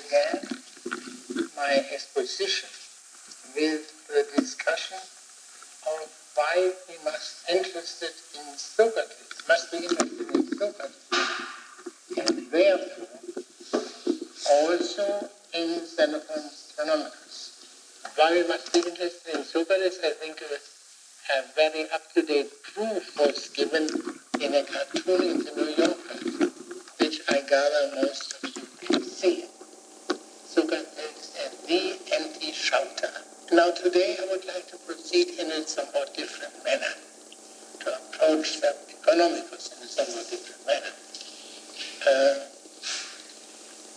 began my exposition with the discussion of why we must be interested in Socrates, and therefore also in Xenophon's Economicus. Why we must be interested in Socrates, I think a very up-to-date proof was given in a cartoon in the New Yorker, which I gather most of you can see. Socrates and the anti-shouter. Now today I would like to proceed in a somewhat different manner, to approach the Economicus in a somewhat different manner.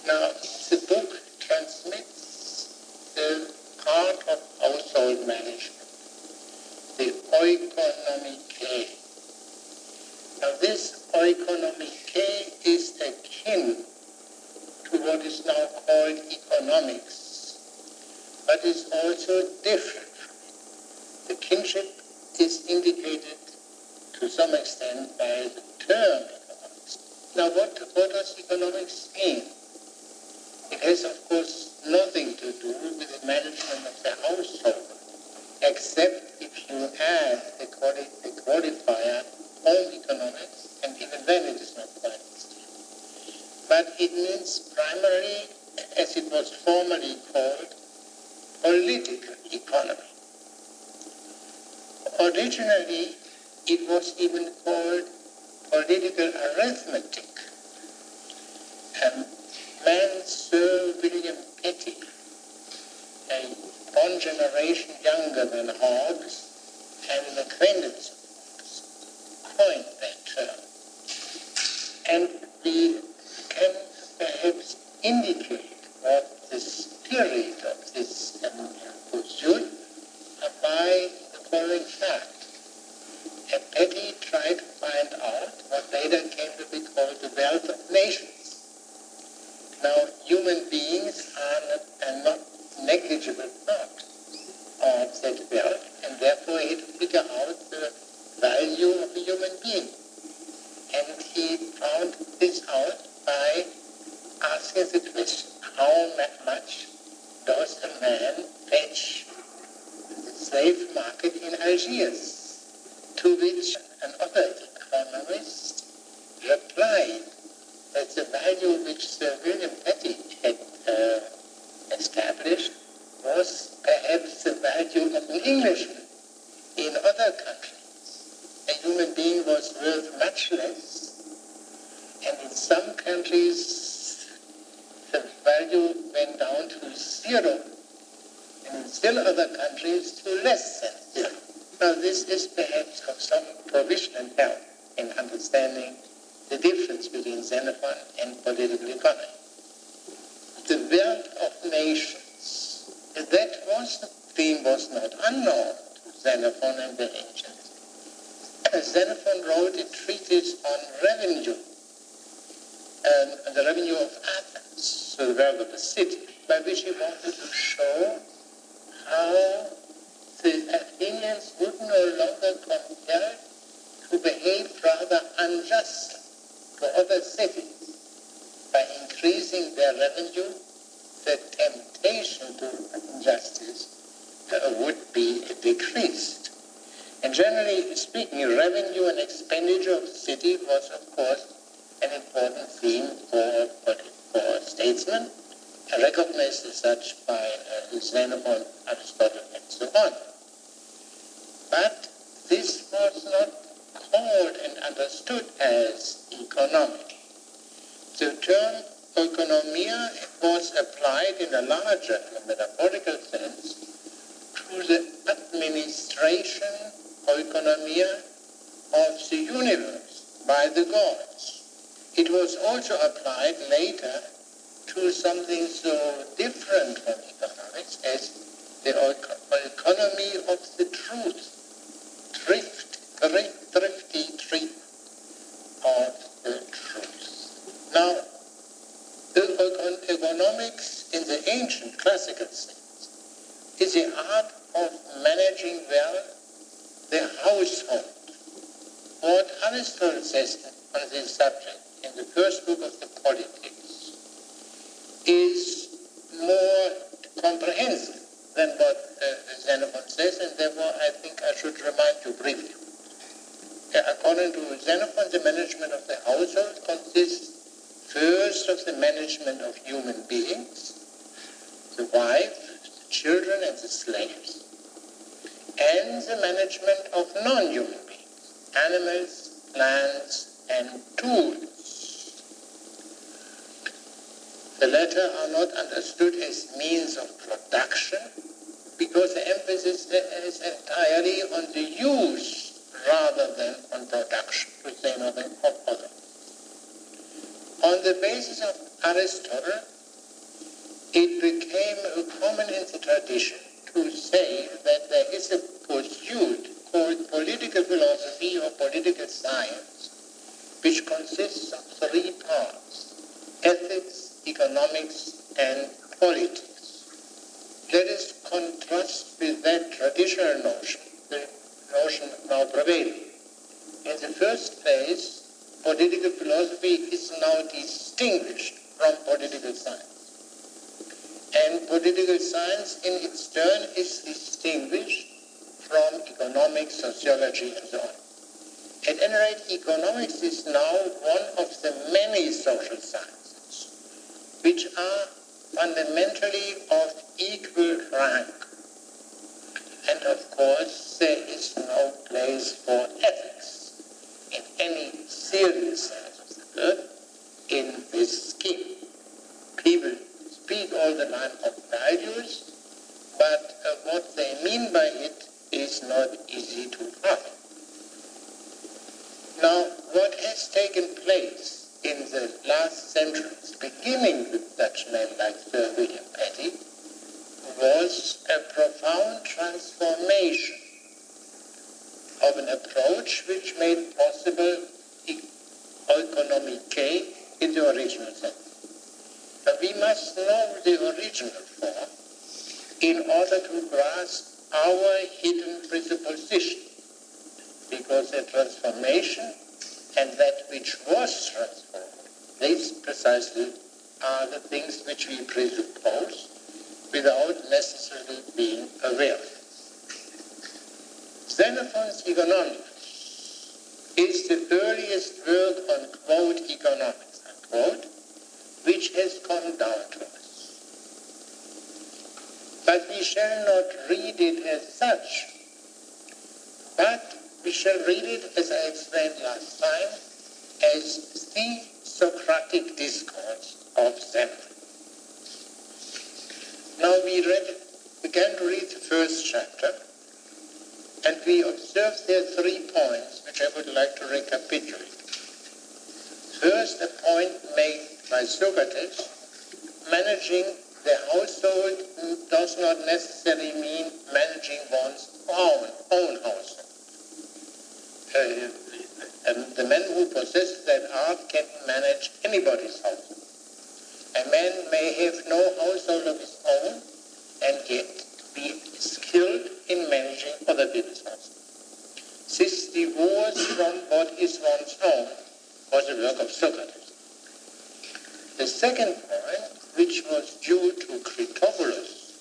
Now the book transmits the part of household management, the oikonomike. Now this oikonomike is akin to what is now called economics, but is also different from it. The kinship is indicated to some extent by the term economics. Now what does economics mean? It has, of course, nothing to do with the management of the household, except if you add the qualifier home economics, and even then it is not quite the same. But it means primarily, as it was formerly called, political economy. Originally, it was even called political arithmetic. Man Sir William Petty, one generation younger than Hobbes and an acquaintance of Hobbes, coined that term. And we can perhaps indicate what the spirit of this pursuit by the following fact. Petty tried to find out what later came to be called the wealth of nations. Now, human beings are a not negligible part of that wealth, and therefore he had to figure out the value of a human being. And he found this out by asking the question, how much does a man fetch the slave market in Algiers? To which another economist replied that the value which Sir William Petty had established was perhaps the value of an Englishman in other countries. A human being was worth much less, and in some countries the value went down to zero, and in still other countries to less than zero. Now this is perhaps of some provisional help in understanding the difference between Xenophon and political economy. The wealth of nations, that theme was not unknown to Xenophon and the ancients. Xenophon wrote a treatise on revenue, the revenue of Athens, so the wealth of the city, by which he wanted to show how the Athenians would no longer compel to behave rather unjustly to other cities. By increasing their revenue, the temptation to injustice would be decreased. And generally speaking, revenue and expenditure of the city was, of course, an important theme for statesmen, recognized as such by Xenophon, Aristotle, and so on. But this was not called and understood as economic. The term oikonomia was applied in a larger metaphorical sense to the administration, oikonomia, of the universe by the gods. It was also applied later to something so different from economics as the economy of the truth, thrifty treatment of the truth. Now, the economics in the ancient classical sense is the art of managing well the household. What Aristotle says on this subject in the first book of the Politics is comprehensive than what Xenophon says, and therefore I think I should remind you briefly. According to Xenophon, the management of the household consists first of the management of human beings, the wife, the children, and the slaves, and the management of non-human beings, animals, plants, and tools. The latter are not understood as means of production because the emphasis is entirely on the use rather than on production, to say nothing of other. On the basis of Aristotle, it became common in the tradition to say that there is a pursuit called political philosophy or political science, which consists of three parts: ethics, economics, and politics. Let us contrast with that traditional notion, the notion now prevailing. In the first place, political philosophy is now distinguished from political science. And political science in its turn is distinguished from economics, sociology, and so on. At any rate, economics is now one of the many social sciences which are fundamentally of equal rank. And of course, there is no place for ethics in any serious sense of the word in this scheme. People speak all the time of values, but what they mean by it is not easy to grasp. Now, what has taken place in the last centuries, beginning with such men like Sir William Petty, was a profound transformation of an approach which made possible economique in the original sense. But we must know the original form in order to grasp our hidden presupposition, because the transformation and that which was transformed, these precisely are the things which we presuppose without necessarily being aware of. Xenophon's Economics is the earliest work on, quote, economics, unquote, which has come down to us. But we shall not read it as such, but we shall read it, as I explained last time, as the Socratic discourse of Xenophon. Now we began to read the first chapter, and we observed there 3 points which I would like to recapitulate. First, a point made by Socrates: managing the household does not necessarily mean managing one's own household. The man who possesses that art can manage anybody's household. A man may have no household of his own and yet be skilled in managing other people's household. This divorce from what is one's own was a work of Socrates. The second point, which was due to Critobulus,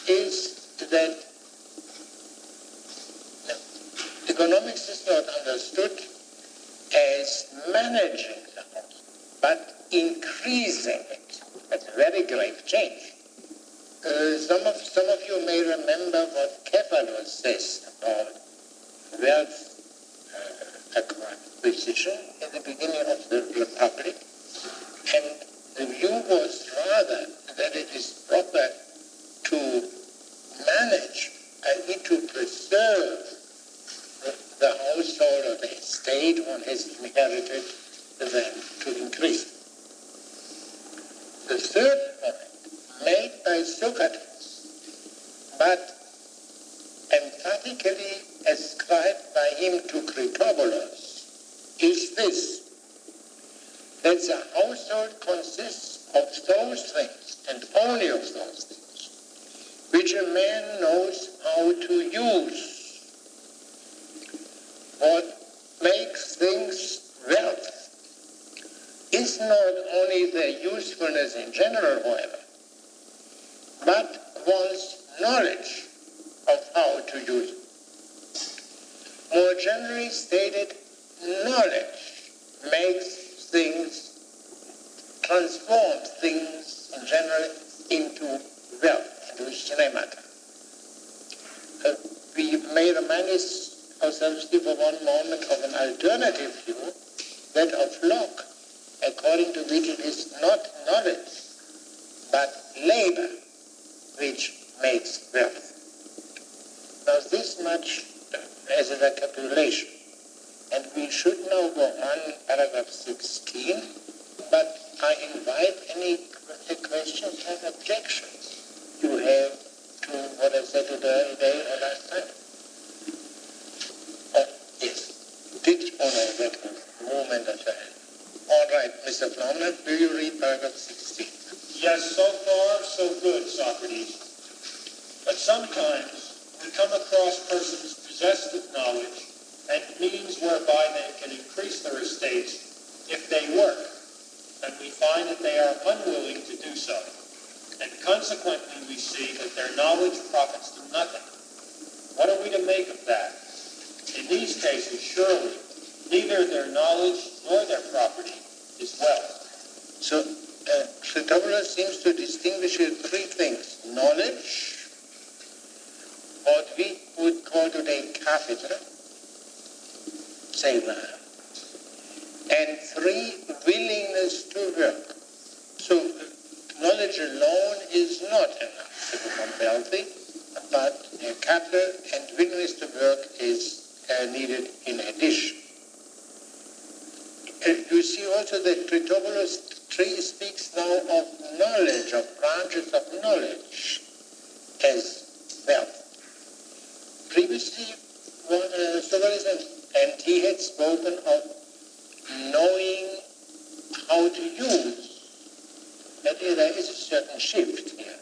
is that economics is not understood as managing the house, but increasing it. That's a very grave change. Some of you may remember what Cephalus says about wealth acquisition in the beginning of the Republic, and the view was rather that it is proper to manage and to preserve the household or the estate one has inherited than to increase it. The third point, made by Socrates, but emphatically ascribed by him to Critobulus, is this: that the household consists of those things, and only of those things, which a man knows how to use. What makes things wealth is not only their usefulness in general, however, but wants knowledge of how to use it. More generally stated, knowledge makes things, transforms things in general into wealth, into schemata. We may remind ourselves here for one moment of an alternative view, that of Locke, according to which it is not knowledge, but labor which makes wealth. Now this much as a recapitulation. And we should now go on paragraph 16, but I invite any questions and objections you have to what I said today or last time. Oh, yes. Did honor that movement of the hand. All right, Mr. Flomner, will you read paragraph 16? Yes, so far, so good, Socrates. But sometimes we come across persons possessed of knowledge and means whereby they can increase their estates if they work, and we find that they are unwilling to do so. And consequently, we see that their knowledge profits them nothing. What are we to make of that? In these cases, surely, neither their knowledge nor their property is wealth. So, Critobulus seems to distinguish three things. Knowledge, what we would call today capital, savor, and three, willingness to work. So, knowledge alone is not enough to become wealthy, but capital and willingness to work is needed in addition. You see also that Critobulus speaks now of knowledge, of branches of knowledge as wealth. Previously, Socrates and he had spoken of knowing how to use. That is, there is a certain shift here.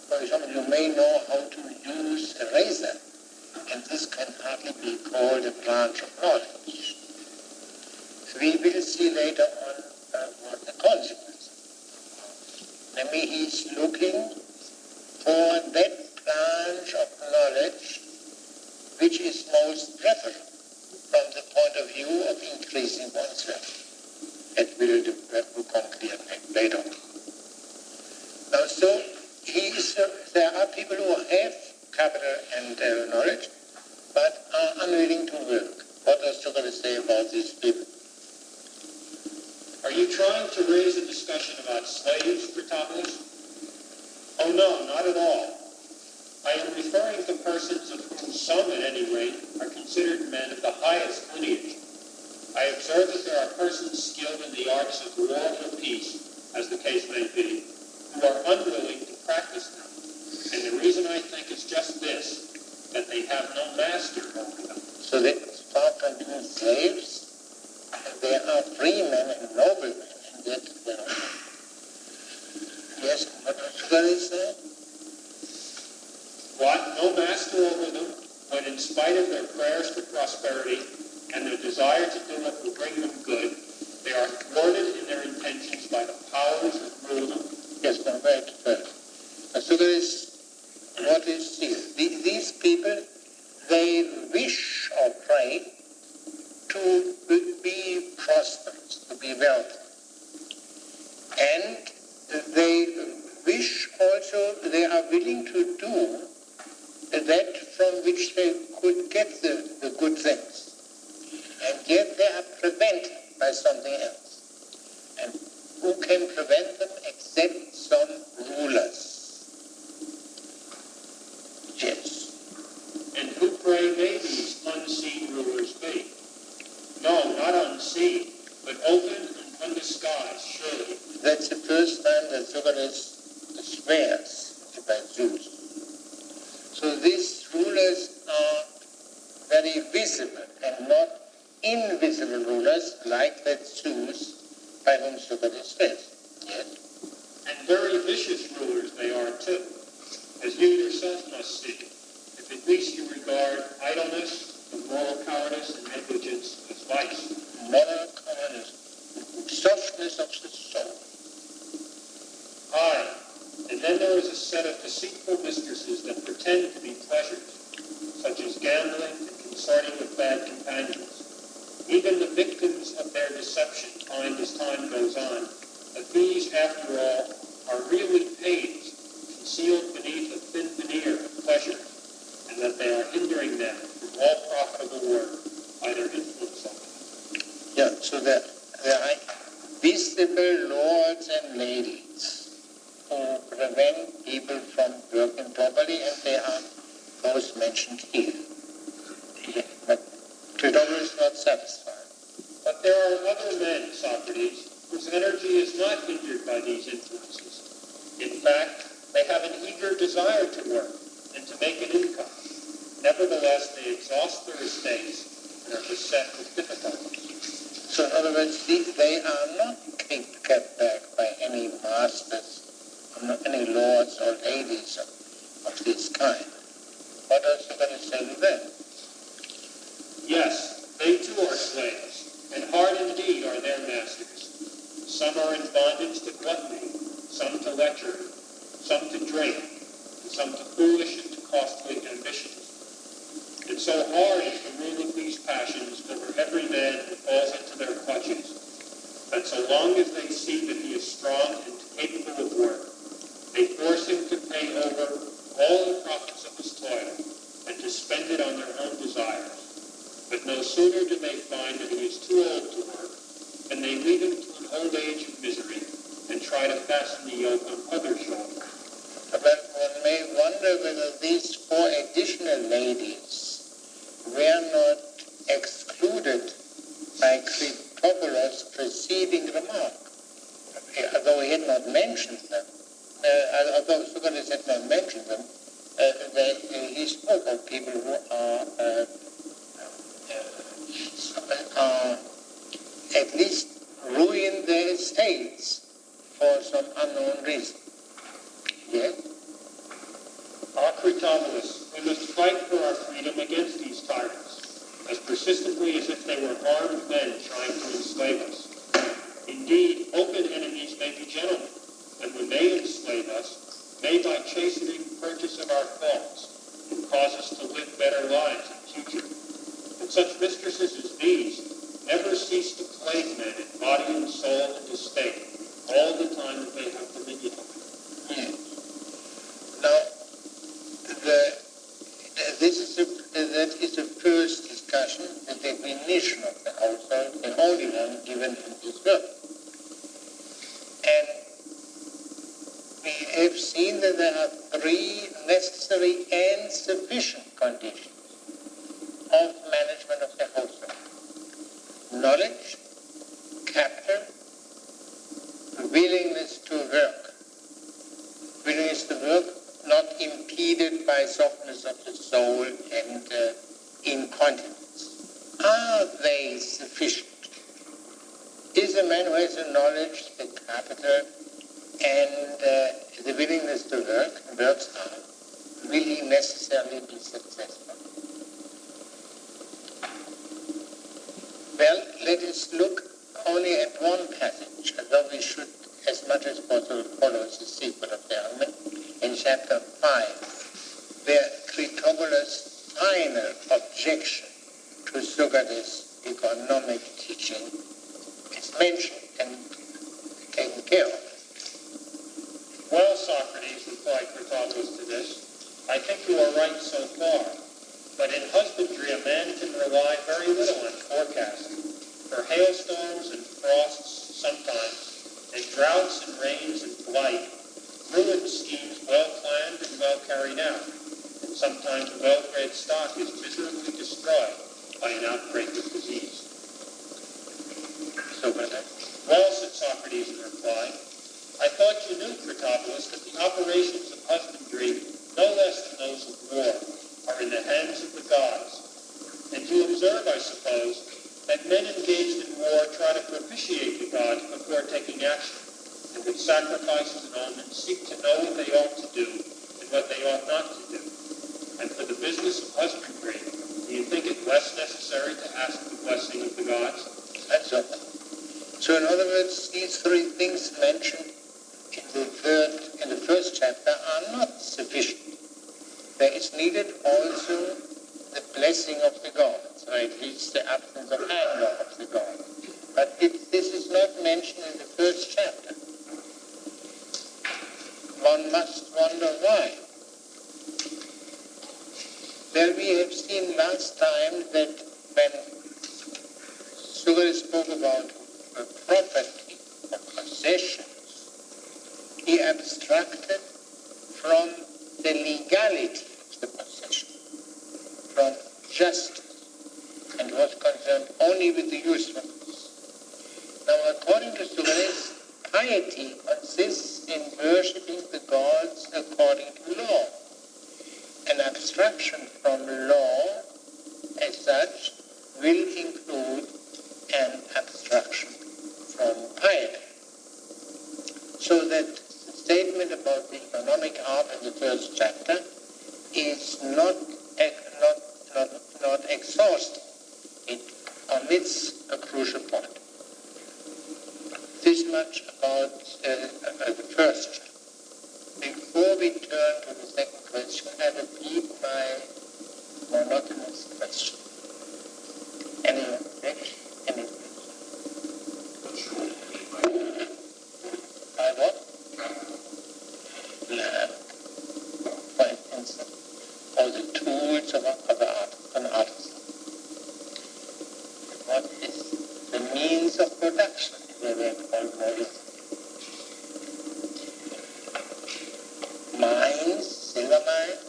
For example, you may know how to use a razor, and this can hardly be called a branch of knowledge. We will see later on what the consequence is. Maybe he's looking for that branch of knowledge which is most preferable from the point of view of increasing one's wealth. That will become clear later on. Now, so there are people who have capital and knowledge, but are unwilling to work. What does Socrates say about these people? Are you trying to raise a discussion about slaves, Critobulus? Oh no, not at all. I am referring to persons of whom some, at any rate, are considered men of the highest lineage. I observe that there are persons skilled in the arts of war or peace, as the case may be, who are unwilling to practice them. And the reason I think is just this, that they have no master over them. So they far from being slaves, they are free men and noblemen, and yet they are. Yes, what does Socrates say? What? No master over them, but in spite of their prayers for prosperity and their desire to do what will bring them good, they are thwarted in their intentions by the powers that rule them. Yes, now wait first. Socrates, what is this? These people, they wish or pray to be prosperous, to be wealthy. And they wish also, they are willing to do that from which they could get the good things. And yet they are prevented by something else. And who can prevent them except some rulers? Yes. And who, pray, may these unseen rulers be? No, not unseen, but open and undisguised, surely. That's the first time that Socrates swears by Zeus. So these rulers are very visible and not invisible rulers like that Zeus by whom Socrates swears. Yes? And very vicious rulers they are too, as you yourself must see, if at least you regard idleness, and moral cowardice, and negligence as vice. Moral cowardice, softness of the soul. Aye, and then there is a set of deceitful mistresses that pretend to be pleasures, such as gambling and consorting with bad companions. Even the victims of their deception find as time goes on that these, after all, are really pains concealed beneath a thin veneer of pleasure, and that they are hindering them from all profitable work by their influence on them. Yeah, so there are visible lords and ladies who prevent people from working properly, and they are those mentioned here. Yeah, but Critobulus is not satisfied. But there are other men, Socrates, whose energy is not hindered by these influences. In fact, they have an eager desire to work and to make an income. Nevertheless, they exhaust their estates and are beset with difficulties. So in other words, they are not kept back by any masters, any lords or ladies of this kind. What else are you going to say to them? Yes, they too are slaves, and hard indeed are their masters. Some are in bondage to gluttony, some to lechery, some to drink, and some to foolish and to costly ambitions. And so hard is the rule of these passions over every man who falls into their clutches, that so long as they see that he is strong and capable of work, they force him to pay over all the profits of his toil and to spend it on their own desires. But no sooner do they find that he is too old to work than they leave him to an old age of misery and try to fasten the yoke on other shoulders. But one may wonder whether these four additional ladies were not excluded by Critobulus' preceding remark, although he had not mentioned them. Although Socrates had not mentioned them, he spoke of people who are at least ruin their estates for some unknown reason. Yes? Critobulus, we must fight for our freedom against these tyrants, as persistently as if they were armed men trying to enslave us. Indeed, open enemies may be gentlemen, and when they enslave us, may by chastening purchase of our faults, and cause us to live better lives in future. And such mistresses as these never cease to plague men in body and soul and estate, all the time that they have dominion over them. Now, that is the first discussion, the definition of the household, the only one given in this book. And we have seen that there are three necessary and sufficient conditions of management of the household: knowledge, capital, willingness to work. Willingness to work not impeded by softness of the soul and incontinence. Are they sufficient? Is a man who has the knowledge, the capital, and the willingness to work, and works hard, will he necessarily be successful? Well, let us look only at one passage, although we should, as much as possible, follow the sequel of the argument, in chapter 5, where Critobulus' final objection to Socrates' economic teaching is mentioned and taken care of. Well, Socrates, replied Critobulus to this, I think you are right so far. But in husbandry, a man can rely very little on forecasting. For hailstorms and frosts sometimes, and droughts and rains and blight, ruin schemes well planned and well carried out, and sometimes well-bred stock is miserably destroyed by an outbreak of disease. Well, said Socrates in reply, I thought you knew, Critobulus, that the operations of husbandry, no less than those of war, are in the hands of the gods. And you observe, I suppose, that men engaged in war try to propitiate the gods before taking action, and with sacrifices and omens seek to know what they ought to do and what they ought not to do. And for the business of husbandry, do you think it less necessary to ask the blessing of the gods? That's all. So in other words, these three things mentioned in the first chapter needed also the blessing of the gods, or at least the absence of anger of the gods. But this is not mentioned in the first chapter. One must wonder why. Well, we have seen last time that when Cyrus spoke about property or possessions, he abstracted from the legality of the possession, from justice, and was concerned only with the usefulness. Now, according to Cyrus, piety consists in worshipping the gods according to law. An abstraction from law, as such, will include an abstraction from piety. So that the statement about the economic art in the first chapter is not exhaustive. It omits a crucial point. This much about the first chapter. Before we turn to the second question, I repeat my monotonous question. Any objection? Any question? By what? Lamp. For instance, or the tools of an artisan. What is the means of production? They were called models. Mines, silver mines,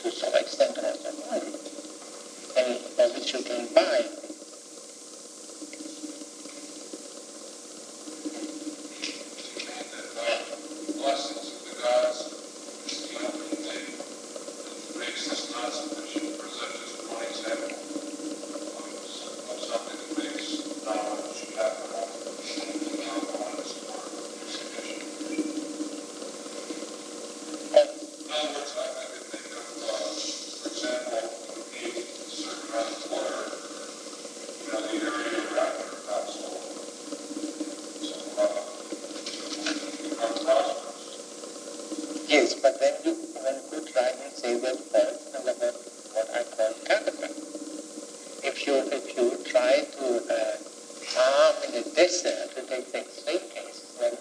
to some extent also money, and for which you can buy. Blessings of the gods is the only thing that makes us not sufficient. Present as one example of something that makes knowledge happen. In other words, I could think of, for example, being a certain amount of water, the area around your household. So, become prosperous. Yes, but then you could rightly say that false and about what I call capital. If you try to farm in the desert to take the extreme cases, then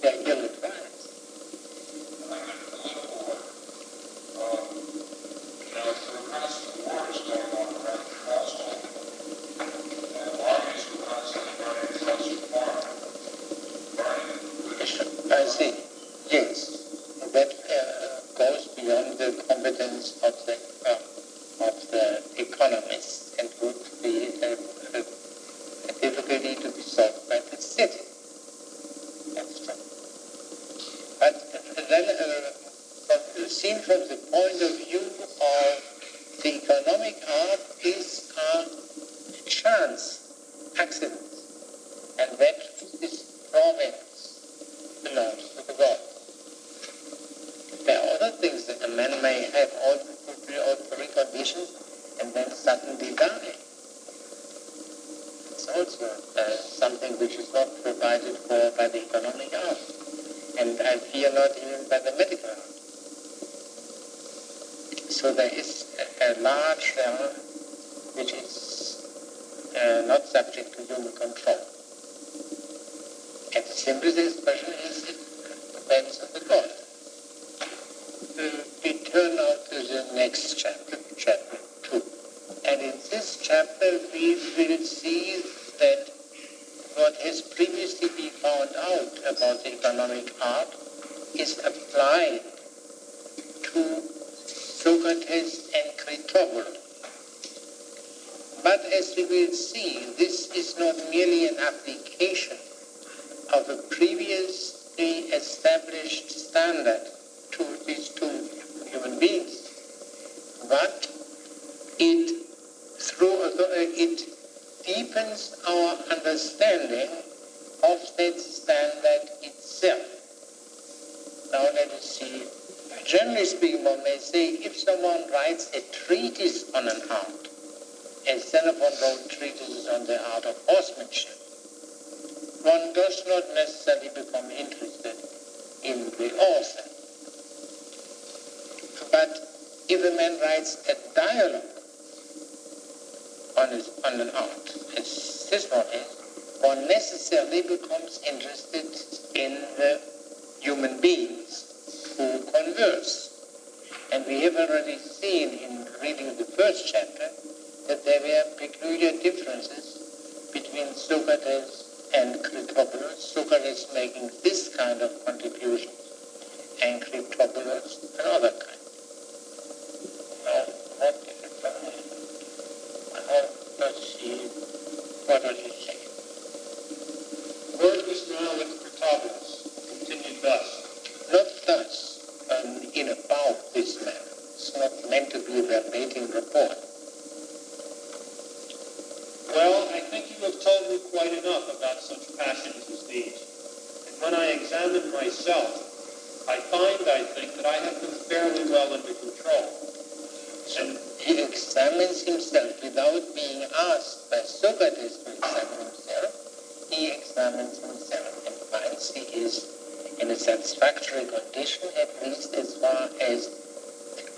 they are ill-advised. I see. Yes, that goes beyond the competence of the economists and would be a difficulty to be solved by the city. That's true. But then, seen from the point of view of the economic art, these are chance accidents, and that this province belongs to the God. There are other things that a man may have all the preconditions and then suddenly die. It's also something which is not provided for by the economic art, and I fear not even by the medical art. So there is a large share which is not subject to human control. And the simplest expression is it depends on the God. We turn now to the next chapter, chapter 2. And in this chapter we will see that what has previously been found out about the economic art is applied to Socrates and Rhetoric. But as we will see, this is not merely an application of a previously established standard to these two human beings, but it deepens our understanding of that standard itself. Now let us see. Generally speaking, one may say if someone writes a treatise on an art, as Xenophon wrote treatises on the art of horsemanship, one does not necessarily become interested in the author. man writes a dialogue on an art, as this one is, one necessarily becomes interested in the human beings who converse. And we have already seen in reading the first chapter that there were peculiar differences between Socrates and Critobulus, Socrates making this kind of contribution and Critobulus another kind. Now, what does he say? Word was now with Critobulus, continued thus. Not thus, in about this man. It's not meant to be a verbatim report. Well, I think you have told me quite enough about such passions as these. And when I examine myself, I think, that I have them fairly well under control. And he examines himself without being asked by Socrates to examine himself. He examines himself and finds he is in a satisfactory condition, at least as far as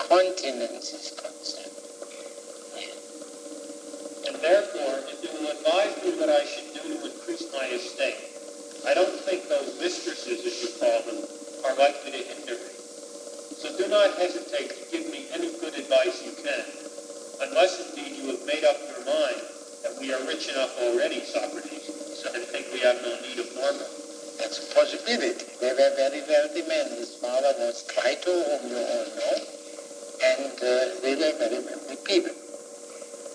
continence is concerned. And therefore, if you will advise me what I should do to increase my estate, I don't think those mistresses, as you call them, are likely to hinder me. So do not hesitate to give me any good advice you can, unless indeed you have made up your mind that we are rich enough already, Socrates, and think we have no need of more money. That's a possibility. They were very wealthy men. His father was Crito, whom you all know, and they were very wealthy people.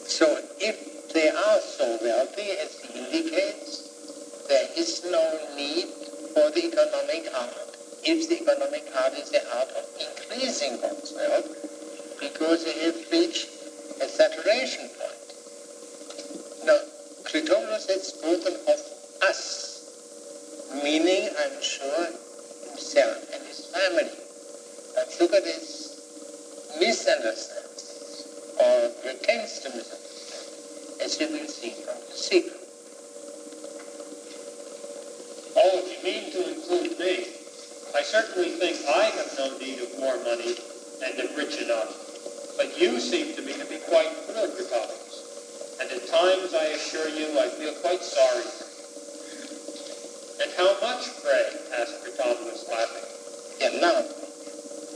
So if they are so wealthy, as he indicates, there is no need for the economic art, if the economic art is the art of increasing one's wealth, because they have reached a saturation point. Now, Critobulus had spoken of us, meaning, I'm sure, himself and his family. But Socrates misunderstands or pretends to misunderstand, as you will see from the sequel. Oh, if you mean to include me, I certainly think I have no need of more money and am rich enough. But you seem to me to be quite poor, Critobulus. And at times, I assure you, I feel quite sorry for you. And how much, pray? Asked Critobulus, laughing. Yeah, now,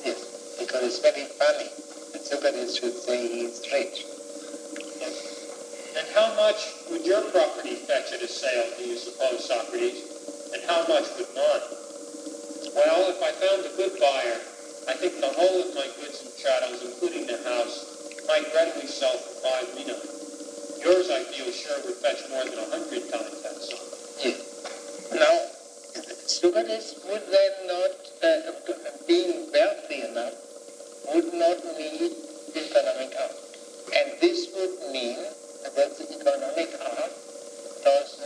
yes, because it's very funny that Socrates should say he is rich. Yes. And how much would your property fetch at a sale, do you suppose, Socrates? And how much would mine? Well, if I found a good buyer, I think the whole of my goods and chattels, including the house, might readily sell for 5 mina. Yours, I feel sure, would fetch more than 100 times that sum. Yes. Now, Socrates would then not, being wealthy enough, would not need the economic art. And this would mean that the economic art does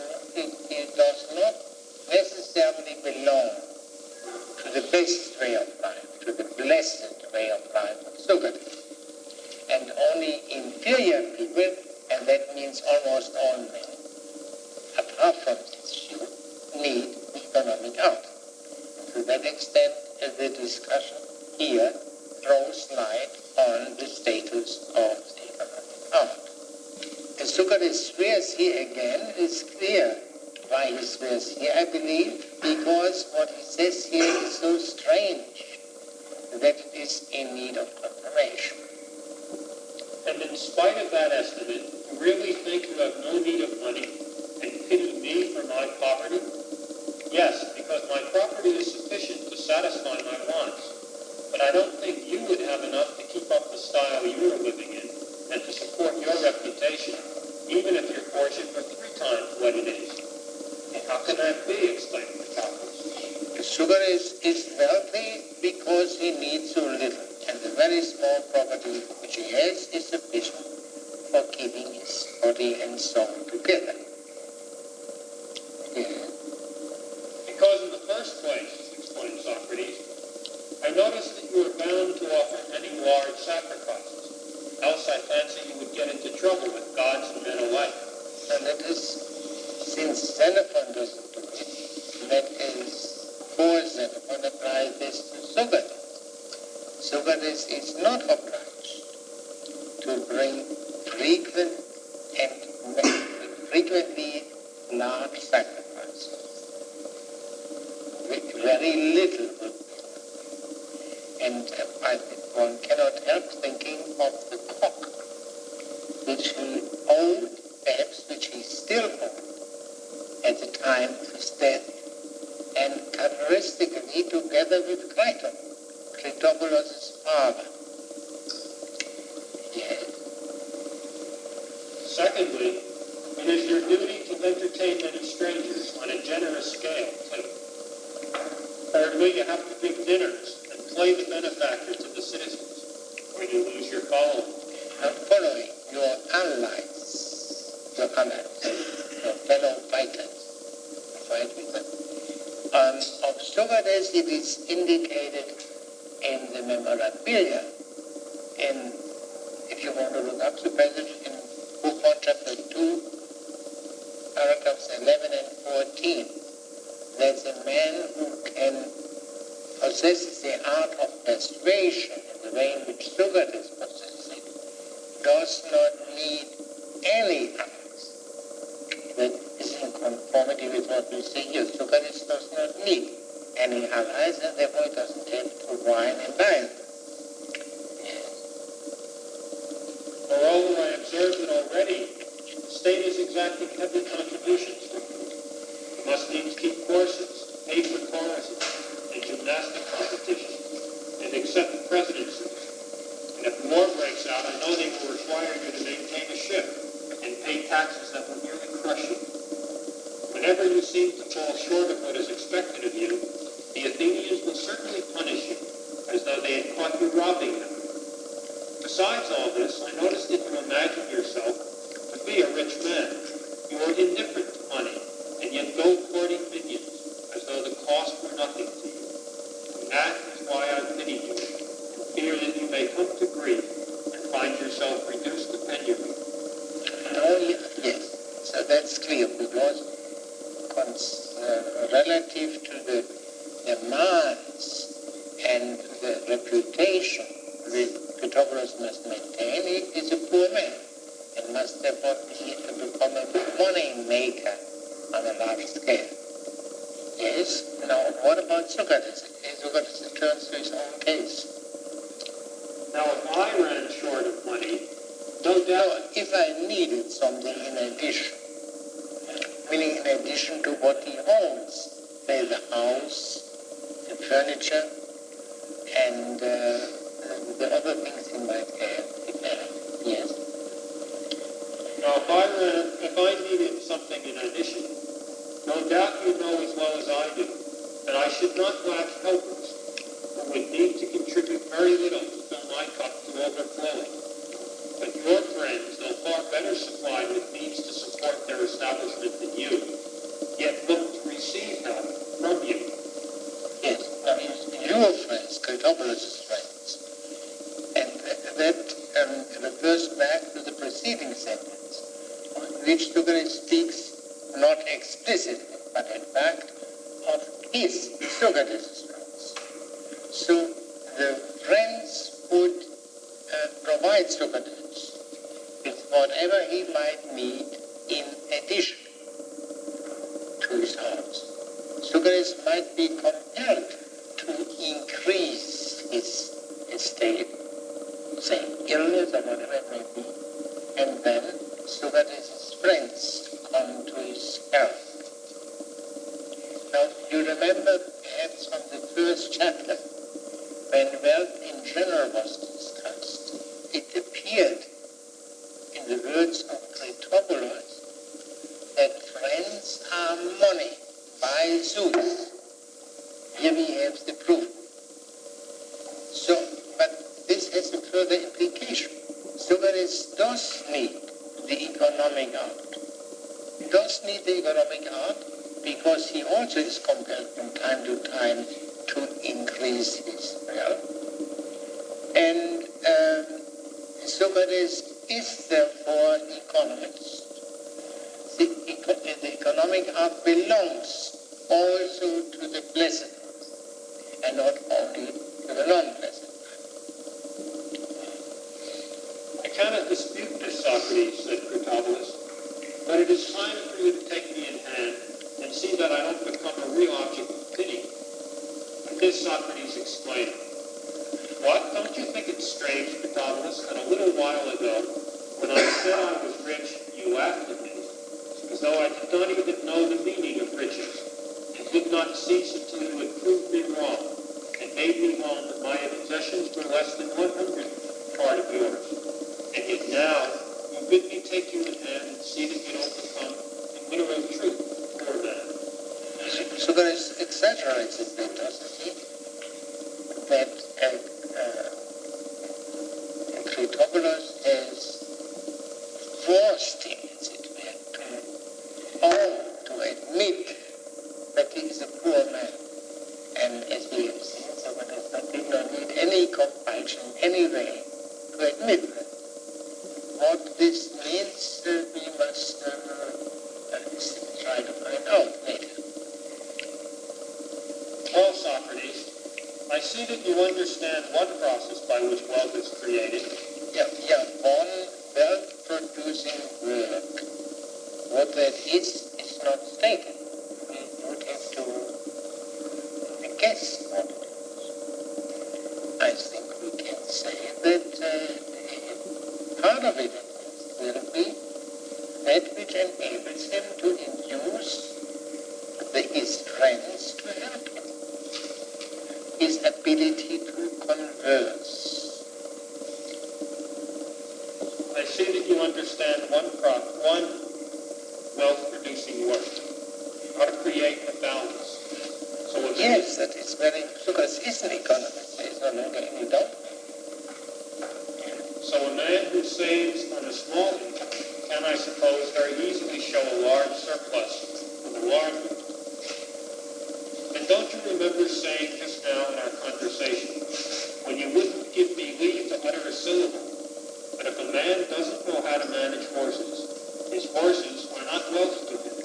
not necessarily belong to the best way of life, to the blessed way of life of Socrates. And only inferior people, and that means almost all men, apart from this few, need the economic art. And to that extent, the discussion here throws light on the status of the economic art. And Socrates swears here again is clear why he swears here, I believe, because what he says here is so strange that it is in need of confirmation. And in spite of that estimate, you really think you have no need of money and pity me for my poverty? Yes, because my property is sufficient to satisfy my wants. But I don't think you would have enough to keep up the style you are living in and to support your reputation, even if your fortune were 3 times what it is. How can that be? Exclaimed Recapitulation. Socrates is wealthy because he needs so little, and the very small property which he has is sufficient for keeping his body and soul together. Yeah. Because in the first place, explained Socrates, I notice that you are bound to offer many large sacrifices, else I fancy you would get into trouble with gods and men alike. And that is, since Xenophon doesn't do it, that is, for Xenophon applies this to Socrates. Socrates is not obliged to bring frequently large sacrifices. Very little would be. And one cannot help thinking of the cock, which he owned, perhaps which he still owned at the time of his death, and characteristically together with Crichton, Critobulus' father. Yes. Secondly, it is your duty to entertain many strangers on a generous scale, too. Thirdly, you have to give dinners and play the benefactor to the citizens, or you lose your following. Following your allies, your fellow fighters, fight with them. Of Socrates, it is indicated in the memorabilia, and if you want to look up the passage in Book 1, Chapter 2, paragraphs 11 and 14, that the man who can possess the art of persuasion in the way in which Socrates possesses it, does not need any art that is in conformity with what we say here. Socrates does not need any allies, and therefore it doesn't have to wine and dine. For although I observed it already, the state is exacting heavy contributions from you. You must needs keep courses, pay for choruses, and gymnastic competitions, and accept the presidency. And if war breaks out, I know they will require you to maintain a ship and pay taxes that will nearly crush you. Whenever you seem to fall short of what is expected of you, the Athenians will certainly punish you, as though they had caught you robbing them. Besides all this, I noticed that you imagine yourself to be a rich man. You are indifferent to money, and yet go courting minions, as though the cost were nothing to you. And that is why I pity you, and fear that you may come to grief and find yourself reduced to penury. Oh, yes. So that's clear, because relative to the demands and the reputation that Critobulus must maintain, he is a poor man and must therefore become a money maker on a large scale. Yes. Now, what about Socrates? Socrates turns to his own case. Now, if I ran short of money, no doubt. If I needed something in addition, meaning in addition to what he owns, say the house, the furniture, and the other things he might have. Yes. Now, if I needed something in addition, no doubt you know as well as I do that I should not lack helpers who would need to contribute very little to fill my cup to overflowing. But your friends, though far better supplied with means to support their establishment than you, yet look to receive help from you. Yes. Now, your friends, Critobulus' friends, and that refers back to the preceding sentence, which Socrates speaks not explicitly, but in fact of his, Socrates' friends. So the friends would provide Socrates with whatever he might need in addition to his house. Socrates might be compelled to increase his estate, say illness or whatever it may be, and then Socrates' friends come to his help. Now, you remember perhaps from the first chapter, when wealth in general was discussed, it appeared in the words of Critobulus that friends are money by Zeus. Here we have the proof. So, but this has a further implication. Socrates does need the economic art. He does need the economic art because he also is compelled from time to time to increase his wealth. And Socrates is therefore an economist. The economic art belongs also to the pleasant and not only to the non-pleasant. I cannot is Socrates explaining. What? Don't you think it's strange, Protagoras, that a little while ago, when I said I was rich, you laughed at me, as though I did not even know the meaning of riches, and did not cease until you had proved me wrong, and made me known that my possessions were less than 100th part of yours. And yet now, you bid me take you in hand and see that you don't become a winner of truth, poor man. Socrates exaggerates it, doesn't he? That Critobulus has forced him, as it were, to admit that he is a poor man. And as we have seen, Socrates did not need any compulsion anyway to admit that. What this means, we must try to find out later. Well, Socrates, I see that you understand one process by which wealth is created. Yeah, one wealth-producing work. What that is not stated. We would have to guess what it is. I think we can say that part of it will be that which enables him to induce his friends to help him. His ability to converse. I see that you understand one wealth-producing work, how to create a balance. Yes, that is very, because he's an economist, there is no longer any doubt. So a man who saves on a small income can, I suppose, very easily show a large surplus with a large one. And don't you remember saying just now in our conversation, when you wouldn't give me leave to utter a syllable, that if a man doesn't know how to manage horses, his horses are not wealth to him,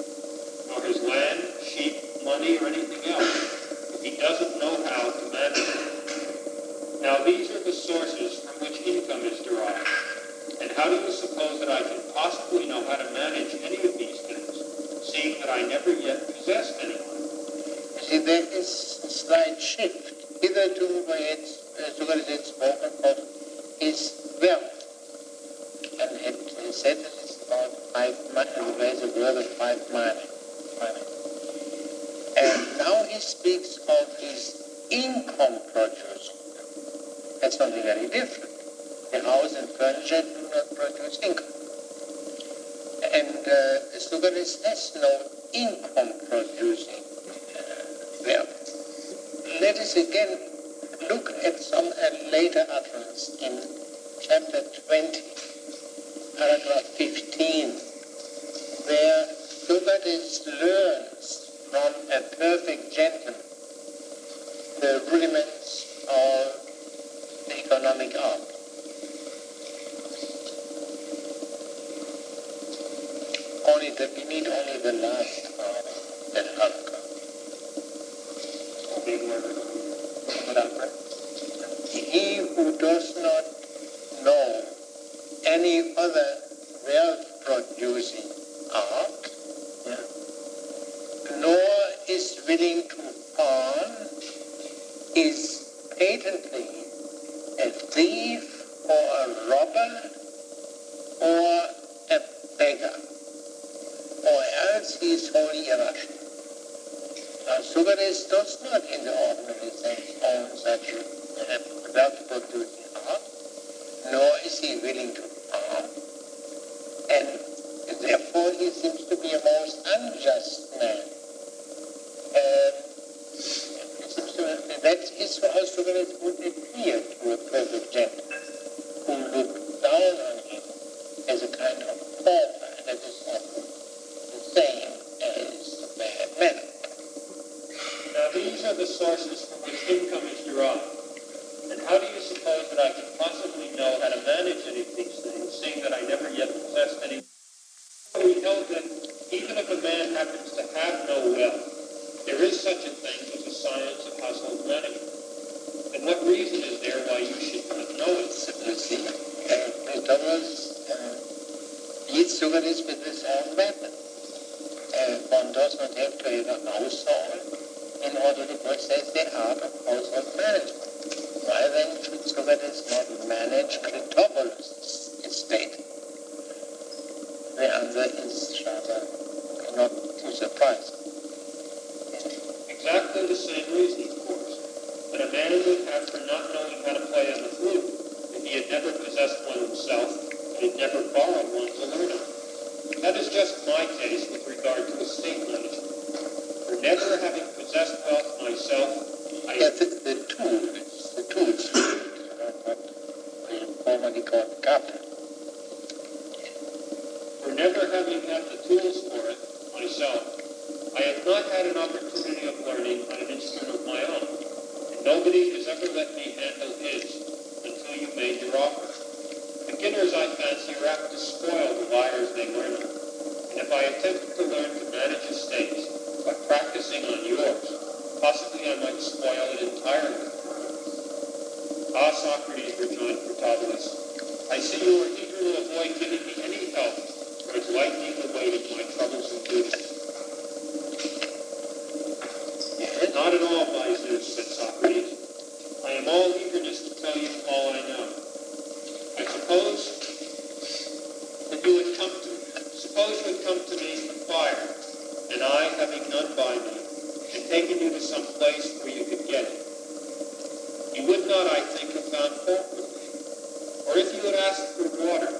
nor his land, sheep, money, or anything else, if he doesn't know how to manage them. Now these are the sources from which income is derived. And how do you suppose that I can possibly know how to manage any of these things, seeing that I never yet possessed any one? See, there is a slight shift. Hitherto, where Socrates had spoken of his wealth, and had said that it's about 5 miles, there's a word of 5 miles. And now he speaks of his income producing. That's something very different. The house and furniture do not produce income. And Socrates has no income producing wealth. Let us again look at some later utterance in chapter 20, paragraph 15, where Socrates learns from a perfect gentleman the rudiments of the economic art. We need only the last part, that Alka. He who does not know any other wealth-producing art, nor is willing to pawn, is patently a thief or a robber or a beggar, or else he is wholly irrational. Now, Socrates does not in the ordinary sense own such a wealth-producing art, nor is he willing to pawn, and therefore he seems to be a most unjust man. That is how Socrates would appear to a perfect gentleman who looked down on him as a kind of pauper. That is not the same as a bad man. Now these are the sources from which income is derived. And how do you suppose that I can possibly know how to manage any of these things, seeing that I never yet possessed any? We know that even if a man happens to have no wealth, there is such a thing as a science of household management. And what reason is there why you should not know it? You see, Thomas beats Socrates with his own method. One does not have to have a household in order to put says the art of household management. Why then should Socrates not manage Critobulus' estate? The answer is rather not too surprising. Exactly the same reason, of course, that a man would have for not knowing how to play on the flute if he had never possessed one himself and had never borrowed one to learn on. That is just my case with regard to estate management. For never having possessed wealth myself, Yes, it's the tools, what we formerly called capital. For never having had the tools for it myself, I have not had an opportunity of learning on an instrument of my own, and nobody has ever let me handle his until you made your offer. Beginners, I fancy, are apt to spoil the lyres they learn on, and if I attempted to learn to manage estates by practicing on yours, possibly I might spoil it entirely. Ah, Socrates, rejoined Critobulus, I see you are eager to avoid giving me any help towards lightening the weight of my troubles and duties. Not at all, by Zeus, said Socrates. I am all eagerness to tell you all I know. I suppose you had come to me for fire, and I, having none by me, had taken you to some place where you could get it. You would not, I think, have found fault with me. Or if you had asked for water,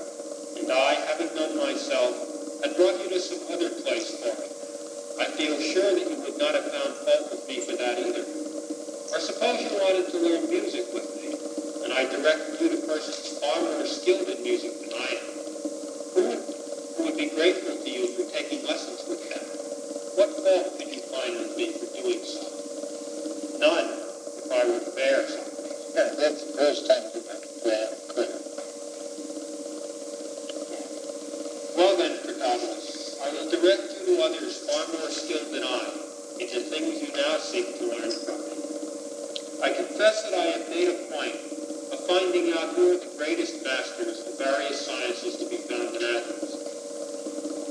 and I, having none myself, had brought you to some other place for it, I feel sure that you would not have found fault with me for that either. Or suppose you wanted to learn music with me, and I directed you to persons far more skilled in music than I am. Who would be grateful to you for taking lessons with them? What fault could you find with me for doing so? None, if I were fair, Socrates. Yeah, that's the first time you got fair clear. Well then, Critobulus, I will direct you to others far more skilled than I into things you now seek to learn from me. I confess that I have made a point of finding out who are the greatest masters of various sciences to be found in Athens.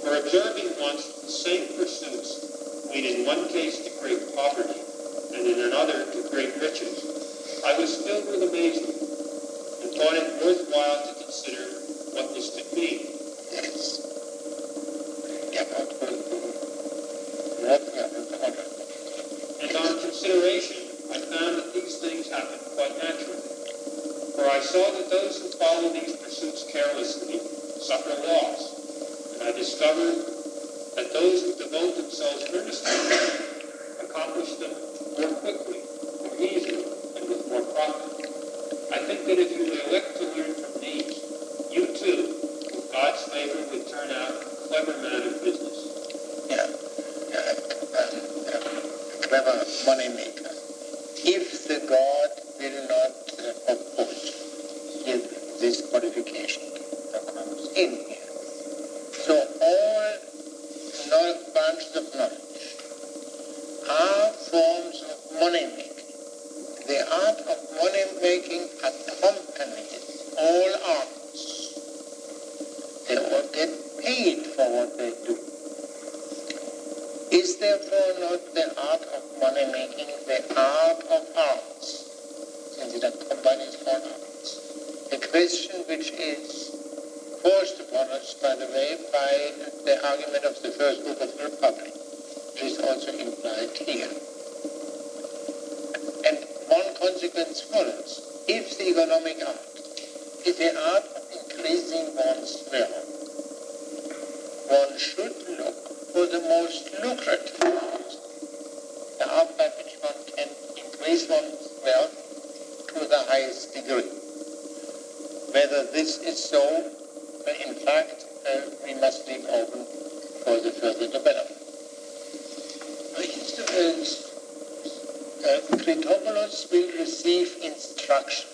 For observing once that the same pursuits lead in one case to great poverty and in another to great riches, I was filled with amazement and thought it worthwhile to consider what this could mean. Yes. And on consideration, I found that these things happen quite naturally. For I saw that those who follow these pursuits carelessly suffer loss, and I discovered that those who devote themselves earnestly accomplish them more quickly, more easily, and with more profit. I think that if you would elect to learn from these, you too, with God's favor, would turn out a clever man of business. Clever money maker. If the God will not oppose this qualification that comes in here. So all branches of knowledge are forms of money making. The art of money making accompanies all arts. They all get paid for what they do. Is therefore not the art of money making the art of arts, since it accompanies all arts? A question which is forced upon us, by the way, by the argument of the first book of the Republic, which is also implied here. And one consequence follows. If the economic art is the art of increasing one's wealth, one should look for the most lucrative art, the art by which one can increase one's wealth to the highest degree. Whether this is so, in fact, we must leave open for the further development. Critobulus will receive instruction.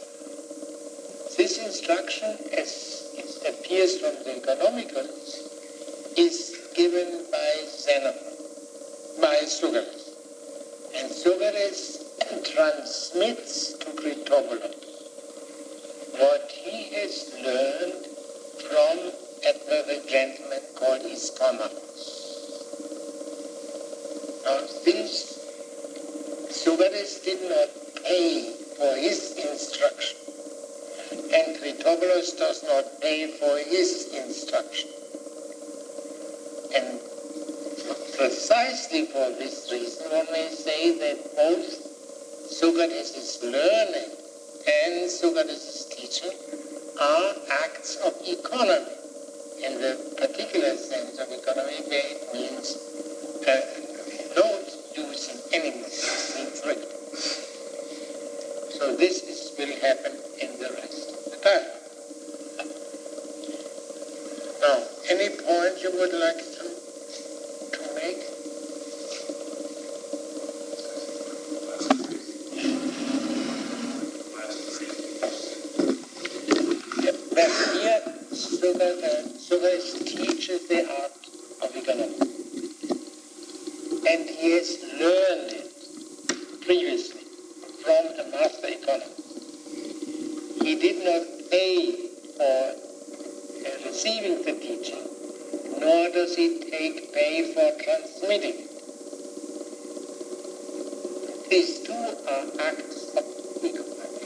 This instruction, as it appears from the economicals, is given by Xenophon, by Socrates. And Socrates transmits to Critobulus what he has learned from a gentleman called Xenophon. Now this Socrates did not pay for his instruction, and Critobulus does not pay for his instruction. And precisely for this reason, one may say that both Socrates' learning and Socrates' teaching are acts of economy, in the particular sense of economy where it means not using any means, means right. So this will happen in the rest of the time. Now, any point you would like to make? Well, here, Socrates teaches the art of economy. And he has learned it previously from a master economist. He did not pay for receiving the teaching, nor does he pay for transmitting it. These two are acts of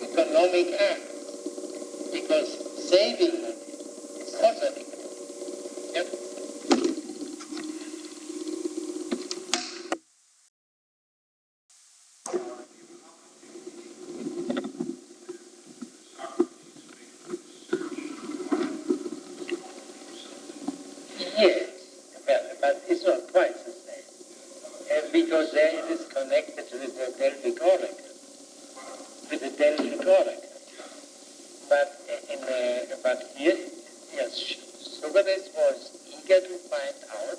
economic acts, because saving money is also an economic. Yep. Yes, but it's not quite the same, because there it is connected with the Delphic oracle, But here, yes, Socrates was eager to find out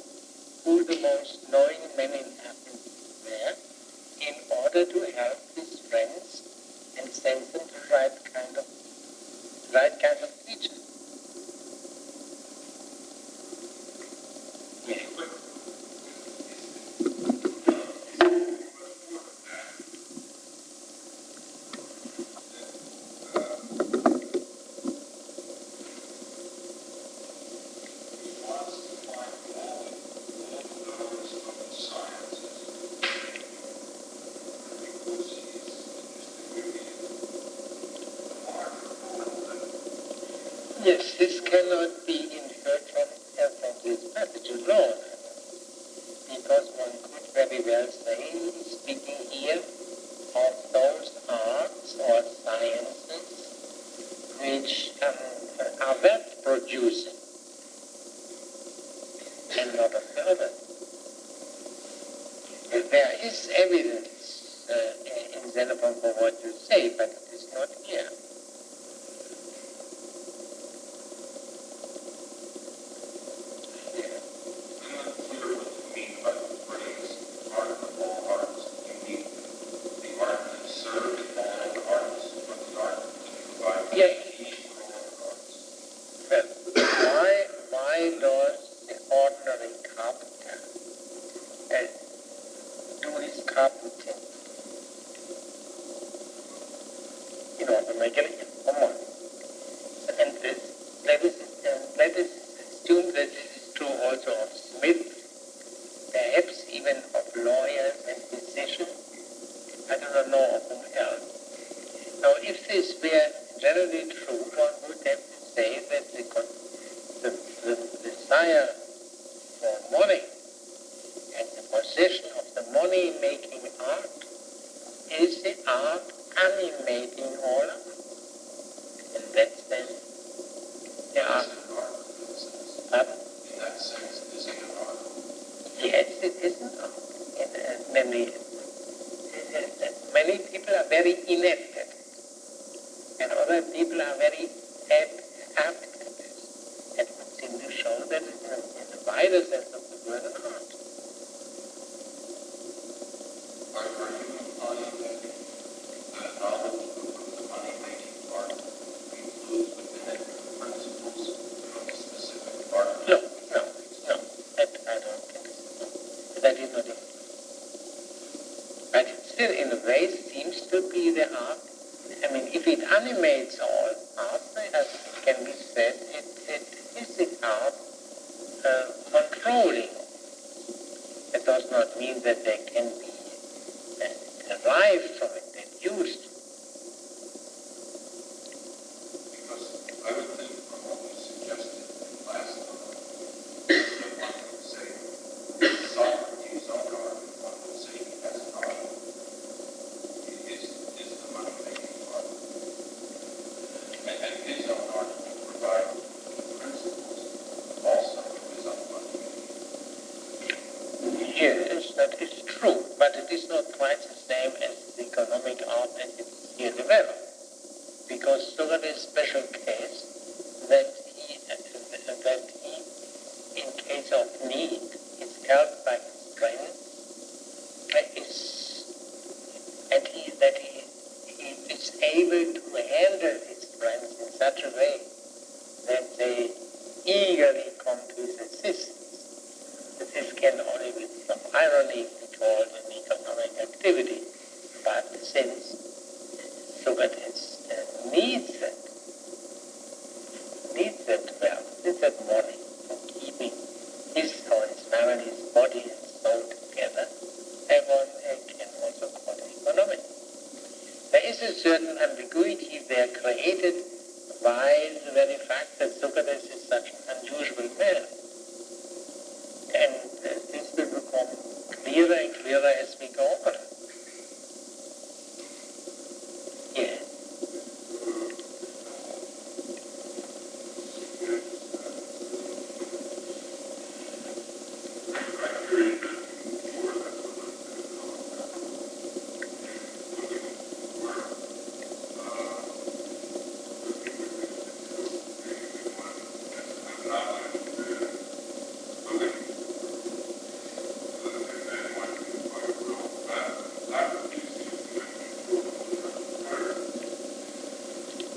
who the most knowing men in Athens were, in order to help his friends and send them the right kind of teaching. Yeah. Yes, this cannot be inferred from this passage alone, because one could very well say he's speaking here of those arts or sciences which are wealth producing and not of the other. There is evidence in Xenophon for what you say, but it is not here. Many people are very inept at it, and other people are very apt at it. That would seem to show that in the wider sense of the word, an art. Are you implying that knowledge of the money-making part includes within it principles of specific art? No. I don't think so. That is not it. But it still, in a way, seems to be the art. I mean, if it animates all art, as it can be said, it is the art controlling. It does not mean that there can be a rival Socrates' special case that he, in case of need, is helped by his friends, that he is able to handle his friends in such a way that they eagerly come to his assistance. This can only with some irony be called an economic activity. But since Socrates needs that money for keeping his or his family's body and soul together, everyone can also call it economic. There is a certain ambiguity there created by the very fact that Socrates is such an unusual man. And this will become clearer and clearer as we go on. Yes.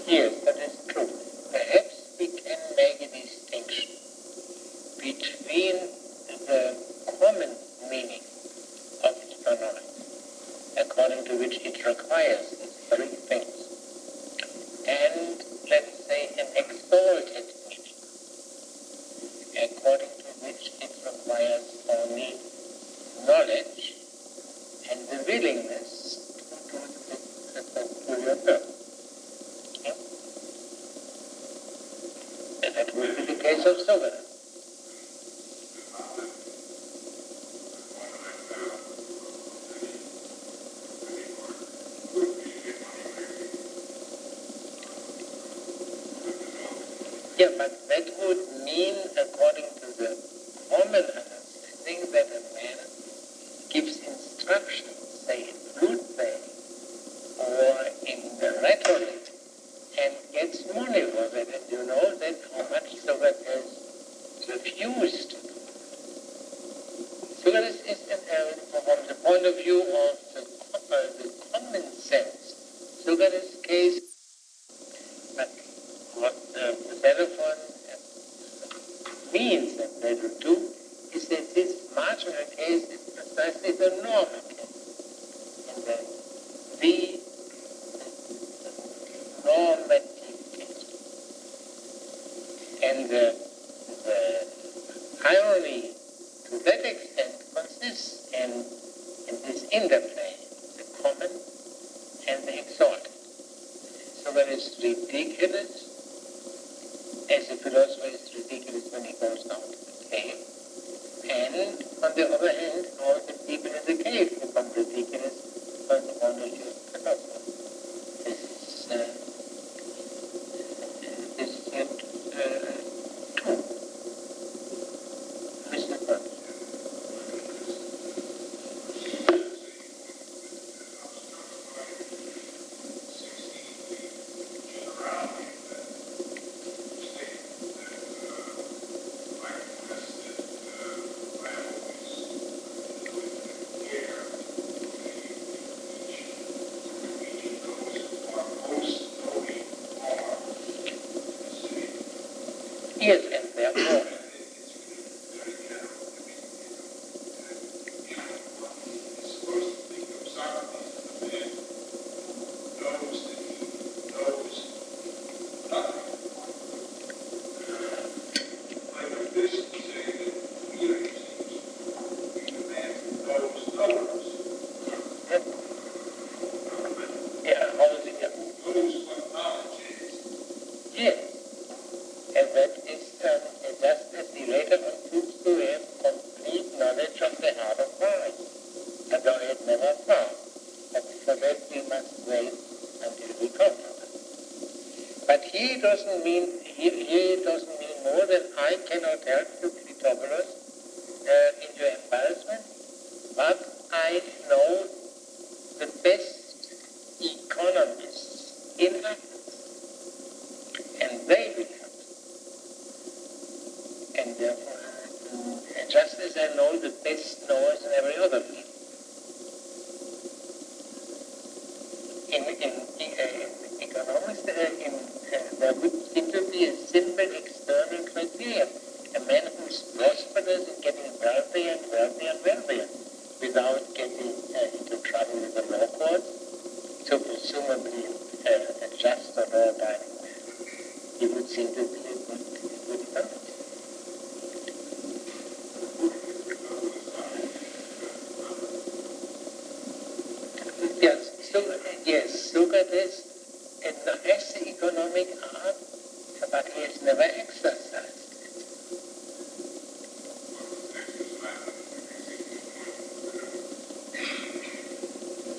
Yes, that is true. Perhaps we can make a distinction between the common meaning of economics, according to which it requires these three things, and, let's say, an exalted meaning, according to which it requires only knowledge and the willingness to do the peculiar purpose. That would be the case of Socrates. Yeah, but that would mean, according to the common understanding, that a man gives instructions, say in flute playing or in rhetoric, and gets money for that. And you know that how much Socrates refused to do. Socrates is, from the point of view of the common sense, Socrates' case, but what Xenophon means and they will do is that this marginal case is precisely the normal case. And then the normative case. And the irony to that extent consists in this interplay, the common and the exalted. So that is ridiculous, as a philosopher is ridiculous when he goes down to the cave. And on the other hand, all the people in the cave become ridiculous from the point of view of philosophy. This is true. Mr. Burns. Yes, and therefore, yeah, how is it? Yes. And that is just as he later concludes to have complete knowledge of the heart of Christ, although he had never found. But for that we must wait until we come to it. But he doesn't mean more than I cannot help you, Critobulus, in your embarrassment, but I know the best economists in Athens. court, so presumably a just or law-abiding man, he would seem to be a good economist. Yes, Socrates has the economic art, but he has never exercised it.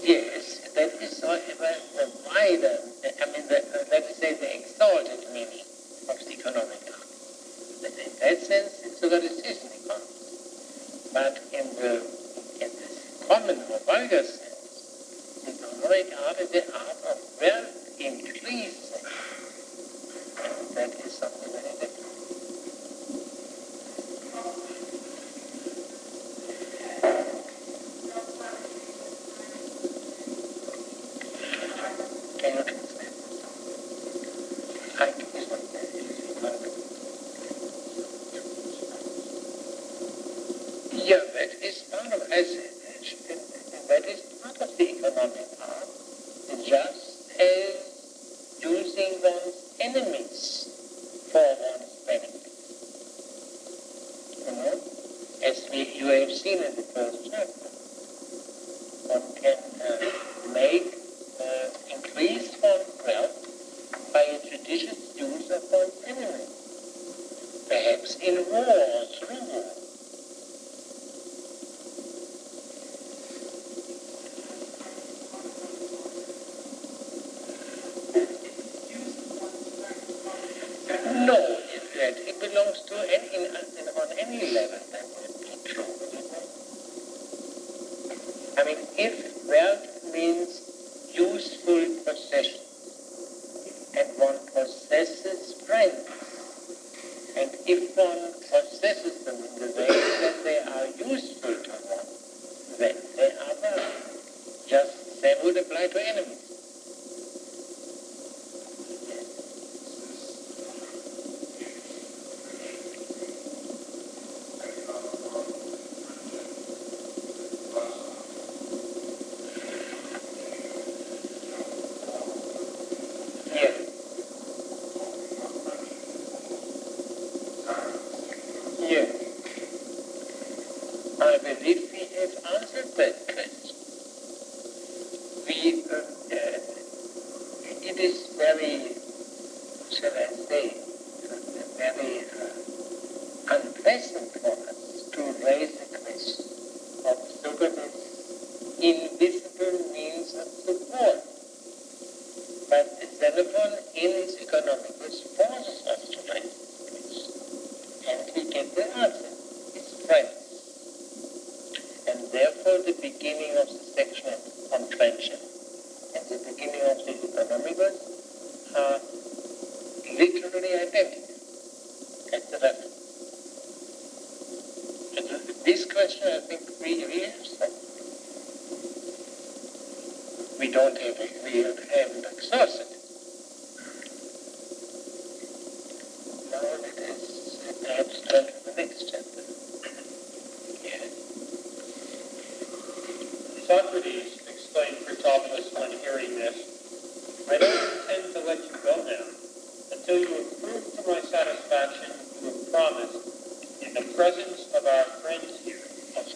Yes, that is, however, the wider, let me say, the exalted meaning of the economic art. In that sense, Socrates is an economist. But in this common or vulgar sense, the economic art is the art of wealth increasing. And that is something very different. Can you translate? Yeah, that is part of, that is part of the economic art, just as using one's enemies for one's benefit. You know, as you have seen in the first chapter, one can make increase one's wealth by a judicious use of one's enemies, perhaps in war or through war. No, it belongs to on any level that would be true. I mean, if wealth means useful possession, and one possesses friends, and if one possesses them in the way that they are useful to one, then they are wealth. Just the same would apply to enemies. Invisible means of support. But Xenophon, in his economicus, forces us to raise this. And we get the answer. It's friends. And therefore the beginning of the section on friendship and the beginning of the economicus are literally identical at the level. And this question, I think, we have solved. We haven't exhausted it. Now let us perhaps turn to the next chapter. Yes. Socrates exclaimed Critobulus when hearing this, I don't intend to let you go now until you have proved to my satisfaction you have promised in the presence of our friends here.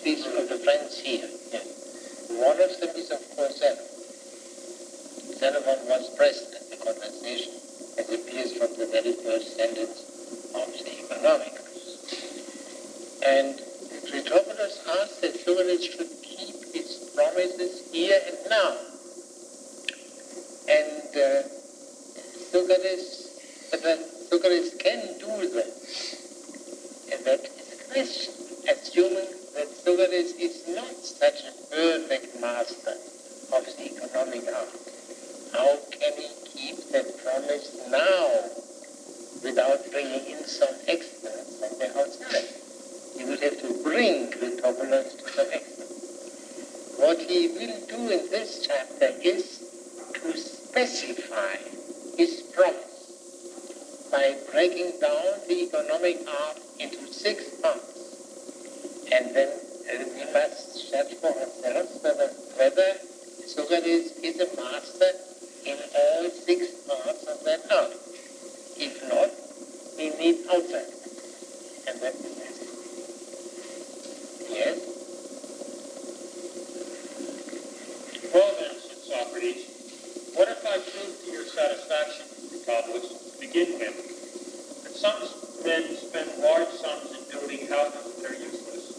Of the friends here, yes. One of them is, of course, Xenophon. Xenophon was present in the conversation, as appears from the very first sentence of the Economicus. And Critobulus asked that Socrates should keep his promises here and now. And Socrates can do that. And that is a question, assuming that Socrates is not such a perfect master of the economic art. How can he keep that promise now without bringing in some experts from the outside? He would have to bring Critobulus to some experts. What he will do in this chapter is to specify his promise by breaking down the economic art into 6 parts. And then we must judge for ourselves whether Socrates is a master in all 6 parts of that art. If not, we need outside. And that is it. Yes? Well then, said Socrates, what if I prove to your satisfaction, Republic, to begin with, that some men spend large sums in building houses that are useless,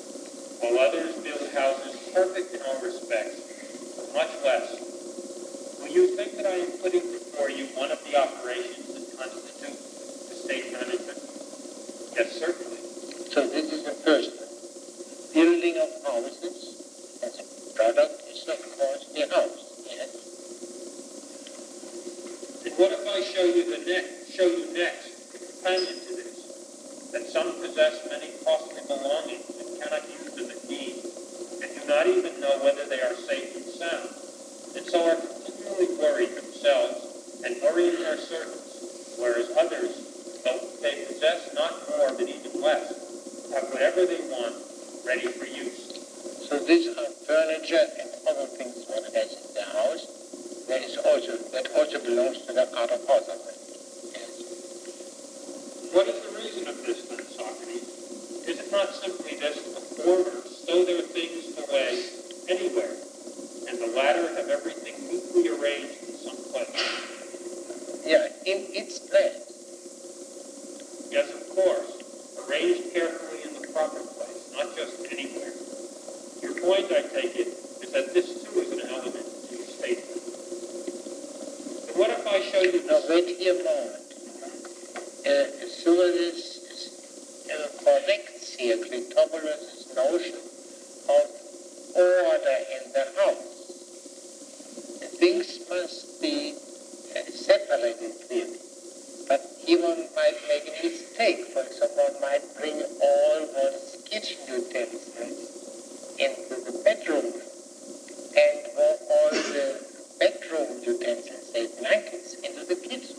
while others build houses perfect in all respects, with much less? Will you think that I am putting before you one of the operations that constitute the state management? Yes, certainly. So this is the first one. Building of houses as a product is of course the house. Yes? And what if I show you next, the companion to this, that some possess many costly belongings and cannot use them at need, and do not even know whether they are safe and sound, and so are continually worried themselves and worrying their servants, whereas others, though they possess not more but even less, have whatever they want ready for use. So these are furniture and other things one has in the house. There is also, that also belongs to the art of household. Yes. What is the reason of this then, Socrates? Is it not simply this, that the former stow their things away anywhere, and the latter have everything neatly arranged in some place? Yeah, in its place. Yes, of course, arranged carefully in the proper place, not just anywhere. Your point, I take it, is that this too is an element in your statement. And what if I show you Now this? wait here a moment. Socrates corrects here Critobulus' notion of order in the house. Things must be separated clearly. But even might make a mistake. For example, one might bring all one's kitchen utensils into the bedroom, and all the bedroom utensils, say blankets, into the kitchen.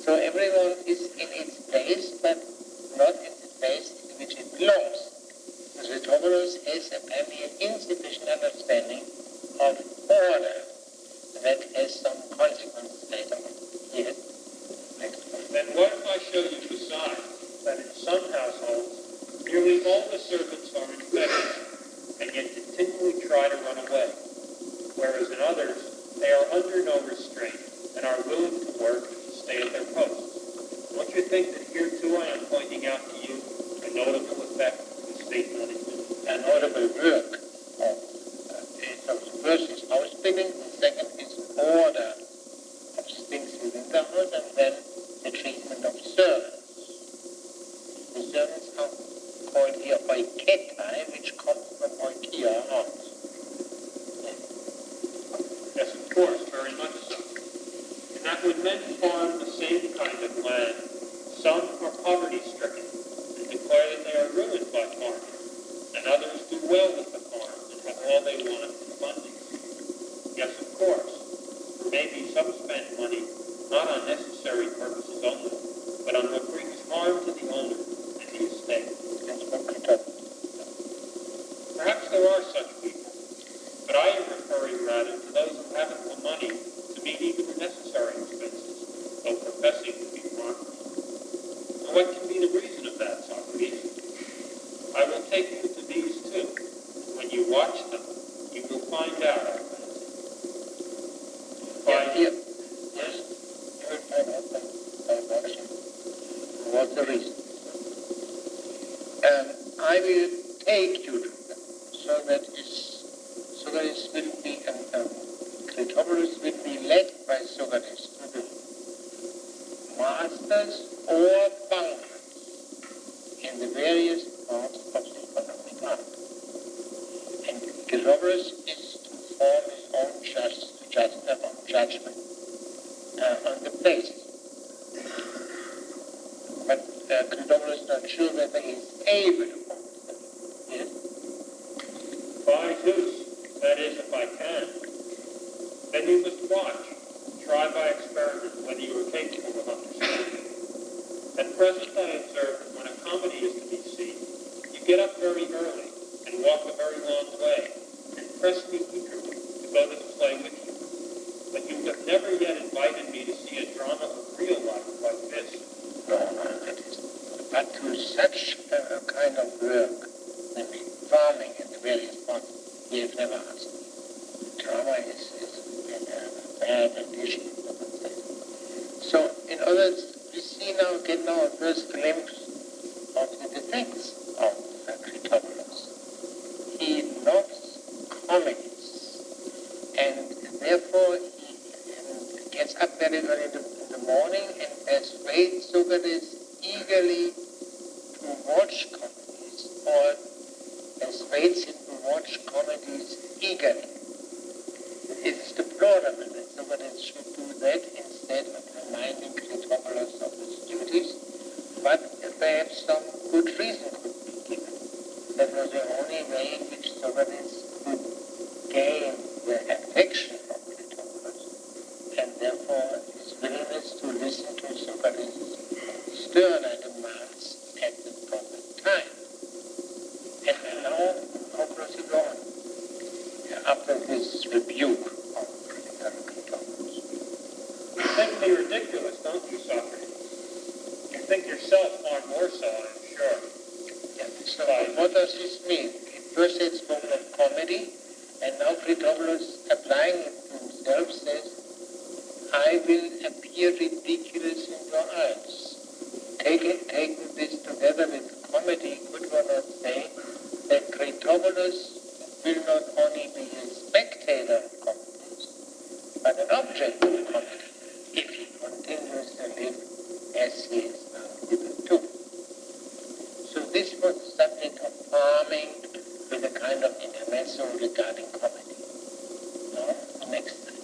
So everyone is in its place, but not in the place in which it belongs. The Rhetoric has apparently an insufficient understanding of order that has some consequences later on. Yes. Then what if I show you besides that in some households, nearly all the servants are infected, and yet continually try to run away, whereas in others, they are under no restraint, and are willing to work and to stay at their posts? Don't you think that here too I am pointing out to you a notable effect of state management? A notable work of the first is house building, the second is order of things within the house, and then the treatment of servants. The servants are called here oiketai, which comes from oikia, house. Yes, of course, very much so. And that when men farm the same kind of land, some are poverty-stricken and declare that they are ruined by farming, and others do well with the farm and have all they want in abundance. Yes, of course, for maybe some spend money not on necessary purposes only, but on what brings harm to the owner and the estate. Perhaps there are such people, but I am referring rather to those who haven't the money to meet even the necessary expenses, though professing to be farmers. And what can be the reason of that, Socrates? I will take you to these too. When you watch them, you will find out, I fancy. Yes. You will find out by watching. What's the reason? I will take you to them, so that Socrates will be, Critobulus will be led by Socrates to the masters or bunkers in the various parts of the economic life. And Critobulus is to form his own judgment on the places. But Critobulus is not sure whether he is able to form them. Yes? By Zeus, that is, if I can. Then you must watch, try by experiment whether you are capable of understanding. At present I observe that when a comedy is to be seen, you get up very early and walk a very long way, and press me eagerly to go to the play with you. But you have never yet invited me to see a drama of real life like this. No, that is. But to such a kind of work, namely farming and the various parts, we have never asked. Drama is a bad addition. So, in other words, we see now, get now a first glimpse of the defects of Critobulus. He loves comedies, and therefore he gets up very early in the morning and persuades Socrates eagerly to watch comedies, or persuades him to watch comedies eagerly. It is deplorable that Socrates should do that instead of reminding Critobulus of his duties, but perhaps some good reason could be given. That was the only way in which Socrates could gain the affection of Critobulus, and therefore his willingness to listen to Socrates' sterner demands at the proper time. And now, how does he go on? After this rebuke of Critobulus. You think me ridiculous, don't you, Socrates? You think yourself far more so, I'm sure. Yeah, so what does this mean? First it's spoken of comedy, and now Critobulus, applying it to himself, says, I will appear ridiculous in your eyes. Taking this together with comedy, could one not say that Critobulus will not only be a spectator of comedies, but an object of comedy, if he continues to live as he is now given to. So this was the subject of farming with a kind of intermezzo regarding comedy. Now, next slide.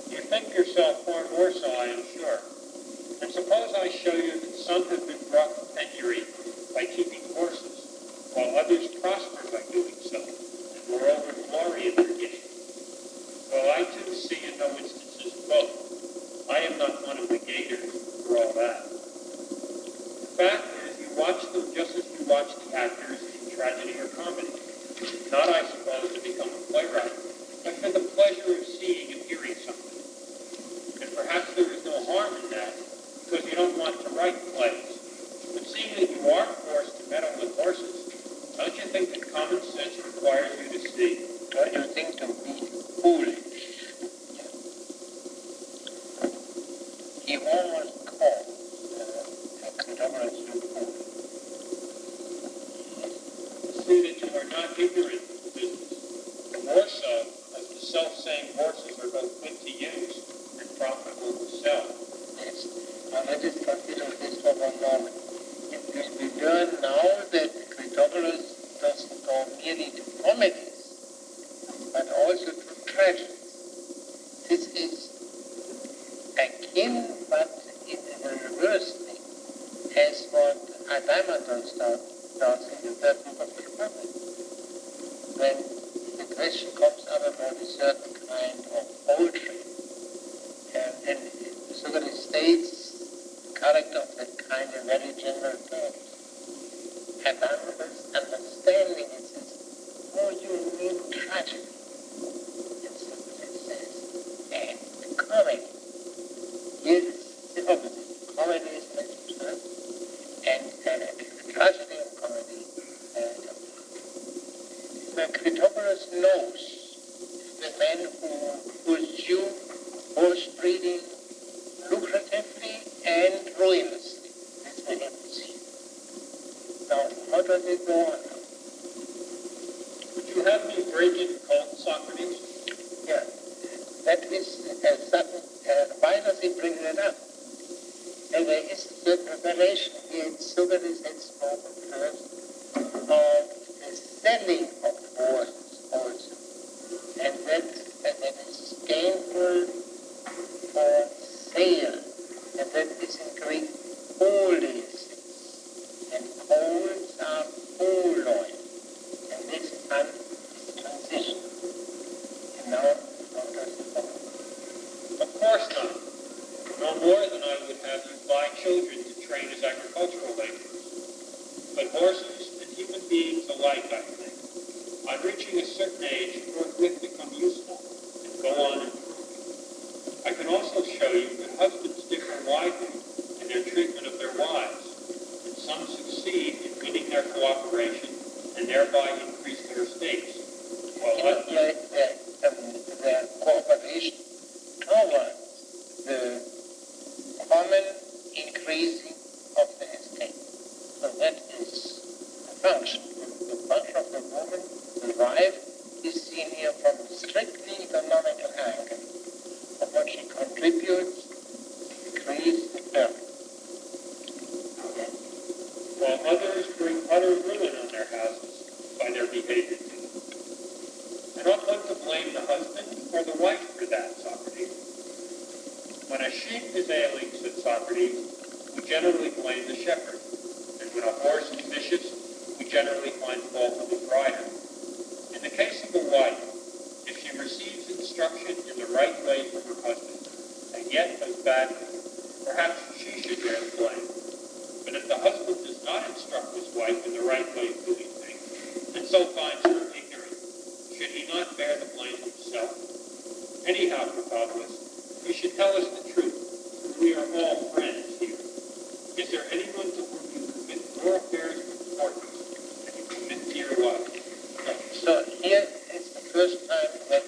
You think yourself far more so, I am sure. And suppose I show you that some have been brought to penury by keeping horses, while others prosper by doing so, and moreover glory in their gain. Well, I too see and know instances of both. I am not one of the gainers for all that. The fact is, you watch them just as you watch the actors in tragedy or comedy. Not, I suppose, to become a playwright, but for the pleasure of seeing and hearing something. And perhaps there is no harm in that, because you don't want to write plays. But seeing that you are forced to meddle with horses, don't you think that common sense requires you to see? Don't you think to be foolish? He almost called Critobulus foolish. See that you are not ignorant of the business. The more so, as the self-same horses are both good to use and profitable to sell. Yes. Now let us consider this for one moment. We learn now that Critobulus doesn't go merely to comedies, but also to tragedies. This is akin, but in a reverse thing, as what Adaimatos does in the third book of the Republic. When the question comes up about a certain kind of poetry, and Socrates states the character of that kind in very general terms. And understanding it says, oh, you mean tragedy. And Socrates says, and comedy. Here is the opposite. Comedy is literature, and tragedy and comedy. Critobulus knows the men who pursue horse breeding lucratively and ruinously. This we have to see. Now, how does it go on? Would you have me break in cult, Socrates? Yeah, that is sudden. Why does he bring that up? And there is a certain revelation here. Socrates had spoken first of the selling of horses also, and that is gainful for sale, and that is in Greek polis, and poles are poloi, and this time is transition. And now, how does it go? Of course not. No more than I would have you buy children to train as agricultural laborers. But horses and human beings alike, I reaching a certain age, forthwith become useful and go on improving. I can also show you that husbands differ widely in their treatment of their wives, and some succeed in winning their cooperation and thereby increase their estates, while others... The cooperation towards the common increasing of the estate. So that is a function. The function of the woman, the wife, is seen here from a strictly economical angle of what she contributes to increase the wealth. While others bring utter ruin on their houses by their behavior to them. And ought one to blame the husband or the wife for that, Socrates? When a sheep is ailing, said Socrates, we generally blame the shepherd. And when a horse is vicious, we generally find fault with his rider. In the case of a wife, if she receives instruction in the right way from her husband, and yet does badly, perhaps she should bear the blame. But if the husband does not instruct his wife in the right way of doing things, and so finds her ignorant, should he not bear the blame himself? Anyhow, Protagoras, you should tell us the truth, for we are all friends here. Is there anyone to whom you commit more affairs of importance than you commit to your wife? So here is the first time that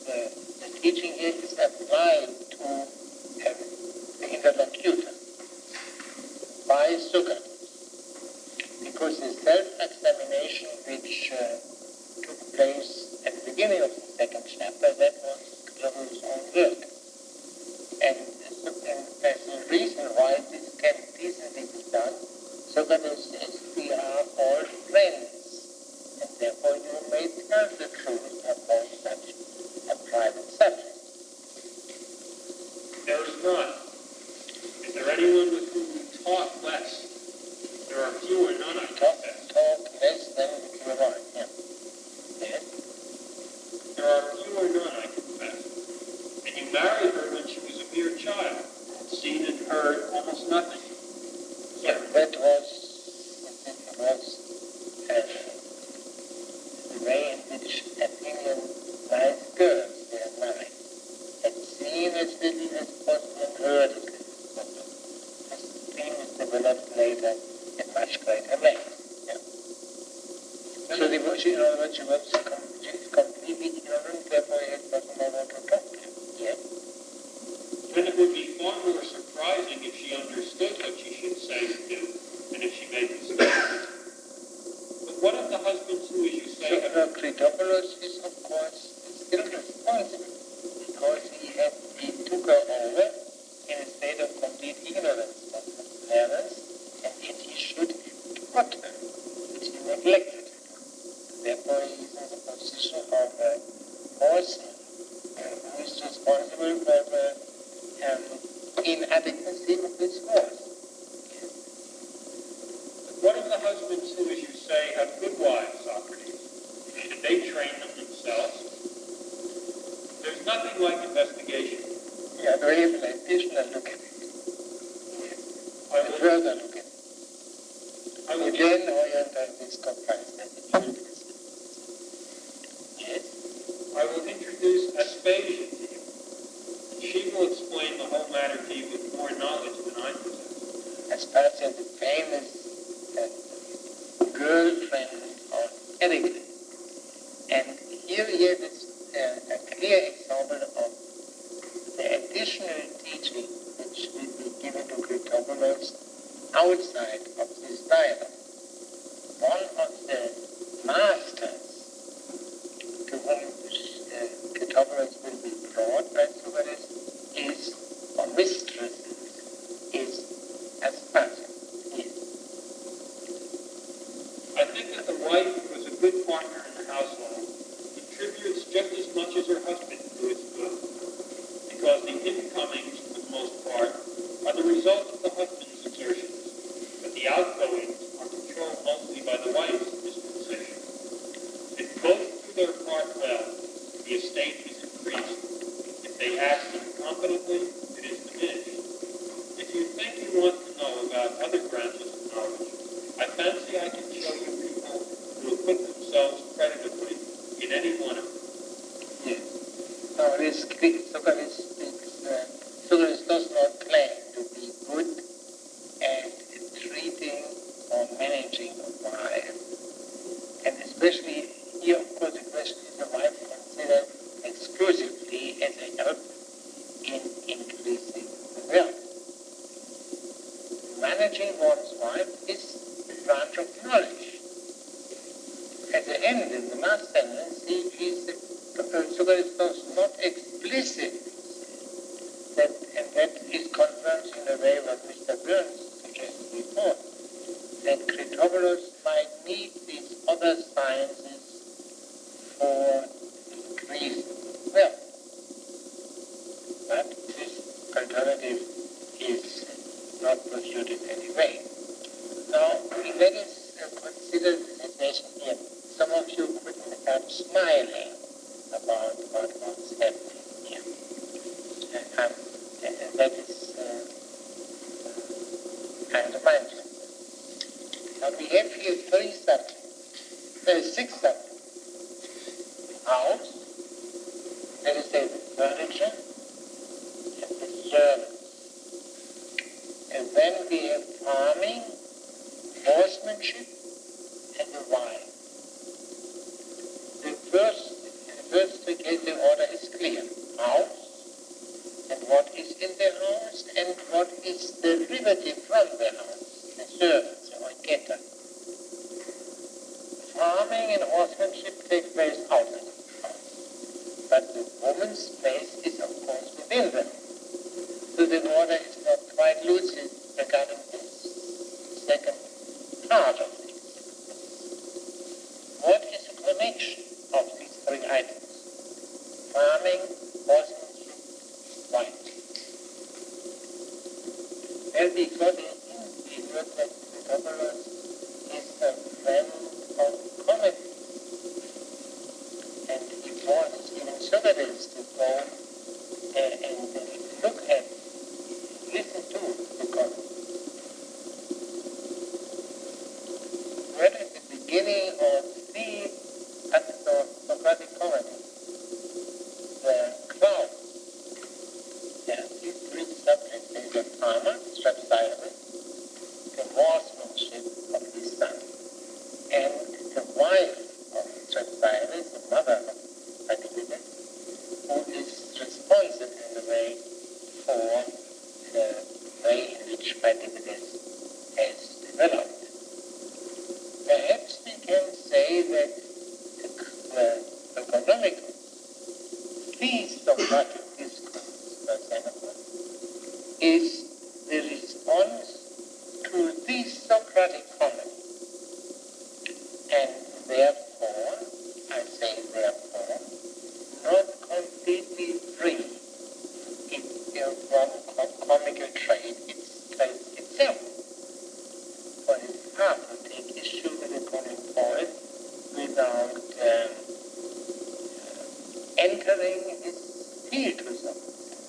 the teaching here is applied to the interlocutor by Socrates, because the self-examination which took place at the beginning of the second chapter, that was Cyrus' own work. And as a reason why this can decently be done, Socrates says we are all friends, and therefore you may tell the truth upon such a private subject. There is none. Is there anyone with whom you talk less? There are few or none, I confess. Talk less than with your wife, yeah. Yes? There are few or none, I confess. And you married her when she was a mere child, and seen and heard almost nothing. Yeah, that was the way in which Athenian nice girls were married. And seen as little as possible and heard as little as possible. This theme is developed later at much greater length. Yeah. So in other words, she was completely ignorant, therefore it doesn't know what to talk to. Yeah. Then it would be far more surprising if she understood what she should say and do, than if she made mistakes. But what of the husbands who, as you say, So Critopoulos is, of course, still responsible, because he took her over in a state of complete ignorance of her parents, and yet he should have taught her, but he neglected her. Therefore, he is in the position of a horseman who is responsible for the inadequacy of his horse. what of the husbands who, as you say, have good wives, Socrates? Should they train them themselves? There's nothing like investigation. Yeah, we have an additional look at it. I A further look at it. will Again, Oriental is comprised as it should be. Yes? I will introduce Vespasian to you. She will explain the whole matter to you with more knowledge than I possess. Aspasia, the famous girlfriend of Pericles. And here we have a clear example of the additional teaching which will be given to Critopoulos outside of this dialogue. One of the masters to whom Critopoulos will be brought by Socrates is, or mistresses, is Aspasia. Yes. I think that the wife who is a good partner in the household contributes just as much as her husband to its good, because the incomings, for the most part, are the result of the husband's exertions, but the outgoings are controlled mostly by the wife's disposition. If both do their part well, the estate is increased. If they act incompetently, it is diminished. If you think you want to know about other branches of knowledge, I fancy I can show you people who acquit themselves creditably any one of them. Yes. Now, Socrates does not claim to be good at treating or managing a wife. And especially here, of course, the question is the wife considered exclusively as a help in increasing wealth. Managing one's wife is a branch of knowledge. At the end, in the last sentence, Socrates does not explicitly say that, and that is confirmed in a way what Mr. Burns suggested before, that Critobulus might need these other sciences for increasing wealth. But this alternative is not pursued in any way. Now, let us consider the situation here. Some of you couldn't help smiling about what's happening here. That is kind of mindful. Now, we have here six subjects. House, let us say the furniture, and the servants. And then we have farming, horsemanship, and the wine. In the first case, the order is clear. House, and what is in the house, and what is derivative from the house, the servants, or getter. Farming and horsemanship take place outside the house, but the woman's place is, of course, within them. So the order is not quite lucid regarding this second part of it. What is the connection of these three items? Farming, horsemanship, wine. Well, we got an individual that Critobulus is a friend of comedy. And he wants even Socrates to go and look at, listen to the comedy. Well, at the beginning of the Socratic comedy, the crowd, these three subjects, there is a farmer, Strauss, the horsemanship of his son, and the wife of Strauss, the mother of Recapitulation, who is responsible in a way for the way in which Recapitulation has developed. Perhaps we can say that the economic, the Socratic discourse by Xenophon is the response to the Socratic comedy. And therefore, I say therefore, not completely free from comical trait itself. For it's hard to take issue with a comic poet without entering his field to some extent.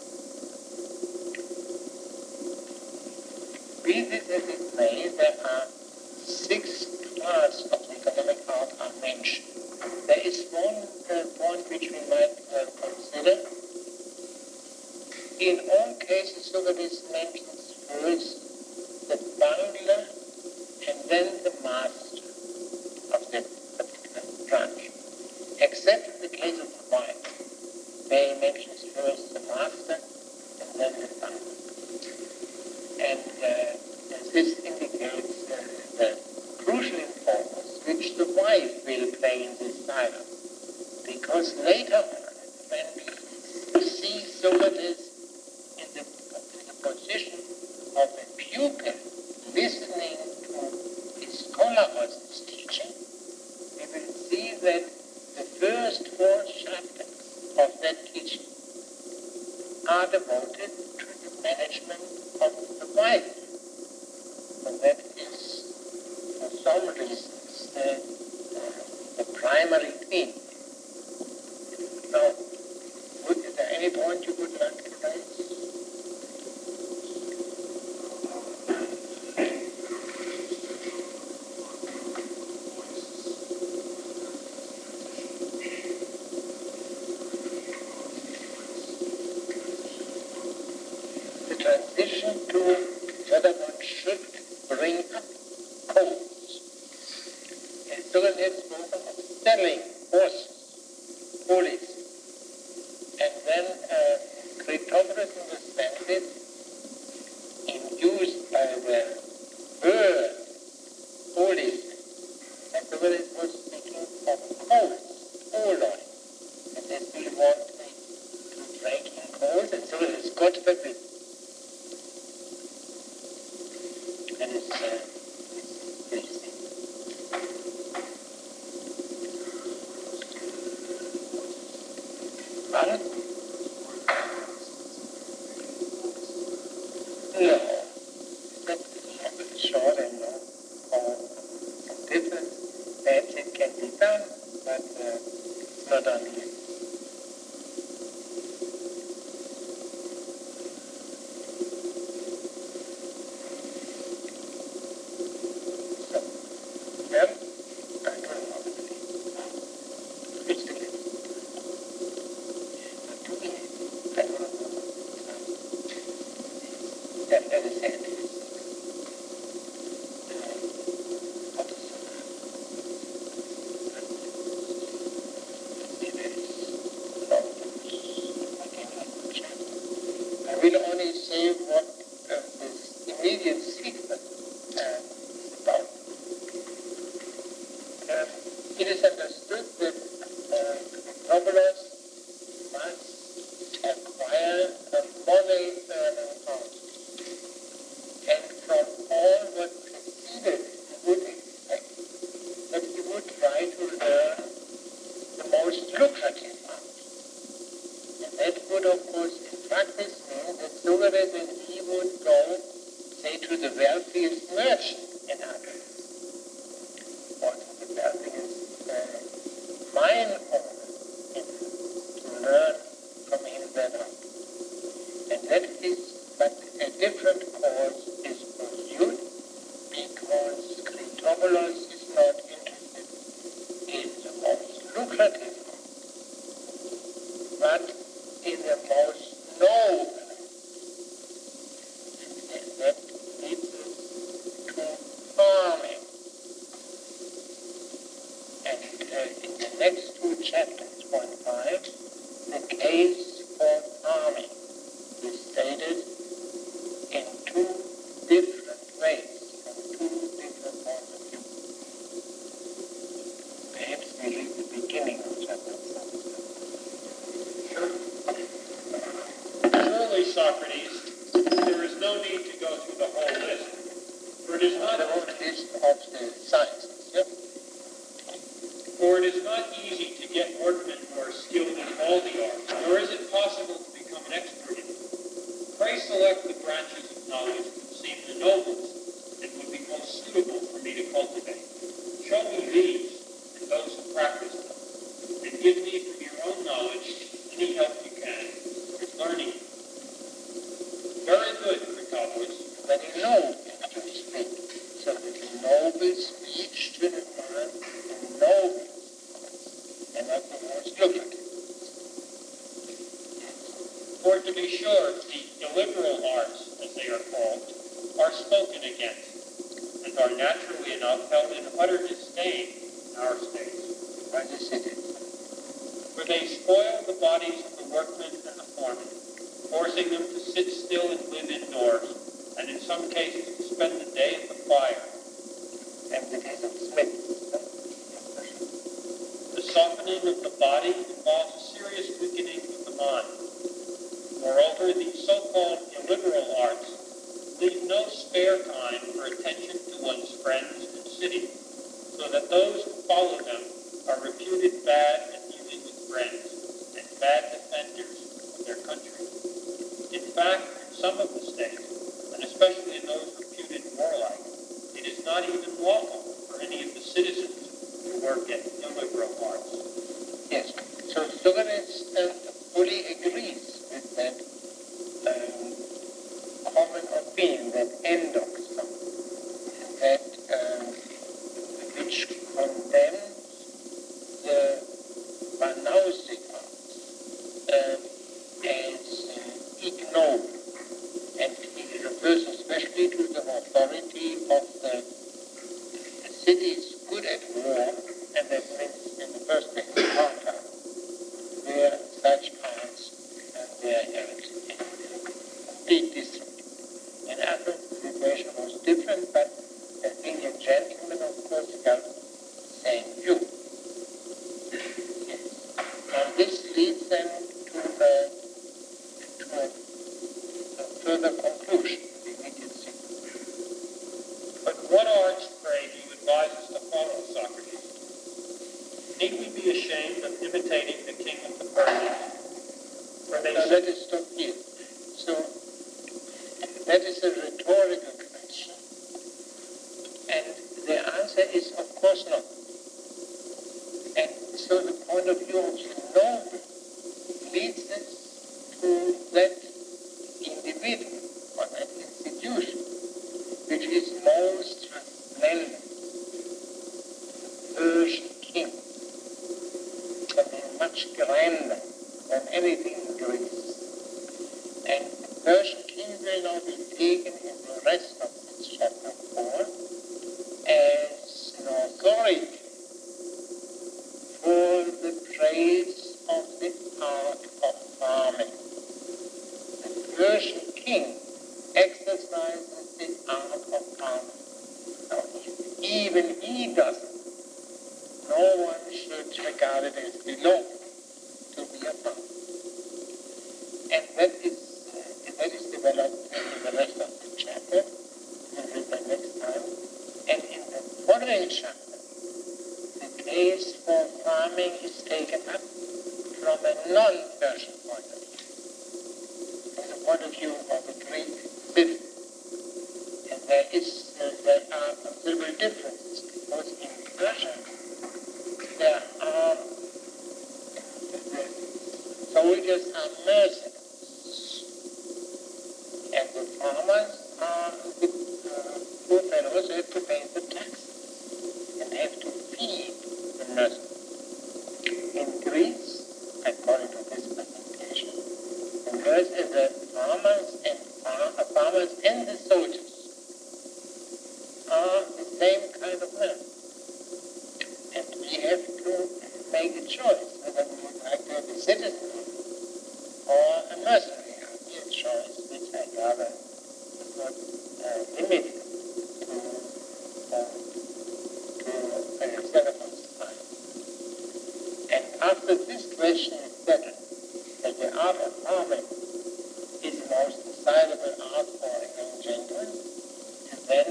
Be this as it may, there are 6 parts of the economic art are mentioned. There is one point which we might consider. In all cases, Socrates mentions first the bungler and then the master of that particular branch. Except in the case of the wine, where he mentions first the master and then the bungler. And this indicates the crucial importance which the wife will play in this dialogue. Because later on, when we see Socrates in the position of a pupil listening to his scholar or his teaching, we will see that the first 4 chapters of that teaching are devoted to the management of the wife. So that is, for some reasons, the primary theme. Now, is there any point you would like to raise? Pardon? No. That's short and long. Or different ways it can be done, but not only. So, well, I don't know. It's the I don't know. That is it. I will only say what this immediate sequence is about. It is understood that Nobilos must acquire a money earning out. And from all what preceded, he would expect that he would try to learn the most lucrative part. And that would, of course, in practice mean that sooner than he would go, say, to the wealthiest merchant in Hungary, or to the wealthiest mine owner, to learn from him that out. And that is, but a different course is pursued, because Chrysostomos is not interested in the most lucrative, but in the most noble. And that leads us to farming. And in the next two chapters, 1.5, the case for farming is stated in two different ways, from two different points of view. Perhaps we read the beginning of chapter 4. Surely, Socrates, there is no need to go through the whole list, for it is not The whole list of the sciences, yeah? For it is not easy to get workmen who are skilled in all the arts, nor is it possible to become an expert in them. Pray select the branches of knowledge that seem the noblest and would be most suitable for me to cultivate. Show me these and those who practice them, and give me from your own knowledge any help you can with learning. Very good, Recapitulation. Very noble to speak. So that the noble speech to the man, the noble, and not the most lucrative. For to be sure, the illiberal arts, as they are called, are spoken against, and are naturally enough held in utter disdain in our states. By the city. For they spoil the bodies of the workmen and the foremen, forcing them to sit still and live indoors, and in some cases to spend the day at the fire. And the case of Smith. The softening of the body involves a serious weakening of the mind. Moreover, the so-called illiberal arts leave no spare time for attention to one's friends and city, so that those who follow them are reputed bad at dealing with friends and bad defenders of their country. In fact, in some of the states, and especially in those reputed warlike, it is not even lawful for any of the citizens to work at illiberal arts. Yes. So Socrates fully agrees with that common opinion, that endoxon, that which condemns the banausic arts as ignoble. And he refers especially to the authority of the cities good at war, and that means in the first place Sparta, where let us stop here. So that is a rhetorical question. And the answer is, of course, not. And so the point of view of the noble leads us to that individual or that institution which is most resplendent. Persian king can be much grander than anything in Greece. And the Persian king will now be taken in the rest of this chapter 4 as an authority for the praise of the art of farming. The Persian king exercises the art of farming. Now, if even he doesn't, no one should regard it as below to be a farmer. And that is developed in the rest of the chapter. We'll read that next time. And in the following chapter, the case for farming is taken up from a non-Persian point of view, from the point of view of a Greek citizen. And there are considerable differences, because in Persia there are the soldiers are mercenaries, and the farmers are the poor fellows who have to pay the taxes and have to feed the mercenaries. In Greece, according to this presentation, the farmers and the soldiers are the same kind of men. And we have to make a choice whether we would like to have a citizen or a mercenary. A choice which I gather is not limited to Xenophon's time. And after this question is settled, that the art of farming is the most desirable art for a young gentleman, and then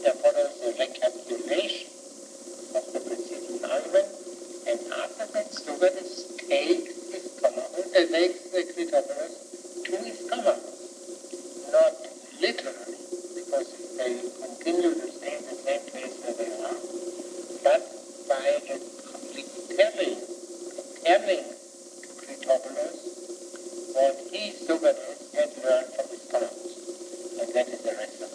there follows the recapitulation of the preceding argument, and after that, Socrates takes the Critopoulos to his command. Not literally, because they continue to stay in the same place where they are, but by a complete telling to Critopoulos what he, Socrates, had learned from his commands. And that is the rest of it.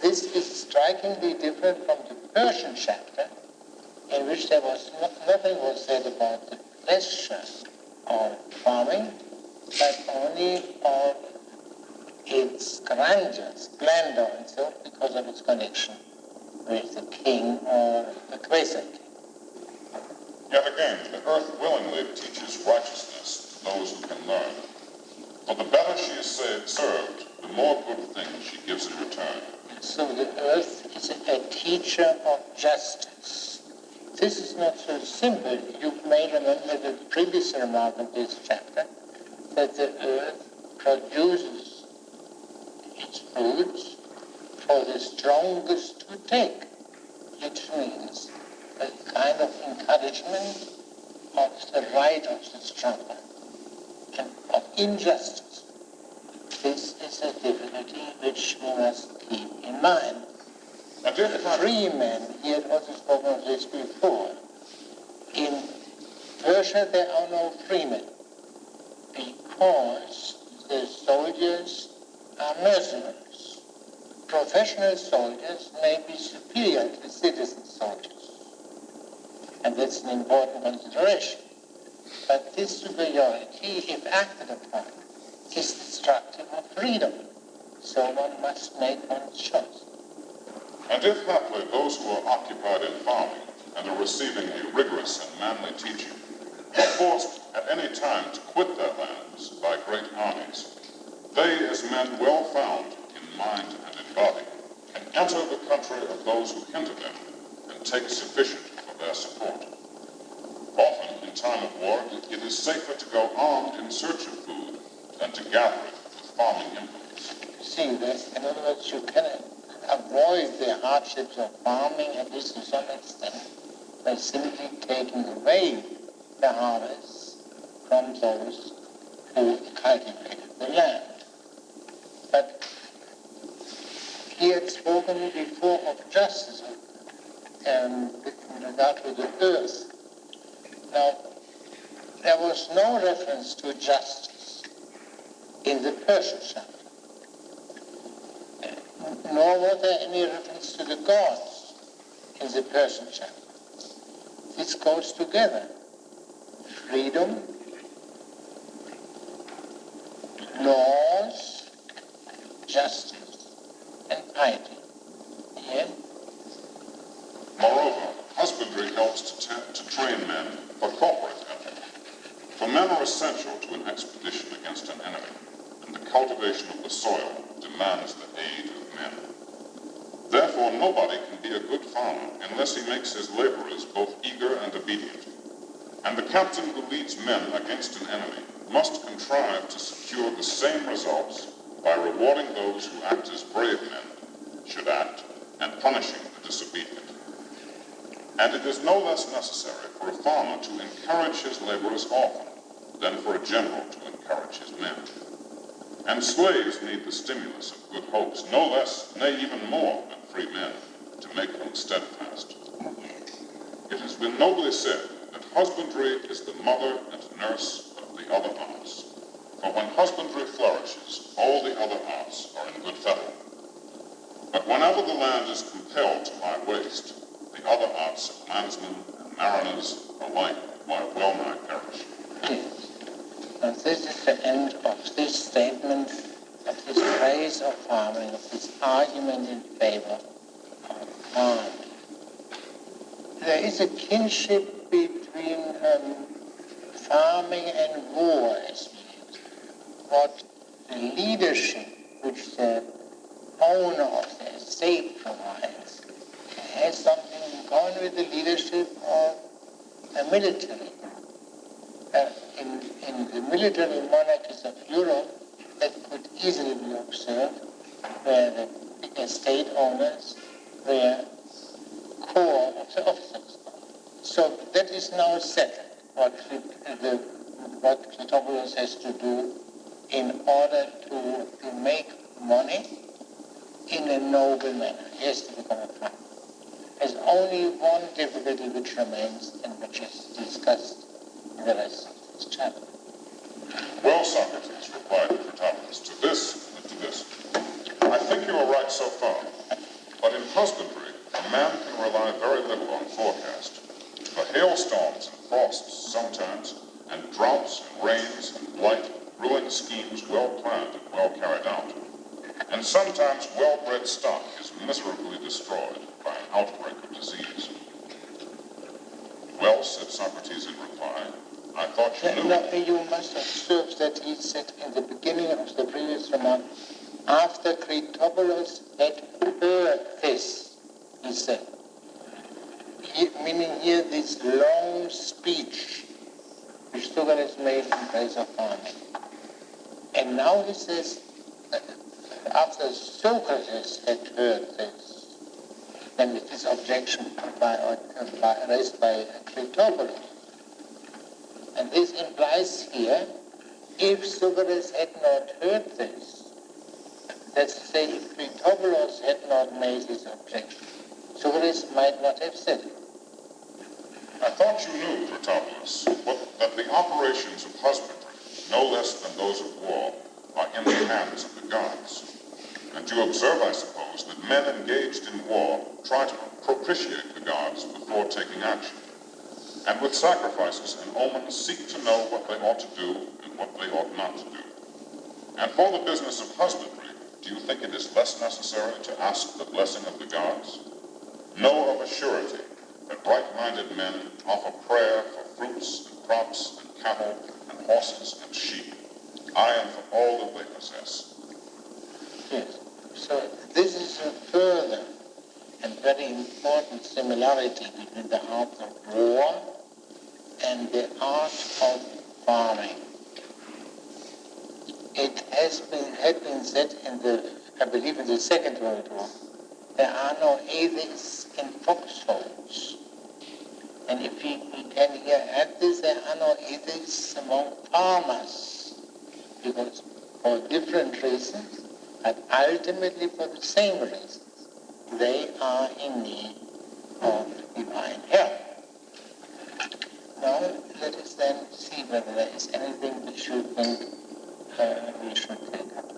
This is strikingly different from the Persian chapter, in which there was nothing was said about the pleasure of farming, but only of its grandeur, splendor, and so on, because of its connection with the king or the quasi-king. Yet again, the earth willingly teaches righteousness to those who can learn. For the better she is served, the more good things she gives in return. So the earth is a teacher of justice. This is not so simple. You may remember the previous remark in this chapter, that the earth produces its fruits for the strongest to take, which means a kind of encouragement of the right of the stronger and of injustice. This is a difficulty which we must keep in mind. The free men, he had also spoken of this before. In Persia there are no free men, because the soldiers are mercenaries. Professional soldiers may be superior to citizen soldiers, and that's an important consideration. But this superiority, if acted upon, is destructive of freedom. So one must make one's choice. And if haply those who are occupied in farming and are receiving a rigorous and manly teaching are forced at any time to quit their lands by great armies, they, as men well found in mind and in body, can enter the country of those who hinder them and take sufficient for their support. Often, in time time of war, it is safer to go armed in search of food than to gather it with farming implements. See, that, in other words, you can avoid the hardships of farming, at least to some extent, by simply taking away the harvest from those who cultivated the land. But he had spoken before of justice in regard to the earth. Now, there was no reference to justice in the Persian chapter, nor was there any reference to the gods in the Persian chapter. This goes together. Freedom, laws, justice, and piety. Yes? Moreover, husbandry helps to train men for corporate effort. For men are essential to an expedition against an enemy, and the cultivation of the soil demands the aid of men. Therefore, nobody can be a good farmer unless he makes his laborers both eager and obedient. And the captain who leads men against an enemy must contrive to secure the same results by rewarding those who act as brave men should act, and punishing the disobedient. And it is no less necessary for a farmer to encourage his laborers often than for a general to encourage his men. And slaves need the stimulus of good hopes, no less, nay, even more than free men, to make them steadfast. It has been nobly said that husbandry is the mother and nurse of the other arts. For when husbandry flourishes, all the other arts are in good fettle. But whenever the land is compelled to lie waste, the other arts of landsmen and mariners alike well nigh perish. Yes. And this is the end of this statement, of this praise of farming, of this argument in favor of farming. There is a kinship between farming and war, as we use. What the leadership which the owner of the estate provides has something in common with the leadership of a military. In the military monarchies of Europe, that could easily be observed, where the estate owners were core of the officers. So that is now settled, what Critobulus has to do in order to make money in a noble manner. He has to become a farmer. There's only one difficulty which remains and which is discussed in the rest of this chapter. Well, Socrates, replied Critobulus, to this and to this. I think you are right so far, but in husbandry, a man can rely very little on forecast. For hailstorms and frosts sometimes, and droughts and rains and blight ruin schemes well planned and well carried out. And sometimes well-bred stock is miserably destroyed by an outbreak of disease. Well, said Socrates in reply, I thought you knew. Now, you must observe that he said in the beginning of the previous remark, after Critobulus had heard this, he said, meaning here this long speech which Socrates made in praise of farming. And now he says, after Socrates had heard this, then with this objection raised by Critobulus. And this implies here, if Socrates had not heard this, let's say if Critobulus had not made his objection, Socrates might not have said it. I thought you knew, Critobulus, that the operations of husbandry, no less than those of war, are in the hands of the gods. And you observe, I suppose, that men engaged in war try to propitiate the gods before taking action. And with sacrifices and omens seek to know what they ought to do and what they ought not to do. And for the business of husbandry, do you think it is less necessary to ask the blessing of the gods? Know of a surety that right-minded men offer prayer for fruits and crops and cattle and horses and sheep, aye, and for all that they possess. Yes. So this is a further and very important similarity between the art of war and the art of farming. It had been said I believe in the Second World War, there are no ethics in foxholes. And if we can here add this, there are no ethics among farmers, because for different reasons, but ultimately for the same reasons, they are in need of divine help. Now, let us then see whether there is anything which you think we should take up.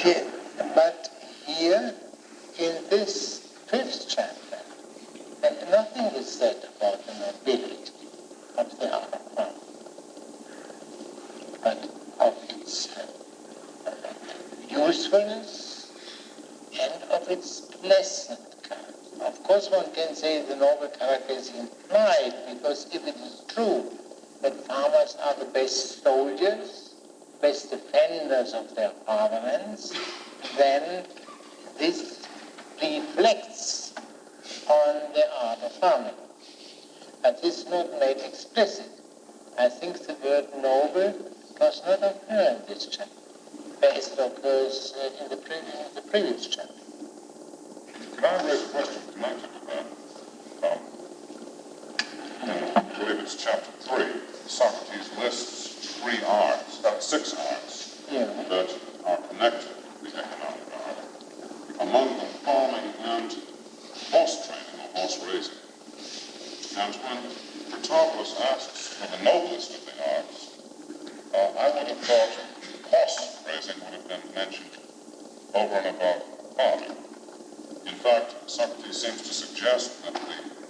Yeah. But here, in this fifth chapter, nothing is said about the nobility of the art of farming, but of its usefulness and of its pleasant character. Of course, one can say the noble character is implied, because if it is true that farmers are the best soldiers, best defenders of their farmlands, then this reflects on the art of farming. But this is not made explicit. I think the word noble does not occur in this chapter, whereas it occurs in the previous chapter. Can I raise a question connected to that? I believe it's chapter 3. Socrates lists six arts that are connected with the economic art. Among them, farming and horse training or horse raising. And when Rhetoric asks for the noblest of the arts, I would have thought horse raising would have been mentioned over and above farming. In fact, Socrates seems to suggest that the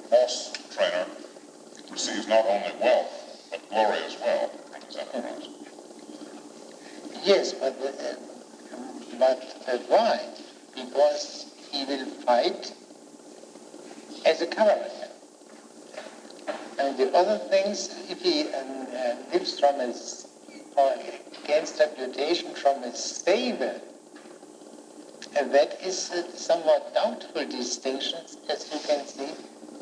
horse trainer receives not only wealth, but glory as well from his enterprise. Yes, but why? Because he will fight as a cavalry. And the other things, if he lives from his, or against reputation from his stable, that is a somewhat doubtful distinction, as you can see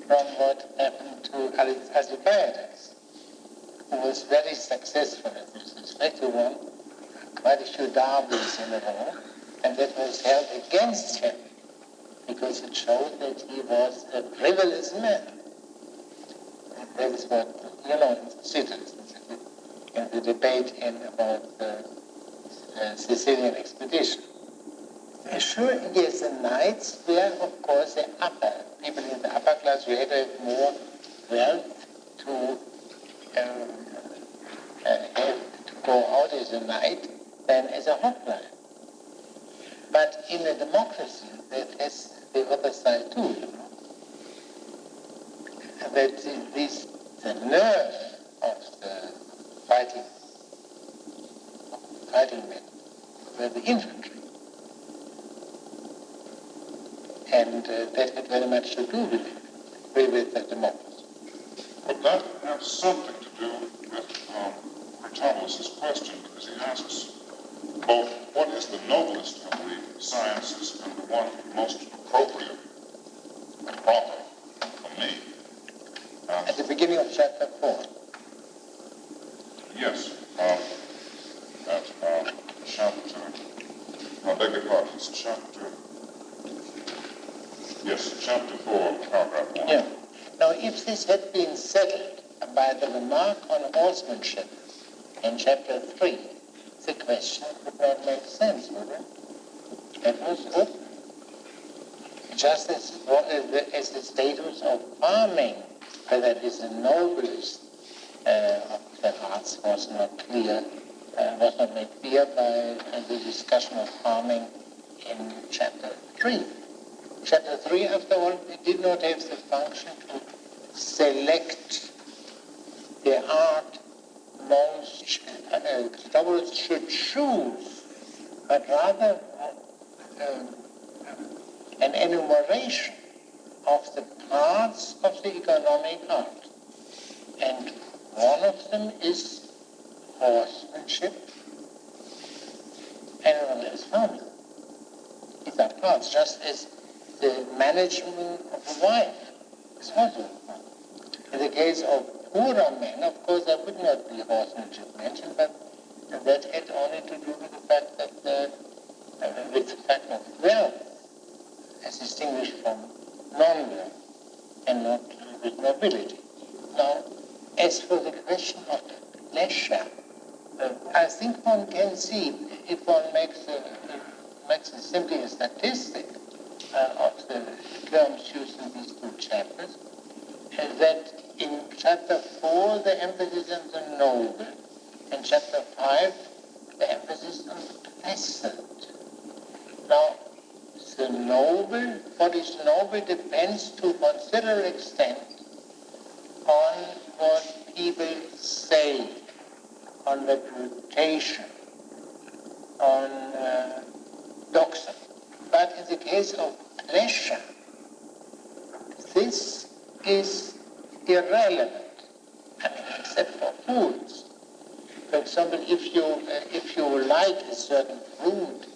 from what happened to Alcibiades, who was very successful in this respect. He won quite a few derbies in a row, and that was held against him, because it showed that he was a frivolous man. And that is what, in Cyrus, in the debate about the Sicilian expedition. Sure, yes, the knights were, of course, the people in the upper class who had to have more wealth to have to go out as a knight than as a hoplite. But in a democracy, that has the other side too, that the nerve of the fighting men were the infantry. And that had very much to do with the democracy. But that has something to do with Rhetoric's question, because he asks both what is the noblest of the sciences and the one most appropriate and proper for me. At the beginning of chapter 4. Yes, at chapter, I beg your pardon, it's chapter 4, paragraph 1. Yeah. Now, if this had been settled by the remark on horsemanship in chapter 3, the question would not make sense, would it? That was good. Just as the status of farming, whether it is the noblest of the arts, was not clear was not made clear by the discussion of farming in chapter 3. Chapter 3, after all, it did not have the function to select the art most scholars should choose, but rather an enumeration of the parts of the economic art. And one of them is horsemanship, and another is farming. These are parts, just as the management of a wife is also a part. In the case of poorer men, of course, there would not be horsemanship mentioned, but that had only to do with the fact that with the fact of wealth, as distinguished from non-wealth, and not with nobility. Now, as for the question of pleasure, I think one can see, if one makes simply a statistic of the terms used in these two chapters, that in chapter 4 the emphasis on the noble, and chapter 5 the emphasis on the pleasant. Now, the noble, what is noble depends to a considerable extent on what people say, on reputation, on doxa. But in the case of pleasure, this is irrelevant, except for foods. For example, if you like a certain fruit,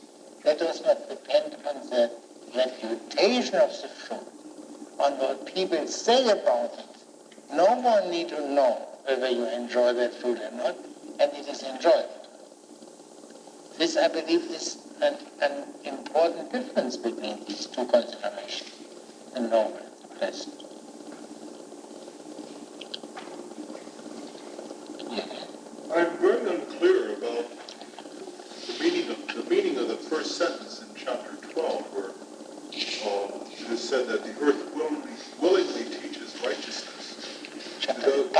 that does not depend on the reputation of the fruit, on what people say about it. No one need to know whether you enjoy that fruit or not, and it is enjoyable. This, I believe, is an important difference between these two considerations, the noble and the pleasant. I'm very unclear about the meaning of the first sentence in chapter 12, where it is said that the earth willingly teaches righteousness to those, or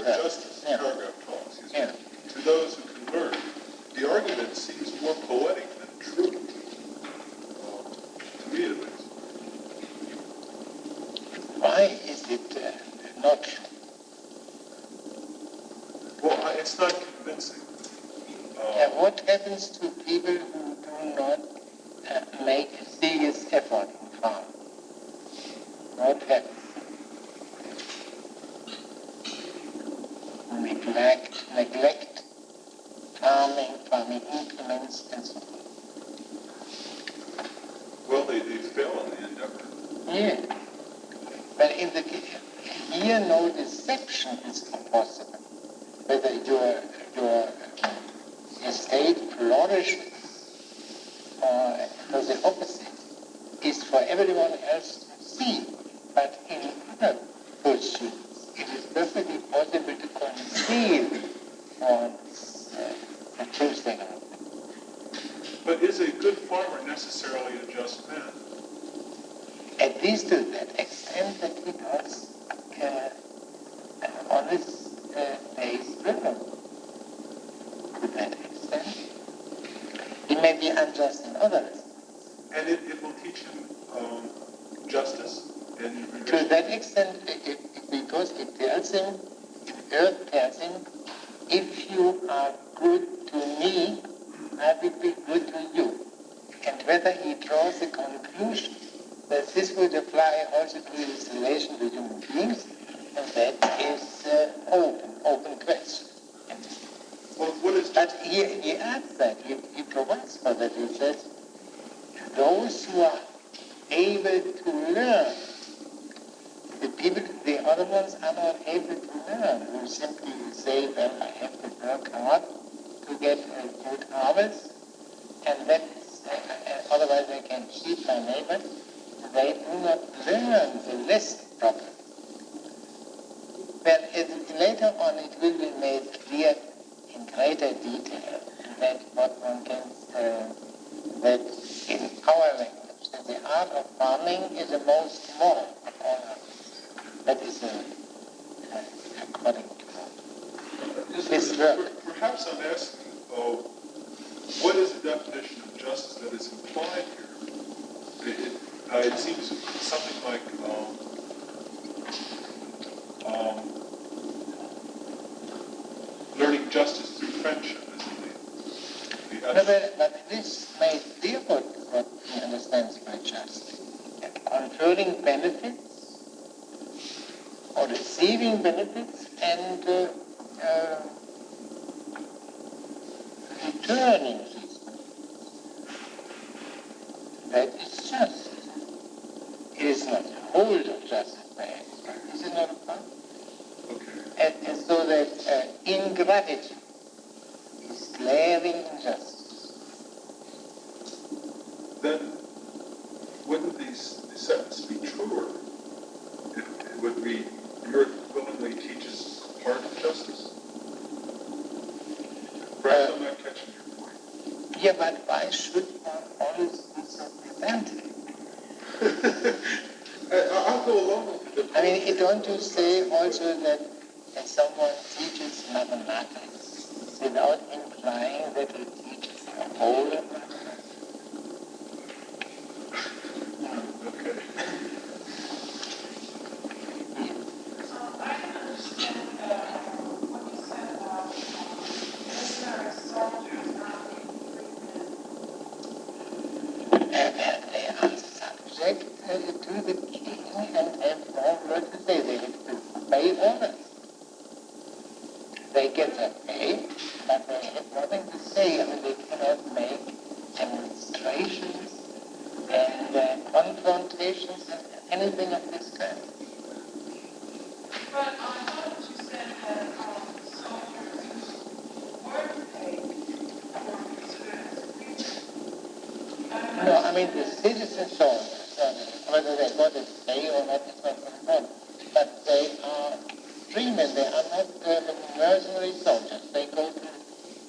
justice, paragraph 12, excuse me, to those who can learn. The argument seems more poetic than true, to me at least. Why is it not true? Well, it's not convincing. What happens to people who do not make a serious effort in farming? What happens? Neglect farming implements, and so on. Well, they fail in the endeavor. Yeah. But here no deception is possible. Whether your estate flourishes or the opposite is for everyone else to see. But in other pursuits, it is perfectly possible to conceal the true state of it. But is a good farmer necessarily a just man? At least to that extent that he does honest days living. To that extent. He may be unjust in others. And it will teach him justice? And To that extent, because it tells him, earth tells him, if you are good to me, I will be good to you. And whether he draws the conclusion that this would apply also to his relation with human beings, and that is open question. well, what is But he adds that, he provides for that. He says, those who are able to learn, the other ones are not able to learn, who simply say, well, I have to work hard to get a good harvest, and that otherwise I can cheat my neighbor. They do not learn the lesson properly. But later on it will be made clear in greater detail that what one can, that in our language, that the art of farming is the most moral of all arts. That is according to this work. Perhaps I'm asking what is the definition of justice that is implied here? It seems something like learning justice through friendship, isn't it? But this may differ what he understands by justice. Conferring benefits or receiving benefits and returning these benefits. That is justice. It is not the whole of justice by abstract. Is it not a point? Okay. And so that ingratitude is glaring injustice. Then wouldn't these sentences be truer? It would be, the earth willingly teaches part of justice? Perhaps I'm not catching your point. Yeah, but why should one always be so pedantic? I'll go along with it. I mean, don't you say also that someone teaches mathematics without implying that he teaches the whole of mathematics? Okay. I can understand what you said about military soldiers not being treated. They are subject to the king and have no word to say. They have to obey orders. They get their pay, but they have nothing to say. I mean, they cannot make demonstrations and confrontations and anything of this kind. But I thought you said that soldiers weren't paid for service. No, I mean the citizen soldiers, whether they got a pay or not is not important. But they are freemen, they are not mercenary soldiers.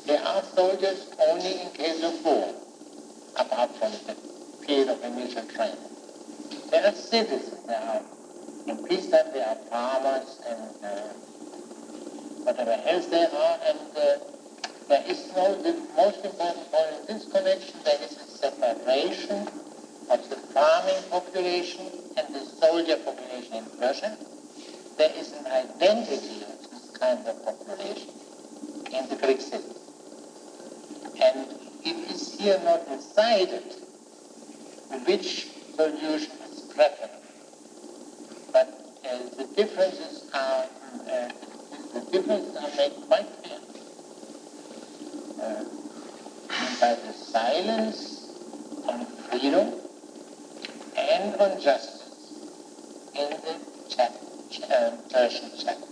They are soldiers only in case of war, apart from the period of initial training. They are citizens. They are, in peacetime they are farmers and whatever else they are, and there is the most important point in this connection, there is a separation of the farming population and the soldier population in Persia. There is an identity of this kind of population in the Greek city. And it is here not decided which solution is preferable. But the differences are made quite clear by the silence on freedom and on justice in the Persian chapter.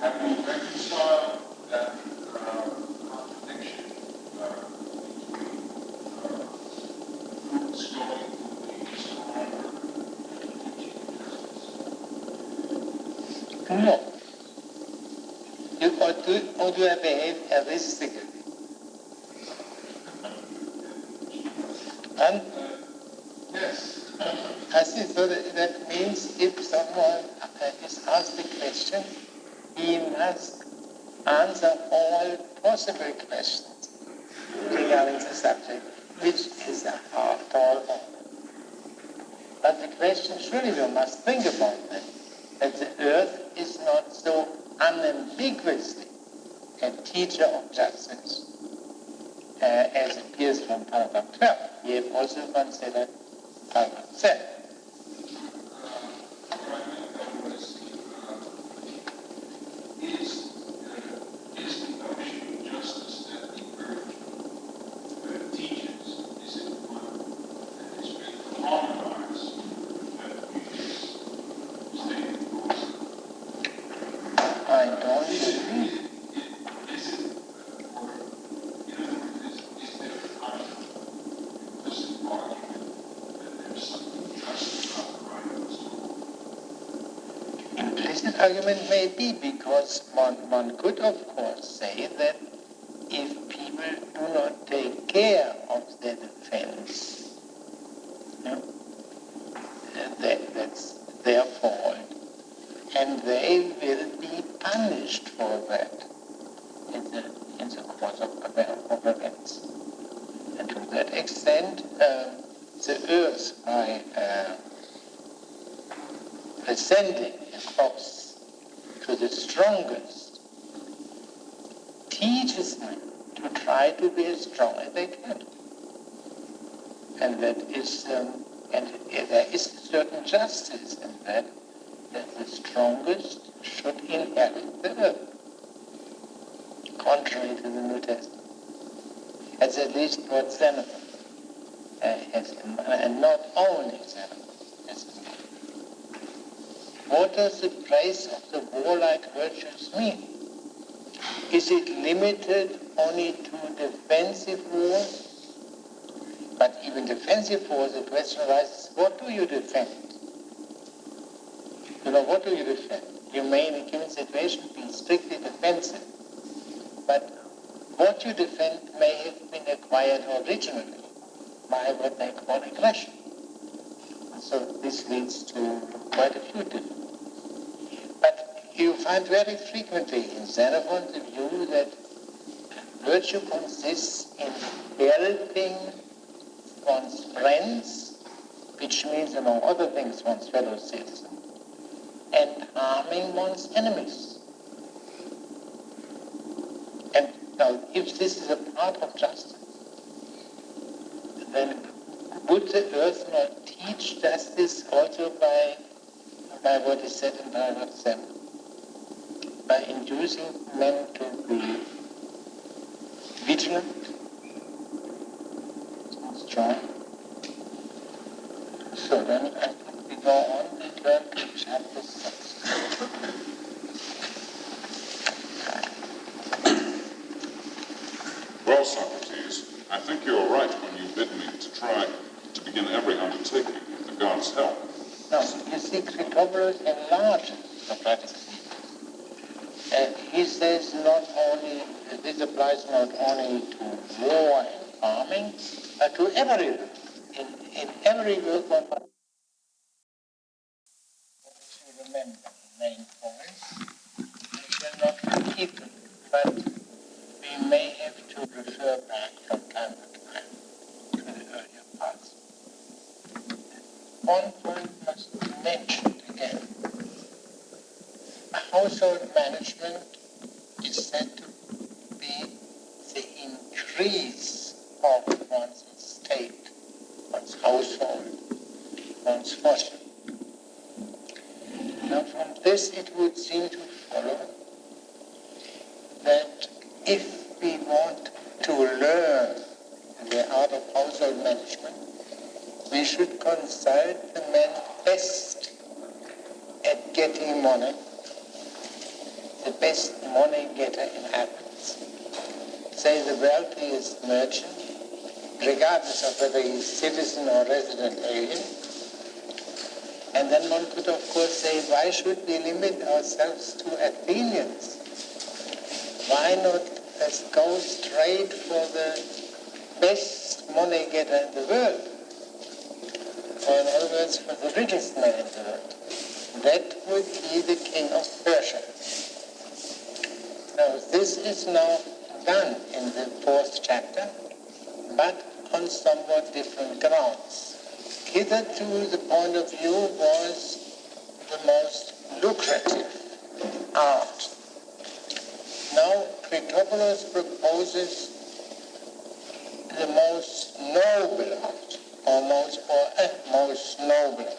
Have we reconciled that contradiction between groups going to the stronger and teaching justice? No. Or do I behave artistically? Yes. I see, so that means if someone is asked a question, he must answer all possible questions regarding the subject, which is a tall order. But the question, surely we must think about that the earth is not so unambiguously a teacher of justice as appears from paragraph 12. We have also considered paragraph 7. Is the notion of justice that the earth teaches, is it one that is being harmonized with the state rules? I don't agree. Is it, or in other words, is there an implicit argument that there's something just about the right of us all? Implicit argument may be, because one could of course say that if people do not take care of their defense, that's their fault, and they will be punished for that in the course of events. And to that extent, the earth, by ascending across to the strongest, teaches them to try to be as strong as they can. And that is, and there is a certain justice in that the strongest should inherit the earth, contrary to the New Testament. That's at least what Xenophon has in mind, and not only Xenophon has in mind. What does the place of the warlike virtues mean? Is it limited only to defensive wars? But even defensive wars, the question arises, what do you defend? What do you defend? You may in a given situation be strictly defensive, but what you defend may have been acquired originally by what they call aggression. So this leads to quite a few different. But you find very frequently in Xenophon the view that virtue consists in helping one's friends, which means, among other things, one's fellow citizens, and harming one's enemies. And now, if this is a part of justice, then would the earth not teach justice also by what is said in paragraph 7? By inducing men to be vigilant, strong. So then I think we go on and learn to chapter 6. Well, Socrates, I think you are right when you bid me to try to begin every undertaking with the gods' help. Now, you see, Critobulus enlarges Socratic thesis. He says not only, this applies not only to war and farming, but to every work. In every work one must remember the main points. I shall not repeat them, but we may have to refer back from time to time to the earlier parts. One point must be mentioned again. Household management is said to be the increase of one's estate, one's household, one's fortune. Now from this it would seem to follow that if we want to learn the art of household management, we should consult the men best at getting money, the best money getter in Athens. Say the wealthiest merchant, regardless of whether he's citizen or resident alien. And then one could of course say, why should we limit ourselves to Athenians? Why not let's go straight for the best money getter in the world? Or in other words, for the richest man in the world. That would be the king of Persia. Now, this is now done in the 4th chapter, but on somewhat different grounds. Hitherto, the point of view was the most lucrative art. Now, Critobulus proposes the most noble art, or most noble art.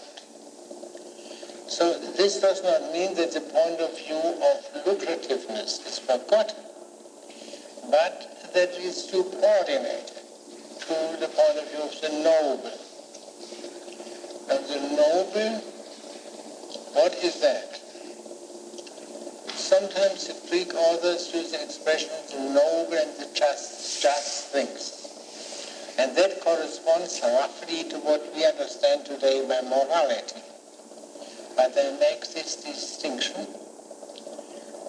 So this does not mean that the point of view of lucrativeness is forgotten, but that is subordinated to the point of view of the noble. And the noble, what is that? Sometimes the Greek authors use the expression the noble and the just things. And that corresponds roughly to what we understand today by morality. But they make this distinction.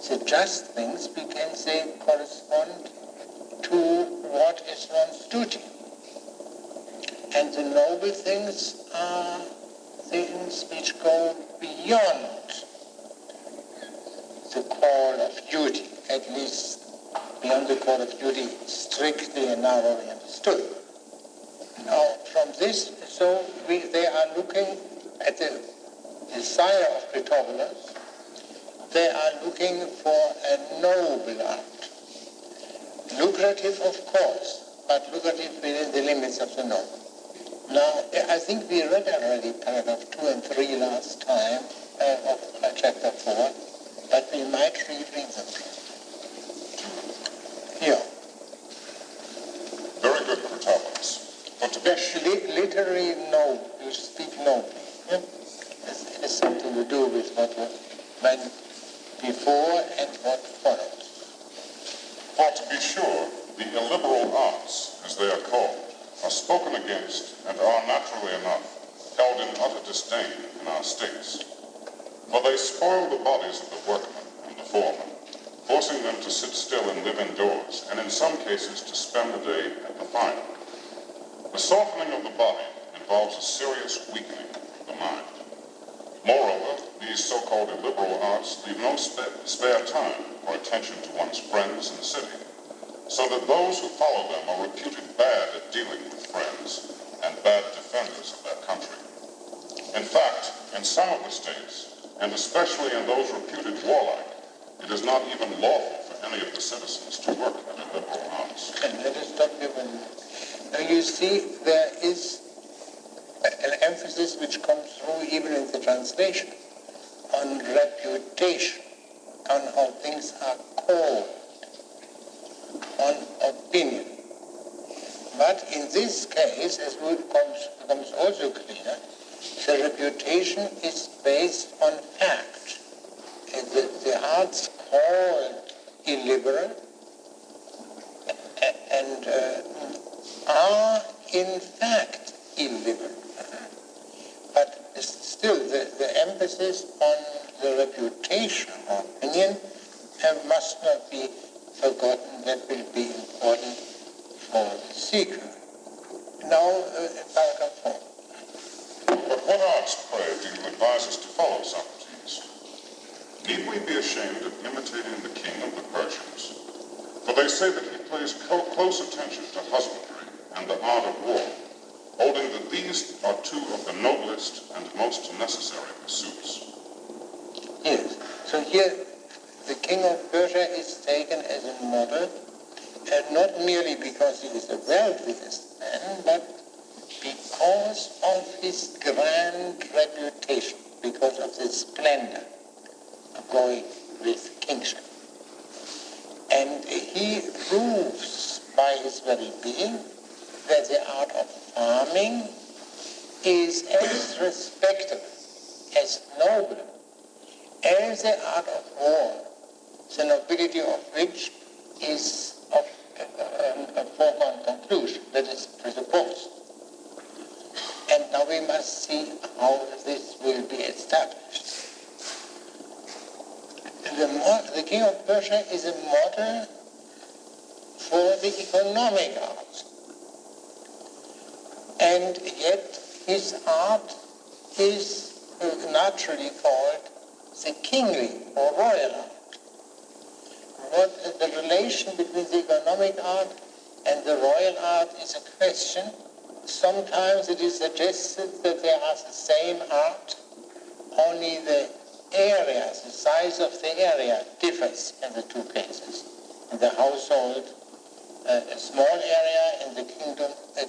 The just things, we can say, correspond to what is one's duty. And the noble things are things which go beyond the call of duty, at least beyond the call of duty strictly and narrowly understood. Now, from this, they are looking at the desire of rhetoricians. They are looking for a noble art. Lucrative, of course, but lucrative within the limits of the noble. Now, I think we read already paragraph 2 and 3 last time of chapter 4, but we might reread them. Here. Very good, Protagoras. But to be literary noble, you speak nobly. Yeah? It has something to do with what went before and what follows. For to be sure, the illiberal arts, as they are called, are spoken against and are naturally enough held in utter disdain in our states. For they spoil the bodies of the workmen and the foremen, forcing them to sit still and live indoors, and in some cases to spend the day at the fire. The softening of the body involves a serious weakening of the mind. Moreover, these so-called illiberal arts leave no spare time for attention to one's friends in the city, so that those who follow them are reputed bad at dealing with friends and bad defenders of their country. In fact, in some of the states, and especially in those reputed warlike, it is not even lawful for any of the citizens to work at illiberal arts. And let us stop here one minute. Now you see, there is an emphasis which comes through even in the translation on reputation, on how things are called, on opinion. But in this case, as becomes also clear, the reputation is based on fact. The arts called illiberal and are in fact illiberal. But still, the emphasis on the reputation or opinion must not be forgotten. That will be important for the seeker. Now, paragraph 4. But what arts, pray, do you advise us to follow, Socrates? Need we be ashamed of imitating the king of the Persians? For they say that he pays close attention to husbandry and the art of war, holding that these are two of the noblest and most necessary pursuits. Yes. So here, the king of Persia is taken as a model, not merely because he is the wealthiest man, but because of his grand reputation, because of the splendor of going with kingship. And he proves by his very being that the art of farming is as respectable, as noble, as the art of war, the nobility of which is of a foregone conclusion, that is presupposed. And now we must see how this will be established. The king of Persia is a model for the economic art. And yet his art is naturally called the kingly or royal art. What the relation between the economic art and the royal art is a question. Sometimes it is suggested that they are the same art, only the area, the size of the area differs in the two cases. In the household, a small area, in the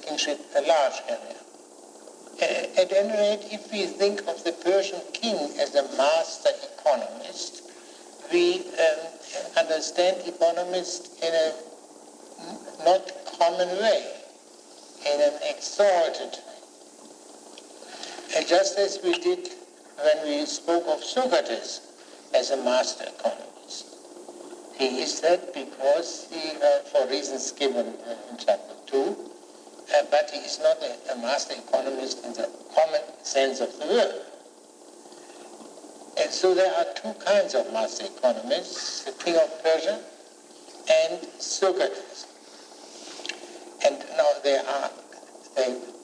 kingship, a large area. At any rate, if we think of the Persian king as a master economist, we understand economist in a not common way, in an exalted way. And just as we did when we spoke of Socrates as a master economist. He is that because he, for reasons given in chapter 2, but he is not a master economist in the common sense of the word. And so there are two kinds of master economists, the king of Persia and Socrates. And now they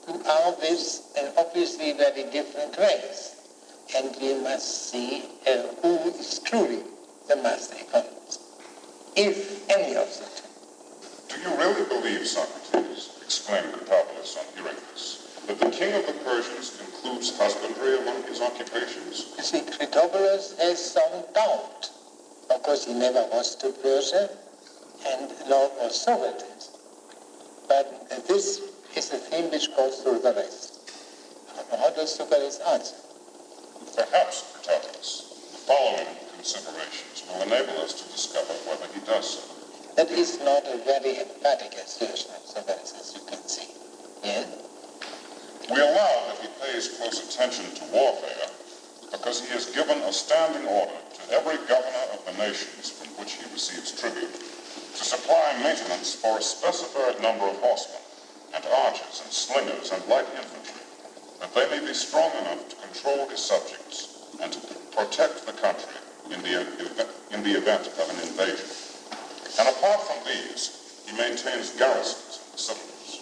are this in obviously very different ways. And we must see who is truly the master economist, if any of them. Do you really believe, Socrates, exclaimed Recapitulation on hearing this, that the king of the Persians includes husbandry among his occupations? You see, Critobulus has some doubt. Of course, he never was to Persia, and nor was Socrates. But this is a theme which goes through the rest. How does Socrates answer? Perhaps, Critobulus, the following considerations will enable us to discover whether he does so. That is not a very emphatic assertion of Socrates, as you can see. Yes? We allow that he pays close attention to warfare because he has given a standing order to every governor of the nations from which he receives tribute to supply maintenance for a specified number of horsemen and archers and slingers and light infantry, that they may be strong enough to control his subjects and to protect the country in the event of an invasion. And apart from these, he maintains garrisons in the citadels.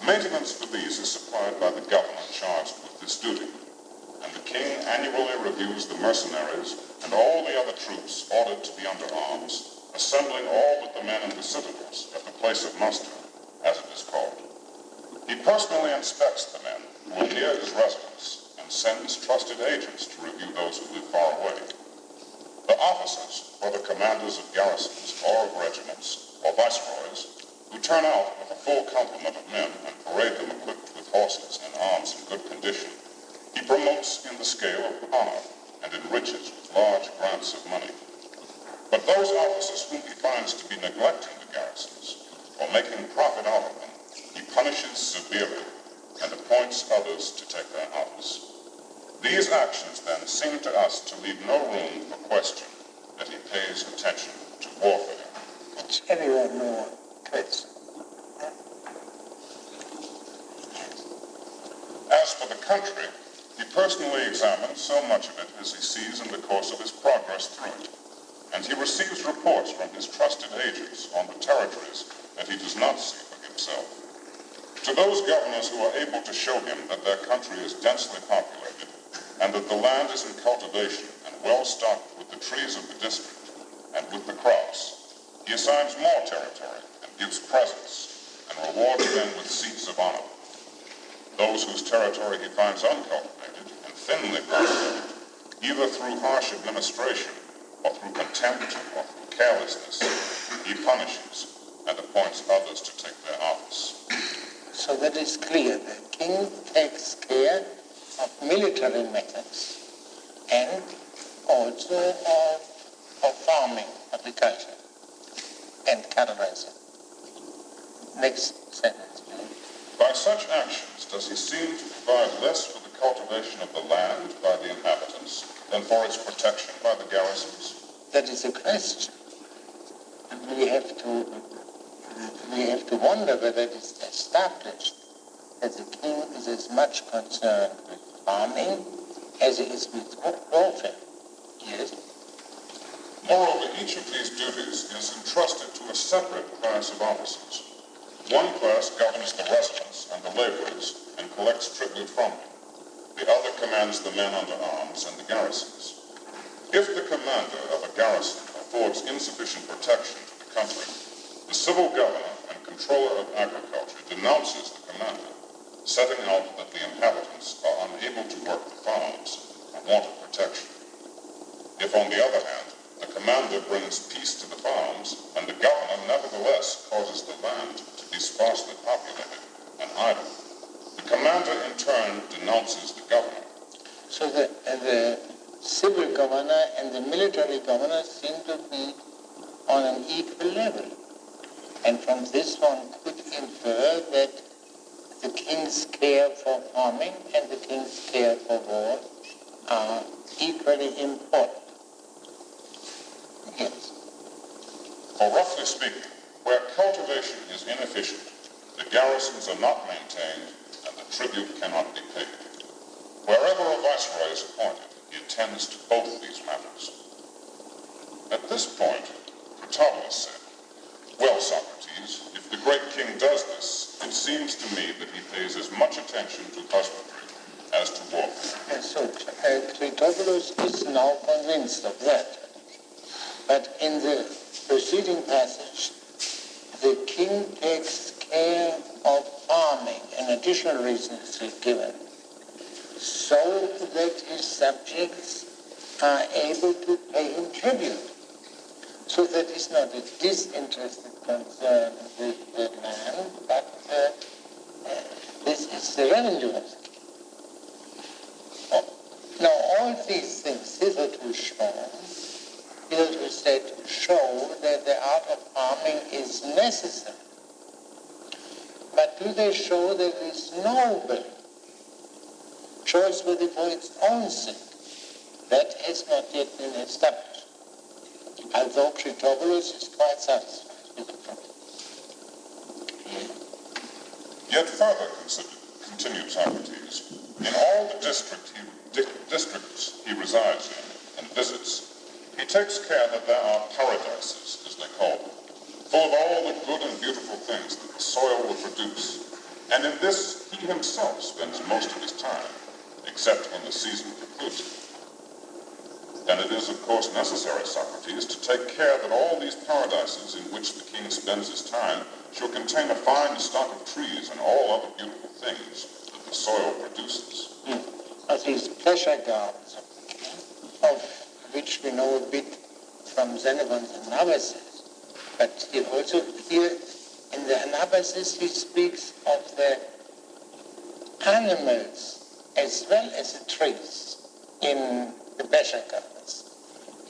Maintenance for these is supplied by the governor charged with this duty, and the king annually reviews the mercenaries and all the other troops ordered to be under arms, assembling all but the men in the citadels at the place of muster, as it is called. He personally inspects the men who are near his residence and sends trusted agents to review those who live far away. The officers, or the commanders of garrisons or of regiments, or viceroys, who turn out with a full complement of men and parade them equipped with horses and arms in good condition, he promotes in the scale of honor and enriches with large grants of money. But those officers whom he finds to be neglecting the garrisons, or making profit out of them, he punishes severely and appoints others to take their office. These actions, then, seem to us to leave no room for question that he pays attention to warfare. Which everyone knows question. As for the country, he personally examines so much of it as he sees in the course of his progress through it, and he receives reports from his trusted agents on the territories that he does not see for himself. To those governors who are able to show him that their country is densely populated, and that the land is in cultivation and well stocked with the trees of the district and with the crops, he assigns more territory and gives presents and rewards them with seats of honor. Those whose territory he finds uncultivated and thinly populated, either through harsh administration or through contempt or through carelessness, he punishes and appoints others to take their office. So that is clear. The king takes care of military methods and also of farming, agriculture, and cattle raising. Next sentence, please. By such actions does he seem to provide less for the cultivation of the land by the inhabitants than for its protection by the garrisons? That is a question. And we have to wonder whether it is established that the king is as much concerned with farming as he is with warfare. Yes? Moreover, each of these duties is entrusted to a separate class of officers. One class governs the residents and the laborers and collects tribute from them. The other commands the men under arms and the garrisons. If the commander of a garrison affords insufficient protection to the country, the civil governor and controller of agriculture denounces the commander, setting out that the inhabitants are unable to work the farms and wanted protection. If, on the other hand, the commander brings peace to the farms, and the governor nevertheless causes the land to be sparsely populated and idle, the commander in turn denounces the governor. So the civil governor and the military governor seem to be on an equal level. And from this one could infer that the king's care for farming and the king's care for war are equally important. Yes. For roughly speaking, where cultivation is inefficient, the garrisons are not maintained and the tribute cannot be paid. Wherever a viceroy is appointed, he attends to both these matters. At this point, Critobulus said, "Well, Socrates, if the great king does this, it seems to me that he pays as much attention to husbandry as to warfare. Yes, so Critobulus is now convinced of that. But in the preceding passage, the king takes care of farming, an additional reason is given, so that his subjects are able to pay him tribute. So that is not a disinterested concern with the land, but this is the revenue of the king. Now all these things hitherto said show that the art of farming is necessary. But do they show that it is noble, choiceworthy for its own sake? That has not yet been established. Although Critobulus is quite satisfied with the problem. Yet further continued Socrates, in all the districts he resides in and visits, he takes care that there are paradises, as they call them, full of all the good and beautiful things that the soil will produce. And in this he himself spends most of his time, except when the season concludes. And it is, of course, necessary, Socrates, to take care that all these paradises in which the king spends his time shall contain a fine stock of trees and all other beautiful things that the soil produces. Of these pleasure gardens of which we know a bit from Xenophon's Anabasis, but here in the Anabasis he speaks of the animals as well as the trees in the pleasure gardens.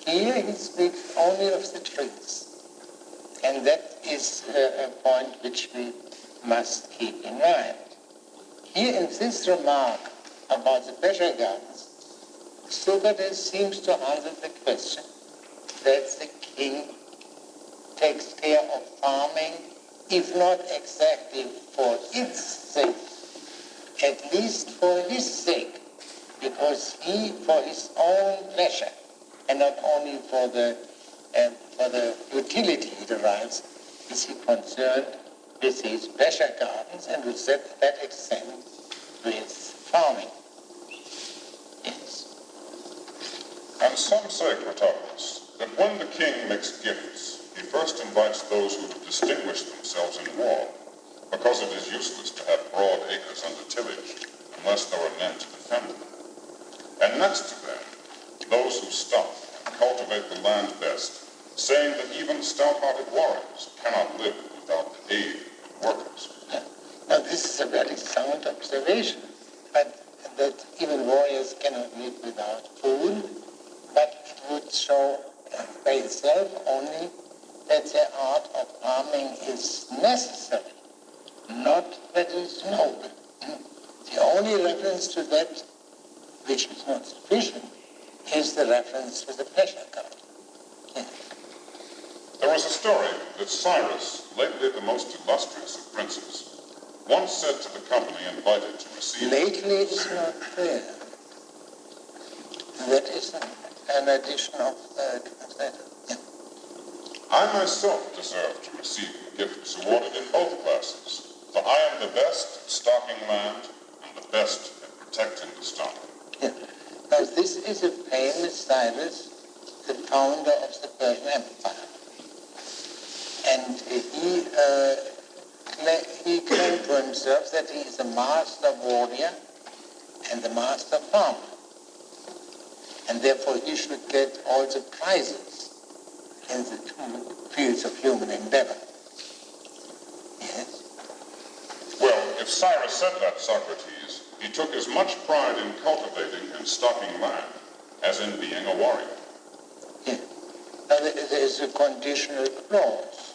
Here he speaks only of the trees, and that is a point which we must keep in mind. Here in this remark about the pleasure gardens, Socrates seems to answer the question that the king takes care of farming, if not exactly for its sake, at least for his sake, because he, for his own pleasure, and not only for the utility he derives, is he concerned with his pleasure gardens and with that extent with farming. Yes. And some say, Critobulus, that when the king makes gifts, he first invites those who have distinguished themselves in war, because it is useless to have broad acres under tillage unless there are men to defend them. And next to them, those who stop and cultivate the land best, saying that even stout-hearted warriors cannot live without the aid of workers. Now this is a very sound observation, but that even warriors cannot live without food, but it would show by itself only that the art of farming is necessary, not that it is noble. The only reference to that which is not sufficient is the reference to the pleasure garden. There is a story that Cyrus, lately the most illustrious of princes, once said to the company invited to receive... Lately is not there. That is an addition of translator. I myself deserve to receive the gifts awarded in both classes, for I am the best at stocking land and the best at protecting the stock. Now this is a famous Cyrus, the founder of the Persian Empire. And he claimed to himself that he is a master warrior and a master farmer. And therefore he should get all the prizes in the two fields of human endeavor. Yes? Well, if Cyrus said that, Socrates, he took as much pride in cultivating and stocking land as in being a warrior. Yeah. Now there is a conditional clause.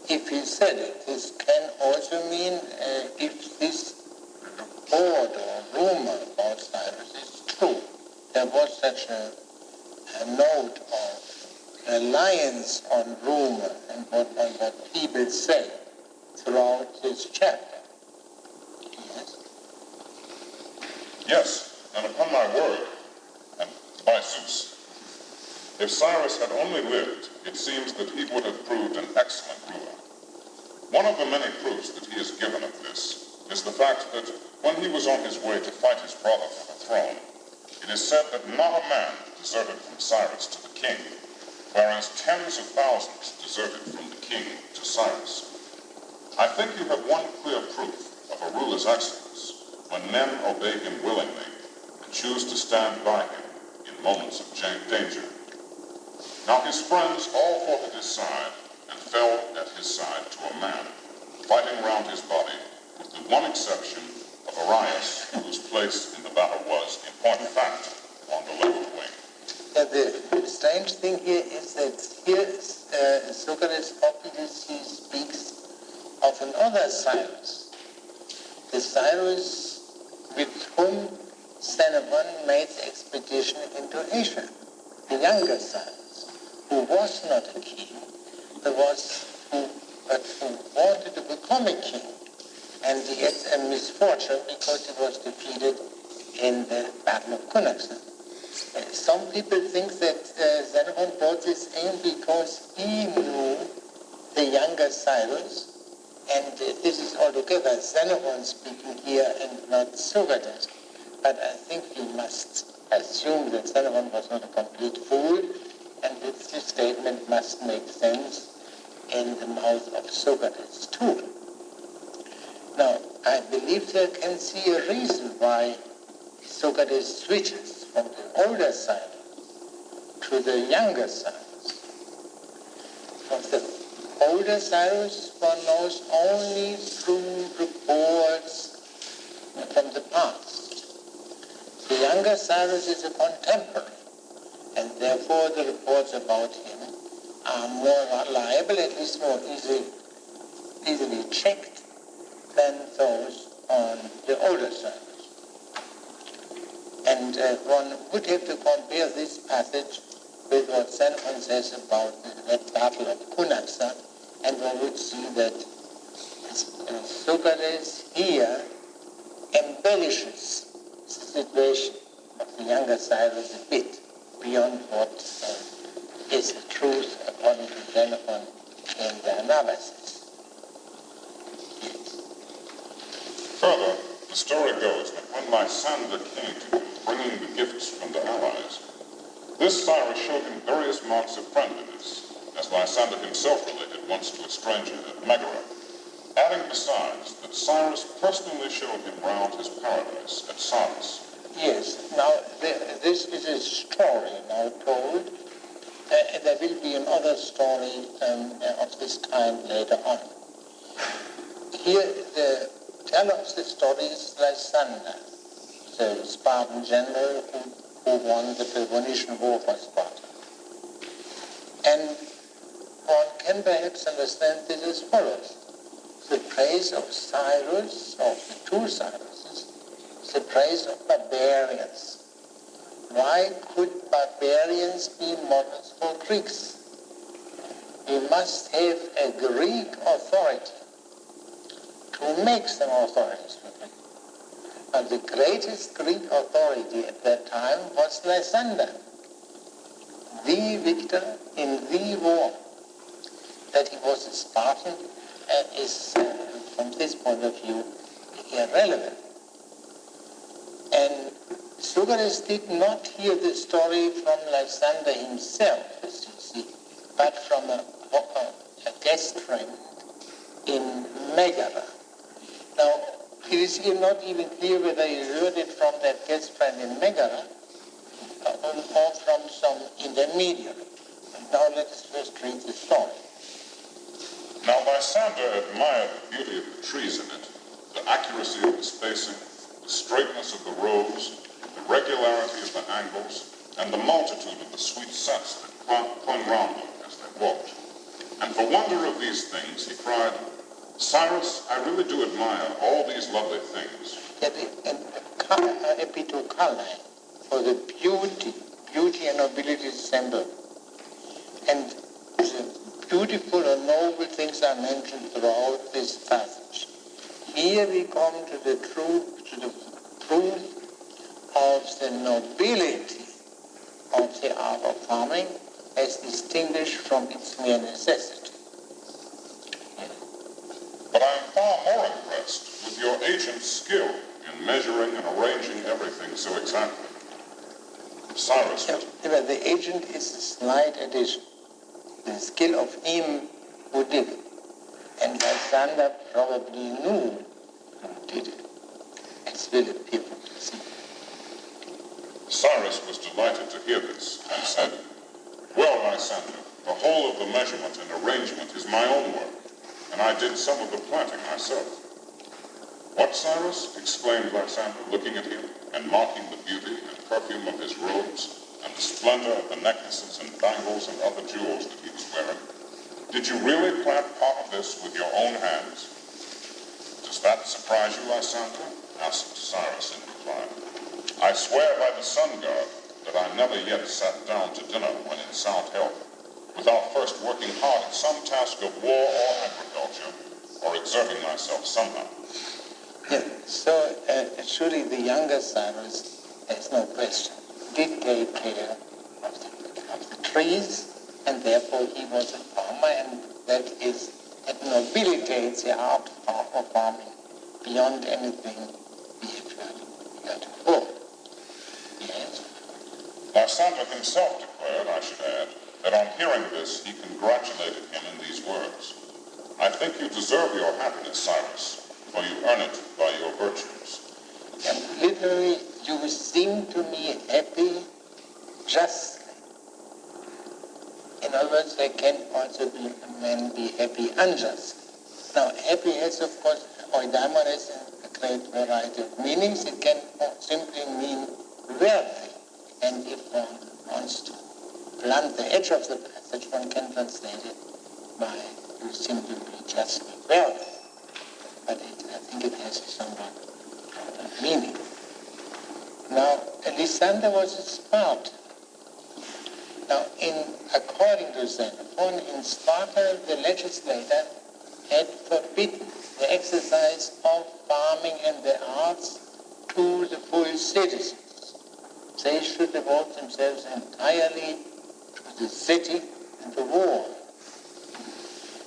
If he said it, this can also mean if this report or rumor about Cyrus is true. There was such a note of reliance on rumor and what people say throughout this chapter. Yes? Yes, and upon my word, and by Zeus, if Cyrus had only lived, it seems that he would have proved an excellent ruler. One of the many proofs that he has given of this is the fact that when he was on his way to fight his brother for the throne, it is said that not a man deserted from Cyrus to the king, whereas tens of thousands deserted from the king to Cyrus. I think you have one clear proof of a ruler's excellence when men obey him willingly and choose to stand by him in moments of danger. Now his friends all fought at his side and fell at his side to a man, fighting round his body, with the one exception of Arius, whose place in the battle was, in point of fact, on the left wing. The strange thing here is that here Socrates obviously speaks of another Cyrus, the Cyrus with whom Xenophon made the expedition into Asia, the younger Cyrus, who was not a king, but who wanted to become a king. And he had a misfortune because he was defeated in the Battle of Cunaxa. Some people think that Xenophon brought this in because he knew the younger Cyrus, and this is altogether Xenophon speaking here and not Socrates. But I think we must assume that Xenophon was not a complete fool, and that this statement must make sense in the mouth of Socrates too. Now, I believe there can see a reason why Socrates switches from the older Cyrus to the younger Cyrus. From the older Cyrus, one knows only through reports from the past. The younger Cyrus is a contemporary, and therefore the reports about him are more reliable, at least more easily checked than those on the older Cyrus. And one would have to compare this passage with what Xenophon says about that battle of Cunaxa, and one would see that Socrates here embellishes the situation of the younger Cyrus a bit beyond what is the truth according to Xenophon in the analysis. Further, the story goes that when Lysander came to him, bringing the gifts from the allies, this Cyrus showed him various marks of friendliness, as Lysander himself related once to a stranger at Megara, adding besides that Cyrus personally showed him round his paradise at Sardis. Yes, now this is a story now told. There will be another story of this kind later on. Here, the teller of the story is Lysander, the Spartan general who won the Peloponnesian War for Sparta. And one can perhaps understand this as follows. The praise of Cyrus, of the two Cyruses, is the praise of barbarians. Why could barbarians be models for Greeks? We must have a Greek authority to make them authorities for Greeks. And the greatest Greek authority at that time was Lysander, the victor in the war. That he was a Spartan is, from this point of view, irrelevant. And Socrates did not hear the story from Lysander himself, as you see, but from a guest friend in Megara. Now, it is not even clear whether he heard it from that guest friend in Megara or from some intermediary. Now let's first read the story. Now Lysander admired the beauty of the trees in it, the accuracy of the spacing, the straightness of the rows, the regularity of the angles, and the multitude of the sweet scents that clung round them as they walked. And for wonder of these things, he cried, "Cyrus, I really do admire all these lovely things." Epitokale, for the beauty and nobility assembled. And the beautiful and noble things are mentioned throughout this passage. Here we come to the truth of the nobility of the art of farming as distinguished from its mere necessity. But I am far more impressed with your agent's skill in measuring and arranging everything so exactly. Cyrus. The agent is a slight addition. The skill of him who did it. And Lysander probably knew who did it, as will appear from the scene. Cyrus was delighted to hear this and said, "Well, Lysander, the whole of the measurement and arrangement is my own work, and I did some of the planting myself." "What, Cyrus?" exclaimed Lysander, looking at him and marking the beauty and perfume of his robes and the splendor of the necklaces and bangles and other jewels that he was wearing. "Did you really plant part of this with your own hands?" "Does that surprise you, Lysander?" asked Cyrus in reply. "I swear by the sun god that I never yet sat down to dinner when in sound health, without first working hard at some task of war or agriculture, or exerting myself somehow." Yeah, so surely the younger Cyrus, there's no question, did take care of the trees, and therefore he was a farmer, and that nobilitates the art of farming beyond anything we have heard before. Yes. Lysander himself declared, I should add, that on hearing this he congratulated him in these words, "I think you deserve your happiness, Cyrus, for you earn it by your virtues." And literally, you seem to me happy justly. In other words, there can also be men be happy unjustly. Now, happy has, of course, oidaimon has a great variety of meanings. It can simply mean wealthy. And if one wants to blunt the edge of the passage, one can translate it by you simply be justly wealthy. But I think it has a somewhat broader meaning. Now, Lysander was a Spartan. Now, according to Xenophon, in Sparta, the legislator had forbidden the exercise of farming and the arts to the full citizens. They should devote themselves entirely to the city and the war.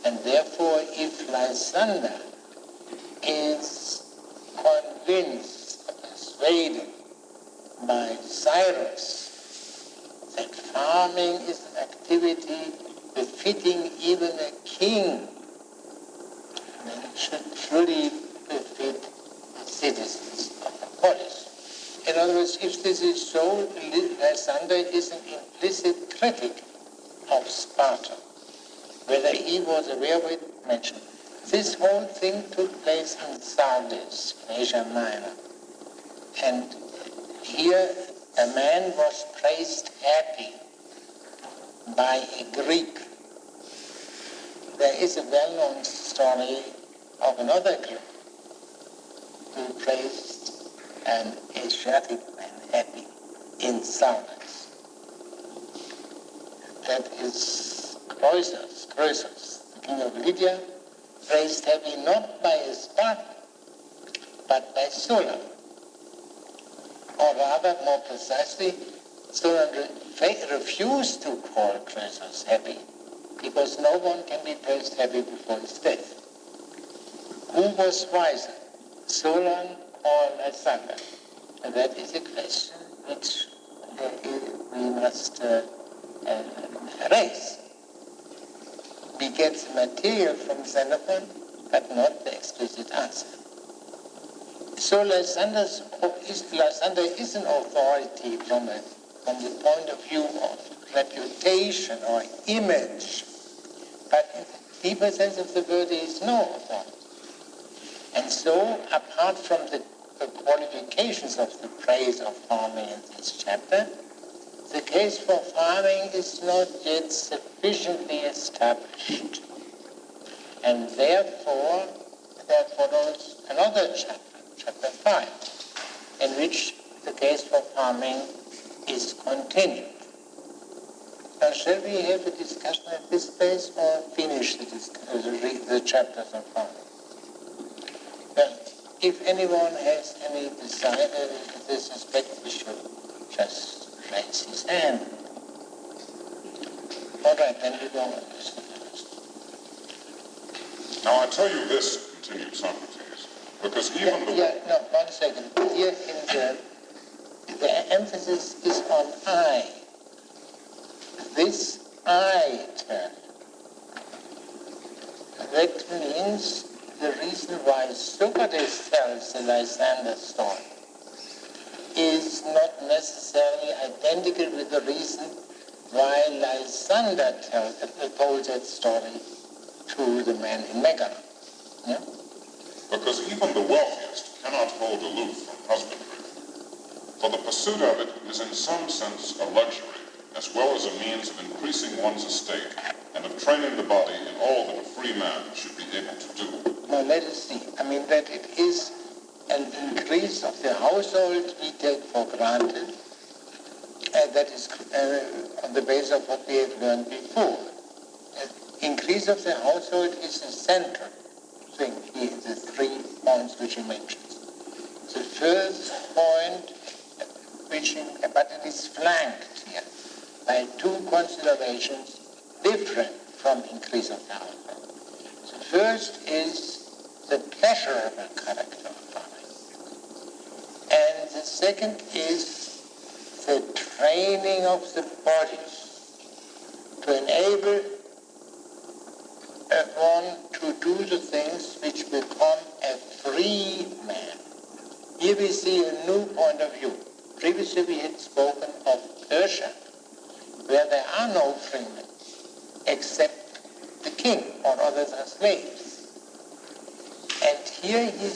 And therefore, if Lysander is convinced, persuaded by Cyrus that farming is an activity befitting even a king, then it should truly befit the citizens of the polis. In other words, if this is so, Lysander is an implicit critic of Sparta. Whether he was aware of it, mentioned. This whole thing took place in Sardis, in Asia Minor. And here a man was praised happy by a Greek. There is a well-known story of another Greek who praised an Asiatic man happy in Sardis. That is Croesus, the king of Lydia, praised happy not by a Spartan, but by Solon. Or rather, more precisely, Solon refused to call Croesus happy, because no one can be praised happy before his death. Who was wiser, Solon or Lysander? And that is a question which we must raise. We get the material from Xenophon, but not the explicit answer. So Lysander is an authority from the point of view of reputation or image, but in the deeper sense of the word, he is no authority. And so, apart from the qualifications of the praise of farming in this chapter, the case for farming is not yet sufficiently established. And therefore, there follows another chapter, chapter 5, in which the case for farming is continued. Now, shall we have a discussion at this place or finish the chapters on farming? Well, if anyone has any desire in this respect, we should just raise his hand. All right, then we go on. Now I tell you this continued Socrates, because even one second. Here the emphasis is on I. This I term. That means the reason why Socrates tells the Lysander story is not necessarily identical with the reason why Lysander told that story to the man in Mecca. Yeah? Because even the wealthiest cannot hold aloof from husbandry. For the pursuit of it is in some sense a luxury, as well as a means of increasing one's estate and of training the body in all that a free man should be able to do. Now let us see. That it is an increase of the household we take for granted, and that is on the basis of what we have learned before. Increase of the household is the central thing here in the 3 points which he mentions. The first point, but it is flanked here by 2 considerations different from increase of the household. The first is the pleasurable character of farming. And the second is the training of the body to enable one to do the things which become a free man. Here we see a new point of view. Previously we had spoken of Persia, where there are no freemen except the king, or others are slaves. And here he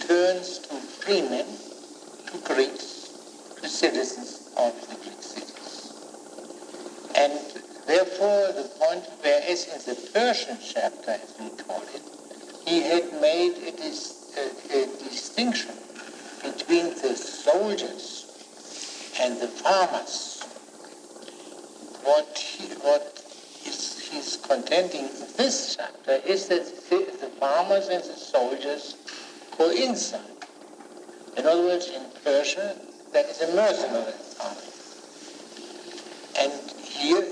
turns to freemen, to Greeks, to citizens of the Greek cities. And therefore the point, whereas in the Persian chapter, as we call it, he had made a distinction between the soldiers and the farmers. What he's contending in this chapter is that the farmers and the soldiers coincide. In other words, in Persia, there is a mercenary army. And here,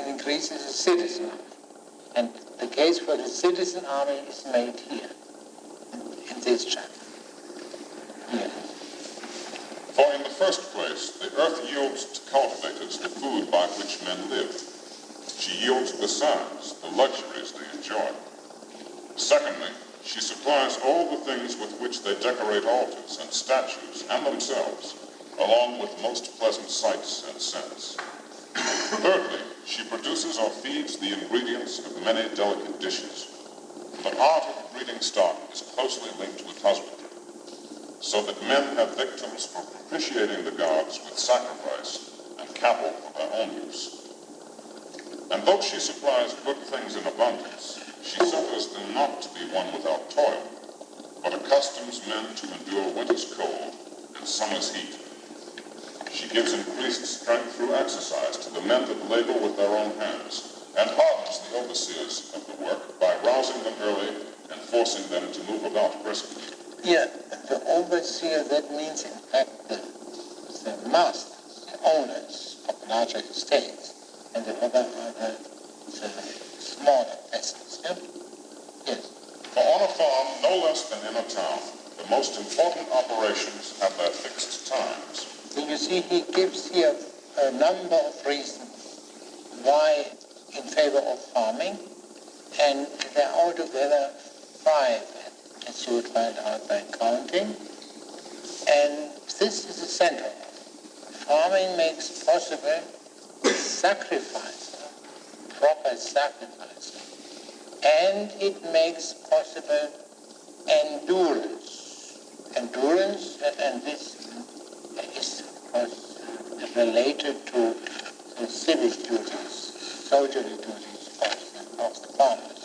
in Greece, is a citizen army. And the case for the citizen army is made here, in this chapter. Here. For in the first place, the earth yields to cultivators the food by which men live. She yields besides the luxuries they enjoy. Secondly, she supplies all the things with which they decorate altars and statues and themselves, along with most pleasant sights and scents. Thirdly, she produces or feeds the ingredients of many delicate dishes. The art of breeding stock is closely linked with husbandry, so that men have victims for propitiating the gods with sacrifice and cattle for their own use. And though she supplies good things in abundance, she suffers them not to be one without toil, but accustoms men to endure winter's cold and summer's heat. She gives increased strength through exercise to the men that labor with their own hands, and hardens the overseers of the work by rousing them early and forcing them to move about briskly. Yeah, the overseer, that means in fact the masters, the owners of larger estates, and the other are the smaller peasants. Yeah? Yes. For on a farm, no less than in a town, the most important operations have their fixed times. So you see, he gives here a number of reasons why in favor of farming, and there are altogether 5, as you would find out by counting. And this is the center. Farming makes possible sacrifice, proper sacrifice, and it makes possible endurance. Endurance, and this is, of course, related to the civic duties, soldierly duties of the farmers.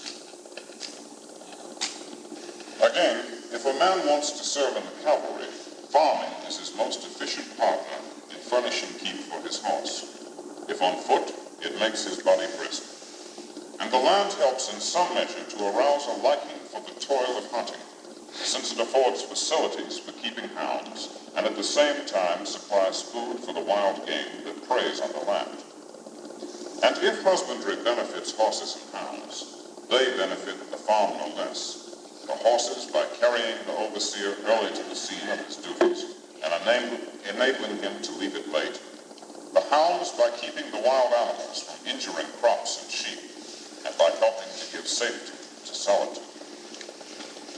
Again, if a man wants to serve in the cavalry, farming is his most efficient partner in furnishing keep for his horse. If on foot, it makes his body brisk. And the land helps in some measure to arouse a liking for the toil of hunting, since it affords facilities for keeping hounds, and at the same time supplies food for the wild game that preys on the land. And if husbandry benefits horses and hounds, they benefit the farm no less, the horses by carrying the overseer early to the scene of his duties and enabling him to leave it late, the hounds by keeping the wild animals from injuring crops and sheep, and by helping to give safety to solitude.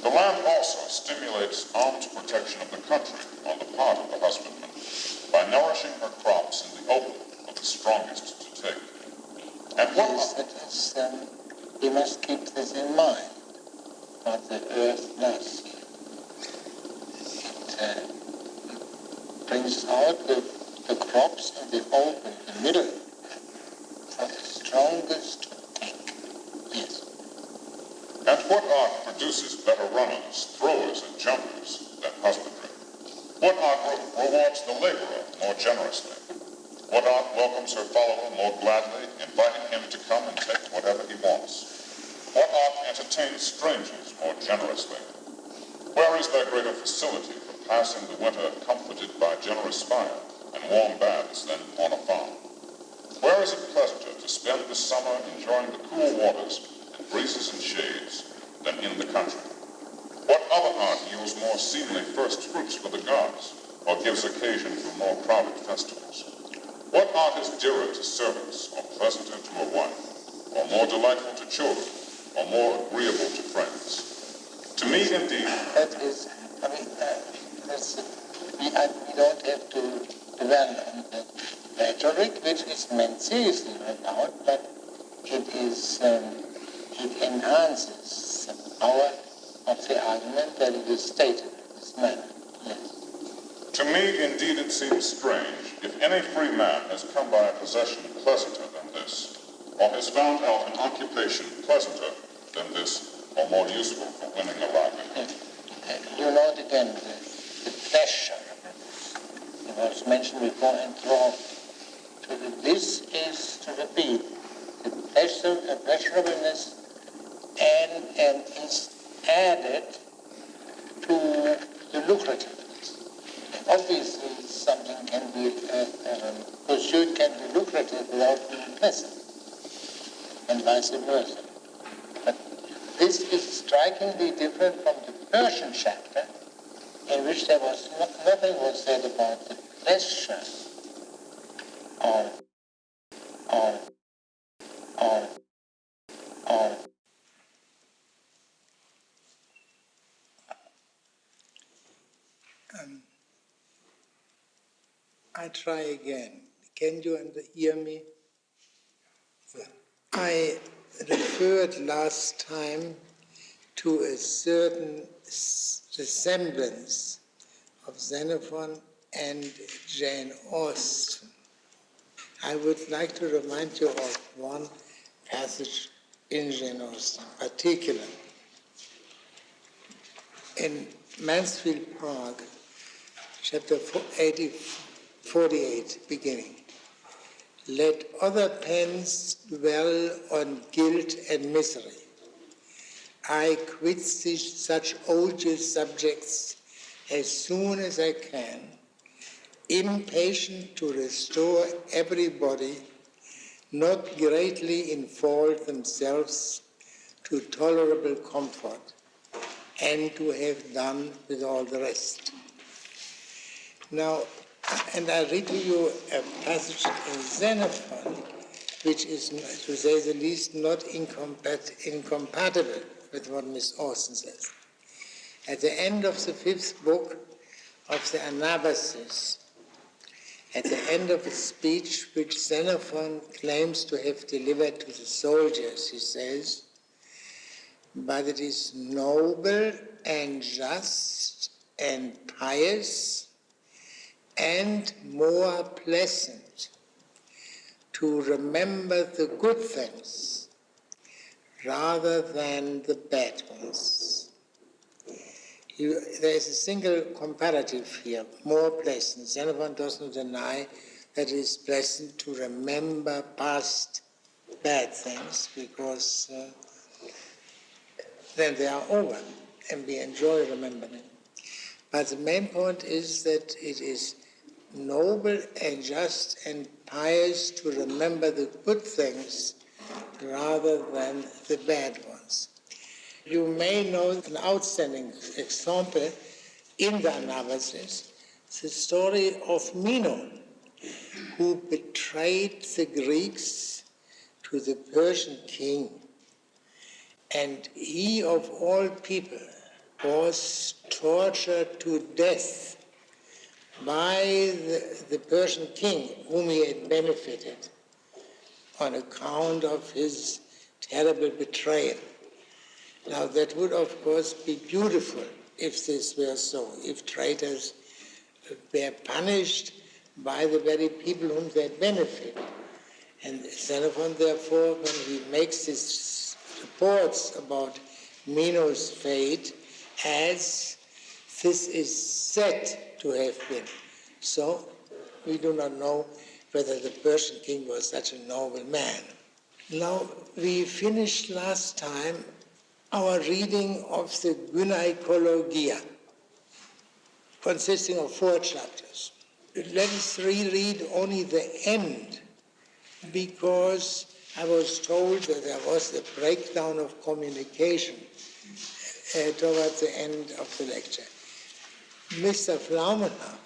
The land also stimulates armed protection of the country on the part of the husbandman by nourishing her crops in the open of the strongest to take. And what we must keep this in mind, what the earth does. It brings out the crops in the open, the middle, for the strongest to take. Yes. And what art produces better runners, throwers, and jumpers than husbandry? What art rewards the laborer more generously? What art welcomes her follower more gladly, inviting him to come and take whatever he wants? What art entertains strangers more generously? Where is there greater facility for passing the winter comforted by generous fire and warm baths than on a farm? Where is it pleasanter to spend the summer enjoying the cool waters and breezes and shades than in the country? What other art yields more seemly first fruits for the gods, or gives occasion for more crowded festivals? What art is dearer to servants, or pleasanter to a wife, or more delightful to children, or more agreeable to friends? To me, indeed, That is, we don't have to dwell on the rhetoric, which is meant seriously about, but it enhances the power of the argument that it is stated in this manner. Yes. to me, indeed, it seems strange if any free man has come by a possession pleasanter than this, or has found out an occupation pleasanter than this, or more useful for winning a livelihood. You note again the pleasure. It was mentioned before, enthralled. This is to repeat the pleasure, the pleasurableness, and is added to the lucrativeness. Obviously, something can be pursuit can be lucrative without being pleasant, and vice versa. But this is strikingly different from the Persian chapter, in which there was nothing was said about the pleasure of I try again. Can you hear me? I referred last time to a certain resemblance of Xenophon and Jane Austen. I would like to remind you of one passage in Jane Austen, particularly in Mansfield Park, chapter 48, beginning. Let other pens dwell on guilt and misery. I quit such odious subjects as soon as I can, impatient to restore everybody, not greatly in fault themselves, to tolerable comfort, and to have done with all the rest. Now, and I read to you a passage in Xenophon, which is, to say the least, not incompatible with what Miss Austen says. At the end of the 5th book of the Anabasis, at the end of a speech which Xenophon claims to have delivered to the soldiers, he says, "But it is noble and just and pious and more pleasant to remember the good things rather than the bad ones." There is a single comparative here, more pleasant. Xenophon does not deny that it is pleasant to remember past bad things, because then they are over and we enjoy remembering. But the main point is that it is noble and just and pious to remember the good things rather than the bad ones. You may know an outstanding example in the analysis, the story of Mino, who betrayed the Greeks to the Persian king. And he, of all people, was tortured to death by the Persian king, whom he had benefited on account of his terrible betrayal. Now, that would, of course, be beautiful if this were so, if traitors were punished by the very people whom they benefit. And Xenophon, therefore, when he makes his reports about Mino's fate, as this is said to have been. So, we do not know whether the Persian king was such a noble man. Now, we finished last time our reading of the Gynækologia, consisting of 4 chapters. Let us reread only the end, because I was told that there was a breakdown of communication towards the end of the lecture. Mr. Flaumenhaft.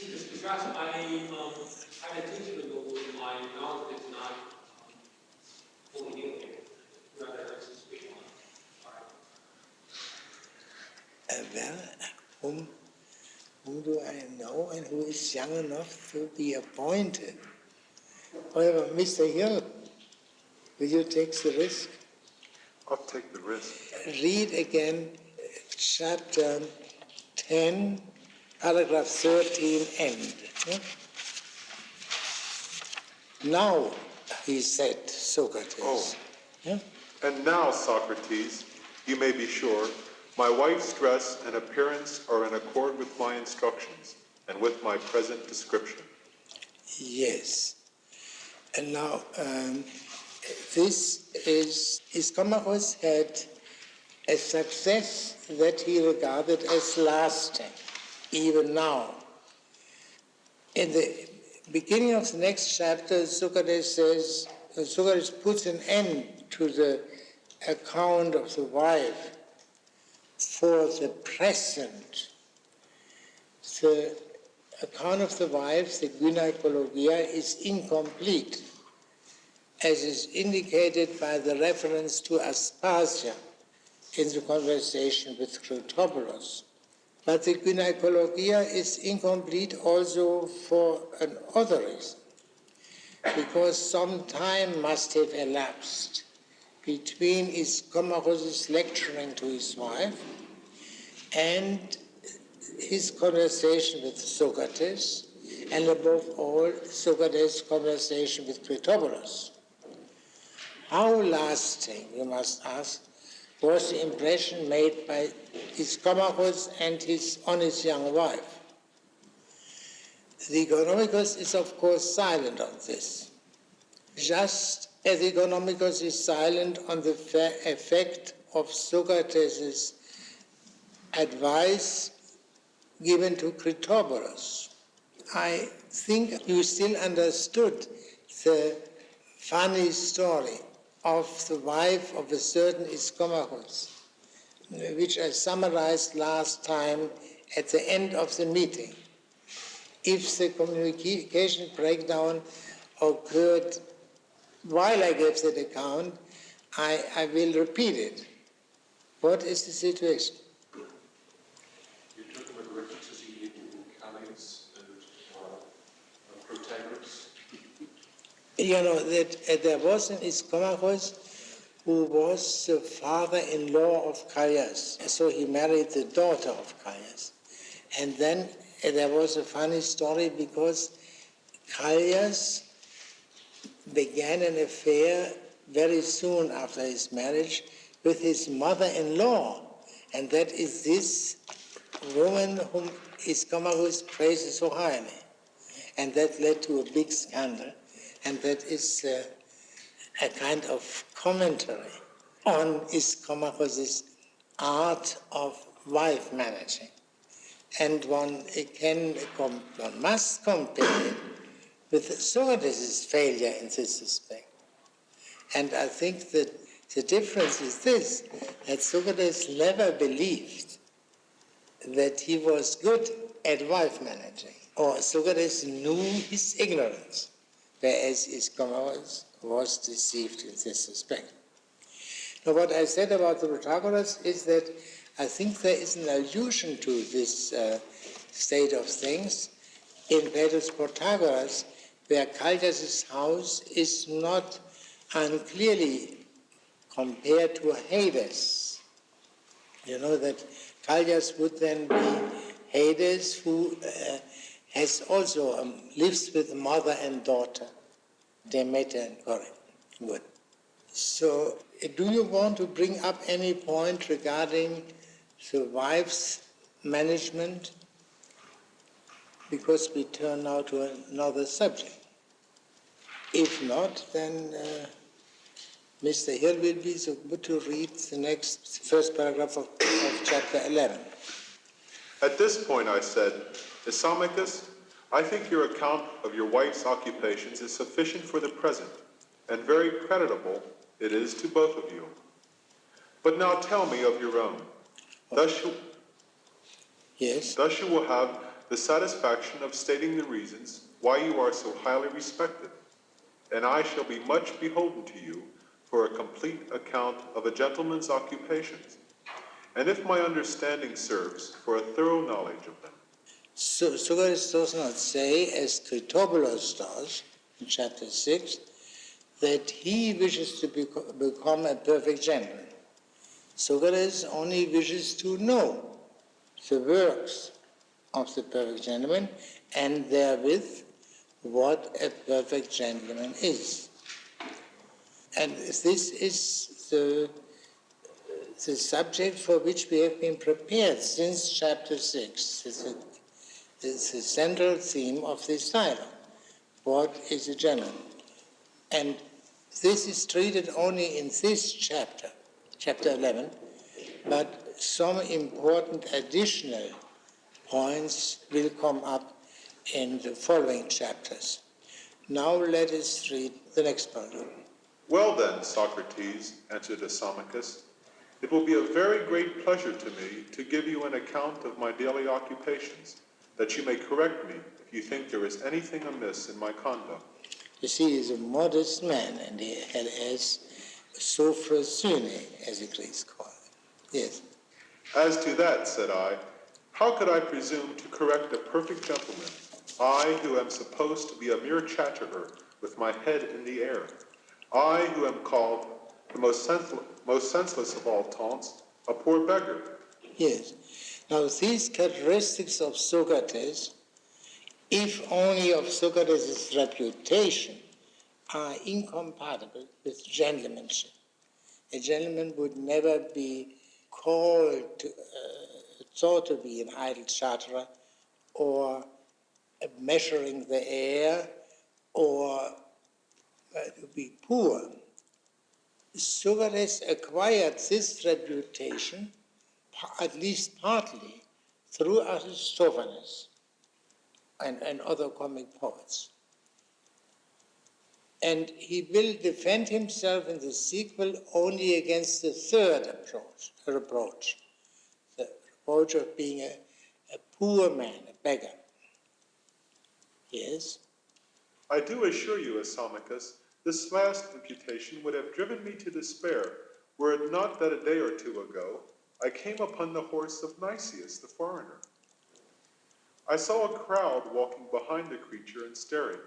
Because I had a teacher in my knowledge did not fully deal with it. Rather, I should speak on it. Well, whom do I know and who is young enough to be appointed? However, Mr. Hill, will you take the risk? I'll take the risk. Read again chapter 10, paragraph 13 end. Now, he said, Socrates. Oh. Yeah? And now, Socrates, you may be sure, my wife's dress and appearance are in accord with my instructions and with my present description. Yes. And now, this is, Iscomachus had a success that he regarded as lasting, even now. In the beginning of the next chapter, Socrates puts an end to the account of the wife. For the present, the account of the wife, the Gynækologia, is incomplete, as is indicated by the reference to Aspasia in the conversation with Critobulus. But the Gynækologia is incomplete also for another reason, because some time must have elapsed between Iscomachus' lecturing to his wife and his conversation with Socrates, and above all, Socrates' conversation with Critobulus. How lasting, you must ask, was the impression made by Iscomachus and his honest young wife? The Economicus is, of course, silent on this, just as Economicus is silent on the effect of Socrates' advice given to Critobulus. I think you still understood the funny story of the wife of a certain Iscomachus, which I summarized last time at the end of the meeting. If the communication breakdown occurred while I gave that account, I will repeat it. What is the situation? You're talking about the references he made to Callias and Protagoras? You know that there was an Iscomachus who was the father-in-law of Cyrus. So he married the daughter of Cyrus. And then there was a funny story because Cyrus began an affair very soon after his marriage with his mother-in-law. And that is this woman whom Iscomachus praises so highly. And that led to a big scandal. And that is a kind of commentary on Iscomachus' art of wife managing. And one must compare it with Socrates' failure in this respect. And I think that The difference is this, that Socrates never believed that he was good at wife managing, or Socrates knew his ignorance, whereas Ischomos was deceived in this respect. Now, what I said about the Protagoras is that I think there is an allusion to this state of things in Plato's Protagoras, where Callias' house is not unclearly compared to Hades. You know that Callias would then be Hades, who has also lives with mother and daughter, Demeter and Corinth. Good. So, do you want to bring up any point regarding the wife's management? Because we turn now to another subject. If not, then Mr. Hill will be so good to read the first paragraph of chapter 11. At this point, I said, Isamachus, I think your account of your wife's occupations is sufficient for the present, and very creditable it is to both of you. But now tell me of your own. Thus you will have the satisfaction of stating the reasons why you are so highly respected, and I shall be much beholden to you for a complete account of a gentleman's occupations, and if my understanding serves, for a thorough knowledge of them. So Socrates does not say, as Critobulus does in chapter 6, that he wishes to become a perfect gentleman. Socrates only wishes to know the works of the perfect gentleman, and therewith what a perfect gentleman is. And this is the subject for which we have been prepared since chapter 6. It's the central theme of this dialogue. What is a gentleman? And this is treated only in this chapter, chapter 11, but some important additional points will come up in the following chapters. Now let us read the next paragraph. Well then, Socrates, answered Isamachus, it will be a very great pleasure to me to give you an account of my daily occupations, that you may correct me if you think there is anything amiss in my conduct. You see, he is a modest man, and he has sophrosune, as the Greeks call it. Yes. As to that, said I, how could I presume to correct a perfect gentleman, I who am supposed to be a mere chatterer with my head in the air, I who am called the most senseless of all taunts, a poor beggar? Yes. Now, these characteristics of Socrates, if only of Socrates' reputation, are incompatible with gentlemanship. A gentleman would never be thought to be an idle chatterer, or measuring the air, or to be poor. Socrates acquired this reputation, at least partly, through Aristophanes and other comic poets. And he will defend himself in the sequel only against the third reproach, the reproach of being a poor man, a beggar. Yes? I do assure you, Isamachus, this last imputation would have driven me to despair, were it not that a day or two ago I came upon the horse of Nicias, the foreigner. I saw a crowd walking behind the creature and staring,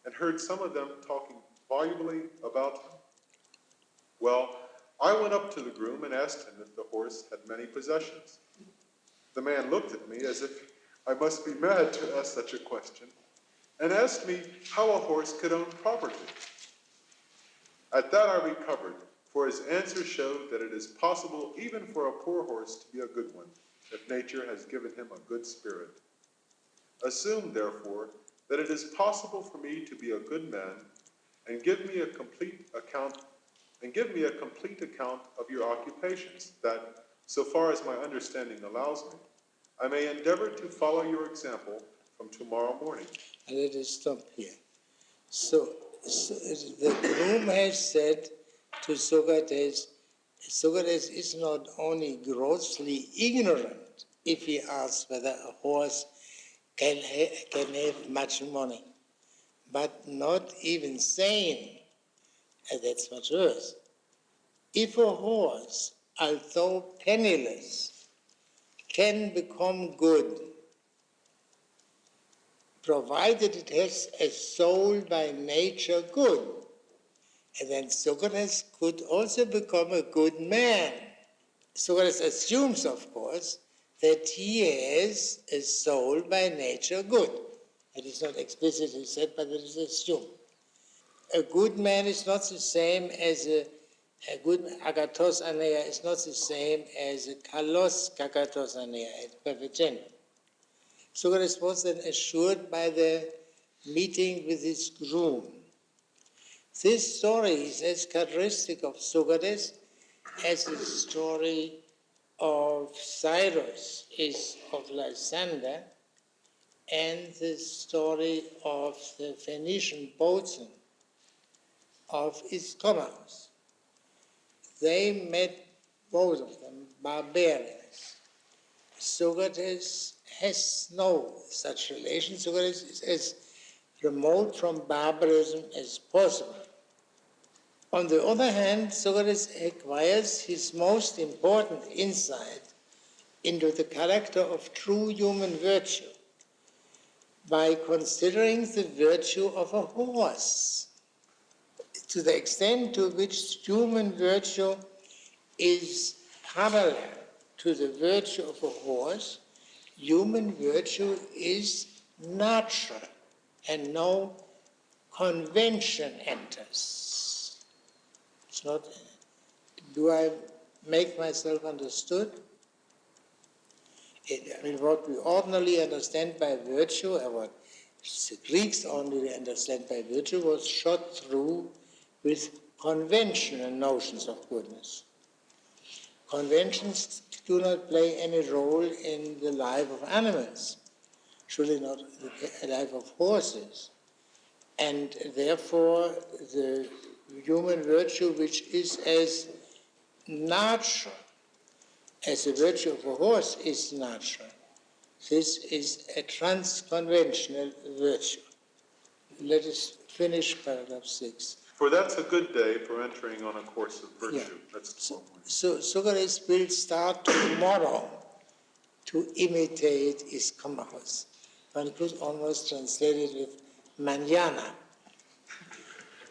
and heard some of them talking volubly about him. Well, I went up to the groom and asked him if the horse had many possessions. The man looked at me as if I must be mad to ask such a question, and asked me how a horse could own property. At that I recovered, for his answer showed that it is possible even for a poor horse to be a good one, if nature has given him a good spirit. Assume, therefore, that it is possible for me to be a good man, and give me a complete account of your occupations, that, so far as my understanding allows me, I may endeavor to follow your example from tomorrow morning. Let us stop here. So the groom has said to Socrates, Socrates is not only grossly ignorant if he asks whether a horse can have much money, but not even sane, and that's much worse. If a horse, although penniless, can become good, provided it has a soul by nature good, and then Socrates could also become a good man. Socrates assumes, of course, that he has a soul by nature good. It is not explicitly said, but it is assumed. A good man is not the same as a good agathos aneia is not the same as a kalos kagathos aneia at Perfection. Socrates was then assured by the meeting with his groom. This story is as characteristic of Socrates as the story of Cyrus is of Lysander, and the story of the Phoenician boatswain of Iscomachus. They met, both of them, barbarians. Socrates has no such relation. Socrates is as remote from barbarism as possible. On the other hand, Socrates acquires his most important insight into the character of true human virtue by considering the virtue of a horse. To the extent to which human virtue is parallel to the virtue of a horse, human virtue is natural and no convention enters. It's not, do I make myself understood? What we ordinarily understand by virtue, and what the Greeks ordinarily understand by virtue, was shot through with conventional notions of goodness. Conventions do not play any role in the life of animals, surely not the life of horses. And therefore, the human virtue, which is as natural as the virtue of a horse is natural, this is a transconventional virtue. Let us finish paragraph 6. For that's a good day for entering on a course of virtue. Yeah. That's the one. So Socrates will start tomorrow to imitate Iscomachus. One could almost translate it with mañana.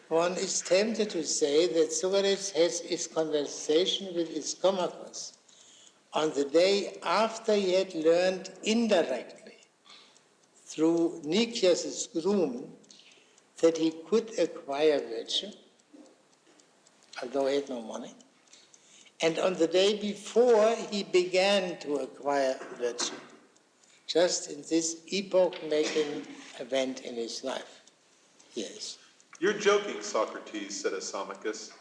One is tempted to say that Socrates has his conversation with Iscomachus on the day after he had learned indirectly through Nicias' groom that he could acquire virtue, although he had no money, and on the day before he began to acquire virtue, just in this epoch-making event in his life. Yes. You're joking, Socrates, said Isamachus.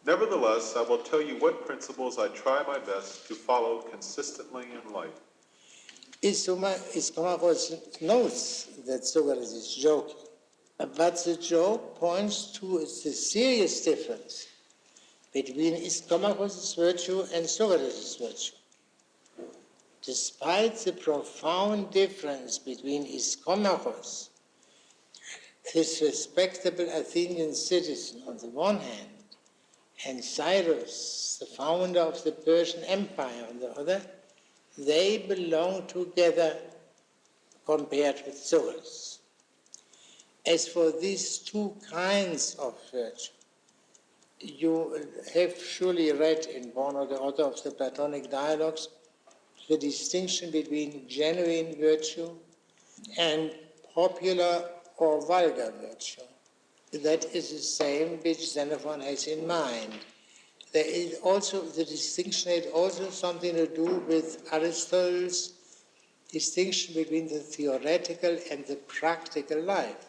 Nevertheless, I will tell you what principles I try my best to follow consistently in life. Iscomachus knows that Socrates is joking, but the joke points to the serious difference between Iscomachus' virtue and Socrates' virtue. Despite the profound difference between Iscomachus, this respectable Athenian citizen on the one hand, and Cyrus, the founder of the Persian Empire on the other, they belong together compared with Socrates. As for these two kinds of virtue, you have surely read in one or the other of the Platonic dialogues the distinction between genuine virtue and popular or vulgar virtue. That is the same which Xenophon has in mind. There is also, the distinction had also something to do with Aristotle's distinction between the theoretical and the practical life.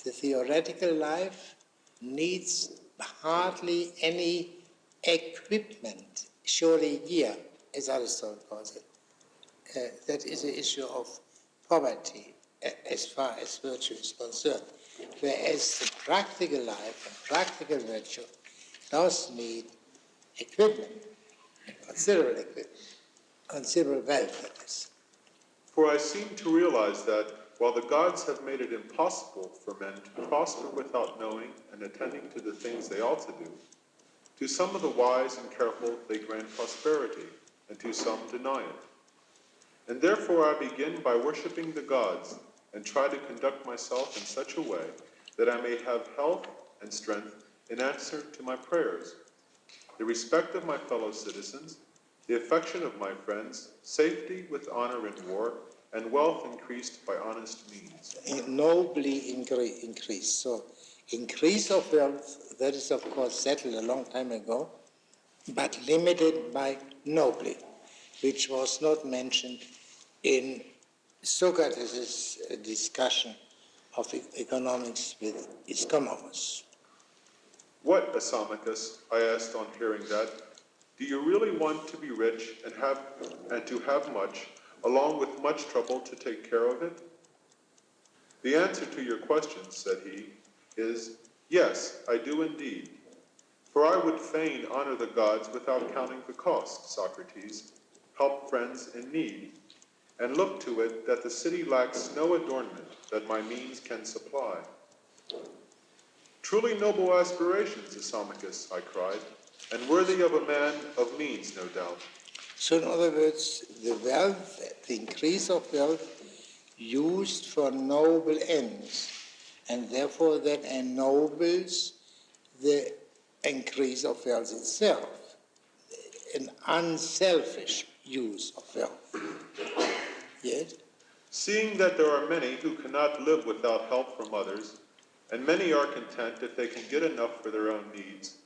The theoretical life needs hardly any equipment, gear, as Aristotle calls it. That is the issue of poverty as far as virtue is concerned. Whereas the practical life and practical virtue does need equipment, considerable equipment, considerable wealth, that is. For I seem to realize that while the gods have made it impossible for men to prosper without knowing and attending to the things they ought to do, to some of the wise and careful they grant prosperity, and to some deny it. And therefore I begin by worshiping the gods, and try to conduct myself in such a way that I may have health and strength in answer to my prayers, the respect of my fellow citizens, the affection of my friends, safety with honor in war, and wealth increased by honest means. Nobly increase. So increase of wealth, that is of course settled a long time ago, but limited by nobly, which was not mentioned in Socrates' discussion of economics with Ischomachus. What, Asamachus, I asked on hearing that, do you really want to be rich and to have much, along with much trouble to take care of it? The answer to your question, said he, is, yes, I do indeed. For I would fain honor the gods without counting the cost, Socrates, help friends in need, and look to it that the city lacks no adornment that my means can supply. Truly noble aspirations, Asamachus, I cried, and worthy of a man of means, no doubt. So in other words, the wealth, the increase of wealth used for noble ends, and therefore that ennobles the increase of wealth itself, an unselfish use of wealth. Yes? Seeing that there are many who cannot live without help from others, and many are content if they can get enough for their own needs,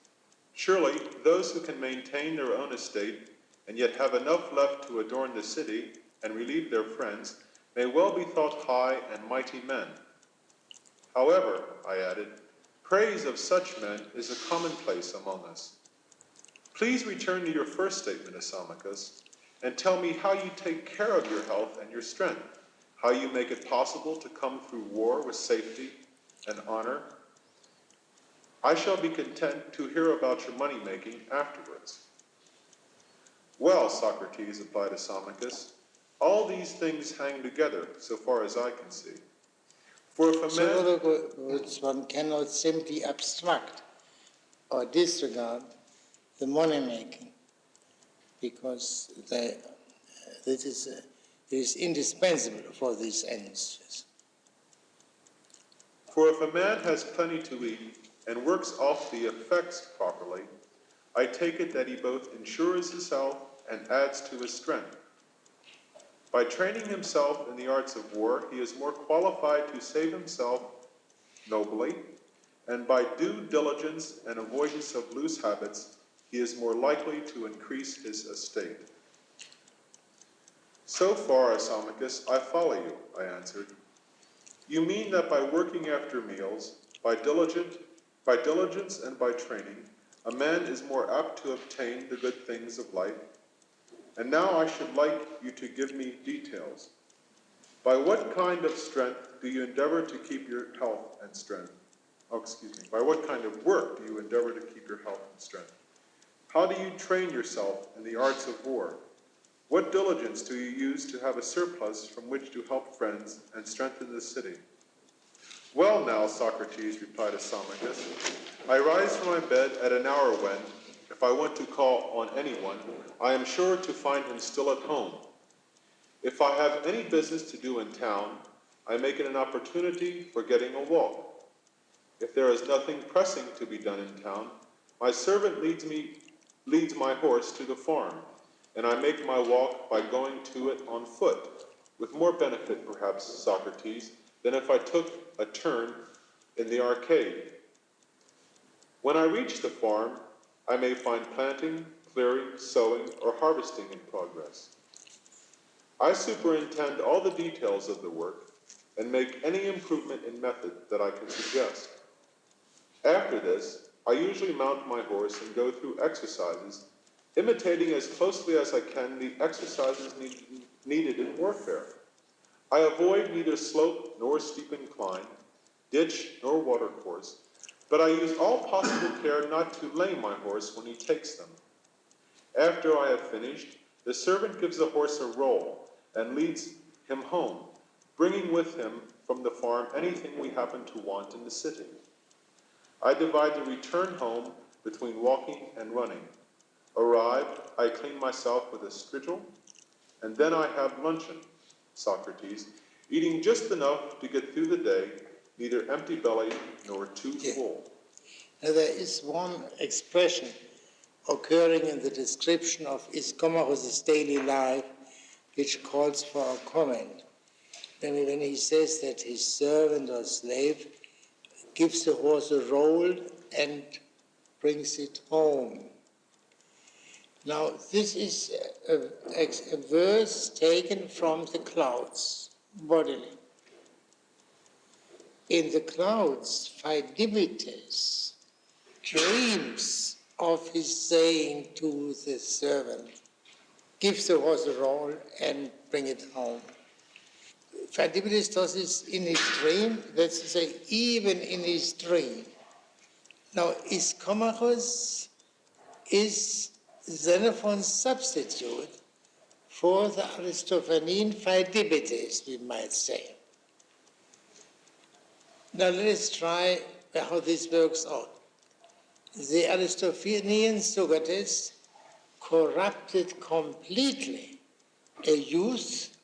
surely those who can maintain their own estate and yet have enough left to adorn the city and relieve their friends may well be thought high and mighty men. However, I added, praise of such men is a commonplace among us. Please return to your first statement, Asamachus, and tell me how you take care of your health and your strength, how you make it possible to come through war with safety and honor. I shall be content to hear about your money-making afterwards. Well, Socrates, replied Asamachus, all these things hang together, so far as I can see. For if a man... So in other words, one cannot simply abstract or disregard the money-making, because it is indispensable for these ends. For if a man has plenty to eat and works off the effects properly, I take it that he both ensures his health and adds to his strength. By training himself in the arts of war, he is more qualified to save himself nobly, and by due diligence and avoidance of loose habits, he is more likely to increase his estate. So far, Asamachus, I follow you, I answered. You mean that by working after meals, by diligence and by training, a man is more apt to obtain the good things of life? And now I should like you to give me details. By what kind of strength do you endeavor to keep your health and strength? By what kind of work do you endeavor to keep your health and strength? How do you train yourself in the arts of war? What diligence do you use to have a surplus from which to help friends and strengthen the city? Well now, Socrates, replied Asamachus, I rise from my bed at an hour when, if I want to call on anyone, I am sure to find him still at home. If I have any business to do in town, I make it an opportunity for getting a walk. If there is nothing pressing to be done in town, my servant leads my horse to the farm, and I make my walk by going to it on foot, with more benefit, perhaps, Socrates, than if I took a turn in the arcade. When I reach the farm, I may find planting, clearing, sowing, or harvesting in progress. I superintend all the details of the work and make any improvement in method that I can suggest. After this, I usually mount my horse and go through exercises, imitating as closely as I can the exercises needed in warfare. I avoid neither slope nor steep incline, ditch nor watercourse, But I use all possible care not to lame my horse when he takes them. After I have finished, the servant gives the horse a roll and leads him home, bringing with him from the farm anything we happen to want in the city. I divide the return home between walking and running. Arrived, I clean myself with a spittle, and then I have luncheon, Socrates, eating just enough to get through the day, neither empty-bellied nor too full. Now, there is one expression occurring in the description of Iscomachus' daily life which calls for a comment. When he says that his servant or slave gives the horse a roll and brings it home. Now, this is a verse taken from the clouds, bodily. In the clouds, Pheidippides dreams of his saying to the servant, give the horse a roll and bring it home. Pheidippides does this in his dream, that's to say, even in his dream. Now, Iscomachus is Xenophon's substitute for the Aristophanean Pheidippides, we might say. Now, let us try how this works out. The Aristophanean Socrates corrupted completely a youth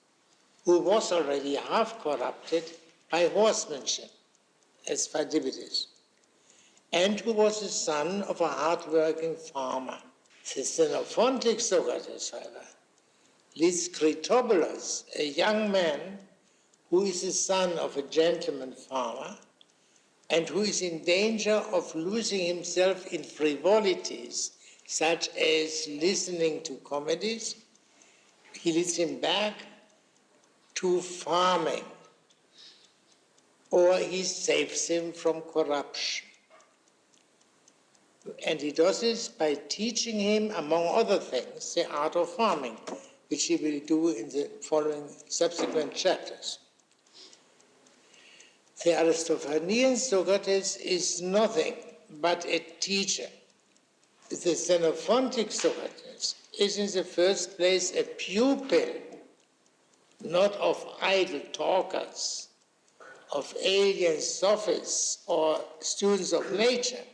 who was already half corrupted by horsemanship, as Pheidippides, and who was the son of a hard-working farmer. The Xenophontic Socrates, however, leads Critobulus, a young man who is the son of a gentleman farmer and who is in danger of losing himself in frivolities such as listening to comedies. He leads him back to farming, or he saves him from corruption. And he does this by teaching him, among other things, the art of farming, which he will do in the following subsequent chapters. The Aristophanean Socrates is nothing but a teacher. The Xenophontic Socrates is in the first place a pupil, not of idle talkers, of alien sophists or students of nature,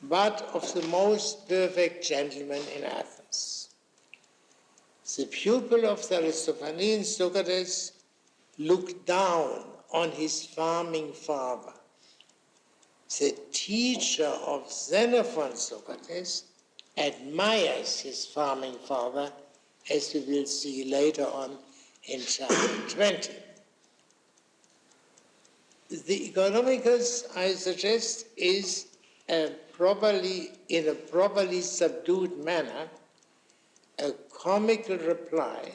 but of the most perfect gentleman in Athens. The pupil of the Aristophanean Socrates looked down on his farming father. The teacher of Xenophon Socrates admires his farming father, as we will see later on in chapter 20. The Economicus, I suggest, is in a properly subdued manner, a comical reply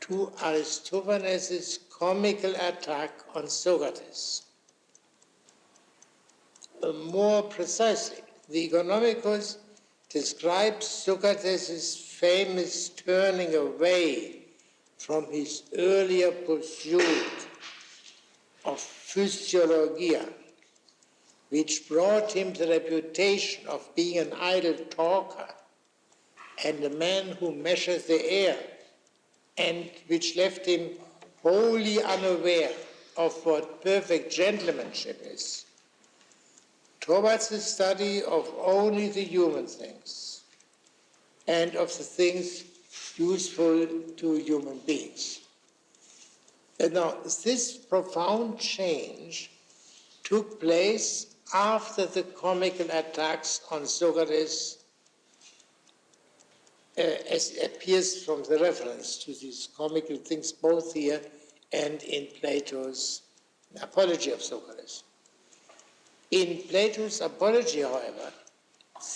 to Aristophanes' comical attack on Socrates. More precisely, the Economicus describes Socrates' famous turning away from his earlier pursuit of physiologia, which brought him the reputation of being an idle talker and a man who measures the air, and which left him wholly unaware of what perfect gentlemanship is, towards the study of only the human things and of the things useful to human beings. And now, this profound change took place after the comical attacks on Socrates, as appears from the reference to these comical things both here and in Plato's Apology of Socrates. In Plato's Apology, however,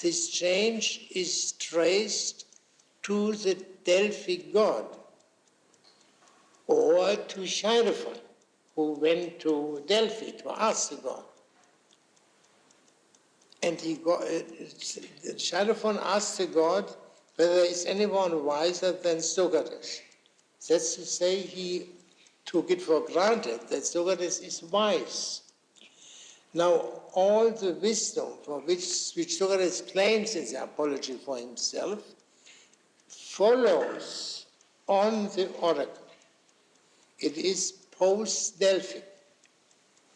this change is traced to the Delphi god, or to Xenophon, who went to Delphi to ask the god. And Xenophon asked the god whether there is anyone wiser than Socrates. That's to say, he took it for granted that Socrates is wise. Now, all the wisdom for which Socrates claims in the apology for himself follows on the oracle. It is post-Delphic,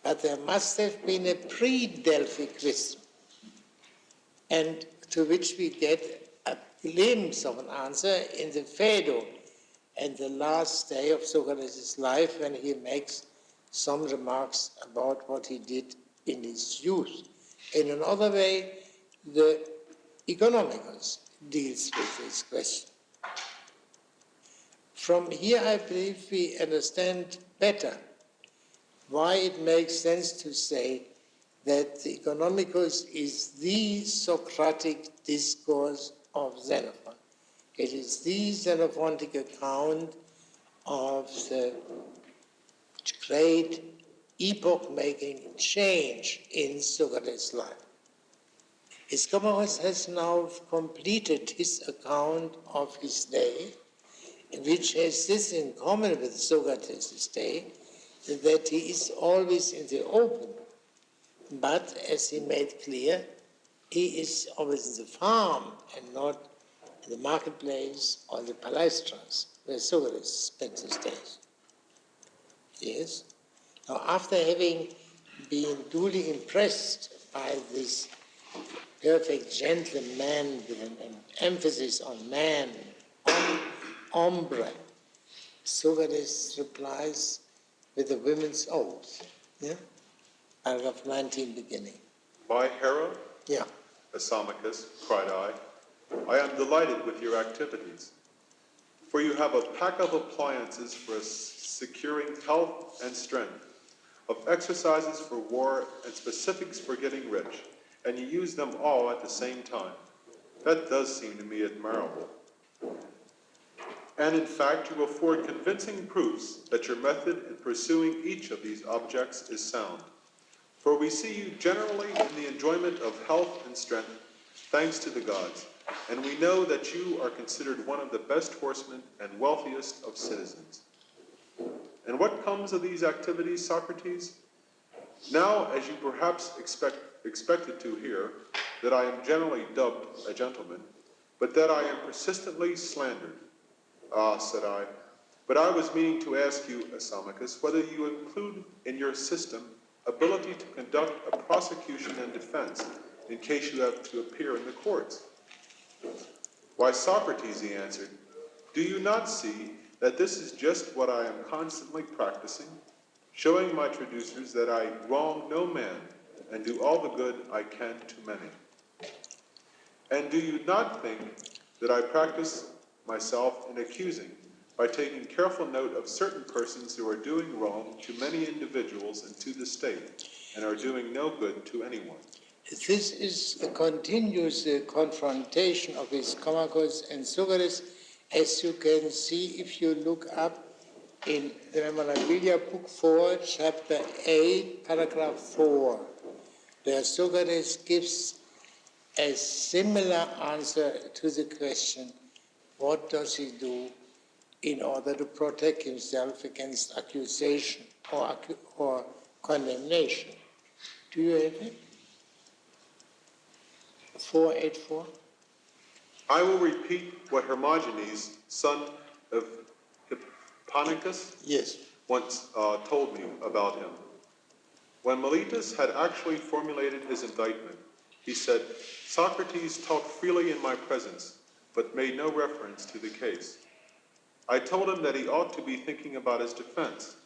but there must have been a pre-Delphic wisdom, and to which we get a glimpse of an answer in the Phaedo, and the last day of Socrates' life, when he makes some remarks about what he did in his youth. In another way, the Economicus deals with this question. From here, I believe we understand better why it makes sense to say that the Economicus is the Socratic discourse of Xenophon. It is the Xenophonic account of the great epoch-making change in Socrates' life. Iscomachus has now completed his account of his day, which has this in common with Socrates' day, that he is always in the open, but as he made clear, he is always in the farm and not in the marketplace or the palaestras, where Socrates spent his days. Yes? Now, after having been duly impressed by this perfect gentleman with an emphasis on man, on hombre, Socrates replies with the women's oath. Yeah? Paragraph 19 beginning. By Hera, Yeah. Isamachus, cried I am delighted with your activities, for you have a pack of appliances for securing health and strength, of exercises for war and specifics for getting rich, and you use them all at the same time. That does seem to me admirable. And in fact, you afford convincing proofs that your method in pursuing each of these objects is sound. For we see you generally in the enjoyment of health and strength, thanks to the gods, and we know that you are considered one of the best horsemen and wealthiest of citizens. And what comes of these activities, Socrates? Now, as you perhaps expected to hear, that I am generally dubbed a gentleman, but that I am persistently slandered. Ah, said I, but I was meaning to ask you, Isamachus, whether you include in your system ability to conduct a prosecution and defense in case you have to appear in the courts. Why, Socrates, he answered, do you not see that this is just what I am constantly practicing, showing my traducers that I wrong no man and do all the good I can to many? And do you not think that I practice myself in accusing by taking careful note of certain persons who are doing wrong to many individuals and to the state, and are doing no good to anyone? This is a continuous confrontation of Iscomachus and Socrates, as you can see if you look up in the Memorabilia, Book 4, Chapter 8, Paragraph 4, where Socrates gives a similar answer to the question, what does he do in order to protect himself against accusation or condemnation? Do you have it? 484? I will repeat what Hermogenes, son of Hipponicus, Yes. once told me about him. When Miletus had actually formulated his indictment, he said, Socrates talked freely in my presence, but made no reference to the case. I told him that he ought to be thinking about his defense.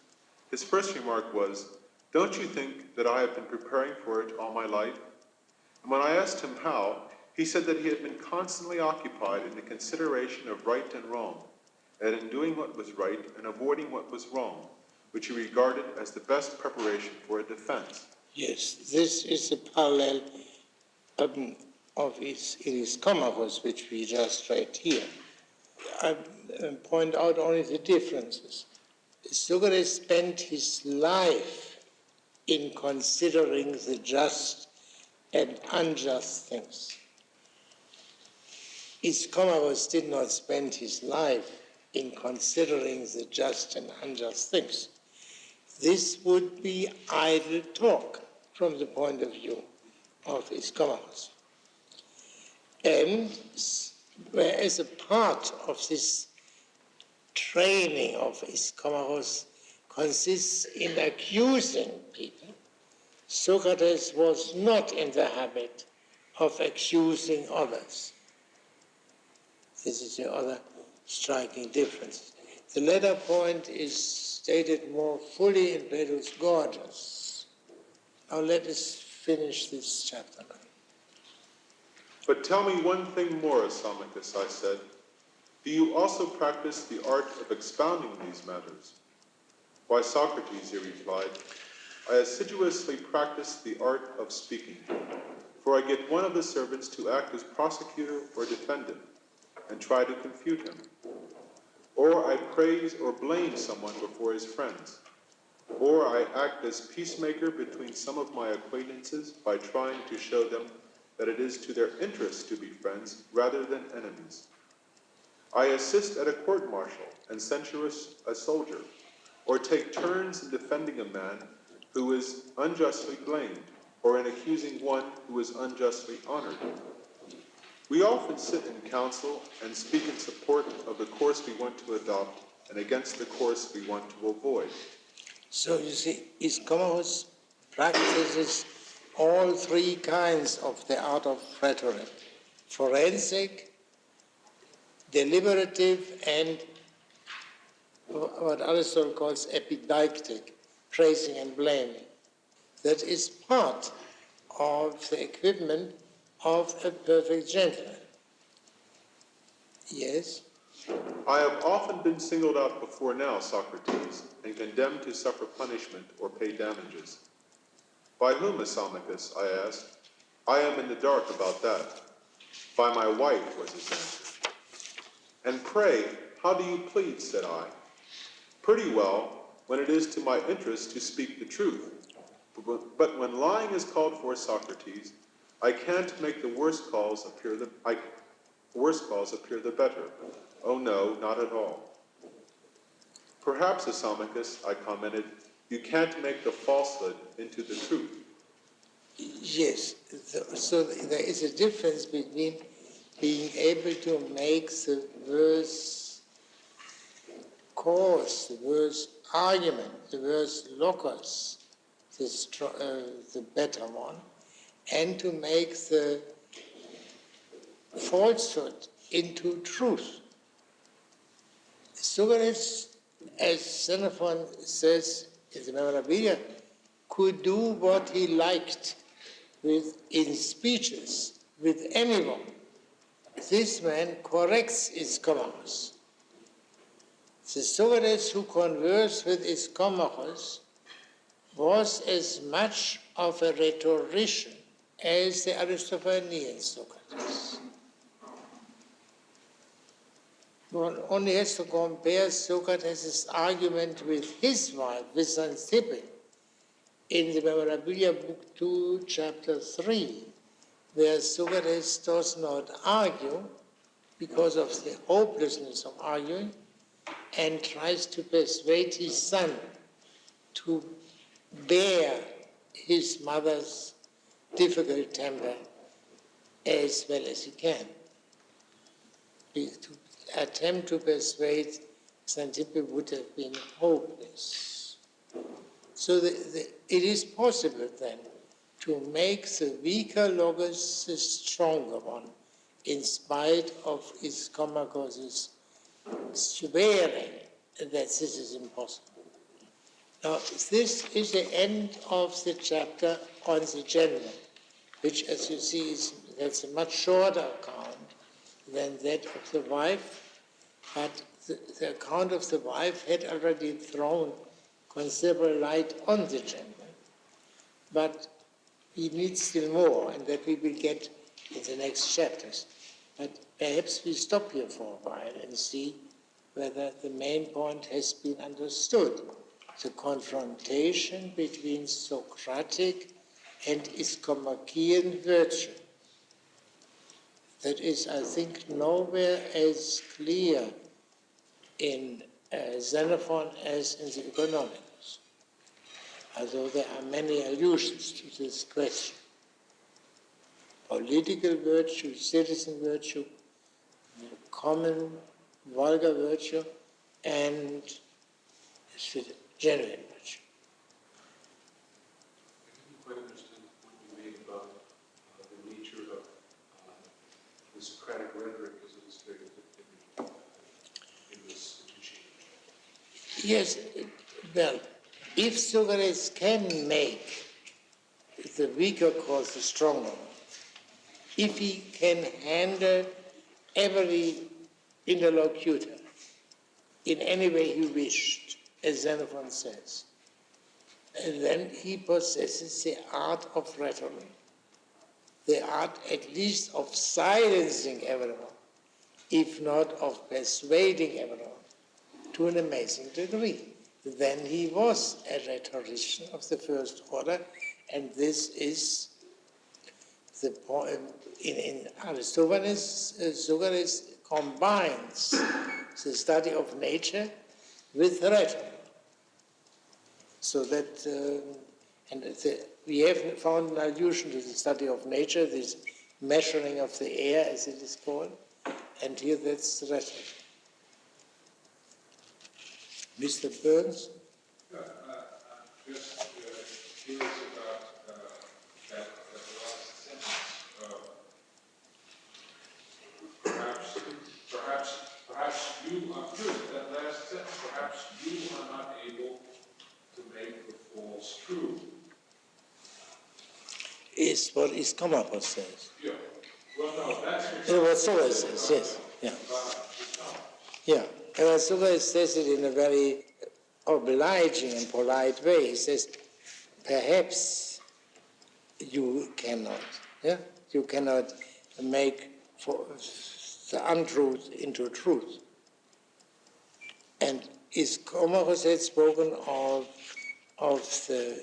His first remark was, don't you think that I have been preparing for it all my life? And when I asked him how, he said that he had been constantly occupied in the consideration of right and wrong, and in doing what was right and avoiding what was wrong, which he regarded as the best preparation for a defense. Yes, this is a parallel of his Comachus, which we just read here. I point out only the differences. Socrates spent his life in considering the just and unjust things. Iscomachus did not spend his life in considering the just and unjust things. This would be idle talk, from the point of view of Iskomachos. And whereas a part of this training of Iskomachos consists in accusing people, Socrates was not in the habit of accusing others. This is the other striking difference. The latter point is stated more fully in Plato's Gorgias. Now let us finish this chapter. But tell me one thing more, Isamachus, I said. Do you also practice the art of expounding these matters? Why, Socrates, he replied, I assiduously practice the art of speaking, for I get one of the servants to act as prosecutor or defendant, and try to confute him. Or I praise or blame someone before his friends. Or I act as peacemaker between some of my acquaintances by trying to show them that it is to their interest to be friends rather than enemies. I assist at a court-martial and censure a soldier, or take turns in defending a man who is unjustly blamed, or in accusing one who is unjustly honored. We often sit in council and speak in support of the course we want to adopt and against the course we want to avoid. So you see, Iskomachos practices all three kinds of the art of rhetoric: forensic, deliberative, and what Aristotle calls epideictic, praising and blaming. That is part of the equipment of a perfect gentleman. Yes? I have often been singled out before now, Socrates, and condemned to suffer punishment or pay damages. By whom, Isamachus? I asked. I am in the dark about that. By my wife, was his answer. And pray, how do you plead, said I. Pretty well, when it is to my interest to speak the truth. But when lying is called for, Socrates, I can't make the worst calls appear the better. Oh no, not at all. Perhaps, Isamachus, I commented, you can't make the falsehood into the truth. Yes. So there is a difference between being able to make the worst cause, the worst argument, the worst locus, the better one, and to make the falsehood into truth. Socrates, as Xenophon says in the Memorabilia, could do what he liked in speeches with anyone. This man corrects Iskomachos. The Socrates who conversed with Iskomachos was as much of a rhetorician as the Aristophanean Socrates. One only has to compare Socrates' argument with his wife, with Xanthippe, in the Memorabilia, Book 2, Chapter 3, where Socrates does not argue because of the hopelessness of arguing and tries to persuade his son to bear his mother's difficult temper as well as he can. To attempt to persuade Xanthippe would have been hopeless. So it is possible then to make the weaker logos the stronger one, in spite of Iskomachos' swearing that this is impossible. Now, this is the end of the chapter on the gentleman, which, as you see, that's a much shorter account than that of the wife, but the account of the wife had already thrown considerable light on the gentleman. But we need still more, and that we will get in the next chapters. But perhaps we stop here for a while and see whether the main point has been understood. The confrontation between Socratic and Iskomachian virtue. That is, I think, nowhere as clear in Xenophon as in the Economicus. Although there are many allusions to this question. Political virtue, citizen virtue, common, vulgar virtue, and genuine virtue. I didn't quite understand the point you made about the nature of the Socratic rhetoric as illustrated in this edition. Yes, well, if Socrates can make the weaker cause the stronger one, if he can handle every interlocutor in any way he wished, as Xenophon says, and then he possesses the art of rhetoric, the art at least of silencing everyone, if not of persuading everyone, to an amazing degree. Then he was a rhetorician of the first order, and this is the point. In Aristophanes, Socrates combines the study of nature with rhetoric. So that, we have found an allusion to the study of nature, this measuring of the air, as it is called, and here that's rhetoric. Mr. Burns? I'm just curious about that last sentence. Perhaps you, I'm curious, that last sentence, perhaps you are not able to make the false true. Is what Iskomapos says. Yeah. Well, no, that's What Socrates says, yes. Yeah. Yeah. And Socrates says it in a very obliging and polite way. He says, perhaps you cannot. Yeah? You cannot make the untruth into truth. And Iskomapos had spoken of the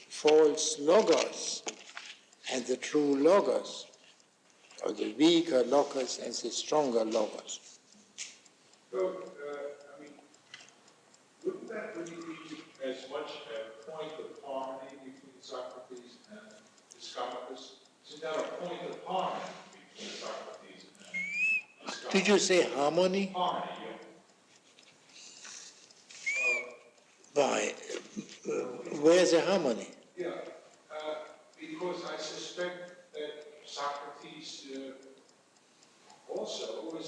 false logos and the true logos, or the weaker logos and the stronger logos. So, I mean, wouldn't that really be as much a point of harmony between Socrates and Iskomapos? Isn't that a point of harmony between Socrates and Iskomapos? Did you say harmony? Harmony, yeah. Why? Where's the harmony? Yeah, because I suspect that Socrates also was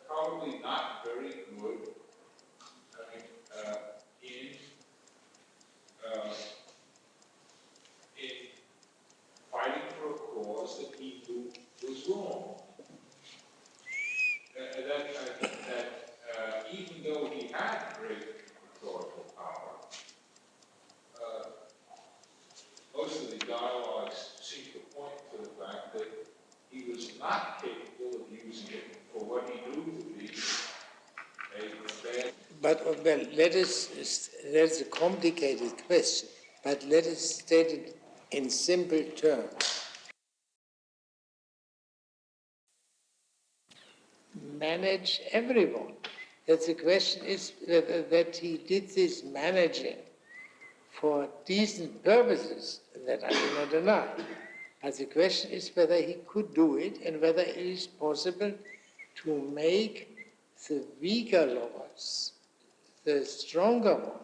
probably not very good, I mean, in fighting for a cause that he knew was wrong. That even though he had great rhetorical power, most of the dialogues seem to point to the fact that he was not capable of using it for what he knew to be a bad. But that's a complicated question, but let us state it in simple terms. Manage everyone. That the question is that he did this managing for decent purposes, that I do not deny. But the question is whether he could do it and whether it is possible to make the weaker logos the stronger one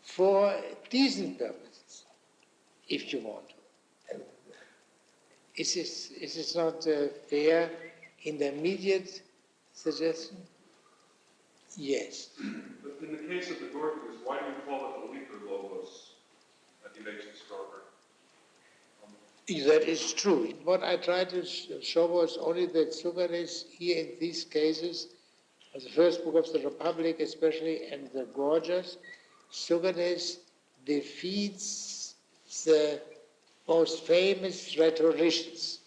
for decent purposes, if you want to. Is this not a fair intermediate suggestion? Yes. But in the case of the Gorgias, why do you call it the weaker logos that he makes it stronger? That is true. What I tried to show was only that Socrates, here in these cases, the first book of the Republic especially, and the Gorgias, Socrates defeats the most famous rhetoricians.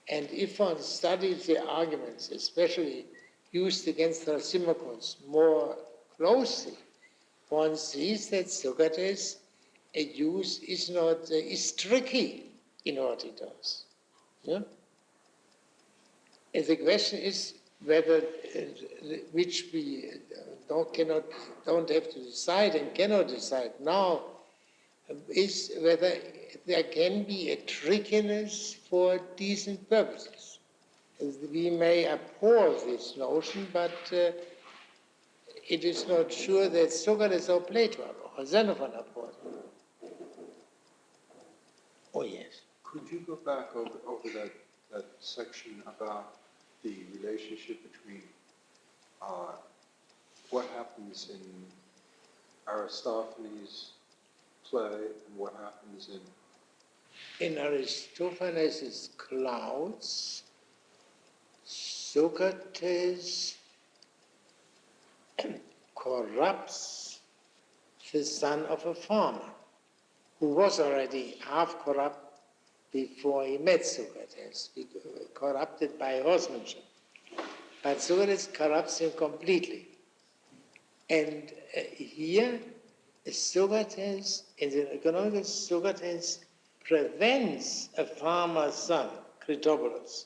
And if one studies the arguments, especially used against Thrasymachus more closely, one sees that Socrates' use is tricky in what he does. Yeah? And the question is whether, which we don't have to decide and cannot decide now, is whether there can be a trickiness for decent purposes. We may abhor this notion, but it is not sure that Socrates or Plato or Xenophon abhor it. Oh, yes. Could you go back over that section about the relationship between what happens in Aristophanes' play and what happens in Aristophanes' Clouds, Socrates corrupts the son of a farmer who was already half corrupt before he met Socrates, corrupted by horsemanship. But Socrates corrupts him completely. And here, Socrates, in the economics, Socrates prevents a farmer's son, Critobulus,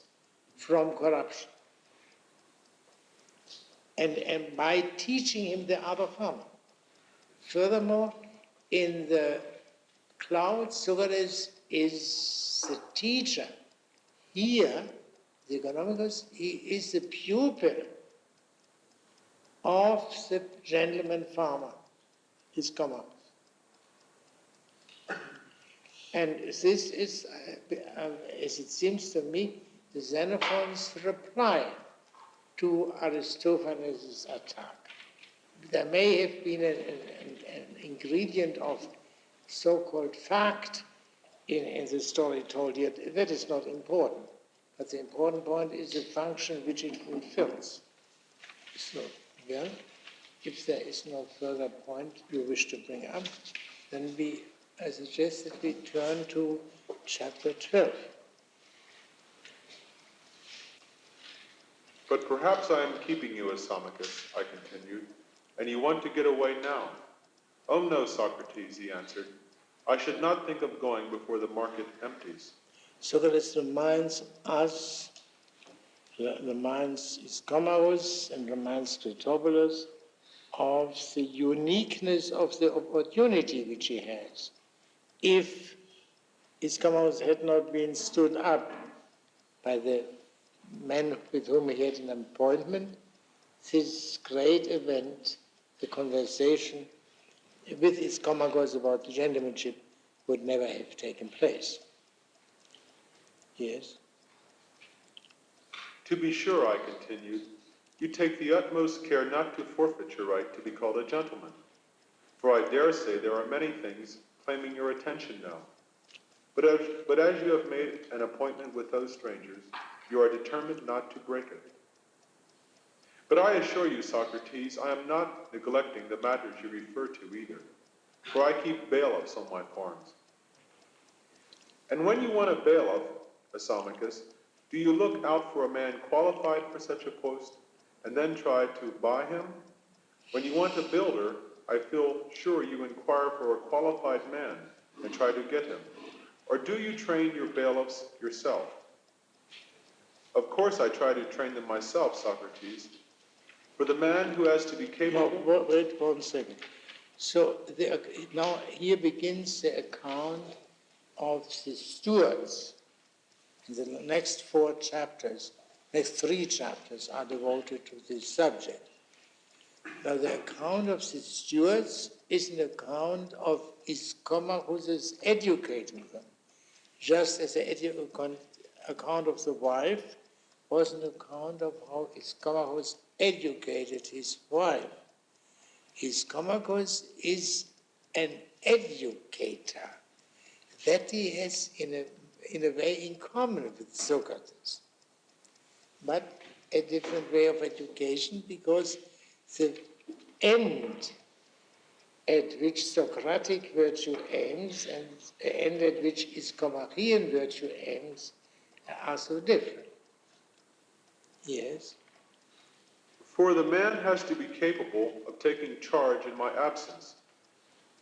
from corruption. And by teaching him the art of farming. Furthermore, in the Clouds, Socrates is the teacher. Here, the economicus, he is the pupil of the gentleman farmer, his comma. And this is, as it seems to me, the Xenophon's reply to Aristophanes' attack. There may have been an ingredient of so-called fact in the story told here. That is not important. But the important point is the function which it fulfills. So, well, if there is no further point you wish to bring up, then I suggest that we turn to chapter 12. But perhaps I am keeping you, Asamachus, I continued, and you want to get away now. Oh no, Socrates, he answered. I should not think of going before the market empties. Socrates reminds us, reminds Iscomarus and reminds Critobulus of the uniqueness of the opportunity which he has. If Iscomarus had not been stood up by the men with whom he had an appointment, this great event, the conversation with Iscomarus about the gentlemanship, would never have taken place. Yes? To be sure, I continued, you take the utmost care not to forfeit your right to be called a gentleman. For I dare say there are many things claiming your attention now. But as you have made an appointment with those strangers, you are determined not to break it. But I assure you, Socrates, I am not neglecting the matters you refer to either, for I keep bailiffs on my farms. And when you want a bailiff, Asamachus, do you look out for a man qualified for such a post and then try to buy him? When you want a builder, I feel sure you inquire for a qualified man and try to get him. Or do you train your bailiffs yourself? Of course I try to train them myself, Socrates. For the man who has to be capable... No, wait 1 second. So now here begins the account of the stewards. And the next 4 chapters, next 3 chapters are devoted to this subject. Now the account of the stewards is an account of Iscomarus educating them, just as the account of the wife was an account of how Iscomarus educated his wife. Iscomarus is an educator. That he has in a way in common with Socrates, but a different way of education, because the end at which Socratic virtue aims and the end at which Iscomarian virtue aims are so different. Yes? For the man has to be capable of taking charge in my absence.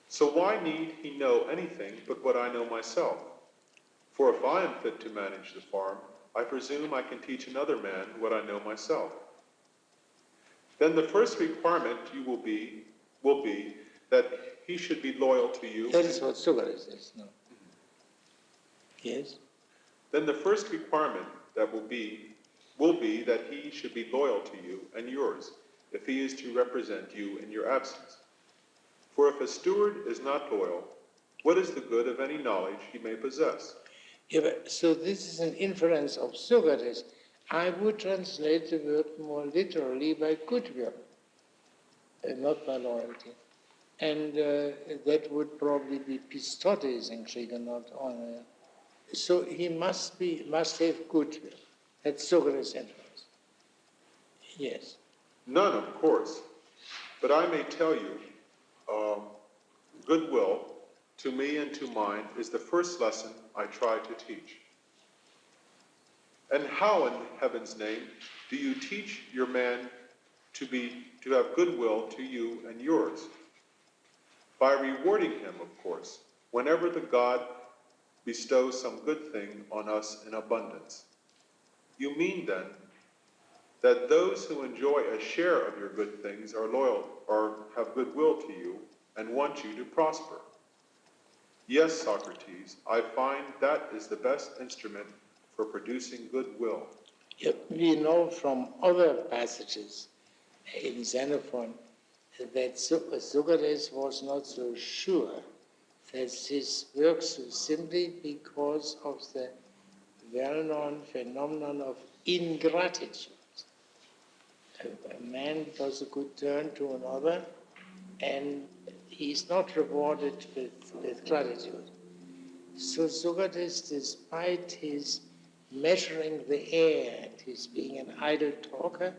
So why need he know anything but what I know myself? For if I am fit to manage the farm, I presume I can teach another man what I know myself. Then the first requirement will be that he should be loyal to you. That is what Socrates says, no? Yes? Then the first requirement that will be that he should be loyal to you and yours, if he is to represent you in your absence. For if a steward is not loyal, what is the good of any knowledge he may possess? Yeah, but, so this is an inference of Socrates. I would translate the word more literally by goodwill, not by loyalty. And that would probably be pistotes in Greek and not honor. So he must have goodwill. That's Socrates' inference. Yes. None, of course. But I may tell you, goodwill to me and to mine is the first lesson I try to teach. And how in heaven's name do you teach your man to have goodwill to you and yours? By rewarding him, of course, whenever the God bestows some good thing on us in abundance. You mean then that those who enjoy a share of your good things are loyal or have goodwill to you and want you to prosper. Yes, Socrates, I find that is the best instrument for producing goodwill. Yeah, we know from other passages in Xenophon that Socrates was not so sure that this works so simply because of the well-known phenomenon of ingratitude. A man does a good turn to another and he is not rewarded with gratitude. So Socrates, despite his measuring the air and his being an idle talker,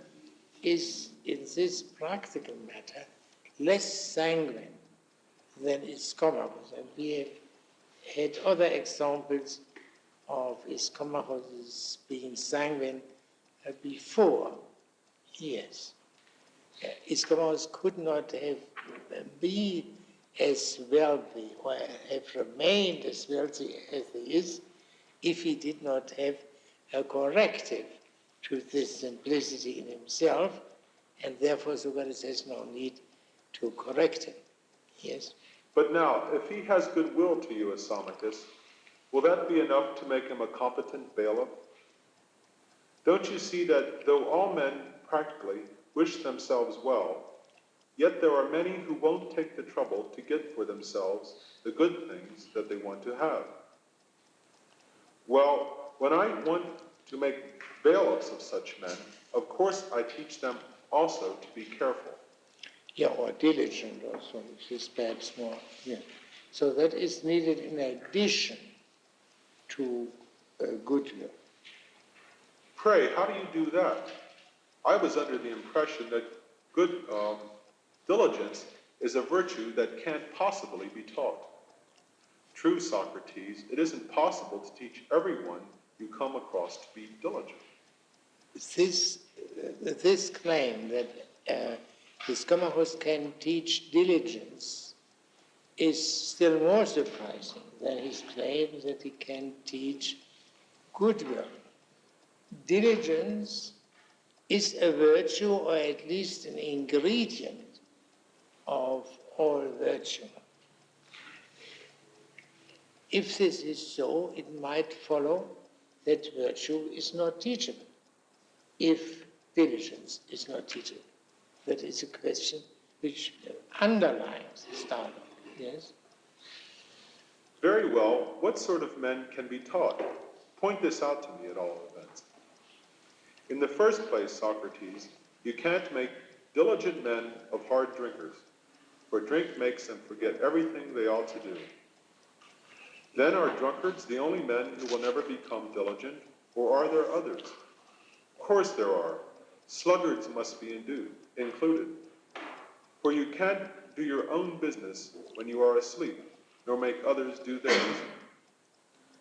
is in this practical matter less sanguine than Ischomachus. And we have had other examples of Ischomachus being sanguine before. Yes. Ischomachus could not have been as wealthy or have remained as wealthy as he is if he did not have a corrective to this simplicity in himself, and therefore Socrates has no need to correct him. Yes? But now, if he has goodwill to you, Ischomachus, will that be enough to make him a competent bailiff? Don't you see that though all men practically wish themselves well, yet there are many who won't take the trouble to get for themselves the good things that they want to have? Well, when I want to make bailiffs of such men, of course I teach them also to be careful. Yeah, or diligent also, which is perhaps more. Yeah. So that is needed in addition to goodwill. Pray, how do you do that? I was under the impression that good diligence is a virtue that can't possibly be taught. True, Socrates, it isn't possible to teach everyone you come across to be diligent. This claim that Ischomachus can teach diligence is still more surprising than his claim that he can teach goodwill. Diligence is a virtue, or at least an ingredient of all virtue. If this is so, it might follow that virtue is not teachable, if diligence is not teachable. That is a question which underlines this dialogue. Yes? Very well. What sort of men can be taught? Point this out to me at all events. In the first place, Socrates, you can't make diligent men of hard drinkers, for drink makes them forget everything they ought to do. Then are drunkards the only men who will never become diligent, or are there others? Of course there are. Sluggards must be included. For you can't do your own business when you are asleep, nor make others do theirs.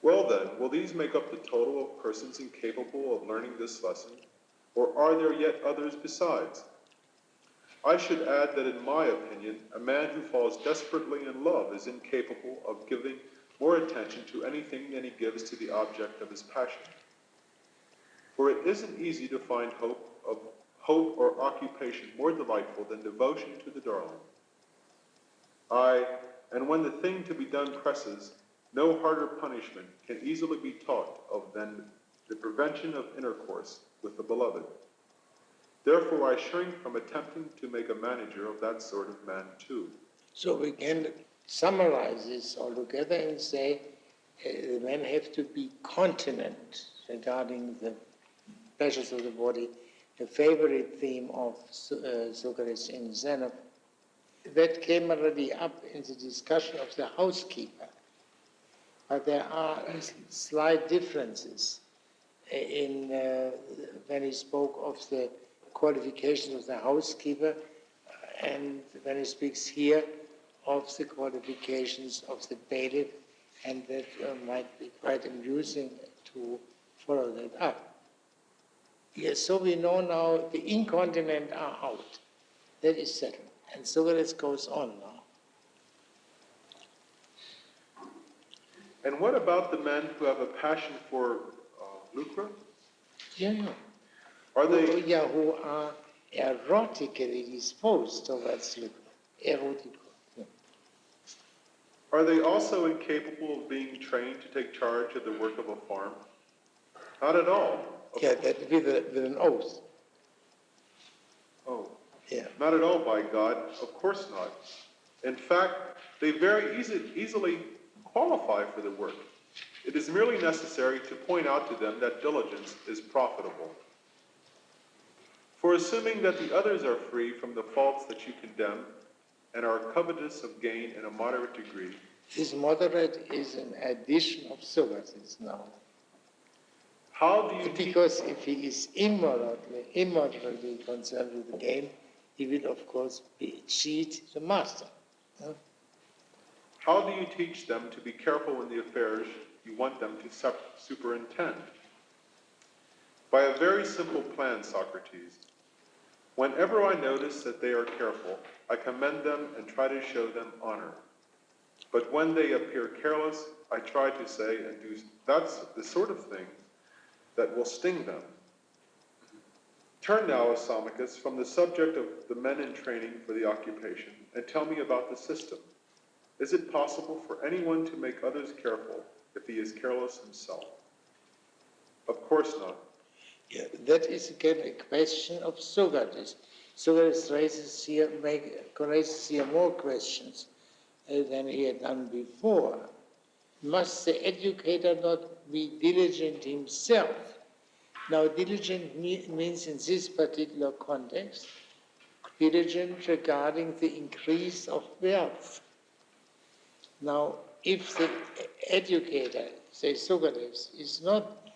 Well then, will these make up the total of persons incapable of learning this lesson, or are there yet others besides? I should add that in my opinion, a man who falls desperately in love is incapable of giving more attention to anything than he gives to the object of his passion. For it isn't easy to find hope or occupation more delightful than devotion to the darling. Aye, and when the thing to be done presses, no harder punishment can easily be taught of than the prevention of intercourse with the beloved. Therefore I shrink from attempting to make a manager of that sort of man too. So we can summarize this all together and say the men have to be continent regarding the pleasures of the body, the favorite theme of Socrates in Xenophon. That came already up in the discussion of the housekeeper. But there are slight differences in when he spoke of the qualifications of the housekeeper and when he speaks here of the qualifications of the bailiff, and that might be quite amusing to follow that up. Yes, so we know now the incontinent are out. That is settled. And Socrates goes on now. And what about the men who have a passion for lucre? Yeah. Are they? Who are erotically disposed towards lucre. Erotical. Yeah. Are they also incapable of being trained to take charge of the work of a farm? Not at all. Yeah, that with an oath. Oh. Yeah. Not at all, by God. Of course not. In fact, they very easily qualify for the work. It is merely necessary to point out to them that diligence is profitable. For assuming that the others are free from the faults that you condemn and are covetous of gain in a moderate degree. This moderate is an addition of Socrates now. How do you Because if he is immoderately concerned with the gain, he will, of course, cheat the master. Huh? How do you teach them to be careful in the affairs you want them to superintend? By a very simple plan, Socrates. Whenever I notice that they are careful, I commend them and try to show them honor. But when they appear careless, I try to say and do that's the sort of thing that will sting them. Turn now, Asamachus, from the subject of the men in training for the occupation and tell me about the system. Is it possible for anyone to make others careful if he is careless himself? Of course not. Yeah, that is again a question of Socrates. Socrates raises here more questions than he had done before. Must the educator not be diligent himself? Now, diligent means in this particular context, diligent regarding the increase of wealth. Now, if the educator, say Socrates, is not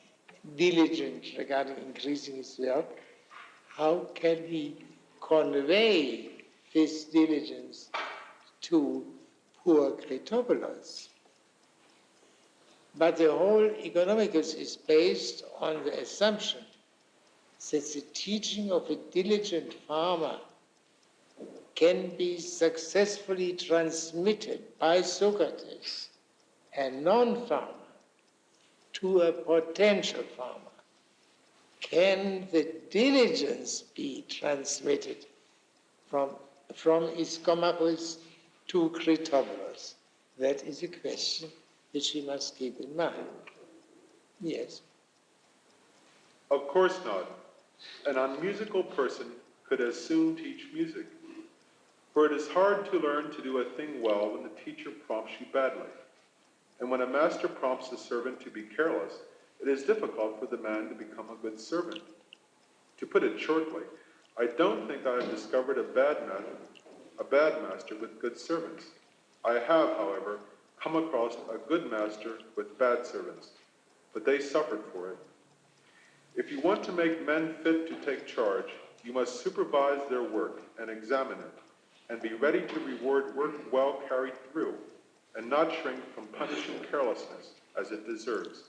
diligent regarding increasing his wealth, how can he convey this diligence to poor Critobulus? But the whole Economicus is based on the assumption that the teaching of a diligent farmer can be successfully transmitted by Socrates, a non-farmer, to a potential farmer. Can the diligence be transmitted from Ischomachus to Critobulus? That is a question which we must keep in mind. Yes. Of course not. An unmusical person could as soon teach music. For it is hard to learn to do a thing well when the teacher prompts you badly. And when a master prompts a servant to be careless, it is difficult for the man to become a good servant. To put it shortly, I don't think I have discovered a bad master with good servants. I have, however, come across a good master with bad servants, but they suffered for it. If you want to make men fit to take charge, you must supervise their work and examine it, and be ready to reward work well carried through, and not shrink from punishing carelessness as it deserves.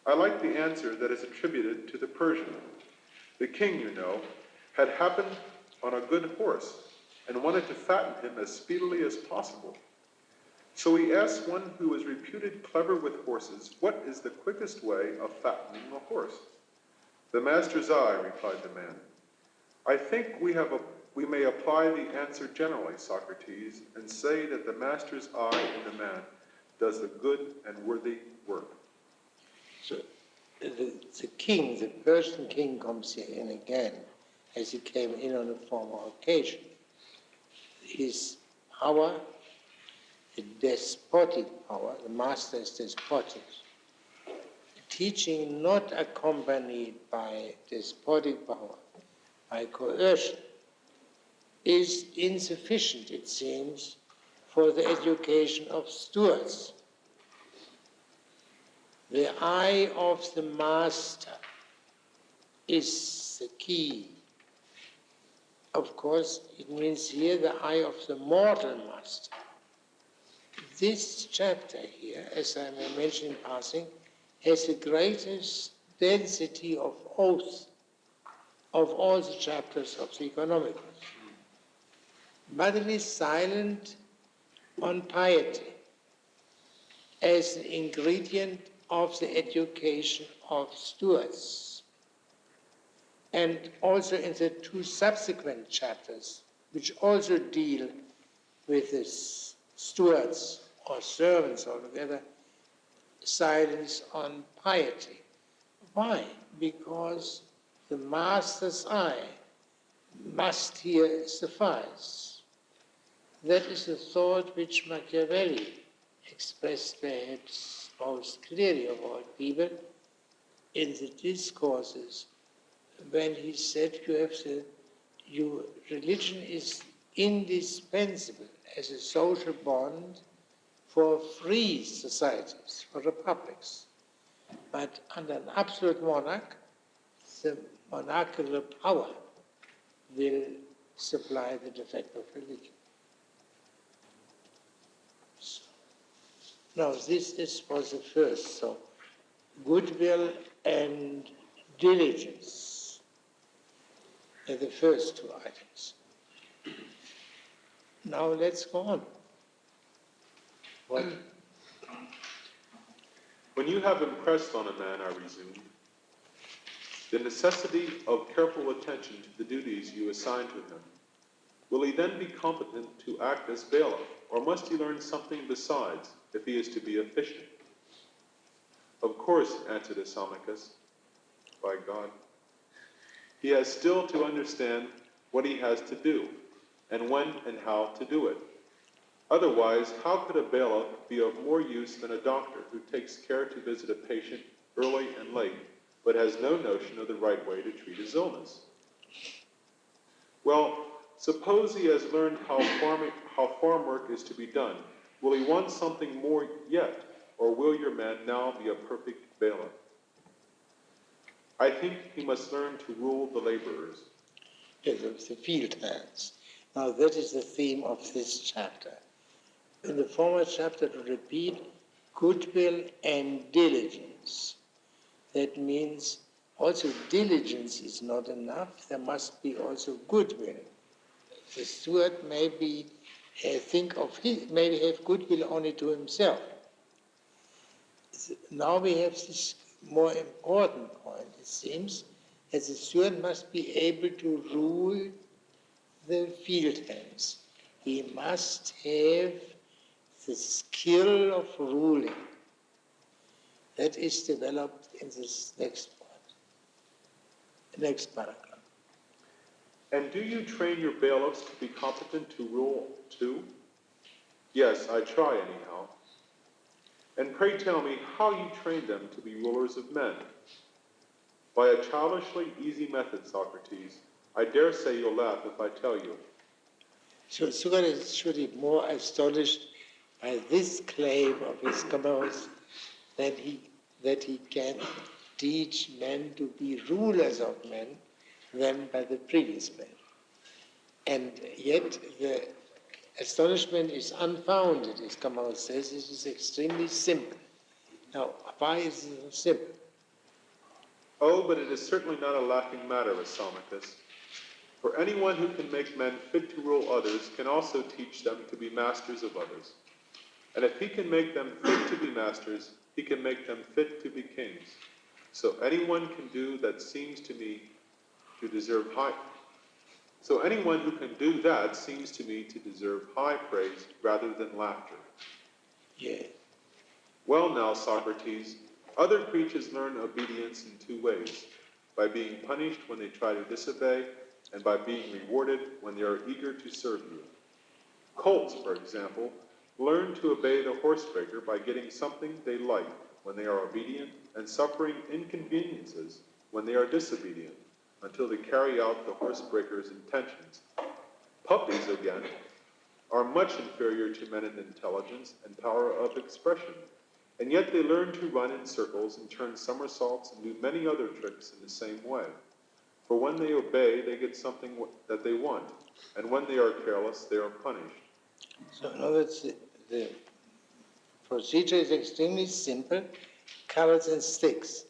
I like the answer that is attributed to the Persian. The king, you know, had happened on a good horse and wanted to fatten him as speedily as possible. So he asked one who was reputed clever with horses, what is the quickest way of fattening a horse? The master's eye, replied the man. I think we have we may apply the answer generally, Socrates, and say that the master's eye in the man does a good and worthy work. So the king, the Persian king, comes here in again, as he came in on a former occasion. His power, the despotic power, the master is despotic. Teaching not accompanied by despotic power, by coercion, is insufficient, it seems, for the education of stewards. The eye of the master is the key. Of course, it means here the eye of the mortal master. This chapter here, as I may mention in passing, has the greatest density of oath of all the chapters of the economic. But it is silent on piety as an ingredient of the education of stewards. And also in the two subsequent chapters, which also deal with the stewards or servants altogether, silence on piety. Why? Because the master's eye must here suffice. That is a thought which Machiavelli expressed perhaps most clearly of all people in the discourses, when he said religion is indispensable as a social bond for free societies, for republics. But under an absolute monarch, the monarchical power will supply the defect of religion. So, now, this was the first. So, goodwill and diligence are the first two items. Now, let's go on. What? When you have impressed on a man, I resumed, the necessity of careful attention to the duties you assign to him, will he then be competent to act as bailiff, or must he learn something besides if he is to be efficient? Of course, answered Isamicus, by God. He has still to understand what he has to do, and when and how to do it. Otherwise, how could a bailiff be of more use than a doctor who takes care to visit a patient early and late, but has no notion of the right way to treat his illness? Well, suppose he has learned how farm work is to be done. Will he want something more yet, or will your man now be a perfect bailiff? I think he must learn to rule the laborers. Yes, the field hands. Now that is the theme of this chapter. In the former chapter, to repeat, goodwill and diligence. That means also diligence is not enough. There must be also goodwill. The steward maybe maybe have goodwill only to himself. Now we have this more important point. It seems that the steward must be able to rule the field hands. He must have the skill of ruling. That is developed in this next paragraph. And do you train your bailiffs to be competent to rule too? Yes, I try anyhow. And pray tell me how you train them to be rulers of men. By a childishly easy method, Socrates. I dare say you'll laugh if I tell you. So Socrates should be more astonished by this claim of his Camus that he can teach men to be rulers of men than by the previous man. And yet the astonishment is unfounded, as Camus says. It is extremely simple. Now, why is it so simple? Oh, but it is certainly not a laughing matter, Isamicus. For anyone who can make men fit to rule others can also teach them to be masters of others. And if he can make them fit to be masters, he can make them fit to be kings. So anyone can do that seems to me to deserve high. So anyone who can do that seems to me to deserve high praise rather than laughter. Yeah. Well now, Socrates, other creatures learn obedience in two ways, by being punished when they try to disobey, and by being rewarded when they are eager to serve you. Colts, for example, learn to obey the horsebreaker by getting something they like when they are obedient, and suffering inconveniences when they are disobedient, until they carry out the horsebreaker's intentions. Puppies, again, are much inferior to men in intelligence and power of expression, and yet they learn to run in circles and turn somersaults and do many other tricks in the same way. For when they obey, they get something that they want, and when they are careless, they are punished. So in other words, the procedure is extremely simple, carrots and sticks.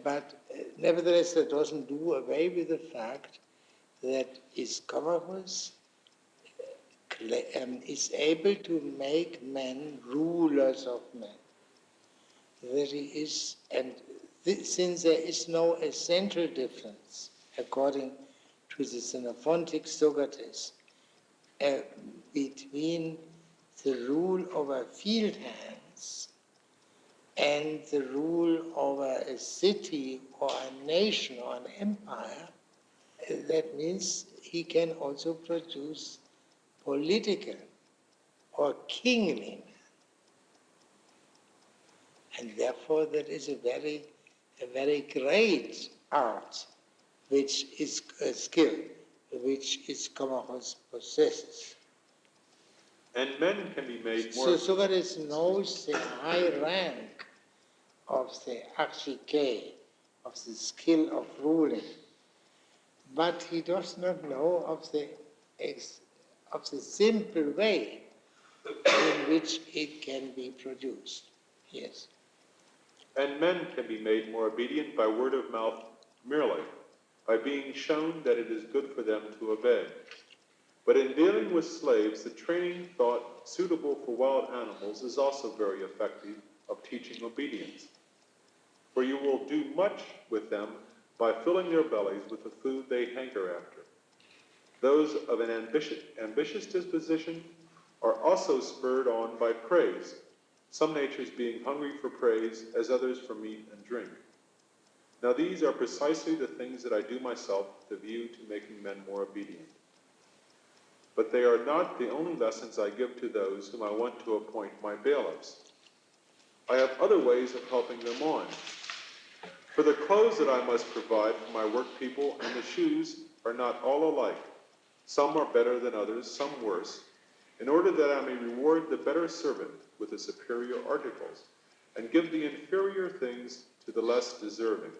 But nevertheless, that doesn't do away with the fact that Ischomachus is able to make men rulers of men. That he is, and since there is no essential difference, according to the Xenophontic Socrates, between the rule over field hands and the rule over a city or a nation or an empire, that means he can also produce political or kingly men. And therefore that is a very great art, which is a skill, which Ischomachus possesses. And men can be made more... So Socrates knows the high rank of the archike, of the skill of ruling, but he does not know of the simple way in which it can be produced. Yes. And men can be made more obedient by word of mouth merely, by being shown that it is good for them to obey. But in dealing with slaves, the training thought suitable for wild animals is also very effective of teaching obedience. For you will do much with them by filling their bellies with the food they hanker after. Those of an ambitious disposition are also spurred on by praise, some natures being hungry for praise, as others for meat and drink. Now these are precisely the things that I do myself with a view to making men more obedient. But they are not the only lessons I give to those whom I want to appoint my bailiffs. I have other ways of helping them on. For the clothes that I must provide for my work people and the shoes are not all alike. Some are better than others, some worse, in order that I may reward the better servant with the superior articles, and give the inferior things to the less deserving.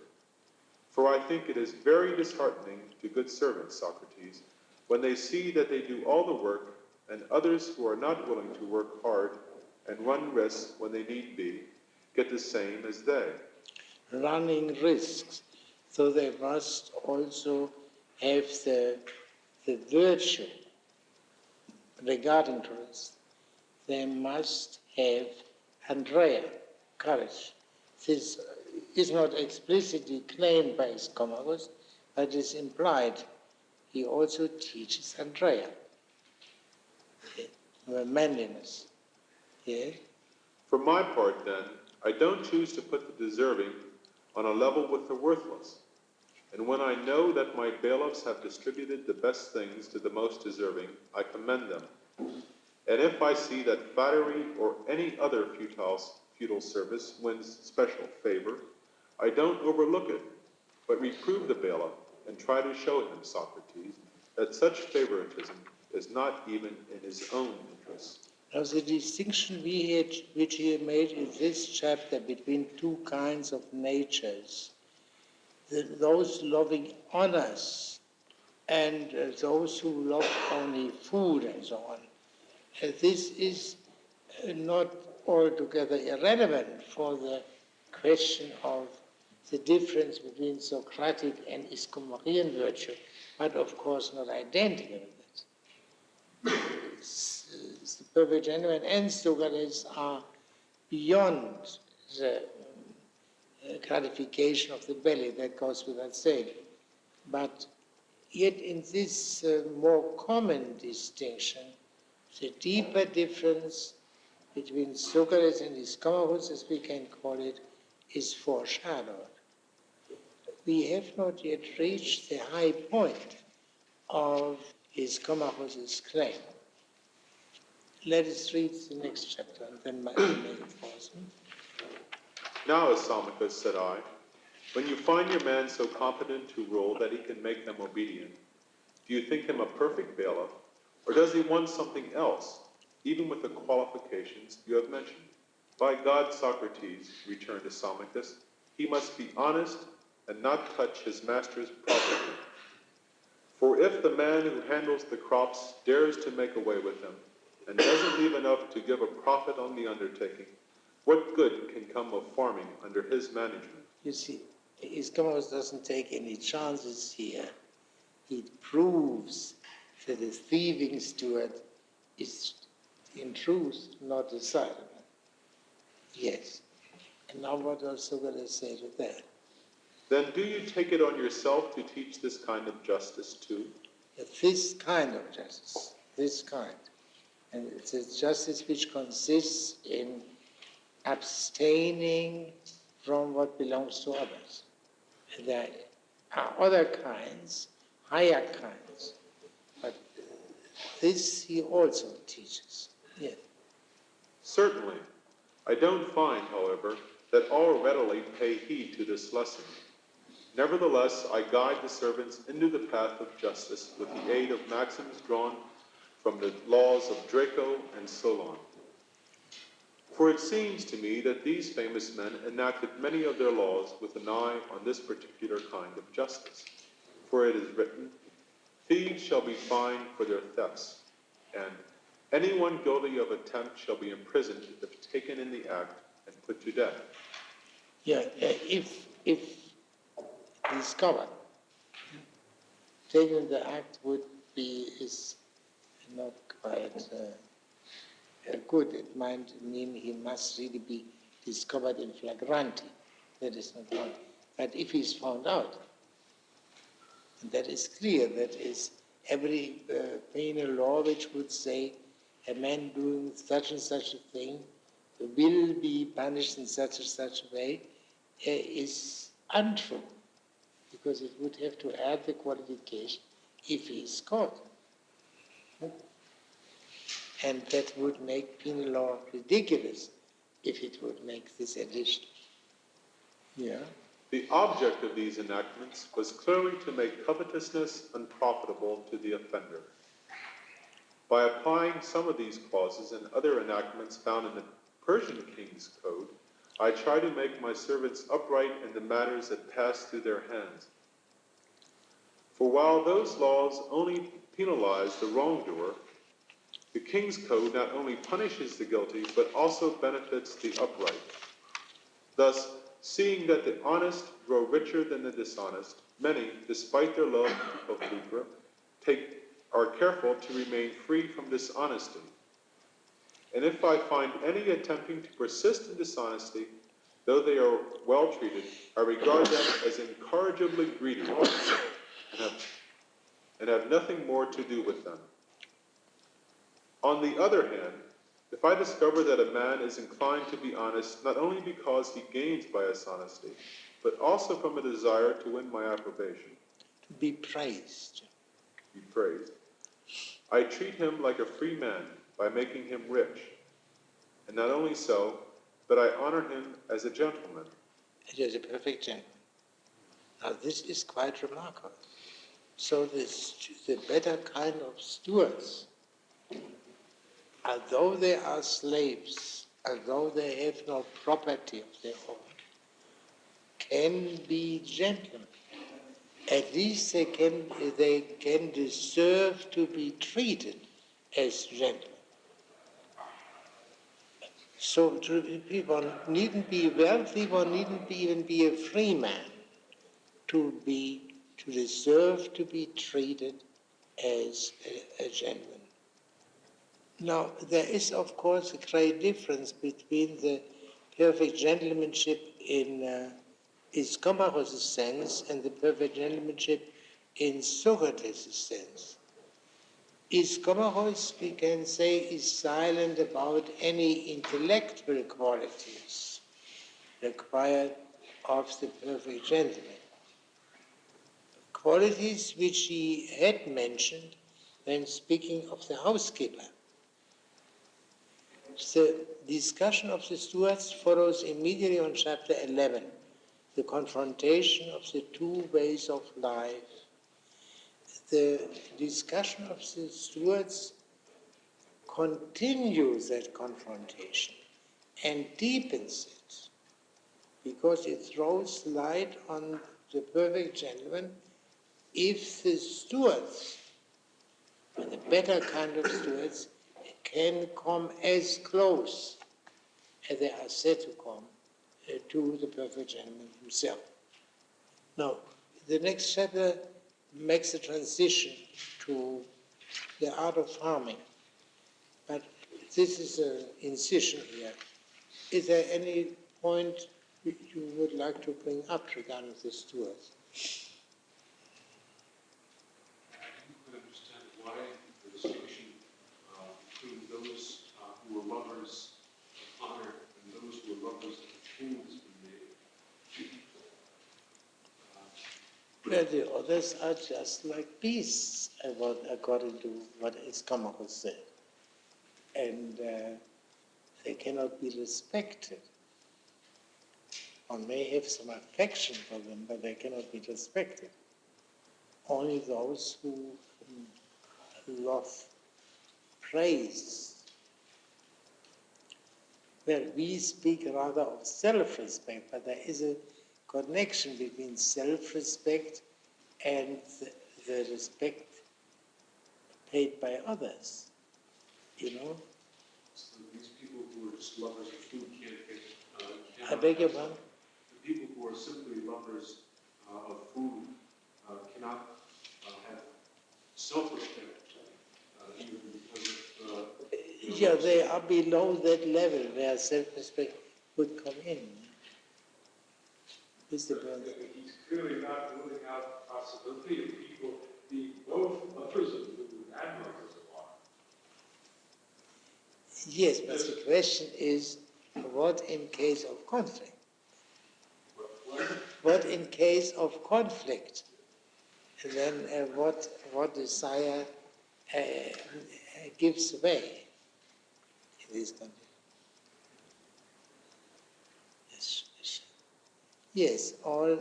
For I think it is very disheartening to good servants, Socrates, when they see that they do all the work, and others who are not willing to work hard and run risks when they need be, get the same as they. Running risks, so they must also have the virtue regarding to this. They must have Andrea, courage. This is not explicitly claimed by Ischomachus, but is implied. He also teaches Andrea, manliness. Yeah? For my part, then, I don't choose to put the deserving on a level with the worthless. And when I know that my bailiffs have distributed the best things to the most deserving, I commend them. And if I see that flattery or any other futile service wins special favor, I don't overlook it, but reprove the bailiff and try to show him, Socrates, that such favoritism is not even in his own interests. Now the distinction which he made in this chapter between two kinds of natures, those loving honors and those who love only food and so on, this is not altogether irrelevant for the question of the difference between Socratic and Ischomachus virtue, but of course not identical with it. The perfect gentleman and Socrates are beyond the gratification of the belly, that goes without saying. But Yet in this more common distinction, the deeper difference between Socrates and his comahus, as we can call it, is foreshadowed. We have not yet reached the high point of his comahus' claim. Let us read the next chapter and then make a pause. Now, Isamachus, said I, when you find your man so competent to rule that he can make them obedient, do you think him a perfect bailiff, or does he want something else, even with the qualifications you have mentioned? By God, Socrates, returned Isamachus, he must be honest and not touch his master's property. For if the man who handles the crops dares to make away with them, and doesn't leave enough to give a profit on the undertaking, what good can come of farming under his management? You see, his comahus doesn't take any chances here. He proves that the thieving steward is in truth not a silent. Yes. And now what does Socrates say to that? Then do you take it on yourself to teach this kind of justice too? This kind of justice, this kind. And it's a justice which consists in abstaining from what belongs to others. There are other kinds, higher kinds, but this he also teaches. Yeah. Certainly. I don't find, however, that all readily pay heed to this lesson. Nevertheless, I guide the servants into the path of justice with the aid of maxims drawn from the laws of Draco and Solon. For it seems to me that these famous men enacted many of their laws with an eye on this particular kind of justice. For it is written, thieves shall be fined for their thefts, and anyone guilty of attempt shall be imprisoned if taken in the act and put to death. Yeah, if discovered, taking the act is not quite good. It might mean he must really be discovered in flagranti. That is not right. But if he's found out, that is clear. That is every penal law which would say a man doing such and such a thing will be punished in such and such a way is untrue, because it would have to add the qualification if he is caught. And that would make penal law ridiculous if it would make this addition. Yeah. The object of these enactments was clearly to make covetousness unprofitable to the offender. By applying some of these clauses and other enactments found in the Persian king's code, I try to make my servants upright in the matters that pass through their hands. For while those laws only penalize the wrongdoer, the king's code not only punishes the guilty, but also benefits the upright. Thus, seeing that the honest grow richer than the dishonest, many, despite their love of lucre, are careful to remain free from dishonesty. And if I find any attempting to persist in dishonesty, though they are well treated, I regard them as incorrigibly greedy and have nothing more to do with them. On the other hand, if I discover that a man is inclined to be honest not only because he gains by his honesty, but also from a desire to win my approbation, to be praised, I treat him like a free man by making him rich. And not only so, but I honor him as a gentleman. It is a perfect gentleman. Now this is quite remarkable. So the better kind of stewards, although they are slaves, although they have no property of their own, can be gentlemen. At least they can deserve to be treated as gentlemen. So one needn't be wealthy, one needn't even be a free man to deserve to be treated as a gentleman. Now, there is, of course, a great difference between the perfect gentlemanship in Iskomachos' sense and the perfect gentlemanship in Socrates' sense. Ischomachos, we can say, is silent about any intellectual qualities required of the perfect gentleman. Qualities which he had mentioned when speaking of the housekeeper. The discussion of the stewards follows immediately on chapter 11, the confrontation of the two ways of life. The discussion of the stewards continues that confrontation and deepens it, because it throws light on the perfect gentleman. If the stewards, the better kind of stewards, can come as close as they are said to come to the perfect gentleman himself. Now, the next chapter makes a transition to the art of farming, but this is an incision here. Is there any point you would like to bring up regarding the stewards? I didn't understand why the distinction between those who are lovers of honor and those who are lovers of food has been made. Well, the others are just like beasts, according to what Ischomachos said. And they cannot be respected. One may have some affection for them, but they cannot be respected. Only those who love praise. Well, we speak rather of self-respect, but there is a connection between self-respect and the respect paid by others, you know? So these people who are just lovers of food can't I beg your pardon? The people who are simply lovers of food cannot have self-respect, even because of yeah, they are below that level where self-respect would come in. Is the point? He's clearly not ruling out the possibility of people being both lovers of food and lovers of art. Yes, but the question is, what in case of conflict? What in case of conflict? And then what desire gives way in this country? Yes, all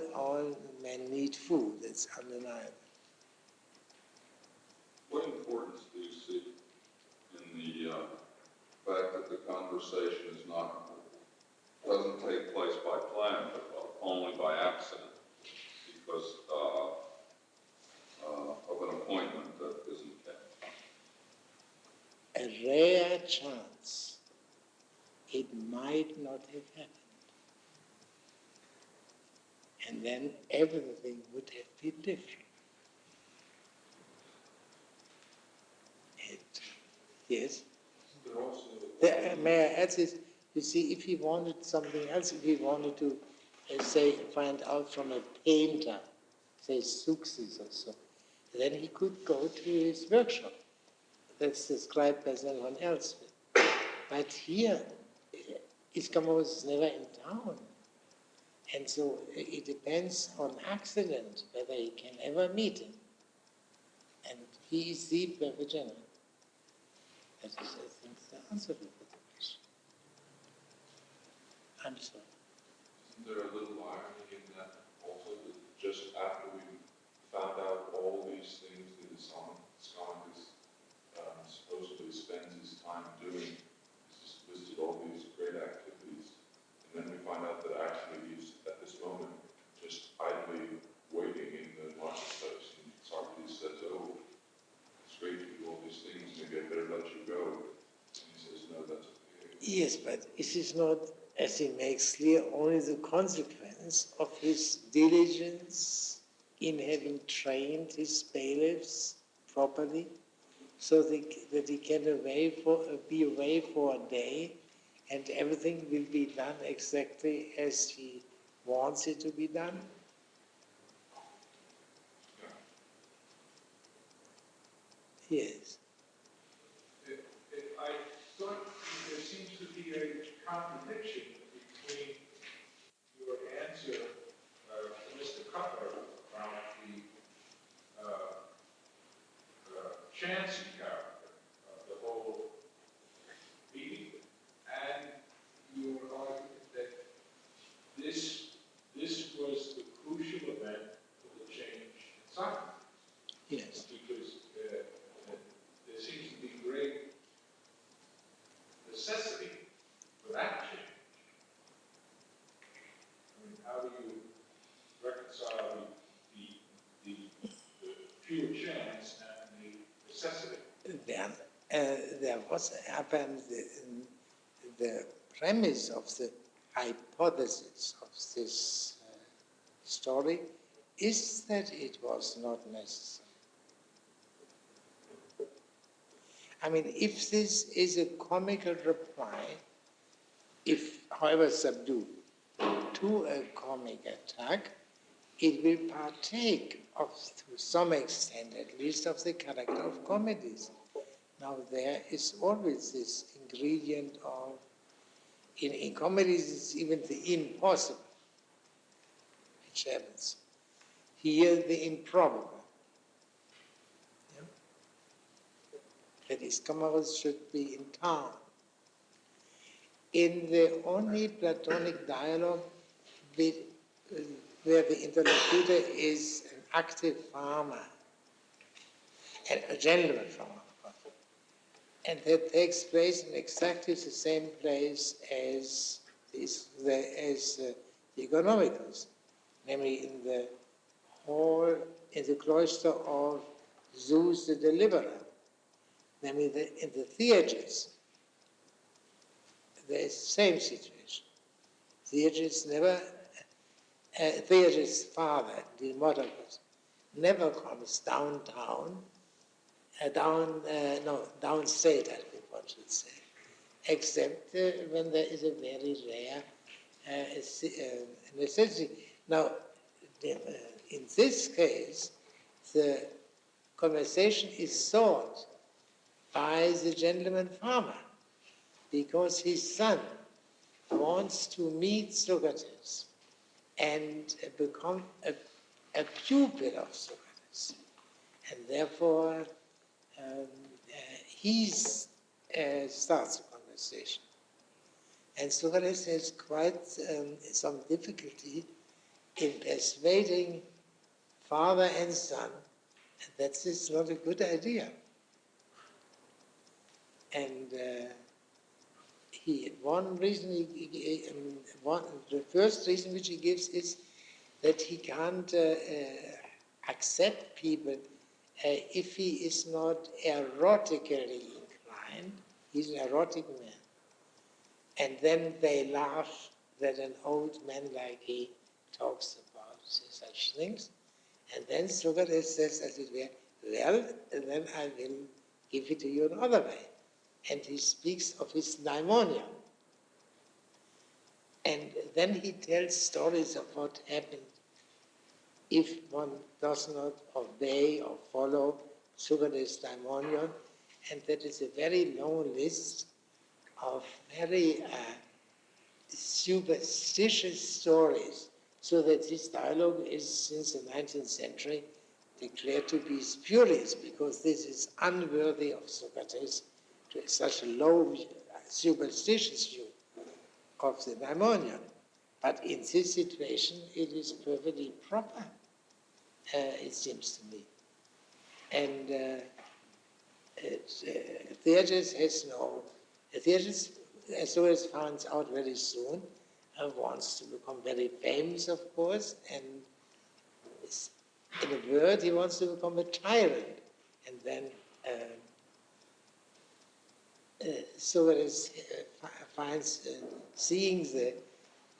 men need food, that's undeniable. What importance do you see in the fact that the conversation doesn't take place by plan, but only by accident, because of an appointment that isn't kept? A rare chance. It might not have happened. And then everything would have been different. Yes? May I add this? You see, if he wanted something else, if he wanted to, find out from a painter, say Suxis or so, then he could go to his workshop. That's described by someone else. But here, Ischomachos is never in town. And so it depends on accident whether he can ever meet him. And he is the perfect gentleman. That is, I think, the answer to the question. I'm sorry. Isn't there a little irony in that also, that just after we found out all these things that Ischomachos supposedly spends his time doing, he's just listed all these great activities, and then we find out that actually he's, at this moment, just idly waiting in the marketplace, and Socrates says, oh, it's great to do all these things, maybe I better let you go. And he says, no, that's okay. Yes, but it is not, as he makes clear, only the consequence of his diligence in having trained his bailiffs properly, so that he can be away for a day, and everything will be done exactly as he wants it to be done. Yes. I thought there seems to be a contradiction between your answer to Mr. Cutler about the chancy character of the whole meeting and your argument that this was the crucial event for the change in Socrates. Yes. Because there seems to be great necessity for that change. I mean, how do you reconcile the pure chance and the necessity? Then there was happened the premise of the hypothesis of this story is that it was not necessary. I mean, if this is a comical reply, if however subdued, to a comic attack, it will partake of, to some extent at least, of the character of comedies. Now there is always this ingredient of, in comedies it's even the impossible, which happens. Here the improbable. Yeah? That is, cameras should be in town. In the only Platonic dialogue where the interlocutor is an active farmer, and a gentleman farmer, and that takes place in exactly the same place as the Economicus, namely in the hall, in the cloister of Zeus the Deliverer, namely in the theatres. There is the same situation. Theatres never, Theatres' father, Demodocus, never comes downtown, downstate, I think one should say, except when there is a very rare necessity. Now, in this case, the conversation is sought by the gentleman farmer because his son wants to meet Socrates and become a pupil of Socrates. And therefore, he starts the conversation. And Socrates has quite some difficulty in persuading father and son that this is not a good idea. And the first reason which he gives is that he can't accept people if he is not erotically inclined. He's an erotic man. And then they laugh that an old man like he talks about such things. And then Socrates says, as it were, well, then I will give it to you another way. And he speaks of his daimonia. And then he tells stories of what happened if one does not obey or follow Socrates' daimonion. And that is a very long list of very superstitious stories, so that this dialogue is, since the 19th century, declared to be spurious, because this is unworthy of Socrates to such a low superstitious view of the daimonion. But in this situation, it is perfectly proper, it seems to me. And Theatres has no... Theatres, as Socrates finds out very soon, wants to become very famous, of course, and in a word, he wants to become a tyrant. And then Socrates finds, seeing the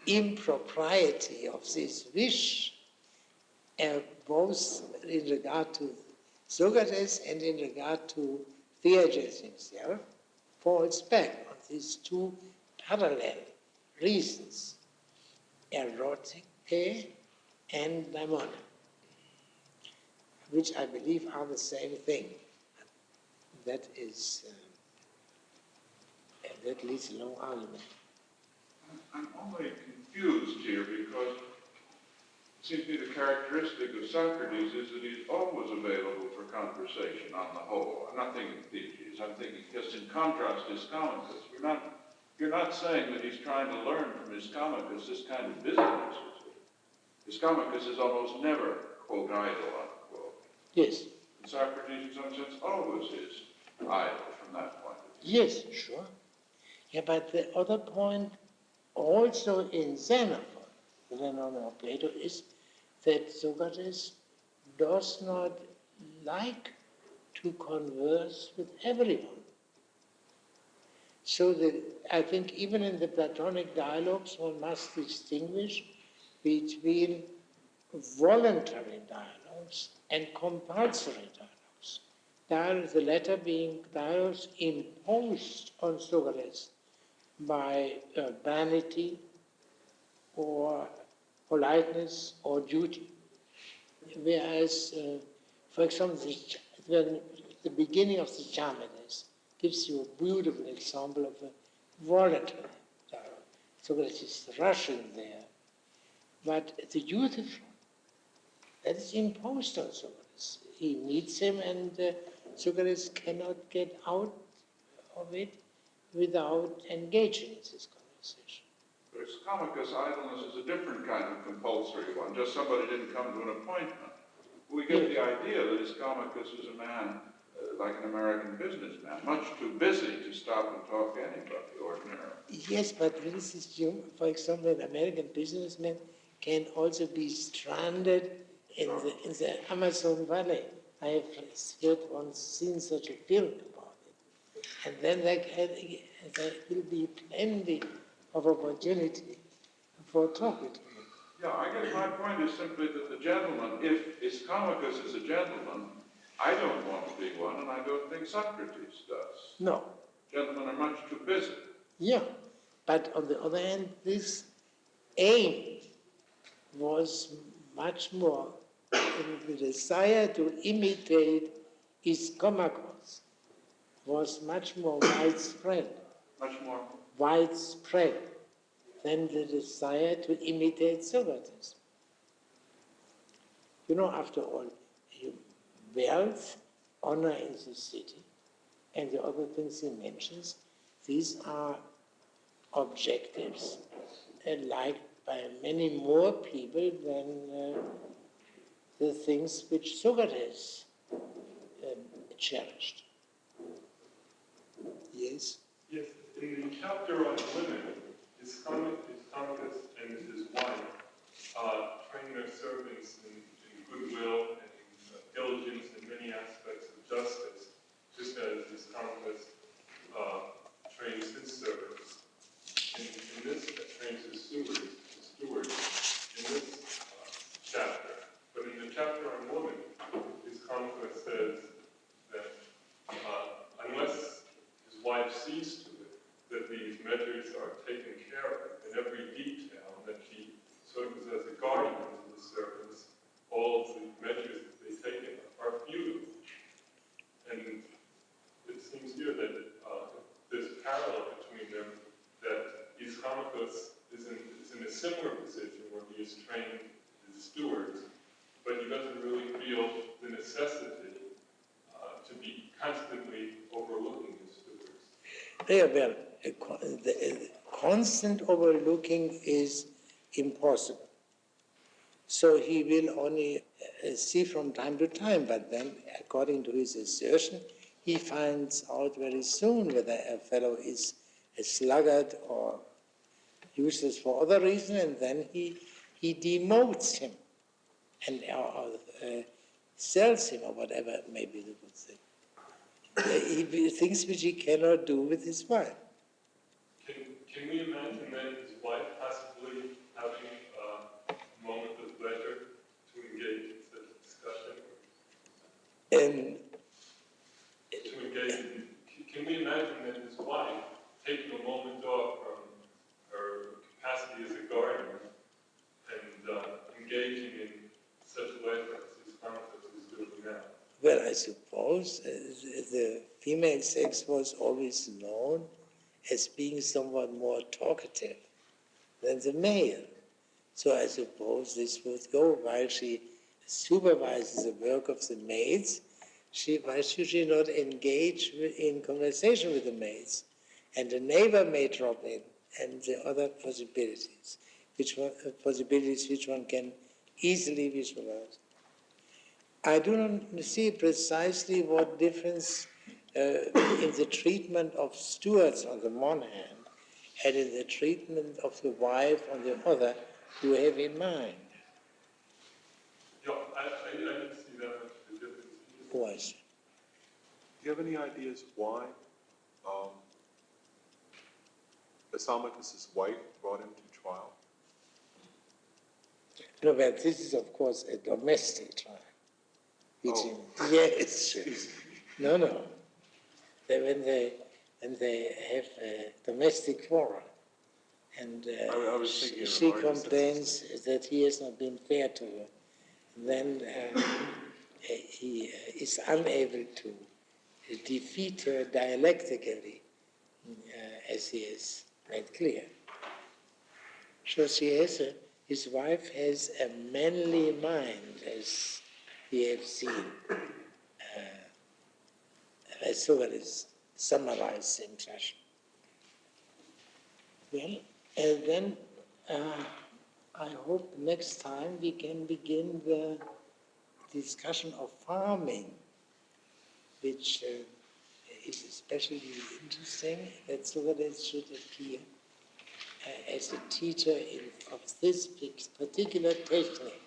impropriety of this wish, both in regard to Socrates and in regard to Theages himself, falls back on these two parallel reasons, erotic and daimonic, which I believe are the same thing. that is, that leads a long argument. I'm only confused here because it seems to me the characteristic of Socrates is that he's always available for conversation on the whole. I'm not thinking Theses, I'm thinking just in contrast to Ischomachus. You're not saying that he's trying to learn from Ischomachus this kind of business, is it? Ischomachus is almost never, quote, idle, unquote. Yes. And Socrates, in some sense, always is idle from that point of view. Yes, sure. Yeah, but the other point also in Xenophon, the well-known Plato, is that Socrates does not like to converse with everyone. So I think even in the Platonic dialogues, one must distinguish between voluntary dialogues and compulsory dialogues. The latter being dialogues imposed on Socrates by vanity or politeness or duty. Whereas, for example, the beginning of the Charmides gives you a beautiful example of a voluntary dialogue. Socrates is rushing there. But the Euthyphron, that is imposed on Socrates. He meets him and Socrates cannot get out of it without engaging in this conversation. But Ischomachus' idleness is a different kind of compulsory one. Just somebody didn't come to an appointment. We get the idea that Ischomachus is a man like an American businessman, much too busy to stop and talk to anybody ordinarily. Yes, but this is, for example, an American businessman can also be stranded in the Amazon Valley. I have seen such a film about it. And then there will be plenty of opportunity for talking to him. Yeah, I guess my point is simply that the gentleman, if Ischomachus is a gentleman, I don't want to be one, and I don't think Socrates does. No. Gentlemen are much too busy. Yeah, but on the other hand, this aim was much more, the desire to imitate Ischomachus was much more widespread. Much more widespread than the desire to imitate Socrates. You know, after all, wealth, honor in the city, and the other things he mentions, these are objectives liked by many more people than the things which Socrates cherished. Yes? Yes, in the chapter on women, Ischomachus and his wife train their servants in goodwill and diligence in many aspects of justice, just as Ischomachus trains his servants. In this, trains his stewards in this chapter. But in the chapter on woman, Ischomachus says that unless his wife sees to it that these measures are taken care of in every detail, that she serves as a guardian to the servants, all of the measures that they take are futile. And it seems here that there's a parallel between them, that Ischomachus is in a similar position where he is trained as stewards, but he doesn't really feel the necessity to be constantly overlooking his stewards. Yeah, well, the constant overlooking is impossible. So he will only see from time to time, but then, according to his assertion, he finds out very soon whether a fellow is a sluggard or useless for other reason, and then he demotes him and sells him, or whatever may be the good thing. Things which he cannot do with his wife. Can we imagine that his wife possibly having a moment of pleasure to engage in such a discussion? Can we imagine that his wife taking a moment off from her capacity as a guardian and engaging in such pleasure as Ischomachus is doing now? Well, I suppose the female sex was always known as being somewhat more talkative than the male. So I suppose this would go. While she supervises the work of the maids, why should she not engage in conversation with the maids? And a neighbor may drop in, and the other possibilities, which one can easily visualize. I do not see precisely what difference in the treatment of stewards on the one hand and in the treatment of the wife on the other you have in mind. Yeah, I didn't see that much of a difference. Why? Do you have any ideas why Lysimachus' wife brought him to trial? No, but this is, of course, a domestic trial. Yes. No. When they have a domestic quarrel, and she complains that he has not been fair to her, then he is unable to defeat her dialectically, as he has made clear. So his wife has a manly mind, as we have seen. As Socrates summarized in fashion. Well, and then I hope next time we can begin the discussion of farming, which is especially interesting that Socrates should appear as a teacher of this particular technique.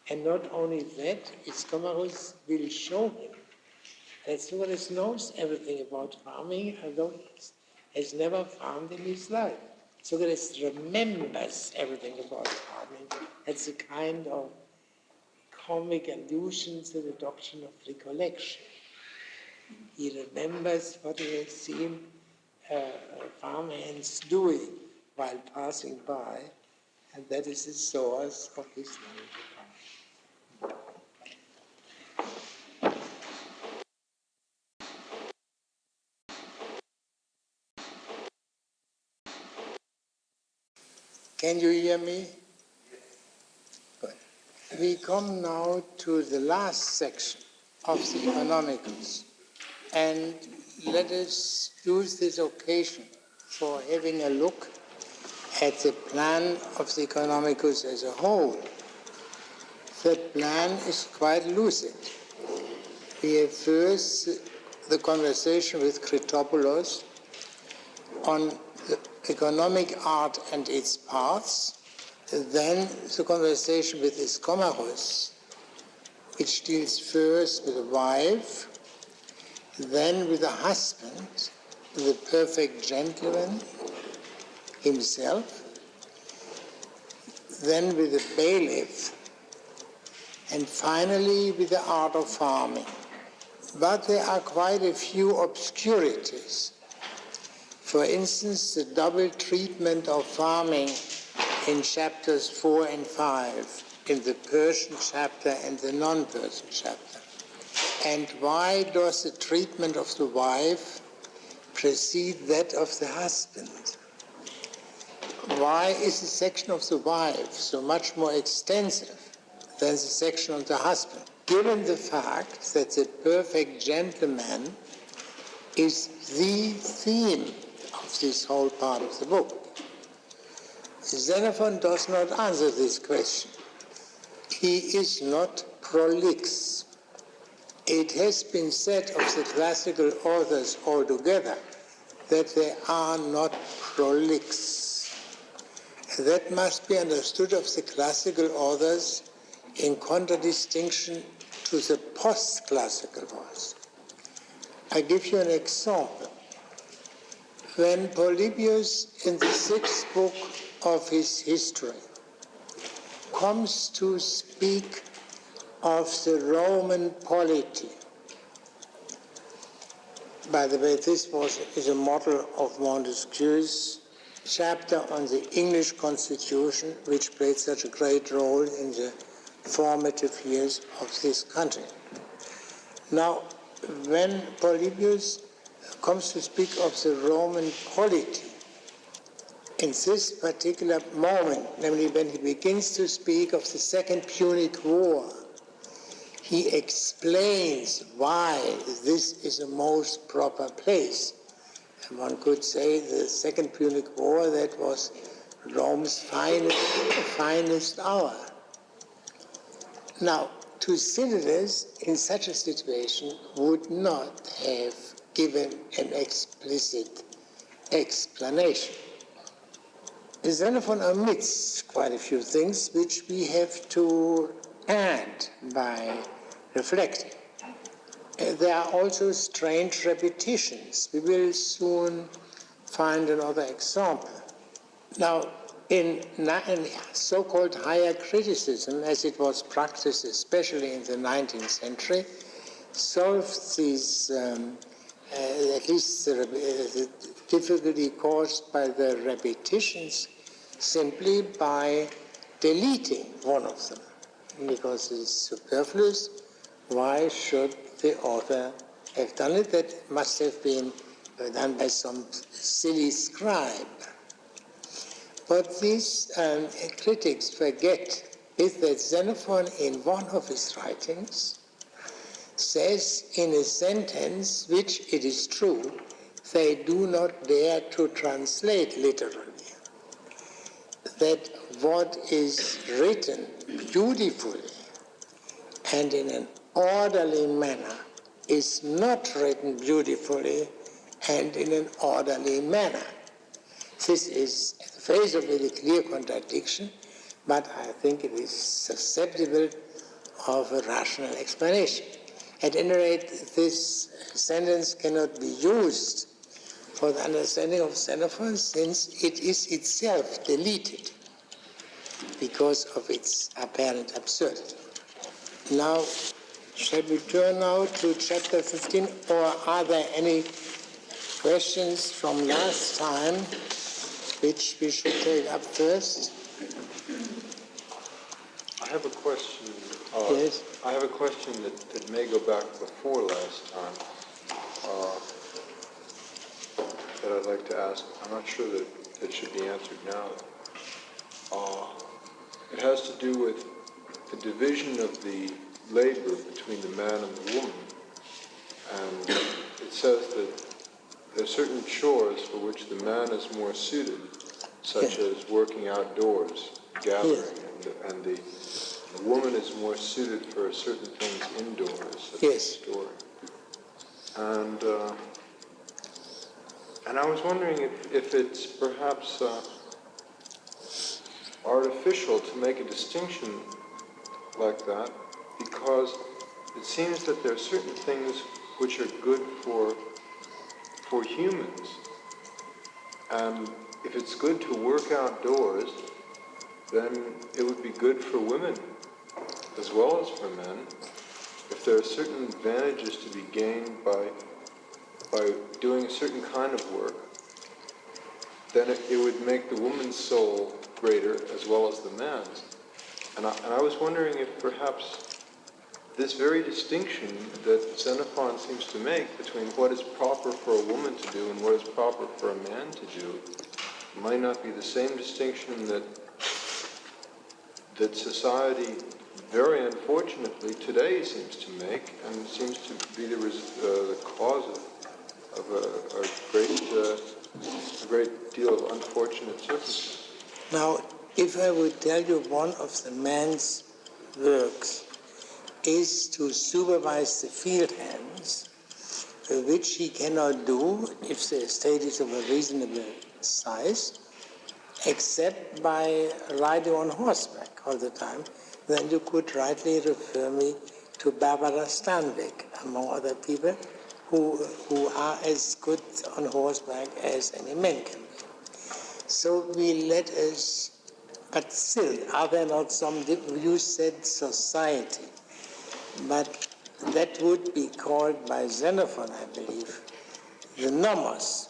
And not only that, Iscomachus will show him that Socrates knows everything about farming, although he has never farmed in his life. Socrates remembers everything about farming. That's a kind of comic allusion to the doctrine of recollection. He remembers what he has seen farmhands doing while passing by, and that is the source of his knowledge of farming. Can you hear me? Good. We come now to the last section of the Economicals, and let us use this occasion for having a look at the plan of the Economicals as a whole. That plan is quite lucid. We have first the conversation with Critopoulos on the economic art and its paths, then the conversation with Iscomachus, which deals first with the wife, then with the husband, the perfect gentleman himself, then with the bailiff, and finally with the art of farming. But there are quite a few obscurities. For instance, the double treatment of farming in chapters 4 and 5, in the Persian chapter and the non-Persian chapter. And why does the treatment of the wife precede that of the husband? Why is the section of the wife so much more extensive than the section of the husband, given the fact that the perfect gentleman is the theme of this whole part of the book? Xenophon does not answer this question. He is not prolix. It has been said of the classical authors altogether that they are not prolix. That must be understood of the classical authors in contradistinction to the post-classical ones. I give you an example. When Polybius, in the 6th book of his history, comes to speak of the Roman polity. By the way, this is a model of Montesquieu's chapter on the English Constitution, which played such a great role in the formative years of this country. Now, when Polybius comes to speak of the Roman polity, in this particular moment, namely when he begins to speak of the Second Punic War, he explains why this is a most proper place. And one could say the Second Punic War, that was Rome's finest hour. Now, Thucydides, in such a situation, would not have given an explicit explanation. Xenophon omits quite a few things which we have to add by reflecting. There are also strange repetitions. We will soon find another example. Now, in so-called higher criticism, as it was practiced especially in the 19th century, solved these, at least the difficulty caused by the repetitions, simply by deleting one of them. Because it's superfluous, why should the author have done it? That must have been done by some silly scribe. What these critics forget is that Xenophon, in one of his writings, says in a sentence, which it is true, they do not dare to translate literally, that what is written beautifully and in an orderly manner is not written beautifully and in an orderly manner. This is, at the face of it, a clear contradiction, but I think it is susceptible of a rational explanation. At any rate, this sentence cannot be used for the understanding of Xenophon, since it is itself deleted because of its apparent absurdity. Now, shall we turn now to chapter 15, or are there any questions from last time which we should take up first? I have a question. Yes. I have a question that may go back before last time that I'd like to ask. I'm not sure that it should be answered now. It has to do with the division of the labor between the man and the woman. And it says that there are certain chores for which the man is more suited, such as working outdoors, gathering, and the woman is more suited for certain things indoors, such as storing. And I was wondering if it's perhaps artificial to make a distinction like that, because it seems that there are certain things which are good for humans. And if it's good to work outdoors, then it would be good for women as well as for men. If there are certain advantages to be gained by doing a certain kind of work, then it would make the woman's soul greater as well as the man's. And I was wondering if perhaps this very distinction that Xenophon seems to make between what is proper for a woman to do and what is proper for a man to do might not be the same distinction that society very unfortunately today seems to make, and seems to be the cause of a great deal of unfortunate circumstances. Now, if I would tell you one of the man's works is to supervise the field hands, which he cannot do if the estate is of a reasonable size, except by riding on horseback all the time, then you could rightly refer me to Barbara Stanwyck, among other people, who are as good on horseback as any man can be. So we let us, but still, are there not some, you said society, but that would be called by Xenophon, I believe, the nomos,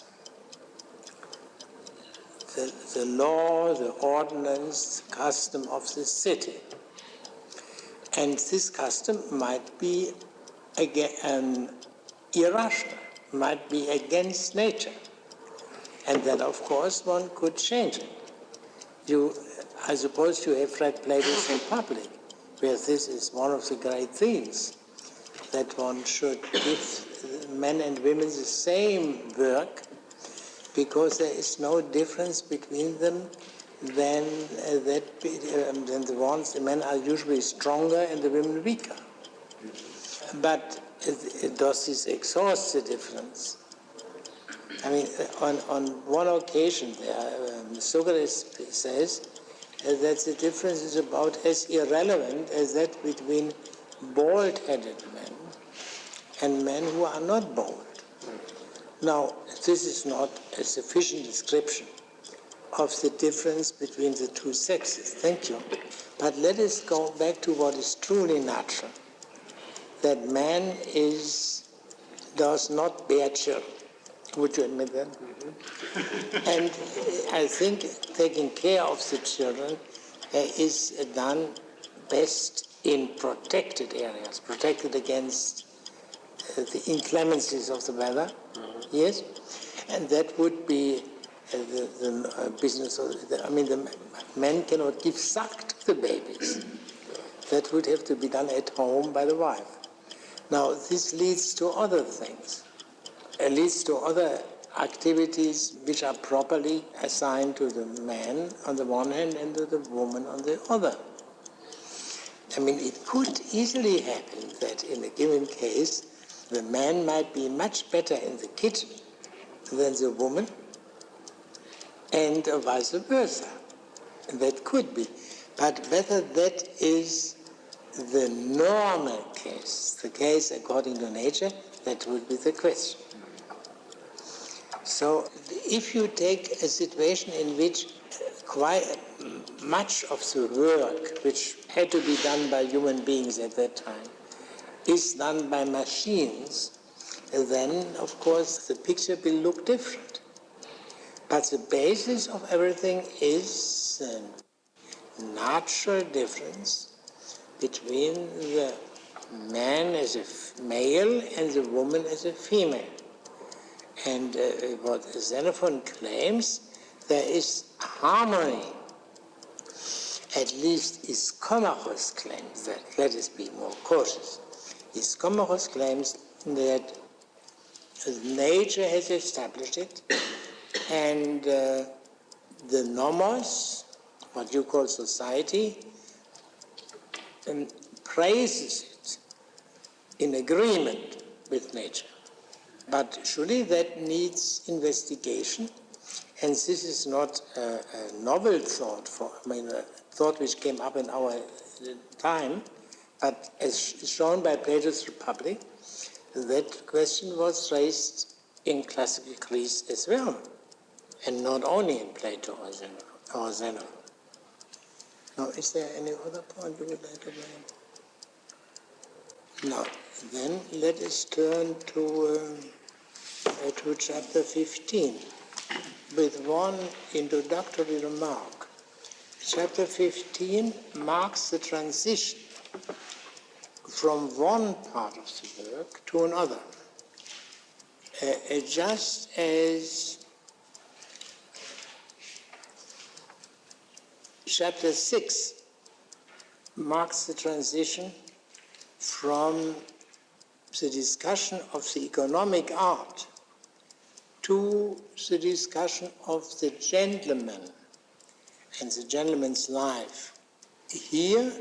the law, the ordinance, the custom of the city. And this custom might be irrational, might be against nature. And then, of course, one could change it. I suppose you have read Plato's Republic, where this is one of the great themes, that one should give men and women the same work, because there is no difference between them than the ones. The men are usually stronger and the women weaker. But does this exhaust the difference? I mean, on one occasion, Socrates says that the difference is about as irrelevant as that between bald-headed men and men who are not bald. Now, this is not a sufficient description of the difference between the two sexes. Thank you. But let us go back to what is truly natural, that man does not bear children. Would you admit that? Mm-hmm. And I think taking care of the children is done best in protected areas, protected against the inclemencies of the weather. Mm-hmm. Yes? And that would be the business of the men cannot give suck to the babies. That would have to be done at home by the wife. Now, this leads to other things. It leads to other activities which are properly assigned to the man on the one hand and to the woman on the other. I mean, it could easily happen that in a given case, the man might be much better in the kitchen than the woman, and vice versa. That could be. But whether that is the normal case, the case according to nature, that would be the question. So if you take a situation in which quite much of the work which had to be done by human beings at that time is done by machines, then of course the picture will look different. But the basis of everything is a natural difference between the man as a male and the woman as a female. And what Xenophon claims, there is harmony. At least Iskomachos claims that. Let us be more cautious. Iskomachos claims that nature has established it, and the nomos, what you call society, praises it in agreement with nature. But surely that needs investigation, and this is not a novel thought, a thought which came up in our time, but as shown by Plato's Republic, that question was raised in classical Greece as well, and not only in Plato or Xenophon. Now, is there any other point you would like to bring? No. Then let us turn to chapter 15 with one introductory remark. Chapter 15 marks the transition from one part of the work to another. Just as chapter 6 marks the transition from the discussion of the economic art to the discussion of the gentleman and the gentleman's life. Here,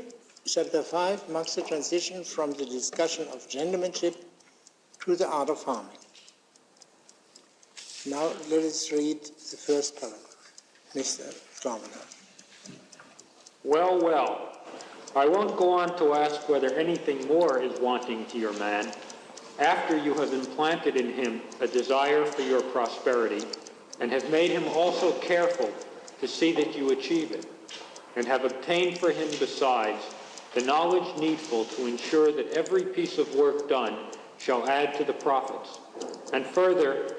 chapter 5 marks the transition from the discussion of gentlemanship to the art of farming. Now let us read the first paragraph. Mr. Strauss. Well, well, I won't go on to ask whether anything more is wanting to your man, after you have implanted in him a desire for your prosperity, and have made him also careful to see that you achieve it, and have obtained for him besides the knowledge needful to ensure that every piece of work done shall add to the profits, and further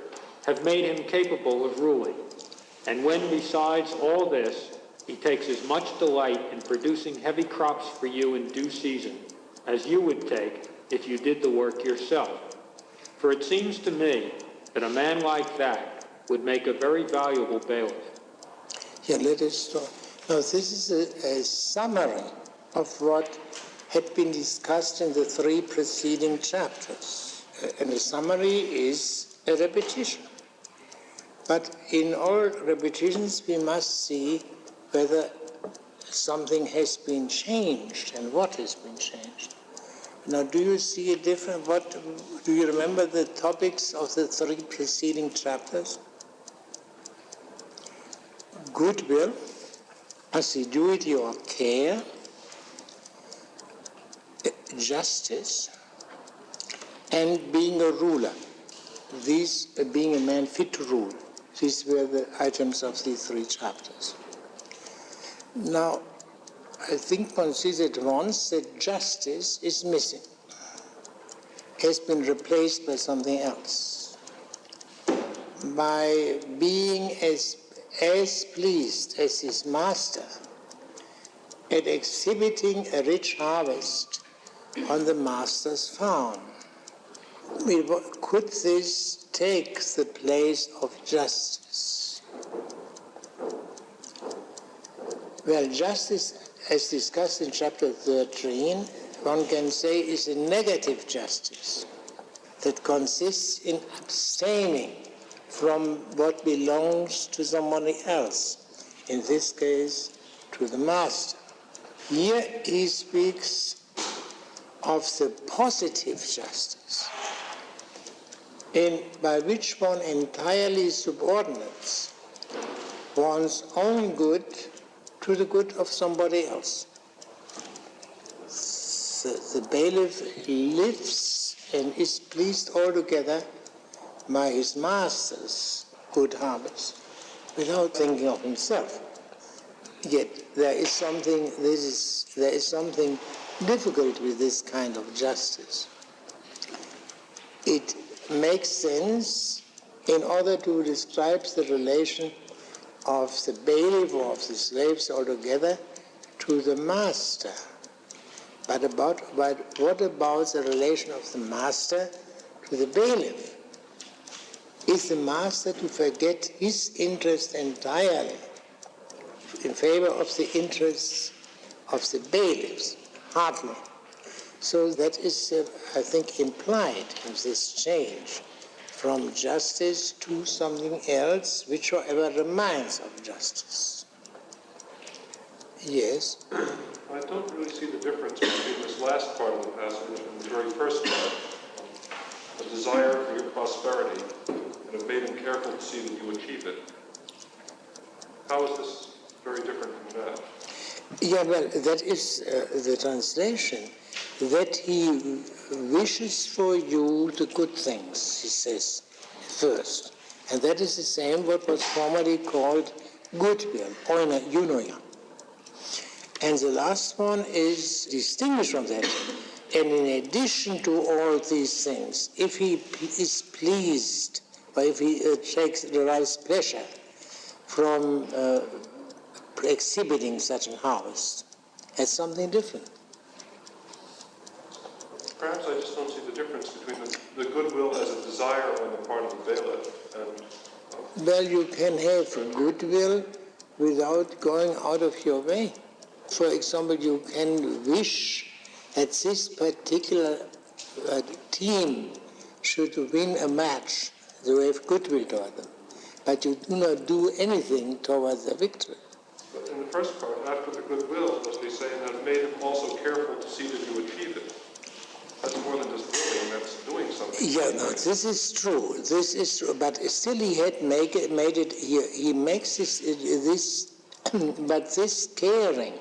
have made him capable of ruling. And when besides all this, he takes as much delight in producing heavy crops for you in due season, as you would take if you did the work yourself. For it seems to me that a man like that would make a very valuable bailiff. Yeah, let us start. Now, this is a summary of what had been discussed in the 3 preceding chapters. And the summary is a repetition. But in all repetitions, we must see whether something has been changed and what has been changed. Now, do you see a different, do you remember the topics of the 3 preceding chapters? Goodwill, assiduity or care, justice, and being a ruler. These, being a man fit to rule. These were the items of these 3 chapters. Now, I think one sees at once that justice is missing, has been replaced by something else. By being as pleased as his master at exhibiting a rich harvest on the master's farm. Could this take the place of justice? Well, justice, as discussed in chapter 13, one can say is a negative justice that consists in abstaining from what belongs to somebody else, in this case, to the master. Here he speaks of the positive justice, by which one entirely subordinates one's own good to the good of somebody else. The bailiff lives and is pleased altogether by his master's good harvest without thinking of himself. Yet there is something difficult with this kind of justice. It makes sense in order to describe the relation of the bailiff or of the slaves altogether to the master. But what about the relation of the master to the bailiff? Is the master to forget his interest entirely in favor of the interests of the bailiffs? Hardly. So that is, I think, implied in this change from justice to something else, which however remains of justice. Yes? I don't really see the difference between this last part of the passage and the very first part. A desire for your prosperity and a being careful to see that you achieve it. How is this very different from that? Yeah, well, that is the translation, that he wishes for you the good things, he says, first. And that is the same what was formerly called goodwill, eunoia. And the last one is distinguished from that. And in addition to all these things, if he is pleased, or if he derives pleasure from exhibiting such a harvest, as something different. Perhaps I just don't see the difference between the goodwill as a desire on the part of the bailiff and... Well, you can have goodwill without going out of your way. For example, you can wish that this particular team should win a match. You have goodwill toward them. But you do not do anything towards the victory. But in the first part, after the goodwill, must be saying that it made him also careful to see that you achieve it. That's more than just willing, that's doing something. Yeah, no, this is true. This is true. But still he had made it here. He makes this but this caring,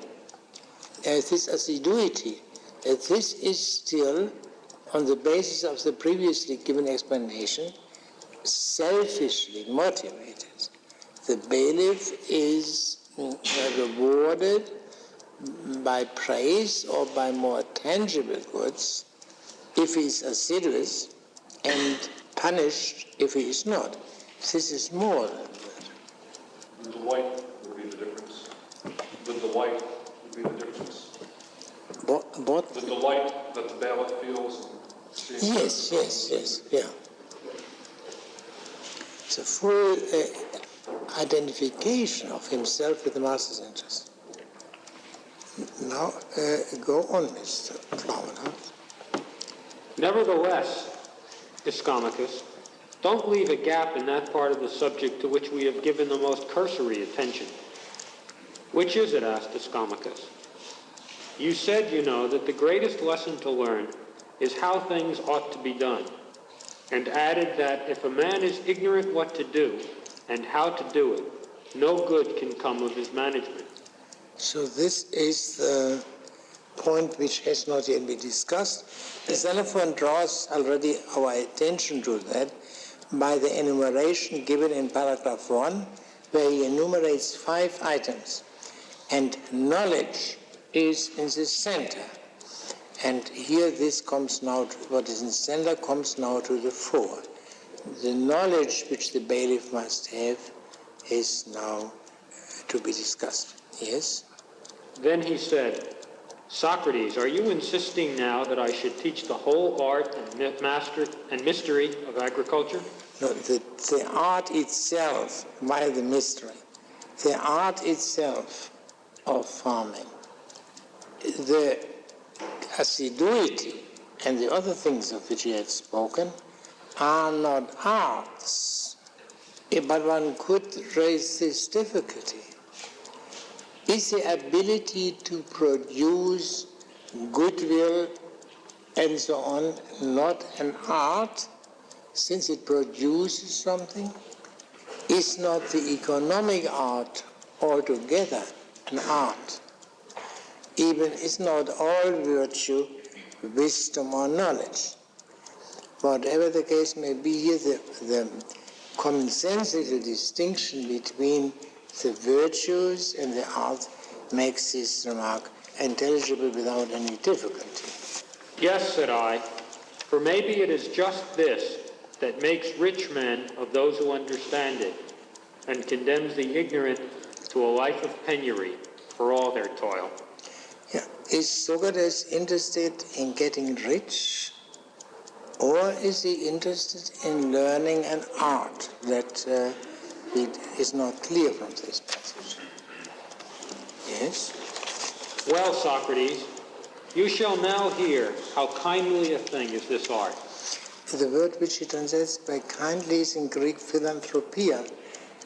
this assiduity, this is still, on the basis of the previously given explanation, selfishly motivated. The bailiff is rewarded by praise or by more tangible goods if he is assiduous, and punished if he is not. This is more than that. The delight would be the difference. The delight would be the difference. What? The delight that the bailiff feels Yes, yeah. It's a full identification of himself with the master's interest. Now, go on, Mr. Plowman. Nevertheless, Ischomachus, don't leave a gap in that part of the subject to which we have given the most cursory attention. Which is it? Asked Ischomachus. You said, you know, that the greatest lesson to learn is how things ought to be done, and added that if a man is ignorant what to do and how to do it, no good can come of his management. So this is the point which has not yet been discussed. Xenophon draws already our attention to that by the enumeration given in paragraph 1, where he enumerates 5 items. And knowledge is in the center. And here this comes now, what is in the center comes now to the fore. The knowledge which the bailiff must have is now to be discussed. Yes? Then he said, Socrates, are you insisting now that I should teach the whole art and mystery of agriculture? No, the art itself, by the mystery, the art itself of farming, the assiduity and the other things of which he had spoken are not arts. But one could raise this difficulty. Is the ability to produce goodwill and so on not an art, since it produces something? Is not the economic art altogether an art? Even is not all virtue wisdom or knowledge? Whatever the case may be here, the commonsensical distinction between the virtues and the art makes this remark intelligible without any difficulty. Yes, said I, for maybe it is just this that makes rich men of those who understand it, and condemns the ignorant to a life of penury for all their toil. Yeah. Is Socrates interested in getting rich, or is he interested in learning an art that it is not clear from this passage? Yes? Well, Socrates, you shall now hear how kindly a thing is this art. The word which he translates by kindly is in Greek philanthropia,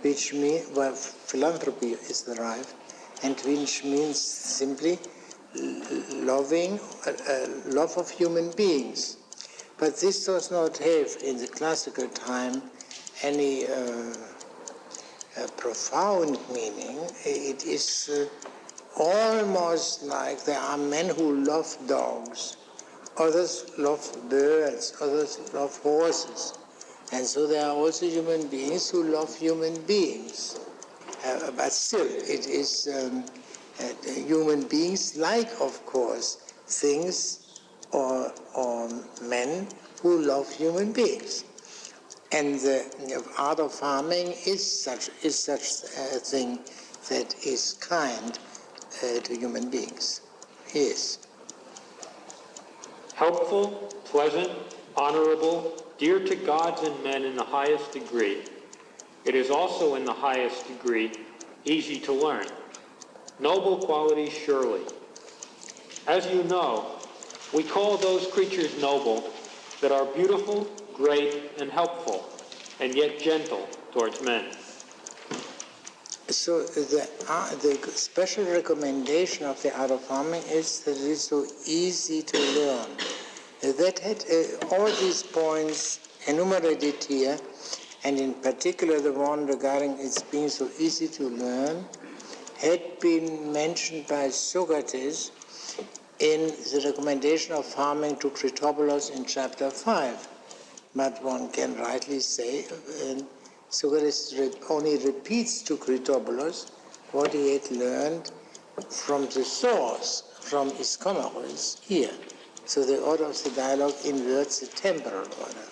which means, well, philanthropy is derived, and which means simply loving, love of human beings. But this does not have, in the classical time, any profound meaning. It is almost like there are men who love dogs, others love birds, others love horses. And so there are also human beings who love human beings. But still, it is human beings like, of course, things or men who love human beings. And the art of farming is such a thing that is kind to human beings. Yes. Helpful, pleasant, honorable, dear to gods and men in the highest degree. It is also in the highest degree easy to learn. Noble qualities surely. As you know, we call those creatures noble that are beautiful, great, and helpful, and yet gentle towards men. So the special recommendation of the art of farming is that it is so easy to learn. That had all these points enumerated here, and in particular the one regarding its being so easy to learn, had been mentioned by Socrates in the recommendation of farming to Critobulus in chapter 5. But one can rightly say Socrates only repeats to Critobulus what he had learned from the source, from Ischomachus here. So the order of the dialogue inverts the temporal order.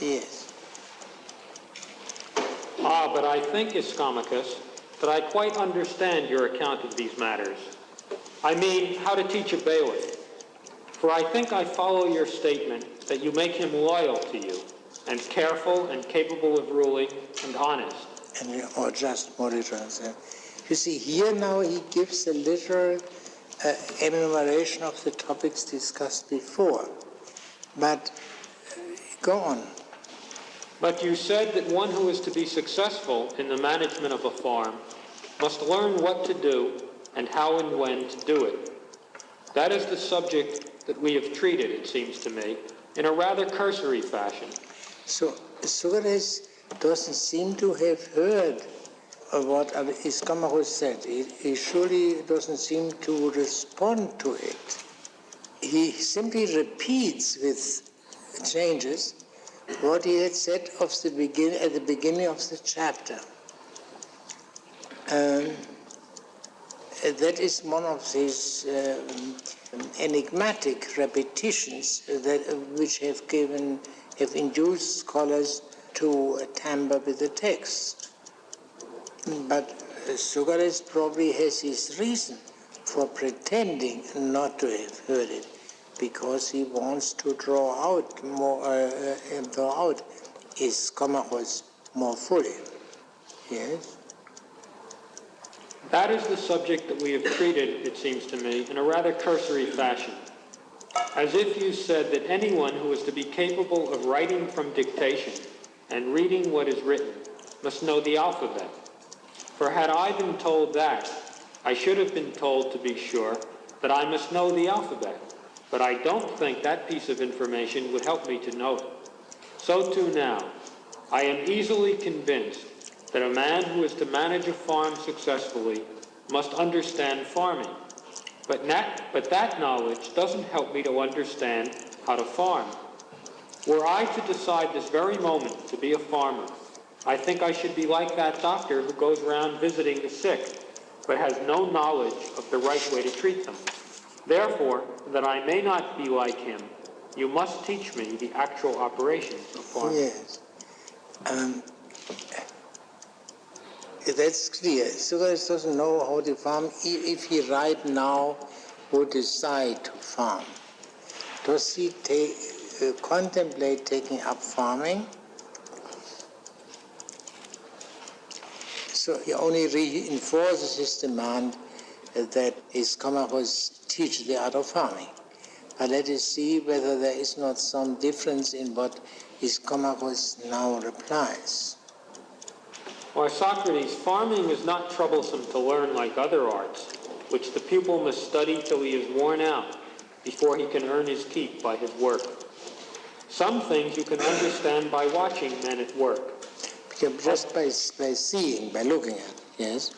Yes. But I think, Ischomachus, that I quite understand your account of these matters. I mean, how to teach a bailiff. For I think I follow your statement that you make him loyal to you, and careful and capable of ruling and honest. Or just moderate. You see, here now he gives a literal enumeration of the topics discussed before. But go on. But you said that one who is to be successful in the management of a farm must learn what to do and how and when to do it. That is the subject that we have treated, it seems to me, in a rather cursory fashion. So Socrates doesn't seem to have heard what Iscomachus said. He surely doesn't seem to respond to it. He simply repeats with changes what he had said at the beginning of the chapter. That is one of these enigmatic repetitions which have induced scholars to tamper with the text. But Socrates probably has his reason for pretending not to have heard it, because he wants to draw out his Comachus more fully. Yes? That is the subject that we have treated, it seems to me, in a rather cursory fashion. As if you said that anyone who is to be capable of writing from dictation and reading what is written must know the alphabet. For had I been told that, I should have been told, to be sure, that I must know the alphabet. But I don't think that piece of information would help me to know it. So too now, I am easily convinced that a man who is to manage a farm successfully must understand farming. But that knowledge doesn't help me to understand how to farm. Were I to decide this very moment to be a farmer, I think I should be like that doctor who goes around visiting the sick, but has no knowledge of the right way to treat them. Therefore, that I may not be like him, you must teach me the actual operations of farming. Yes. That's clear. Socrates doesn't know how to farm. If he right now would decide to farm, does he contemplate taking up farming? So he only reinforces his demand that his Comachus teach the art of farming. But let us see whether there is not some difference in what his Comachus now replies. Why, Socrates, farming is not troublesome to learn like other arts, which the pupil must study till he is worn out before he can earn his keep by his work. Some things you can understand by watching men at work. Just by seeing, by looking at, yes?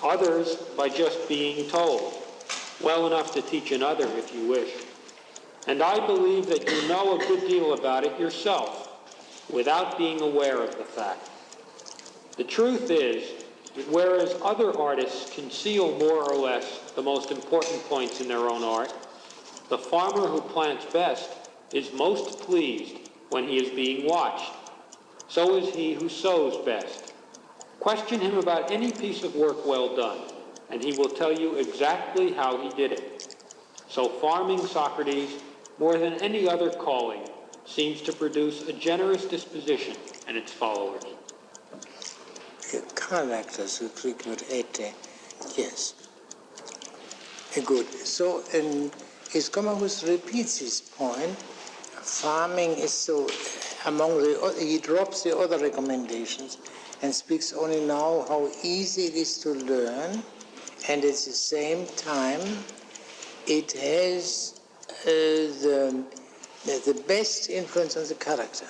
Others by just being told, well enough to teach another if you wish. And I believe that you know a good deal about it yourself, without being aware of the fact. The truth is that whereas other artists conceal more or less the most important points in their own art, the farmer who plants best is most pleased when he is being watched. So is he who sows best. Question him about any piece of work well done, and he will tell you exactly how he did it. So farming, Socrates, more than any other calling, seems to produce a generous disposition in its followers. Characters who frequent ete, yes. Good. So Iscomachus repeats his point. Farming is so, he drops the other recommendations and speaks only now how easy it is to learn, and at the same time it has the best influence on the character.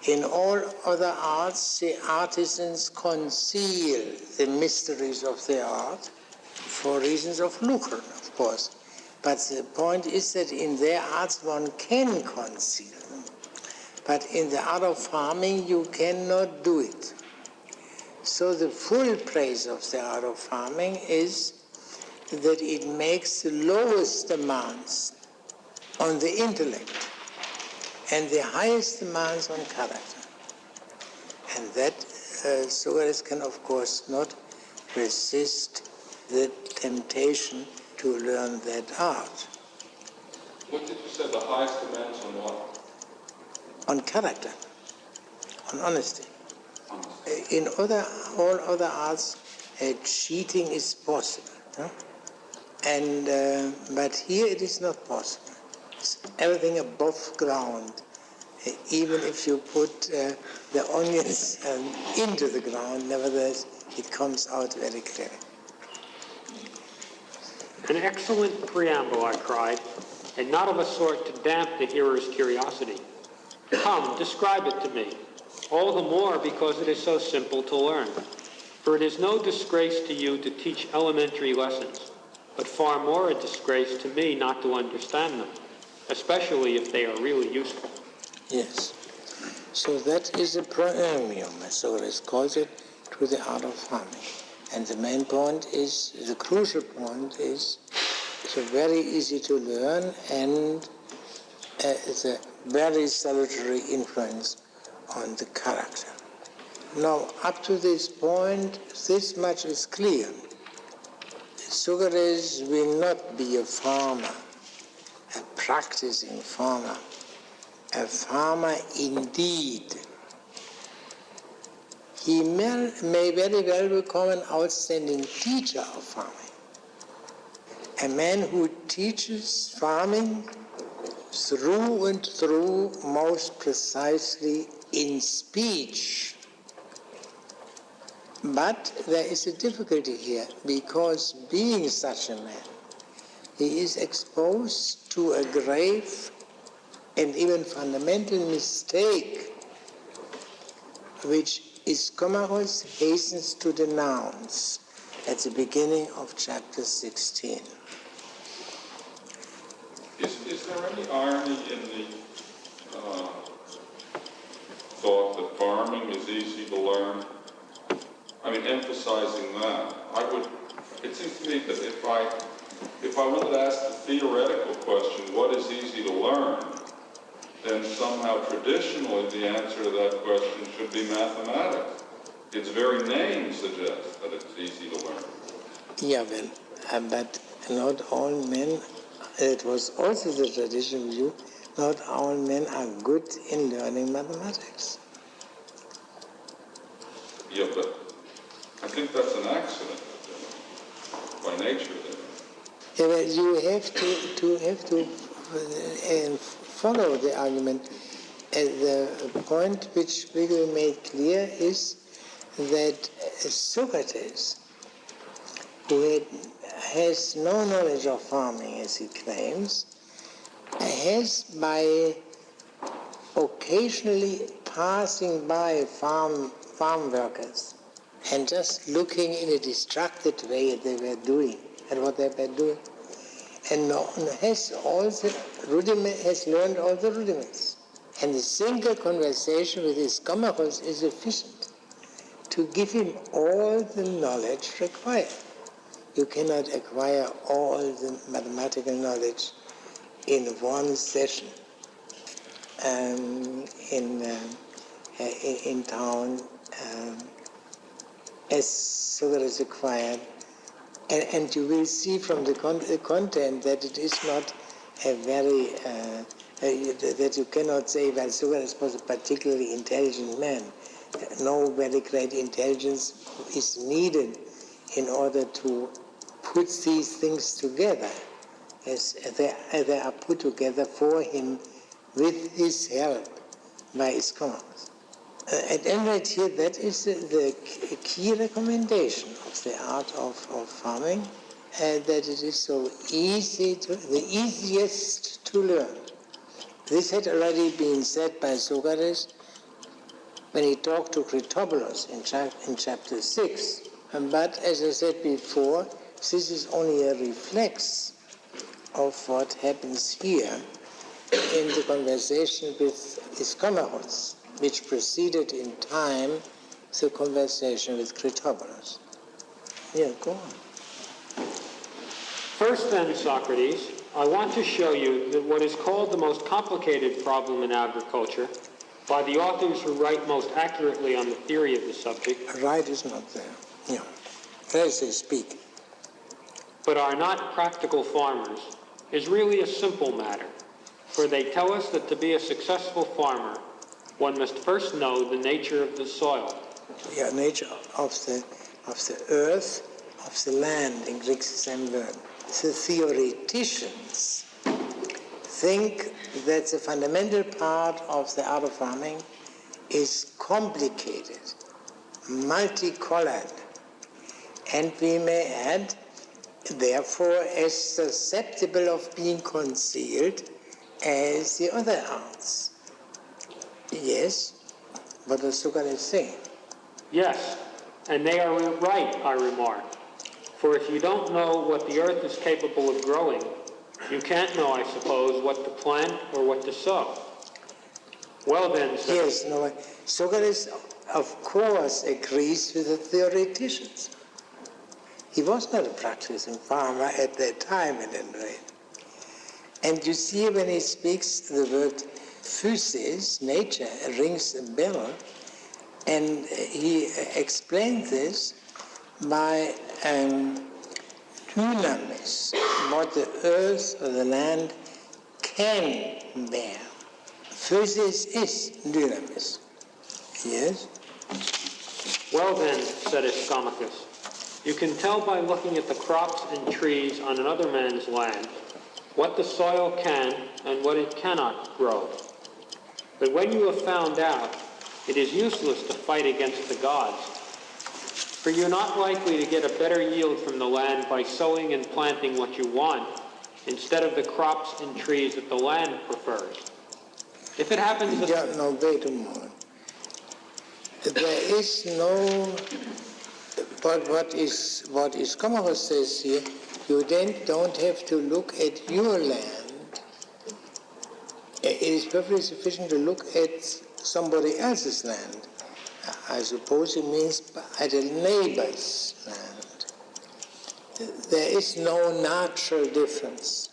In all other arts, the artisans conceal the mysteries of their art for reasons of lucre, of course. But the point is that in their arts one can conceal them. But in the art of farming you cannot do it. So the full praise of the art of farming is that it makes the lowest demands on the intellect and the highest demands on character. And that Socrates can, of course, not resist the temptation to learn that art. What did you say, the highest demands on what? On character, on honesty. In all other arts, cheating is possible. Huh? But here it is not possible. It's everything above ground. Even if you put the onions into the ground, nevertheless, it comes out very clearly. An excellent preamble, I cried, and not of a sort to damp the hearer's curiosity. Come, describe it to me, all the more because it is so simple to learn. For it is no disgrace to you to teach elementary lessons, but far more a disgrace to me not to understand them, especially if they are really useful. Yes. So that is a preamble, as Socrates calls it, to the art of farming. And the main point is, the crucial point is, it's very easy to learn and it's a very salutary influence on the character. Now, up to this point, this much is clear. Socrates will not be a farmer, a practicing farmer, a farmer indeed. He may very well become an outstanding teacher of farming. A man who teaches farming through and through, most precisely in speech. But there is a difficulty here, because being such a man, he is exposed to a grave and even fundamental mistake, which Iscomachus hastens to denounce at the beginning of chapter 16. Is there any irony in the thought that farming is easy to learn? I mean, emphasizing that. It seems to me that if I wanted to ask the theoretical question, what is easy to learn, then somehow traditionally the answer to that question should be mathematics. Its very name suggests that it's easy to learn. Yeah, well, but not all men, it was also the traditional view, not all men are good in learning mathematics. Yeah, but I think that's an accident, by nature. Yeah, well, you have to follow the argument. The point which Hegel made clear is that Socrates, who has no knowledge of farming, as he claims, has, by occasionally passing by farm workers and just looking in a distracted way at what they were doing, and has learned all the rudiments. And a single conversation with his Iscomachus is sufficient to give him all the knowledge required. You cannot acquire all the mathematical knowledge in one session in town, as Socrates acquired. And you will see from the content that it is not a very, that you cannot say, well, Socrates was a particularly intelligent man. No very great intelligence is needed in order to put these things together, as they are put together for him with his help by Iscomachus. At any rate here, that is the key recommendation of the art of farming, that it is so easy, the easiest to learn. This had already been said by Socrates when he talked to Critobulus in chapter 6. But as I said before, this is only a reflex of what happens here in the conversation with Iscomachus, which preceded in time the conversation with Critobulus. Yeah, go on. First then, Socrates, I want to show you that what is called the most complicated problem in agriculture, by the authors who write most accurately on the theory of the subject, right is not there. Yeah. As they speak. But are not practical farmers, is really a simple matter, For they tell us that to be a successful farmer, one must first know the nature of the soil. Yeah, nature of the earth, of the land in Greek same word. The theoreticians think that the fundamental part of the art of farming is complicated, multicolored, and we may add, therefore, as susceptible of being concealed as the other arts. Yes, what does Socrates say? Yes, and they are right, I remark. For if you don't know what the earth is capable of growing, you can't know, I suppose, what to plant or what to sow. Well then, said yes, no, Socrates, of course, agrees with the theoreticians. He was not a practicing farmer at that time, at any rate. And you see, when he speaks the word physis, nature, rings a bell, and he explained this by dynamis, what the earth or the land can bear. Physis is dynamis. Yes? Well then, said Ischomachus, you can tell by looking at the crops and trees on another man's land what the soil can and what it cannot grow. But when you have found out, it is useless to fight against the gods, for you're not likely to get a better yield from the land by sowing and planting what you want instead of the crops and trees that the land prefers. If it happens that... Yeah, no, wait a moment. There is no... But what Ischomachus says here, you then don't have to look at your land. It is perfectly sufficient to look at somebody else's land. I suppose it means at a neighbor's land. There is no natural difference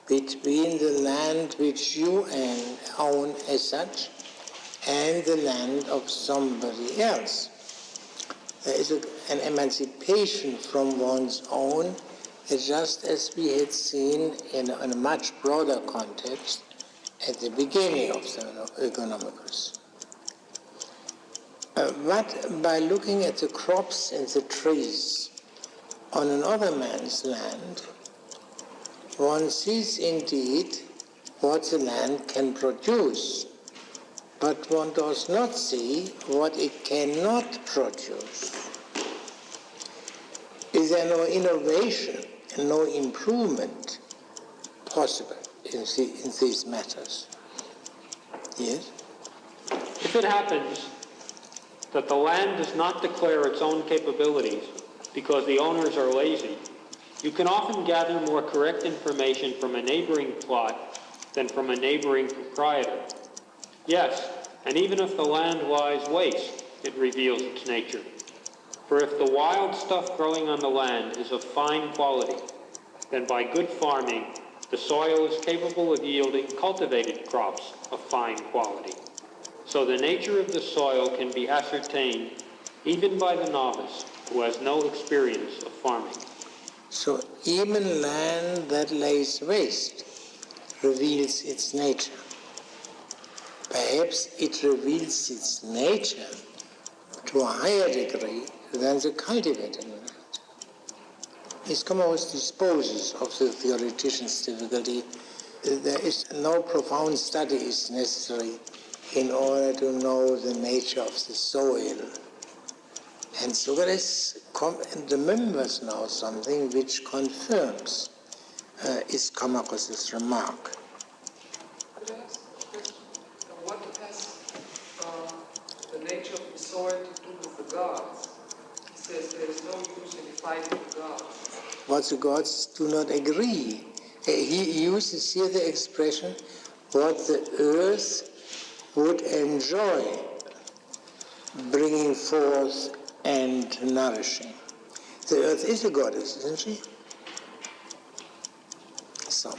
between the land which you own as such and the land of somebody else. There is an emancipation from one's own, just as we had seen in a much broader context at the beginning of the Economicus. But by looking at the crops and the trees on another man's land, one sees indeed what the land can produce, but one does not see what it cannot produce. Is there no innovation and no improvement possible in these matters? Yes? If it happens that the land does not declare its own capabilities because the owners are lazy, you can often gather more correct information from a neighboring plot than from a neighboring proprietor. Yes, and even if the land lies waste, it reveals its nature. For if the wild stuff growing on the land is of fine quality, then by good farming, the soil is capable of yielding cultivated crops of fine quality. So the nature of the soil can be ascertained even by the novice who has no experience of farming. So even land that lays waste reveals its nature. Perhaps it reveals its nature to a higher degree than the cultivated land. Ischomachus disposes of the theoretician's difficulty. There is no profound study is necessary in order to know the nature of the soil. And Socrates remembers now something which confirms Ischomachus' remark. Could I ask a question? What has the nature of the soil to do with the gods? He says there is no use in fighting the gods. What the gods do not agree. He uses here the expression, what the earth would enjoy bringing forth and nourishing. The earth is a goddess, isn't she? So.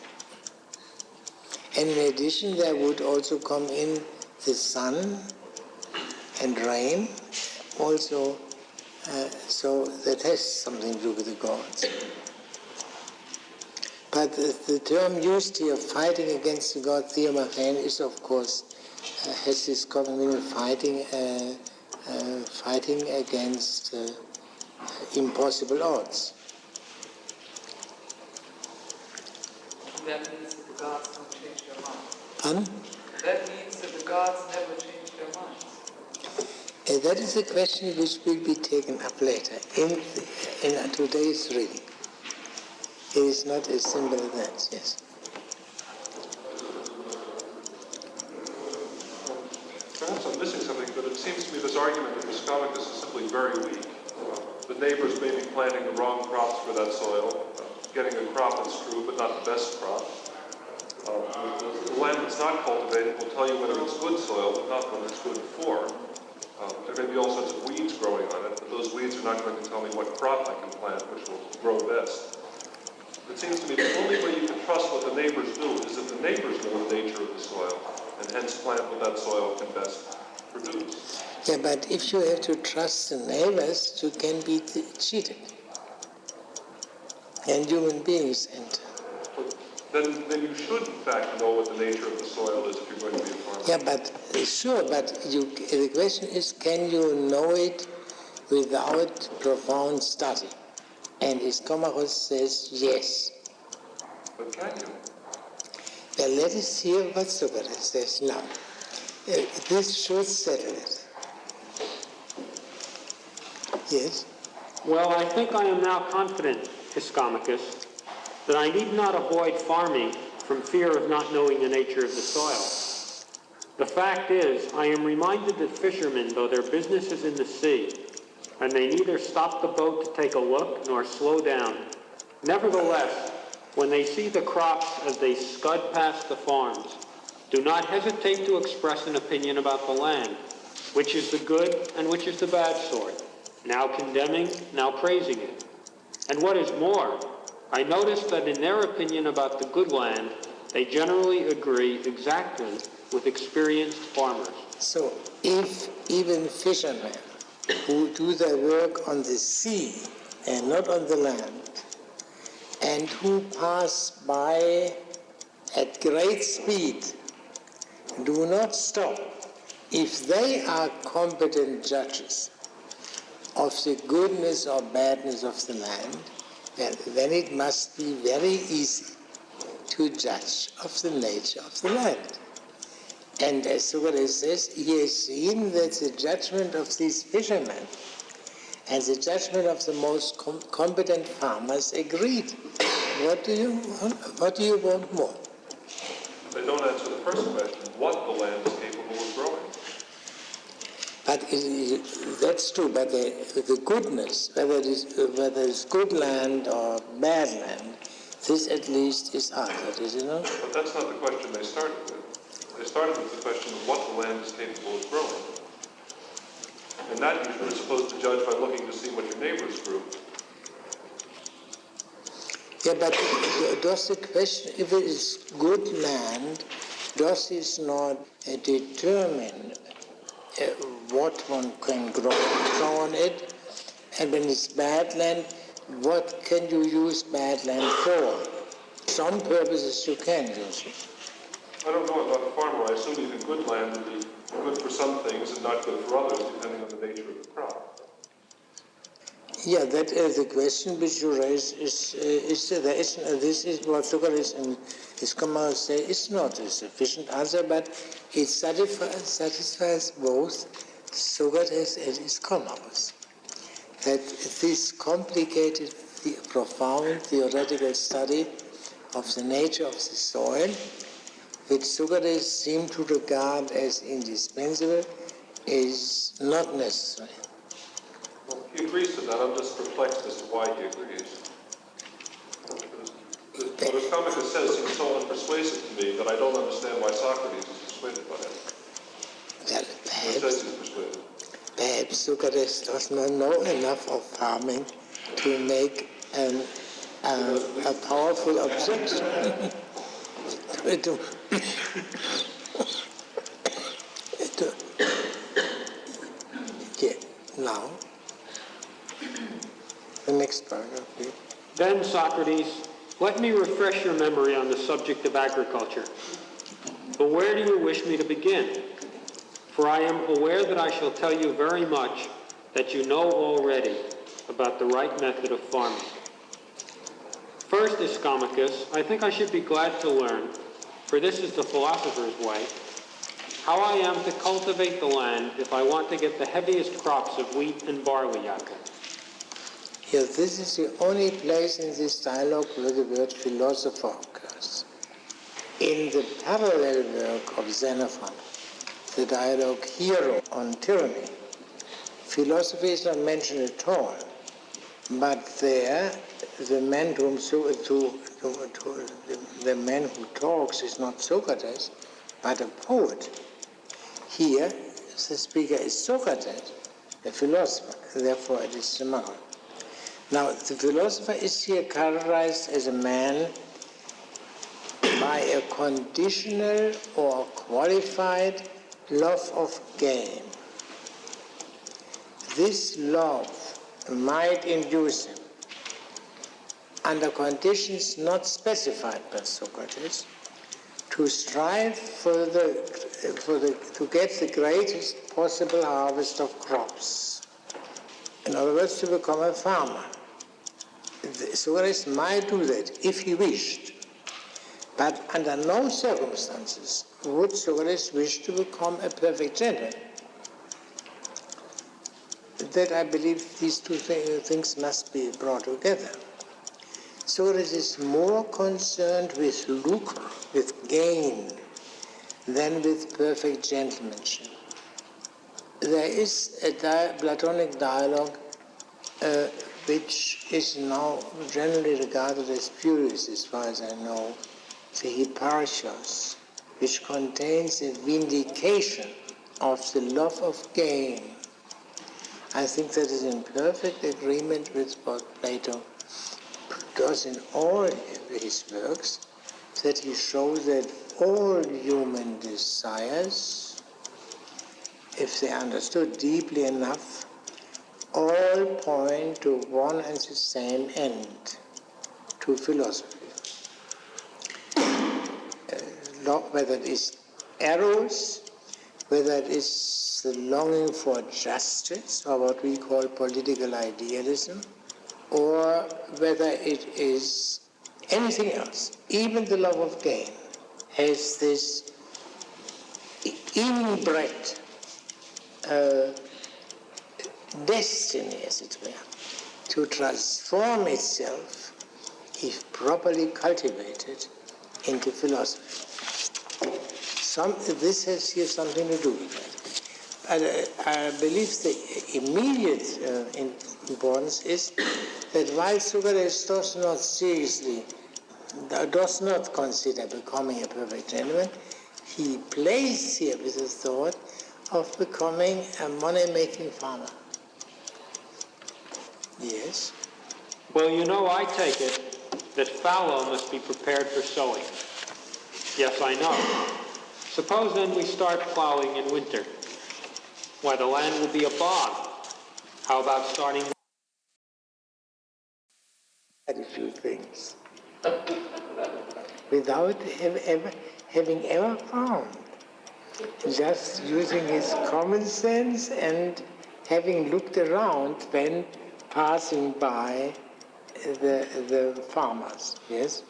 And in addition, there would also come in the sun and rain, also, so that has something to do with the gods. But the term used here, fighting against the god Theomachan, is of course, has this common meaning, fighting against impossible odds. That means that the gods don't change their minds. Pardon? That means that the gods never change their minds. That is a question which will be taken up later in today's reading. It is not as simple as that, yes. Perhaps I'm missing something, but it seems to me this argument of Ischomachus is simply very weak. The neighbors may be planting the wrong crops for that soil, getting a crop that's true, but not the best crop. The land that's not cultivated will tell you whether it's good soil, but not what it's good for. There may be all sorts of weeds growing on it, but those weeds are not going to tell me what crop I can plant, which will grow best. It seems to me the only way you can trust what the neighbors do is if the neighbors know the nature of the soil, and hence plant what that soil can best produce. Yeah, but if you have to trust the neighbors, you can be cheated. And human beings enter. Then you should, in fact, know what the nature of the soil is if you're going to be a farmer. Yeah, but sure, but the question is, can you know it without profound study? And Ischomachus says yes. But can you? Well, let us hear what Socrates says now. This should settle it. Yes? Well, I think I am now confident, Ischomachus, that I need not avoid farming from fear of not knowing the nature of the soil. The fact is, I am reminded that fishermen, though their business is in the sea, and they neither stop the boat to take a look nor slow down, nevertheless, when they see the crops as they scud past the farms, do not hesitate to express an opinion about the land, which is the good and which is the bad sort, now condemning, now praising it. And what is more, I notice that in their opinion about the good land, they generally agree exactly with experienced farmers. So if even fishermen who do their work on the sea and not on the land, and who pass by at great speed, do not stop, if they are competent judges of the goodness or badness of the land, well, then it must be very easy to judge of the nature of the land. And as Socrates says, he has seen that the judgment of these fishermen and the judgment of the most competent farmers agreed. What do you want more? They don't answer the first question, what the land is capable of growing. But that's true, but the goodness, whether it's good land or bad land, this at least is answered, is it not? But that's not the question they started with. They started with the question of what the land is capable of growing. And that you are supposed to judge by looking to see what your neighbors grew. Yeah, but does the question, if it is good land, does this not determine what one can grow on it? And when it's bad land, what can you use bad land for? Some purposes you can use it. I don't know about a farmer. I assume even good land would be good for some things and not good for others, depending on the nature of the crop. Yeah, that is the question which you raise this is what Socrates and Ischomachus say. It's not a sufficient answer, but it satisfies both Socrates and Ischomachus. That this complicated, profound theoretical study of the nature of the soil, which Socrates seemed to regard as indispensable, is not necessary. Well, he agrees to that. I'm just perplexed as to why he agrees. What Ischomachus says seems so unpersuasive to me that I don't understand why Socrates is persuaded by it. Well, He says he's persuaded. Perhaps Socrates does not know enough of farming to make a powerful objection. Now, the next paragraph, please. Then, Socrates, Let me refresh your memory on the subject of agriculture. But where do you wish me to begin? For I am aware that I shall tell you very much that you know already about the right method of farming. First, Ischomachus, I think I should be glad to learn, for this is the philosopher's way, how I am to cultivate the land if I want to get the heaviest crops of wheat and barley out of it. Yes, this is the only place in this dialogue where the word philosopher occurs. In the parallel work of Xenophon, the dialogue Hero on tyranny, philosophy is not mentioned at all, but there the man the man who talks is not Socrates, but a poet. Here, the speaker is Socrates, a philosopher, therefore it is the man. Now, the philosopher is here characterized as a man by a conditional or qualified love of gain. This love might induce him, under conditions not specified by Socrates, to strive to get the greatest possible harvest of crops. In other words, to become a farmer. Socrates might do that if he wished, but under no circumstances would Socrates wish to become a perfect gentleman. That I believe these two things must be brought together. Socrates is more concerned with lucre, with gain, than with perfect gentlemanship. There is a Platonic dialogue which is now generally regarded as spurious as far as I know, the Hipparchos, which contains a vindication of the love of gain. I think that is in perfect agreement with what Plato does in all his works, that he shows that all human desires, if they are understood deeply enough, all point to one and the same end, to philosophy. Whether it is eros, whether it is the longing for justice, or what we call political idealism, or whether it is anything else, even the love of gain, has this inbred destiny, as it were, to transform itself, if properly cultivated, into philosophy. This has here something to do with that. I believe the immediate importance is that while Socrates does not consider becoming a perfect gentleman, he plays here with the thought of becoming a money-making farmer. Yes? Well, you know, I take it that fallow must be prepared for sowing. Yes, I know. Suppose then we start plowing in winter. Why, the land will be a bog. How about starting? A few things. Without having ever found. Just using his common sense and having looked around when passing by the farmers, yes?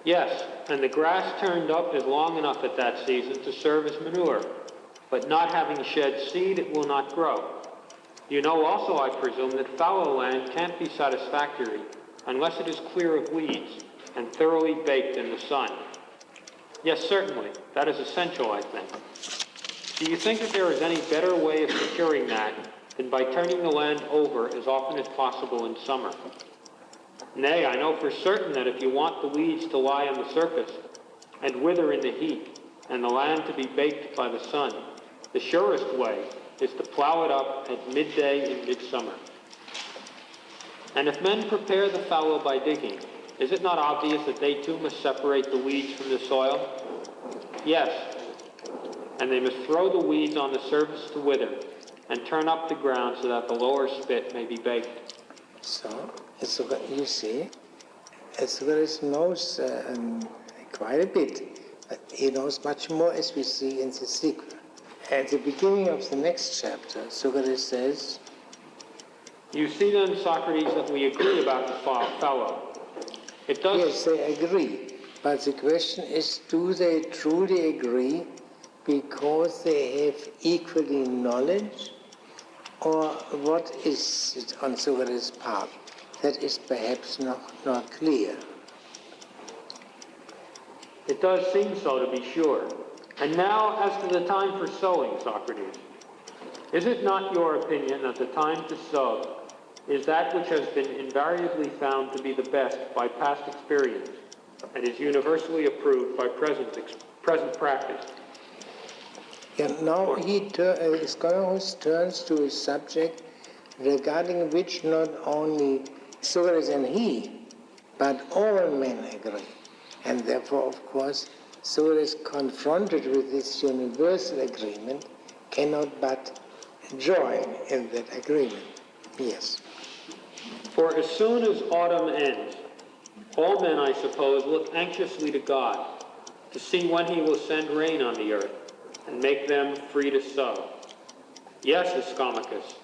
Yes, and the grass turned up is long enough at that season to serve as manure, but not having shed seed, it will not grow. You know also, I presume, that fallow land can't be satisfactory unless it is clear of weeds and thoroughly baked in the sun. Yes, certainly, that is essential, I think. Do you think that there is any better way of securing that than by turning the land over as often as possible in summer? Nay, I know for certain that if you want the weeds to lie on the surface and wither in the heat, and the land to be baked by the sun, the surest way is to plow it up at midday in midsummer. And if men prepare the fallow by digging, is it not obvious that they too must separate the weeds from the soil? Yes, and they must throw the weeds on the surface to wither, and turn up the ground so that the lower spit may be baked. So, So you see, Cyrus knows quite a bit. He knows much more, as we see in the sequel. At the beginning of the next chapter, Socrates says, "You see then, Socrates, that we agree about the fellow. It does." Yes, they agree. But the question is, do they truly agree because they have equally knowledge? Or what is it on Socrates' part? That is perhaps not clear. It does seem so, to be sure. And now, as to the time for sowing, Socrates, is it not your opinion that the time to sow is that which has been invariably found to be the best by past experience and is universally approved by present practice? Yeah, now Strauss turns to a subject regarding which not only Cyrus and he, but all men agree. And therefore, of course, Cyrus, confronted with this universal agreement, cannot but join in that agreement. Yes. For as soon as autumn ends, all men, I suppose, look anxiously to God to see when he will send rain on the earth and make them free to sow. Yes, Ischomachus,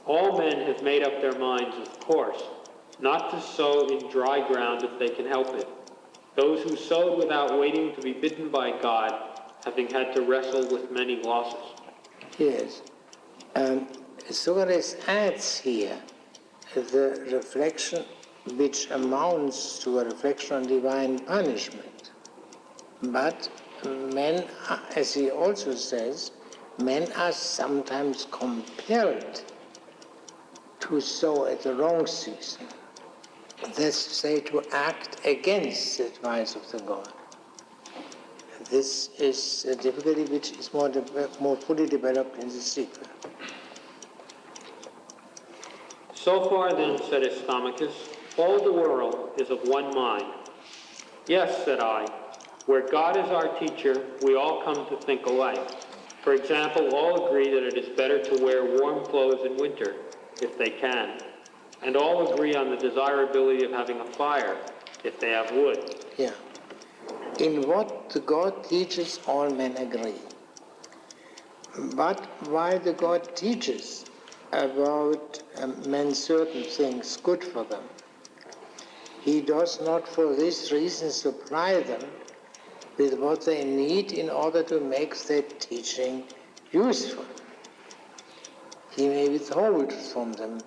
all men have made up their minds, of course, not to sow in dry ground if they can help it. Those who sowed without waiting to be bidden by God, having had to wrestle with many losses. Yes. Socrates adds here the reflection which amounts to a reflection on divine punishment. But men, as he also says, men are sometimes compelled to sow at the wrong season. That's to say, to act against the advice of the God. This is a difficulty which is more fully developed in the sequel. So far then, said Ischomachus, all the world is of one mind. Yes, said I, where God is our teacher, we all come to think alike. For example, all agree that it is better to wear warm clothes in winter, if they can. And all agree on the desirability of having a fire, if they have wood. Yeah. In what the God teaches, all men agree. But while the God teaches about men certain things good for them, he does not for this reason supply them with what they need in order to make that teaching useful. He may withhold from them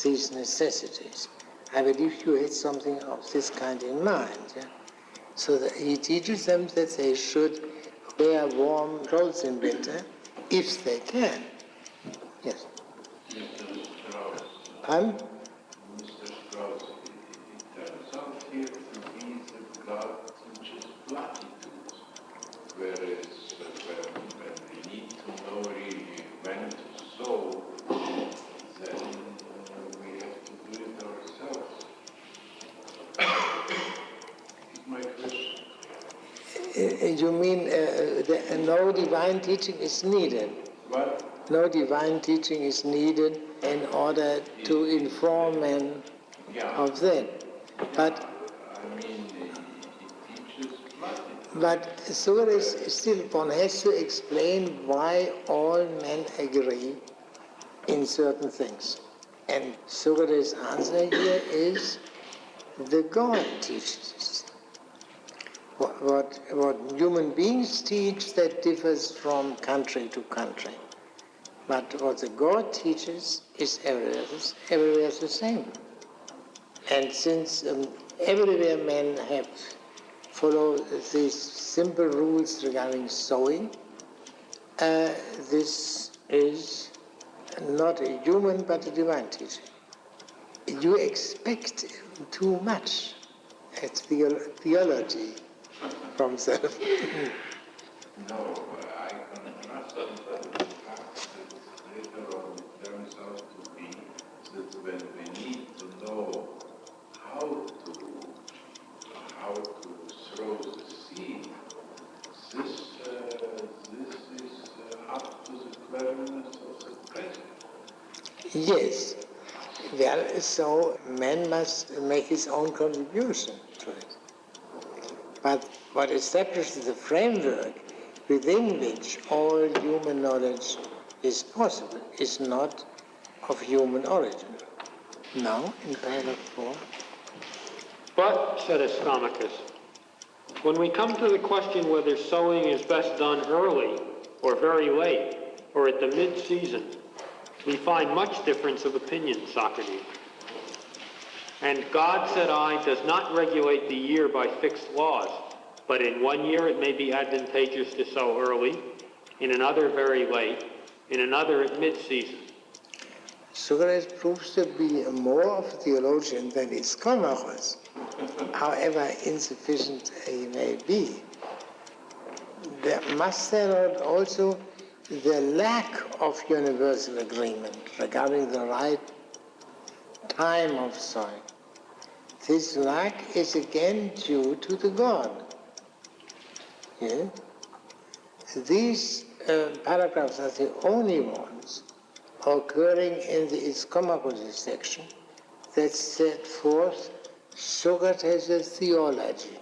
these necessities. I believe you had something of this kind in mind. Yeah? So that he teaches them that they should wear warm clothes in winter if they can. Yes. Mr. Strauss. Pardon? Mr. Strauss, it turns out here to be that God teaches platitudes, whereas when we need to know really when to sow, then we have to do it ourselves. Is my question clear? You mean no divine teaching is needed? What? No divine teaching is needed in order to inform men of that. But I mean, it teaches platitudes. But Cyrus still, one has to explain why all men agree in certain things. And Socrates' answer here is the God teaches. What human beings teach, that differs from country to country. But what the God teaches is everywhere the same. And since everywhere men have follow these simple rules regarding sowing, this is not a human but a divine teaching. You expect too much at theology from self. No, I contrast it with the fact that later on it turns out to be that when we need to know how to throw the seed, this is up to the cleverness of the present. Yes, Well, so man must make his own contribution to it. But what establishes the framework within which all human knowledge is possible is not of human origin. Now, in paragraph 4. But, said Ischomachus, when we come to the question whether sowing is best done early or very late or at the mid-season, we find much difference of opinion, Socrates. And God, said I, does not regulate the year by fixed laws, but in one year it may be advantageous to sow early, in another very late, in another at mid-season. Socrates proves to be more of a theologian than Ischomachus, however insufficient he may be. There must there not also the lack of universal agreement regarding the right time of sowing. This lack is again due to the God. Yeah? These paragraphs are the only ones occurring in the Ischomachus section that set forth Socrates' theology.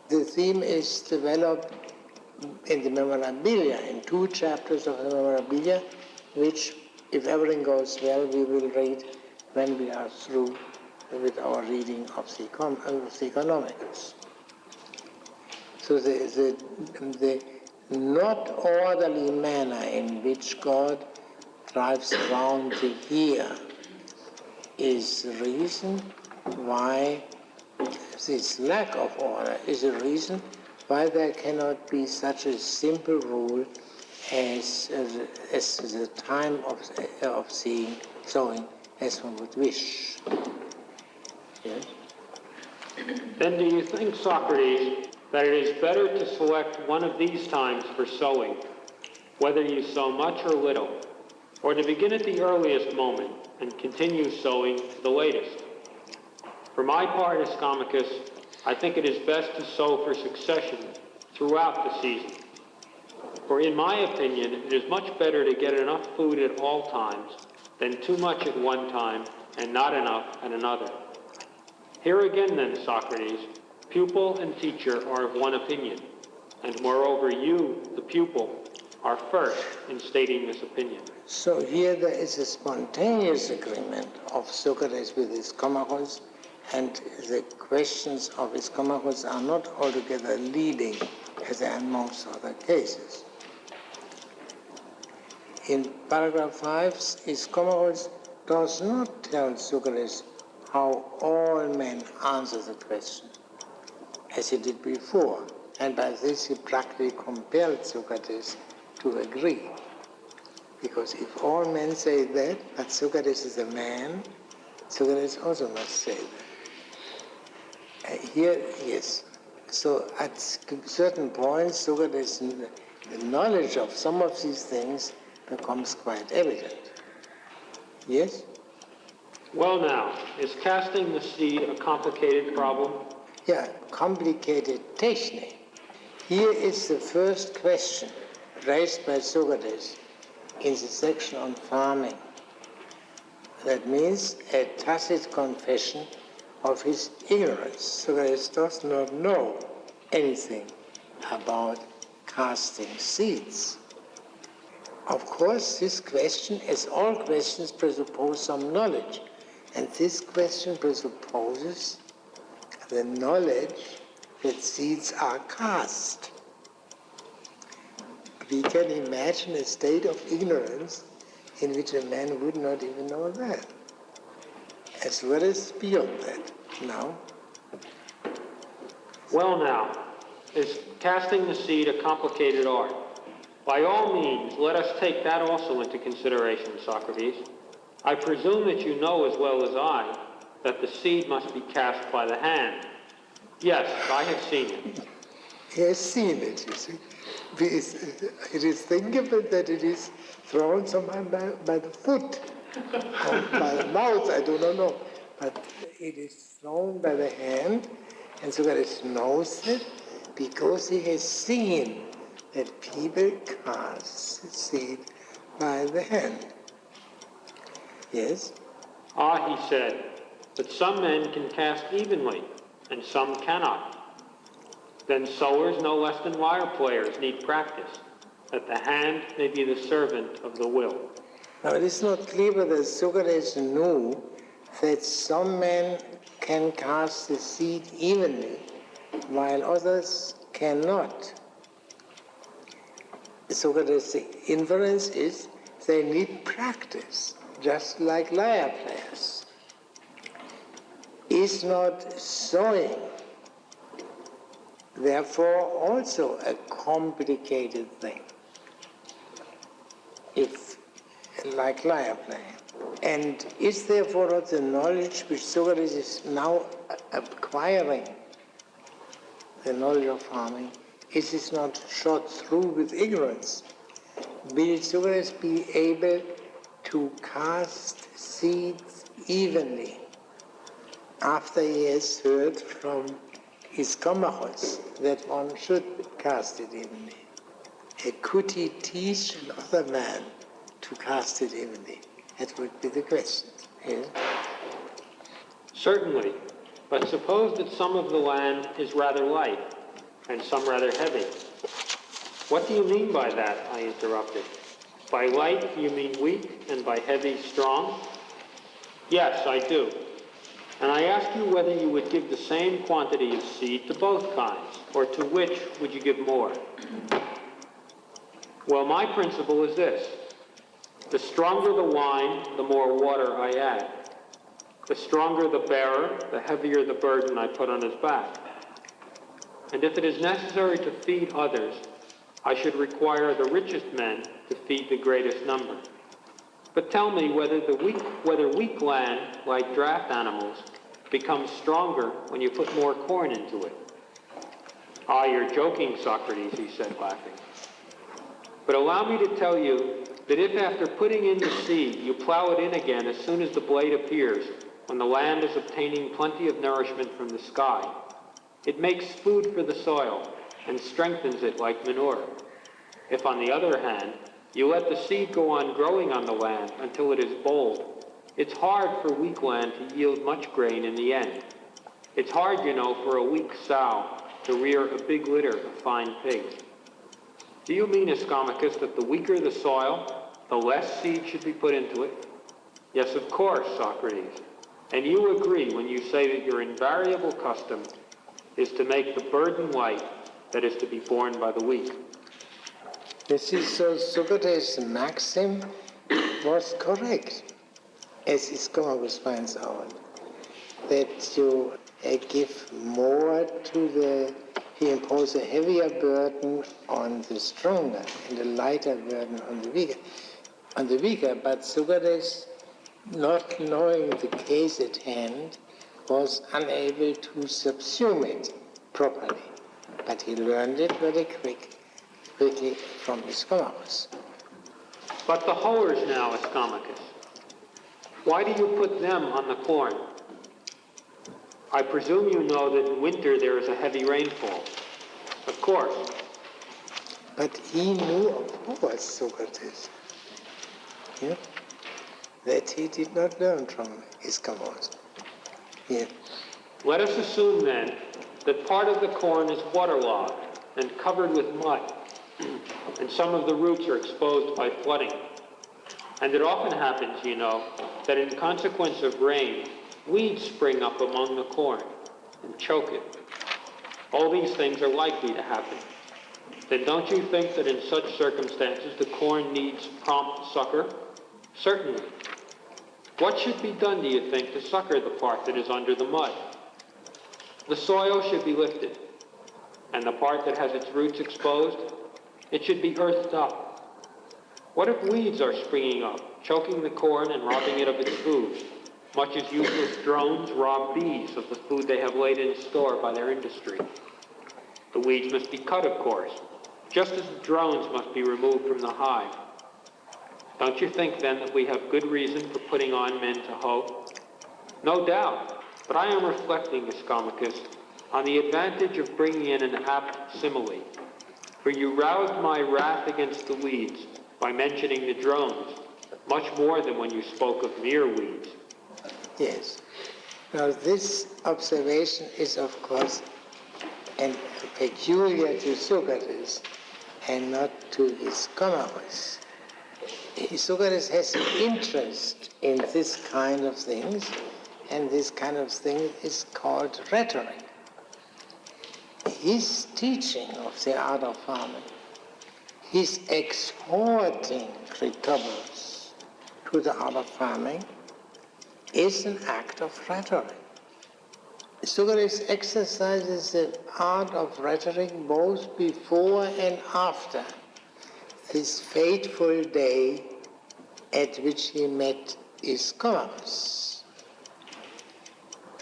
The theme is developed in the Memorabilia, in 2 chapters of the Memorabilia, which, if everything goes well, we will read when we are through with our reading of the Economicus. So the not orderly manner in which God drives around the year is the reason why this lack of order is a reason why there cannot be such a simple rule as the time of sowing as one would wish. Yes? Then do you think, Socrates, that it is better to select one of these times for sowing, whether you sow much or little, or to begin at the earliest moment and continue sowing to the latest? For my part, Ischomachus, I think it is best to sow for succession throughout the season. For in my opinion, it is much better to get enough food at all times than too much at one time and not enough at another. Here again then, Socrates, pupil and teacher are of one opinion, and moreover you, the pupil, are first in stating this opinion. So here there is a spontaneous agreement of Socrates with Ischomachus, and the questions of Ischomachus are not altogether leading, as they are in most other cases. In paragraph 5, Ischomachus does not tell Socrates how all men answer the question, as he did before, and by this he practically compelled Socrates to agree. Because if all men say that, but Socrates is a man, Socrates also must say that. Here, yes. So at certain points, Socrates' the knowledge of some of these things becomes quite evident. Yes? Well now, is casting the seed a complicated problem? Yeah, complicated technique. Here is the first question raised by Socrates in the section on farming. That means a tacit confession of his ignorance. Socrates does not know anything about casting seeds. Of course, this question, as all questions, presuppose some knowledge. And this question presupposes the knowledge that seeds are cast. We can imagine a state of ignorance in which a man would not even know that. As well as beyond that. Now? Well now, is casting the seed a complicated art? By all means, let us take that also into consideration, Socrates. I presume that you know as well as I that the seed must be cast by the hand. Yes, I have seen it. He has seen it, you see. It is thinkable that it is thrown somehow by the foot or by the mouth, I do not know. But it is thrown by the hand, and Socrates knows it because he has seen that people cast the seed by the hand. Yes? Ah, he said, but some men can cast evenly, and some cannot. Then sowers, no less than lyre players, need practice, that the hand may be the servant of the will. Now, it is not clear whether Socrates knew that some men can cast the seed evenly, while others cannot. Socrates' inference is they need practice, just like lyre players. Is not sowing, therefore, also a complicated thing, if like lyre playing? And is therefore not the knowledge which Socrates is now acquiring, the knowledge of farming, is it not shot through with ignorance? Will Socrates be able to cast seeds evenly after he has heard from Iskomachos that one should cast it evenly? Could he teach another man to cast it evenly? That would be the question. Yes? Certainly, but suppose that some of the land is rather light and some rather heavy. What do you mean by that? I interrupted. By light you mean weak, and by heavy strong? Yes, I do. And I ask you whether you would give the same quantity of seed to both kinds, or to which would you give more? Well, my principle is this. The stronger the wine, the more water I add. The stronger the bearer, the heavier the burden I put on his back. And if it is necessary to feed others, I should require the richest men to feed the greatest number. But tell me whether weak land, like draft animals, becomes stronger when you put more corn into it. Ah, you're joking, Socrates, he said, laughing. But allow me to tell you that if after putting in the seed you plow it in again as soon as the blade appears, when the land is obtaining plenty of nourishment from the sky, it makes food for the soil and strengthens it like manure. If, on the other hand, you let the seed go on growing on the land until it is bold, it's hard for weak land to yield much grain in the end. It's hard, you know, for a weak sow to rear a big litter of fine pigs. Do you mean, Iskomachus, that the weaker the soil, the less seed should be put into it? Yes, of course, Socrates. And you agree when you say that your invariable custom is to make the burden light that is to be borne by the weak. This is so Socrates' maxim was correct, as Iskomachus finds out, that you give more to he imposes a heavier burden on the stronger and a lighter burden on the weaker. But Socrates, not knowing the case at hand, was unable to subsume it properly. But he learned it very quickly from Iskomachus. But the hoers now, Iskomachus, why do you put them on the corn? I presume you know that in winter there is a heavy rainfall. Of course. But he knew, of course, Socrates, that he did not learn from Iskomachus. Let us assume, then, that part of the corn is waterlogged and covered with mud, and some of the roots are exposed by flooding. And it often happens, you know, that in consequence of rain, weeds spring up among the corn and choke it. All these things are likely to happen. Then don't you think that in such circumstances the corn needs prompt succor? Certainly. What should be done, do you think, to succor the part that is under the mud? The soil should be lifted, and the part that has its roots exposed, it should be earthed up. What if weeds are springing up, choking the corn and robbing it of its food, much as useless drones rob bees of the food they have laid in store by their industry? The weeds must be cut, of course, just as the drones must be removed from the hive. Don't you think, then, that we have good reason for putting on men to hoe? No doubt, but I am reflecting, Iskomachus, on the advantage of bringing in an apt simile. For you roused my wrath against the weeds by mentioning the drones, much more than when you spoke of mere weeds. Yes. Now this observation is of course peculiar to Socrates and not to his comrades. Socrates has an interest in this kind of things, and this kind of thing is called rhetoric. His teaching of the art of farming, his exhorting Recapitulation to the art of farming, is an act of rhetoric. Socrates exercises the art of rhetoric both before and after this fateful day at which he met his comrades.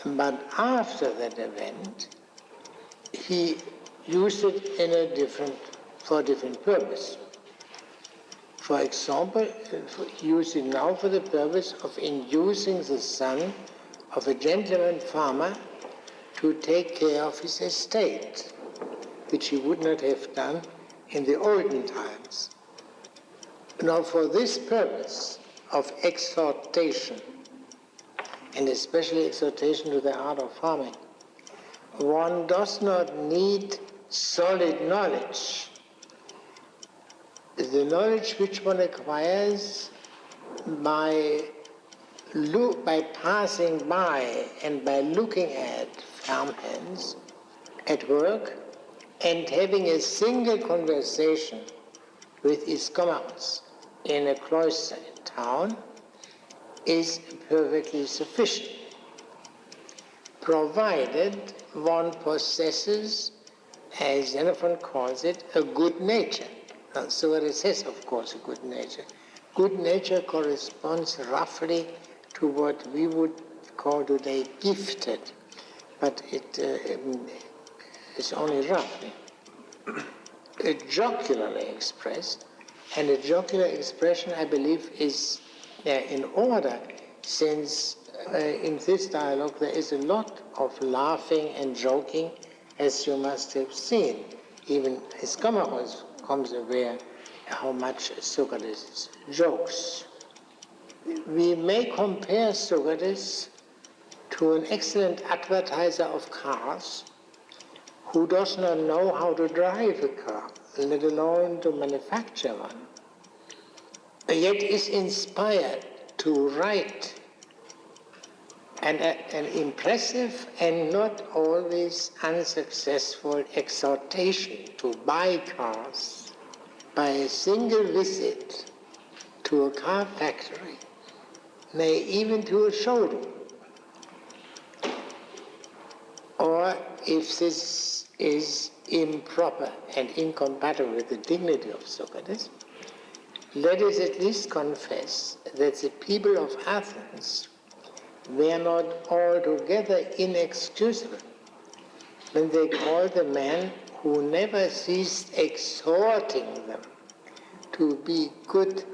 But after that event, he used it for a different purpose. For example, he used it now for the purpose of inducing the son of a gentleman farmer to take care of his estate, which he would not have done in the olden times. Now, for this purpose of exhortation, and especially exhortation to the art of farming, one does not need solid knowledge. The knowledge which one acquires by passing by and by looking at farmhands at work and having a single conversation with his comrades in a cloister in town is perfectly sufficient, provided one possesses, as Xenophon calls it, a good nature. Now, Cyrus has, of course, a good nature. Good nature corresponds roughly to what we would call today gifted, but it is only roughly. Jocularly expressed, and a jocular expression, I believe, is in order, since in this dialogue there is a lot of laughing and joking, as you must have seen. Even his comrades becomes aware how much Socrates jokes. We may compare Socrates to an excellent advertiser of cars who does not know how to drive a car, let alone to manufacture one, yet is inspired to write an impressive and not always unsuccessful exhortation to buy cars by a single visit to a car factory, nay, even to a showroom. Or if this is improper and incompatible with the dignity of Socrates, let us at least confess that the people of Athens were not altogether inexcusable when they called the man who never ceased exhorting them to be good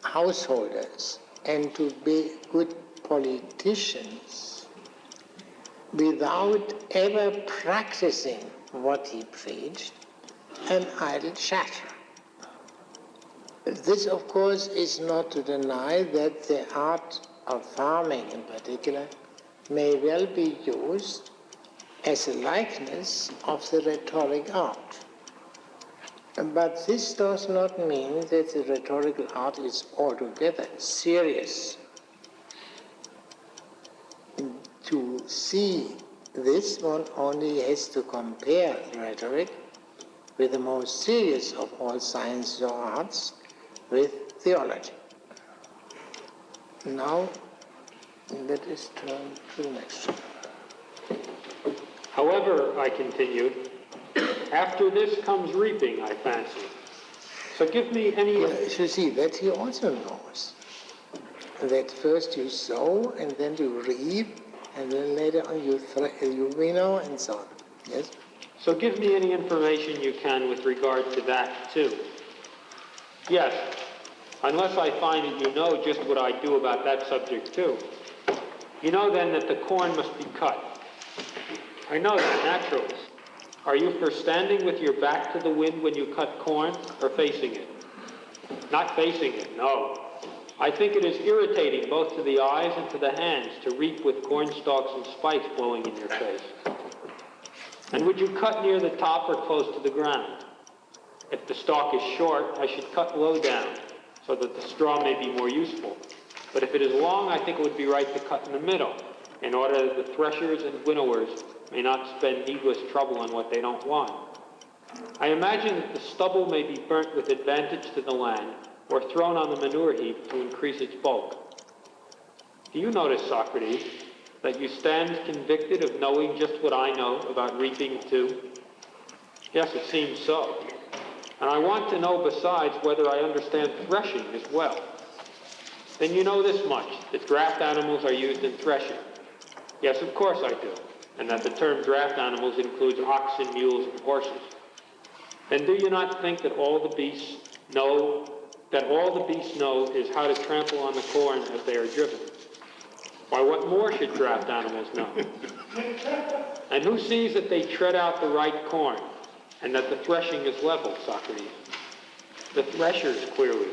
householders and to be good politicians without ever practicing what he preached, an idle chatterer. This, of course, is not to deny that the art of farming in particular may well be used as a likeness of the rhetoric art. But this does not mean that the rhetorical art is altogether serious. To see this, one only has to compare rhetoric with the most serious of all sciences or arts, with theology. Now, let us turn to the next chapter. However, I continued, after this comes reaping, I fancy. So give me any... Well, you see, that he also knows. That first you sow, and then you reap, and then later on you winnow, and so on. Yes? So give me any information you can with regard to that, too. Yes, unless I find that you know just what I do about that subject, too. You know, then, that the corn must be cut. I know that, naturally. Are you for standing with your back to the wind when you cut corn, or facing it? Not facing it, no. I think it is irritating both to the eyes and to the hands to reap with corn stalks and spikes blowing in your face. And would you cut near the top or close to the ground? If the stalk is short, I should cut low down, so that the straw may be more useful. But if it is long, I think it would be right to cut in the middle, in order that the threshers and winnowers may not spend needless trouble on what they don't want. I imagine that the stubble may be burnt with advantage to the land, or thrown on the manure heap to increase its bulk. Do you notice, Socrates, that you stand convicted of knowing just what I know about reaping too? Yes, it seems so. And I want to know besides whether I understand threshing as well. Then you know this much, that draft animals are used in threshing. Yes, of course I do, and that the term draft animals includes oxen, mules, and horses. Then do you not think that all the beasts know is how to trample on the corn as they are driven? Why, what more should draft animals know? And who sees that they tread out the right corn, and that the threshing is level, Socrates? The threshers, clearly.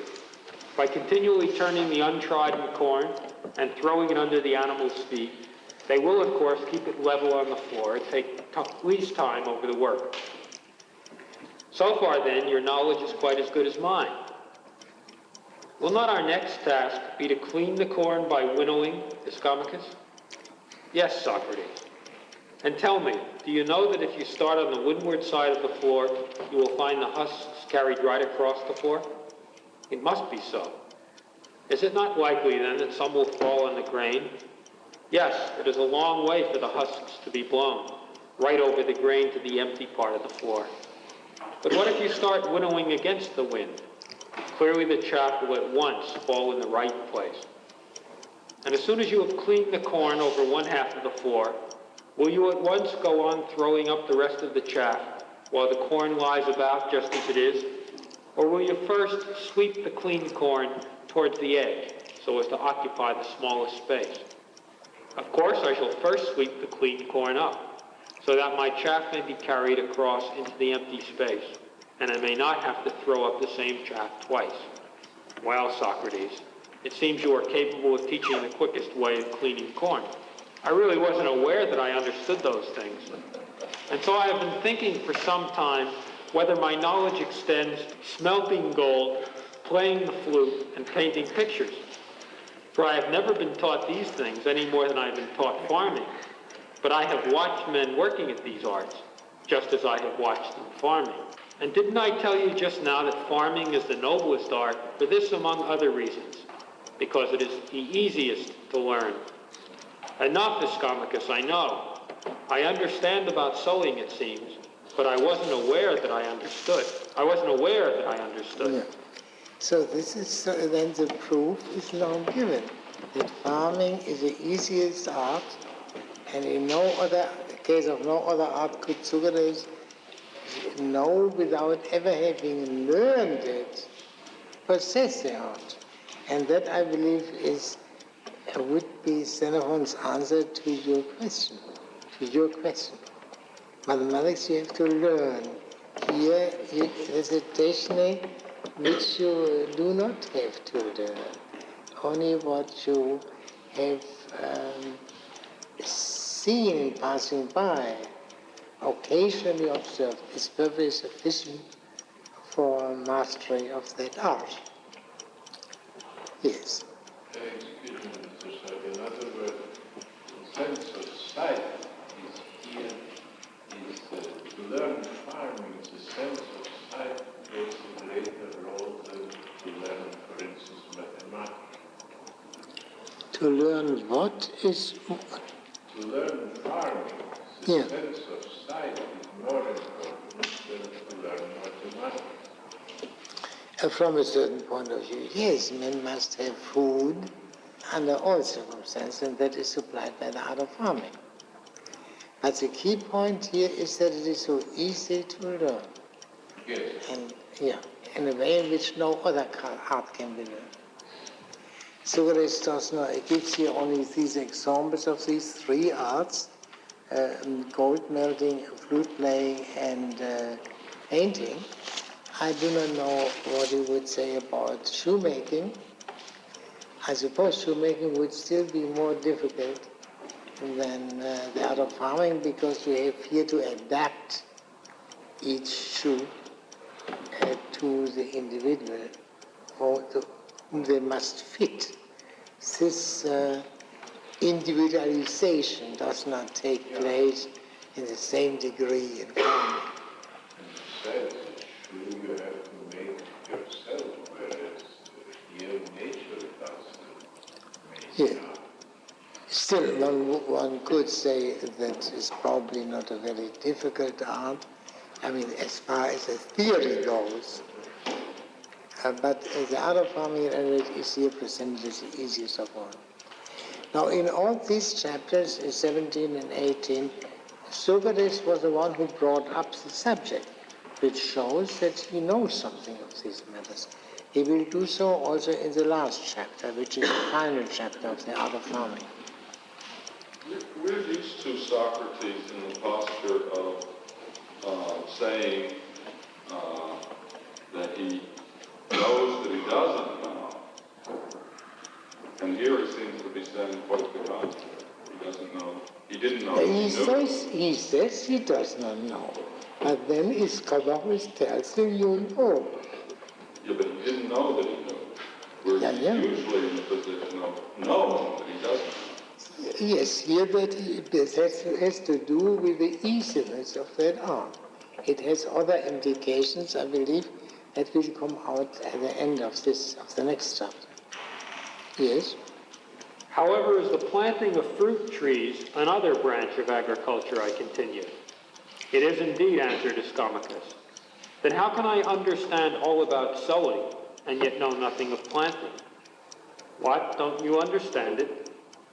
By continually turning the untrodden corn and throwing it under the animal's feet, they will, of course, keep it level on the floor and take least time over the work. So far, then, your knowledge is quite as good as mine. Will not our next task be to clean the corn by winnowing, Ischomachus? Yes, Socrates. And tell me, do you know that if you start on the windward side of the floor, you will find the husks carried right across the floor? It must be so. Is it not likely, then, that some will fall on the grain? Yes, it is a long way for the husks to be blown, right over the grain to the empty part of the floor. But what if you start winnowing against the wind? Clearly the chaff will at once fall in the right place. And as soon as you have cleaned the corn over one half of the floor, will you at once go on throwing up the rest of the chaff while the corn lies about just as it is? Or will you first sweep the cleaned corn towards the edge so as to occupy the smallest space? Of course, I shall first sweep the cleaned corn up so that my chaff may be carried across into the empty space, and I may not have to throw up the same chaff twice. Well, Socrates, it seems you are capable of teaching the quickest way of cleaning corn. I really wasn't aware that I understood those things. And so I have been thinking for some time whether my knowledge extends smelting gold, playing the flute, and painting pictures. For I have never been taught these things any more than I have been taught farming. But I have watched men working at these arts, just as I have watched them farming. And didn't I tell you just now that farming is the noblest art for this among other reasons? Because it is the easiest to learn. Enough, Ischomachus, I know. I understand about sowing, it seems, but I wasn't aware that I understood. Yeah. So this is then the proof is long given, that farming is the easiest art, and in case of no other art could Socrates know without ever having learned it, possess the art. And that, I believe, would be Xenophon's answer to your question. Mathematics you have to learn. Here, there's a technique which you do not have to learn. Only what you have seen in passing by, occasionally observed, is perfectly sufficient for mastery of that art. Yes. Excuse me, Mr. Sir. In other words, the sense of sight is here, to learn farming, the sense of sight plays a greater role than to learn, for instance, mathematics. To learn what is... To learn farming, the sense of sight is more important than to learn mathematics. From a certain point of view, yes, men must have food under all circumstances, and that is supplied by the art of farming. But the key point here is that it is so easy to learn. Yes. And in a way in which no other art can be learned. Socrates does not, it gives here only these examples of these three arts, gold melting, flute playing, and painting. I do not know what he would say about shoemaking, I suppose shoemaking would still be more difficult than the art of farming, because you have here to adapt each shoe to the individual, or they must fit. This individualization does not take place in the same degree in farming. Besides, shoe you have to make yourself, whereas here nature does make. Yeah. Still, one could say that it's probably not a very difficult art. I mean, as far as the theory goes. But the art of farming is here presented as the easiest of all. Now, in all these chapters, 17 and 18, Socrates was the one who brought up the subject, which shows that he knows something of these matters. He will do so also in the last chapter, which is the final chapter of the art of farming. We're used to Socrates in the posture of saying that he knows that he doesn't know. And here he seems to be saying quite the contrary. He doesn't know. He didn't know. He says he does not know. But then his Socrates tells him, you know. Yeah, but he didn't know that he knew. We're usually in the position of knowing that he doesn't know. Yes, here that has to do with the easiness of that art. It has other implications, I believe, that will come out at the end of the next chapter. Yes? However, is the planting of fruit trees another branch of agriculture, I continued. It is indeed, answered Ischomachus. Then how can I understand all about sowing and yet know nothing of planting? What, don't you understand it?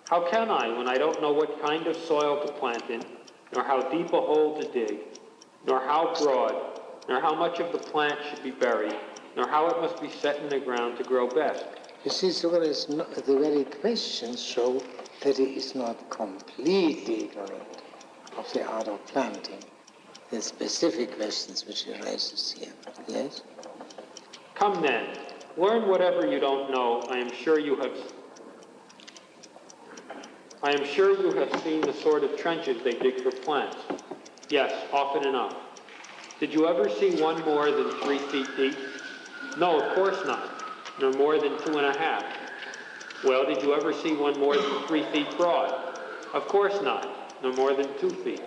How can I when I don't know what kind of soil to plant in, nor how deep a hole to dig, nor how broad, nor how much of the plant should be buried, nor how it must be set in the ground to grow best? You see, Socrates, the very questions show that he is not completely ignorant of the art of planting. The specific questions which he raises here. Yes? Come then, learn whatever you don't know. I am sure you have seen the sort of trenches they dig for plants. Yes, often enough. Did you ever see one more than 3 feet deep? No, of course not, nor more than 2.5. Well, did you ever see one more than 3 feet broad? Of course not, nor more than 2 feet.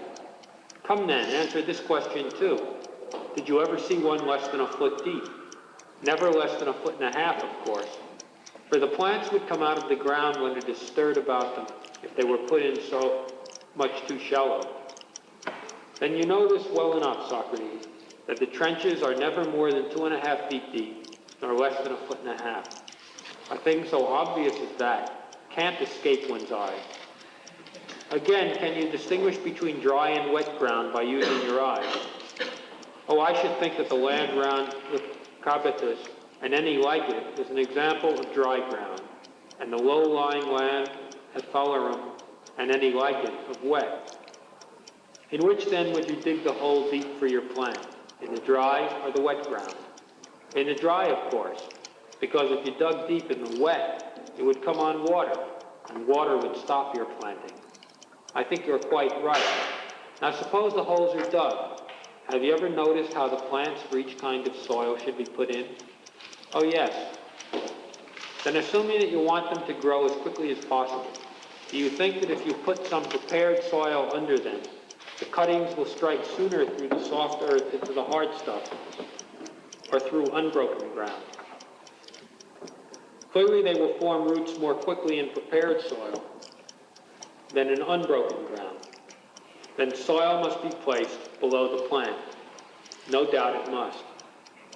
Come then, answer this question too. Did you ever see one less than 1 foot deep? Never less than 1.5 feet, of course. For the plants would come out of the ground when it is stirred about them, if they were put in so much too shallow. Then you know this well enough, Socrates, that the trenches are never more than 2.5 feet deep, nor less than 1.5 feet. A thing so obvious as that can't escape one's eye. Again, can you distinguish between dry and wet ground by using your eyes? Oh, I should think that the land round Recapitulation and any like it is an example of dry ground, and the low-lying land at Phalerum and any like it of wet. In which then would you dig the hole deep for your plant? In the dry or the wet ground? In the dry, of course, because if you dug deep in the wet, it would come on water, and water would stop your planting. I think you're quite right. Now suppose the holes are dug. Have you ever noticed how the plants for each kind of soil should be put in? Oh yes. Then assuming that you want them to grow as quickly as possible, do you think that if you put some prepared soil under them, the cuttings will strike sooner through the soft earth into the hard stuff, or through unbroken ground? Clearly they will form roots more quickly in prepared soil than in unbroken ground. Then soil must be placed below the plant. No doubt it must.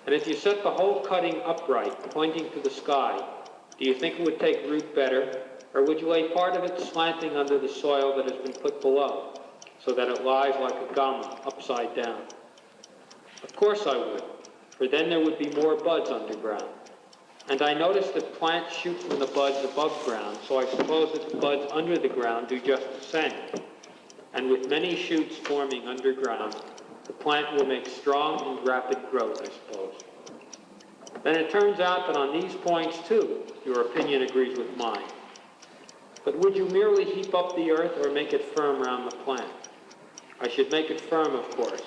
And if you set the whole cutting upright, pointing to the sky, do you think it would take root better, or would you lay part of it slanting under the soil that has been put below, so that it lies like a gamma, upside down? Of course I would, for then there would be more buds underground. And I noticed that plants shoot from the buds above ground, so I suppose that the buds under the ground do just the same. And with many shoots forming underground, the plant will make strong and rapid growth, I suppose. Then it turns out that on these points, too, your opinion agrees with mine. But would you merely heap up the earth or make it firm round the plant? I should make it firm, of course.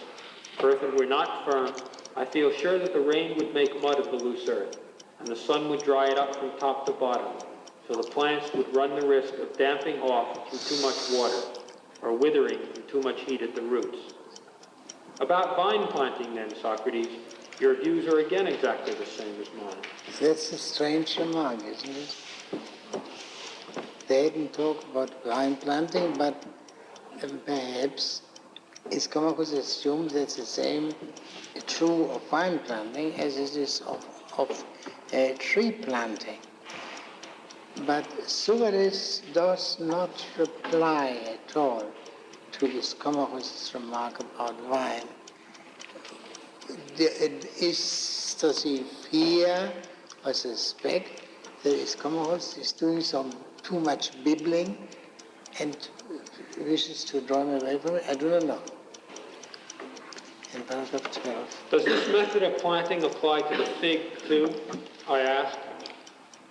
For if it were not firm, I feel sure that the rain would make mud of the loose earth, and the sun would dry it up from top to bottom, so the plants would run the risk of damping off through too much water, or withering from too much heat at the roots. About vine planting, then, Socrates, your views are again exactly the same as mine. That's a strange remark, isn't it? They didn't talk about vine planting, but perhaps Ischomachus assumes that's the same true of vine planting as it is of tree planting. But Socrates does not reply at all to Ischomachus' remark about vine. Does he fear or suspect that Ischomachus is doing some too much bibbling and wishes to draw him away from it? I do not know. In paragraph 12. Does this method of planting apply to the fig, too? I asked.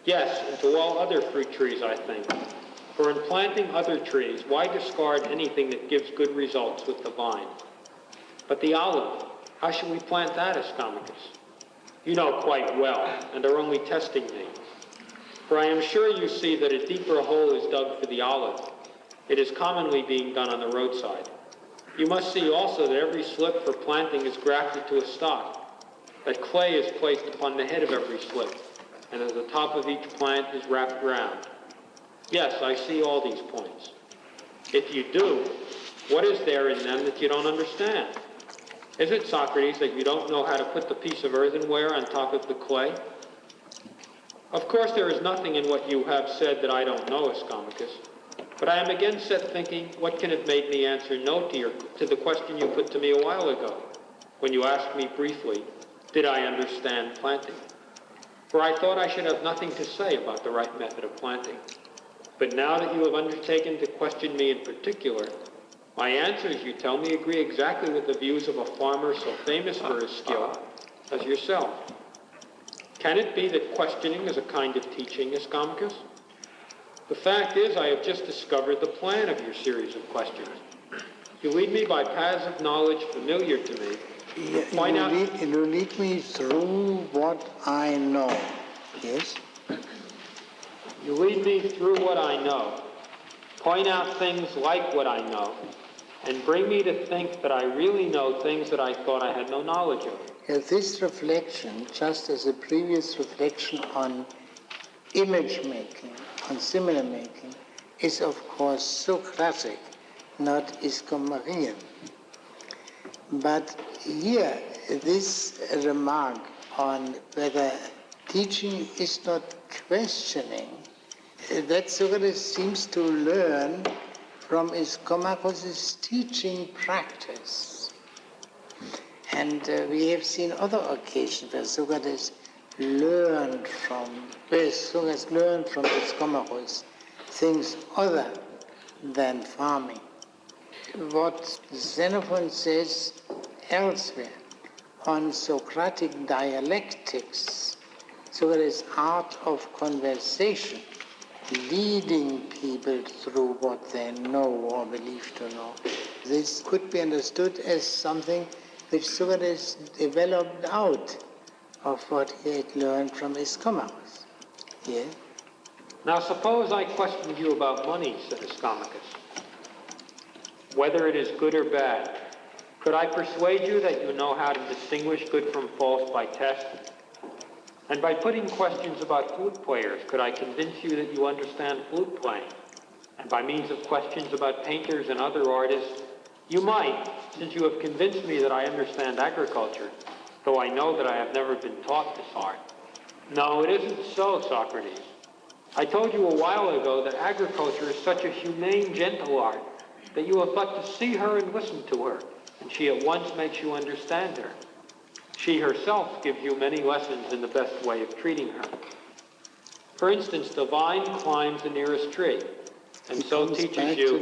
Yes, and to all other fruit trees, I think. For in planting other trees, why discard anything that gives good results with the vine? But the olive, how should we plant that, Ischomachus? You know quite well, and are only testing me. For I am sure you see that a deeper hole is dug for the olive. It is commonly being done on the roadside. You must see also that every slip for planting is grafted to a stock, that clay is placed upon the head of every slip, and that the top of each plant is wrapped round. Yes, I see all these points. If you do, what is there in them that you don't understand? Is it, Socrates, that you don't know how to put the piece of earthenware on top of the clay? Of course, there is nothing in what you have said that I don't know, Ischomachus. But I am again set thinking, what can have made me answer no to the question you put to me a while ago, when you asked me briefly, did I understand planting? For I thought I should have nothing to say about the right method of planting. But now that you have undertaken to question me in particular, my answers, you tell me, agree exactly with the views of a farmer so famous for his skill as yourself. Can it be that questioning is a kind of teaching, Ischomachus? The fact is, I have just discovered the plan of your series of questions. You lead me by paths of knowledge familiar to me. You lead me through what I know. Yes? You lead me through what I know, point out things like what I know, and bring me to think that I really know things that I thought I had no knowledge of. This reflection, just as a previous reflection on image making, on similar making, is of course Socratic, not Ischomachus. But here, this remark on whether teaching is not questioning, that Socrates seems to learn from Ischomachus' teaching practice. And we have seen other occasions where Socrates learned from Ischomachus things other than farming. What Xenophon says elsewhere on Socratic dialectics, Socrates' art of conversation, leading people through what they know or believe to know. This could be understood as something which Socrates developed out of what he had learned from Ischomachus. Yeah? Now suppose I questioned you about money, said Ischomachus. Whether it is good or bad, could I persuade you that you know how to distinguish good from false by test? And by putting questions about flute players, could I convince you that you understand flute playing? And by means of questions about painters and other artists, you might, since you have convinced me that I understand agriculture, though I know that I have never been taught this art. No, it isn't so, Socrates. I told you a while ago that agriculture is such a humane, gentle art that you have but to see her and listen to her, and she at once makes you understand her. She herself gives you many lessons in the best way of treating her. For instance, the vine climbs the nearest tree, and so teaches you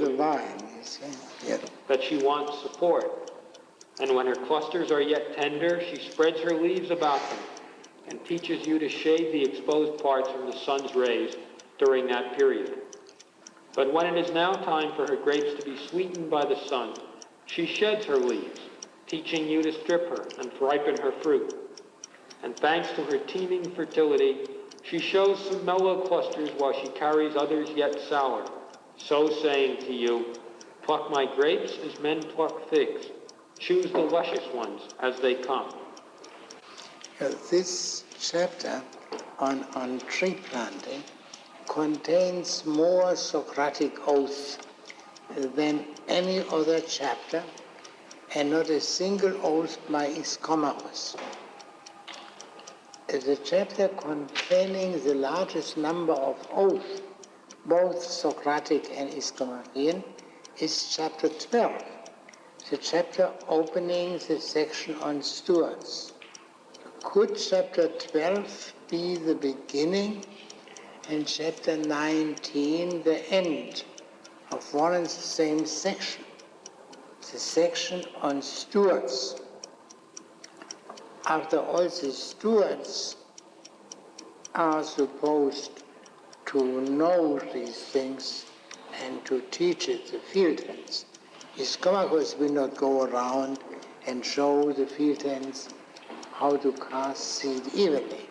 that she wants support. And when her clusters are yet tender, she spreads her leaves about them, and teaches you to shade the exposed parts from the sun's rays during that period. But when it is now time for her grapes to be sweetened by the sun, she sheds her leaves, teaching you to strip her and ripen her fruit. And thanks to her teeming fertility, she shows some mellow clusters while she carries others yet sour, so saying to you, pluck my grapes as men pluck figs. Choose the luscious ones as they come. This chapter on tree planting contains more Socratic oaths than any other chapter, and not a single oath by Ischomachus. The chapter containing the largest number of oaths, both Socratic and Ischomachian, is chapter 12, the chapter opening the section on stewards. Could chapter 12 be the beginning and chapter 19 the end of one and the same section, the section on stewards? After all, the stewards are supposed to know these things and to teach it the field hands. Ischomachus will not go around and show the field hands how to cast seed evenly.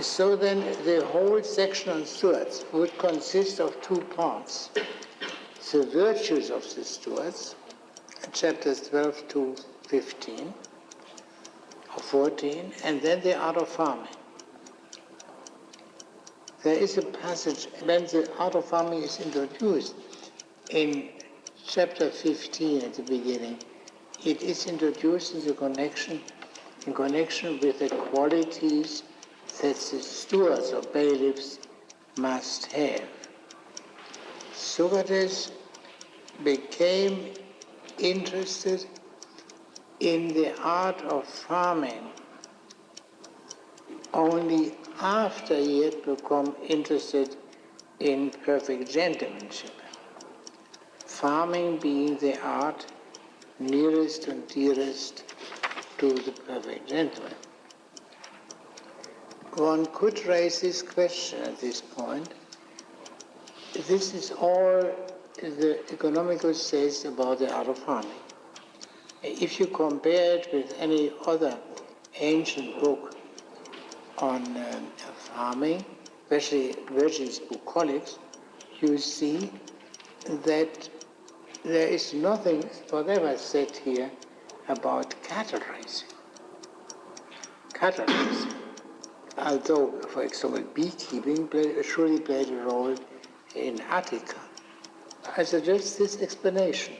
So then the whole section on stewards would consist of two parts. The virtues of the stewards, chapters 12 to 15, 14, and then the art of farming. There is a passage when the art of farming is introduced in chapter 15 at the beginning. It is introduced in connection with the qualities that the stewards or bailiffs must have. Socrates became interested in the art of farming only after he had become interested in perfect gentlemanship. Farming being the art nearest and dearest to the perfect gentleman. One could raise this question at this point. This is all the Economicus says about the art of farming. If you compare it with any other ancient book on farming, especially Virgil's Bucolics, you see that there is nothing whatever said here about cattle raising. Cattle raising. Although, for example, beekeeping surely played a role in Attica. I suggest this explanation.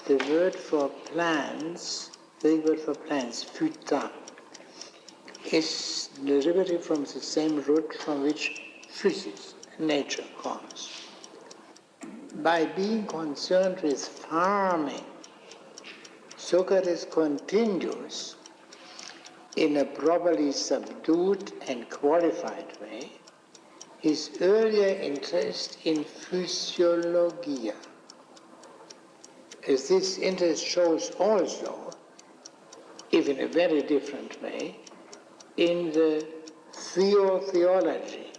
The word for plants, phyta, is derivative from the same root from which physis, nature, comes. By being concerned with farming, Socrates continues in a properly subdued and qualified way his earlier interest in physiologia. As this interest shows also, if in a very different way, in the theology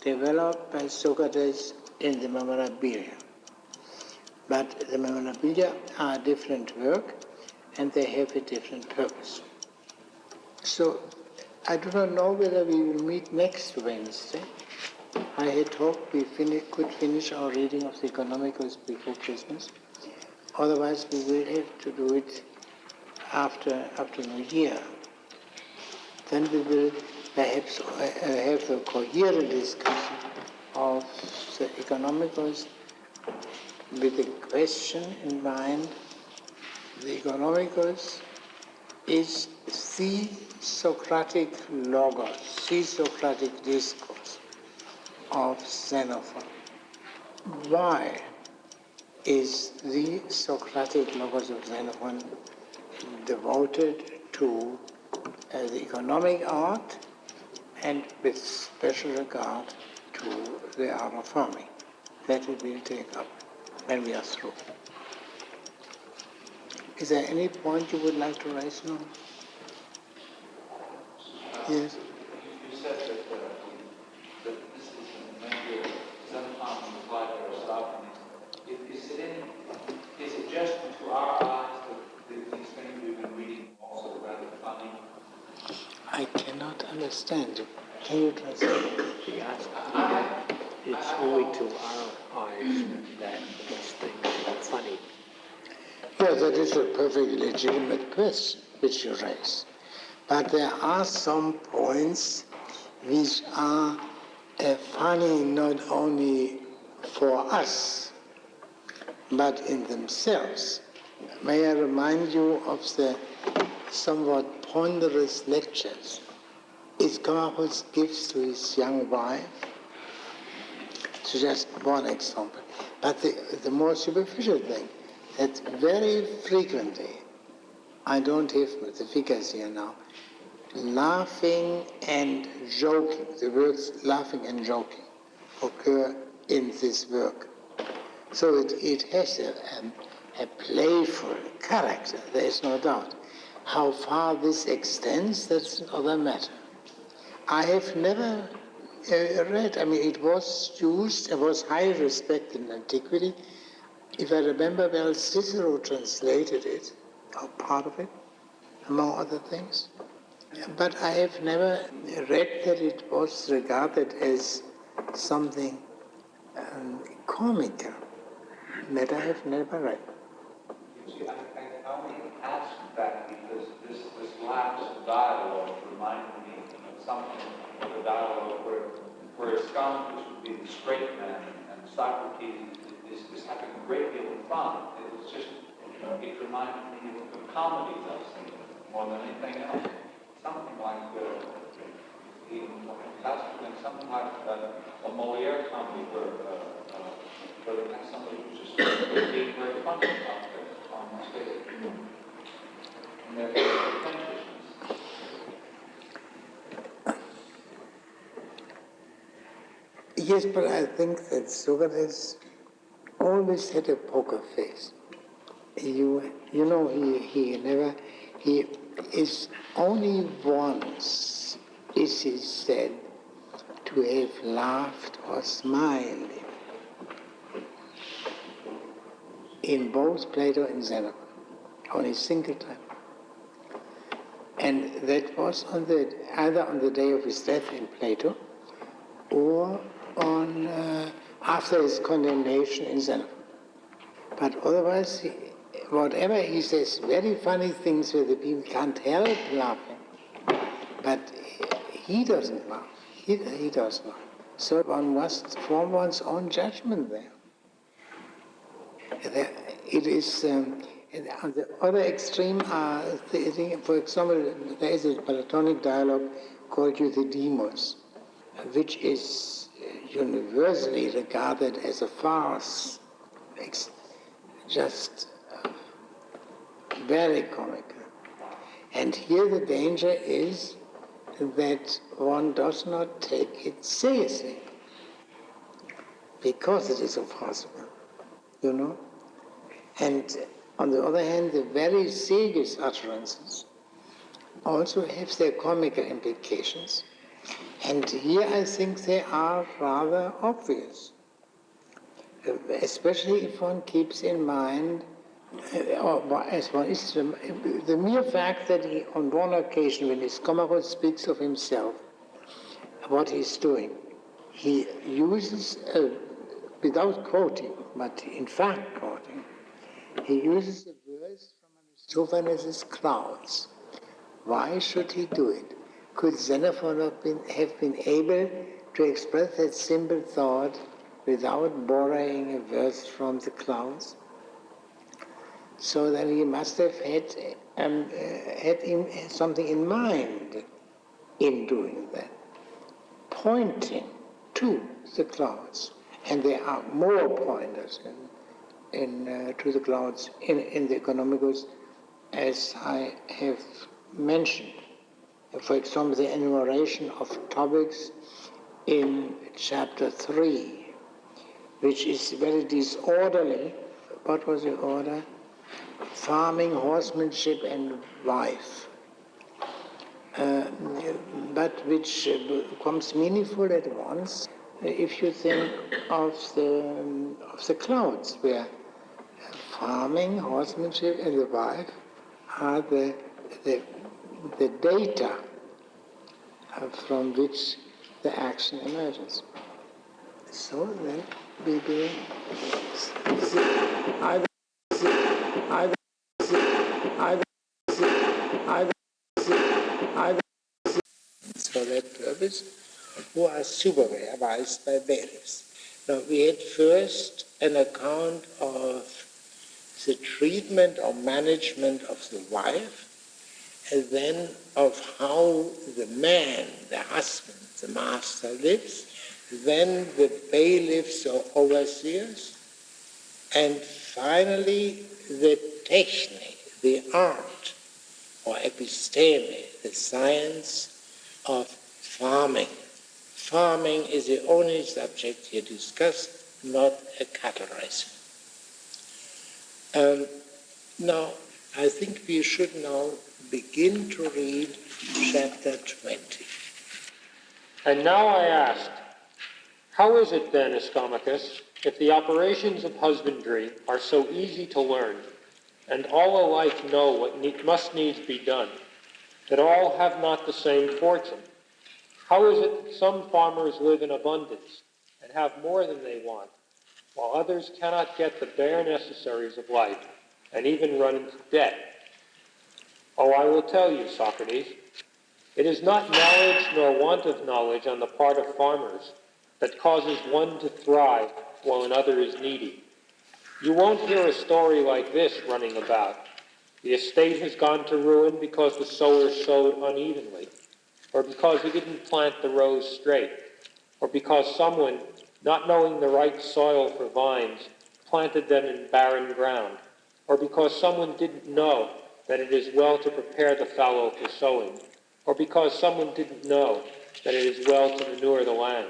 developed by Socrates in the Memorabilia. But the Memorabilia are a different work and they have a different purpose. So I do not know whether we will meet next Wednesday. I had hoped we could finish our reading of the Economicus before Christmas. Otherwise, we will have to do it after New Year. Then we will perhaps have a coherent discussion of the Economicus with the question in mind. The Economicus is the Socratic logos, the Socratic discourse of Xenophon. Why is the Socratic logos of Xenophon devoted to the economic art and with special regard to the art of farming? That we will take up when we are through. Is there any point you would like to raise now? Yes. understand you. Can you translate? Yes. It's only to our eyes that these things are funny. Yeah, that is a perfectly legitimate question which you raise. But there are some points which are funny not only for us, but in themselves. May I remind you of the somewhat ponderous lectures Cyrus gives to his young wife? It's just one example. But the more superficial thing, that very frequently, I don't have the figures here now, laughing and joking, the words laughing and joking occur in this work. So it has a playful character, there is no doubt. How far this extends, that's another matter. I have never read, it was used, it was highly respected in antiquity. If I remember well, Cicero translated it, or part of it, among other things. But I have never read that it was regarded as something comical. That I have never read. You see, I only asked that because this lapse of dialogue reminded me of something of a dialogue where Socrates would be the straight man and Socrates is having a great deal of fun. It reminded me of comedy does more than anything else. Something like something like a Molière comedy where they have somebody who's just being very funny out there on the stage. And they're very pretentiousness. Yes, but I think that Socrates always had a poker face. You know, he is only once is he said to have laughed or smiled in both Plato and Xenophon, only a single time. And that was either on the day of his death in Plato or on after his condemnation in Xenophon. But otherwise, whatever he says, very funny things where the people can't help laughing, but he doesn't laugh. He does not. So one must form one's own judgment there. It is, on the other extreme, for example, there is a Platonic dialogue called Euthydemus, which is universally regarded as a farce, just very comical. And here the danger is that one does not take it seriously, because it is a farcical, And on the other hand, the very serious utterances also have their comical implications. And here I think they are rather obvious, especially if one keeps in mind, the mere fact that he, on one occasion, when Xenophon speaks of himself, what he's doing, he uses, without quoting, but in fact quoting, he uses a verse from Aristophanes' Clouds. Why should he do it? Could Xenophon have been able to express that simple thought without borrowing a verse from the Clouds? So that he must have had something in mind in doing that, pointing to the clouds. And there are more pointers to the clouds in the Economicus, as I have mentioned. For example, the enumeration of topics in chapter 3, which is very disorderly. What was the order? Farming, horsemanship, and wife. But which becomes meaningful at once if you think of the clouds, where farming, horsemanship, and the wife are the data from which the action emerges. So then we begin either for that purpose, who are supervised by bailiffs. Now, we had first an account of the treatment or management of the wife, and then of how the man, the husband, the master lives, then the bailiffs or overseers, and finally the technique, the art, or episteme, the science of farming. Farming is the only subject here discussed, not a cattle raising. Now, I think we should now begin to read chapter 20. And now I ask, how is it then, Ischomachus, if the operations of husbandry are so easy to learn, and all alike know what must needs be done, that all have not the same fortune? How is it that some farmers live in abundance and have more than they want, while others cannot get the bare necessaries of life and even run into debt? Oh, I will tell you, Socrates, it is not knowledge nor want of knowledge on the part of farmers that causes one to thrive while another is needy. You won't hear a story like this running about. The estate has gone to ruin because the sower sowed unevenly, or because he didn't plant the rows straight, or because someone, not knowing the right soil for vines, planted them in barren ground, or because someone didn't know that it is well to prepare the fallow for sowing, or because someone didn't know that it is well to manure the land.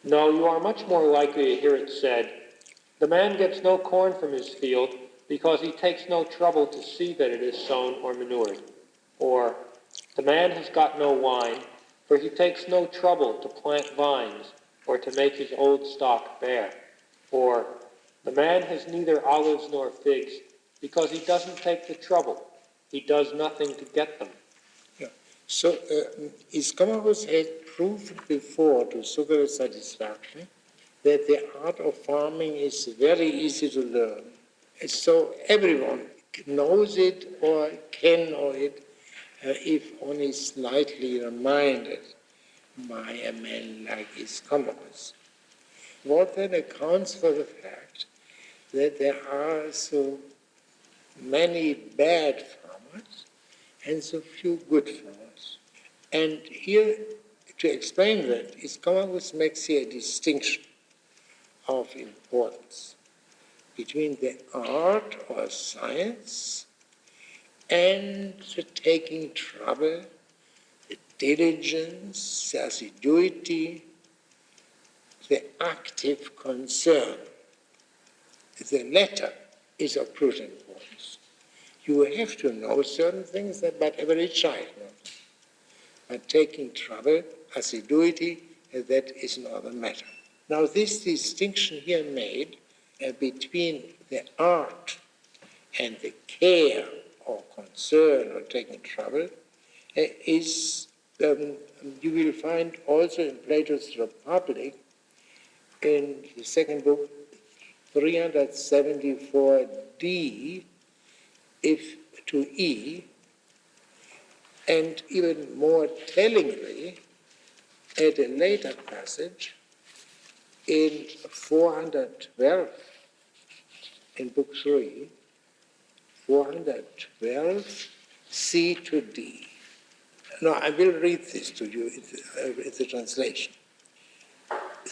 No, you are much more likely to hear it said, the man gets no corn from his field because he takes no trouble to see that it is sown or manured. Or, the man has got no wine, for he takes no trouble to plant vines or to make his old stock bare. Or, the man has neither olives nor figs because he doesn't take the trouble. He does nothing to get them. Yeah. So, Ischomachus had proven before to Socrates' satisfaction that the art of farming is very easy to learn. So everyone knows it or can know it if only slightly reminded by a man like Ischomachus. What then accounts for the fact that there are so many bad farmers and so few good farmers? And here, to explain that, Ischomachus makes here a distinction of importance between the art or science and the taking trouble, the diligence, the assiduity, the active concern. The latter is of crucial importance. You have to know certain things that but every child knows. But taking trouble, assiduity, that is another matter. Now, this distinction here made between the art and the care or concern or taking trouble is, you will find also in Plato's Republic, in the second book, 374d, if to E, and even more tellingly, at a later passage, in 412, in book 3, 412, C to D. Now, I will read this to you. It's a translation.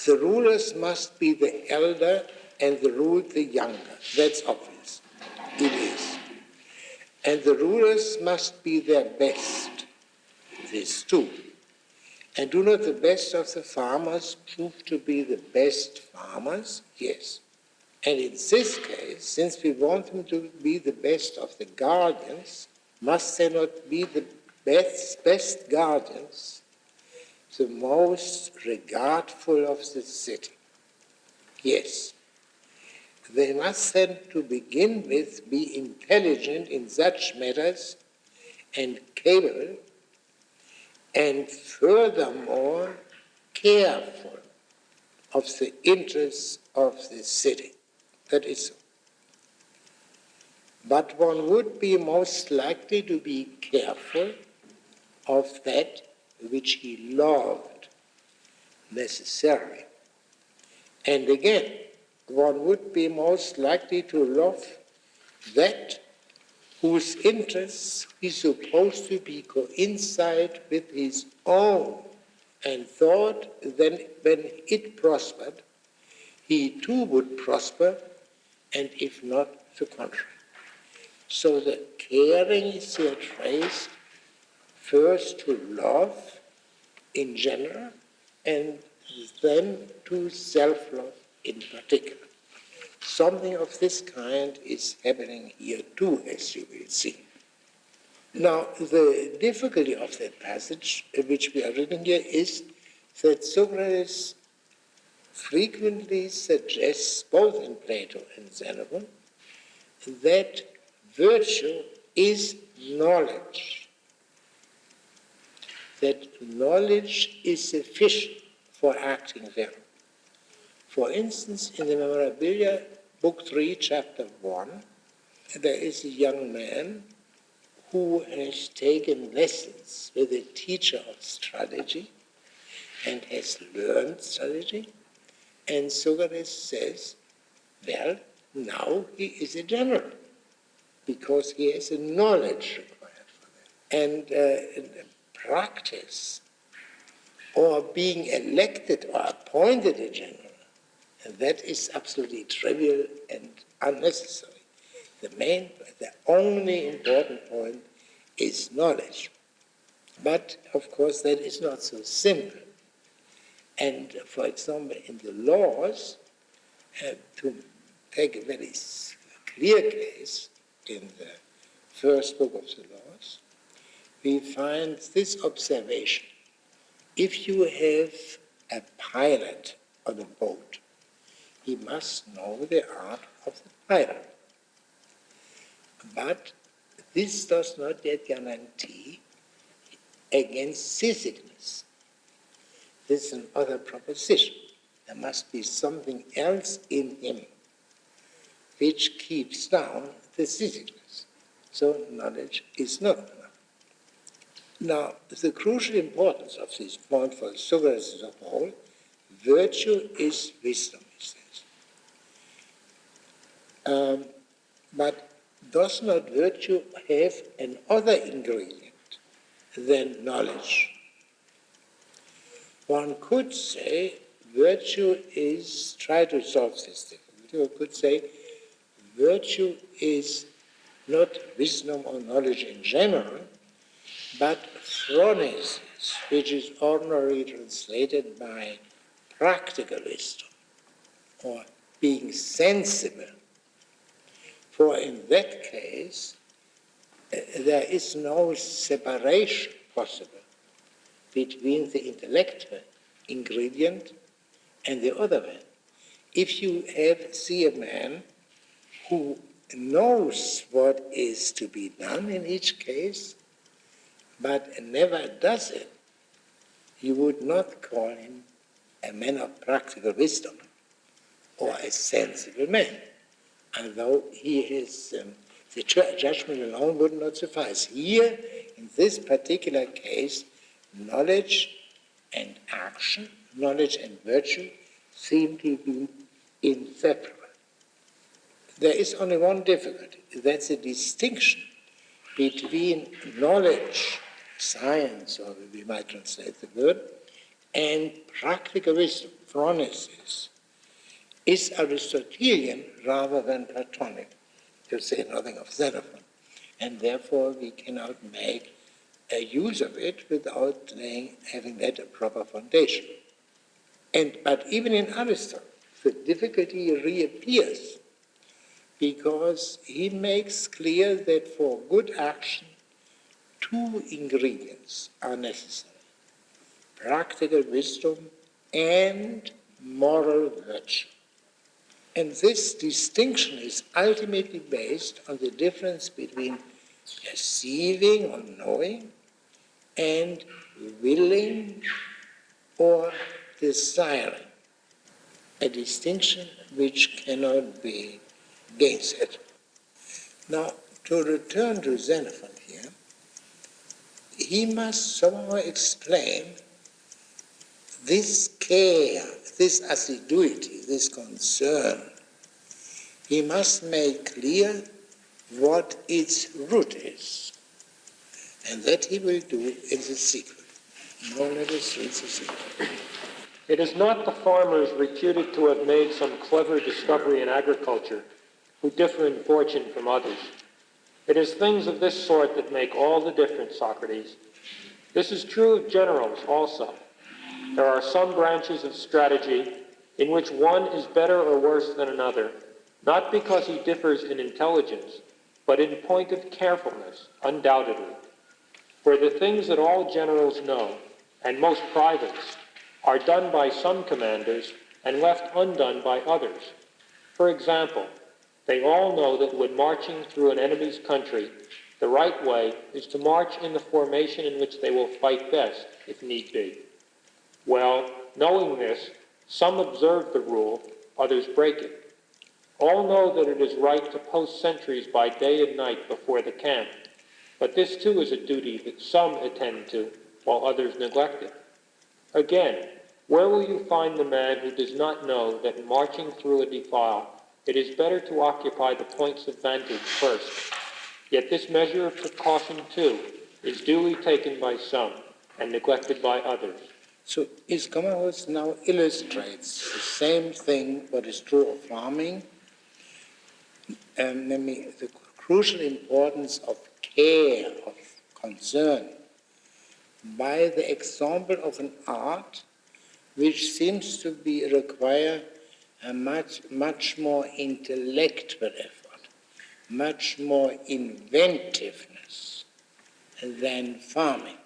The rulers must be the elder and the ruled the younger. That's obvious. It is. And the rulers must be their best. This too. And do not the best of the farmers prove to be the best farmers? Yes. And in this case, since we want them to be the best of the guardians, must they not be the best guardians, the most regardful of the city? Yes. They must then, to begin with, be intelligent in such matters and capable and furthermore careful of the interests of the city. That is so. But one would be most likely to be careful of that which he loved necessarily. And again, one would be most likely to love that whose interests is supposed to be coincide with his own, and thought then when it prospered, he too would prosper, and if not, the contrary. So the caring is here traced first to love in general, and then to self-love in particular. Something of this kind is happening here too, as you will see. Now, the difficulty of that passage, which we are reading here, is that Socrates frequently suggests, both in Plato and Xenophon, that virtue is knowledge, that knowledge is sufficient for acting well. For instance, in the Memorabilia, Book 3, Chapter 1, there is a young man who has taken lessons with a teacher of strategy and has learned strategy. And Socrates says, well, now he is a general because he has a knowledge required for that. And practice or being elected or appointed a general, and that is absolutely trivial and unnecessary. The only important point is knowledge. But, of course, that is not so simple. And, for example, in the laws, to take a very clear case, in the first book of the laws, we find this observation. If you have a pilot on a boat, he must know the art of the pilot. But this does not yet guarantee against seasickness. This is another proposition. There must be something else in him which keeps down the seasickness. So knowledge is not enough. Now, the crucial importance of this point for Socrates as a whole, virtue is wisdom, he says. But does not virtue have another ingredient than knowledge? One could say virtue is, try to solve this difficulty, one could say virtue is not wisdom or knowledge in general, but phronesis, which is ordinarily translated by practical wisdom, or being sensible. For in that case, there is no separation possible between the intellectual ingredient and the other one. If you see a man who knows what is to be done in each case, but never does it, you would not call him a man of practical wisdom or a sensible man, although he is, the judgment alone would not suffice. Here, in this particular case, knowledge and action, knowledge and virtue, seem to be inseparable. There is only one difficulty, that's a distinction between knowledge, science, or we might translate the word, and practical wisdom, phronesis, is Aristotelian rather than Platonic, to say nothing of Xenophon. And therefore we cannot make a use of it without having that a proper foundation. But even in Aristotle, the difficulty reappears because he makes clear that for good action, two ingredients are necessary: practical wisdom and moral virtue. And this distinction is ultimately based on the difference between perceiving or knowing and willing or desiring, a distinction which cannot be gainsaid. Now, to return to Xenophon here, he must somehow explain this care, this assiduity, this concern. He must make clear what its root is, and that he will do in the sequel. Now let us read the sequel. It is not the farmers reputed to have made some clever discovery in agriculture who differ in fortune from others. It is things of this sort that make all the difference, Socrates. This is true of generals also. There are some branches of strategy in which one is better or worse than another, not because he differs in intelligence, but in point of carefulness, undoubtedly. For the things that all generals know, and most privates, are done by some commanders and left undone by others. For example, they all know that when marching through an enemy's country, the right way is to march in the formation in which they will fight best, if need be. Well, knowing this, some observe the rule, others break it. All know that it is right to post sentries by day and night before the camp, but this too is a duty that some attend to, while others neglect it. Again, where will you find the man who does not know that in marching through a defile, it is better to occupy the points of vantage first? Yet this measure of precaution, too, is duly taken by some and neglected by others. So Iscommerus now illustrates the same thing what is true of farming, namely the crucial importance of care, of concern, by the example of an art which seems to require a much more intellectual effort, much more inventiveness than farming.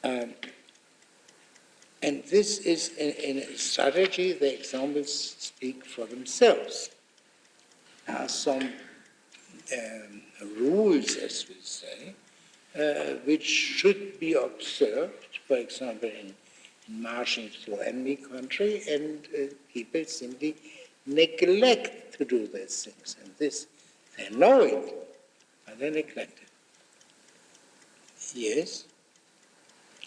And this is, in a strategy, the examples speak for themselves. There are some rules, as we say, which should be observed, for example, in marching through enemy country, and people simply neglect to do these things. And this, they know it, but they neglect it. Yes?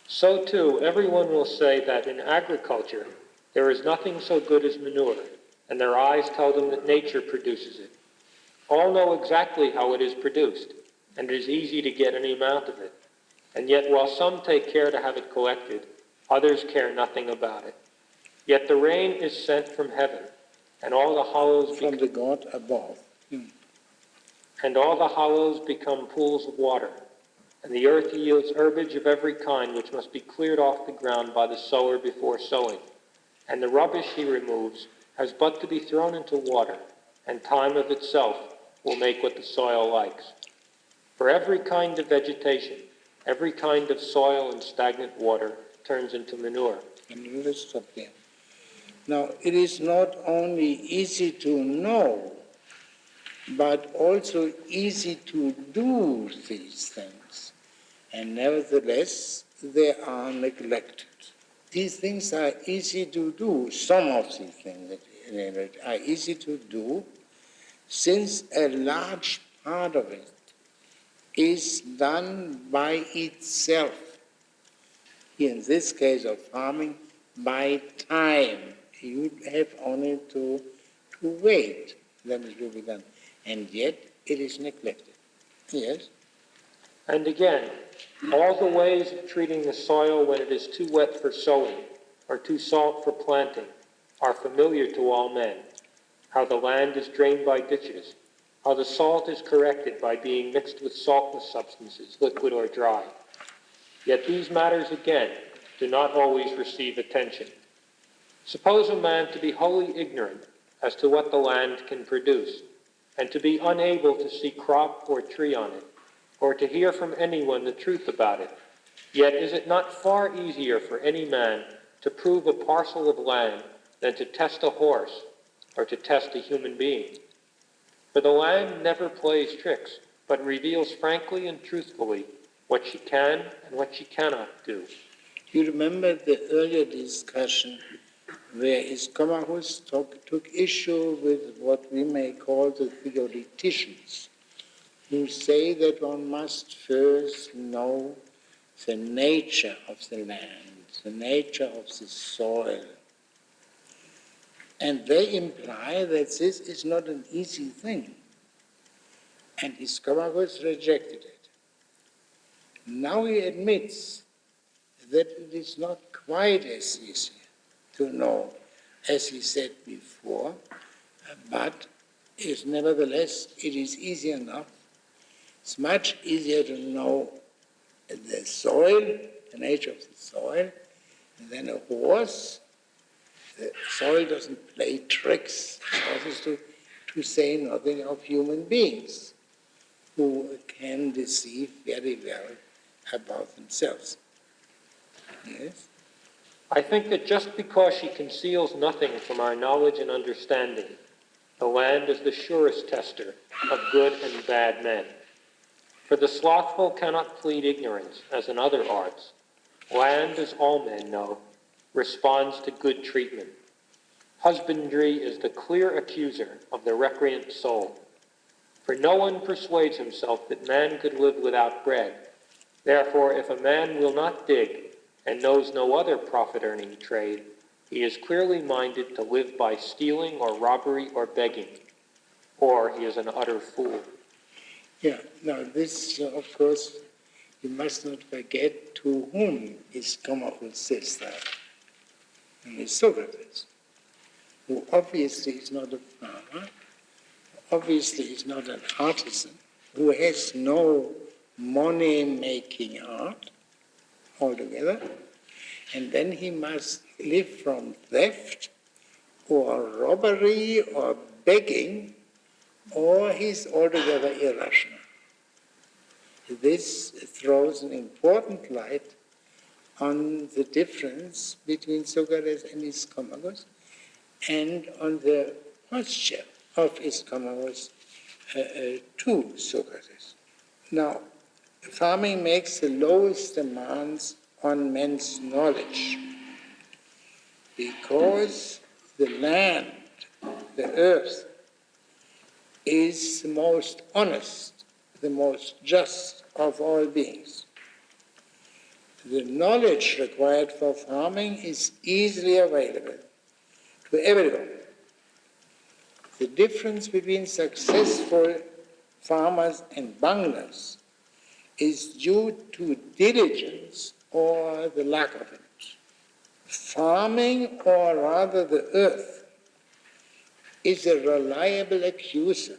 So too, everyone will say that in agriculture, there is nothing so good as manure, and their eyes tell them that nature produces it. All know exactly how it is produced, and it is easy to get any amount of it. And yet while some take care to have it collected, others care nothing about it. Yet the rain is sent from heaven, and all the hollows from the God above. And all the hollows become pools of water, and the earth yields herbage of every kind which must be cleared off the ground by the sower before sowing. And the rubbish he removes has but to be thrown into water, and time of itself will make what the soil likes. For every kind of vegetation, every kind of soil and stagnant water turns into manure. And let's stop here. Now, it is not only easy to know, but also easy to do these things. And nevertheless, they are neglected. These things are easy to do. Some of these things that are easy to do, since a large part of it is done by itself. In this case of farming, by time. You have only to wait, then it will be done. And yet it is neglected. Yes? And again, all the ways of treating the soil when it is too wet for sowing or too salt for planting are familiar to all men. How the land is drained by ditches, how the salt is corrected by being mixed with saltless substances, liquid or dry. Yet these matters, again, do not always receive attention. Suppose a man to be wholly ignorant as to what the land can produce, and to be unable to see crop or tree on it, or to hear from anyone the truth about it. Yet is it not far easier for any man to prove a parcel of land than to test a horse or to test a human being? For the land never plays tricks, but reveals frankly and truthfully what she can and what she cannot do. You remember the earlier discussion where Iscomachus took issue with what we may call the theoreticians, who say that one must first know the nature of the land, the nature of the soil. And they imply that this is not an easy thing. And Iscomachus rejected it. Now he admits that it is not quite as easy to know, as he said before, but nevertheless it is easy enough. It's much easier to know the soil, the nature of the soil, than a horse. The soil doesn't play tricks. Horses to say nothing of human beings who can deceive very well about themselves. Yes? I think that just because she conceals nothing from our knowledge and understanding, the land is the surest tester of good and bad men. For the slothful cannot plead ignorance, as in other arts. Land, as all men know, responds to good treatment. Husbandry is the clear accuser of the recreant soul. For no one persuades himself that man could live without bread. Therefore, if a man will not dig, and knows no other profit-earning trade, he is clearly minded to live by stealing or robbery or begging, or he is an utter fool. Yeah, now this, of course, you must not forget to whom Iscomachus says that. And it's Socrates, who obviously is not a farmer, obviously is not an artisan, who has no money-making art altogether, and then he must live from theft or robbery or begging, or he's altogether irrational. This throws an important light on the difference between Socrates and Iscomachus and on the posture of Iscomachus to Socrates. Now, farming makes the lowest demands on men's knowledge because the land, the earth, is the most honest, the most just of all beings. The knowledge required for farming is easily available to everyone. The difference between successful farmers and bunglers is due to diligence or the lack of it. Farming, or rather the earth, is a reliable accuser,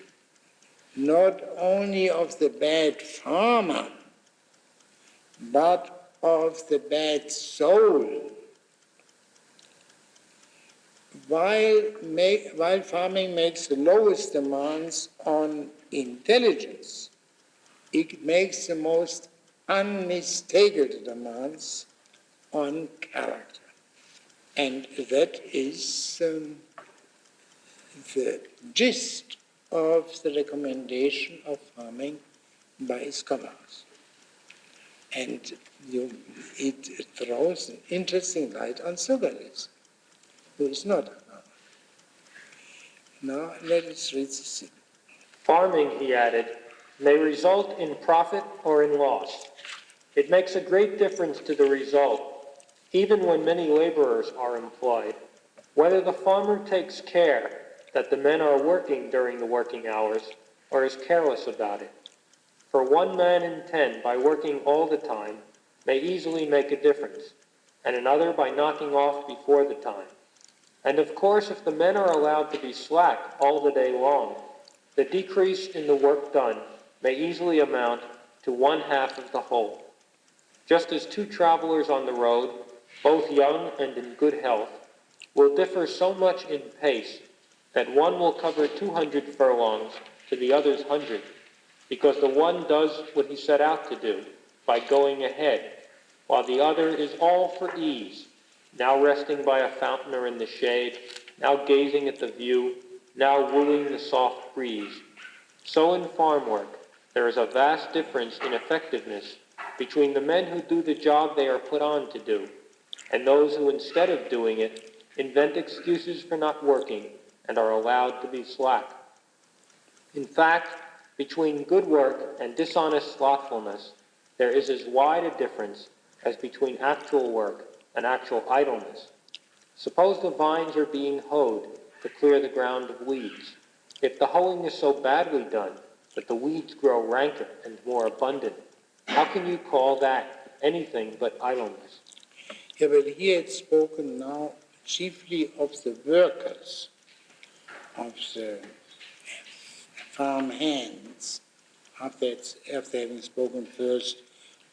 not only of the bad farmer, but of the bad soul. While farming makes the lowest demands on intelligence, it makes the most unmistakable demands on character. And that is the gist of the recommendation of farming by Iscomachus. And it throws an interesting light on Socrates, who is not a farmer. Now let us read the scene. Farming, he added, may result in profit or in loss. It makes a great difference to the result, even when many laborers are employed, whether the farmer takes care that the men are working during the working hours or is careless about it. For 1 man in 10, by working all the time, may easily make a difference, and another by knocking off before the time. And of course, if the men are allowed to be slack all the day long, the decrease in the work done may easily amount to 1/2 of the whole. Just as 2 travelers on the road, both young and in good health, will differ so much in pace that one will cover 200 furlongs to the other's 100, because the one does what he set out to do by going ahead, while the other is all for ease, now resting by a fountain or in the shade, now gazing at the view, now wooing the soft breeze. So in farm work, there is a vast difference in effectiveness between the men who do the job they are put on to do, and those who, instead of doing it, invent excuses for not working and are allowed to be slack. In fact, between good work and dishonest slothfulness, there is as wide a difference as between actual work and actual idleness. Suppose the vines are being hoed to clear the ground of weeds. If the hoeing is so badly done that the weeds grow ranker and more abundant, how can you call that anything but idleness? Yeah, but here it's spoken now chiefly of the workers, of the farm hands, after having spoken first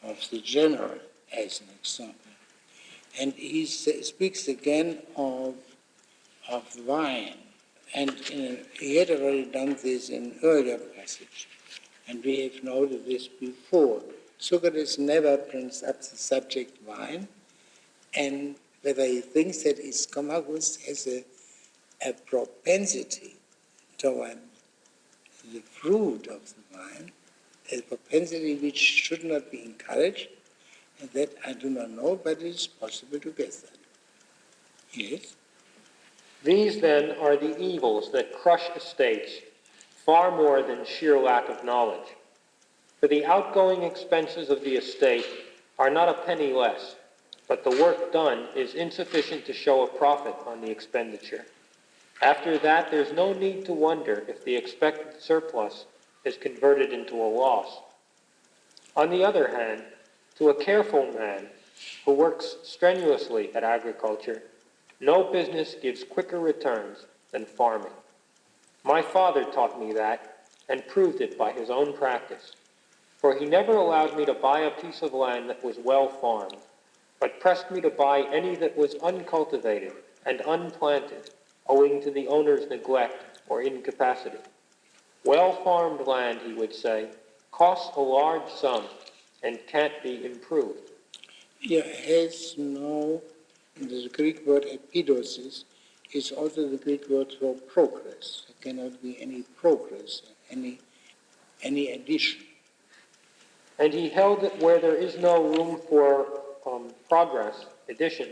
of the general as an example. And he speaks again of wine. And he had already done this in an earlier passage. And we have noted this before. Socrates never brings up the subject wine, and whether he thinks that Ischomachus has a propensity toward the fruit of the wine, a propensity which should not be encouraged, and that I do not know, but it is possible to guess that. Yes? These, then, are the evils that crush estates far more than sheer lack of knowledge. For the outgoing expenses of the estate are not a penny less, but the work done is insufficient to show a profit on the expenditure. After that, there's no need to wonder if the expected surplus is converted into a loss. On the other hand, to a careful man who works strenuously at agriculture, no business gives quicker returns than farming. My father taught me that and proved it by his own practice. For he never allowed me to buy a piece of land that was well farmed, but pressed me to buy any that was uncultivated and unplanted, owing to the owner's neglect or incapacity. Well-farmed land, he would say, costs a large sum and can't be improved. Here has no, the Greek word epidosis is also the Greek word for progress. There cannot be any progress, any addition. And he held that where there is no room for progress, addition,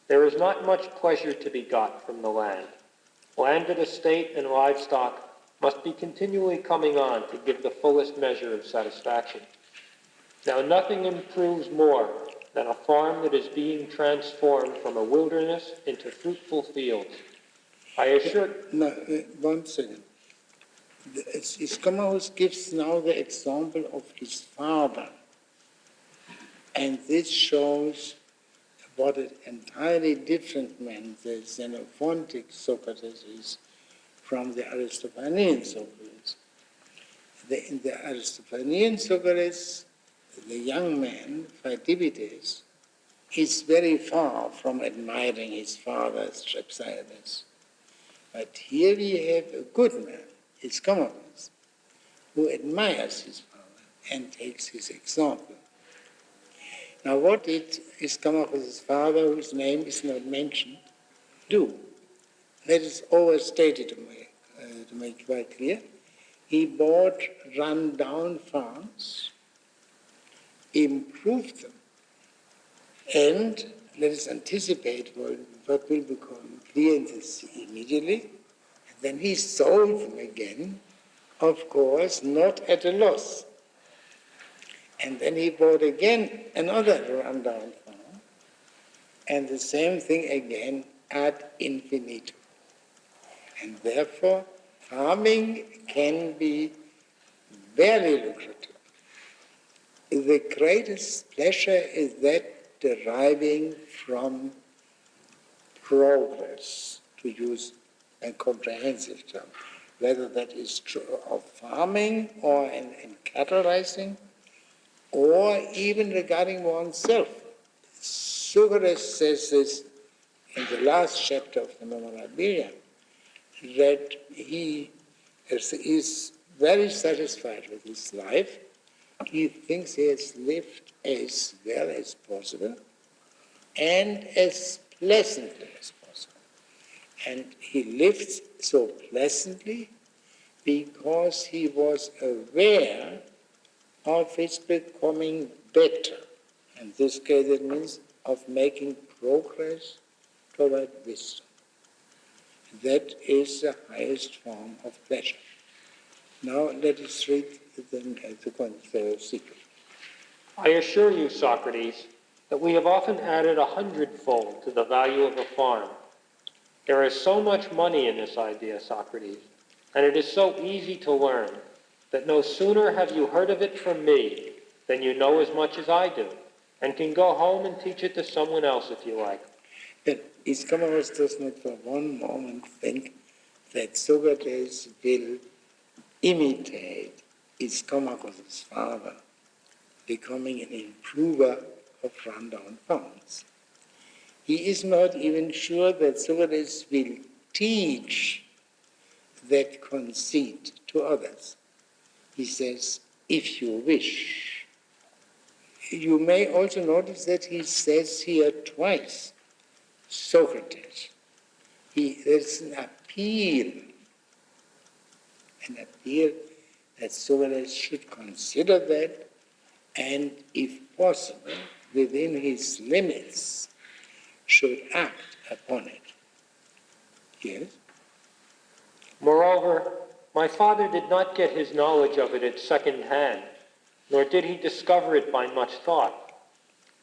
there is not much pleasure to be got from the land. Landed estate and livestock must be continually coming on to give the fullest measure of satisfaction. Now nothing improves more than a farm that is being transformed from a wilderness into fruitful fields. I assure... No, 1 second. Ischomachus gives now the example of his father. And this shows what an entirely different man the Xenophontic Socrates is from the Aristophanean Socrates. In the Aristophanean Socrates, the young man, Phidippides, is very far from admiring his father's strepsiades. But here we have a good man, Ischomachus, who admires his father and takes his example. Now, what did Ischomachus' father, whose name is not mentioned, do? That is overstated to make quite clear. He bought run-down farms, improved them, and let us anticipate what will become clear in this immediately. And then he sold them again, of course, not at a loss. And then he bought again another rundown farm, and the same thing again ad infinitum. And therefore, farming can be very lucrative. The greatest pleasure is that deriving from progress, to use a comprehensive term, whether that is true of farming or in cattle raising, or even regarding oneself. Socrates says this in the last chapter of the Memorabilia, that he is very satisfied with his life. He thinks he has lived as well as possible and as pleasantly as possible. And he lived so pleasantly because he was aware of his becoming better. In this case, it means of making progress toward wisdom. That is the highest form of pleasure. Now let us read the sequel. I assure you, Socrates, that we have often added 100-fold to the value of a farm. There is so much money in this idea, Socrates, and it is so easy to learn that no sooner have you heard of it from me than you know as much as I do, and can go home and teach it to someone else if you like. But Ischomachus does not for one moment think that Socrates will imitate Ischomachus' father, becoming an improver of rundown farms. He is not even sure that Socrates will teach that conceit to others. He says, if you wish. You may also notice that he says here twice, Socrates. There's an appeal that Socrates should consider that, and if possible, within his limits, should act upon it. Yes? Moreover, my father did not get his knowledge of it at second hand, nor did he discover it by much thought.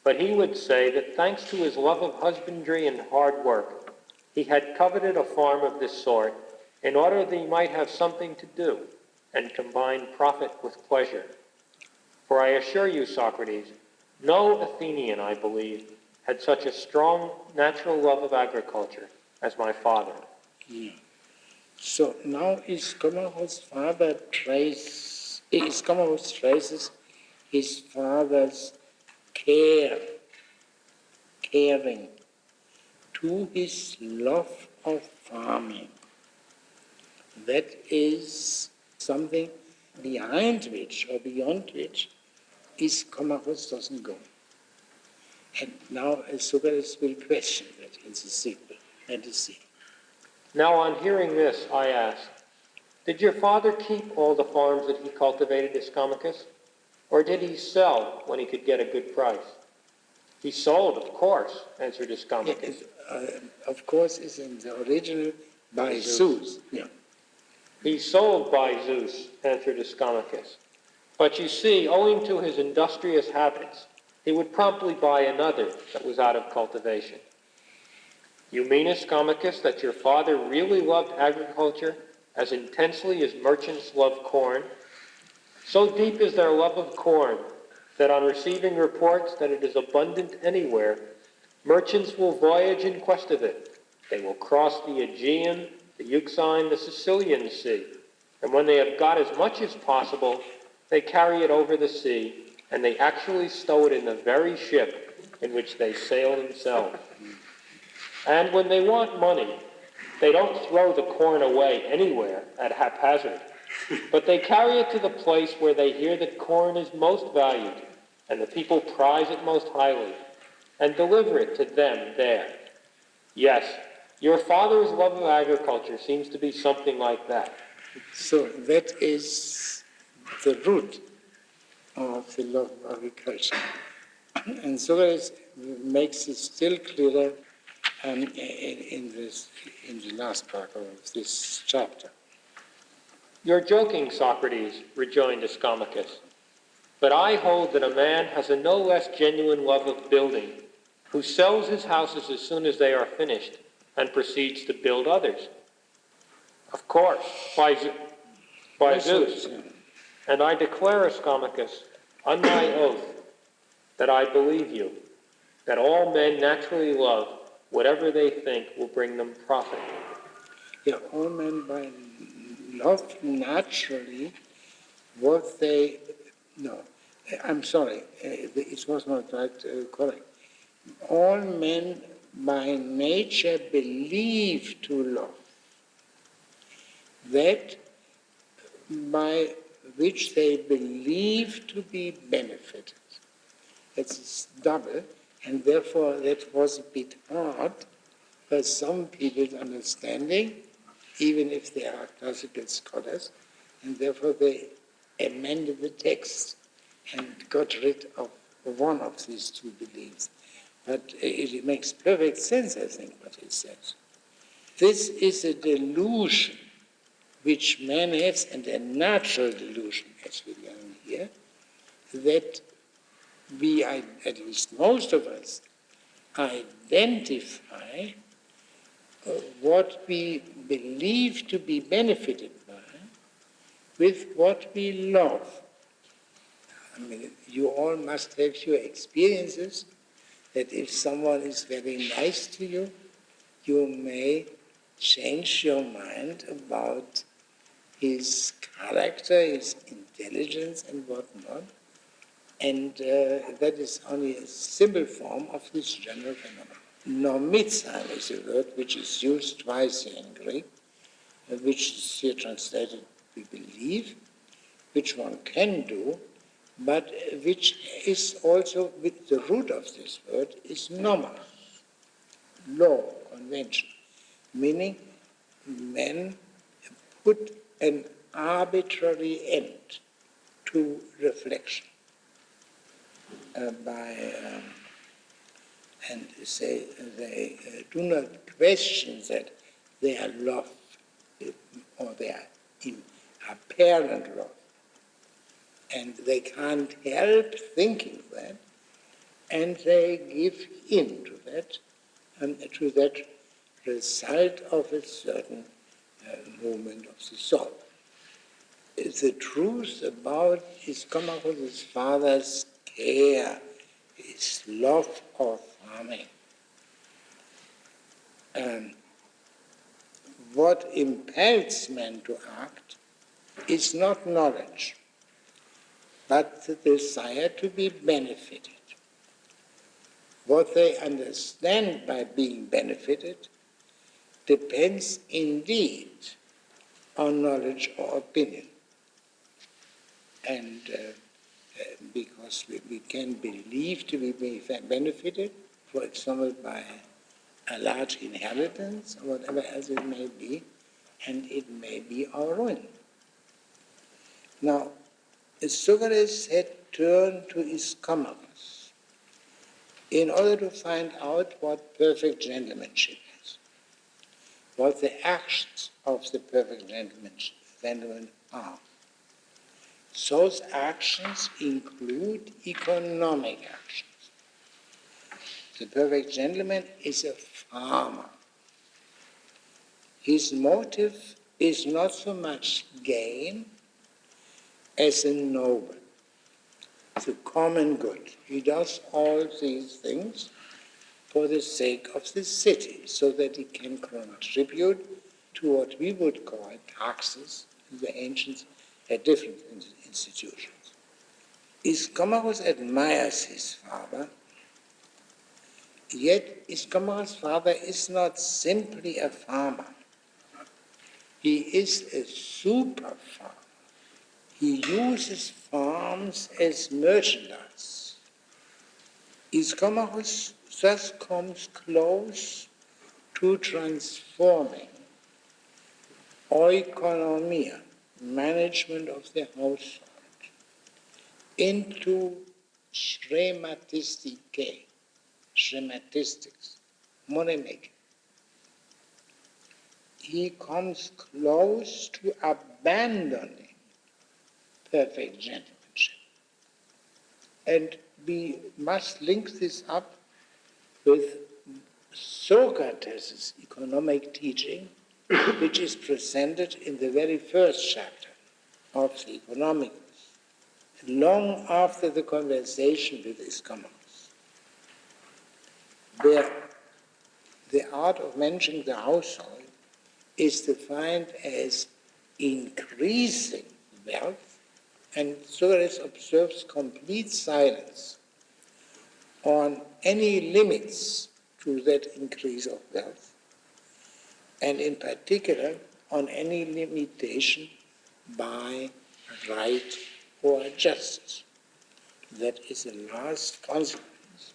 But he would say that thanks to his love of husbandry and hard work, he had coveted a farm of this sort in order that he might have something to do and combine profit with pleasure. For I assure you, Socrates, no Athenian, I believe, had such a strong natural love of agriculture as my father. Yeah. So now Ischomachus' father traces his father's caring to his love of farming. That is something behind which or beyond which Ischomachus doesn't go. And now Socrates will question that in the sequel. Let us see. Now on hearing this, I ask, did your father keep all the farms that he cultivated, Ischomachus? Or did he sell when he could get a good price? He sold, of course, answered Ischomachus. Of course, it's in the original by Zeus. Yeah. He sold by Zeus, answered Ischomachus. But you see, owing to his industrious habits, he would promptly buy another that was out of cultivation. You mean, Ischomachus, that your father really loved agriculture as intensely as merchants love corn? So deep is their love of corn that on receiving reports that it is abundant anywhere, merchants will voyage in quest of it. They will cross the Aegean, the Euxine, the Sicilian Sea, and when they have got as much as possible, they carry it over the sea, and they actually stow it in the very ship in which they sail themselves. And when they want money, they don't throw the corn away anywhere at haphazard, but they carry it to the place where they hear that corn is most valued, and the people prize it most highly, and deliver it to them there. Yes, your father's love of agriculture seems to be something like that. So that is the root of the love of agriculture. And Socrates makes it still clearer in the last part of this chapter. You're joking, Socrates, rejoined Ischomachus. But I hold that a man has a no less genuine love of building, who sells his houses as soon as they are finished and proceeds to build others. Of course, by Zeus. And I declare, Ischomachus, on my oath, that I believe you, that all men naturally love whatever they think will bring them profit. Yeah, all men by love naturally what they... No, I'm sorry, it was not quite correct. All men by nature believe to love that by which they believe to be benefited. It's double, and therefore that was a bit hard for some people's understanding, even if they are classical scholars, and therefore they amended the text and got rid of one of these two beliefs. But it makes perfect sense, I think, what he says. This is a delusion which man has, and a natural delusion, as we learn here, that we, at least most of us, identify what we believe to be benefited by with what we love. I mean, you all must have your experiences that if someone is very nice to you, you may change your mind about his character, his intelligence, and whatnot. And that is only a simple form of this general phenomenon. Nomizan is a word which is used twice here in Greek, which is here translated, we believe, which one can do, but which is also, with the root of this word, is nomos, law, convention, meaning men put an arbitrary end to reflection and say they do not question that they are loved or they are in apparent love. And they can't help thinking that, and they give in to that, and to that result of a certain movement of the soul. The truth about his father's care, his love of farming, what impels men to act is not knowledge, but the desire to be benefited. What they understand by being benefited depends indeed on knowledge or opinion. And because we can believe to be benefited, for example, by a large inheritance or whatever else it may be, and it may be our ruin. Now, Socrates had turned to his Ischomachus in order to find out what perfect gentlemanship is, what the actions of the perfect gentleman are. Those actions include economic actions. The perfect gentleman is a farmer. His motive is not so much gain as a noble, the common good. He does all these things for the sake of the city, so that he can contribute to what we would call taxes. The ancients had different institutions. Ischomachus admires his father, yet Ischomachus' father is not simply a farmer. He is a super farmer. He uses farms as merchandise. Ischomachus thus comes close to transforming oikonomia, management of the household, into schematistics, money making. He comes close to abandoning perfect gentlemanship. And we must link this up with Socrates' economic teaching, which is presented in the very first chapter of the Economicus, long after the conversation with Ischomachus, where the art of managing the household is defined as increasing wealth, and Cyrus observes complete silence on any limits to that increase of wealth, and in particular on any limitation by right or justice. That is the last consequence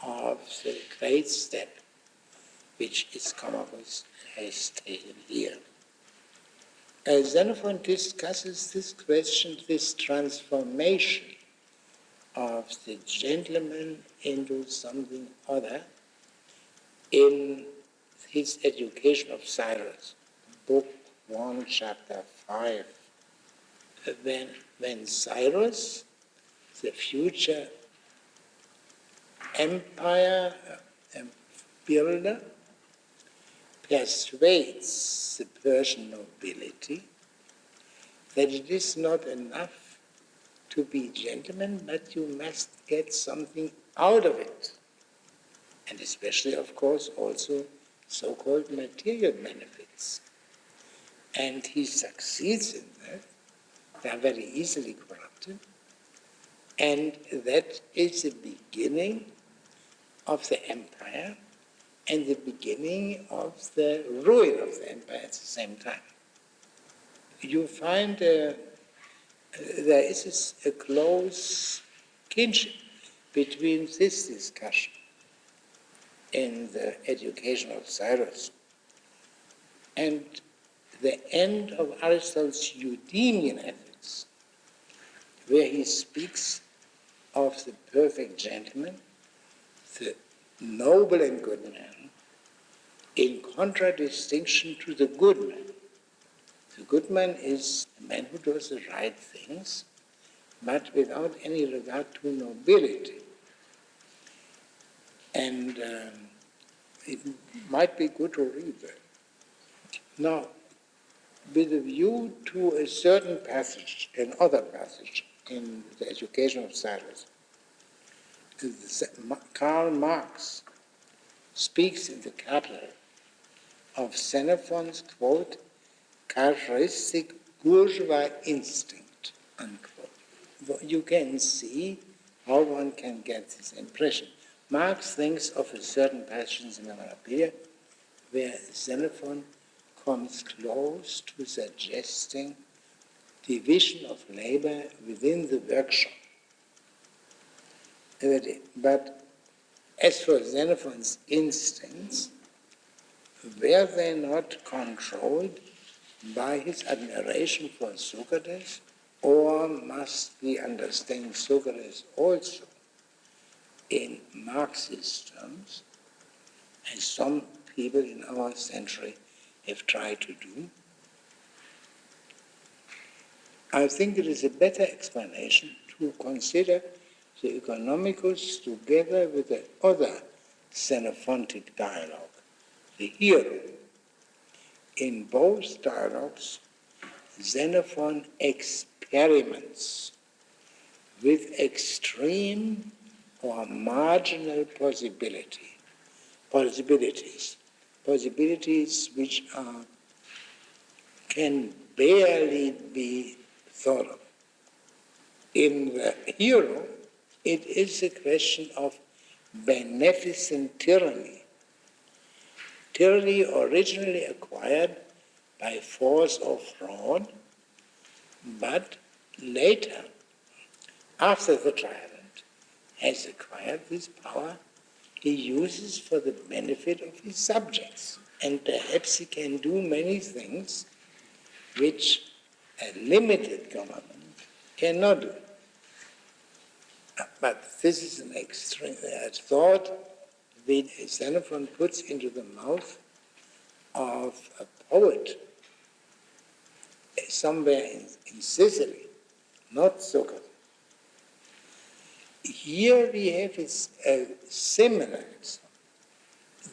of the great step which Ischomachus has taken here. Xenophon discusses this question, this transformation of the gentleman into something other in his Education of Cyrus, Book 1, Chapter 5. When Cyrus, the future empire builder, persuades the Persian nobility that it is not enough to be gentlemen, but you must get something out of it. And especially, of course, also so-called material benefits. And he succeeds in that. They are very easily corrupted. And that is the beginning of the empire and the beginning of the ruin of the empire at the same time. You find there is a close kinship between this discussion in the Education of Cyrus and the end of Aristotle's Eudemian ethics, where he speaks of the perfect gentleman, the noble and good man, in contradistinction to the good man. The good man is a man who does the right things, but without any regard to nobility. And it might be good to read that. Now, with a view to a certain passage, another passage in the Education of Cyrus, Karl Marx speaks in the Capital of Xenophon's, quote, characteristic bourgeois instinct, unquote. You can see how one can get this impression. Marx thinks of a certain passage in the Liberality where Xenophon comes close to suggesting division of labor within the workshop. But as for Xenophon's instincts, were they not controlled by his admiration for Socrates, or must we understand Socrates also in Marxist terms, as some people in our century have tried to do? I think it is a better explanation to consider the Economicus together with the other Xenophontic dialogue, the Hero. In both dialogues, Xenophon experiments with extreme or marginal possibilities which can barely be thought of. In the Hero, it is a question of beneficent tyranny. Tyranny originally acquired by force of fraud, but later, after the tyrant has acquired this power, he uses for the benefit of his subjects. And perhaps he can do many things which a limited government cannot do. But this is an extreme thought that Xenophon puts into the mouth of a poet somewhere in Sicily, not Socrates. Here we have a similar example,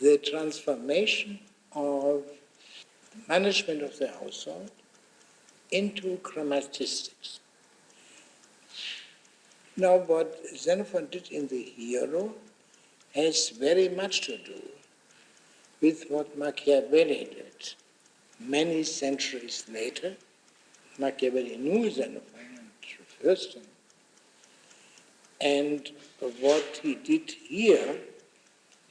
the transformation of management of the household into grammatistics. Now, what Xenophon did in the Hero has very much to do with what Machiavelli did many centuries later. Machiavelli knew Xenophon and refers to him. And what he did here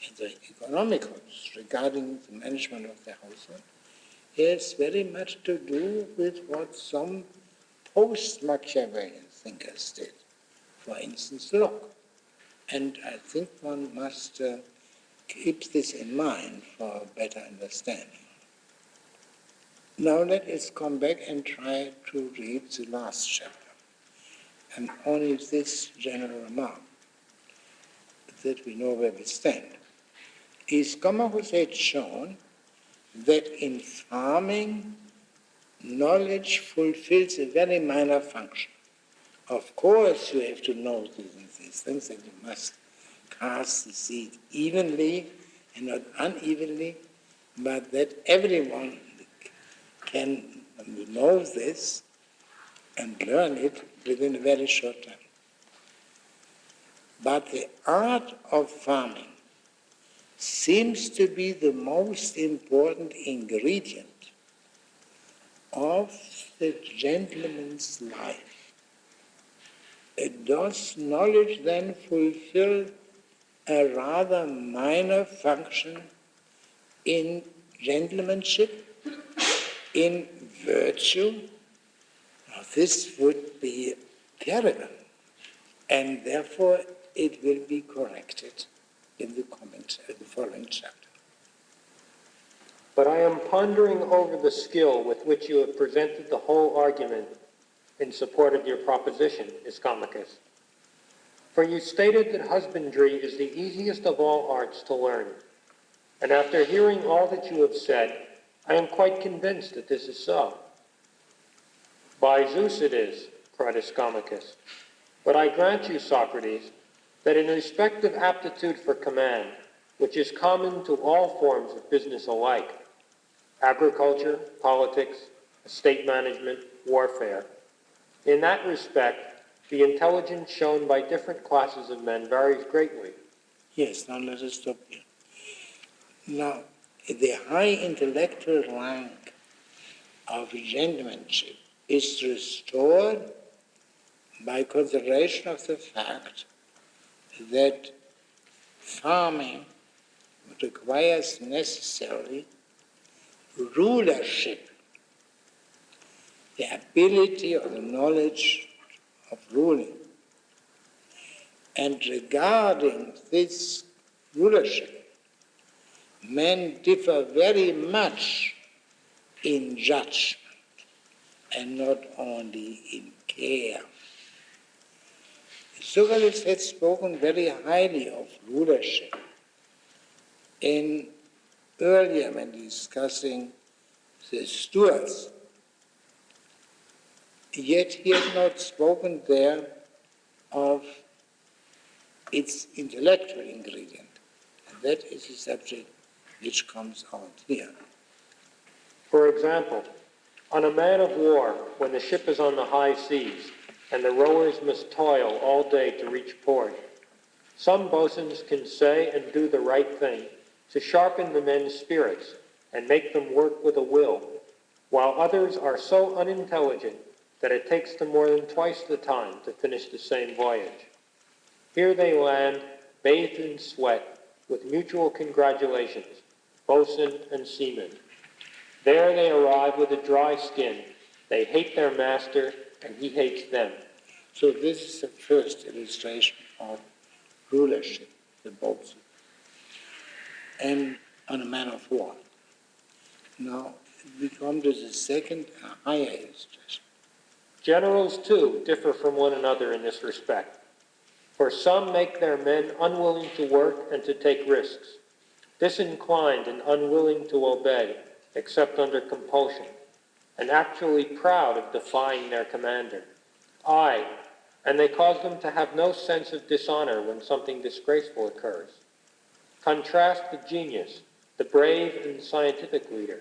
in the Economicus regarding the management of the household has very much to do with what some post-Machiavellian thinkers did. For instance, Locke. And I think one must keep this in mind for better understanding. Now let us come back and try to read the last chapter. and only this general remark, that we know where we stand, is Comachus had shown that in farming, knowledge fulfills a very minor function. Of course, you have to know these things, and you must cast the seed evenly and not unevenly, but that everyone can know this and learn it within a very short time. But the art of farming seems to be the most important ingredient of the gentleman's life. Does knowledge then fulfill a rather minor function in gentlemanship, in virtue? Now, this would be terrible, and therefore it will be corrected in the following chapter. But I am pondering over the skill with which you have presented the whole argument in support of your proposition, Ischomachus. For you stated that husbandry is the easiest of all arts to learn. And after hearing all that you have said, I am quite convinced that this is so. By Zeus it is, cried Ischomachus. But I grant you, Socrates, that in respect of aptitude for command, which is common to all forms of business alike, agriculture, politics, estate management, warfare, in that respect, the intelligence shown by different classes of men varies greatly. Yes, now let us stop here. Now, the high intellectual rank of gentlemanship is restored by consideration of the fact that farming requires necessarily rulership, the ability or the knowledge of ruling. And regarding this rulership, men differ very much in judgment and not only in care. Socrates had spoken very highly of rulership earlier when discussing the stewards. Yet he had not spoken there of its intellectual ingredient. And that is the subject which comes out here. For example, on a man of war, when the ship is on the high seas, and the rowers must toil all day to reach port, some boatswains can say and do the right thing to sharpen the men's spirits and make them work with a will, while others are so unintelligent that it takes them more than twice the time to finish the same voyage. Here they land, bathed in sweat, with mutual congratulations, boatswain and seaman. There they arrive with a dry skin. They hate their master, and he hates them. So this is the first illustration of rulership, the boatswain, and on a man of war. Now we come to the second, higher illustration. Generals, too, differ from one another in this respect. For some make their men unwilling to work and to take risks, disinclined and unwilling to obey, except under compulsion, and actually proud of defying their commander. Aye, and they cause them to have no sense of dishonor when something disgraceful occurs. Contrast the genius, the brave and scientific leader.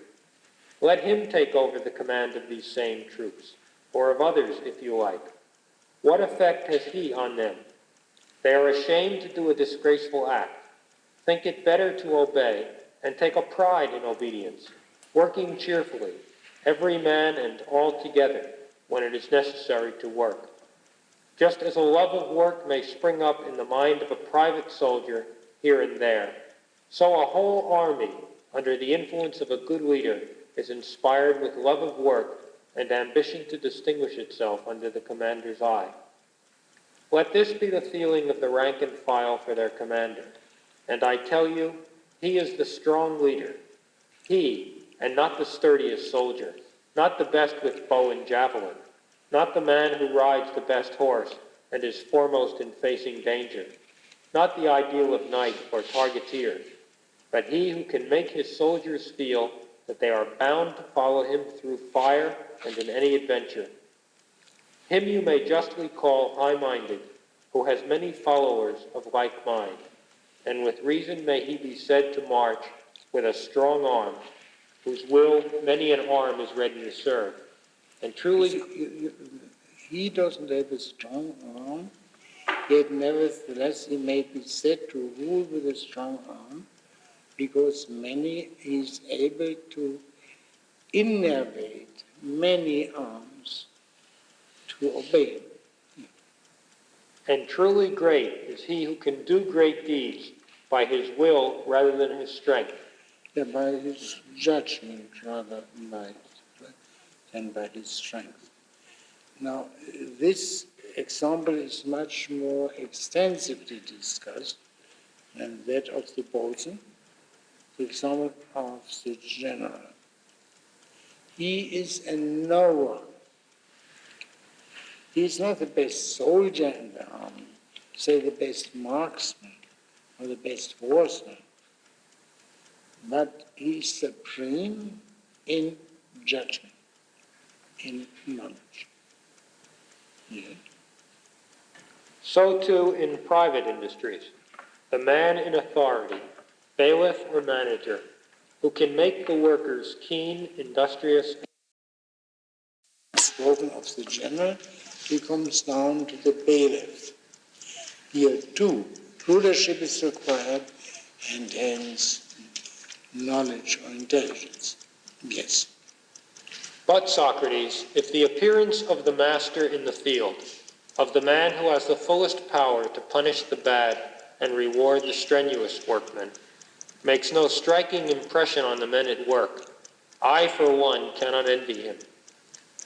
Let him take over the command of these same troops, or of others, if you like. What effect has he on them? They are ashamed to do a disgraceful act, think it better to obey, and take a pride in obedience, working cheerfully, every man and all together, when it is necessary to work. Just as a love of work may spring up in the mind of a private soldier here and there, so a whole army, under the influence of a good leader, is inspired with love of work and ambition to distinguish itself under the commander's eye. Let this be the feeling of the rank and file for their commander. And I tell you, he is the strong leader. He, and not the sturdiest soldier, not the best with bow and javelin, not the man who rides the best horse, and is foremost in facing danger. Not the ideal of knight or targeteer, but he who can make his soldiers feel that they are bound to follow him through fire and in any adventure. Him you may justly call high-minded, who has many followers of like mind, and with reason may he be said to march with a strong arm, whose will many an arm is ready to serve. And truly, he doesn't have a strong arm, yet nevertheless he may be said to rule with a strong arm, because he is able to innervate many arms to obey him. And truly great is he who can do great deeds by his will rather than his strength. Yeah, by his judgment rather than by his strength. Now, this example is much more extensively discussed than that of the bosun, the example of the general. He is a knower. He is not the best soldier in the army, say the best marksman or the best horseman, but he is supreme in judgment, in knowledge. Yeah. So too in private industries, the man in authority, bailiff or manager, who can make the workers keen, industrious. Spoken of the general, he comes down to the bailiff. Here too, rulership is required and hence knowledge or intelligence. Yes. But, Socrates, if the appearance of the master in the field, of the man who has the fullest power to punish the bad and reward the strenuous workmen, makes no striking impression on the men at work, I, for one, cannot envy him.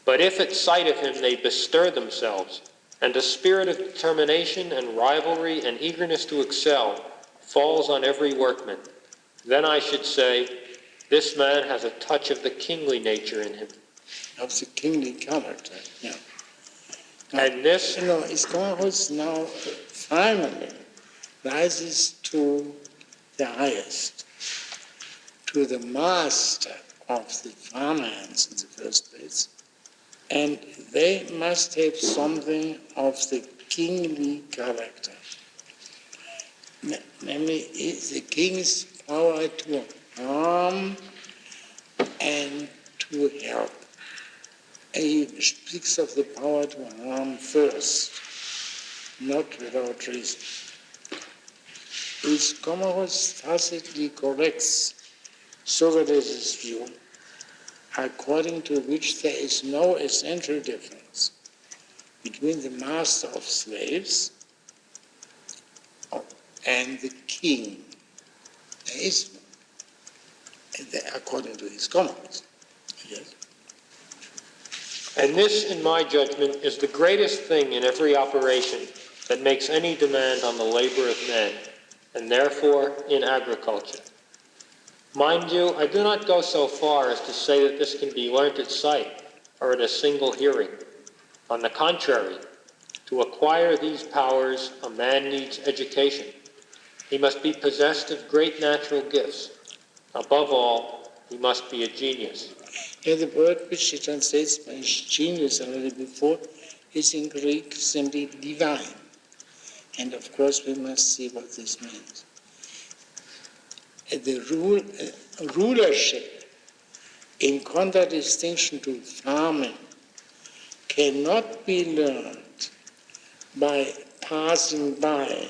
But if at sight of him they bestir themselves, and a spirit of determination and rivalry and eagerness to excel falls on every workman, then I should say, this man has a touch of the kingly nature in him. Of the kingly character, yeah. And this... Socrates now finally rises to the highest, to the master of the farmhands in the first place, and they must have something of the kingly character. Namely, the king's power to harm and to help. He speaks of the power to harm first, not without reason. His Commodus tacitly corrects Socrates' view, according to which there is no essential difference between the master of slaves and the king. There is no, according to his Commodus. Yes. And this, in my judgment, is the greatest thing in every operation that makes any demand on the labor of men, and therefore in agriculture. Mind you, I do not go so far as to say that this can be learnt at sight or at a single hearing. On the contrary, to acquire these powers, a man needs education. He must be possessed of great natural gifts. Above all, he must be a genius. Yeah, the word which he translates by genius already before is in Greek simply divine. And of course we must see what this means. The rulership, in contradistinction to farming, cannot be learned by passing by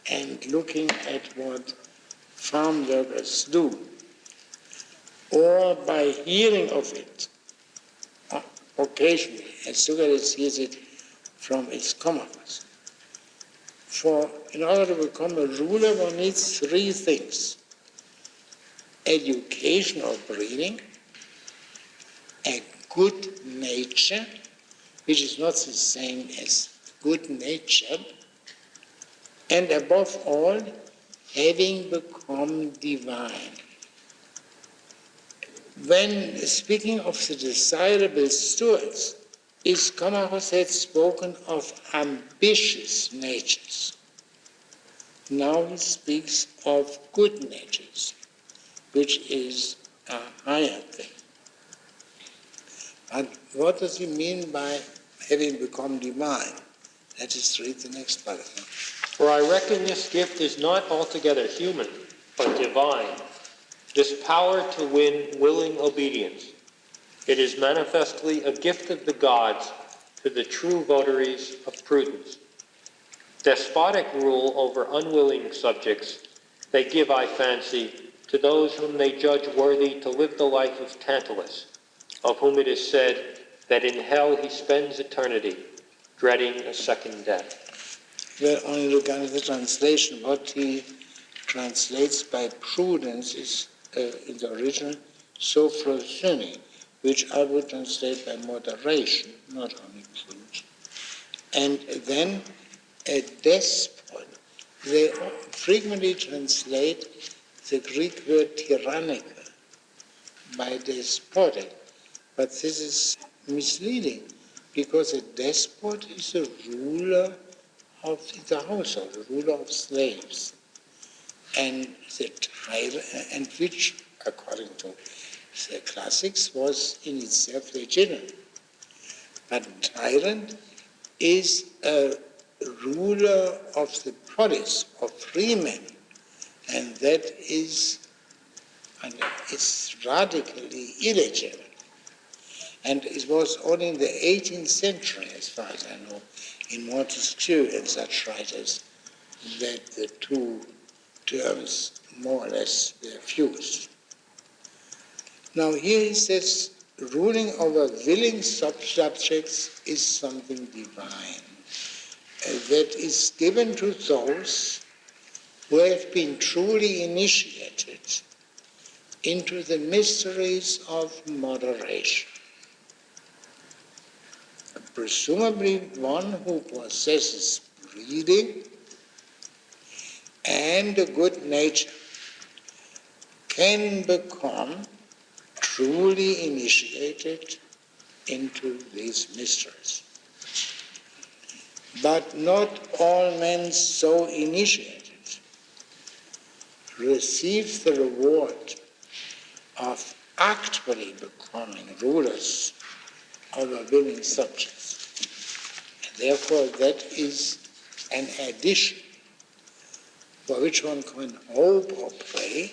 and looking at what farm workers do, or by hearing of it occasionally, as Socrates hears it from his Commodus. For in order to become a ruler, one needs three things: education or breeding, a good nature, which is not the same as good nature, and above all, having become divine. When speaking of the desirable stewards, Ischomachus had spoken of ambitious natures. Now he speaks of good natures, which is a higher thing. And what does he mean by having become divine? Let us read the next paragraph. For I reckon this gift is not altogether human, but divine, this power to win willing obedience. It is manifestly a gift of the gods to the true votaries of prudence. Despotic rule over unwilling subjects they give, I fancy, to those whom they judge worthy to live the life of Tantalus, of whom it is said that in hell he spends eternity, dreading a second death. Well, only look at the translation. What he translates by prudence is, in the original, sophrosune, which I would translate by moderation, not only prudence. And then a despot. They frequently translate the Greek word tyrannical by despotic, but this is misleading, because a despot is a ruler of the household, a ruler of slaves, and the tyrant, and which, according to the classics, was in itself legitimate. But tyrant is a ruler of the polis, of free men, and that is, and it's radically illegitimate. And it was only in the 18th century, as far as I know, in Montesquieu and such writers, that the two terms more or less were fused. Now here he says, ruling over willing subjects is something divine that is given to those who have been truly initiated into the mysteries of moderation. Presumably one who possesses breeding and a good nature can become truly initiated into these mysteries. But not all men so initiated receive the reward of actually becoming rulers over willing subjects. And therefore, that is an addition for which one can hope or pray,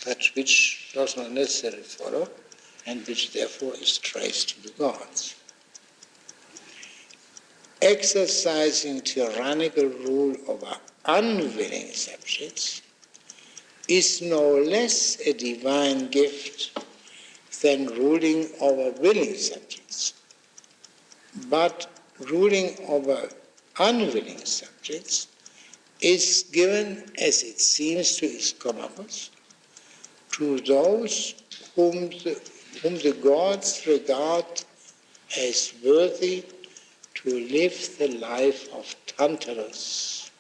but which does not necessarily follow, and which therefore is traced to the gods. Exercising tyrannical rule over unwilling subjects is no less a divine gift than ruling over willing subjects. But ruling over unwilling subjects is given, as it seems to Ischomachus, to those whom the gods regard as worthy to live the life of Tantalus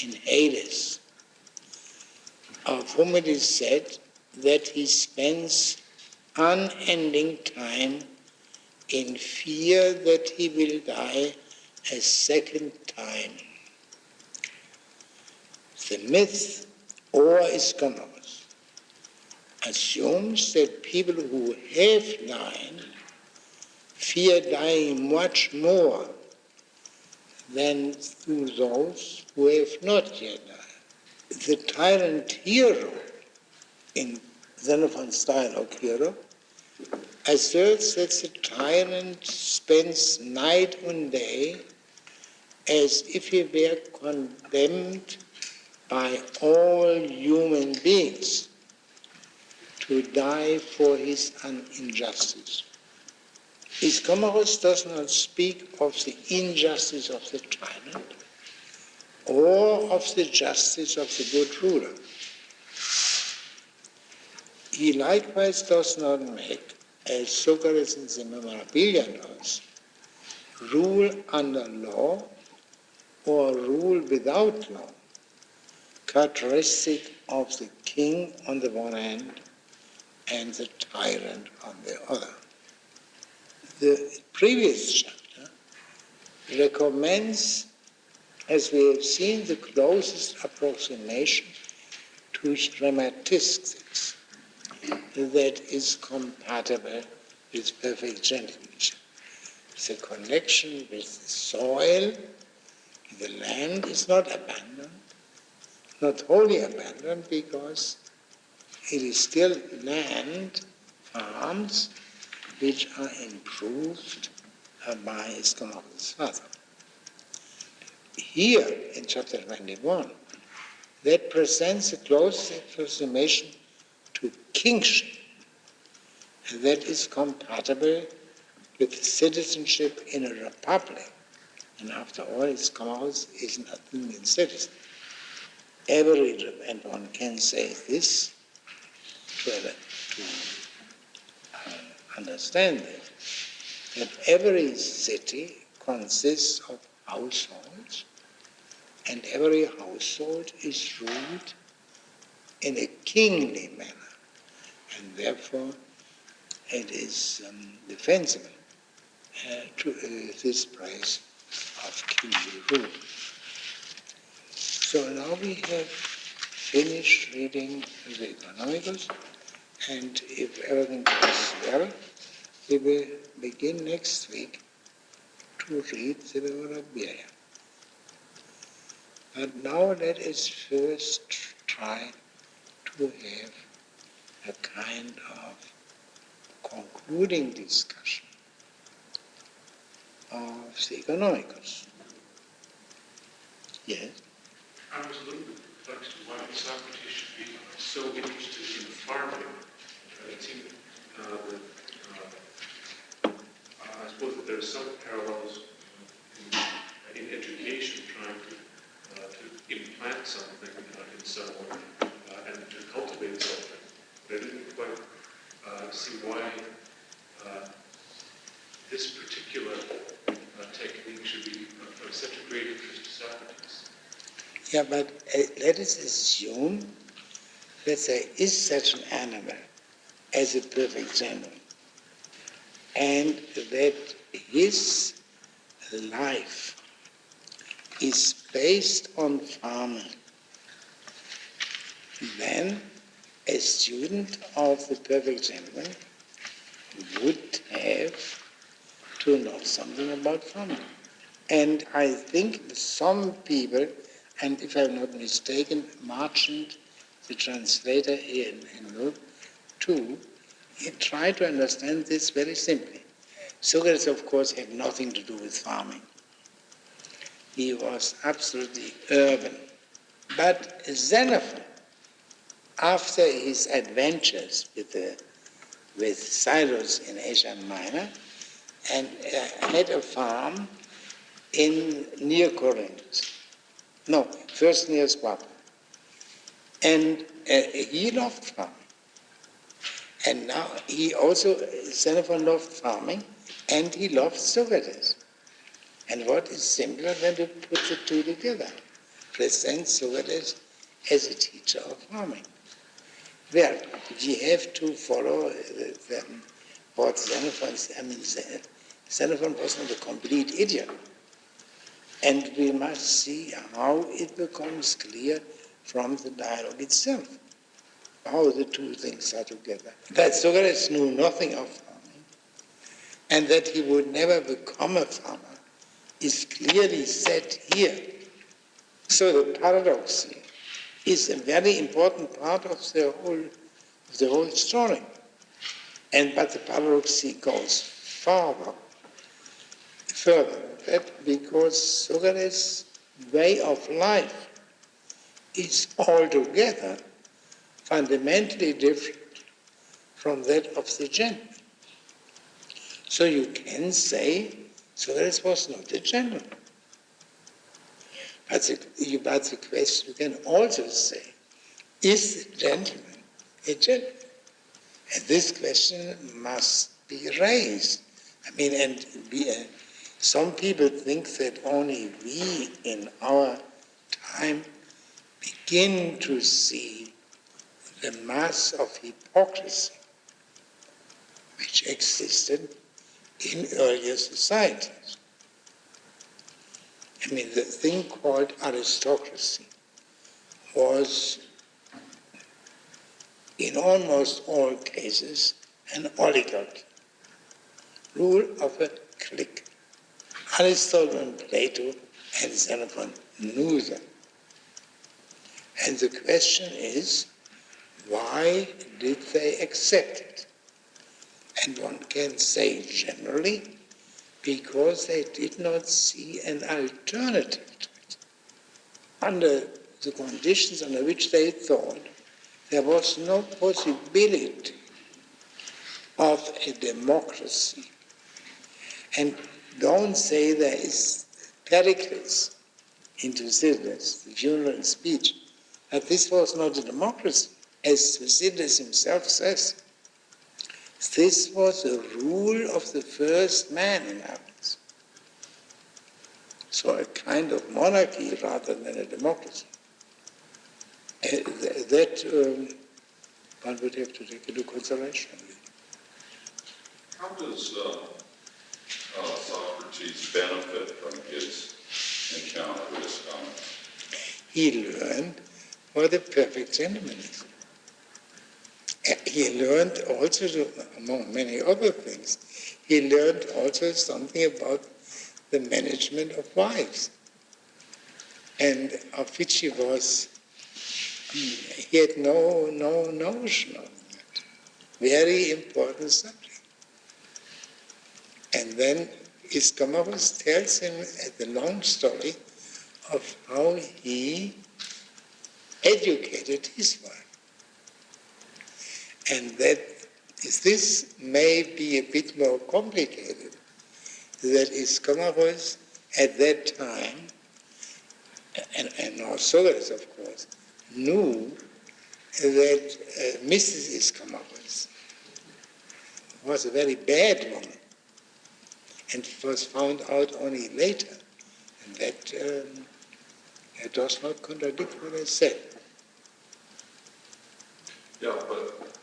in Hades, of whom it is said that he spends unending time in fear that he will die a second time. The myth, or Ischomachus, assumes that people who have died fear dying much more than through those who have not yet died. The tyrant hero in Xenophon's dialogue hero asserts that the tyrant spends night and day as if he were condemned by all human beings to die for his injustice. Ischomachus does not speak of the injustice of the tyrant or of the justice of the good ruler. He likewise does not make, as Socrates in the Memorabilia does, rule under law or rule without law characteristic of the king on the one hand and the tyrant on the other. The previous chapter recommends, as we have seen, the closest approximation to schematistic that is compatible with perfect gentlemanship. The connection with the soil, the land is not abandoned, not wholly abandoned, because it is still land, farms, which are improved by his Commonwealth father. Here, in chapter 21, that presents a close approximation to kingship that is compatible with citizenship in a republic. And after all, its Commonwealth is nothing than citizen. And one can say this to understand it, that every city consists of households, and every household is ruled in a kingly manner, and therefore it is defensible to this praise of kingly rule. So now we have finished reading the Economicals, and if everything goes well, we will begin next week to read the Liberality. But now let us first try to have a kind of concluding discussion of the Economicals. Yes? I was a little bit perplexed why Socrates should be so interested in farming. It seemed that I suppose that there are some parallels in education, trying to implant something in someone and to cultivate something. But I didn't quite see why this particular technique should be of such a great interest to Socrates. Yeah, but let us assume that there is such an animal as a perfect gentleman, and that his life is based on farming. Then a student of the perfect gentleman would have to know something about farming. And I think some people, and if I'm not mistaken, Marchant, the translator here in Note 2, he tried to understand this very simply. Socrates, of course, had nothing to do with farming. He was absolutely urban. But Xenophon, after his adventures with Cyrus in Asia Minor, and had a farm near Corinth. No, first near Sparta. And he loved farming. And now Xenophon loved farming, and he loved Socrates. And what is simpler than to put the two together? Present Socrates as a teacher of farming. Well, we have to follow what Xenophon said. Xenophon was not a complete idiot. And we must see how it becomes clear from the dialogue itself, how the two things are together. That Socrates knew nothing of farming, and that he would never become a farmer, is clearly said here. So the paradox here is a very important part of the whole story. But the paradox goes further, that because Socrates' way of life is altogether fundamentally different from that of the gentleman. So you can say Socrates was not a gentleman. But the question, you can also say, is the gentleman a gentleman? And this question must be raised. Some people think that only we in our time begin to see the mass of hypocrisy which existed in earlier societies. I mean, the thing called aristocracy was, in almost all cases, an oligarchy, rule of a clique. Aristotle and Plato and Xenophon knew that. And the question is, why did they accept it? And one can say generally, because they did not see an alternative to it. Under the conditions under which they thought, there was no possibility of a democracy. And don't say there is Pericles in Thucydides, the funeral speech, that this was not a democracy. As Thucydides himself says, this was a rule of the first man in Athens. So a kind of monarchy rather than a democracy. That one would have to take into consideration. How does Socrates benefit from his encounter with his comments? He learned what a perfect gentleman is. He learned also, among many other things, he learned also something about the management of wives, and of which he had no notion of that. Very important subject. And then Iscomorus tells him the long story of how he educated his wife. And that this may be a bit more complicated, that Iscomorus at that time, and now Socrates of course, knew that Mrs. Iscomorus was a very bad woman, and it was found out only later, and that it does not contradict what I said. Yeah, but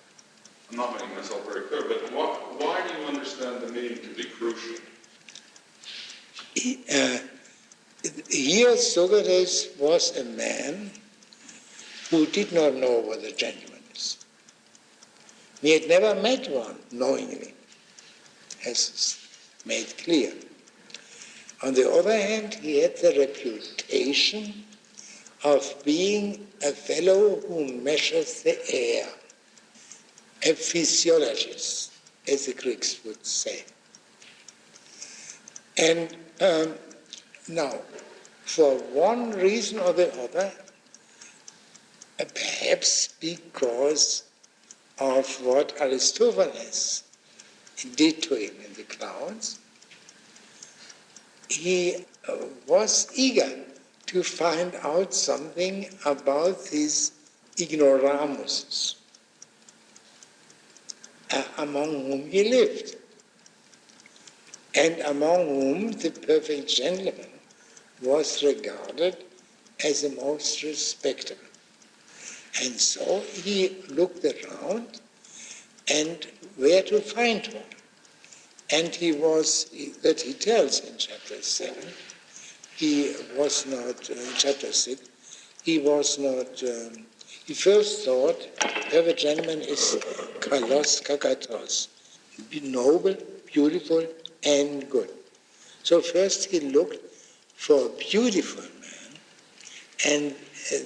I'm not making myself very clear, but why do you understand the meaning to be crucial? Here Socrates was a man who did not know what a gentleman is. He had never met one knowingly, as made clear. On the other hand, he had the reputation of being a fellow who measures the air, a physiologist, as the Greeks would say. And now, for one reason or the other, perhaps because of what Aristophanes did to him in the clouds, he was eager to find out something about these ignoramuses among whom he lived, and among whom the perfect gentleman was regarded as the most respectable. And so he looked around and where to find one. And he tells in chapter 7, he was not, in chapter 6, he first thought, every gentleman is kalos kakatos, noble, beautiful, and good. So first he looked for a beautiful man, and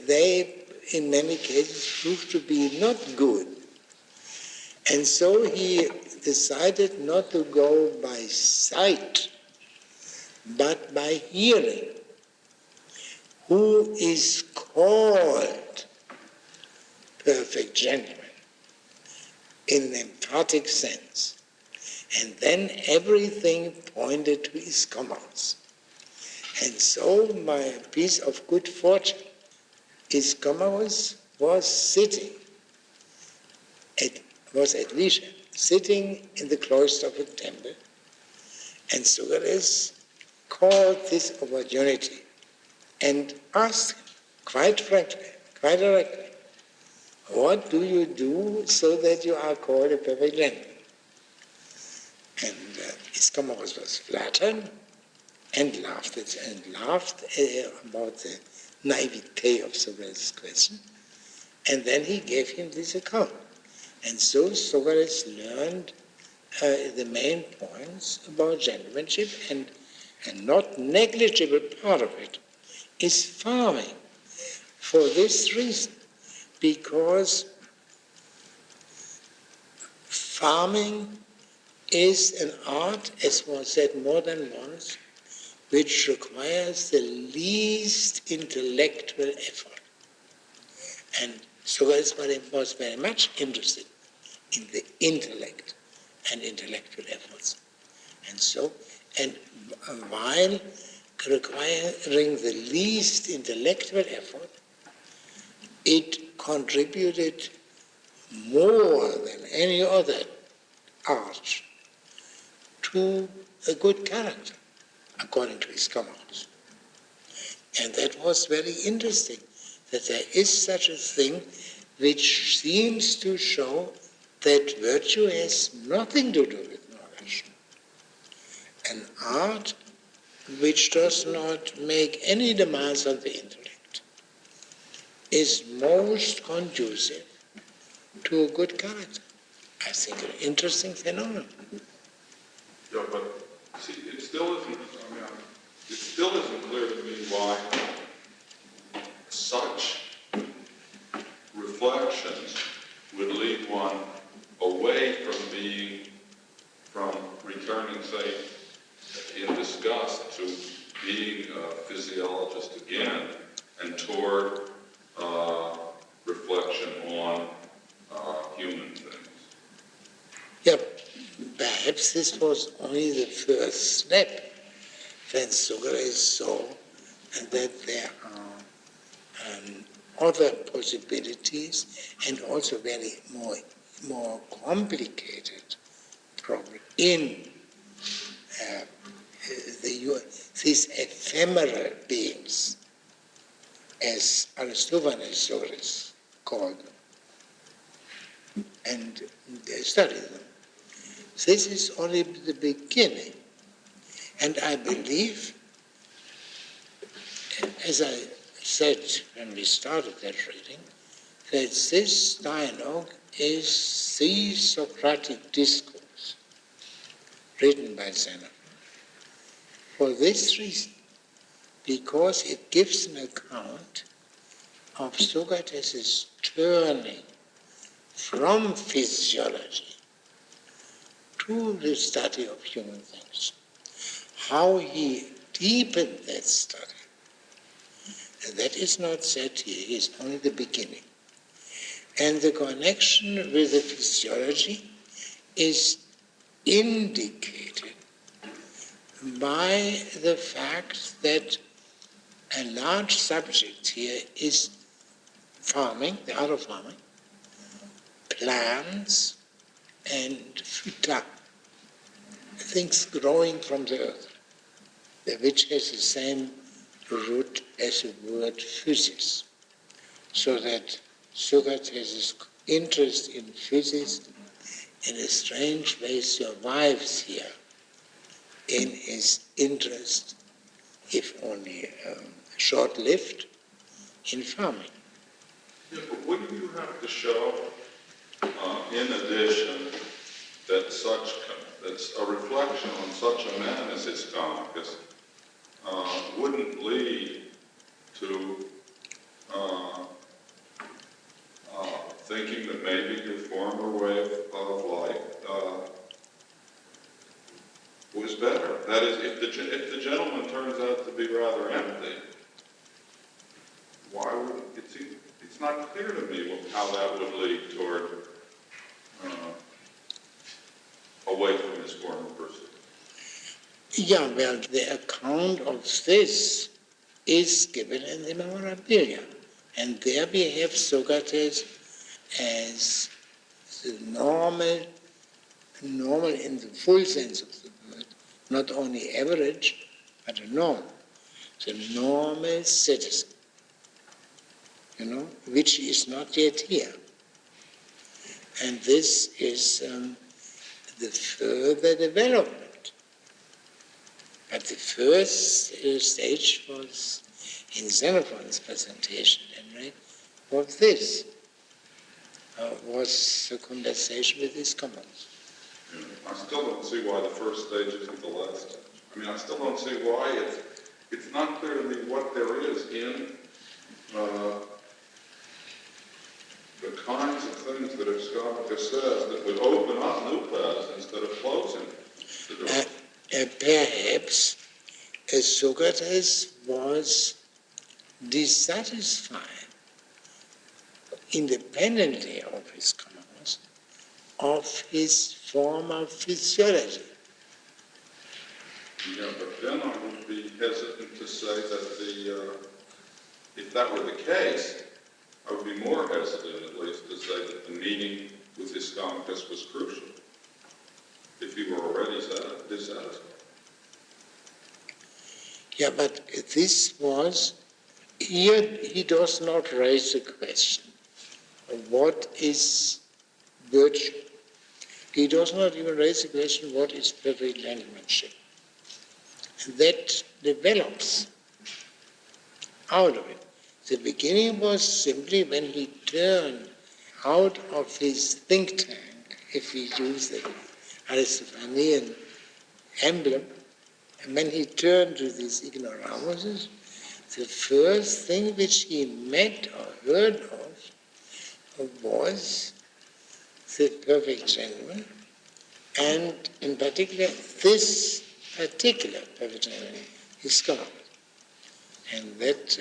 they, in many cases, proved to be not good. And so he decided not to go by sight, but by hearing. Who is called perfect gentleman in an emphatic sense? And then everything pointed to his commands. And so, by a piece of good fortune, Iscomorus was at leisure, sitting in the cloister of a temple, and Socrates called this opportunity and asked him, quite frankly, quite directly, what do you do so that you are called a perfect gentleman? And Iscomorus was flattered, and laughed about the naivete of Socrates' question. And then he gave him this account. And so Socrates learned the main points about gentlemanship, and a not negligible part of it is farming. For this reason, because farming is an art, as was said more than once, which requires the least intellectual effort. And Socrates was very much interested in the intellect and intellectual efforts. And while requiring the least intellectual effort, it contributed more than any other art to a good character, according to his commands. And that was very interesting, that there is such a thing which seems to show that virtue has nothing to do with knowledge. An art which does not make any demands on the intellect is most conducive to a good character. I think an interesting phenomenon. Yeah, but see, it still isn't clear to me why such reflections would lead one away from returning, say, in disgust to being a physiologist again, and toward reflection on human things. Yeah, perhaps this was only the first step. Then Socrates saw that there are other possibilities and also very more complicated problems in these ephemeral beings, as Aristophanes Socrates called them, and studied them. This is only the beginning. And I believe, as I said when we started that reading, that this dialogue is the Socratic discourse written by Xenophon. For this reason, because it gives an account of Socrates' turning from physiology to the study of human things, how he deepened that study. And that is not said here, it's only the beginning. And the connection with the physiology is indicated by the fact that a large subject here is farming, the art of farming, plants and phyta, things growing from the earth, which has the same root as the word physis. So that Socrates' interest in physics in a strange way survives here in his interest, if only short-lived, in farming. Yeah, but wouldn't you have to show, in addition, that that's a reflection on such a man as Hystomachus wouldn't lead to thinking that maybe your former way of life was better? That is, if the gentleman turns out to be rather empty, why would it's not clear to me how that would lead toward away from his former pursuit. Yeah, well, the account of this is given in the Memorabilia. And there we have Socrates as the normal in the full sense of the word, not only average, but a normal. The normal citizen, which is not yet here. And this is the further development. But But the first stage was in Xenophon's presentation, right? Was this. Was the conversation with his comments. I still don't see why the first stage isn't the last stage. I mean, I still don't see why it's not clear to me what there is in the kinds of things that Husbandry says that would open up new paths instead of closing the door. Perhaps Socrates was dissatisfied, independently of his comments, of his former physiology. Yeah, but then I would be hesitant to say that if that were the case, I would be more hesitant at least to say that the meeting with Husbandry was crucial, if he were already dissatisfied. Yeah, but this was, here he does not raise the question of what is virtue. He does not even raise the question what is perfect gentlemanship. That develops out of it. The beginning was simply when he turned out of his think tank, if we use the Aristophanean emblem, and when he turned to these ignoramuses, the first thing which he met or heard of was the perfect gentleman, and in particular, this particular perfect gentleman is God. And that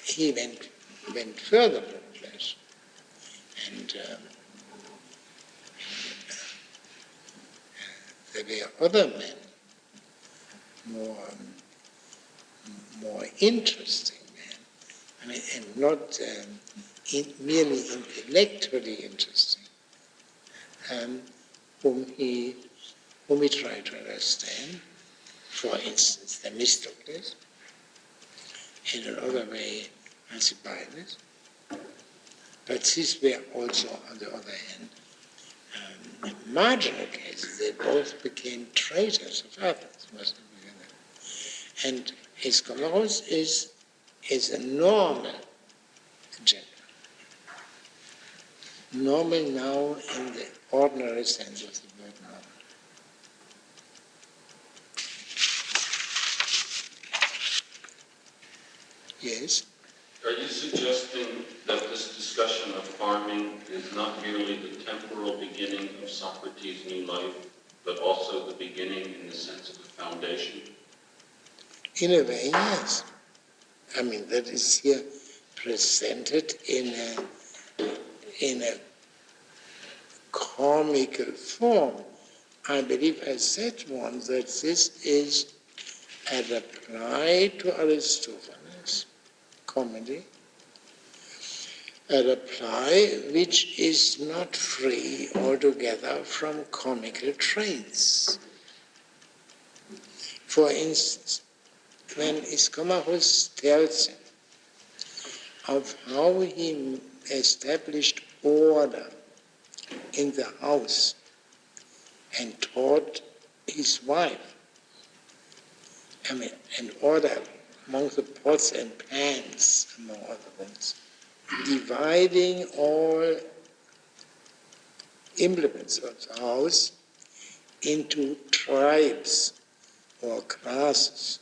he went further from the flesh. And there were other men, more interesting men, I mean, and not merely intellectually interesting, whom he tried to understand. For instance, Themistocles, in another way, Alcibiades. But these were also, on the other hand, marginal cases. They both became traitors of Athens. And Husbandry is a normal gentleman. Normal now in the ordinary sense of the word normal. Yes? Are you suggesting that this discussion of farming is not merely the temporal beginning of Socrates' new life, but also the beginning in the sense of the foundation? In a way, yes. I mean, that is here presented in a comical form. I believe I said once that this is a reply to Aristophanes' comedy, a reply which is not free altogether from comical traits. For instance, when Ischomachus tells him of how he established order in the house and taught his wife, and order among the pots and pans, among other things, dividing all implements of the house into tribes or classes.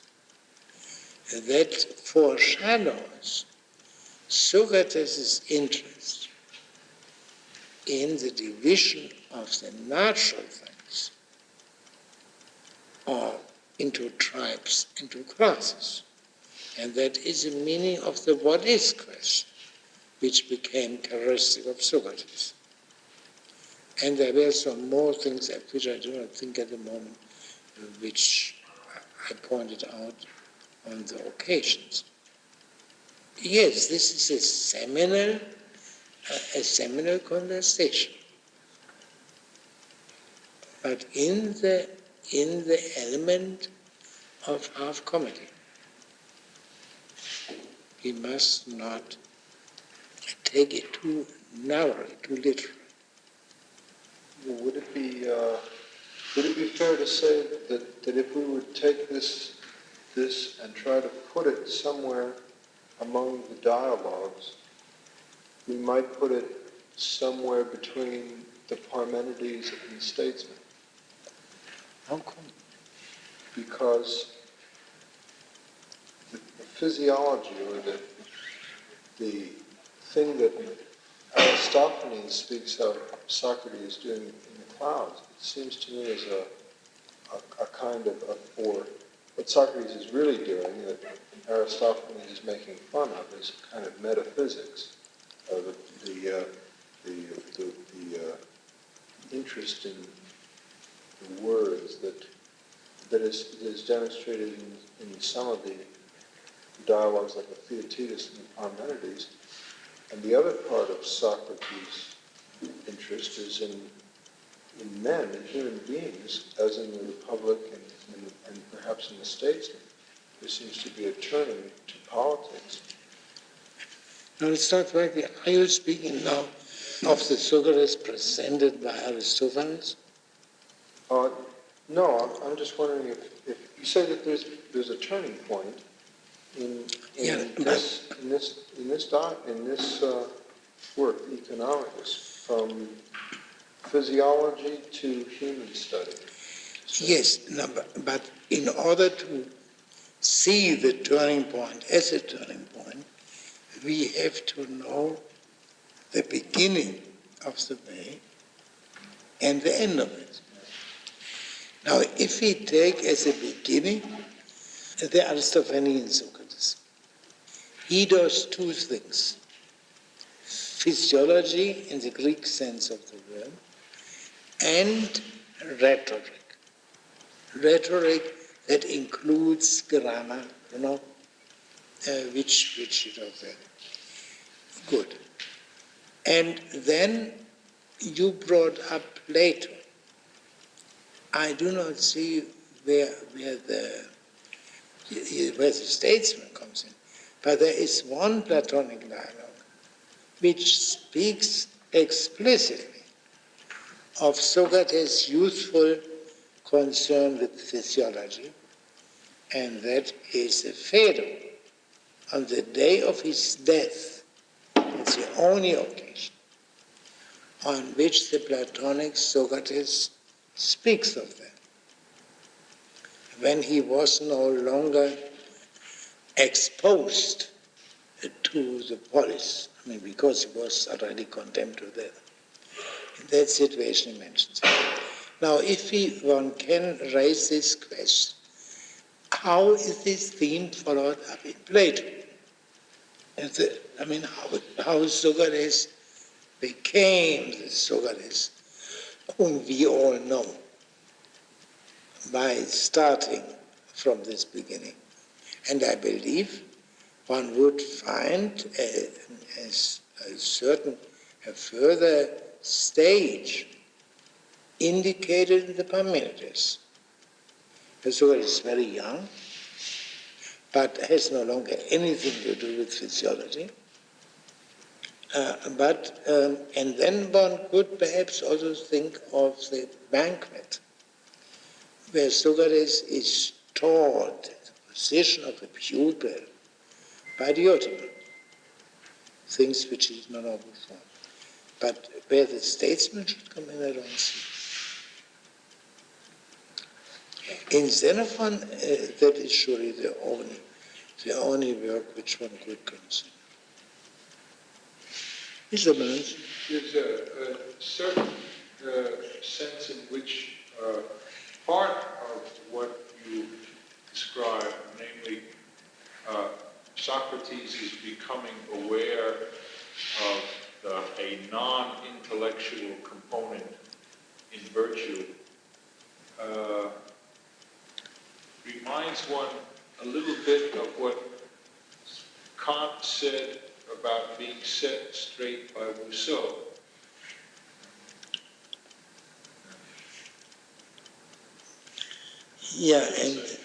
That foreshadows Socrates' interest in the division of the natural things or into tribes, into classes. And that is the meaning of the what is question, which became characteristic of Socrates. And there were some more things which I do not think at the moment, which I pointed out on the occasions. Yes, this is a seminal conversation. But in the element of half comedy, we must not take it too narrowly, too literally. Would it be would it be fair to say that if we would take this and try to put it somewhere among the dialogues, we might put it somewhere between the Parmenides and the statesman? How come? Because the physiology, or the thing that Aristophanes speaks of Socrates doing in the clouds, it seems to me as a kind of, or what Socrates is really doing, that Aristophanes is making fun of, is kind of metaphysics, the interest in the words that is demonstrated in some of the dialogues like the Theaetetus and the Parmenides. And the other part of Socrates' interest is in men, in human beings, as in the Republic and perhaps in the Statesman. There seems to be a turning to politics. No, it's not right. Are you speaking now of the Socrates presented by Aristophanes? No, I'm just wondering if you say that there's a turning point in this work, Economicus, from physiology to human study. Yes, no, but in order to see the turning point as a turning point, we have to know the beginning of the way and the end of it. Now, if we take as a beginning the Aristophanean Socrates, he does two things: physiology in the Greek sense of the word, and rhetoric. Rhetoric that includes grammar, which he does that. Good. And then you brought up Plato. I do not see where the statesman comes in, but there is one Platonic dialogue which speaks explicitly of Socrates' youthful concern with physiology, and that is the Phaedo. On the day of his death, it's the only occasion on which the Platonic Socrates speaks of that. When he was no longer exposed to the polis, because he was already condemned to death. In that situation he mentions it. Now, if one can raise this question, how is this theme followed up in Plato? How Socrates became the Socrates whom we all know by starting from this beginning. And I believe one would find a further stage indicated in the Parmenides. Socrates is very young, but has no longer anything to do with physiology. And then one could perhaps also think of the banquet, where Socrates is taught the position of a pupil by the Ottoman, things which he did not know before. But where the statesman should come in, I don't see. In Xenophon, that is surely the only work which one could consider. There's a certain sense in which part of what you describe, namely Socrates is becoming aware of a non-intellectual component in virtue, reminds one a little bit of what Kant said about being set straight by Rousseau. Yeah, and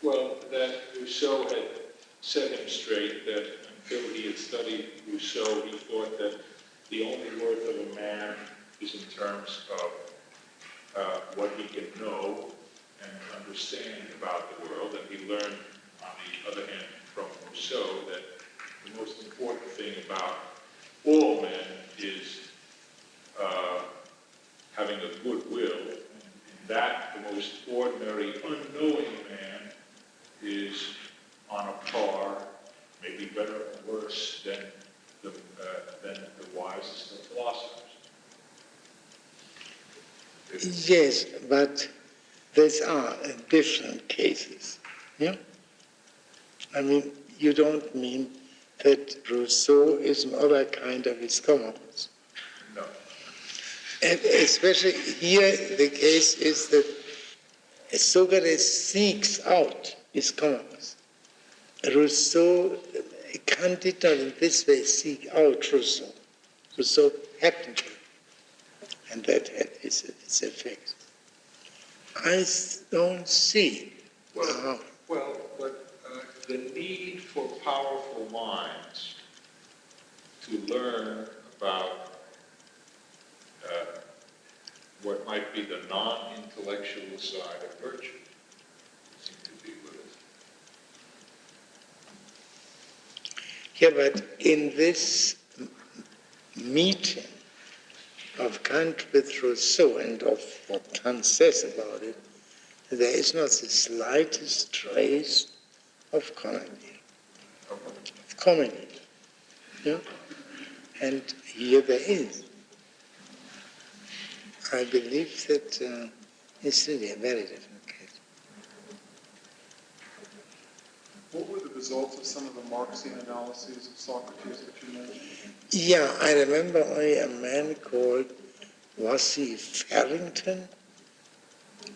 well, that Rousseau had set him straight, that until he had studied Rousseau, he thought that the only worth of a man is in terms of what he can know and understand about the world, and he learned, on the other hand, from Rousseau that the most important thing about all men is having a good will. In that, the most ordinary, unknowing man is on a par, maybe better or worse than the wisest of philosophers. Yes, but these are different cases. Yeah? I mean, you don't mean that Rousseau is another kind of his commoners. No. And especially here, the case is that Socrates seeks out his commoners. Rousseau did not in this way seek out Rousseau. Rousseau happened to him, and that had its effect. I don't see. Well, but the need for powerful minds to learn about what might be the non-intellectual side of virtue seems to be what it is. Yeah, but in this meeting of Kant with Rousseau and of what Kant says about it, there is not the slightest trace of comedy. Yeah? And here there is. I believe that it's really a very different case. What were the results of some of the Marxian analyses of Socrates that you mentioned? Yeah, I remember only a man called, was he Farrington?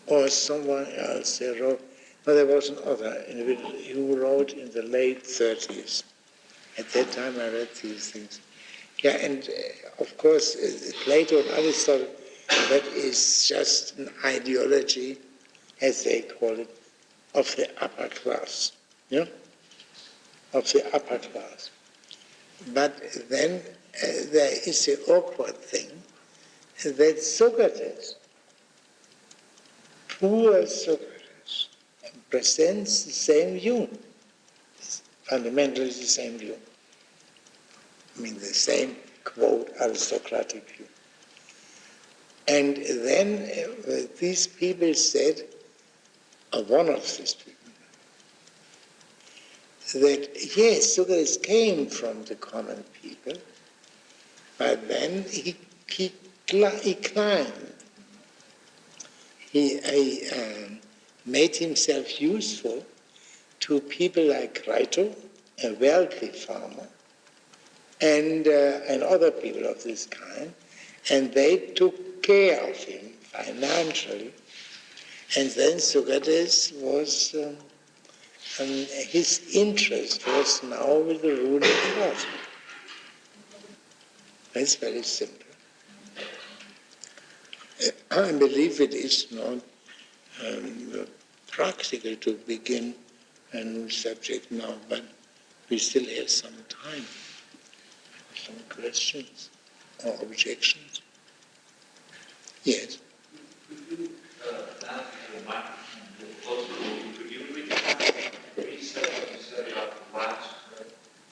Or someone else. They wrote, no, there was another individual who wrote in the late 30s. At that time I read these things. Yeah, and of course, Plato and Aristotle, that is just an ideology, as they call it, of the upper class. Yeah? Of the upper class. But then there is the awkward thing that Socrates, poor Socrates, presents the same view, fundamentally the same view. I mean, the same, quote, aristocratic view. And then these people said, one of these people, that yes, Socrates came from the common people, but then he climbed. He made himself useful to people like Rhetoric, a wealthy farmer, and other people of this kind, and they took care of him financially. And then Socrates was, his interest was now with the ruling class. That's very simple. I believe it is not practical to begin a new subject now, but we still have some time. Some questions or objections? Yes. Could you, now the microphone closer to you, could you recap what you said about the last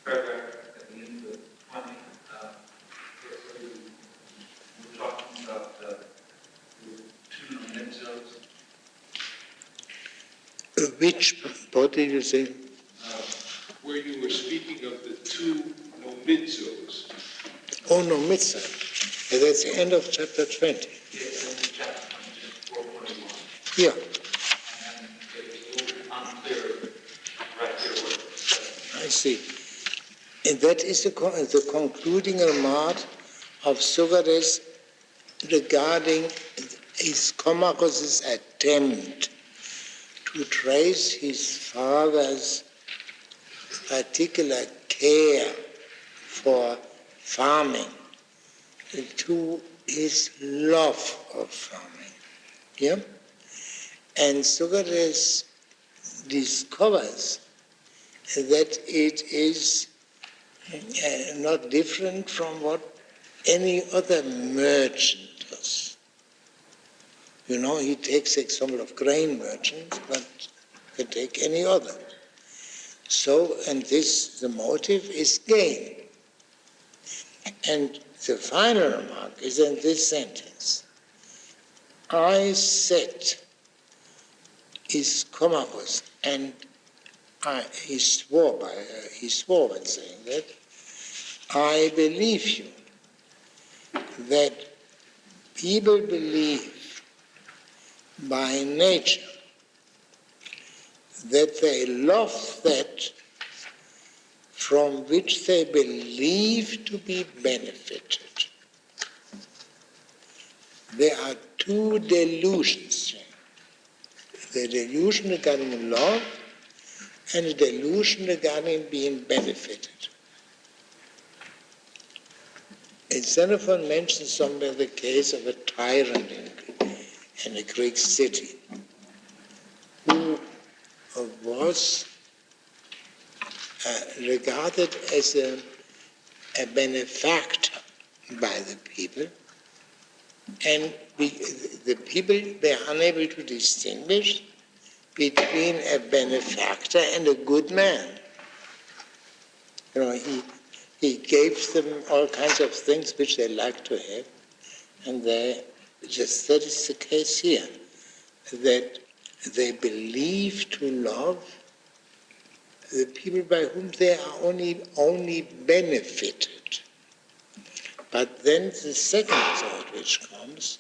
paragraph at the end of 20, where you were talking about the two nomensos? Which part did you say? Where you were speaking of the two nomenzos. Oh, nomenzo. That's the end of chapter 20. Yes, end of chapter 20, 421. Yeah. And it was a little unclear right here what it said. I see. And that is the concluding remark of Socrates regarding his Comachus' attempt to trace his father's particular care for farming to his love of farming. Yeah? And Socrates discovers that it is not different from what any other merchant does. You know, he takes the example of grain merchants, but he can take any other. So, and this, the motive is gain. And the final remark is in this sentence. I said, is Comachus, and he swore when saying that, I believe you, that people believe by nature that they love that from which they believe to be benefited. There are two delusions. The delusion regarding love and the delusion regarding being benefited. And Xenophon mentions somewhere the case of a tyrant in a Greek city who was regarded as a benefactor by the people, and the people were unable to distinguish between a benefactor and a good man. You know, he gave them all kinds of things which they liked to have, and that is the case here, that they believe to love the people by whom they are only benefited. But then the second thought which comes,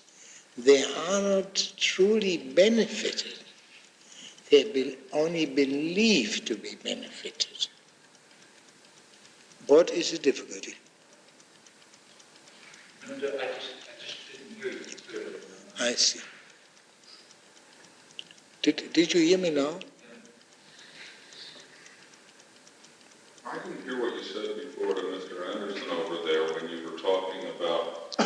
they are not truly benefited. They only believe to be benefited. What is the difficulty? I just didn't hear you. I see. Did you hear me now? I didn't hear what you said before to Mr. Anderson over there when you were talking about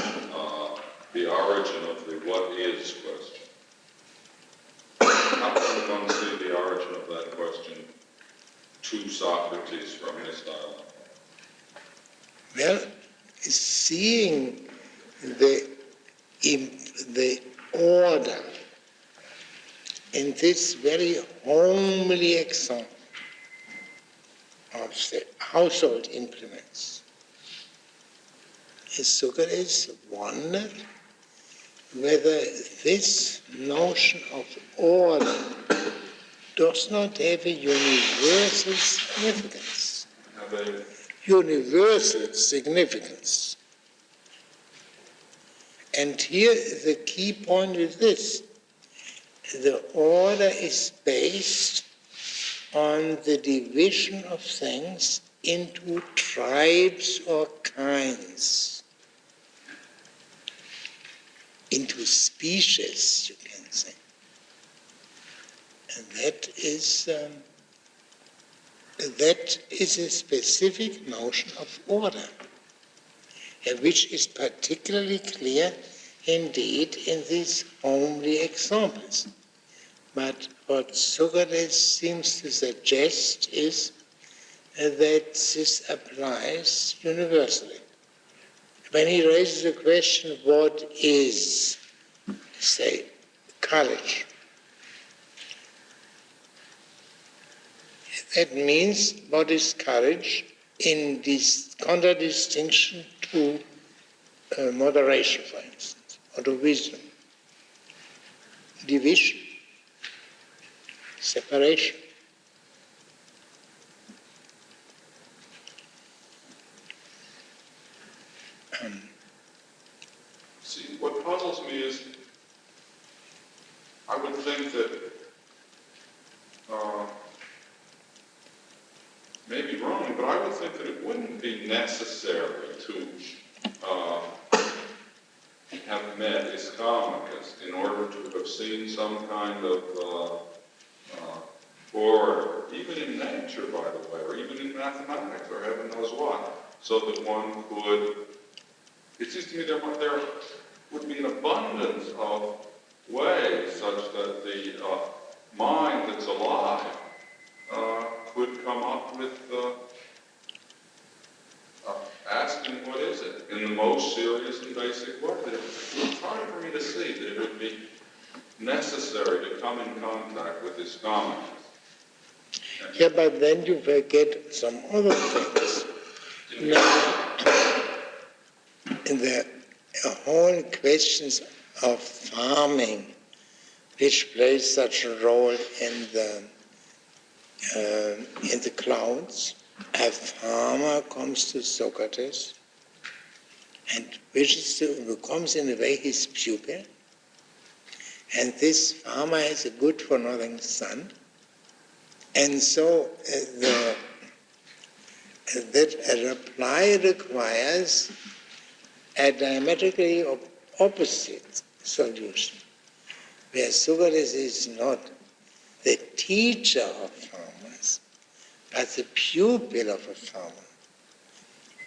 the origin of the what is question. How can one see the origin of that question to Socrates from his dialogue? Well, seeing the order in this very homely example of the household implements, Socrates wondered whether this notion of order does not have a universal significance. Universal significance. And here the key point is this. The order is based on the division of things into tribes or kinds, into species, you can say. And that is a specific notion of order, which is particularly clear indeed in these homely examples. But what Socrates seems to suggest is that this applies universally. When he raises the question, what is, say, courage? That means what is courage in this contradistinction to moderation, for instance, or to wisdom. Division, separation. See, what puzzles me is, I would think that, maybe wrong, but I would think that it wouldn't be necessary to have met Ischomachus in order to have seen some kind of order, even in nature, by the way, or even in mathematics, or heaven knows what, so that one could, it seems to me there would be an abundance of ways such that the mind that's alive could come up with asking what is it in the most serious and basic way. It's hard for me to see that it would be necessary to come in contact with his common. Yeah, but then you forget some other things. Now, in the whole questions of farming, which plays such a role in the clouds, a farmer comes to Socrates, and becomes in a way his pupil, and this farmer has a good-for-nothing son, and so that a reply requires a diametrically opposite solution, where Socrates is not the teacher of farmers, but the pupil of a farmer,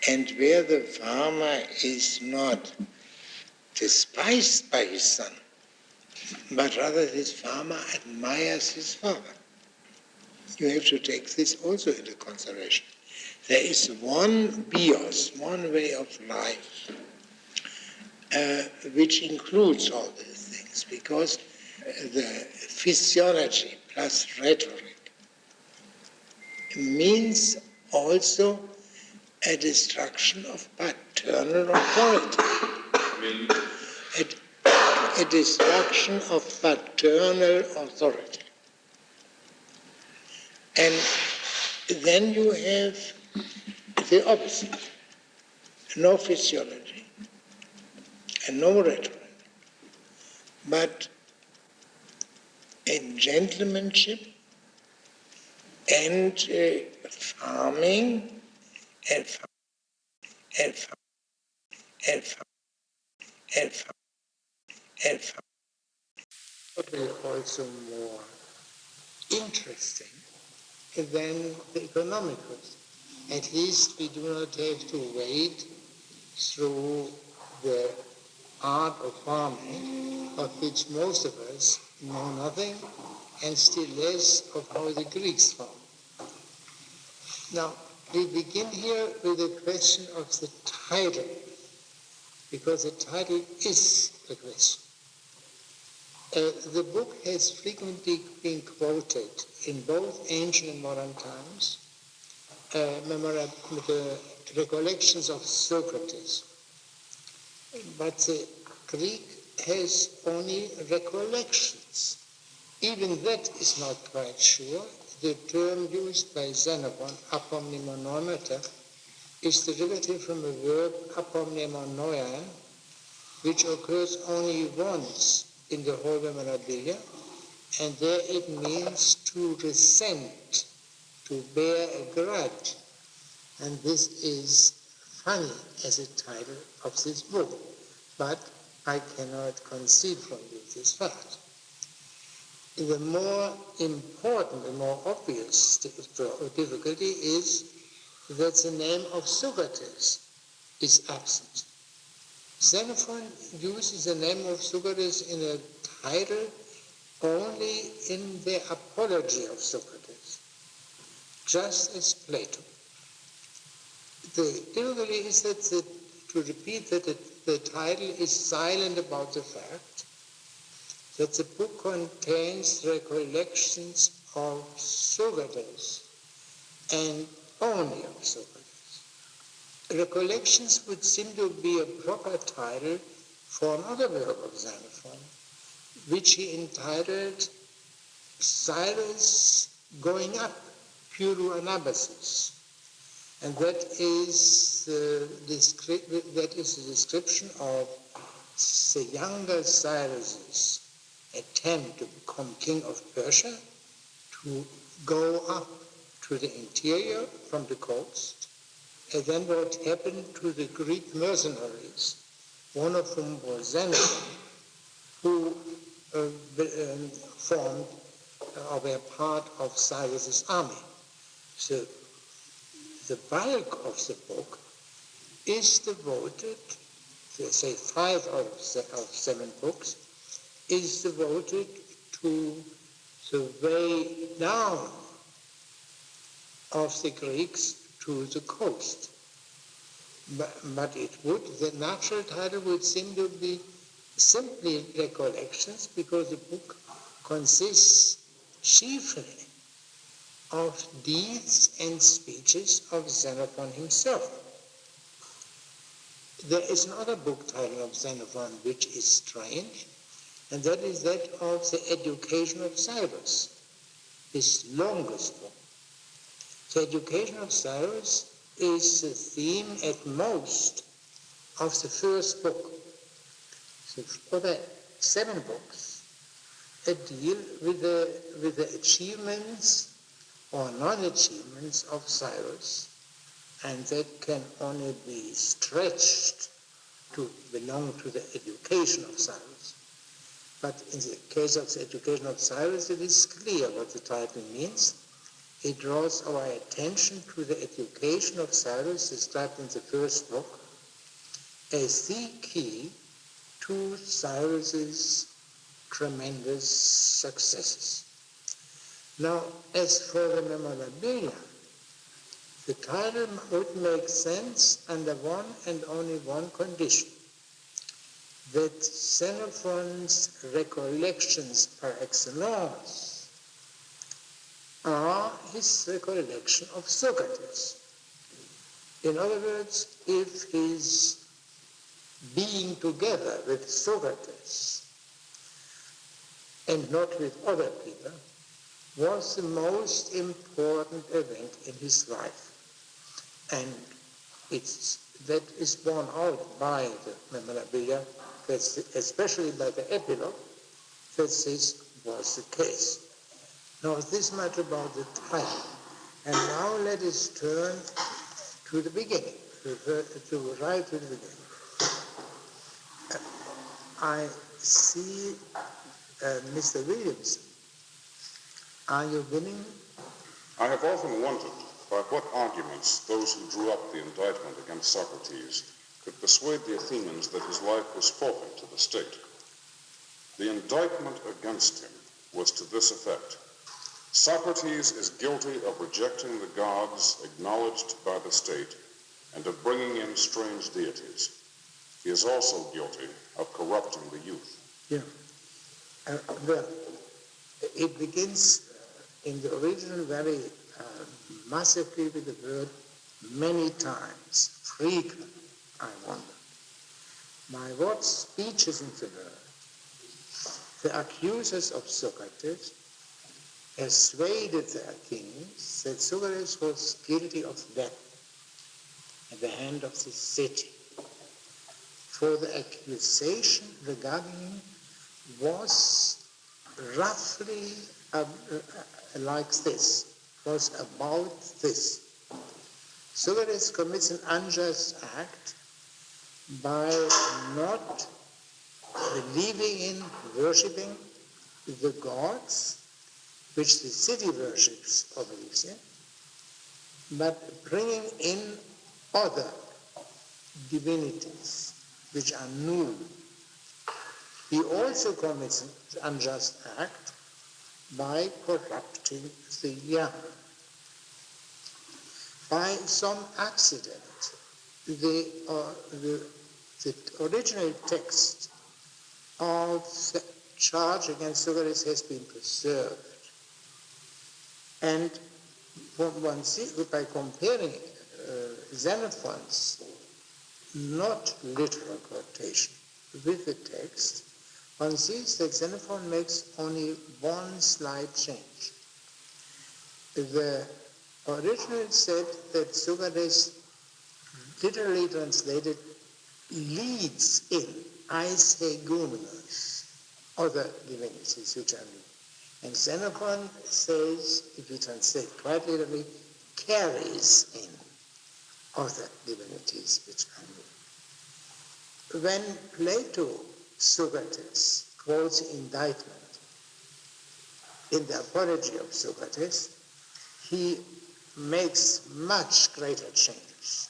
and where the farmer is not despised by his son, but rather this farmer admires his father. You have to take this also into consideration. There is one bios, one way of life, which includes all these things, because the physiology plus rhetoric means also a destruction of paternal authority. A destruction of paternal authority. And then you have the opposite. No physiology and no rhetoric, but a gentlemanship and farming and probably also more interesting than the economic question. At least we do not have to wade through the art of farming, of which most of us know nothing, and still less of how the Greeks farmed. Now, we begin here with the question of the title, because the title is the question. The book has frequently been quoted in both ancient and modern times, the recollections of Socrates. But the Greek has only recollections. Even that is not quite sure. The term used by Xenophon, apomnemonometer, is derivative from a verb apomnemonoia, which occurs only once in the whole memorabilia, and there it means to resent, to bear a grudge. And this is funny as a title of this book, but I cannot conceal from you this fact. The more important and more obvious difficulty is that the name of Socrates is absent. Xenophon uses the name of Socrates in a title only in the apology of Socrates, just as Plato. The difficulty is that to repeat that the title is silent about the fact that the book contains recollections of Socrates and only of Socrates. Recollections would seem to be a proper title for another work of Xenophon, which he entitled Cyrus Going Up, Puru Anabasis. And that is the description of the younger Cyrus's attempt to become king of Persia, to go up to the interior from the coast, and then what happened to the Greek mercenaries, one of whom was Xenophon, who formed or were part of Cyrus's army. So the bulk of the book is devoted, say 5 out of 7 books, is devoted to the way down of the Greeks to the coast. But the natural title would seem to be simply recollections because the book consists chiefly of deeds and speeches of Xenophon himself. There is another book title of Xenophon which is strange, and that is that of the Education of Cyrus, his longest book. The Education of Cyrus is the theme at most of the first book. The other 7 books deal with the achievements or non-achievements of Cyrus, and that can only be stretched to belong to the education of Cyrus. But in the case of the Education of Cyrus, it is clear what the title means. It draws our attention to the education of Cyrus described in the first book as the key to Cyrus's tremendous successes. Now, as for the memorabilia, the title would make sense under one and only one condition, that Xenophon's recollections par excellence are his recollection of Socrates. In other words, if his being together with Socrates and not with other people was the most important event in his life. And that is borne out by the memorabilia, especially by the epilogue, that this was the case. Now, this much about the title. And now let us turn to the beginning, right to the beginning. I see Mr. Williams. Are you willing? I have often wondered by what arguments those who drew up the indictment against Socrates could persuade the Athenians that his life was forfeit to the state. The indictment against him was to this effect: Socrates is guilty of rejecting the gods acknowledged by the state and of bringing in strange deities. He is also guilty of corrupting the youth. Yeah. Well, it begins in the original very massively with the word many times, frequent, I wonder. By what speeches in the word the accusers of Socrates persuaded the Athenians that Socrates was guilty of death at the hand of the city. For the accusation regarding him was roughly like this, was about this. Socrates commits an unjust act by not believing in, worshipping the gods which the city worships or believes in, but bringing in other divinities which are new. He also commits an unjust act by corrupting the young. By some accident, the original text of the charge against Socrates has been preserved. And one sees, by comparing Xenophon's not literal quotation with the text, one sees that Xenophon makes only one slight change. The original said that Socrates, literally translated, leads in Aisegoumenos, other divinities which are new. And Xenophon says, if you translate quite literally, carries in other divinities which are new. When Plato, Socrates, quotes indictment in the Apology of Socrates, he makes much greater changes.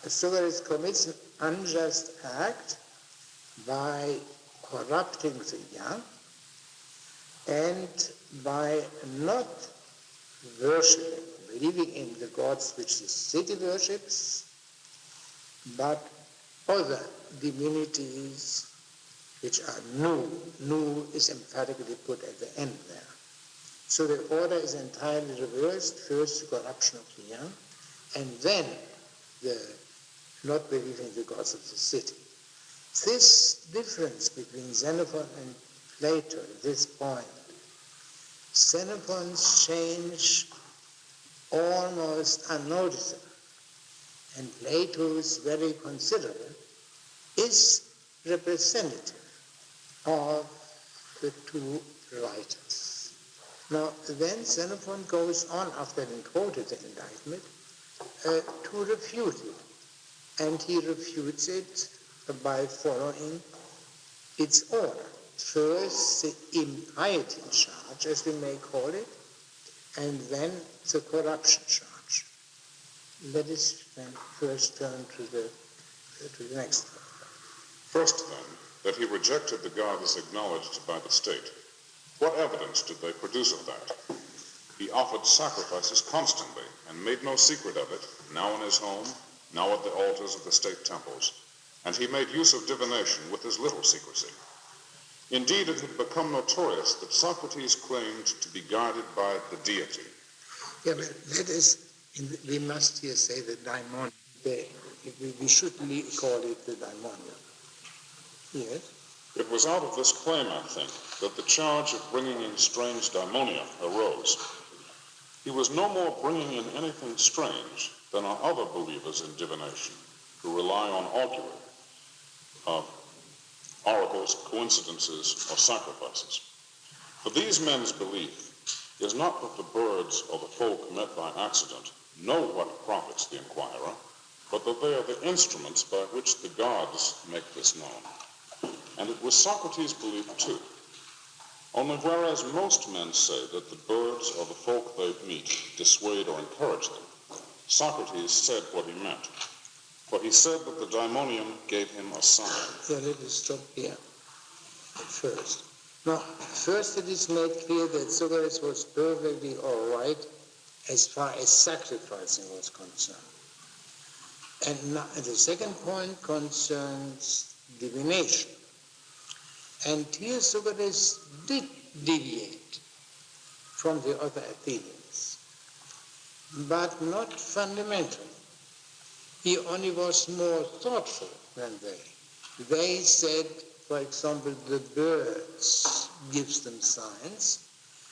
Socrates commits an unjust act by corrupting the young and by not worshipping, believing in the gods which the city worships, but other divinities which are new. New is emphatically put at the end there. So the order is entirely reversed. First the corruption of the young, and then the not believing the gods of the city. This difference between Xenophon and Plato at this point, Xenophon's change almost unnoticeable, and Plato's very considerable, is representative of the two writers. Now, then Xenophon goes on, after having quoted the indictment, to refute it. And he refutes it by following its order. First, the impiety charge, as we may call it, and then the corruption charge. Let us then first turn to the next one. First, then, that he rejected the God as acknowledged by the state. What evidence did they produce of that? He offered sacrifices constantly and made no secret of it, now in his home, now at the altars of the state temples, and he made use of divination with as little secrecy. Indeed, it had become notorious that Socrates claimed to be guarded by the deity. Yeah, but that is, we must here say the daimon. We should call it the daimonion. Yes? It was out of this claim, I think, that the charge of bringing in strange daimonia arose. He was no more bringing in anything strange than are other believers in divination, who rely on augury, oracles, coincidences, or sacrifices. For these men's belief is not that the birds or the folk met by accident know what profits the inquirer, but that they are the instruments by which the gods make this known. And it was Socrates' belief too. Only whereas most men say that the birds or the folk they meet dissuade or encourage them, Socrates said what he meant. For he said that the daimonium gave him a sign. Yeah, let us stop here first. Now, first it is made clear that Socrates was perfectly all right as far as sacrificing was concerned. And the second point concerns divination. And here Socrates did deviate from the other Athenians, but not fundamentally. He only was more thoughtful than they. They said, for example, the birds gives them signs,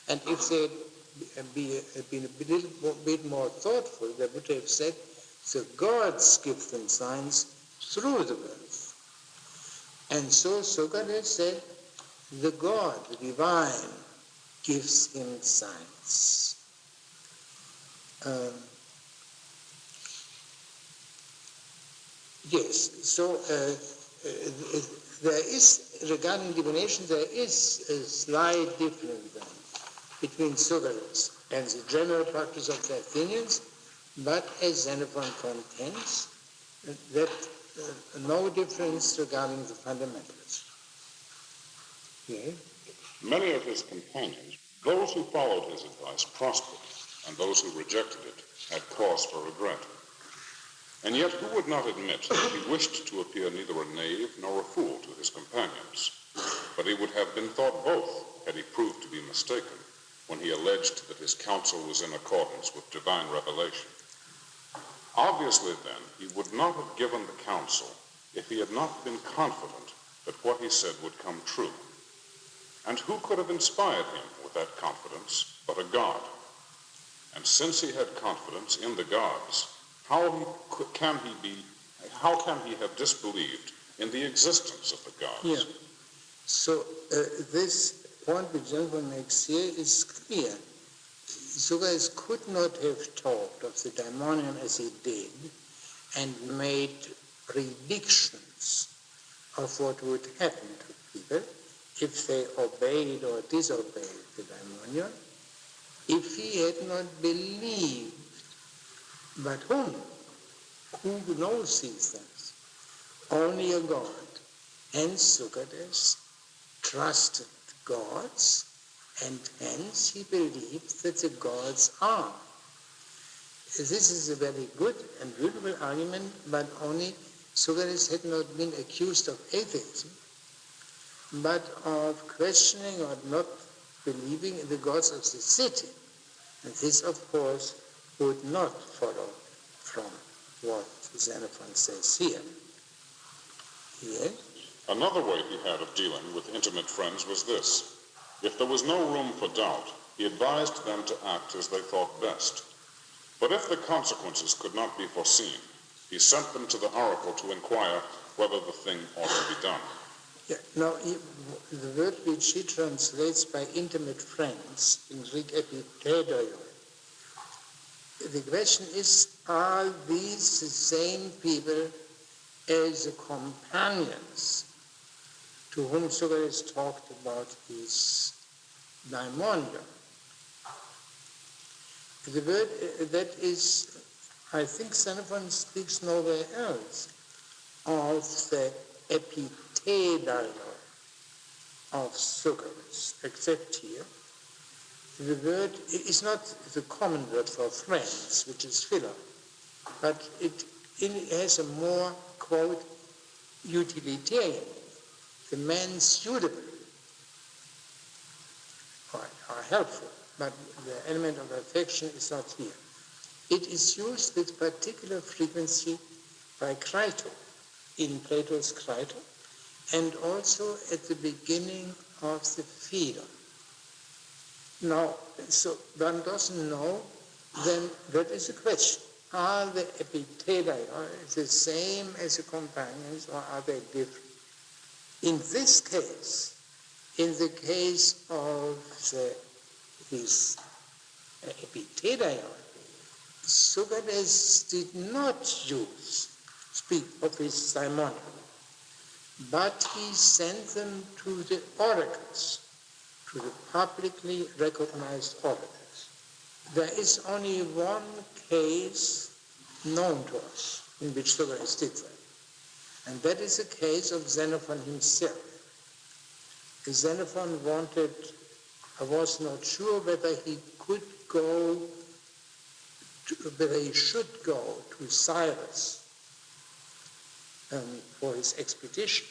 and if they had been a little bit more thoughtful, they would have said, the gods give them signs through the birds. And so Socrates said, the God, the divine, gives him signs. Yes, so there is, regarding divination, there is a slight difference then between Socrates and the general practice of the Athenians, but as Xenophon contends, that no difference regarding the fundamentals. Yeah. Many of his companions, those who followed his advice, prospered, and those who rejected it had cause for regret. And yet who would not admit that he wished to appear neither a knave nor a fool to his companions? But he would have been thought both had he proved to be mistaken when he alleged that his counsel was in accordance with divine revelation. Obviously, then, he would not have given the counsel if he had not been confident that what he said would come true. And who could have inspired him with that confidence but a god? And since he had confidence in the gods, how can he have disbelieved in the existence of the gods? Yeah. So this point which Xenophon makes here is clear. Socrates could not have talked of the daimonium as he did and made predictions of what would happen to people if they obeyed or disobeyed the daimonium, if he had not believed. But whom? Who knows these things? Only a God. Hence Socrates trusted gods, and hence he believed that the gods are. This is a very good and beautiful argument, but only Socrates had not been accused of atheism. but of questioning or not believing in the gods of the city. And this, of course, would not follow from what Xenophon says here. Yes? Another way he had of dealing with intimate friends was this. If there was no room for doubt, he advised them to act as they thought best. But if the consequences could not be foreseen, he sent them to the oracle to inquire whether the thing ought to be done. Yeah. Now, the word which he translates by intimate friends in Greek epitedoi, the question is, are these the same people as the companions to whom Socrates talked about his daimonia? The word that is, I think Xenophon speaks nowhere else of the epitedoi of Socrates, except here. The word is not the common word for friends, which is philo, but it has a more, quote, utilitarian, the man suitable, or helpful, but the element of affection is not here. It is used with particular frequency by Crito, in Plato's Crito, and also at the beginning of the Phaedon. Now, so one doesn't know, then that is a question. Are the epitedoi the same as the companions, or are they different? In this case, in the case of his epitedoi, Socrates did not speak of his daimonia, but he sent them to the oracles, to the publicly recognized oracles. There is only one case known to us in which Socrates did that, and that is the case of Xenophon himself. Xenophon I was not sure whether he should go to Cyrus for his expedition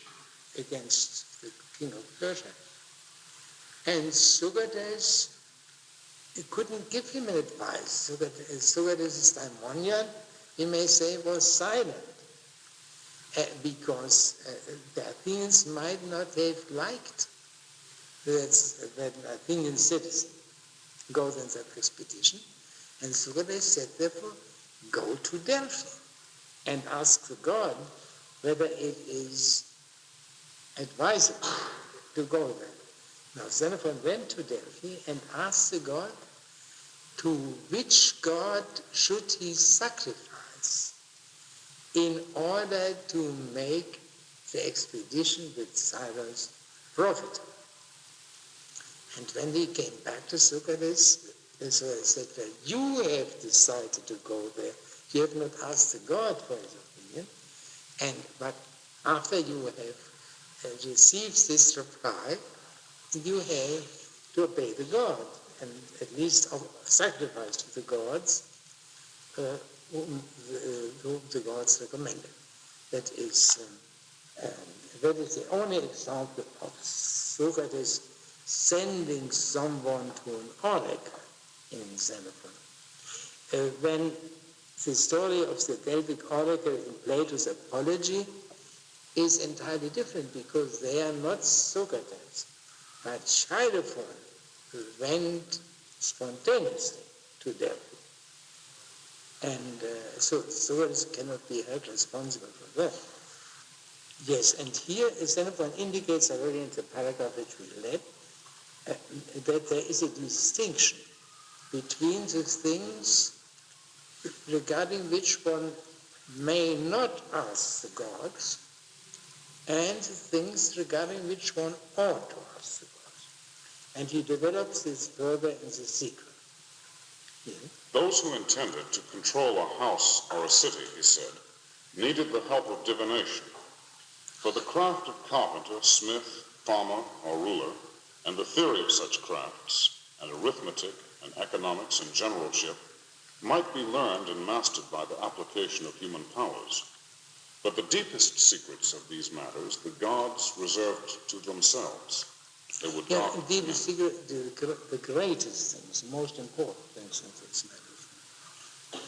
against the king of Persia. And Socrates couldn't give him an advice. Socrates' daimonion, he may say, was silent, because the Athenians might not have liked that Athenian citizen goes on that expedition. And Socrates said, therefore, go to Delphi and ask the god whether it is advisable to go there. Now, Xenophon went to Delphi and asked the god to which god should he sacrifice in order to make the expedition with Cyrus profitable. And when he came back to Socrates, Socrates said, well, you have decided to go there. You have not asked the god for his opinion. But after you have received this reply, you have to obey the god, and at least sacrifice to the gods whom the gods recommended. That is the only example of Socrates sending someone to an oracle in Xenophon. When the story of the Delphic oracle in Plato's Apology is entirely different, because they are not Socrates, but Xenophon went spontaneously to Delphi. And so Socrates cannot be held responsible for that. Yes, and here Xenophon indicates already in the paragraph which we read that there is a distinction between the things regarding which one may not ask the gods and the things regarding which one ought to ask the gods. And he develops this further in the secret. Yes? Those who intended to control a house or a city, he said, needed the help of divination. For the craft of carpenter, smith, farmer, or ruler, and the theory of such crafts, and arithmetic, and economics, and generalship, might be learned and mastered by the application of human powers. But the deepest secrets of these matters the gods reserved to themselves. They would Yeah, not. the secret, the greatest things, the most important things in these matters.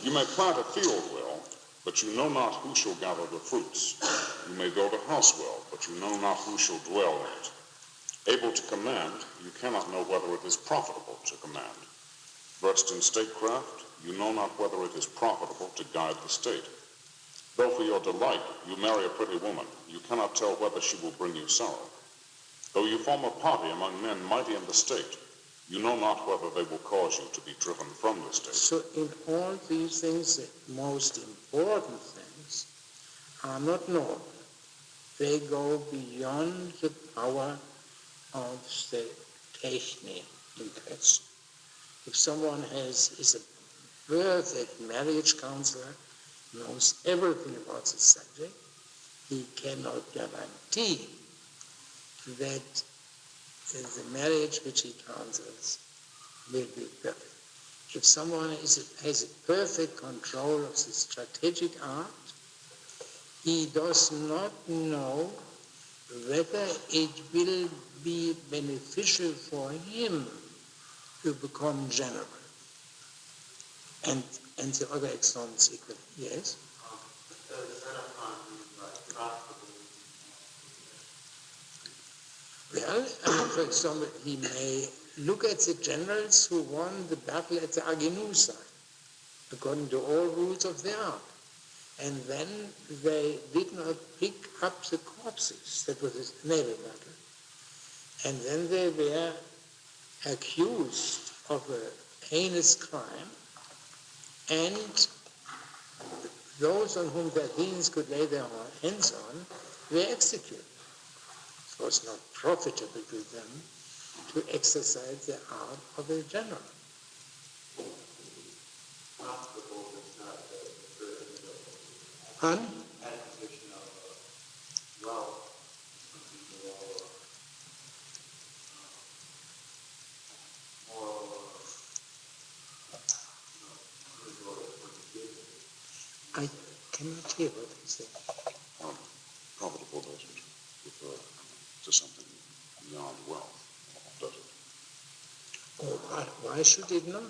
You may plant a field well, but you know not who shall gather the fruits. You may build a house well, but you know not who shall dwell in it. Able to command, you cannot know whether it is profitable to command. Versed in statecraft, you know not whether it is profitable to guide the state. Though for your delight you marry a pretty woman, you cannot tell whether she will bring you sorrow. Though you form a party among men mighty in the state, you know not whether they will cause you to be driven from the state. So in all these things, the most important things are not known. They go beyond the power of the technique in question. If someone is a perfect marriage counselor, knows everything about the subject, he cannot guarantee that the marriage which he counsels will be perfect. If someone has a perfect control of the strategic art, he does not know whether it will be beneficial for him to become general. And the other examples equal. Yes? Well, for example, he may look at the generals who won the battle at the Aginusa, according to all rules of the art. And then they did not pick up the corpses. That was a naval battle. And then they were accused of a heinous crime, and those on whom the Athenians could lay their hands on were executed. It was not profitable to them to exercise the art of a general. Pardon? I cannot hear what he said. Profitable doesn't refer to something beyond wealth, does it? Oh, why should it not?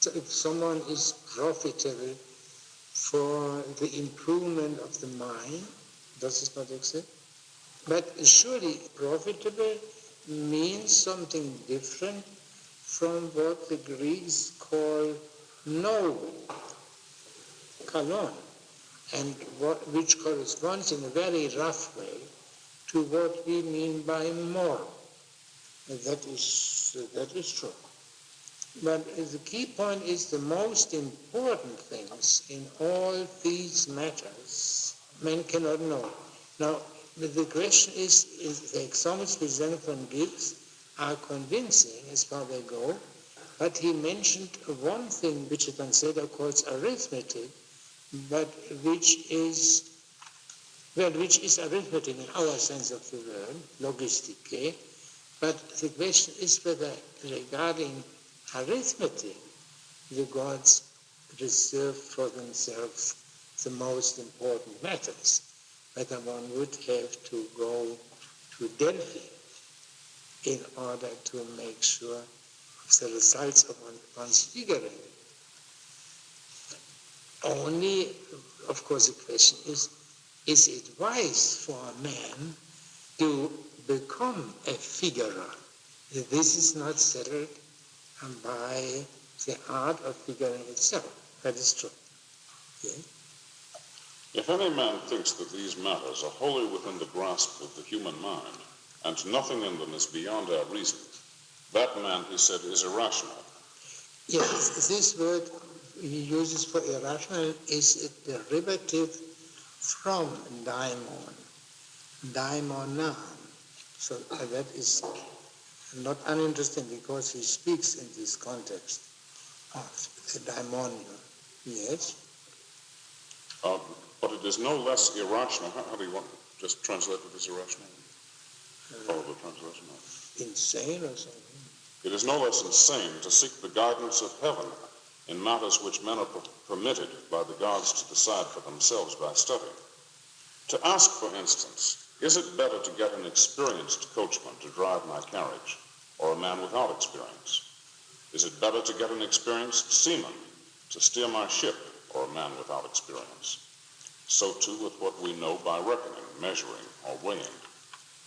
So if someone is profitable for the improvement of the mind, does it not exist? But surely profitable means something different from what the Greeks call noble, kalon, and which corresponds in a very rough way to what we mean by moral. That is true. But the key point is the most important things in all these matters men cannot know. Now, the question is the examples which Xenophon gives are convincing as far as they go, but he mentioned one thing which a translator calls arithmetic, but which is arithmetic in our sense of the word, logistike, but the question is whether regarding arithmetic the gods reserve for themselves the most important matters, whether one would have to go to Delphi in order to make sure of the results of one's figuring. Only, of course, the question is it wise for a man to become a figurer? This is not settled by the art of figuring itself. That is true. Okay? If any man thinks that these matters are wholly within the grasp of the human mind, and nothing in them is beyond our reason, that man, he said, is irrational. Yes, this word he uses for irrational is a derivative from daimon, daimonan. So that is not uninteresting because he speaks in this context of the daimonion. Yes? But it is no less irrational. How do you want to just translate it as irrational? Follow the translation. Insane or something? It is no less insane to seek the guidance of heaven in matters which men are permitted by the gods to decide for themselves by study. To ask, for instance, is it better to get an experienced coachman to drive my carriage, or a man without experience? Is it better to get an experienced seaman to steer my ship, or a man without experience? So too with what we know by reckoning, measuring, or weighing.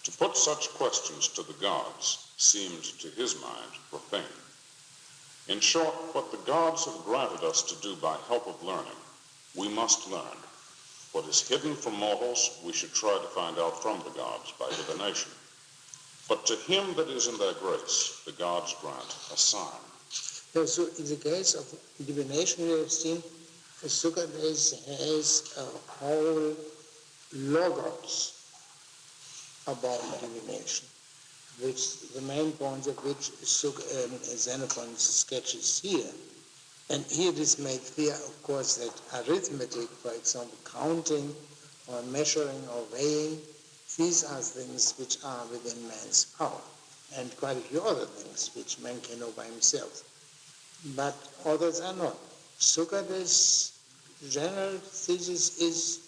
To put such questions to the gods seemed, to his mind, profane. In short, what the gods have granted us to do by help of learning, we must learn. What is hidden from mortals, we should try to find out from the gods by divination. But to him that is in their grace, the gods grant a sign. So in the case of divination, we have seen Socrates has a whole logos about divination, which the main points of which Xenophon sketches here. And here it is made clear, of course, that arithmetic, for example, counting or measuring or weighing, these are things which are within man's power, and quite a few other things which man can know by himself. But others are not. Socrates' general thesis is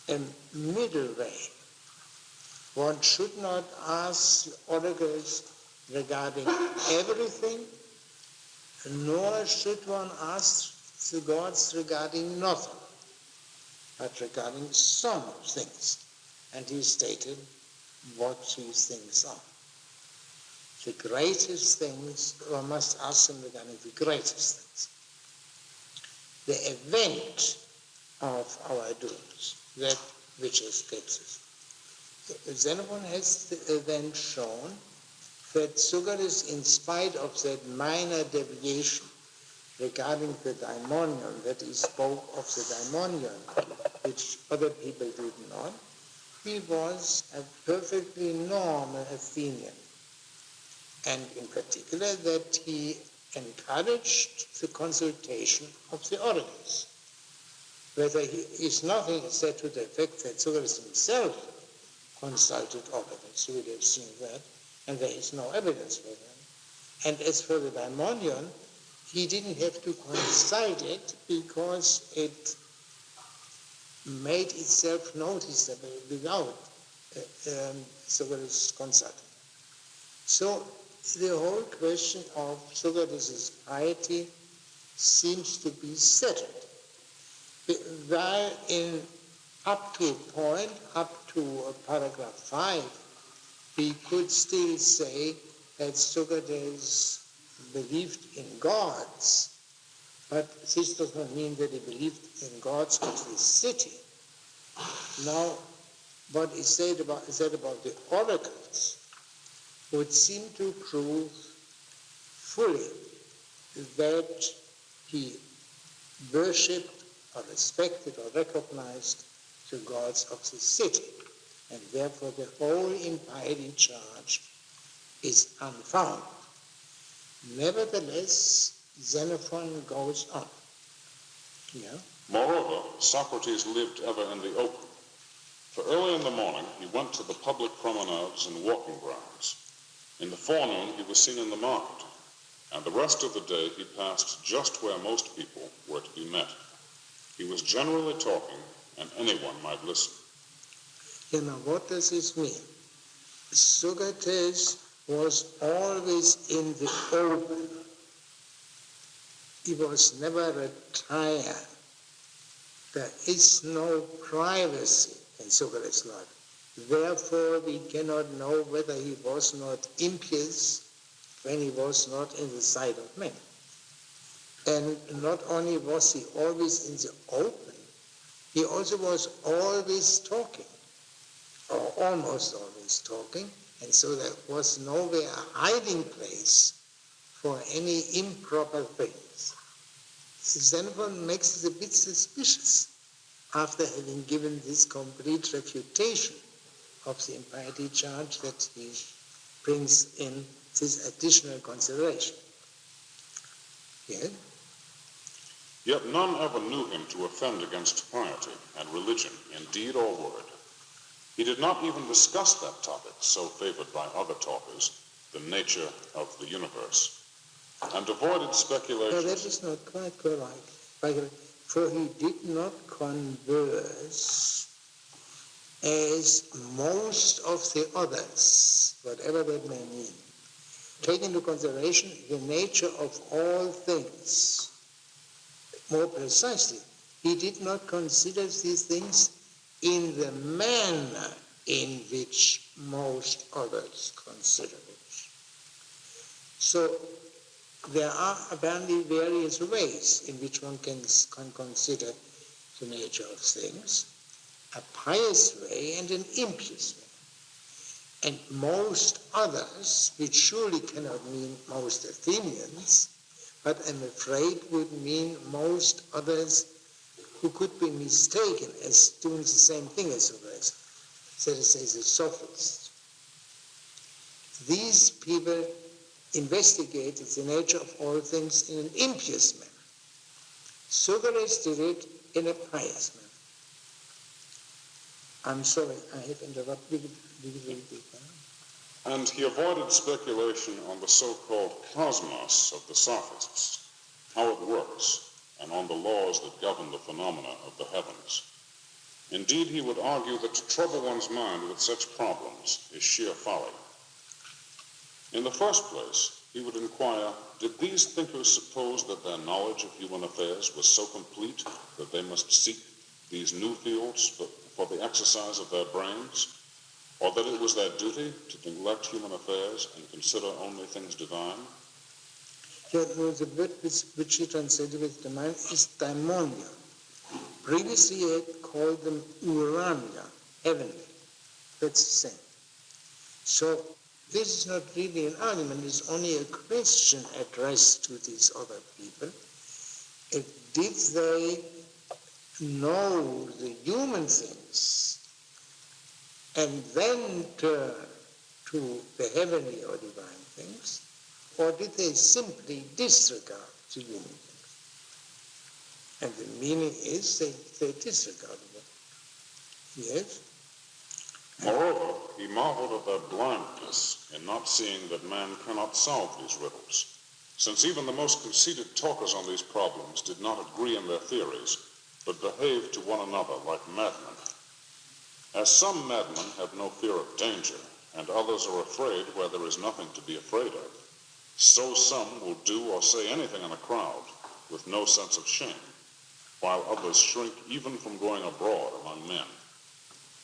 a middle way. One should not ask oracles regarding everything, nor should one ask the gods regarding nothing, but regarding some things. And he stated what these things are. The greatest things, one must ask them regarding the greatest things. The event of our doings, that which escapes us. Xenophon has then shown that Socrates, in spite of that minor deviation regarding the daimonion, that he spoke of the daimonion, which other people did not, he was a perfectly normal Athenian. And in particular that he encouraged the consultation of the oracles. Whether he is nothing said to the effect that Socrates himself consulted oracles. You would have seen that, and there is no evidence for that. And as for the daimonion, he didn't have to consult it because it made itself noticeable without Socrates consulting. So the whole question of Socrates' piety seems to be settled. While in up to a point, up to paragraph 5, we could still say that Socrates believed in gods, but this does not mean that he believed in gods of the city. Now, what is said about the oracles would seem to prove fully that he worshipped or respected or recognized the gods of the city, and therefore the whole impiety charge is unfounded. Nevertheless, Xenophon goes on. Yeah? Moreover, Socrates lived ever in the open. For early in the morning, he went to the public promenades and walking grounds. In the forenoon, he was seen in the market, and the rest of the day he passed just where most people were to be met. He was generally talking, and anyone might listen. You know, what does this mean? Socrates was always in the open. He was never retired. There is no privacy in Socrates' life. Therefore, we cannot know whether he was not impious when he was not in the sight of men. And not only was he always in the open, he also was always talking, or almost always talking, and so there was nowhere a hiding place for any improper things. Xenophon makes it a bit suspicious after having given this complete refutation of the impiety charge that he brings in this additional consideration. Yeah? Yet none ever knew him to offend against piety and religion in deed or word. He did not even discuss that topic, so favored by other talkers, the nature of the universe, and avoided speculation. No, that is not quite correct. For he did not converse as most of the others, whatever that may mean, take into consideration the nature of all things. More precisely, he did not consider these things in the manner in which most others consider it. So there are apparently various ways in which one can consider the nature of things, a pious way and an impious way. And most others, which surely cannot mean most Athenians, but I'm afraid would mean most others who could be mistaken as doing the same thing as Socrates, so to say the sophists. These people investigated the nature of all things in an impious manner. Socrates did it in a pious manner. I'm sorry, I have interrupted. And he avoided speculation on the so-called cosmos of the sophists, how it works, and on the laws that govern the phenomena of the heavens. Indeed, he would argue that to trouble one's mind with such problems is sheer folly. In the first place, he would inquire, did these thinkers suppose that their knowledge of human affairs was so complete that they must seek these new fields for the exercise of their brains, or that it was their duty to neglect human affairs and consider only things divine? The word which he translated with divine is daimonia. Previously he had called them urania, heavenly. That's the same. So this is not really an argument, it's only a question addressed to these other people. Did they know the human things and then turn to the heavenly or divine things, or did they simply disregard the human things? And the meaning is they disregarded them. Yes? Moreover, he marveled at their blindness in not seeing that man cannot solve these riddles, since even the most conceited talkers on these problems did not agree in their theories, but behaved to one another like madmen. As some madmen have no fear of danger, and others are afraid where there is nothing to be afraid of, so some will do or say anything in a crowd with no sense of shame, while others shrink even from going abroad among men.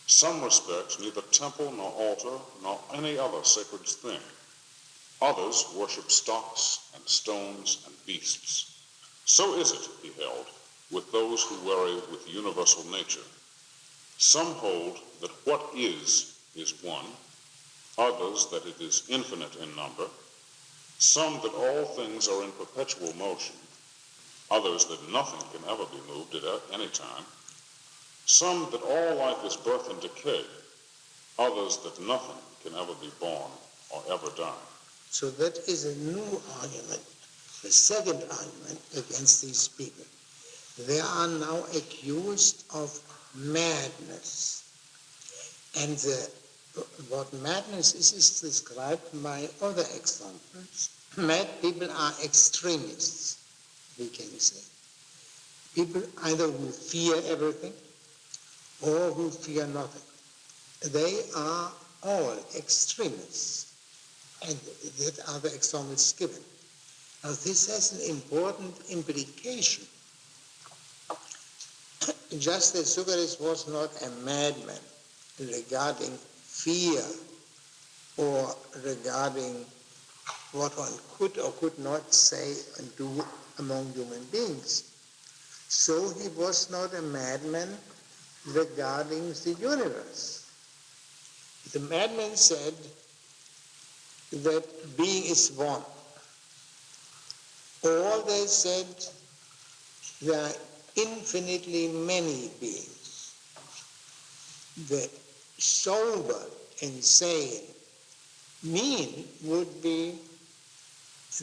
Some respect neither temple nor altar nor any other sacred thing. Others worship stocks and stones and beasts. So is it, he held, with those who worry with universal nature. Some hold that what is one, others that it is infinite in number, some that all things are in perpetual motion, others that nothing can ever be moved at any time, some that all life is birth and decay, others that nothing can ever be born or ever die. So that is a new argument, the second argument against these people. They are now accused of madness. And what madness is described by other examples. Mad people are extremists, we can say. People either who fear everything or who fear nothing. They are all extremists, and that are the examples given. Now this has an important implication. Just as Socrates was not a madman regarding fear or regarding what one could or could not say and do among human beings, so he was not a madman regarding the universe. The madman said that being is one. Or they said there are infinitely many beings. The sober and sane mean would be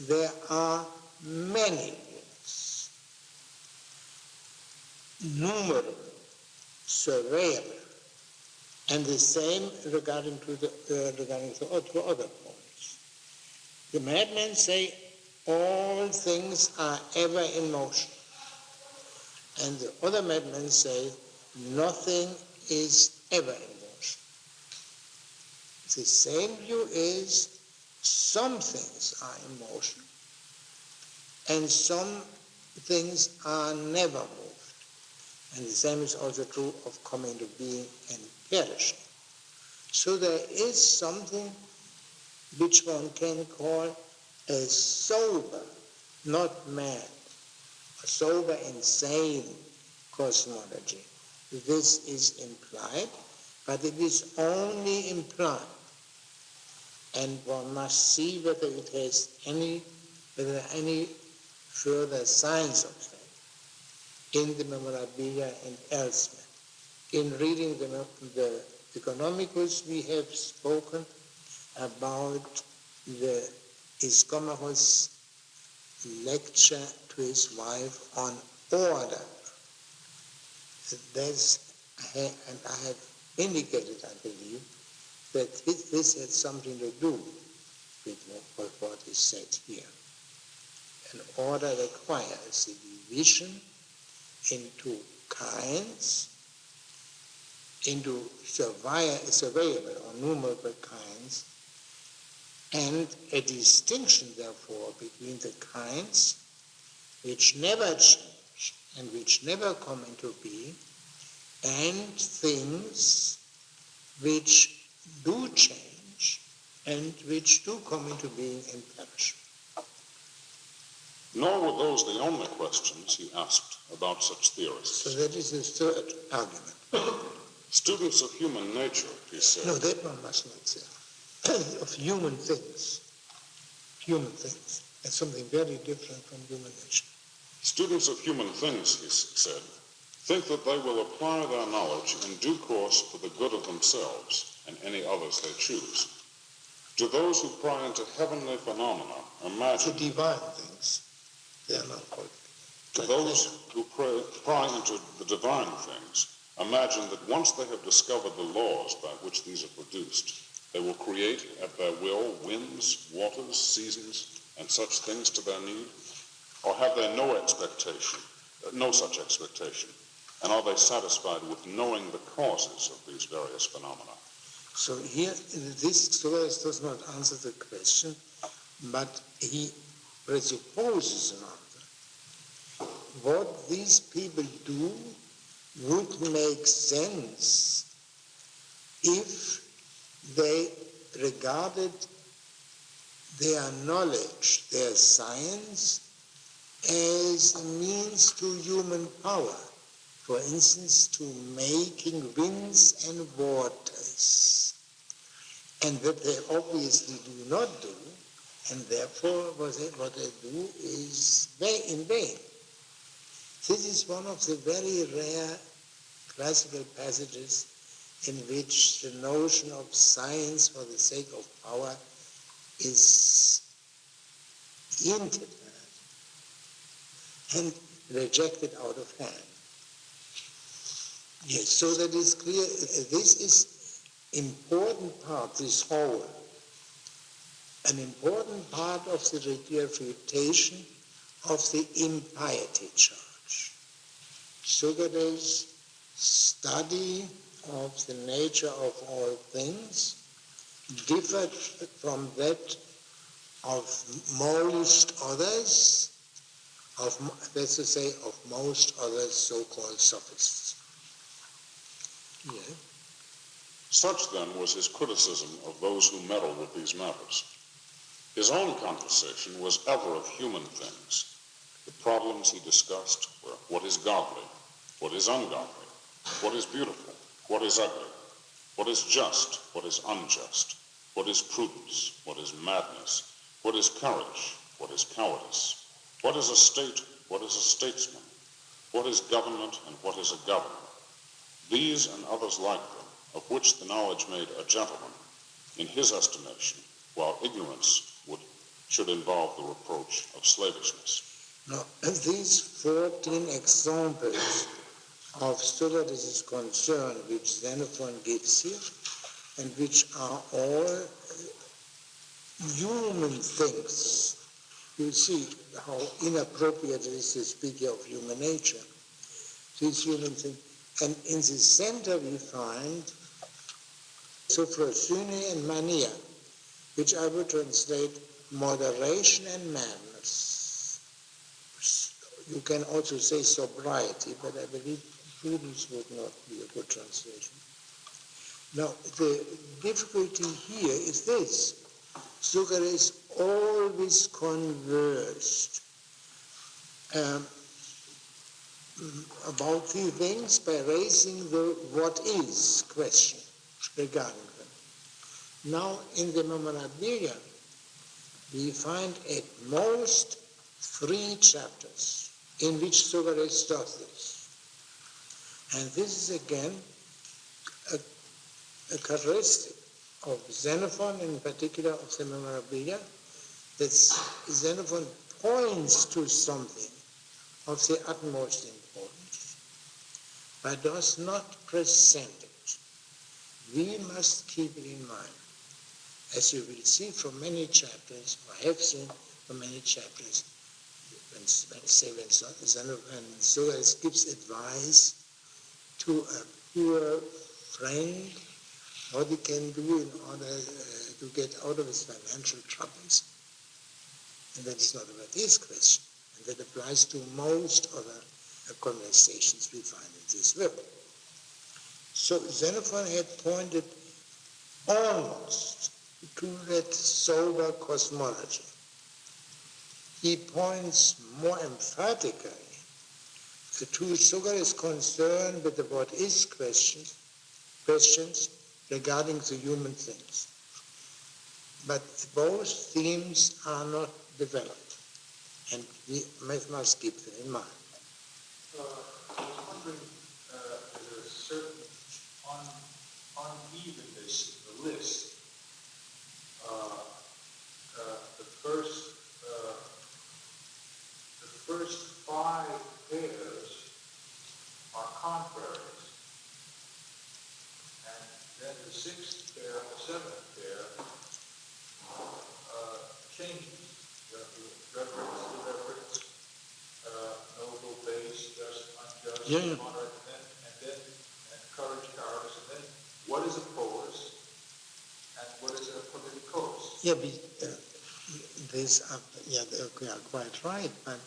there are many beings, numerable, surveyable, and the same regarding to other points. The madmen say all things are ever in motion, and the other madmen say nothing is ever in motion. The same view is some things are in motion and some things are never moved. And the same is also true of coming to being and perishing. So there is something which one can call a sober, not mad, a sober, insane cosmology. This is implied, but it is only implied. And one must see whether it has any further signs of that in the memorabilia and elsewhere. In reading the Economicus, we have spoken about the Iscomachus' lecture to his wife on order. And I have indicated, I believe, that this had something to do with what is said here. An order requires the division into kinds, into surveyable or numerable kinds, and a distinction, therefore, between the kinds which never change and which never come into being, and things which do change and which do come into being and perish. Nor were those the only questions he asked about such theorists. So that is the third argument. Students of human nature, he said. No, that one must not say. Of human things. Human things. That's something very different from human nature. Students of human things, he said, think that they will apply their knowledge in due course for the good of themselves and any others they choose. To those who pry into heavenly phenomena, imagine... To divine things, they are not called. To those who pry into the divine things, imagine that once they have discovered the laws by which these are produced, they will create at their will winds, waters, seasons, and such things to their need? Or have they no such expectation? And are they satisfied with knowing the causes of these various phenomena? So here, this Cyrus does not answer the question, but he presupposes an answer. What these people do would make sense if they regarded their knowledge, their science, as a means to human power. For instance, to making winds and waters. And that they obviously do not do, and therefore what they do is in vain. This is one of the very rare classical passages in which the notion of science for the sake of power is hinted at and rejected out of hand. Yes, so that is clear. This is important part, this whole, an important part of the refutation of the impiety charge. Socrates' study of the nature of all things differed from that of most others, that's to say, of most other so-called sophists. Yeah. Such, then, was his criticism of those who meddle with these matters. His own conversation was ever of human things. The problems he discussed were what is godly, what is ungodly, what is beautiful, what is ugly, what is just, what is unjust, what is prudence, what is madness, what is courage, what is cowardice, what is a state, what is a statesman, what is government, and what is a governor. These and others like them, of which the knowledge made a gentleman, in his estimation, while ignorance should involve the reproach of slavishness. Now, these 14 examples of Socrates' concern which Xenophon gives here, and which are all human things. You see how inappropriate it is to speak here of human nature. These human things. And in the center we find sophrosune and mania, which I would translate moderation and madness. You can also say sobriety, but I believe prudence would not be a good translation. Now, the difficulty here is this. Socrates always conversed about these things by raising the what is question regarding them. Now, in the Memorabilia, we find at most 3 chapters in which Socrates does this. And this is again a characteristic of Xenophon, in particular of the Memorabilia, that Xenophon points to something of the utmost importance, but does not present it. We must keep it in mind. As you will see from many chapters, or have seen from many chapters, when Socrates gives advice to a poor friend, what he can do in order to get out of his financial troubles. And that is not about this question. And that applies to most other conversations we find in this work. So Xenophon had pointed almost to that sober cosmology. He points more emphatically to Socrates' concern with the what is questions regarding the human things. But both themes are not developed, and we must keep them in mind. I was wondering, there's a certain unevenness in the list. The first 5 pairs are contraries, and then the 6th pair, the 7th pair, changes. The reference, noble, base, just, unjust, moderate, and courage, cowardice, and then what is a polis, and what is a politicos? Yeah, they are quite right, but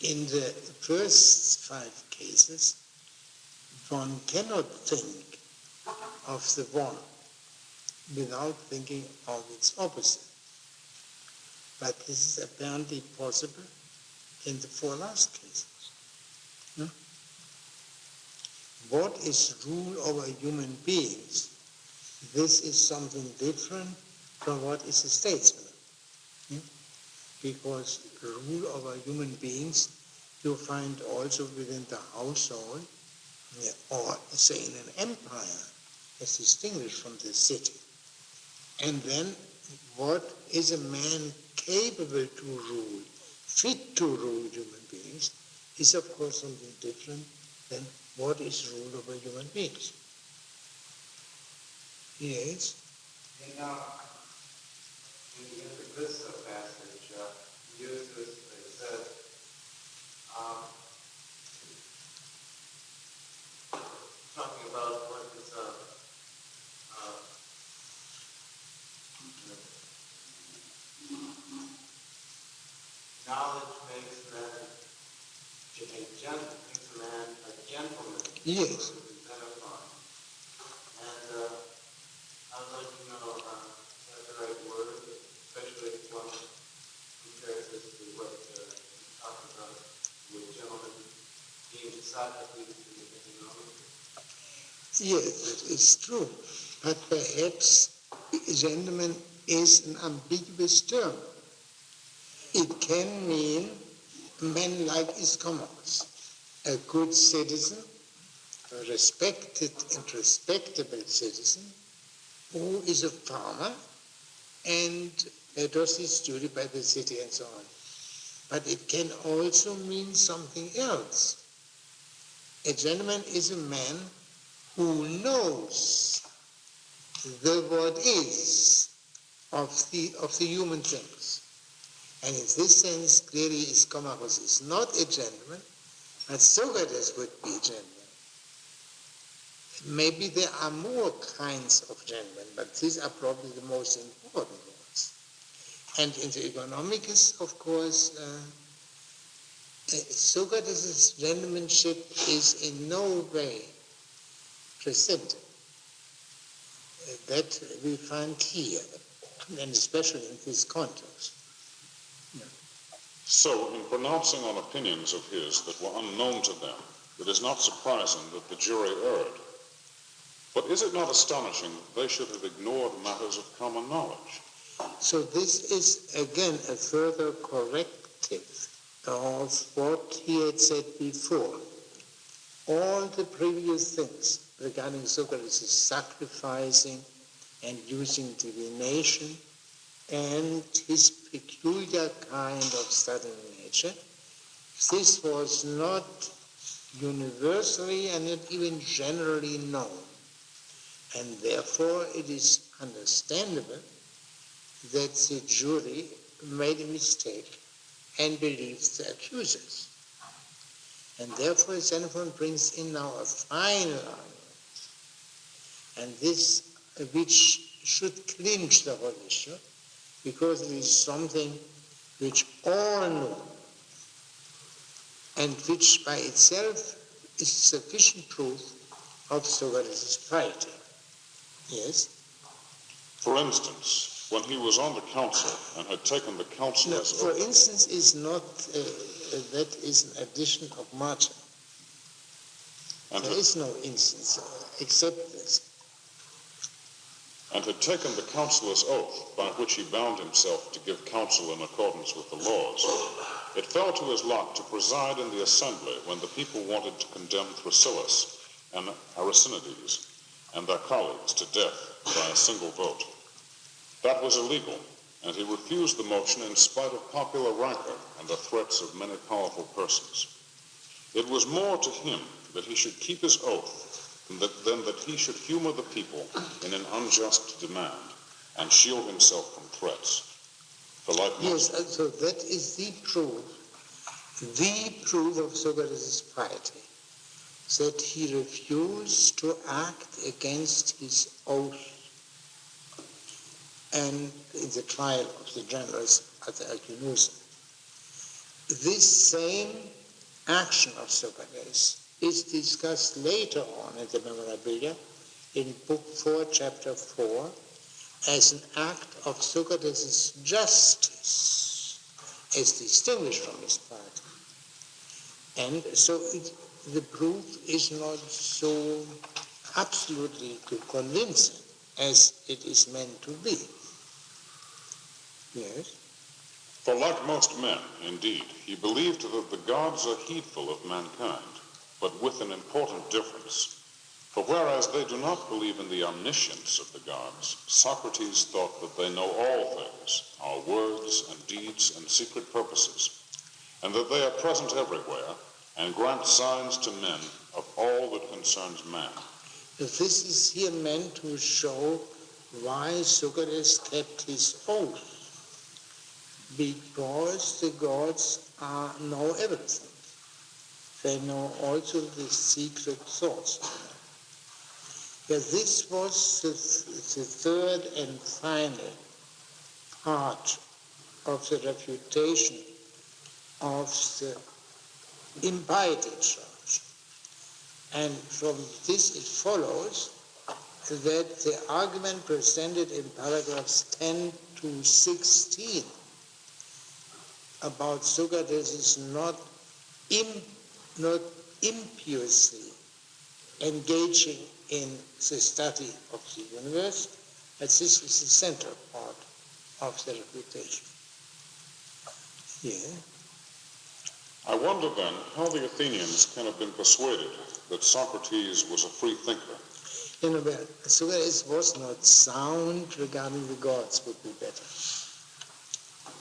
in the first 5 cases, one cannot think of the one without thinking of its opposite. But this is apparently possible in the 4 last cases. What is rule over human beings? This is something different from what is a statesman. Because rule over human beings you find also within the household, or say in an empire, as distinguished from the city. And then what is a man capable to rule, fit to rule human beings, is of course something different than what is rule over human beings. Yes? In this passage, uses, it says, talking about what is knowledge makes man a gentleman. Yes. Xenophon. And I'd like to know if that's the right word, especially if one compares this to what you talked about with gentlemen being Socrates in economics. Yes, it's true. But perhaps gentleman is an ambiguous term. It can mean a man like Ischomos, a good citizen, a respected and respectable citizen, who is a farmer and does his duty by the city and so on. But it can also mean something else. A gentleman is a man who knows the what is of the human things. And in this sense, clearly Ischomachos is not a gentleman, but Socrates would be a gentleman. Maybe there are more kinds of gentlemen, but these are probably the most important ones. And in the economics, of course, Socrates' gentlemanship is in no way present. That we find here, and especially in this context. So, in pronouncing on opinions of his that were unknown to them, it is not surprising that the jury erred. But is it not astonishing that they should have ignored matters of common knowledge? So this is, again, a further corrective of what he had said before. All the previous things regarding Socrates' sacrificing and using divination and his peculiar kind of studying nature, this was not universally and not even generally known. And therefore it is understandable that the jury made a mistake and believed the accusers. And therefore Xenophon brings in now a final argument, and this which should clinch the whole issue, because it is something which all know, and which by itself is sufficient proof of Socrates' piety. Yes? For instance, when he was on the council and had taken the councillors... No, for instance is not, that is an addition of Martin. There is no instance except this. And had taken the councillor's oath, by which he bound himself to give counsel in accordance with the laws, it fell to his lot to preside in the assembly when the people wanted to condemn Thrasylus and Arsenides and their colleagues to death by a single vote. That was illegal, and he refused the motion in spite of popular rancor and the threats of many powerful persons. It was more to him that he should keep his oath than that he should humor the people in an unjust demand and shield himself from threats. For like yes, so that is the proof of Socrates' piety, that he refused to act against his oath and in the trial of the generals at the Alcunusa. This same action of Socrates is discussed later on in the Memorabilia in Book 4, Chapter 4, as an act of Socrates' justice, as distinguished from his piety. And so the proof is not so absolutely convincing as it is meant to be. Yes? For like most men, indeed, he believed that the gods are heedful of mankind, but with an important difference. For whereas they do not believe in the omniscience of the gods, Socrates thought that they know all things, our words and deeds and secret purposes, and that they are present everywhere, and grant signs to men of all that concerns man. This is here meant to show why Socrates kept his oath, because the gods know everything. They know also the secret thoughts. Yeah, this was the third and final part of the refutation of the impiety charge. And from this it follows that the argument presented in paragraphs 10 to 16 about Socrates not impiously engaging in the study of the universe, but this is the central part of the refutation. Yeah. I wonder then how the Athenians can have been persuaded that Socrates was a free thinker. You know, well, Socrates was not sound regarding the gods would be better.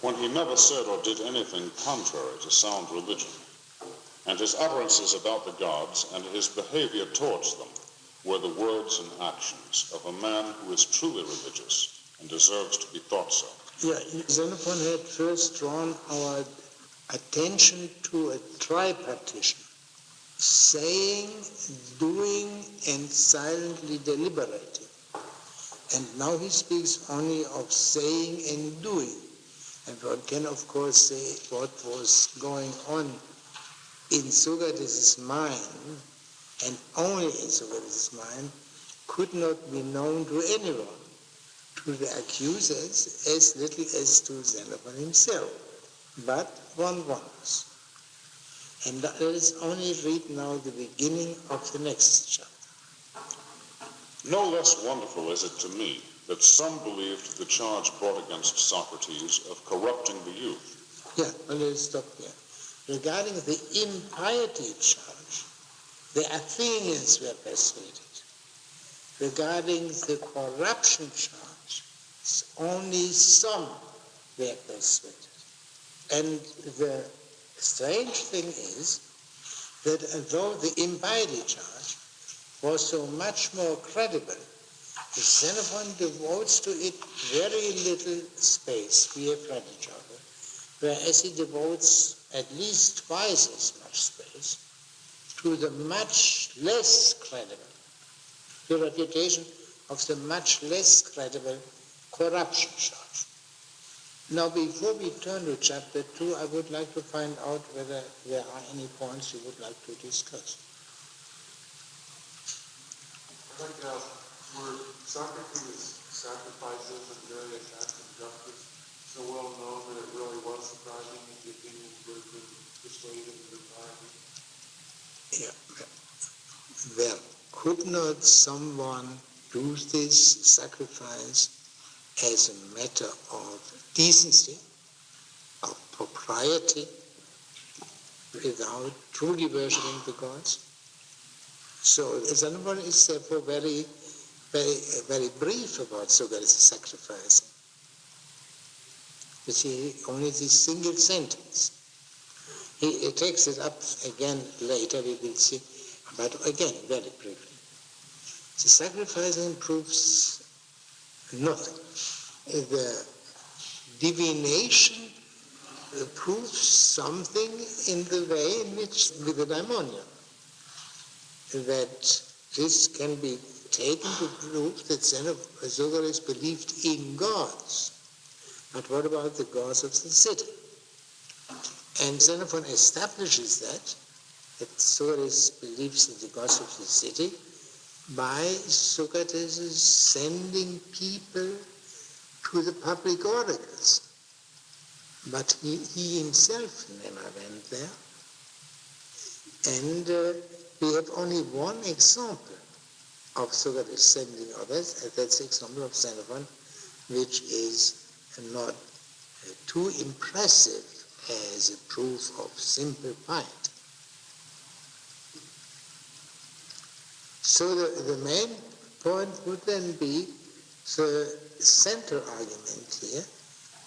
When he never said or did anything contrary to sound religion, and his utterances about the gods and his behavior towards them were the words and actions of a man who is truly religious and deserves to be thought so. Yeah, Xenophon had first drawn our attention to a tripartition saying, doing, and silently deliberating. And now he speaks only of saying and doing. And one can, of course, say what was going on in Socrates' mind, and only in Socrates' mind, could not be known to anyone, to the accusers as little as to Xenophon himself. But one wonders. And let us only read now the beginning of the next chapter. No less wonderful is it to me that some believed the charge brought against Socrates of corrupting the youth. Yeah, well, let's stop here. Regarding the impiety charge, the Athenians were persuaded. Regarding the corruption charge, only some were persuaded. And the strange thing is that though the impiety charge was so much more credible, Xenophon devotes to it very little space. We have read each other, whereas he devotes at least twice as much space to the much less credible, the reputation of the much less credible corruption charge. Now, before we turn to chapter 2, I would like to find out whether there are any points you would like to discuss. I'd like to ask, were Socrates' sacrifices and various acts of justice so well known that it really was surprising that the Athenians would have been persuaded of the piety? Yeah. Well, could not someone do this sacrifice as a matter of decency, of propriety, without truly worshipping the gods? So Xenophon is therefore very brief about Socrates' sacrifice. You see, only this single sentence. He takes it up again later, we will see, but again, very briefly. The sacrificing proves nothing. The divination proves something in the way in which, with the daimonion, that this can be taken to prove that Socrates believed in gods. But what about the gods of the city? And Xenophon establishes that Socrates believes in the gods of the city by Socrates sending people to the public oracles. But he himself never went there. And we have only one example of Socrates sending others, and that's the example of Xenophon, which is not too impressive as a proof of simple piety. So the main point would then be the center argument here,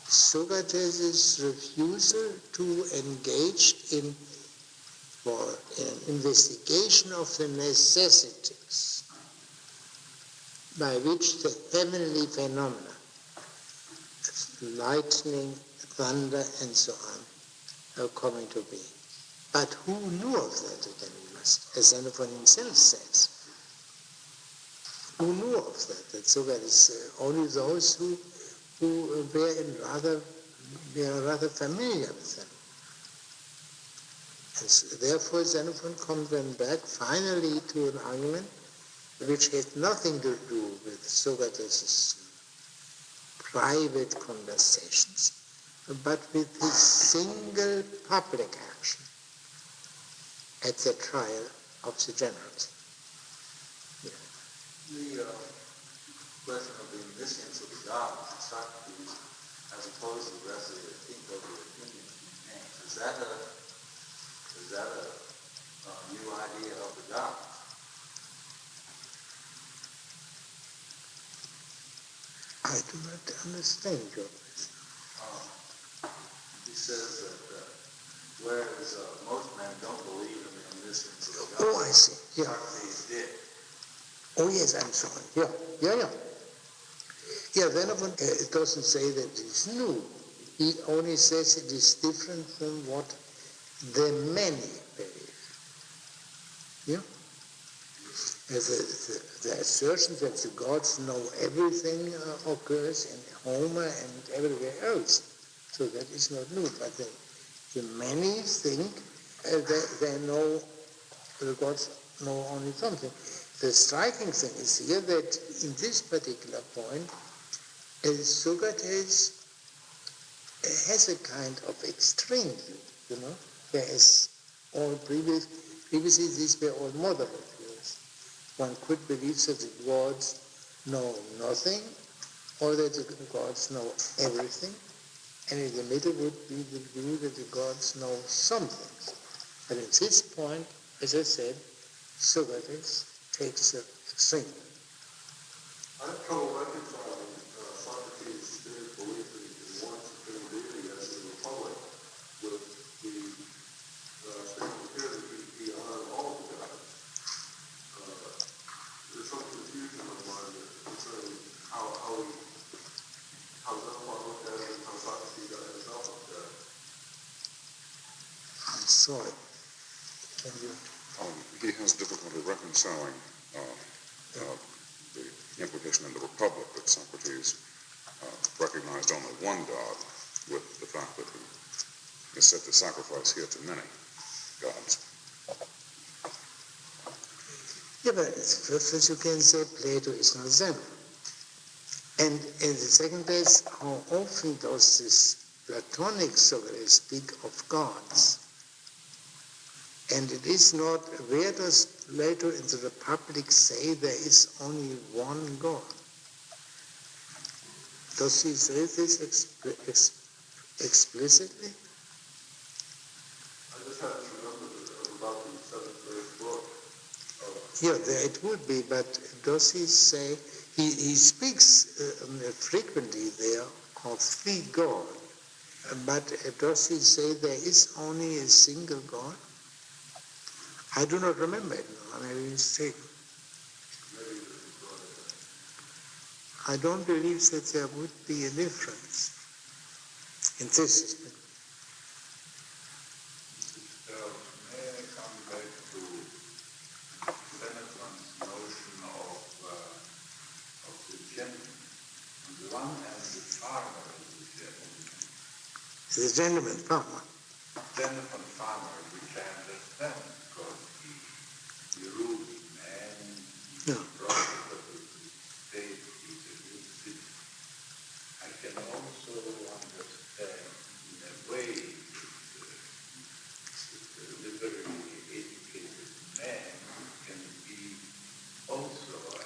Socrates' refusal to engage in an investigation of the necessities by which the heavenly phenomena, lightning, thunder, and so on, are coming to be. But who knew of that again, as Xenophon himself says? Who knew of that Socrates, only those who were rather familiar with them. And so, therefore, Xenophon comes then back finally to an argument which had nothing to do with Socrates' private conversations, but with his single public action at the trial of the generals. Yeah. The question of the omniscience of the gods, Socrates, as opposed to the rest of the Athenian names, is that a new idea of the gods? I do not understand your question. He says that whereas most men don't believe in the omniscience of the gods, Oh, I see. Yeah. Socrates did. Oh, yes, I'm sorry. Yeah. Yeah, Xenophon it doesn't say that it's new. He only says it is different from what the many believe. Yeah? The assertion that the gods know everything occurs in Homer and everywhere else. So that is not new. But the many think they know, the gods know only something. The striking thing is here that in this particular point, Socrates has a kind of extreme view, whereas all previously these were all moderate views. One could believe that the gods know nothing, or that the gods know everything, and in the middle would be the view that the gods know something. But at this point, as I said, Socrates takes the extreme. I have trouble reconciling Socrates' belief in one supreme deity as a republic with the statement here that he honored all the gods. There's some confusion on my mind concerning how Xenophon looked at it and how Socrates himself looked at it. I'm sorry. Can you? He has difficulty reconciling the implication in the Republic that Socrates recognized only one God with the fact that he is said to sacrifice here to many gods. Yeah, but first you can say Plato is not Xenophon. And in the second place, how often does this Platonic Socrates speak of gods? And it is not, where does Plato in the Republic say there is only one God? Does he say this explicitly? I just have to remember about the seventh grade book. Yeah, there it would be, but does he say, he speaks frequently there of three gods, but does he say there is only a single God? I do not remember it now, I made a mistake. I don't believe that there would be a difference in this respect. May I come back to Xenophon's notion of the gentleman? On the one hand, the farmer is the gentleman. The gentleman farmer. Xenophon farmer, which I understand, because he ruled man, he brought the state, he's a good citizen. I can also understand, in a way, that a liberally educated man can be also a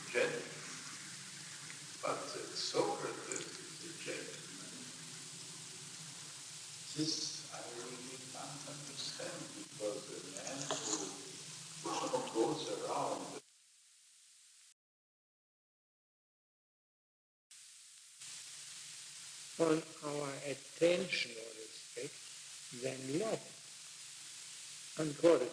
gentleman. But Socrates is a gentleman. This I really can't understand, because a man who goes around On our attention or respect, then love, unqualified.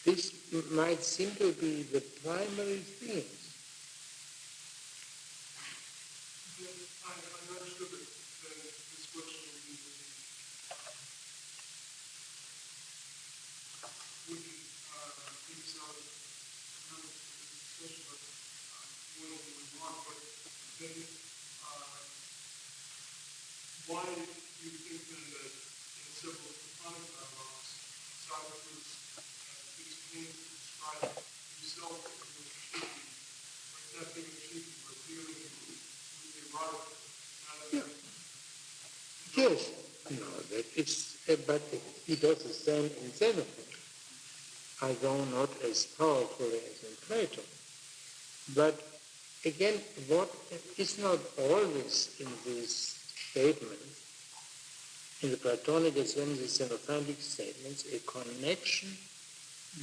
This might simply be the primary things. I understood that this question would be things out of another discussion, but one of them was not. But then, why do you think then that in several Platonic dialogues, Socrates takes pains to describe himself as a chieftain, but not being a chieftain, but dealing with the erotic? Yes, no, that is, but he does the same in Xenophon, although not as powerfully as in Plato. But again, what is not always in these statements, in the Platonic as well as the Xenophantic statements, a connection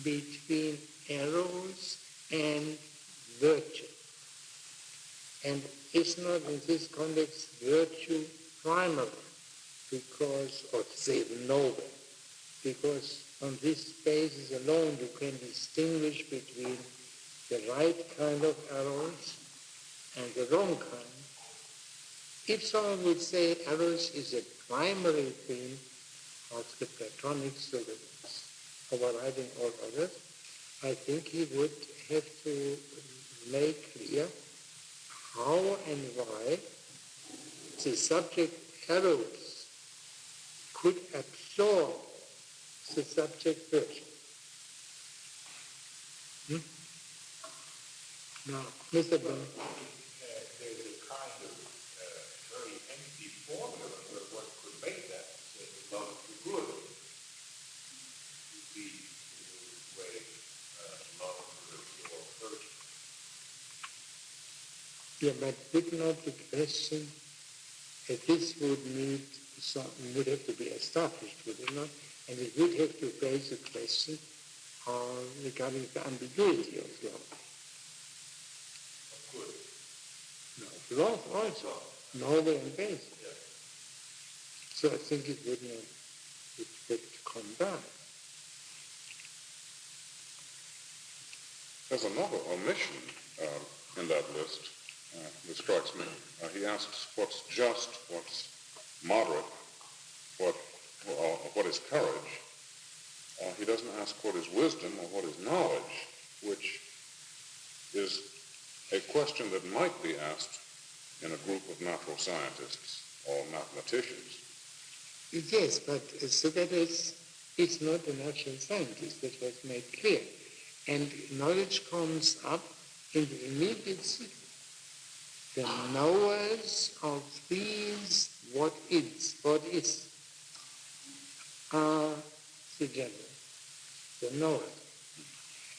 between eros and virtue. And is not in this context virtue primary, because, or say noble, because on this basis alone you can distinguish between the right kind of eros and the wrong kind. If someone would say eros is a primary theme of the Platonic Socrates, overriding all others, I think he would have to make clear how and why the subject eros could absorb the subject virtue. Now, Mr. Bell. There's a kind of very empty formula where one could make that, say, love the good would be the way love for virtue. Yeah, but did not the question that this would have to be established, would it not? And it would have to raise the question regarding the ambiguity of love. Good. No, love also, noble and base. Yeah. So I think it would come back. There's another omission in that list that strikes me. He asks what's just, what's moderate, what is courage. He doesn't ask what is wisdom or what is knowledge, which is a question that might be asked in a group of natural scientists or mathematicians. Yes, but Socrates is not a natural scientist, that was made clear. And knowledge comes up in the immediate sequence. The knowers of these what is, are the general, the knower.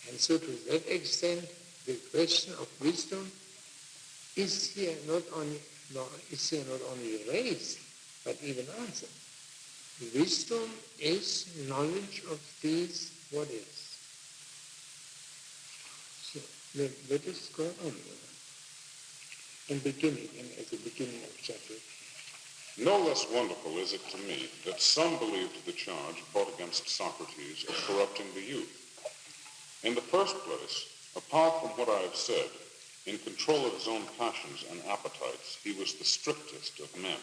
And so to that extent, the question of wisdom is here not only raised, but even answered. Wisdom is knowledge of these what is. So let us go on and beginning, and at the beginning of chapter. No less wonderful is it to me that some believed the charge brought against Socrates of corrupting the youth. In the first place, apart from what I have said, in control of his own passions and appetites, he was the strictest of men.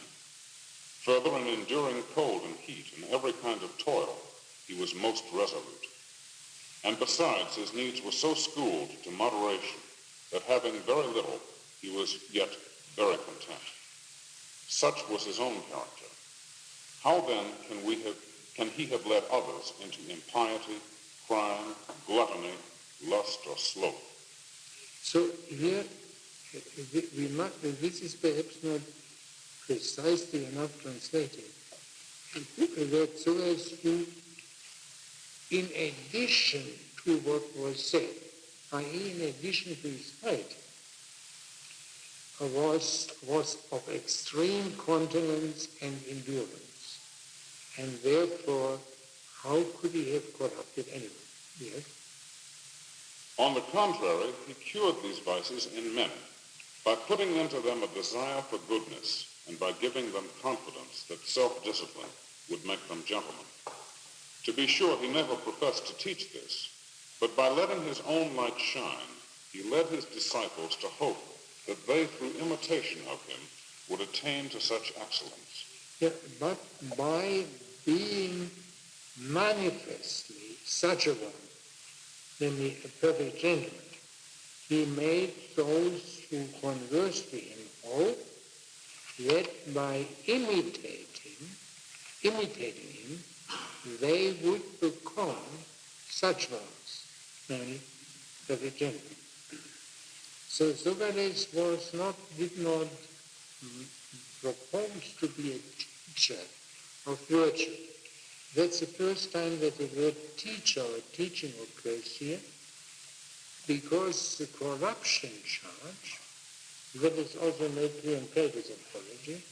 Further, in enduring cold and heat and every kind of toil, he was most resolute. And besides, his needs were so schooled to moderation that having very little, he was yet very content. Such was his own character. How then can he have led others into impiety, crime, gluttony, lust, or sloth? So here, this is perhaps not precisely enough translated. That so as to, in addition to what was said, i.e. in addition to his height, was of extreme continence and endurance. And therefore, how could he have corrupted anyone? Yes? On the contrary, he cured these vices in men by putting into them a desire for goodness and by giving them confidence that self-discipline would make them gentlemen. To be sure, he never professed to teach this, but by letting his own light shine, he led his disciples to hope that they, through imitation of him, would attain to such excellence. Yeah, but by being manifestly such a one, namely a perfect gentleman, he made those who conversed with him hope that by imitating him, they would become such ones, namely perfect gentlemen. So Socrates did not propose to be a teacher of virtue. That's the first time that the word teacher or teaching occurs here, because the corruption charge, that is also made clear in Plato's apology,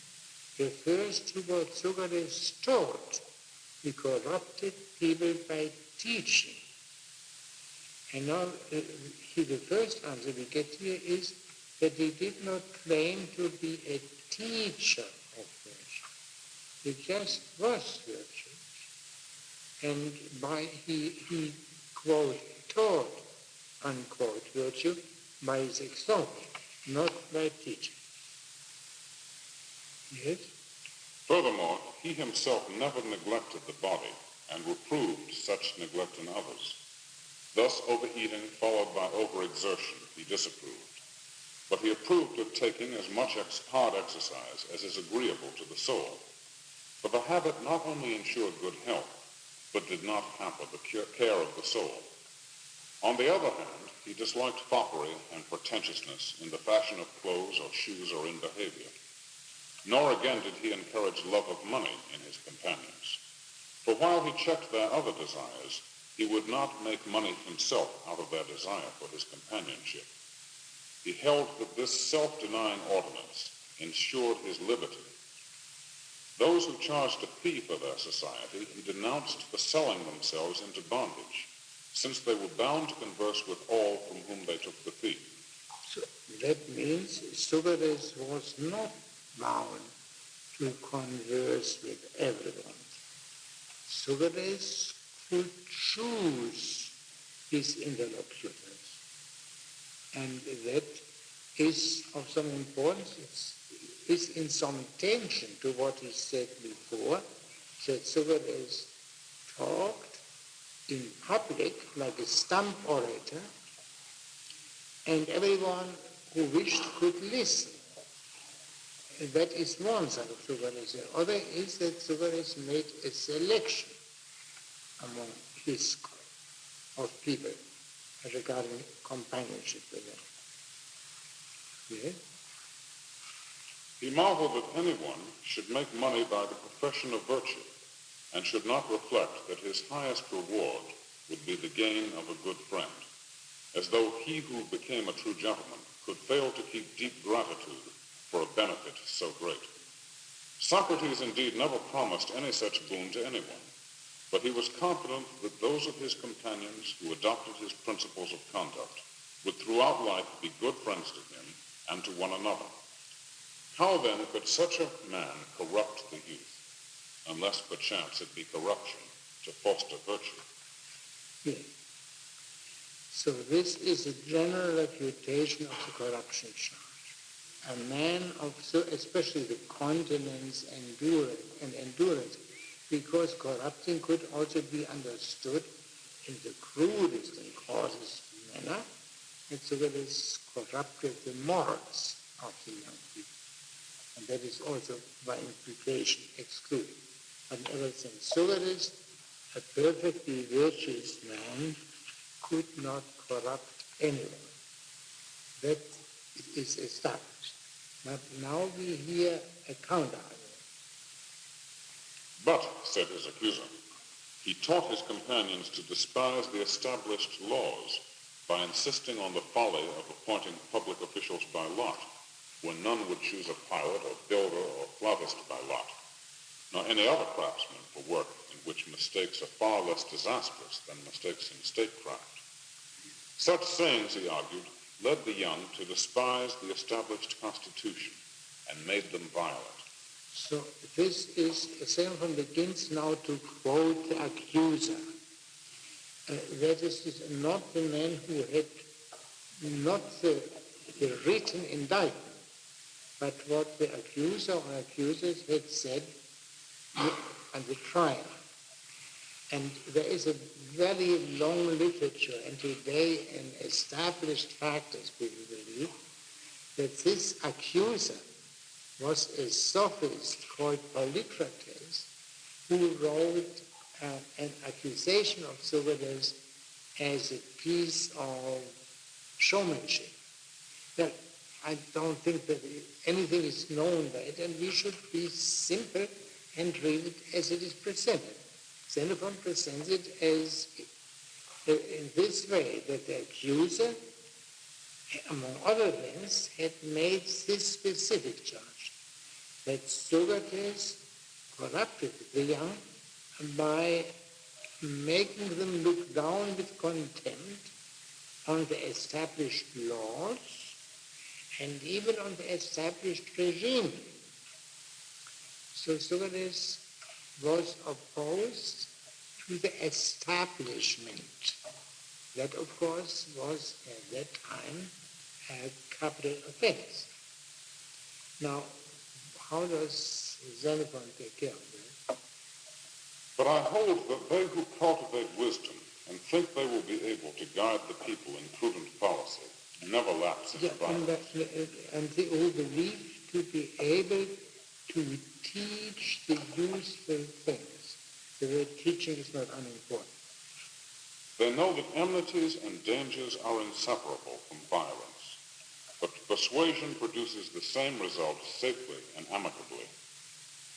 refers to what Socrates taught. He corrupted people by teaching. And now the first answer we get here is that he did not claim to be a teacher of virtue. He just was virtue. And he quote, taught, unquote, virtue by his example, not by teaching. Yes? Furthermore, he himself never neglected the body and reproved such neglect in others. Thus, overeating followed by overexertion he disapproved. But he approved of taking as much hard exercise as is agreeable to the soul. For the habit not only ensured good health, but did not hamper the care of the soul. On the other hand, he disliked foppery and pretentiousness in the fashion of clothes or shoes or in behavior. Nor again did he encourage love of money in his companions. For while he checked their other desires, he would not make money himself out of their desire for his companionship. He held that this self-denying ordinance ensured his liberty. Those who charged a fee for their society he denounced for selling themselves into bondage, since they were bound to converse with all from whom they took the fee. So that means Socrates was not bound to converse with everyone. Socrates could choose his interlocutors. And that is of some importance. It's in some tension to what he said before, that Socrates talked in public like a stump orator, and everyone who wished could listen. And that is one side of Socrates. The other is that Socrates made a selection among his of people regarding companionship with them. Yes? He marveled that anyone should make money by the profession of virtue, and should not reflect that his highest reward would be the gain of a good friend, as though he who became a true gentleman could fail to keep deep gratitude for a benefit so great. Socrates indeed never promised any such boon to anyone, but he was confident that those of his companions who adopted his principles of conduct would throughout life be good friends to him and to one another. How then could such a man corrupt the youth, unless perchance it be corruption to foster virtue? Yes. So this is a general refutation of the corruption charge. A man of, so especially the continence and endurance, because corrupting could also be understood in the crudest and coarsest manner, and so that is corrupted the morals of the young people. And that is also by implication excluded. But in other sense, Socrates, a perfectly virtuous man, could not corrupt anyone. That is established. But now we hear a counter-argument. But, said his accuser, he taught his companions to despise the established laws by insisting on the folly of appointing public officials by lot, when none would choose a pilot or builder or flautist by lot, nor any other craftsman for work in which mistakes are far less disastrous than mistakes in statecraft. Such sayings, he argued, led the young to despise the established constitution and made them violent. So this is, Xenophon begins now to quote the accuser. That is not the man who had not the written indictment, but what the accuser or accusers had said on the trial. And there is a very long literature, and today an established fact is, we believe, that this accuser was a sophist called Polycrates, who wrote an accusation of Socrates as a piece of showmanship. Well, I don't think that anything is known by it, and we should be simple and read it as it is presented. Xenophon presents it as in this way, that the accuser, among other things, had made this specific charge, that Socrates corrupted the young by making them look down with contempt on the established laws and even on the established regime. So Socrates was opposed to the establishment. That, of course, was at that time a capital offense. Now, how does Xenophon take care of that? But I hold that they who cultivate wisdom wisdom and think they will be able to guide the people in prudent policy, never lapse into violence. And who believe to be able to teach the useful things. The word teaching is not unimportant. They know that enmities and dangers are inseparable from violence, but persuasion produces the same result safely and amicably.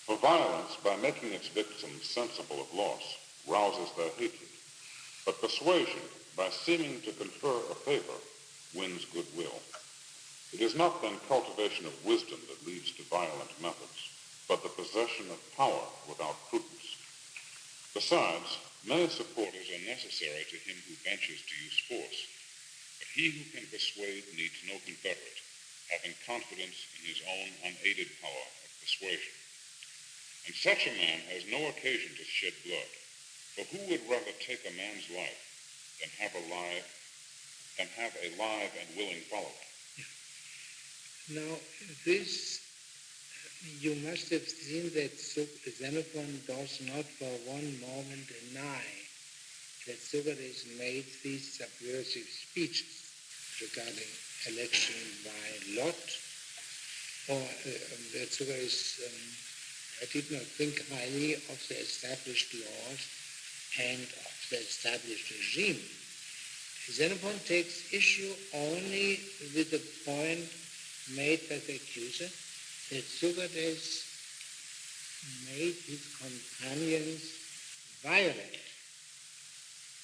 For violence, by making its victims sensible of loss, rouses their hatred, but persuasion, by seeming to confer a favor, wins goodwill. It is not then cultivation of wisdom that leads to violent methods, but the possession of power without prudence. Besides, many supporters are necessary to him who ventures to use force, but he who can persuade needs no confederate, having confidence in his own unaided power of persuasion. And such a man has no occasion to shed blood, for who would rather take a man's life than have a live and willing follower? Now, this, you must have seen that Xenophon does not for one moment deny that Socrates made these subversive speeches regarding election by lot, or that Socrates did not think highly of the established laws and of the established regime. Xenophon takes issue only with the point made by the accuser that Socrates made his companions violent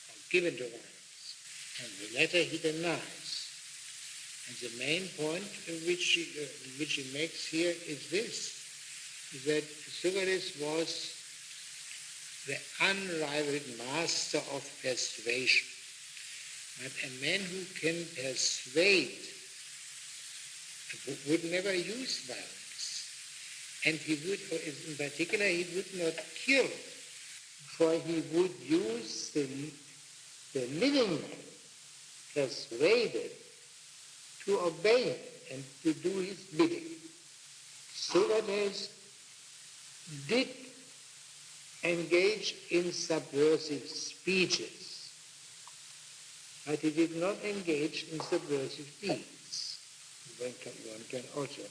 or given to violence, and the latter he denies. And the main point which he makes here is this, that Socrates was the unrivaled master of persuasion. But a man who can persuade would never use violence. And he would, in particular, he would not kill, for he would use the living man persuaded to obey him and to do his bidding. Socrates did engage in subversive speeches, but he did not engage in subversive deeds. One can also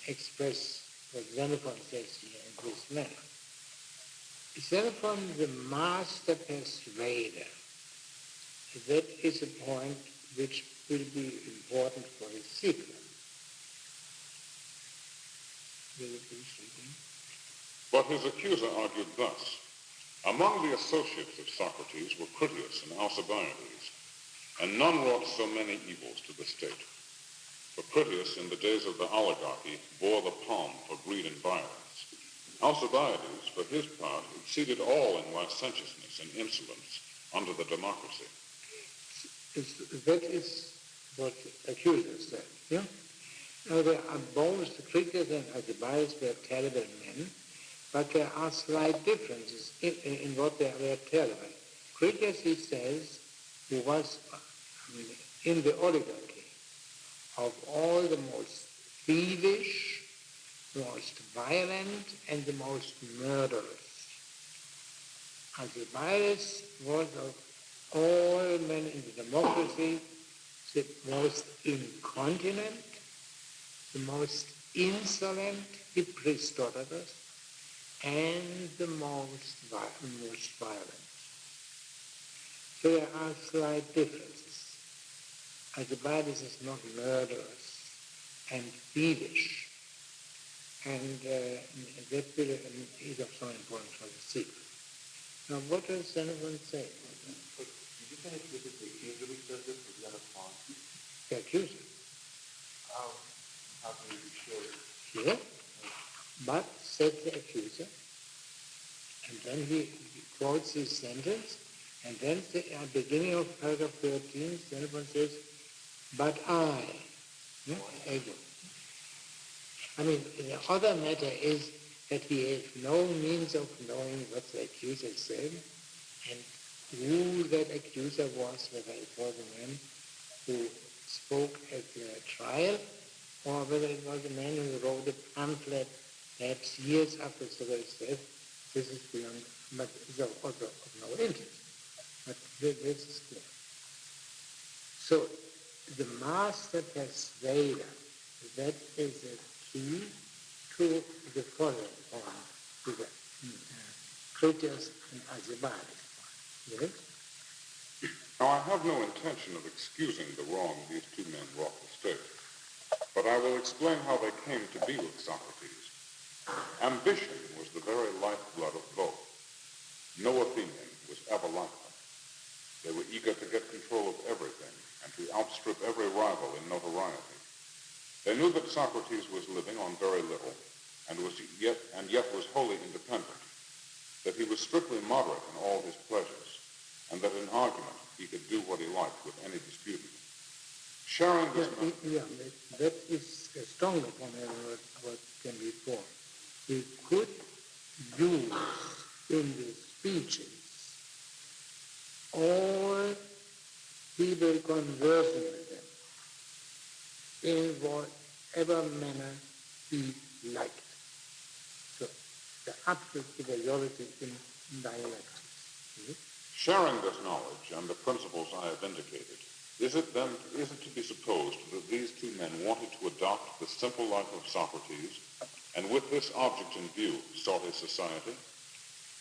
express what Xenophon says here in this manner. Xenophon, the master persuader, that is a point which will be important for his sequel. But his accuser argued thus: among the associates of Socrates were Critias and Alcibiades, and none wrought so many evils to the state. For Critias, in the days of the oligarchy, bore the palm for greed and violence. Alcibiades, for his part, exceeded all in licentiousness and insolence under the democracy. That is what accusers said. Yeah? Now, there are both Critias and Alcibiades were terrible men, but there are slight differences in what they were terrible. Critias, he says, who was in the oligarchy, of all the most thievish, most violent, and the most murderous. Alcibiades was of all men in the democracy the most incontinent, the most insolent, Hippocrates, and the most violent. So there are slight differences. Alcibiades is not murderous and thievish, and that is of some importance for the sequel. Now, what does Xenophon say? Did you finish with the accuser who says this, or Xenophon? The accuser. How can you be sure? Here, but said the accuser, and then he quotes his sentence, and then at the beginning of paragraph 13, Xenophon says, but I. Ego. I mean, the other matter is that we have no means of knowing what the accuser said, and who that accuser was, whether it was a man who spoke at the trial, or whether it was a man who wrote a pamphlet perhaps years after Socrates' death. This is beyond, but is also of no interest. But this is clear. So the master persuader, that is a key to the following point, to the Critias and Alcibiades point. Yes? Now, I have no intention of excusing the wrong these two men wrought the state, but I will explain how they came to be with Socrates. Ambition was the very lifeblood of both. No Athenian was ever like them. They were eager to get control of everything and to outstrip every rival in notoriety. They knew that Socrates was living on very little and yet was wholly independent, that he was strictly moderate in all his pleasures, and that in argument he could do what he liked with any disputant. Sharing this... that is stronger from what came before. He could use in the speeches all people conversing with them in whatever manner he liked. So the absolute superiority in dialectics. Sharing this knowledge and the principles I have indicated, is it to be supposed that these two men wanted to adopt the simple life of Socrates, and with this object in view sought his society?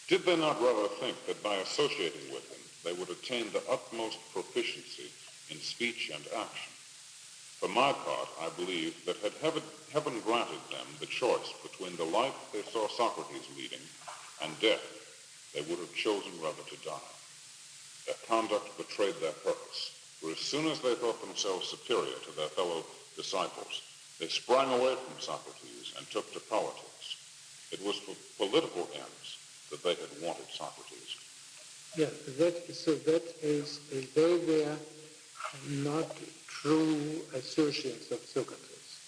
Did they not rather think that by associating with him, they would attain the utmost proficiency in speech and action? For my part, I believe that had heaven granted them the choice between the life they saw Socrates leading and death, they would have chosen rather to die. Their conduct betrayed their purpose, for as soon as they thought themselves superior to their fellow disciples, they sprang away from Socrates and took to politics. It was for political ends that they had wanted Socrates. Yeah, that is, they were not true associates of Socrates.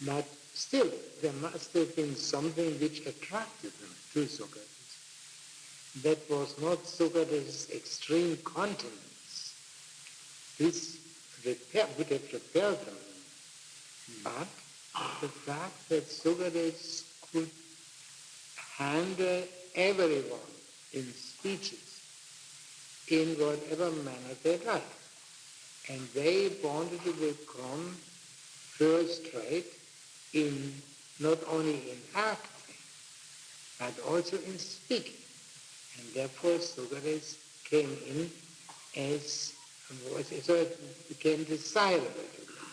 But still, there must have been something which attracted them to Socrates. That was not Socrates' extreme continence. This would have repelled them. But the fact that Socrates could handle everyone in speeches in whatever manner they liked. And they wanted to become first rate in not only in acting, but also in speaking. And therefore Socrates came in so it became desirable to them.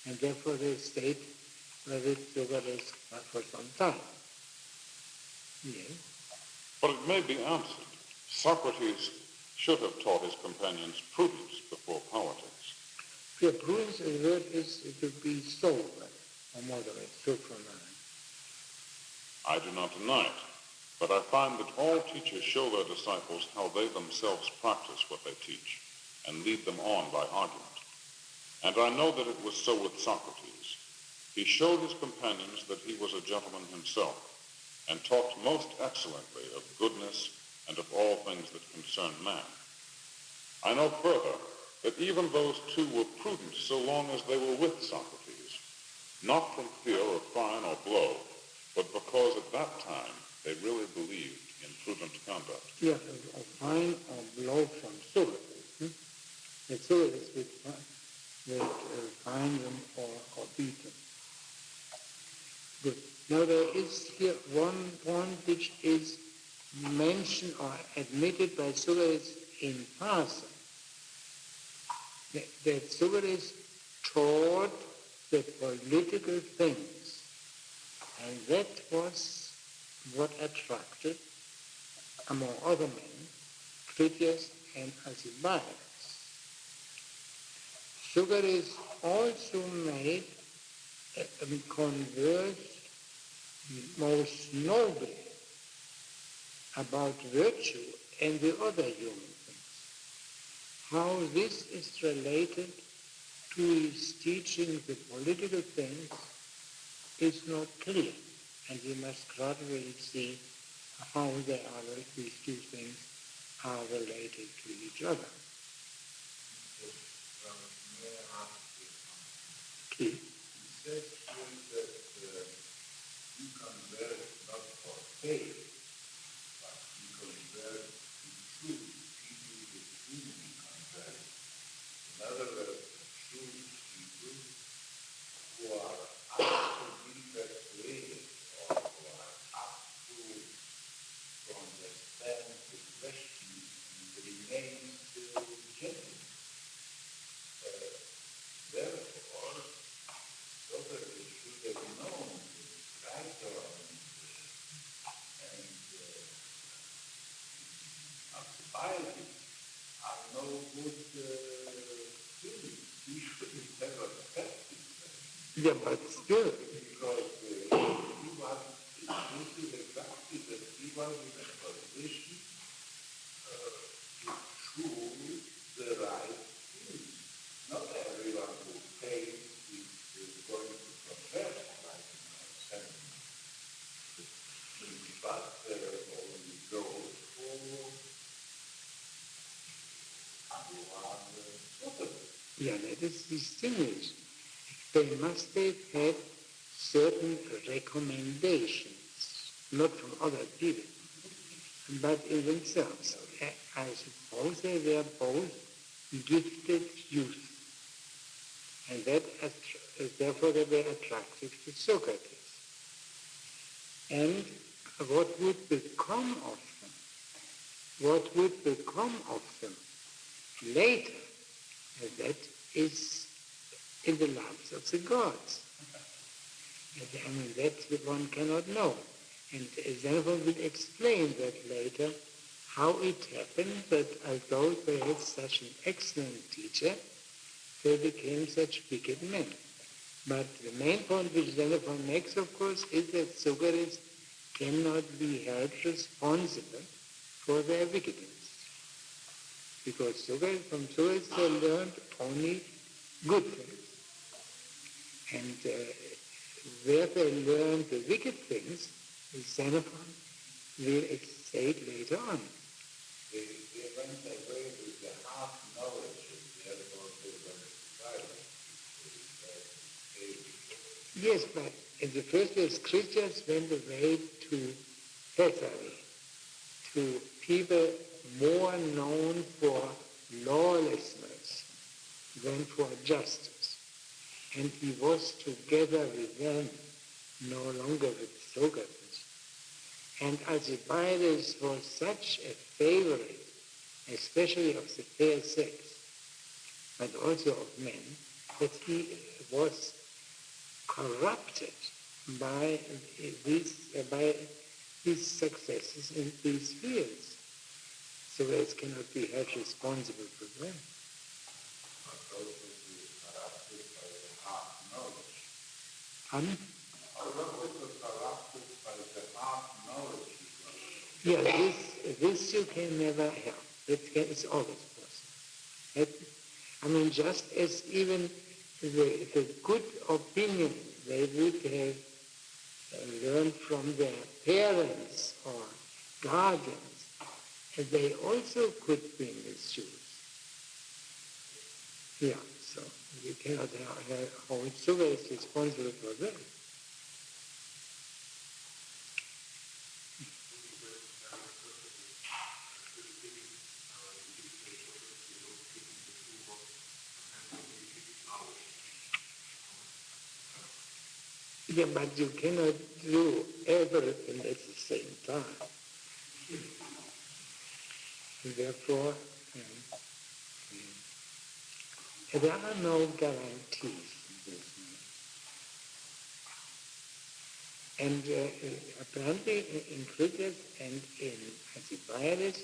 And therefore they stayed with Socrates for some time. Yes. But it may be answered, Socrates should have taught his companions prudence before politics. Yeah, prudence, the word is to be sober or moderate, superman. I do not deny it, but I find that all teachers show their disciples how they themselves practice what they teach and lead them on by argument. And I know that it was so with Socrates. He showed his companions that he was a gentleman himself, and talked most excellently of goodness and of all things that concern man. I know further that even those two were prudent so long as they were with Socrates, not from fear of fine or blow, but because at that time they really believed in prudent conduct. Yeah, a fine or blow from Socrates. That Socrates would fine them or beat them. Good. Now there is here one point which is mentioned or admitted by Socrates in passing. That Socrates taught the political things, and that was what attracted, among other men, Critias and Alcibiades. Socrates also made conversed most nobly about virtue and the other human things. How this is related to his teaching the political things is not clear, and we must gradually see how these two things are related to each other. Okay. It says here that you convert not for faith, but you convert to truth, people with society are no good students. We shouldn't have accepted them. Yeah, but still. Because this is exactly that he was in a position to choose the right things. Not everyone who pays is going to profess like but only those who are suitable. Yeah, that is distinguished. They must have had certain recommendations, not from other people, but in themselves. I suppose they were both gifted youth, and that therefore they were attractive to Socrates. And what would become of them? What would become of them later? That is in the lives of the gods. I mean, that one cannot know. And Xenophon will explain that later, how it happened that although they had such an excellent teacher, they became such wicked men. But the main point which Xenophon makes, of course, is that Socrates cannot be held responsible for their wickedness. Because from Socrates they learned only good things. And where they learned the wicked things, Xenophon will state later on. They went away with the half knowledge, and therefore they went to Yes, but in the first place, Christians went away to Thessaly, to people more known for lawlessness than for justice. And he was together with them, no longer with Socrates. And Alcibiades was such a favorite, especially of the fair sex, but also of men, that he was corrupted by his successes in these fields. Socrates cannot be held responsible for them. Yeah, this you can never help. It's always possible. I mean, just as even the good opinion they would have learned from their parents or guardians, they also could be misused. Yeah, so you cannot hold Socrates responsible for them. Yeah, but you cannot do everything at the same time. And therefore, there are no guarantees in this. And apparently in Critias and in Alcibiades,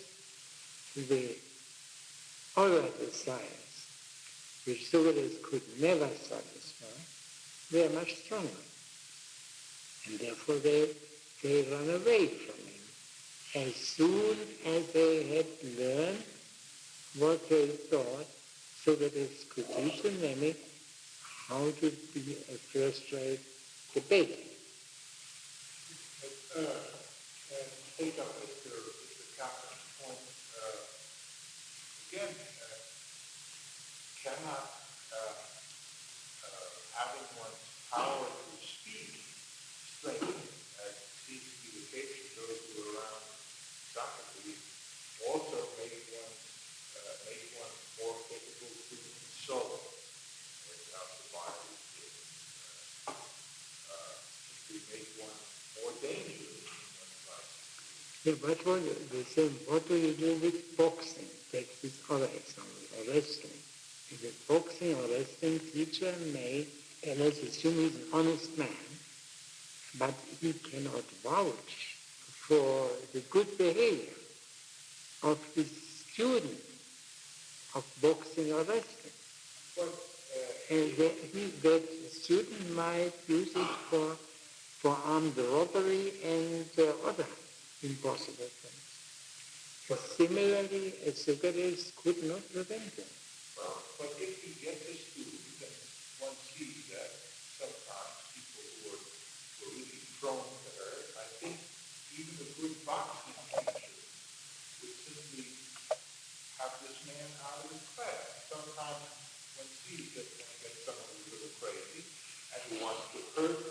the other desires, which Socrates could never satisfy, they are much stronger. And therefore they run away from him as soon as they had learned what they thought Socrates could teach them, namely how to be a first-rate debater. Take up Mr. Kaplan's point. Again, cannot having one's power to speak strengthen, as seems to be the case for those who are around Socrates, also make one more capable to console without the body. Simply make one more dangerous in one's life. Yeah, but what do you do with boxing? Take this other example, or wrestling. If a boxing or wrestling teacher may, and let's assume he's an honest man, but he cannot vouch for the good behavior of his student of boxing or wrestling. And that student might use it for armed robbery and other impossible things. But similarly, Socrates could not prevent them. Well, but if you get the student, then one sees that sometimes people who are really prone to her, I think even a good boxing teacher would simply have this man out of his class. Sometimes one sees that when you get someone who's a little crazy and who wants to hurt,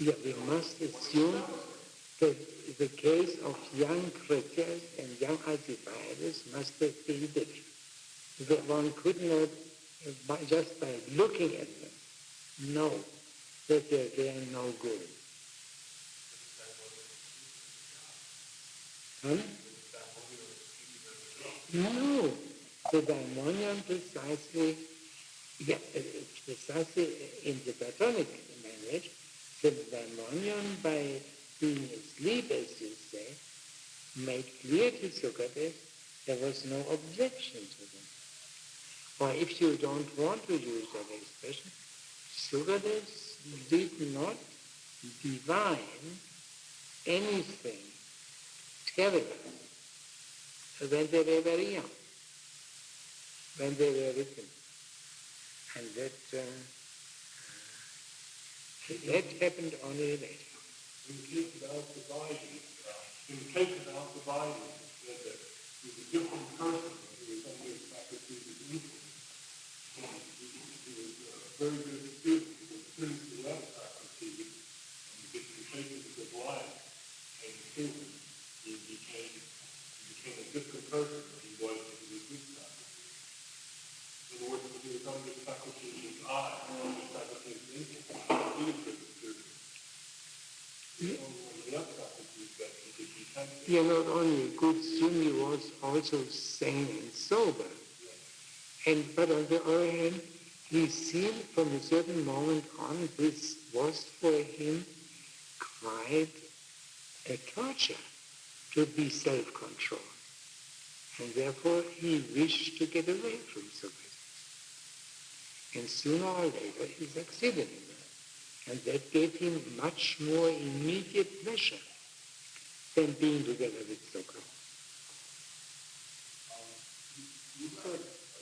Yeah, we must assume that the case of young creatures and young Alcibiades must have been different. That one could not, just by looking at them, know that they are no good. Huh? No, the daimonion precisely in the Platonic language, the daimonion, by being asleep, as you say, made clear to Socrates there was no objection to them. Or if you don't want to use that expression, Socrates did not divine anything terrible when they were very young, when they were written. And that happened only later. In the case of Alcibiades, that he was a different person who was under Socrates' influence. He was a very good student, but as soon as he left Socrates and became the blind and student, he became a different person than he was when he was with Socrates. In other words, when he was under Socrates' eye, under Socrates' influence, he was a good student. Yeah, not only a good student, he was also sane and sober. But on the other hand, he seemed from a certain moment on, this was for him quite a torture to be self-controlled. And therefore he wished to get away from Socrates. And sooner or later he succeeded in that. And that gave him much more immediate pleasure than being together with Socrates.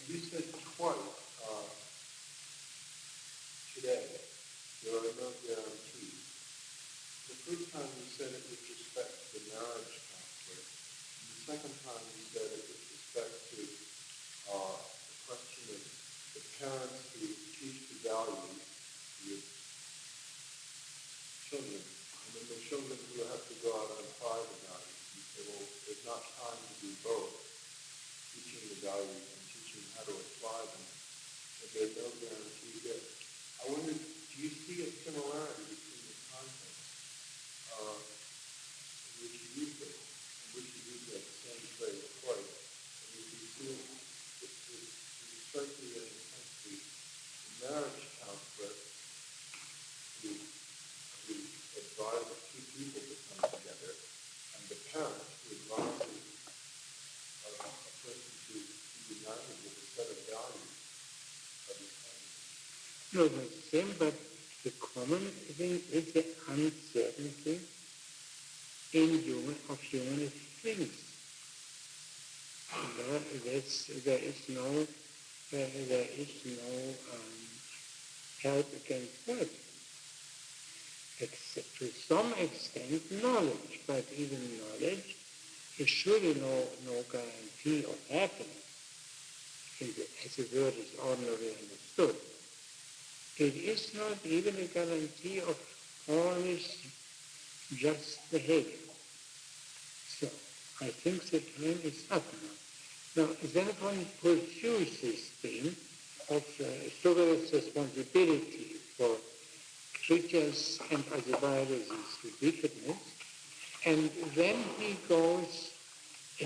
You said twice today there are no guarantees. The first time you said it with respect to the marriage conflict, and the second time you said it with respect to the question of the parents who teach the values to your children, and then the children who have to go out and apply the values. You say, well, there's not time to do both, teaching the values and teaching how to apply them, but there's no guarantee there. I wonder, do you see a similarity between the context in which you use it, in which you use that same phrase twice, and if you see it strikes me that intensely the marriage conflict to advise two people to come together, and the parents who advises a person to be united with a set of values of his family. No, the same, but the common thing is the uncertainty of human things. There is no help against that. Except to some extent knowledge, but even knowledge is surely no guarantee of happiness, as the word is ordinarily understood. It is not even a guarantee of always just behavior. So, I think the time is up now. Now, Xenophon pursues this theme of Socrates' responsibility for Critias and Alcibiades' wickedness, and then he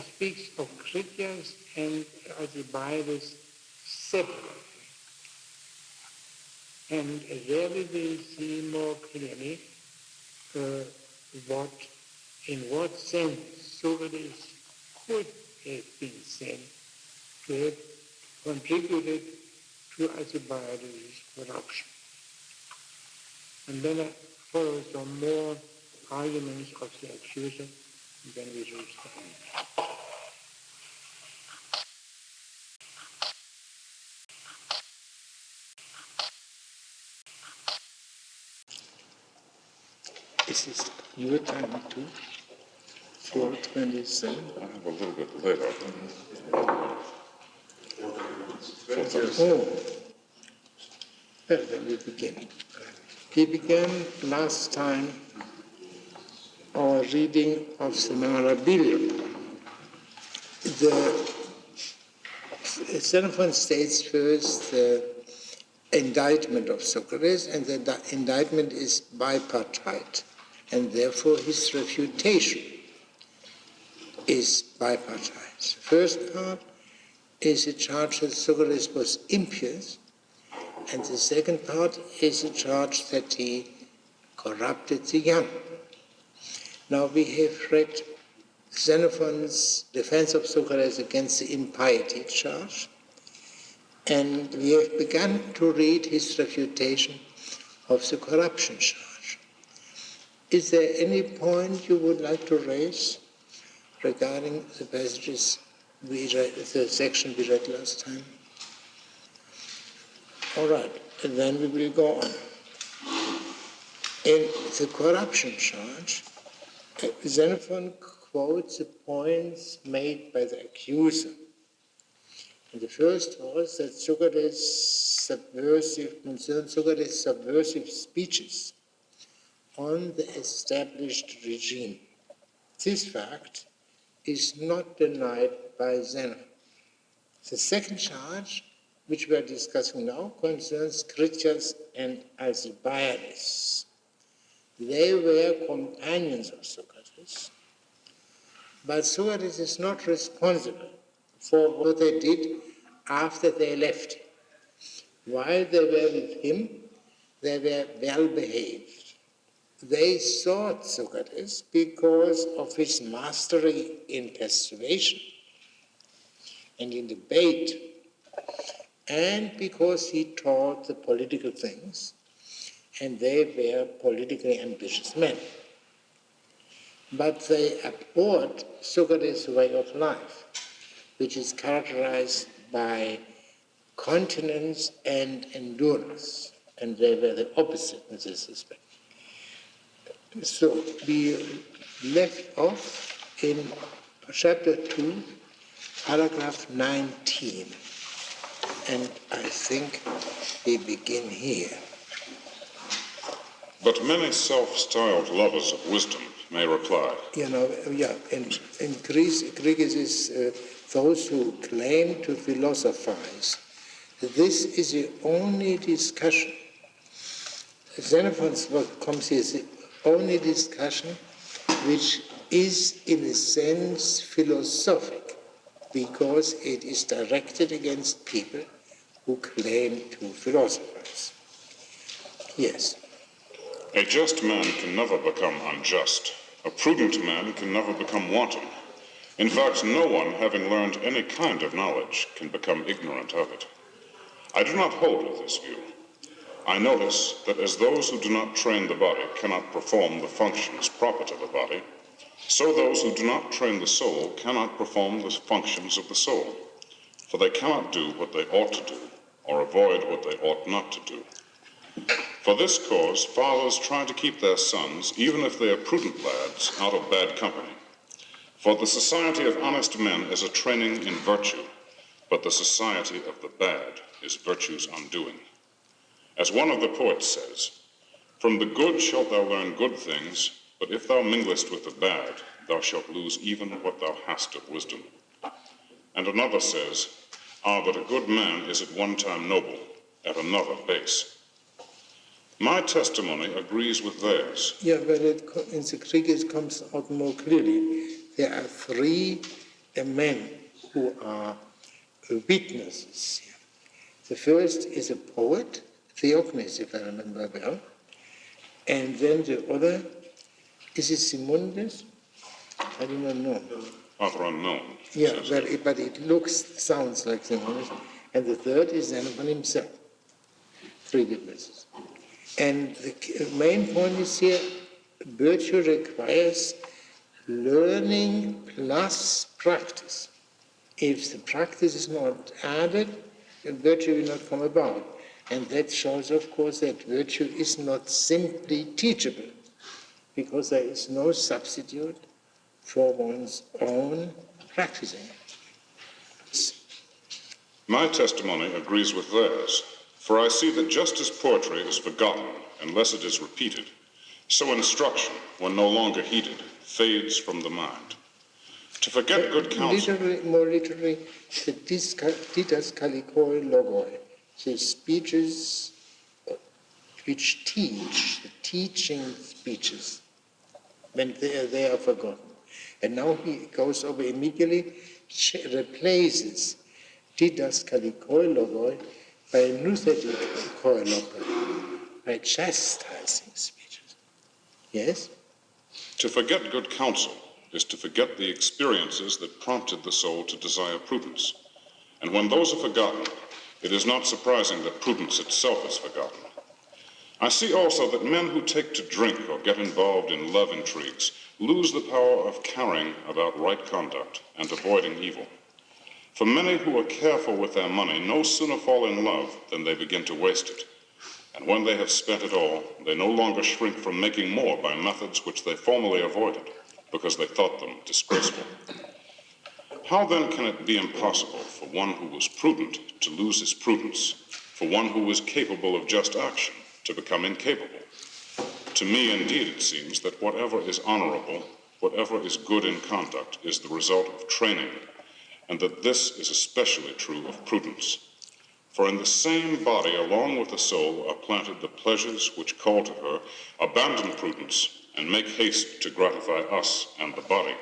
speaks of Critias and Alcibiades separately. And there we will see more clearly in what sense Socrates could have been said to have contributed to Alcibiades' corruption. And then follow some more arguments of the accuser, and then we reach the end. Is this your time too? 4:27? I have a little bit later. Oh, well, then we begin. We began last time our reading of the Memorabilia. Xenophon states first the indictment of Socrates, and the indictment is bipartite, and therefore his refutation is bipartite. The first part is a charge that Socrates was impious, and the second part is a charge that he corrupted the young. Now we have read Xenophon's defense of Socrates against the impiety charge, and we have begun to read his refutation of the corruption charge. Is there any point you would like to raise regarding the passages we read, the section we read last time? All right, and then we will go on. In the corruption charge, Xenophon quotes the points made by the accuser. And the first was that Socrates' subversive speeches on the established regime. This fact is not denied by Xenophon. The second charge, which we are discussing now, concerns Critias and Alcibiades. They were companions of Socrates, but Socrates is not responsible for what they did after they left him. While they were with him, they were well behaved. They sought Socrates because of his mastery in persuasion and in debate, and because he taught the political things, and they were politically ambitious men. But they abhorred Socrates' way of life, which is characterized by continence and endurance, and they were the opposite in this respect. So we left off in chapter 2, paragraph 19, and I think we begin here. But many self-styled lovers of wisdom may reply. In Greek it is those who claim to philosophize. This is the only discussion. Xenophon's work comes here is the only discussion which is in a sense philosophic, because it is directed against people who claim to philosophize. Yes. A just man can never become unjust. A prudent man can never become wanton. In fact, no one, having learned any kind of knowledge, can become ignorant of it. I do not hold with this view. I notice that as those who do not train the body cannot perform the functions proper to the body, so those who do not train the soul cannot perform the functions of the soul, for they cannot do what they ought to do, or avoid what they ought not to do. For this cause, fathers try to keep their sons, even if they are prudent lads, out of bad company. For the society of honest men is a training in virtue, but the society of the bad is virtue's undoing. As one of the poets says, "From the good shalt thou learn good things, but if thou minglest with the bad, thou shalt lose even what thou hast of wisdom." And another says, but a good man is at one time noble, at another base." My testimony agrees with theirs. Yeah, but in the Greek it comes out more clearly. There are three men who are witnesses here. The first is a poet, Theognis, if I remember well, and then the other, is it Simonides? I do not know. other unknown. Yeah, but it sounds like Xenophon. And the third is Xenophon himself. 3 witnesses. And the main point is here, virtue requires learning plus practice. If the practice is not added, then virtue will not come about. And that shows, of course, that virtue is not simply teachable, because there is no substitute for one's own practicing. My testimony agrees with theirs, for I see that just as poetry is forgotten unless it is repeated, so instruction, when no longer heeded, fades from the mind. To forget good counsel... More literally, the didascalikoi logoi, the speeches which teach, the teaching speeches, when they are forgotten. And now he goes over immediately, replaces didascalikoi logoi by nouthetikoi logoi, by chastising speeches. Yes? To forget good counsel is to forget the experiences that prompted the soul to desire prudence. And when those are forgotten, it is not surprising that prudence itself is forgotten. I see also that men who take to drink or get involved in love intrigues lose the power of caring about right conduct and avoiding evil. For many who are careful with their money no sooner fall in love than they begin to waste it. And when they have spent it all, they no longer shrink from making more by methods which they formerly avoided, because they thought them disgraceful. How then can it be impossible for one who was prudent to lose his prudence, for one who was capable of just action to become incapable? To me, indeed, it seems that whatever is honorable, whatever is good in conduct, is the result of training, and that this is especially true of prudence. For in the same body, along with the soul, are planted the pleasures which call to her, abandon prudence, and make haste to gratify us and the body.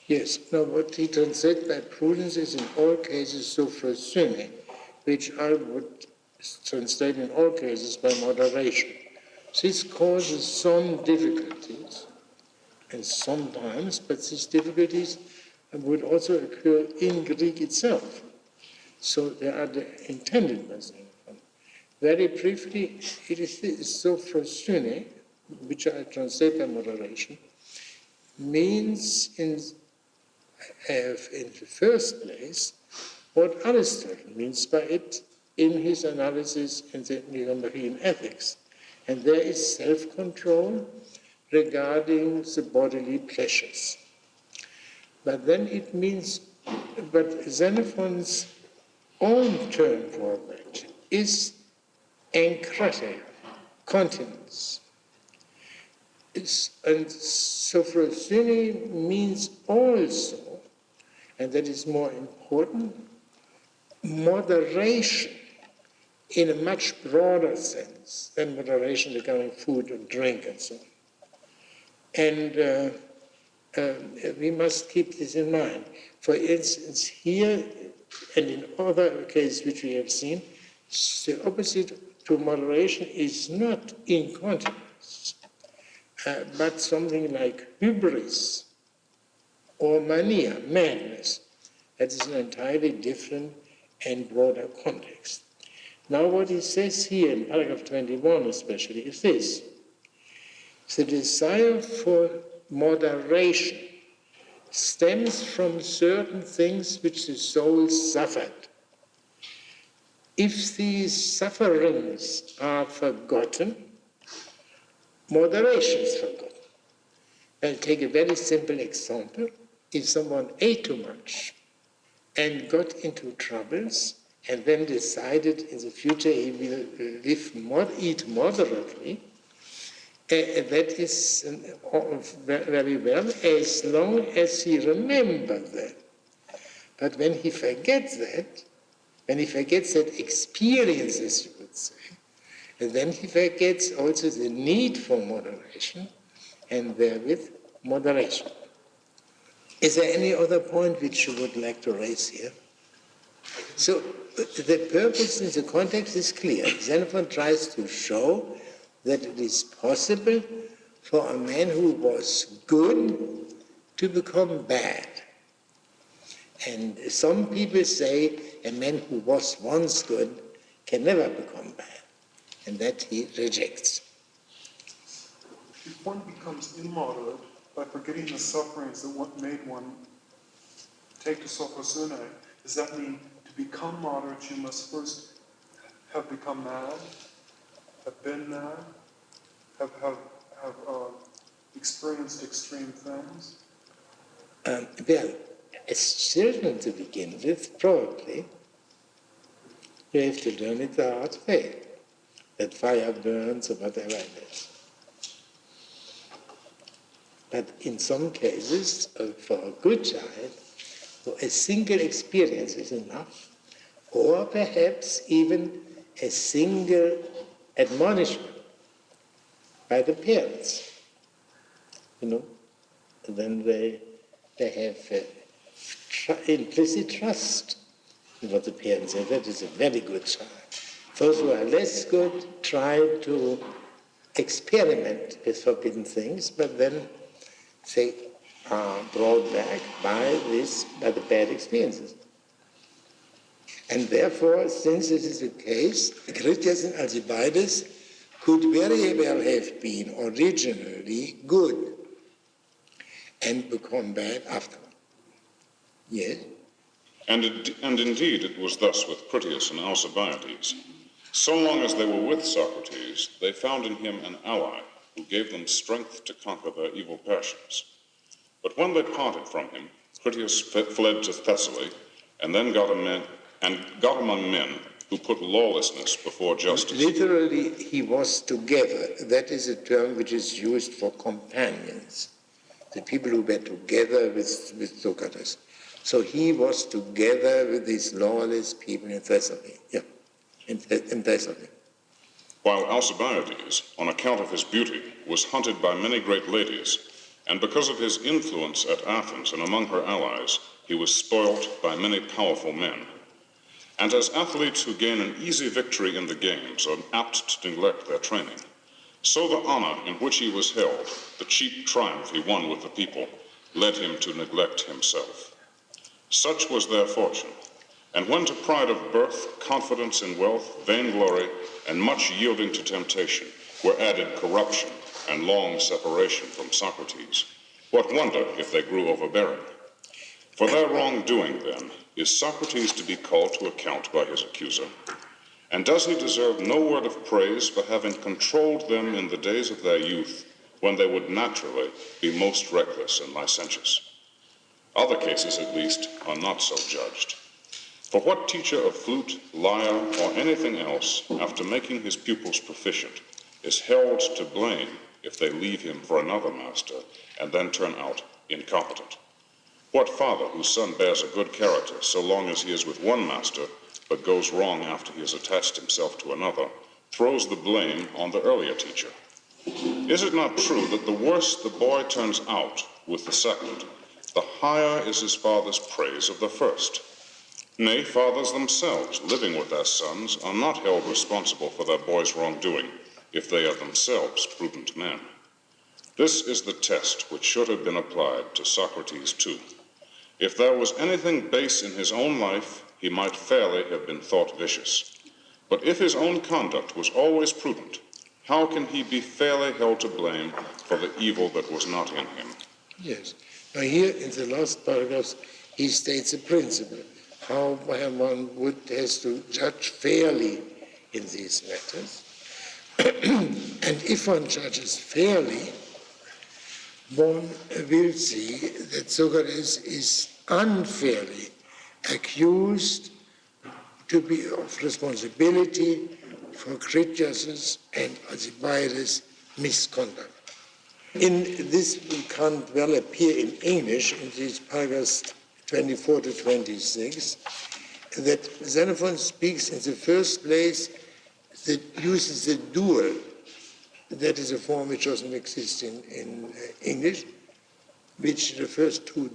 Yes, now what he translates by prudence is in all cases sufficiency, which I would translate in all cases by moderation. This causes some difficulties, and sometimes, but these difficulties would also occur in Greek itself. So they are intended by Xenophon. Very briefly, it is this sophrosune, which I translate by moderation, means in the first place what Aristotle means by it in his analysis in the Nicomachean Ethics. And there is self-control regarding the bodily pleasures. But then it means, but Xenophon's own term for that is enkrateia, continence. And sophrosune means also, and that is more important, moderation in a much broader sense than moderation regarding food and drink and so on. And we must keep this in mind. For instance, here and in other cases which we have seen, the opposite to moderation is not incontinence, but something like hubris or mania, madness. That is an entirely different and broader context. Now what he says here in paragraph 21 especially is this. The desire for moderation stems from certain things which the soul suffered. If these sufferings are forgotten, moderation is forgotten. I'll take a very simple example. If someone ate too much and got into troubles and then decided in the future he will eat moderately, that is very well, as long as he remembers that. But when he forgets that, experience, as you would say, and then he forgets also the need for moderation, and therewith moderation. Is there any other point which you would like to raise here? So the purpose in the context is clear. Xenophon tries to show that it is possible for a man who was good to become bad. And some people say a man who was once good can never become bad, and that he rejects. If one becomes immoderate by forgetting the sufferings that what made one take to Sophocene, does that mean to become moderate you must first have become mad, have been mad, have experienced extreme things? Well, as children to begin with, probably, you have to learn it the hard way, that fire burns or whatever it is. But in some cases, for a good child, a single experience is enough, or perhaps even a single admonishment by the parents. Then they have implicit trust in what the parents say. That is a very good child. Those who are less good try to experiment with forbidden things, but then they are brought back by the bad experiences. And therefore, since it is the case, Critias and Alcibiades could very well have been originally good and become bad afterward. Yes? And indeed it was thus with Critias and Alcibiades. So long as they were with Socrates, they found in him an ally who gave them strength to conquer their evil passions. But when they parted from him, Critias fled to Thessaly, and then got among men who put lawlessness before justice. Literally, he was together. That is a term which is used for companions, the people who were together with Socrates. So he was together with these lawless people in Thessaly. Yeah, in Thessaly. While Alcibiades, on account of his beauty, was hunted by many great ladies, and because of his influence at Athens and among her allies, he was spoilt by many powerful men. And as athletes who gain an easy victory in the games are apt to neglect their training, so the honor in which he was held, the cheap triumph he won with the people, led him to neglect himself. Such was their fortune, and when to pride of birth, confidence in wealth, vainglory, and much yielding to temptation were added corruption and long separation from Socrates, what wonder if they grew overbearing? For their wrongdoing, then, is Socrates to be called to account by his accuser? And does he deserve no word of praise for having controlled them in the days of their youth, when they would naturally be most reckless and licentious? Other cases, at least, are not so judged. For what teacher of flute, lyre, or anything else, after making his pupils proficient, is held to blame if they leave him for another master and then turn out incompetent? What father whose son bears a good character so long as he is with one master, but goes wrong after he has attached himself to another, throws the blame on the earlier teacher? Is it not true that the worse the boy turns out with the second, the higher is his father's praise of the first? Nay, fathers themselves, living with their sons, are not held responsible for their boys' wrongdoing, if they are themselves prudent men. This is the test which should have been applied to Socrates too. If there was anything base in his own life, he might fairly have been thought vicious. But if his own conduct was always prudent, how can he be fairly held to blame for the evil that was not in him? Yes. Now here in the last paragraphs, he states a principle, how one has to judge fairly in these matters. And if one judges fairly, one will see that Socrates is unfairly accused to be of responsibility for Critias' and Alcibiades' misconduct. In this can't well appear in English in these paragraphs 24 to 26, that Xenophon speaks in the first place that uses the dual. That is a form which doesn't exist in English, which refers to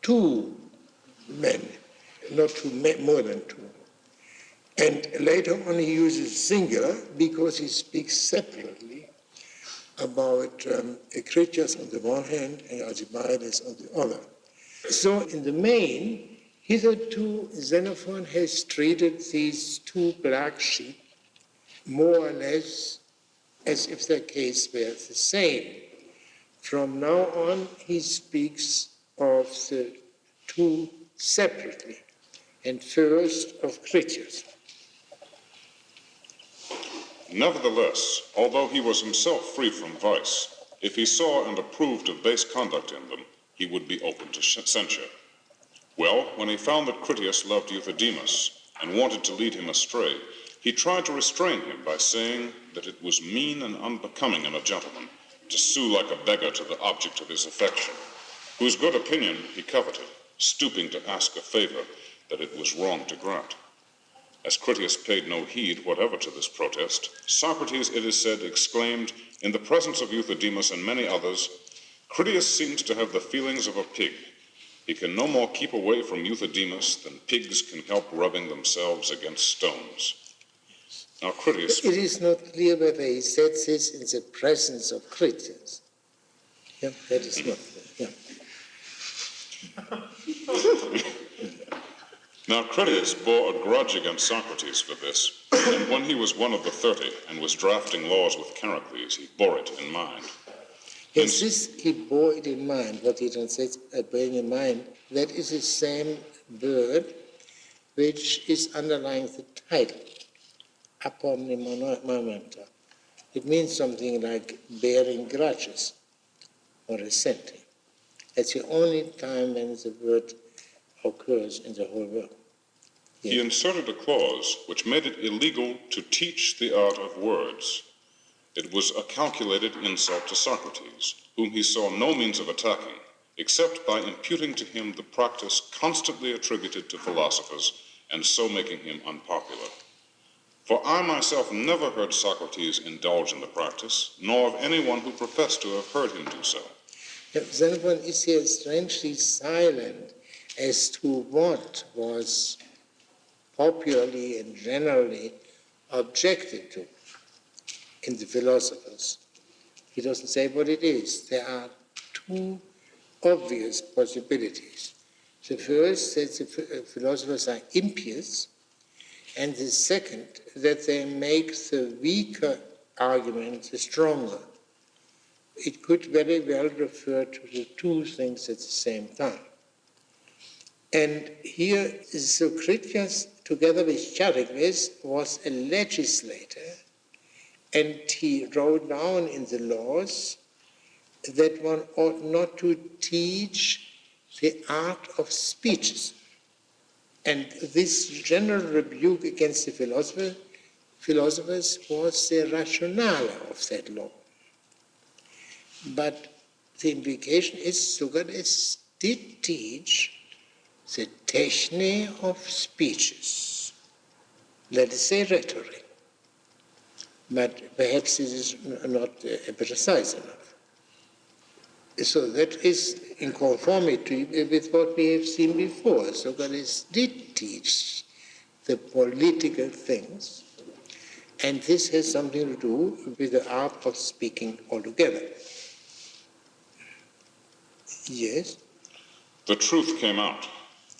two men, not to more than two. And later on he uses singular because he speaks separately about Critias on the one hand and Alcibiades on the other. So in the main, Hitherto, Xenophon has treated these two black sheep more or less as if their case were the same. From now on, he speaks of the two separately, and first of Critias. Nevertheless, although he was himself free from vice, if he saw and approved of base conduct in them, he would be open to censure. Well, when he found that Critias loved Euthydemus and wanted to lead him astray, he tried to restrain him by saying that it was mean and unbecoming in a gentleman to sue like a beggar to the object of his affection, whose good opinion he coveted, stooping to ask a favor that it was wrong to grant. As Critias paid no heed whatever to this protest, Socrates, it is said, exclaimed, in the presence of Euthydemus and many others, "Critias seems to have the feelings of a pig. He can no more keep away from Euthydemus than pigs can help rubbing themselves against stones." Now Critias... It is not clear whether he said this in the presence of Critias. Yeah, that is not clear. Yeah. Now Critias bore a grudge against Socrates for this, and when he was one of the 30 and was drafting laws with Charicles, he bore it in mind. Yes, this he bore it in mind. What he translates bearing in mind, that is the same word which is underlying the title, apomnementa. It means something like bearing grudges or resenting. That's the only time when the word occurs in the whole work. He inserted a clause which made it illegal to teach the art of words. It was a calculated insult to Socrates, whom he saw no means of attacking, except by imputing to him the practice constantly attributed to philosophers, and so making him unpopular. For I myself never heard Socrates indulge in the practice, nor of anyone who professed to have heard him do so. Xenophon is here strangely silent as to what was popularly and generally objected to in the philosophers. He doesn't say what it is. There are two obvious possibilities. The first, that the philosophers are impious, and the second, that they make the weaker argument the stronger. It could very well refer to the two things at the same time. And here, Critias, together with Charicles, was a legislator, and he wrote down in the laws that one ought not to teach the art of speeches. And this general rebuke against the philosophers was the rationale of that law. But the implication is Socrates did teach the technique of speeches, let us say rhetoric, but perhaps it is not precise enough. So that is in conformity with what we have seen before. Socrates did teach the political things, and this has something to do with the art of speaking altogether. Yes? The truth came out.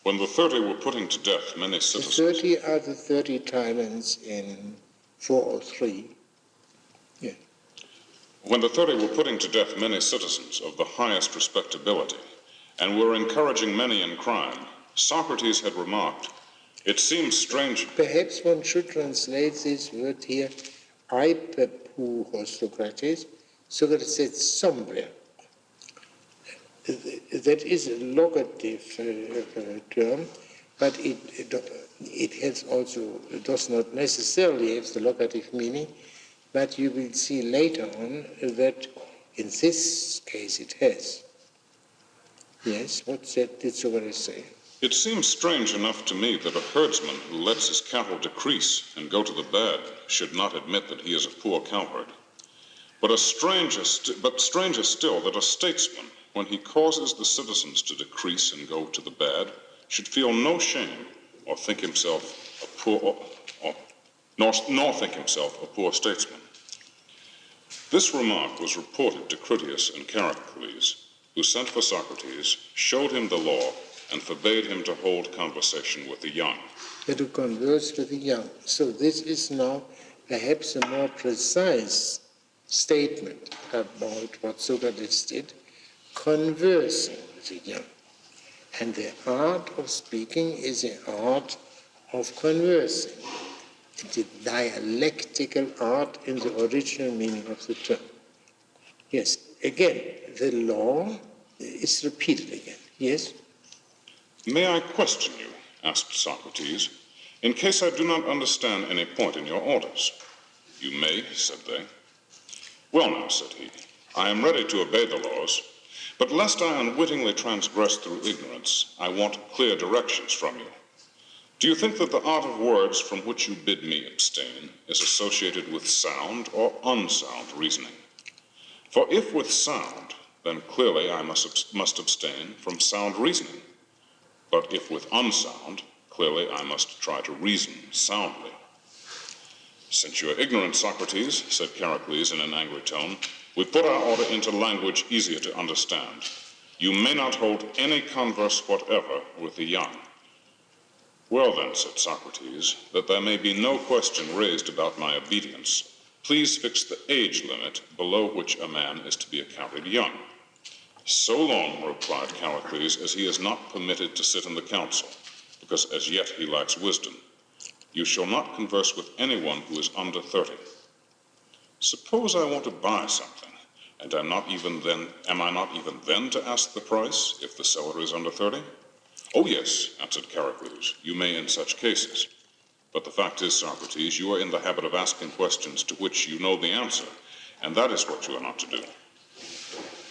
When the 30 were putting to death many citizens... The 30 are the 30 Tyrants in 403. Yeah. When the 30 were putting to death many citizens of the highest respectability, and were encouraging many in crime, Socrates had remarked, "It seems strange..." Perhaps one should translate this word here, aipepu Socrates. Socrates said somewhere. That is a locative term, but it has also, does not necessarily have the locative meaning, but you will see later on that in this case it has. Yes, what did Socrates say? "It seems strange enough to me that a herdsman who lets his cattle decrease and go to the bad should not admit that he is a poor cowherd. But stranger still that a statesman, when he causes the citizens to decrease and go to the bad, should feel no shame or think himself a poor, nor think himself a poor statesman." This remark was reported to Critias and Charicles, who sent for Socrates, showed him the law, and forbade him to hold conversation with the young. To converse with the young. So this is now perhaps a more precise statement about what Socrates did, conversing with the young. And the art of speaking is the art of conversing. It's a dialectical art in the original meaning of the term. Yes, again, the law is repeated again. Yes? May I question you, asked Socrates, in case I do not understand any point in your orders? You may, said they. Well now, said he, I am ready to obey the laws, but lest I unwittingly transgress through ignorance, I want clear directions from you. Do you think that the art of words from which you bid me abstain is associated with sound or unsound reasoning? For if with sound, then clearly I must abstain from sound reasoning. But if with unsound, clearly I must try to reason soundly. Since you are ignorant, Socrates, said Pericles in an angry tone, we put our order into language easier to understand. You may not hold any converse whatever with the young. Well then, said Socrates, that there may be no question raised about my obedience, please fix the age limit below which a man is to be accounted young. So long, replied Callicles, as he is not permitted to sit in the council, because as yet he lacks wisdom. You shall not converse with anyone who is under 30. Suppose I want to buy something, and am I not even then to ask the price if the seller is under 30? Oh yes, answered Callicles, you may in such cases. But the fact is, Socrates, you are in the habit of asking questions to which you know the answer, and that is what you are not to do.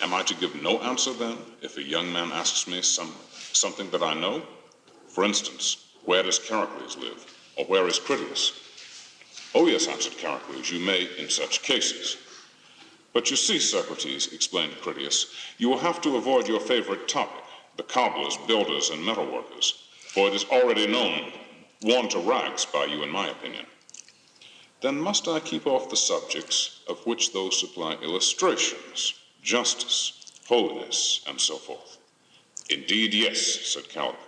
Am I to give no answer, then, if a young man asks me something that I know? For instance, where does Pericles live, or where is Critias? Oh yes, answered Pericles, you may in such cases. But you see, Socrates, explained Critias, you will have to avoid your favorite topic, the cobblers, builders, and metalworkers, for it is already known, worn to rags by you in my opinion. Then must I keep off the subjects of which those supply illustrations, justice, holiness, and so forth? Indeed, yes, said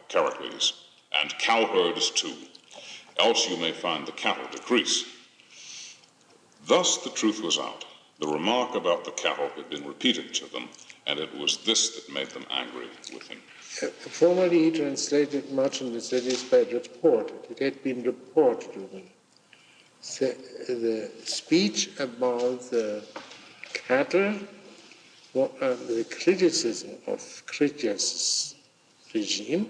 Pericles, and cowherds too, else you may find the cattle decrease. Thus the truth was out. The remark about the cattle had been repeated to them, and it was this that made them angry with him. Formerly he translated much of the studies by report. It had been reported to them. The speech about the cattle, the criticism of Critias' regime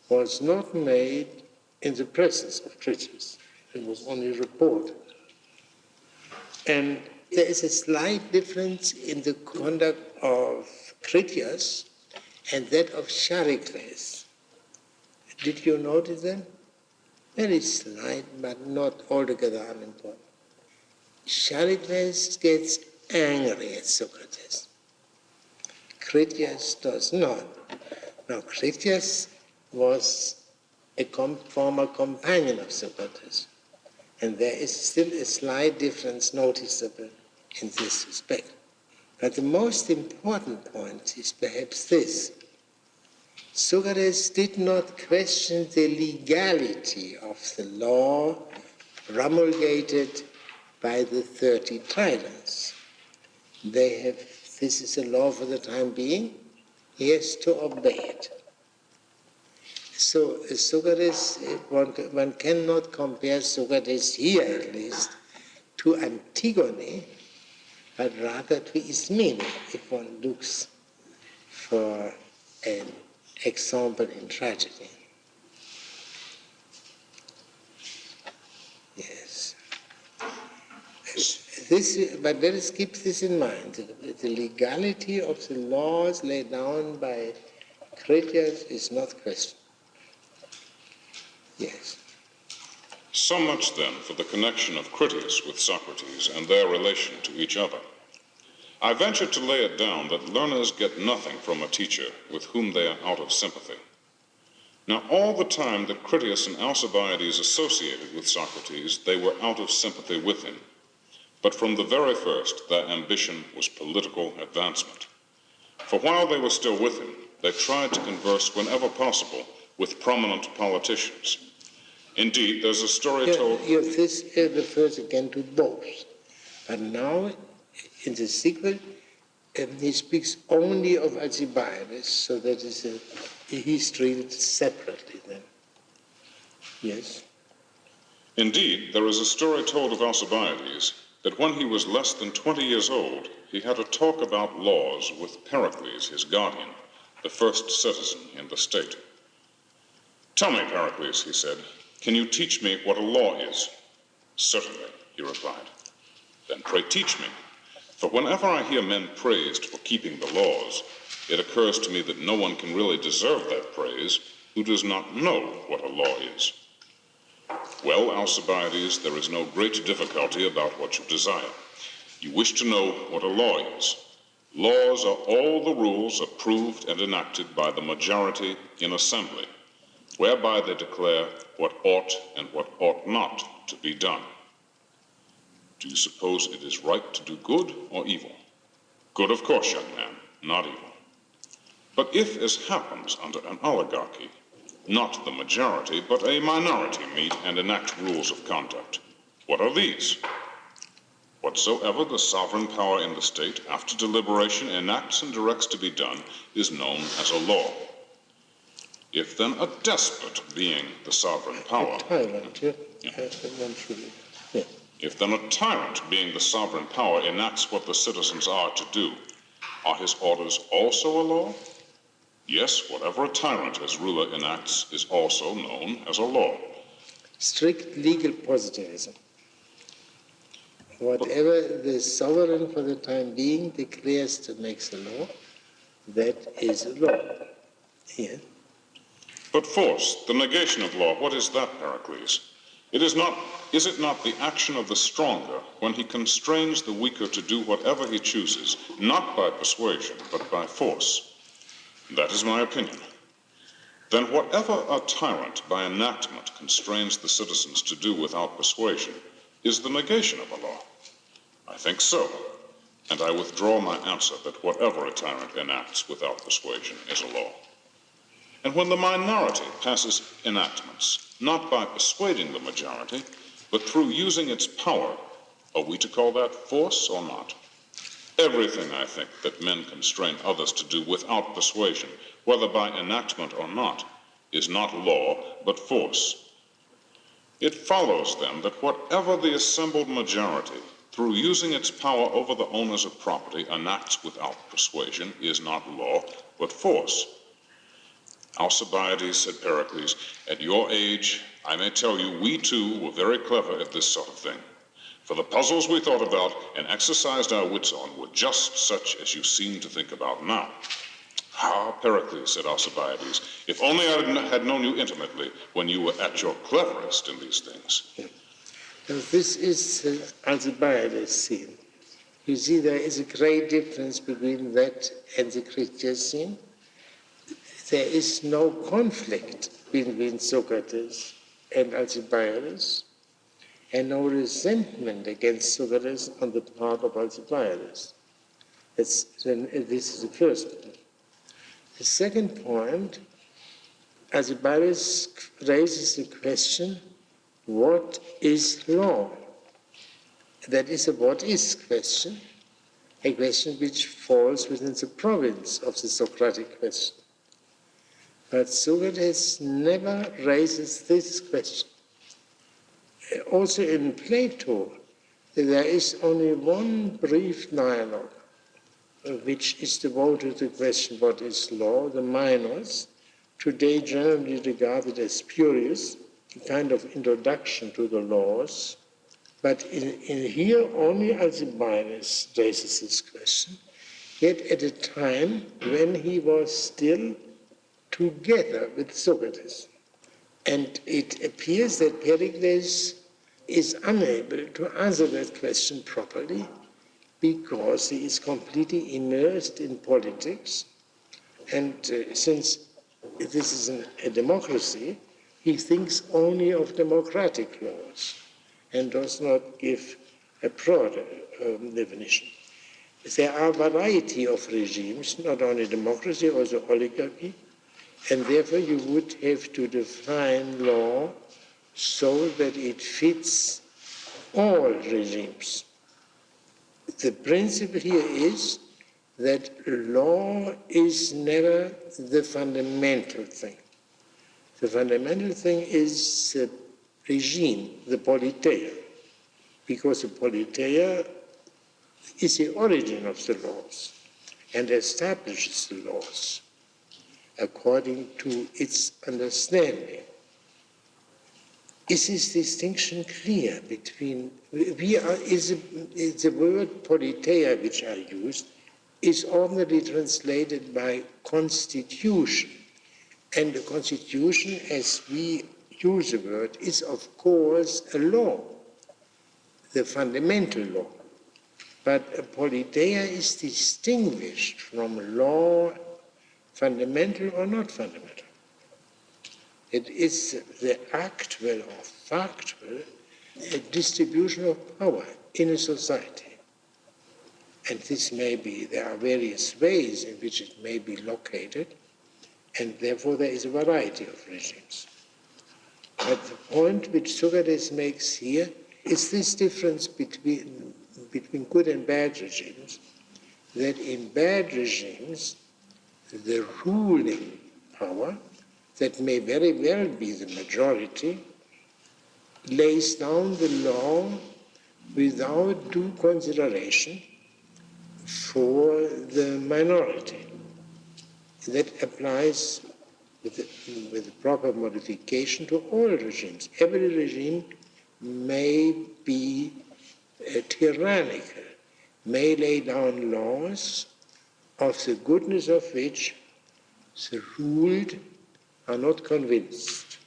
was not made in the presence of Critias. It was only reported. And there is a slight difference in the conduct of Critias and that of Charicles. Did you notice that? Very slight, but not altogether unimportant. Charicles gets angry at Socrates. Critias does not. Now, Critias was a former companion of Socrates, and there is still a slight difference noticeable in this respect. But the most important point is perhaps this. Socrates did not question the legality of the law promulgated by the 30 Tyrants. This is a law for the time being. He has to obey it. So Socrates, one cannot compare Socrates here at least to Antigone, but rather to Ismene, if one looks for an example in tragedy. Yes. But let us keep this in mind. The legality of the laws laid down by Critias is not questioned. Yes. So much, then, for the connection of Critias with Socrates and their relation to each other. I venture to lay it down that learners get nothing from a teacher with whom they are out of sympathy. Now, all the time that Critias and Alcibiades associated with Socrates, they were out of sympathy with him. But from the very first, their ambition was political advancement. For while they were still with him, they tried to converse whenever possible with prominent politicians. Indeed, there's a story told... This refers again to both. But now, in the sequel, he speaks only of Alcibiades, so that he's treated separately then. Yes? Indeed, there is a story told of Alcibiades that when he was less than 20 years old, he had a talk about laws with Pericles, his guardian, the first citizen in the state. "Tell me, Pericles," he said, "can you teach me what a law is?" "Certainly," he replied. "Then pray teach me. For whenever I hear men praised for keeping the laws, it occurs to me that no one can really deserve that praise who does not know what a law is." "Well, Alcibiades, there is no great difficulty about what you desire. You wish to know what a law is. Laws are all the rules approved and enacted by the majority in assembly, whereby they declare what ought and what ought not to be done. Do you suppose it is right to do good or evil? Good, of course, young man, not evil. But if, as happens under an oligarchy, not the majority, but a minority meet and enact rules of conduct, what are these? Whatsoever the sovereign power in the state, after deliberation, enacts and directs to be done, is known as a law. If then a despot, being the sovereign power... Tyrant, yeah. If then a tyrant, being the sovereign power, enacts what the citizens are to do, are his orders also a law? Yes, whatever a tyrant as ruler enacts is also known as a law. Strict legal positivism. Whatever the sovereign for the time being declares to make the law, that is a law. Yeah. But force, the negation of law, what is that, Pericles? Is it not the action of the stronger when he constrains the weaker to do whatever he chooses, not by persuasion, but by force? That is my opinion. Then whatever a tyrant by enactment constrains the citizens to do without persuasion is the negation of a law. I think so, and I withdraw my answer that whatever a tyrant enacts without persuasion is a law. And when the minority passes enactments, not by persuading the majority, but through using its power, are we to call that force or not? Everything, I think, that men constrain others to do without persuasion, whether by enactment or not, is not law, but force. It follows, then, that whatever the assembled majority, through using its power over the owners of property, enacts without persuasion, is not law, but force. Alcibiades, said Pericles, at your age, I may tell you, we too were very clever at this sort of thing. For the puzzles we thought about and exercised our wits on were just such as you seem to think about now. Ah, Pericles, said Alcibiades, if only I had known you intimately when you were at your cleverest in these things. Now, this is Alcibiades' scene. You see, there is a great difference between that and the Critias scene. There is no conflict between Socrates and Alcibiades, and no resentment against Socrates on the part of Alcibiades. This is the first point. The second point, Alcibiades raises the question, what is law? That is a what is question, a question which falls within the province of the Socratic question. But Socrates never raises this question. Also in Plato, there is only one brief dialogue which is devoted to the question, what is law? The minors, today generally regarded as spurious, a kind of introduction to the laws. But in here, only Alcibiades raises this question, yet at a time when he was still together with Socrates. And it appears that Pericles is unable to answer that question properly because he is completely immersed in politics. And since this is a democracy, he thinks only of democratic laws and does not give a broader definition. there are a variety of regimes, not only democracy, also oligarchy, and therefore you would have to define law so that it fits all regimes. The principle here is that law is never the fundamental thing. The fundamental thing is the regime, the politeia, because the politeia is the origin of the laws and establishes the laws according to its understanding. Is this distinction clear between, is the word politeia which I used is ordinarily translated by constitution. And the constitution, as we use the word, is of course a law, the fundamental law. But a politeia is distinguished from law, fundamental or not fundamental. It is the actual or factual distribution of power in a society. And this may be, there are various ways in which it may be located, and therefore there is a variety of regimes. But the point which Socrates makes here is this difference between good and bad regimes, that in bad regimes, the ruling power, that may very well be the majority, lays down the law without due consideration for the minority. That applies with proper modification to all regimes. Every regime may be tyrannical, may lay down laws of the goodness of which the ruled are not convinced.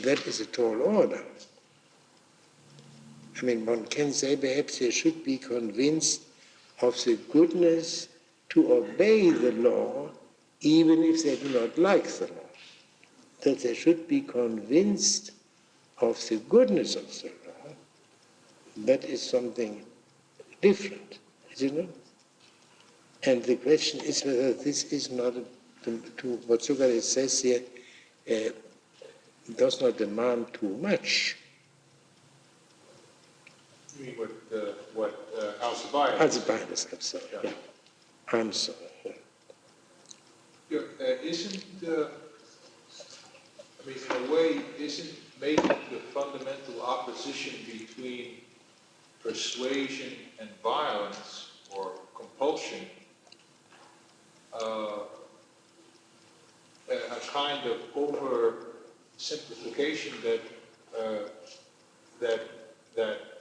That is a tall order. I mean, one can say perhaps they should be convinced of the goodness to obey the law, even if they do not like the law. That they should be convinced of the goodness of the law, that is something different, is it not? And the question is whether this is not, to what Socrates says here, does not demand too much. You mean what Alcibiades? Alcibiades, I'm sorry. Yeah. I'm sorry. Yeah, isn't, I mean, in a way, isn't making the fundamental opposition between persuasion and violence or compulsion a kind of oversimplification that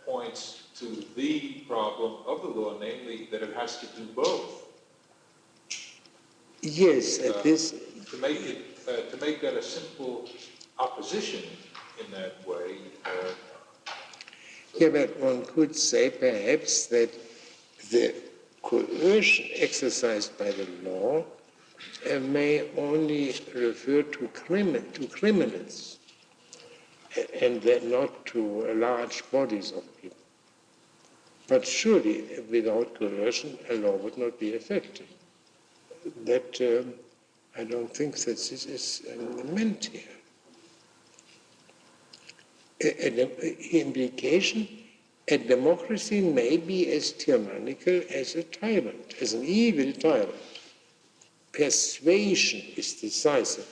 points to the problem of the law, namely that it has to do both? Yes, this to make that a simple opposition in that way. Yeah, but one could say perhaps that the coercion exercised by the law may only refer to criminals, and then not to large bodies of people. But surely, without coercion, a law would not be effective. That I don't think that this is meant here. An implication, a democracy may be as tyrannical as a tyrant, as an evil tyrant. Persuasion is decisive,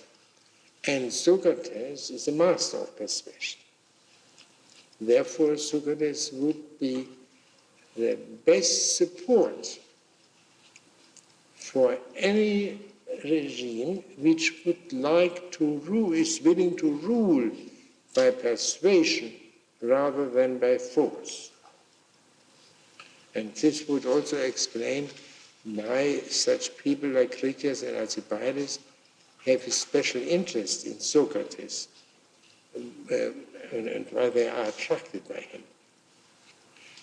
and Socrates is a master of persuasion. Therefore, Socrates would be the best support for any regime which would like to rule, is willing to rule by persuasion rather than by force. And this would also explain why such people like Critias and Alcibiades have a special interest in Socrates and why they are attracted by him.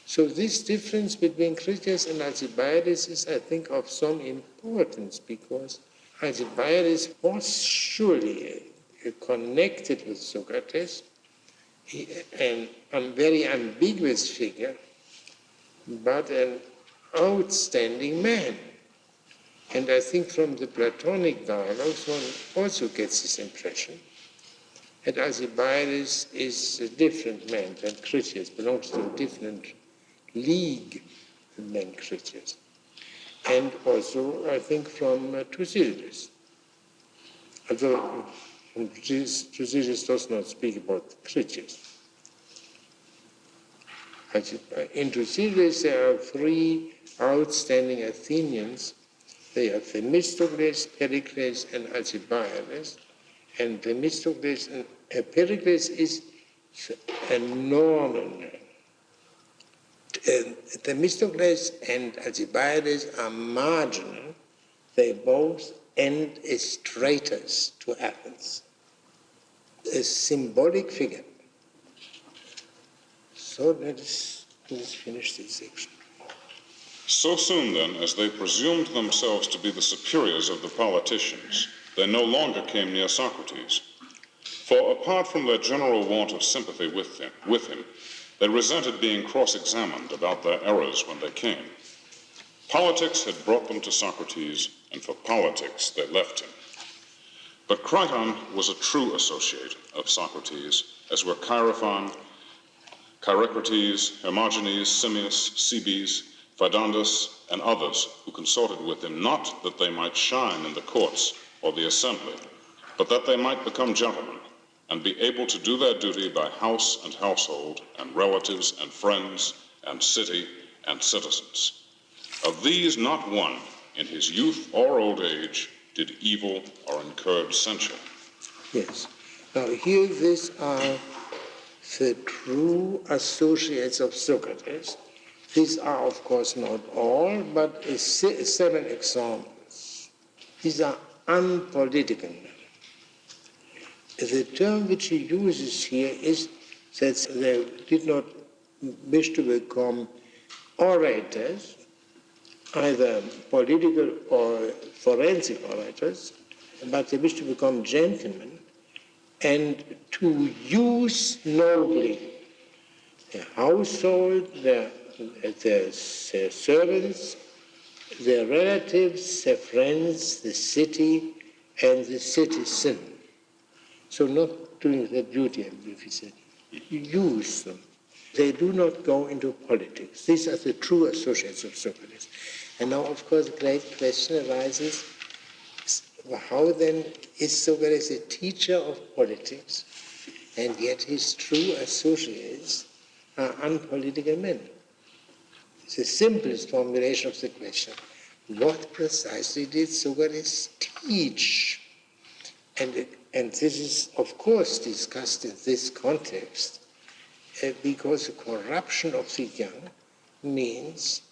So this difference between Critias and Alcibiades is, I think, of some importance, because Alcibiades was surely connected with Socrates, a very ambiguous figure, but an outstanding man. And I think from the Platonic dialogues one also gets this impression. And Alcibiades is a different man than Critias, belongs to a different league than Critias. And also, I think, from Thucydides. Although Thucydides does not speak about Critias. In Thucydides, there are three outstanding Athenians. They are Themistocles, Pericles, and Alcibiades. And Themistocles and Pericles is a normal man. Themistocles and Alcibiades are marginal. They both end as traitors to Athens. A symbolic figure. So let's finish this section. So soon, then, as they presumed themselves to be the superiors of the politicians, they no longer came near Socrates. For apart from their general want of sympathy with him, they resented being cross-examined about their errors when they came. Politics had brought them to Socrates, and for politics they left him. But Crichton was a true associate of Socrates, as were Xenophon, Chirocrates, Hermogenes, Simmias, Cebes, Phaedondas, and others who consorted with him, not that they might shine in the courts or the assembly, but that they might become gentlemen, and be able to do their duty by house and household, and relatives and friends, and city and citizens. Of these not one, in his youth or old age, did evil or incurred censure. Yes. Now here these are the true associates of Socrates. These are, of course, not all, but 7 examples. These are unpolitical men. The term which he uses here is that they did not wish to become orators, either political or forensic orators, but they wish to become gentlemen and to use nobly their household, their servants, their relatives, their friends, the city, and the citizen. So not doing their duty, if you said, use them. They do not go into politics. These are the true associates of Socrates. And now, of course, the great question arises, how then is Socrates a teacher of politics, and yet his true associates are unpolitical men? It's the simplest formulation of the question. What precisely did Socrates teach? And this is, of course, discussed in this context, because the corruption of the young means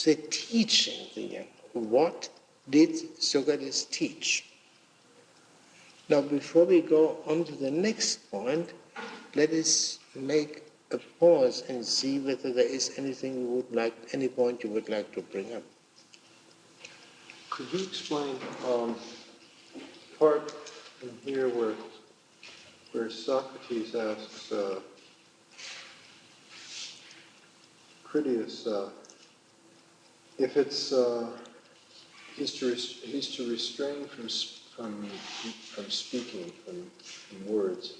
the teaching the young. What did Socrates teach? Now, before we go on to the next point, let us make a pause and see whether there is anything you would like, any point you would like to bring up. Could you explain part in here where Socrates asks Critias if it's he's to restrain from speaking from words.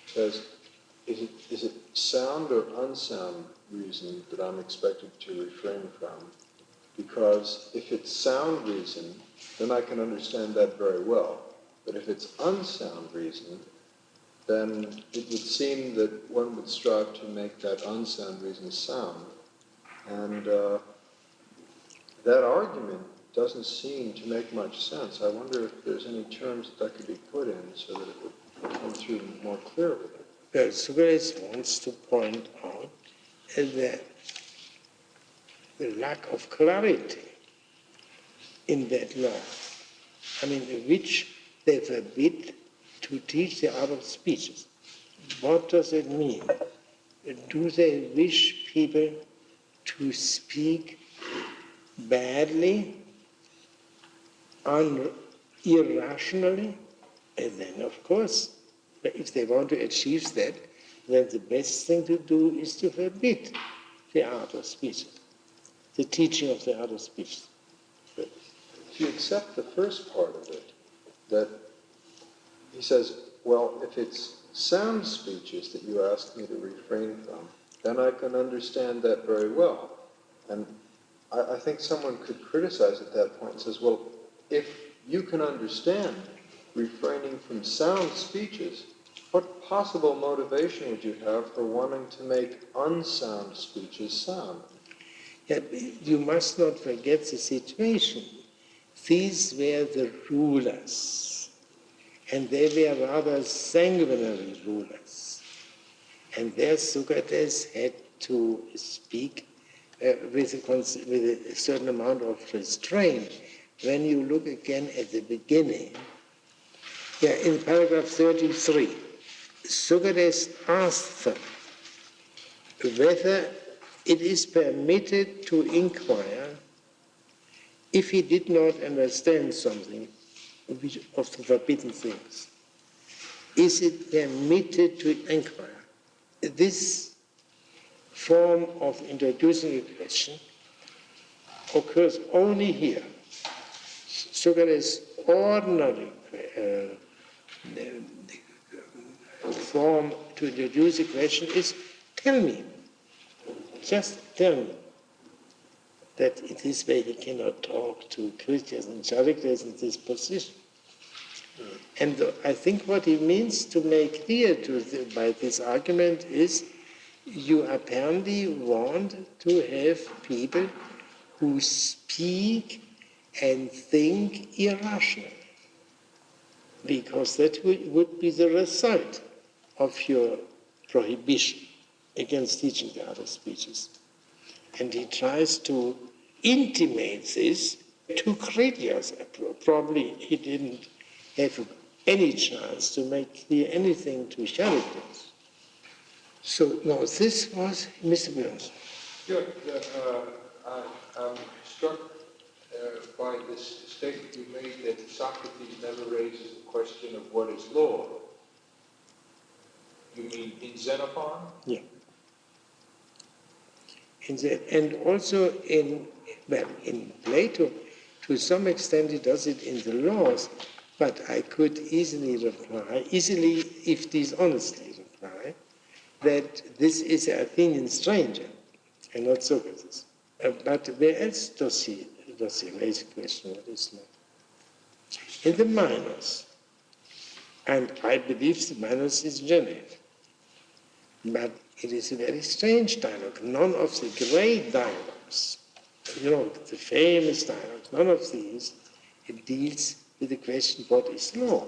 Says, is it sound or unsound reason that I'm expected to refrain from? Because if it's sound reason, then I can understand that very well. But if it's unsound reason, then it would seem that one would strive to make that unsound reason sound. And that argument doesn't seem to make much sense. I wonder if there's any terms that could be put in so that it would come through more clearly. Well, Socrates wants to point out that the lack of clarity in that law, which they forbid to teach the art of speeches. What does it mean? Do they wish people to speak badly, irrationally? And then, of course, if they want to achieve that, then the best thing to do is to forbid the art of speeches. the teaching of the other species. But if you accept the first part of it, that he says, well, if it's sound speeches that you ask me to refrain from, then I can understand that very well. And I think someone could criticize at that point and says, well, if you can understand refraining from sound speeches, what possible motivation would you have for wanting to make unsound speeches sound? Yeah, you must not forget the situation. These were the rulers, and they were rather sanguinary rulers. And there Socrates had to speak with a certain amount of restraint. When you look again at the beginning, in paragraph 33, Socrates asked them whether it is permitted to inquire if he did not understand something of the forbidden things. Is it permitted to inquire? This form of introducing a question occurs only here. Socrates' ordinary form to introduce a question is, tell me, just tell me. That in this way he cannot talk to Christians and characters in this position. And I think what he means to make clear by this argument is you apparently want to have people who speak and think irrationally, because that would be the result of your prohibition against teaching the other speeches. And he tries to intimate this to Critias. Probably he didn't have any chance to make clear anything to Characters. So, no, this was Mr. Williams. Yeah, I'm struck by this statement you made that Socrates never raises the question of what is law. You mean in Xenophon? Yeah. And also in Plato, to some extent he does it in the laws, but I could easily reply, if dishonestly reply, that this is an Athenian stranger and not Socrates. But where else does he raise a question what is law? In the Minors, and I believe the Minors is genuine, but it is a very strange dialogue. None of the great dialogues, the famous dialogues, none of these, it deals with the question, what is law?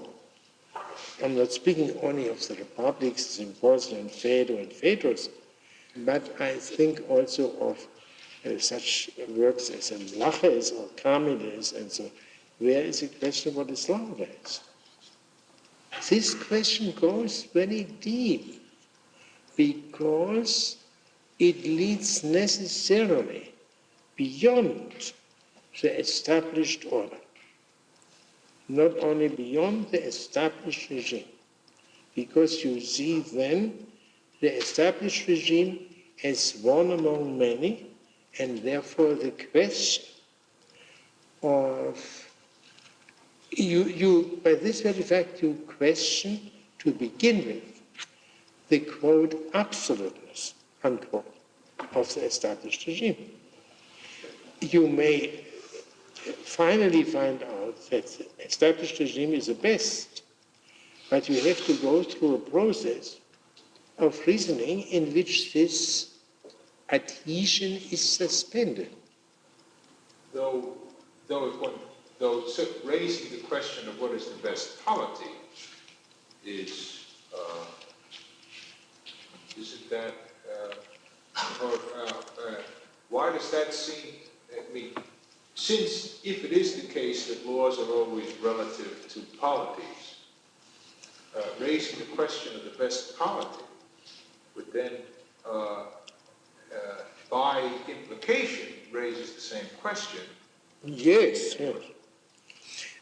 I'm not speaking only of the Republics, Symposium, and Phaedo and Phaedrus, but I think also of such works as Laches or Carmides and so, where is the question, what is law is? This question goes very deep, because it leads necessarily beyond the established order, not only beyond the established regime, because you see then the established regime as one among many, and therefore the question of, by this very fact, you question to begin with the, quote, absoluteness, unquote, of the established regime. You may finally find out that the established regime is the best, but you have to go through a process of reasoning in which this adhesion is suspended. Though raising the question of what is the best polity is, isn't that, why does that seem, I mean, since if it is the case that laws are always relative to polities, raising the question of the best polity would then, by implication, raises the same question. Yes.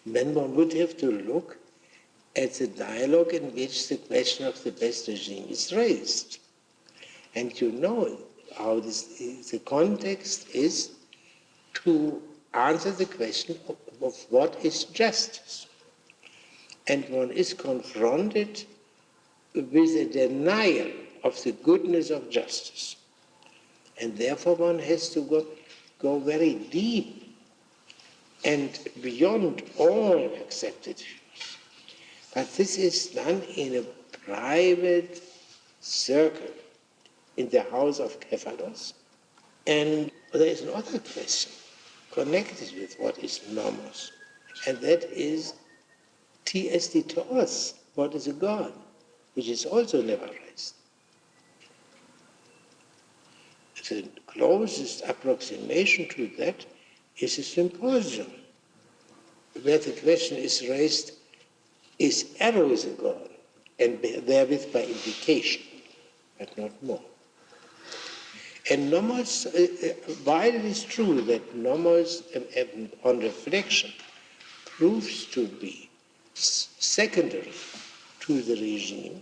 Then one would have to look at the dialogue in which the question of the best regime is raised. And you know how the context is to answer the question of what is justice. And one is confronted with a denial of the goodness of justice. And therefore one has to go very deep and beyond all accepted views. But this is done in a private circle in the house of Cephalos. And there is another question connected with what is nomos, and that is TSD to us, what is a God, which is also never raised. The closest approximation to that is a symposium, where the question is raised, is Eros a God? And therewith by implication, but not more. And nomos, while it is true that nomos, on reflection, proves to be secondary to the regime,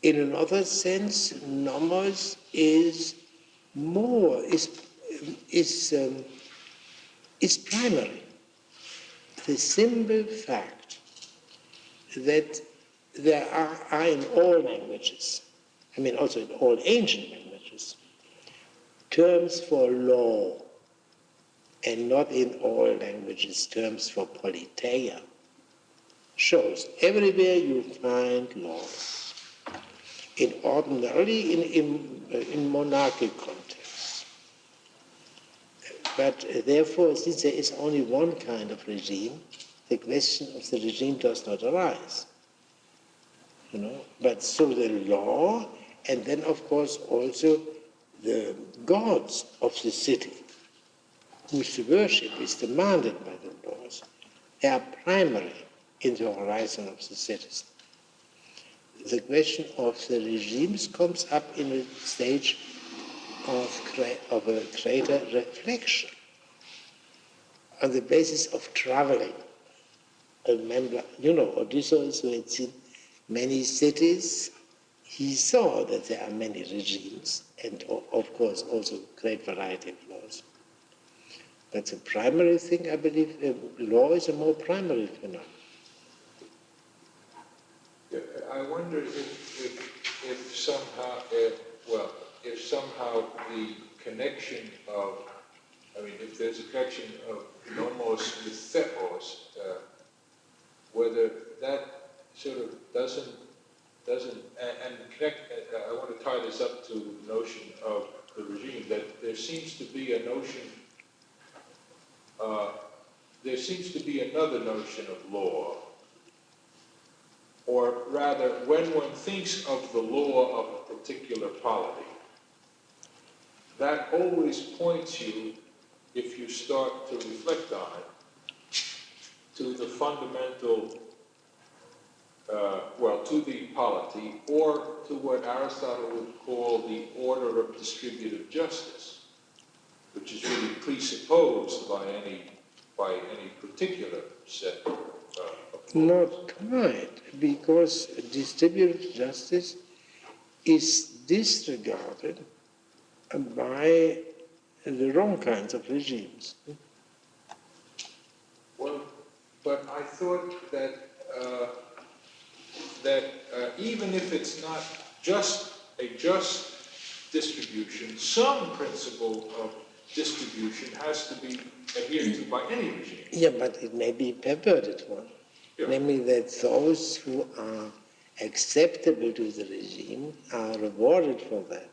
in another sense, nomos is more, is primary. The simple fact that there are in all languages, I mean also in all ancient languages, terms for law, and not in all languages terms for politeia, shows everywhere you find laws. Ordinarily in monarchic contexts. But therefore, since there is only one kind of regime, the question of the regime does not arise. But so the law, and then of course also the gods of the city, whose worship is demanded by the laws, they are primary in the horizon of the citizen. The question of the regimes comes up in a stage of a greater reflection on the basis of traveling. Remember, Odysseus, who had seen many cities, he saw that there are many regimes and, of course, also great variety of laws. That's a primary thing, I believe. Law is a more primary phenomenon. I wonder if somehow, if somehow the connection of, if there's a connection of nomos with theos, whether that sort of doesn't, and connect, I want to tie this up to the notion of the regime, that there seems to be a notion, there seems to be another notion of law. Or rather, when one thinks of the law of a particular polity, that always points you, if you start to reflect on it, to the fundamental, to the polity, or to what Aristotle would call the order of distributive justice, which is really presupposed by any particular set of Not quite, because distributive justice is disregarded by the wrong kinds of regimes. Well, but I thought that even if it's not just a just distribution, some principle of distribution has to be adhered to by any regime. Yeah, but it may be a perverted one. Yeah. Namely that those who are acceptable to the regime are rewarded for that,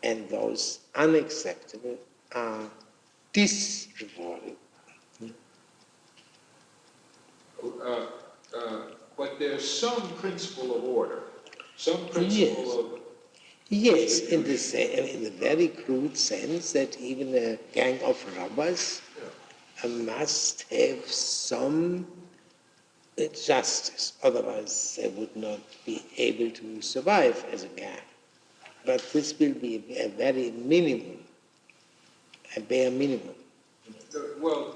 and those unacceptable are disrewarded. But there's some principle of order, some principle of... Yes, in the very crude sense that even a gang of robbers must have some justice, otherwise they would not be able to survive as a gang. But this will be a very minimum, a bare minimum. Well,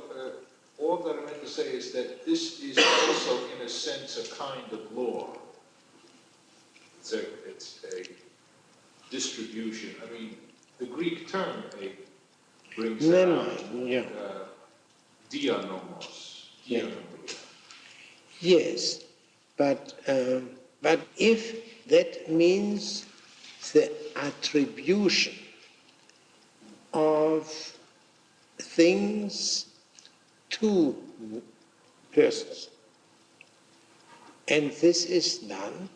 all that I meant to say is that this is also, in a sense, a kind of law. It's a distribution. I mean, the Greek term, brings out Yeah. dia nomos, dia nomos. Yes, but if that means the attribution of things to persons, and this is done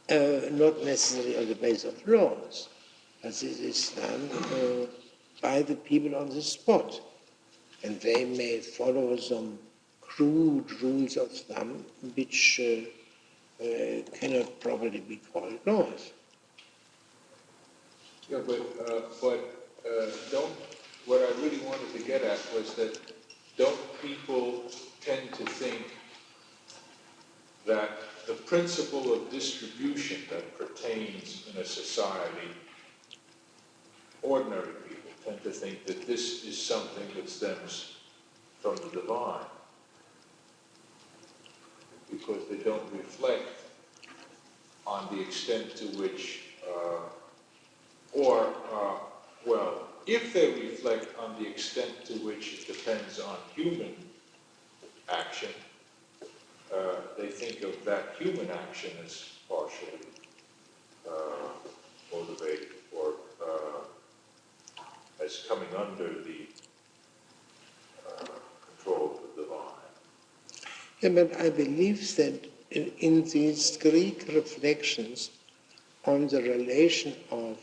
not necessarily on the basis of laws, but this is done by the people on the spot, and they may follow some crude rules of thumb which cannot properly be called laws. Yeah, but don't. What I really wanted to get at was that don't people tend to think that the principle of distribution that pertains in a society, ordinary people tend to think that this is something that stems from the divine, because they don't reflect on the extent to which, if they reflect on the extent to which it depends on human action, they think of that human action as partially motivated or as coming under the control of the divine. Yeah, but I believe that in these Greek reflections on the relation of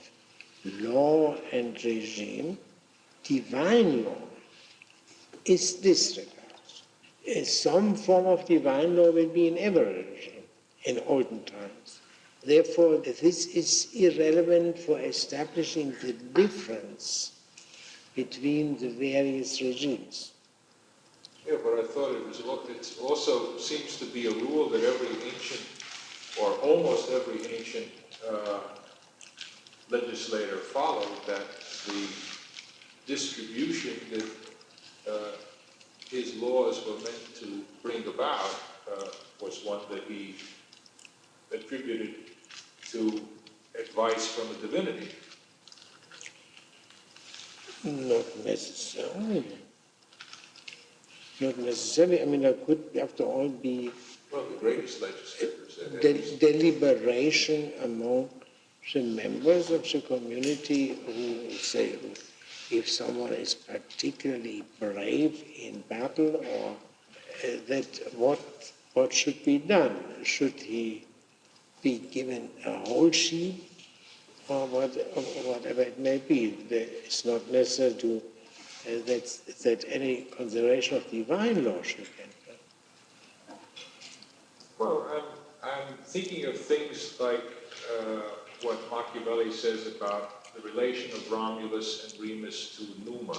law and regime, divine law is disregarded. Some form of divine law will be in every regime in olden times. Therefore, this is irrelevant for establishing the difference between the various regimes. Yeah, but I thought it also seems to be a rule that every ancient, or almost every ancient legislator followed, that the distribution that his laws were meant to bring about was one that he attributed to advice from a divinity. Not necessarily. Not necessarily. I mean, there could, after all, be Well, the greatest legislators. deliberation among the members of the community who say, if someone is particularly brave in battle, or that what should be done? Should he be given a whole sheep, or whatever it may be? It's not necessary to that any consideration of divine law should enter. Well, I'm thinking of things like what Machiavelli says about the relation of Romulus and Remus to Numa,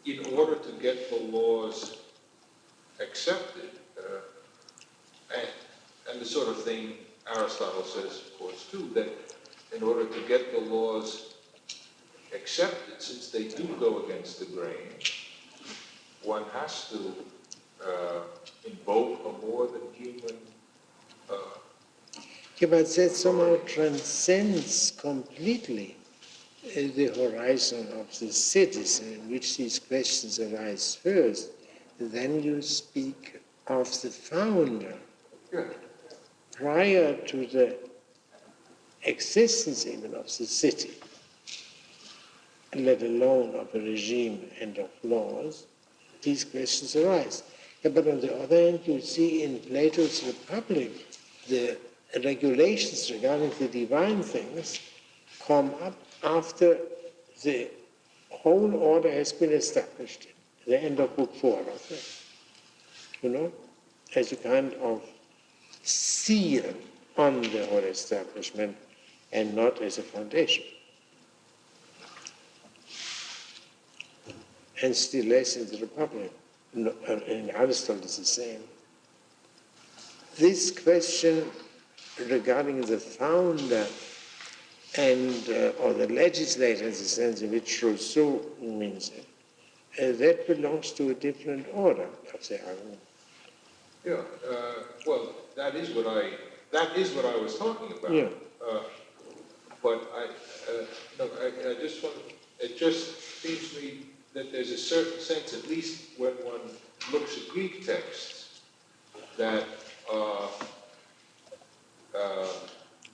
in order to get the laws accepted, and the sort of thing Aristotle says, of course, too, that in order to get the laws accepted, since they do go against the grain, one has to invoke a more than human. Yeah, but that somehow transcends completely the horizon of the citizen in which these questions arise first. Then you speak of the founder. Yeah. Prior to the existence even of the city, let alone of a regime and of laws, these questions arise. Yeah, but on the other hand, you see in Plato's Republic, the regulations regarding the divine things come up after the whole order has been established, the end of Book 4 of it, as a kind of seal on the whole establishment and not as a foundation. And still less in the Republic. In Aristotle it's the same. This question regarding the founder and or the legislator, in the sense in which Rousseau means it, that belongs to a different order of the argument. Yeah, well, that is what I was talking about. Yeah. But I just want, it just seems to me that there's a certain sense, at least when one looks at Greek texts, that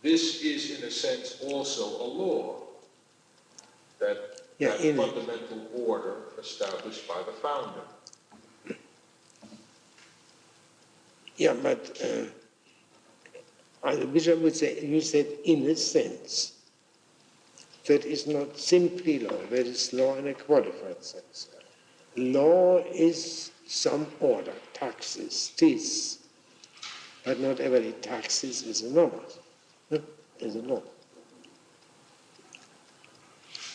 this is in a sense also a law, that fundamental order established by the founder. Yeah, but which I would say, you said in a sense. That is not simply law, that is law in a qualified sense. Law is some order, taxes, this, but not every taxes is a law. Is a law.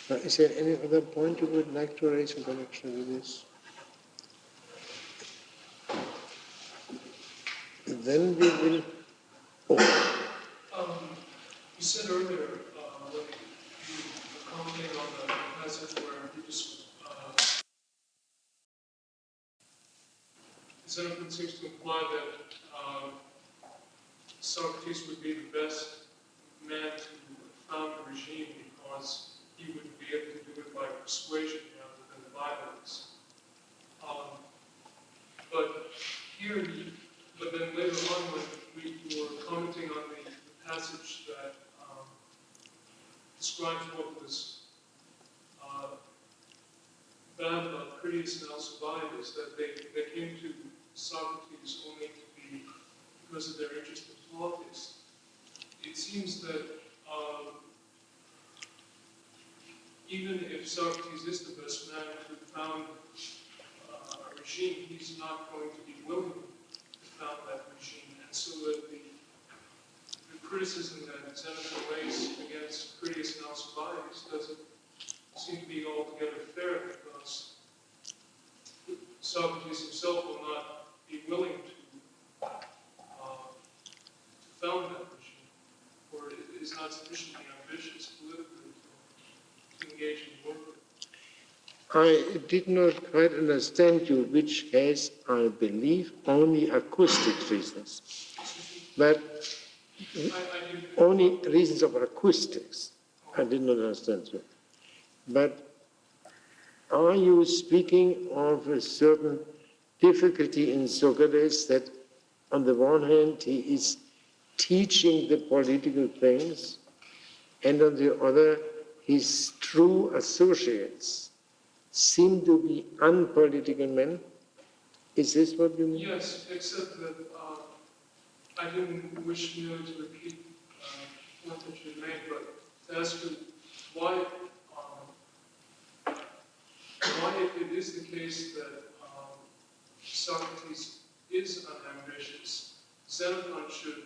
Now, is there any other point you would like to raise in connection with this? Then we will. You said earlier when you were commenting on the passage where you just Xenophon seems to imply that Socrates would be the best man to found the regime because he would be able to do it by persuasion rather than violence. But then later on, when we were commenting on the passage that describes what was bad about Critias and Alcibiades, that they came to Socrates only to be because of their interest in politics. It seems that even if Socrates is the best man to found a regime, he's not going to be willing to found that regime. And so that the criticism that Xenophon raised against Critias and Alcibiades doesn't seem to be altogether fair, because Socrates himself will not be willing to found that regime, or is not sufficiently ambitious politically to engage in work. I did not quite understand you, which has, I believe, only acoustic reasons. But only reasons of acoustics. I did not understand you. But are you speaking of a certain difficulty in Socrates that on the one hand he is teaching the political things, and on the other his true associates seem to be unpolitical men? Is this what you mean? Yes, except that I didn't wish merely to repeat what you had made, but to ask you why it is the case that Socrates is unambitious. Xenophon should,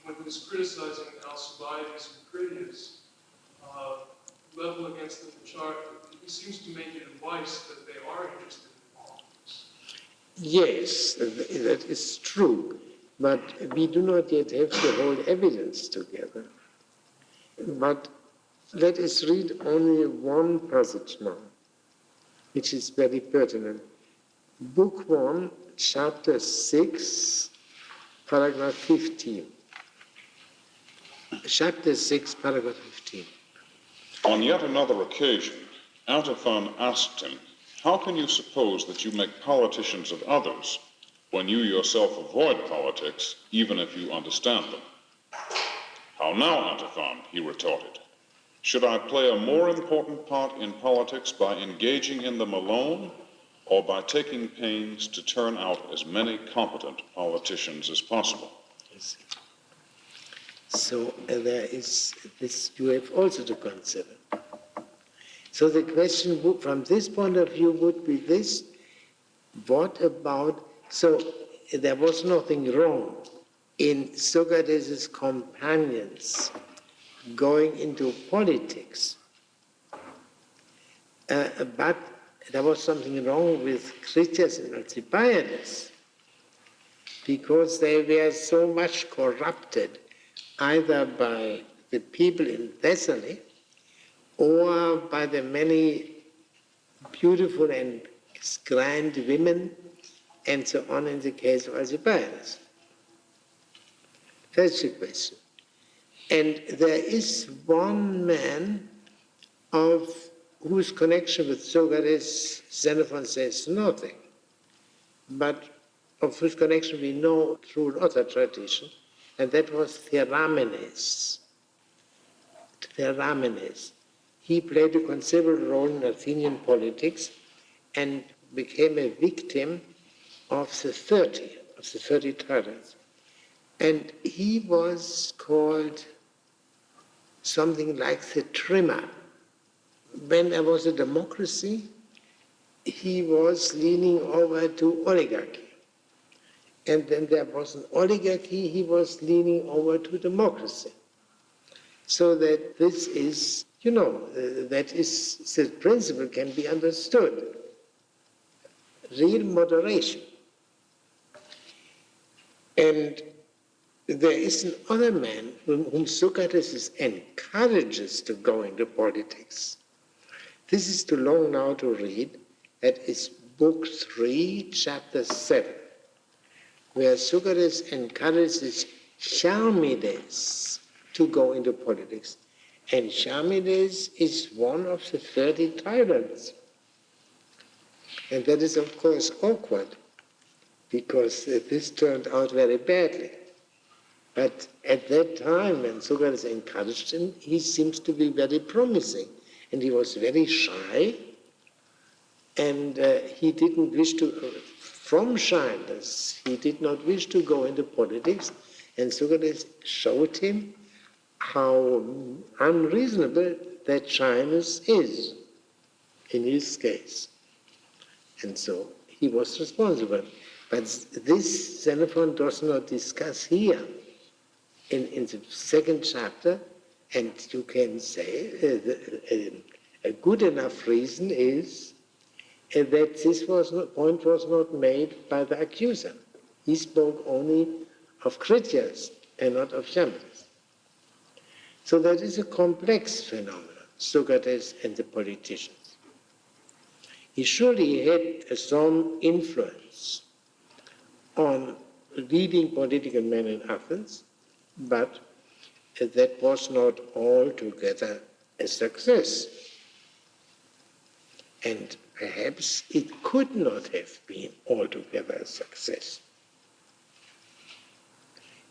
when he was criticizing Alcibiades and Critias, level against them the charge. He seems to make it advice that they are interested in politics. Yes, that is true. But we do not yet have the whole evidence together. But let us read only one passage now, which is very pertinent. Book 1, chapter 6, paragraph 15. Chapter 6, paragraph 15. On yet another occasion, Xenophon asked him, "How can you suppose that you make politicians of others when you yourself avoid politics, even if you understand them?" "How now, Xenophon," he retorted. "Should I play a more important part in politics by engaging in them alone, or by taking pains to turn out as many competent politicians as possible?" So there is this you have also to consider. So the question from this point of view would be this: what about, so there was nothing wrong in Socrates' companions going into politics, but there was something wrong with Critias and Alcibiades, because they were so much corrupted either by the people in Thessaly or by the many beautiful and grand women, and so on in the case of Alcibiades. That's the question. And there is one man of whose connection with Socrates Xenophon says nothing, but of whose connection we know through other tradition, and that was Theramenes. Theramenes. He played a considerable role in Athenian politics and became a victim of the 30 tyrants. And he was called something like the trimmer. When there was a democracy, he was leaning over to oligarchy. And when there was an oligarchy, he was leaning over to democracy. So that this is, the principle can be understood. Real moderation. And there is another man whom Socrates encourages to go into politics. This is too long now to read. That is Book 3, Chapter 7, where Socrates encourages Charmides to go into politics. And Charmides is one of the 30 tyrants. And that is, of course, awkward, because this turned out very badly. But at that time, when Socrates encouraged him, he seems to be very promising. And he was very shy, and he didn't wish to, from shyness, he did not wish to go into politics. And Socrates showed him how unreasonable that shyness is in his case. And so he was responsible. But this Xenophon does not discuss here in the second chapter, and you can say a good enough reason is that this point was not made by the accuser. He spoke only of Critias and not of Charmides. So that is a complex phenomenon, Socrates and the politicians. He surely had some influence on leading political men in Athens, but that was not altogether a success. And perhaps it could not have been altogether a success.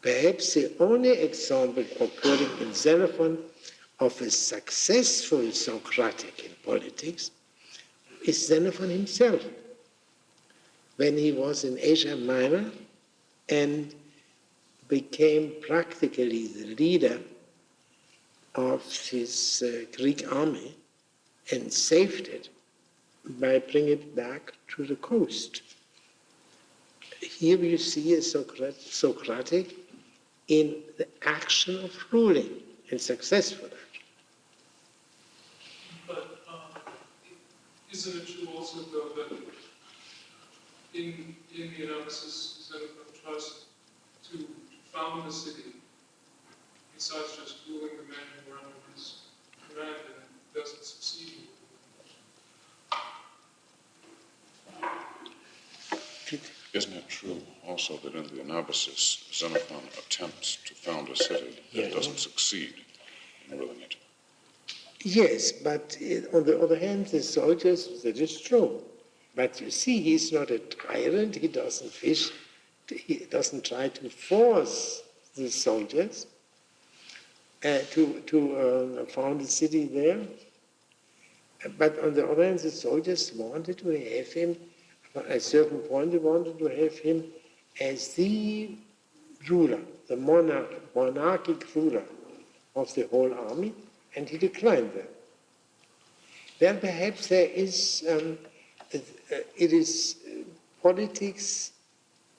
Perhaps the only example occurring in Xenophon of a successful Socratic in politics is Xenophon himself, when he was in Asia Minor and became practically the leader of his Greek army and saved it by bringing it back to the coast. Here you see a Socratic in the action of ruling, and successful action. But isn't it true also, though, that in the analysis Xenophon tries to found the city, besides just ruling the men who were under his command, and doesn't succeed? Isn't it true also that in the analysis, Xenophon attempts to found a city and doesn't succeed in ruling it? Yes, but on the other hand, the soldiers, that is true. But you see, he's not a tyrant. He doesn't try to force the soldiers to found a city there. But on the other hand, the soldiers wanted to have him, at a certain point, they wanted to have him as the ruler, the monarchic ruler of the whole army, and he declined that. Then perhaps there is, politics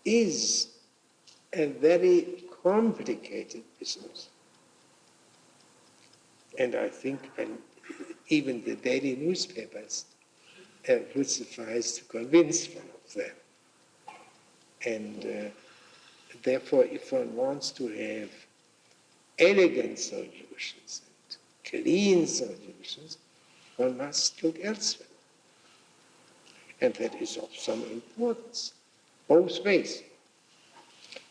is a very complicated business. And I think even the daily newspapers would suffice to convince one of them. And therefore, if one wants to have elegant solutions and clean solutions, one must look elsewhere. and that is of some importance, both ways,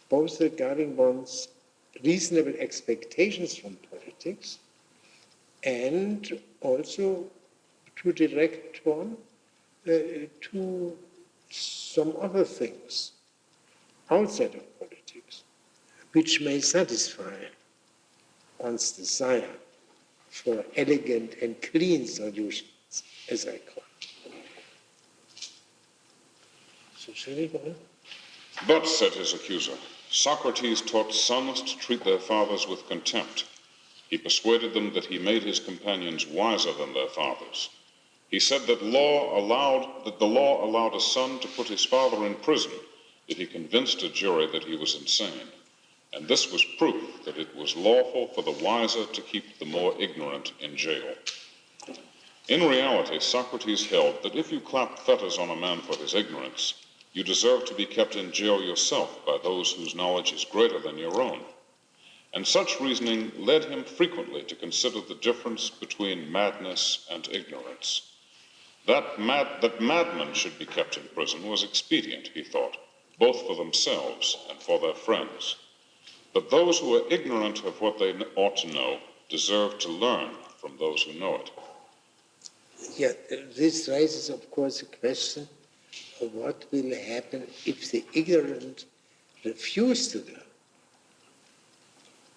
both regarding one's reasonable expectations from politics and also to direct one to some other things outside of politics, which may satisfy one's desire for elegant and clean solutions, as I call it. So shall we go on? But, said his accuser, Socrates taught sons to treat their fathers with contempt. He persuaded them that he made his companions wiser than their fathers. He said that the law allowed a son to put his father in prison if he convinced a jury that he was insane. And this was proof that it was lawful for the wiser to keep the more ignorant in jail. In reality, Socrates held that if you clapped fetters on a man for his ignorance, you deserve to be kept in jail yourself by those whose knowledge is greater than your own. And such reasoning led him frequently to consider the difference between madness and ignorance. That madmen should be kept in prison was expedient, he thought, both for themselves and for their friends. But those who are ignorant of what they ought to know deserve to learn from those who know it. Yeah, this raises, of course, a question of what will happen if the ignorant refuse to learn.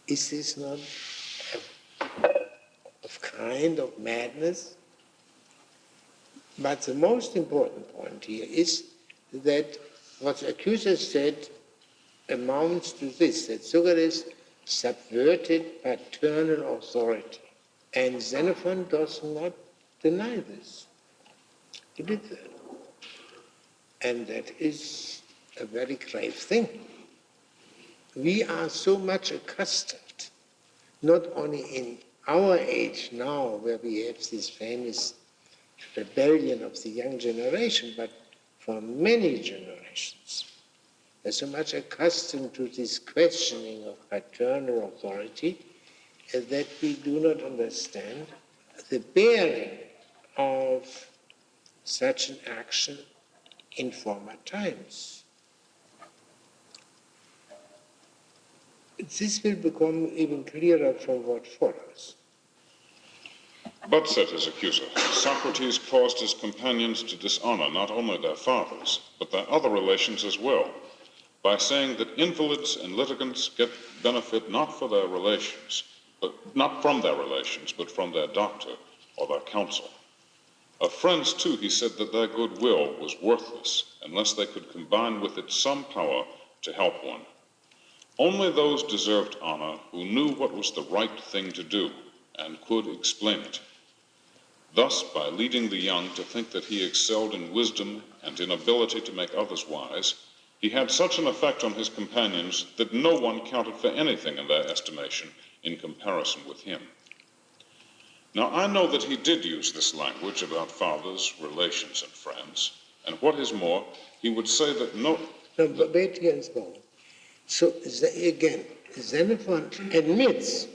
Is this not a kind of madness? But the most important point here is that what the accuser said amounts to this, that Socrates subverted paternal authority. And Xenophon does not deny this. He did that. And that is a very grave thing. We are so much accustomed, not only in our age now, where we have this famous rebellion of the young generation, but for many generations. We're so much accustomed to this questioning of paternal authority that we do not understand the bearing of such an action in former times. This will become even clearer from what follows. But, said his accuser, Socrates caused his companions to dishonor not only their fathers, but their other relations as well, by saying that invalids and litigants get benefit not from their relations, but from their doctor or their counsel. Of friends, too, he said that their goodwill was worthless unless they could combine with it some power to help one. Only those deserved honor who knew what was the right thing to do and could explain it. Thus, by leading the young to think that he excelled in wisdom and in ability to make others wise, he had such an effect on his companions that no one counted for anything in their estimation in comparison with him. Now, I know that he did use this language about fathers, relations, and friends, and what is more, he would say that no... No, but wait here and so on. So, again, Xenophon admits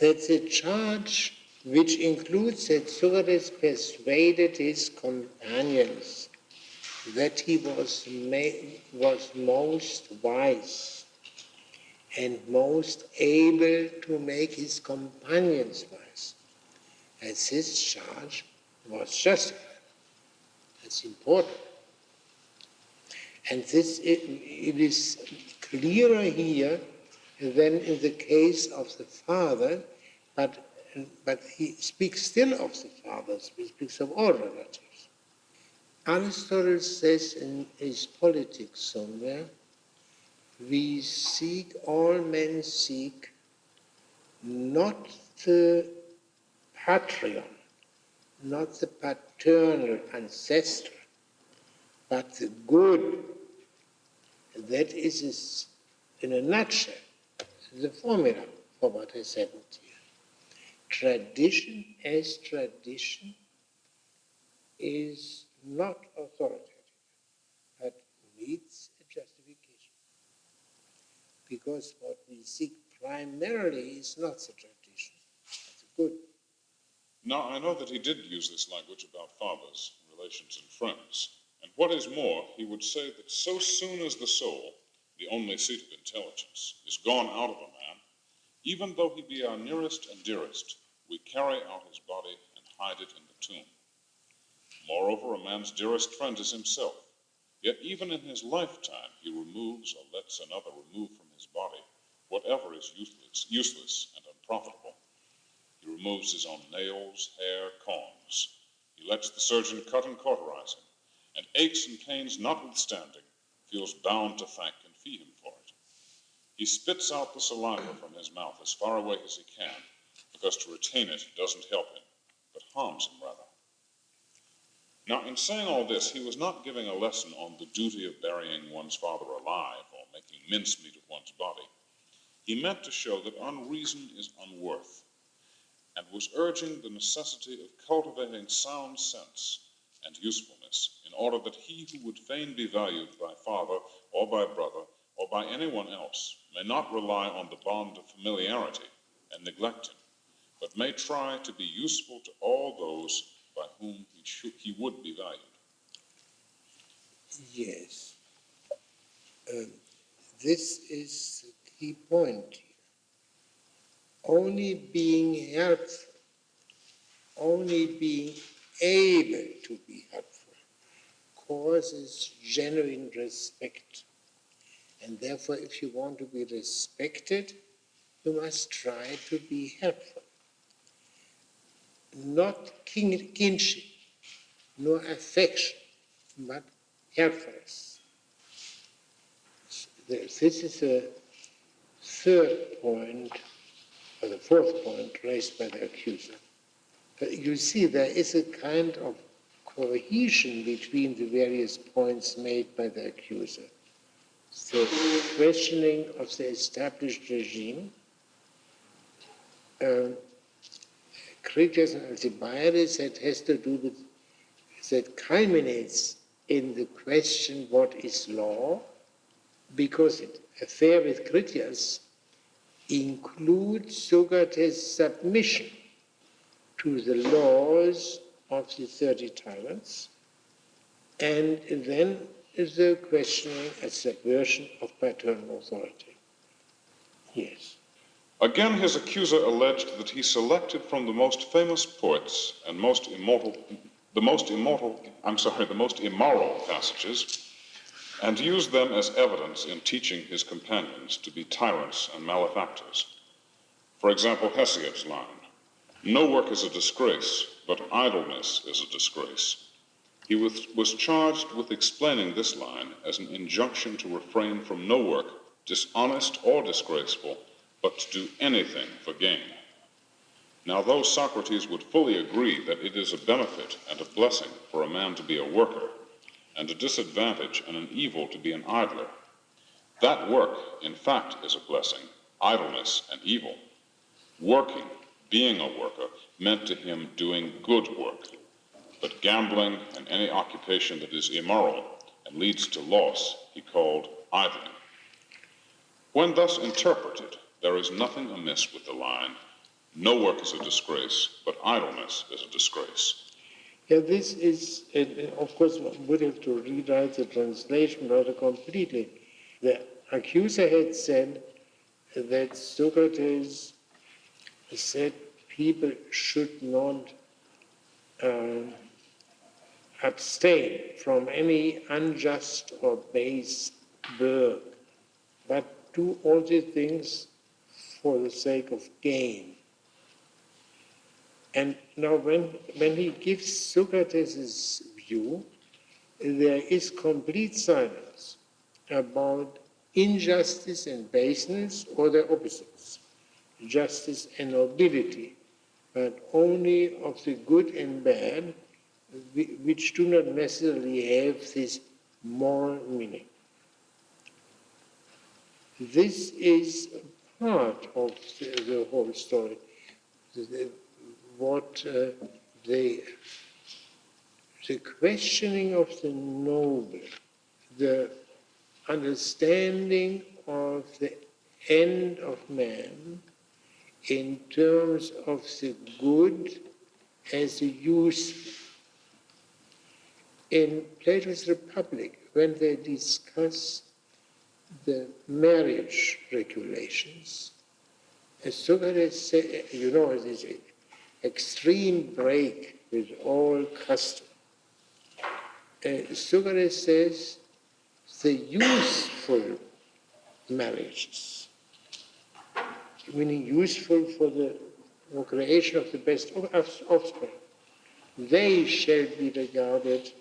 that the charge, which includes that Socrates persuaded his companions that he was most wise and most able to make his companions wise, as his charge was justified. That's important. And this it is clearer here than in the case of the father, but he speaks still of the fathers, he speaks of all relatives. Aristotle says in his Politics somewhere, all men seek not the patrion, not the paternal ancestor, but the good. That is, in a nutshell, the formula for what I said here. Tradition as tradition is not authoritative, but needs a justification. Because what we seek primarily is not the tradition, but the good. Now, I know that he did use this language about fathers, relations, and friends, And what is more, he would say that so soon as the soul, the only seat of intelligence, is gone out of a man, even though he be our nearest and dearest, we carry out his body and hide it in the tomb. Moreover, a man's dearest friend is himself, yet even in his lifetime he removes or lets another remove from his body whatever is useless and unprofitable. He removes his own nails, hair, combs. He lets the surgeon cut and cauterize him, and aches and pains notwithstanding, feels bound to thank and fee him for it. He spits out the saliva from his mouth as far away as he can, because to retain it doesn't help him, but harms him rather. Now, in saying all this, he was not giving a lesson on the duty of burying one's father alive or making mincemeat of one's body. He meant to show that unreason is unworth, and was urging the necessity of cultivating sound sense and usefulness in order that he who would fain be valued by father or by brother or by anyone else may not rely on the bond of familiarity and neglect him, but may try to be useful to all those by whom he would be valued. Yes. This is the key point here. Only being helpful, only being able to be helpful causes genuine respect. And therefore, if you want to be respected, you must try to be helpful. Not kinship, nor affection, but helpfulness. This is the third point, or the fourth point raised by the accuser. But you see, there is a kind of cohesion between the various points made by the accuser. The questioning of the established regime, Critias and Alcibiades, that has to do with, that culminates in the question, what is law? Because the affair with Critias includes Socrates' submission to the laws of the 30 tyrants, and then the questioning and subversion of paternal authority. Yes. Again, his accuser alleged that he selected from the most famous poets and the most immoral passages, and used them as evidence in teaching his companions to be tyrants and malefactors. For example, Hesiod's line, "No work is a disgrace, but idleness is a disgrace." He was charged with explaining this line as an injunction to refrain from no work, dishonest or disgraceful, but to do anything for gain. Now, though Socrates would fully agree that it is a benefit and a blessing for a man to be a worker, and a disadvantage and an evil to be an idler, that work, in fact, is a blessing, idleness and evil. Working, being a worker, meant to him doing good work. But gambling and any occupation that is immoral and leads to loss, he called idling. When thus interpreted, there is nothing amiss with the line, "No work is a disgrace, but idleness is a disgrace." Yeah, this is, of course, one would have to rewrite the translation rather completely. The accuser had said that Socrates said people should not abstain from any unjust or base work, but do all the things for the sake of gain. And now when he gives Socrates' view, there is complete silence about injustice and baseness or their opposites, justice and nobility, but only of the good and bad, which do not necessarily have this moral meaning. This is part of the whole story. The questioning of the noble, the understanding of the end of man in terms of the good as the useful, In Plato's Republic, when they discuss the marriage regulations, Socrates said, you know, this extreme break with all custom. Socrates says the useful marriages, meaning useful for the creation of the best offspring, they shall be regarded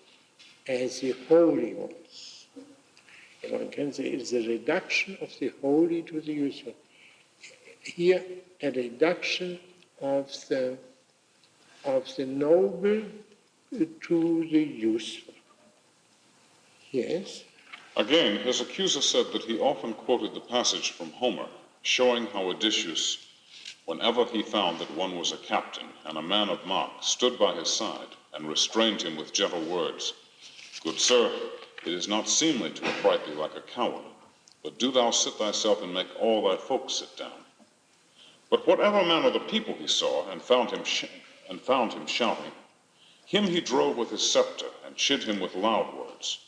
as the holy ones. And one can say it's a reduction of the holy to the useful. Here, a reduction of the noble to the useful. Yes? Again, his accuser said that he often quoted the passage from Homer, showing how Odysseus, whenever he found that one was a captain and a man of mark, stood by his side and restrained him with gentle words. Good sir, it is not seemly to affright thee like a coward, but do thou sit thyself and make all thy folk sit down. But whatever man of the people he saw and found him shouting, him he drove with his scepter and chid him with loud words.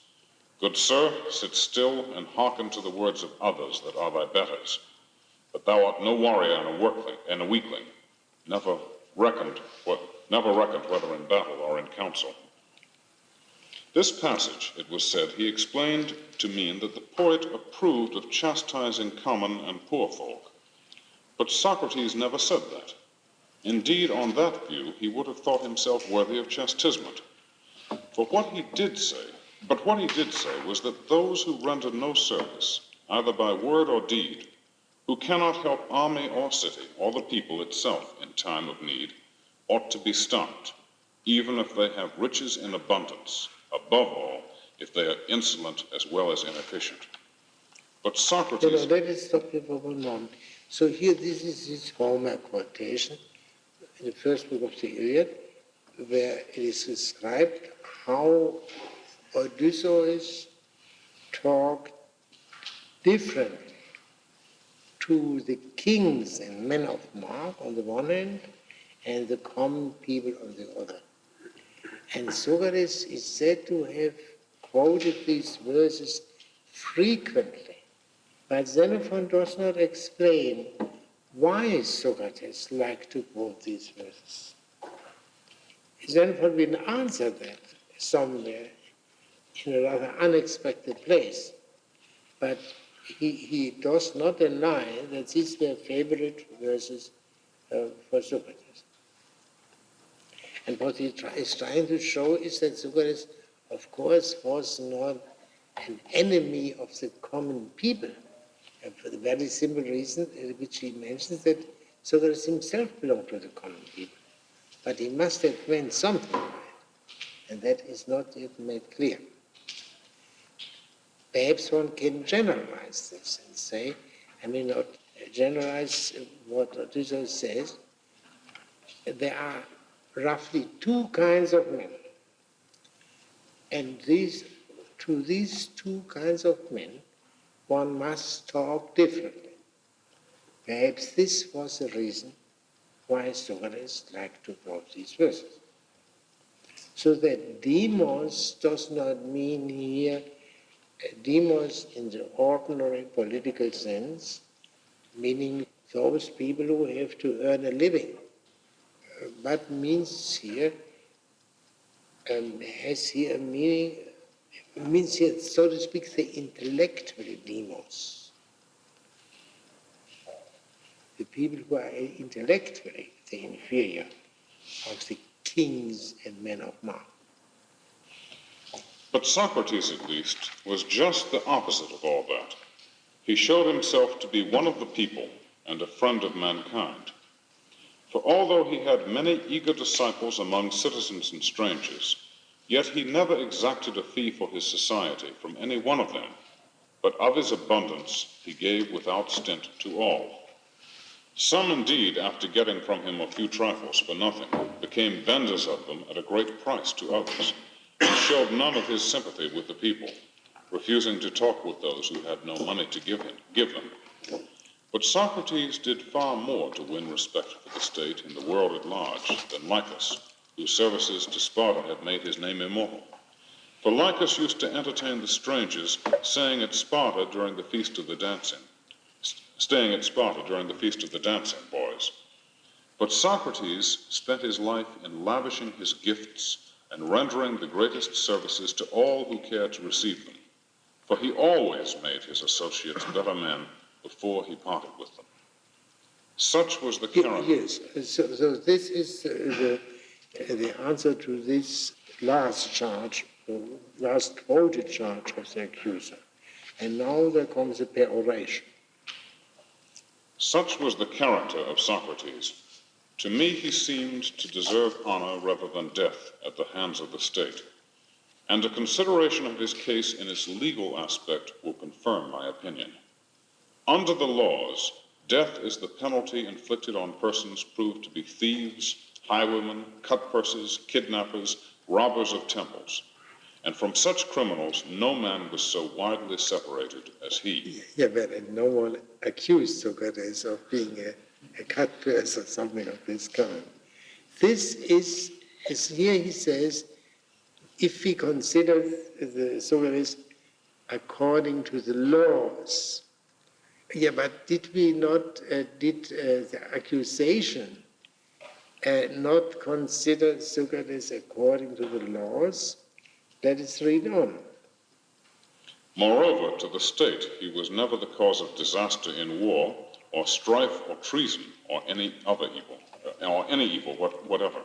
Good sir, sit still and hearken to the words of others that are thy betters. But thou art no warrior and a weakling, never reckoned whether in battle or in council. This passage, it was said, he explained to mean that the poet approved of chastising common and poor folk. But Socrates never said that. Indeed, on that view, he would have thought himself worthy of chastisement. But what he did say was that those who render no service, either by word or deed, who cannot help army or city or the people itself in time of need, ought to be stopped, even if they have riches in abundance, above all, if they are insolent as well as inefficient. But Socrates... Let us stop here for one moment. So here, this is this Homer quotation in the first book of the Iliad, where it is described how Odysseus talked differently to the kings and men of mark on the one hand, and the common people on the other. And Socrates is said to have quoted these verses frequently, but Xenophon does not explain why Socrates liked to quote these verses. Xenophon will answer that somewhere in a rather unexpected place, but he does not deny that these were favorite verses for Socrates. And what he is trying to show is that Socrates, of course, was not an enemy of the common people, and for the very simple reason which he mentions, that Socrates himself belonged to the common people. But he must have meant something by it, and that is not yet made clear. Perhaps one can generalize this and say, I mean, not generalize what Odysseus says. There are roughly two kinds of men. And to these two kinds of men, one must talk differently. Perhaps this was the reason why Socrates liked to quote these verses. So that demos does not mean here demos in the ordinary political sense, meaning those people who have to earn a living, but means here, has here a meaning, means here, so to speak, the intellectual demos. The people who are intellectually the inferior of the kings and men of mark. But Socrates, at least, was just the opposite of all that. He showed himself to be one of the people and a friend of mankind. For although he had many eager disciples among citizens and strangers, yet he never exacted a fee for his society from any one of them, but of his abundance he gave without stint to all. Some, indeed, after getting from him a few trifles for nothing, became vendors of them at a great price to others. He showed none of his sympathy with the people, refusing to talk with those who had no money to give them. But Socrates did far more to win respect for the state and the world at large than Lycus, whose services to Sparta had made his name immortal. For Lycus used to entertain the strangers, staying at Sparta during the feast of the dancing, boys. But Socrates spent his life in lavishing his gifts and rendering the greatest services to all who cared to receive them, for he always made his associates better men before he parted with them. Such was the character. Yes, so this is the answer to this last charge, last quoted charge of the accuser. And now there comes a peroration. Such was the character of Socrates. To me he seemed to deserve honor rather than death at the hands of the state. And a consideration of his case in its legal aspect will confirm my opinion. Under the laws, death is the penalty inflicted on persons proved to be thieves, highwaymen, cut-purses, kidnappers, robbers of temples. And from such criminals, no man was so widely separated as he. Yeah, but no one accused Socrates of being a cut-purse or something of this kind. This is, as here he says, if we consider the Socrates according to the laws. Yeah, but did we not, did the accusation not consider Socrates according to the laws? Let us read on. Moreover, to the state, he was never the cause of disaster in war, or strife, or treason, or any other evil, whatever.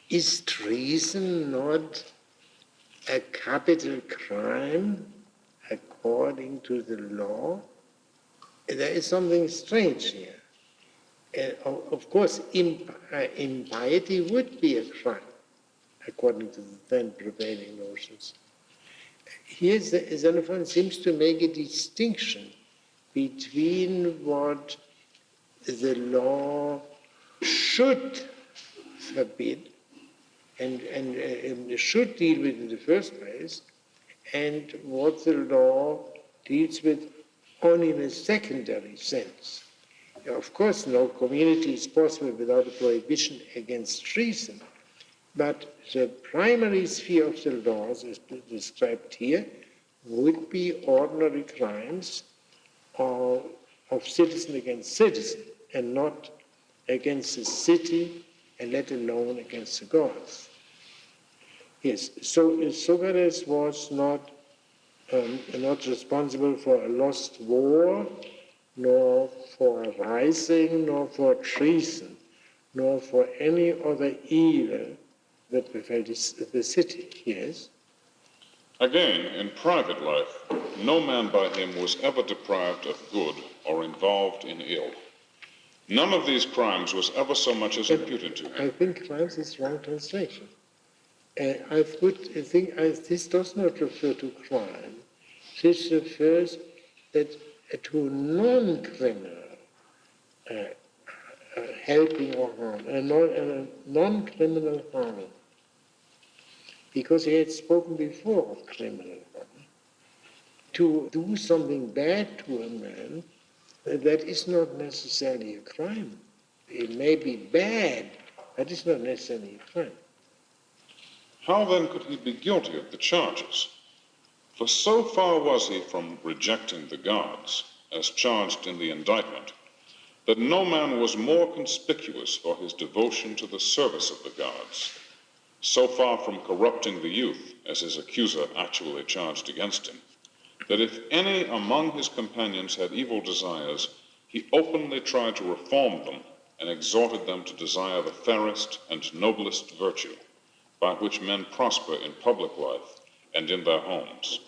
Is treason not a capital crime according to the law? There is something strange here. Of course, impiety would be a crime, according to the then prevailing notions. Here, Xenophon seems to make a distinction between what the law should forbid and should deal with in the first place, and what the law deals with only in a secondary sense. Of course, no community is possible without a prohibition against treason, but the primary sphere of the laws, as described here, would be ordinary crimes of citizen against citizen, and not against the city, and let alone against the gods. Yes, so Socrates was not responsible for a lost war, nor for a rising, nor for treason, nor for any other evil that befell the city. Yes? Again, in private life, no man by him was ever deprived of good or involved in ill. None of these crimes was ever so much as imputed to him. I think crimes is wrong translation. I think this does not refer to crime. This refers to non-criminal helping or harm, non-criminal harming. Because he had spoken before of criminal harm. To do something bad to a man, that is not necessarily a crime. It may be bad, but it's not necessarily a crime. How then could he be guilty of the charges? For so far was he from rejecting the gods, as charged in the indictment, that no man was more conspicuous for his devotion to the service of the gods, so far from corrupting the youth, as his accuser actually charged against him, that if any among his companions had evil desires, he openly tried to reform them and exhorted them to desire the fairest and noblest virtue, by which men prosper in public life and in their homes.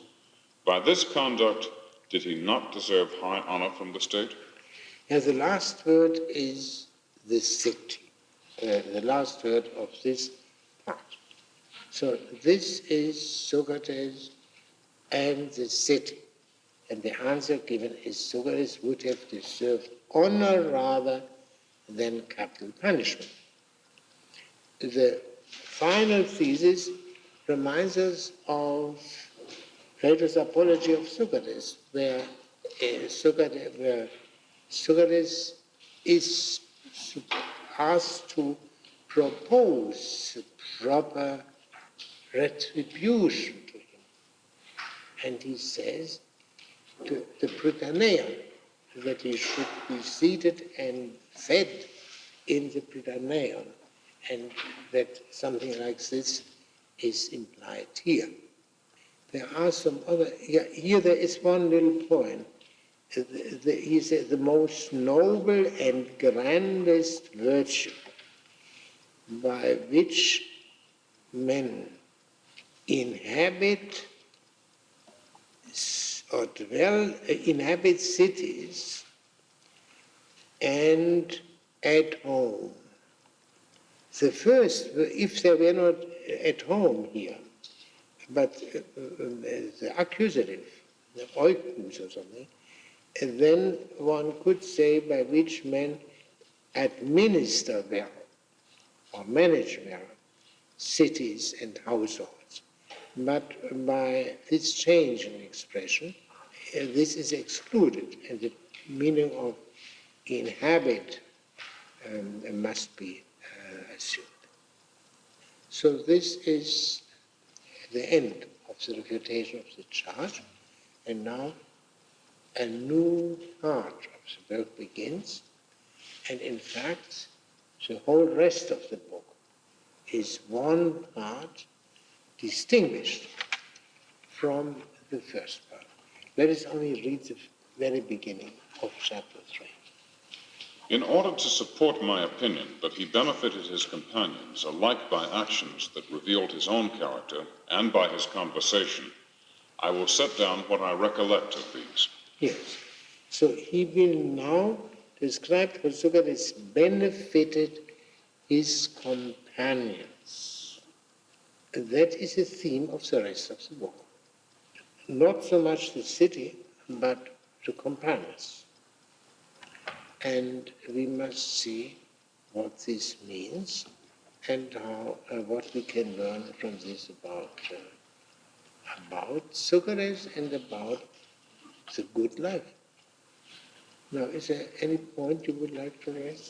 By this conduct, did he not deserve high honor from the state? And the last word is the city, the last word of this part. So this is Socrates and the city. And the answer given is Socrates would have deserved honor rather than capital punishment. The final thesis reminds us of Plato's Apology of Socrates, where Socrates is asked to propose proper retribution to him. and he says to the Prytaneia that he should be seated and fed in the Prytaneion, and that something like this is implied here. There are some other, here there is one little point. He said the most noble and grandest virtue by which men inhabit or inhabit cities and at home. The first, if they were not at home here, but the accusative, the oikus or something, and then one could say by which men administer well or manage well cities and households. But by this change in expression, this is excluded, and the meaning of inhabit must be assumed. So this is the end of the refutation of the charge, and now a new part of the work begins, and in fact, the whole rest of the book is one part distinguished from the first part. Let us only read the very beginning of chapter 3. In order to support my opinion that he benefited his companions alike by actions that revealed his own character and by his conversation, I will set down what I recollect of these. Yes. So he will now describe how Socrates benefited his companions. That is the theme of the rest of the book. Not so much the city, but the companions. And we must see what this means and how what we can learn from this about Socrates and about the good life. Now, is there any point you would like to raise?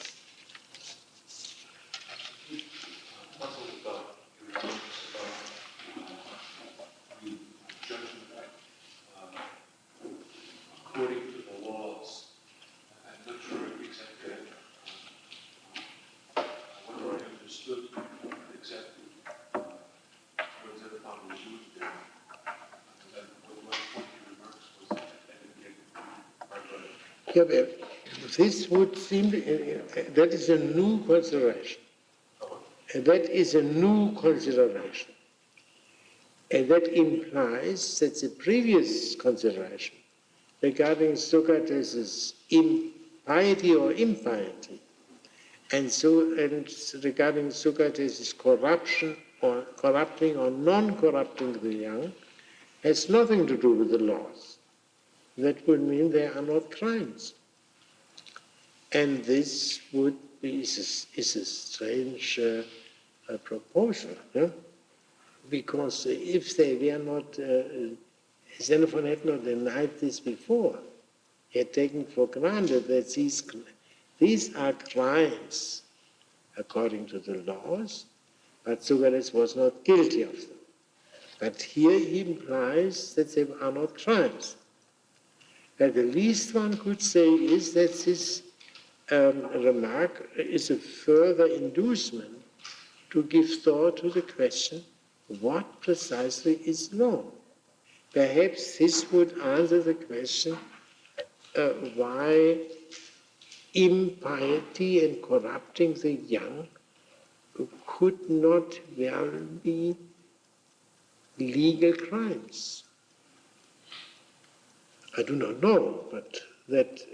Puzzled about your notes about the judgment according to the laws. I'm not sure exactly whether I understood exactly what Xenophon was used there. And what point your remarks was that I didn't get quite right. Yeah, but this would seem, that is a new consideration. And that is a new consideration. And that implies that the previous consideration regarding Socrates' impiety or impiety, and regarding Socrates' corruption or corrupting or non-corrupting the young, has nothing to do with the laws. That would mean they are not crimes. And this would be is a strange proposal, because if they were not, Xenophon had not denied this before. He had taken for granted that these are crimes according to the laws, but Socrates was not guilty of them. But here he implies that they are not crimes. And the least one could say is that this remark is a further inducement to give thought to the question, what precisely is law? Perhaps this would answer the question why impiety and corrupting the young could not well be legal crimes. I do not know, but that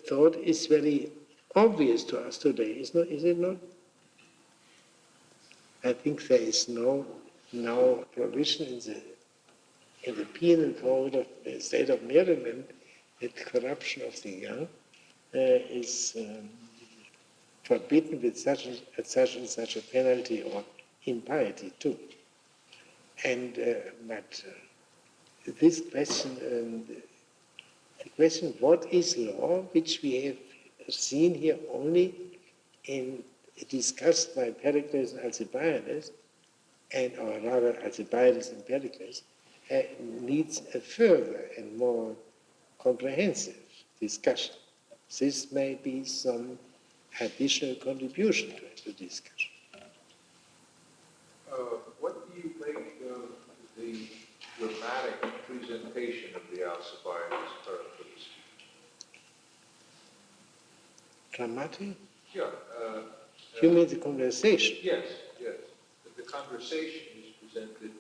thought is very obvious to us today, is it not? I think there is no provision in the penal code of the state of Maryland that corruption of the young is forbidden with such and such a penalty or impiety too. And but this question, the question what is law, which we have seen here only discussed by Pericles and Alcibiades, or rather Alcibiades and Pericles, needs a further and more comprehensive discussion. This may be some additional contribution to the discussion. What do you make of the dramatic presentation of the Alcibiades Pericles? Dramatic? Yeah. You mean the conversation? Yes, yes. The conversation is presented.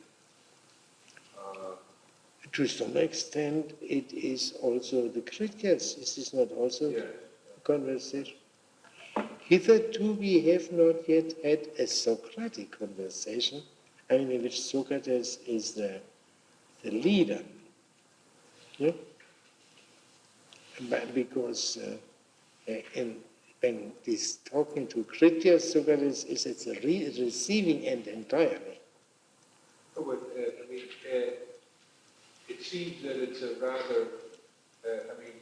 To some extent, it is also the critics. Is this not also a conversation? Hitherto, we have not yet had a Socratic conversation, I mean, in which Socrates is the leader. Yeah? But because when this talking to Critias, Socrates is at the receiving end entirely. Oh, but, it seems that it's a rather,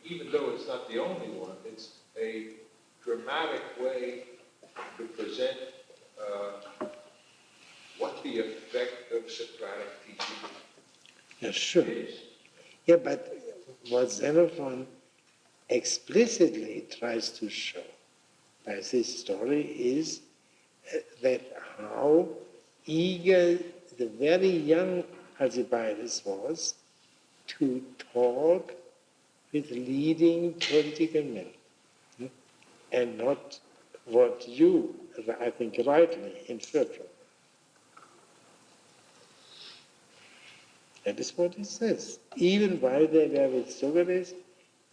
even though it's not the only one, it's a dramatic way to present what the effect of Socratic teaching Yeah, sure. is. Yeah, but what Xenophon explicitly tries to show by this story is that how eager the very young Alcibiades was to talk with leading political men, and not what you, I think, rightly inferred from. That is what he says. Even while they were with Socrates,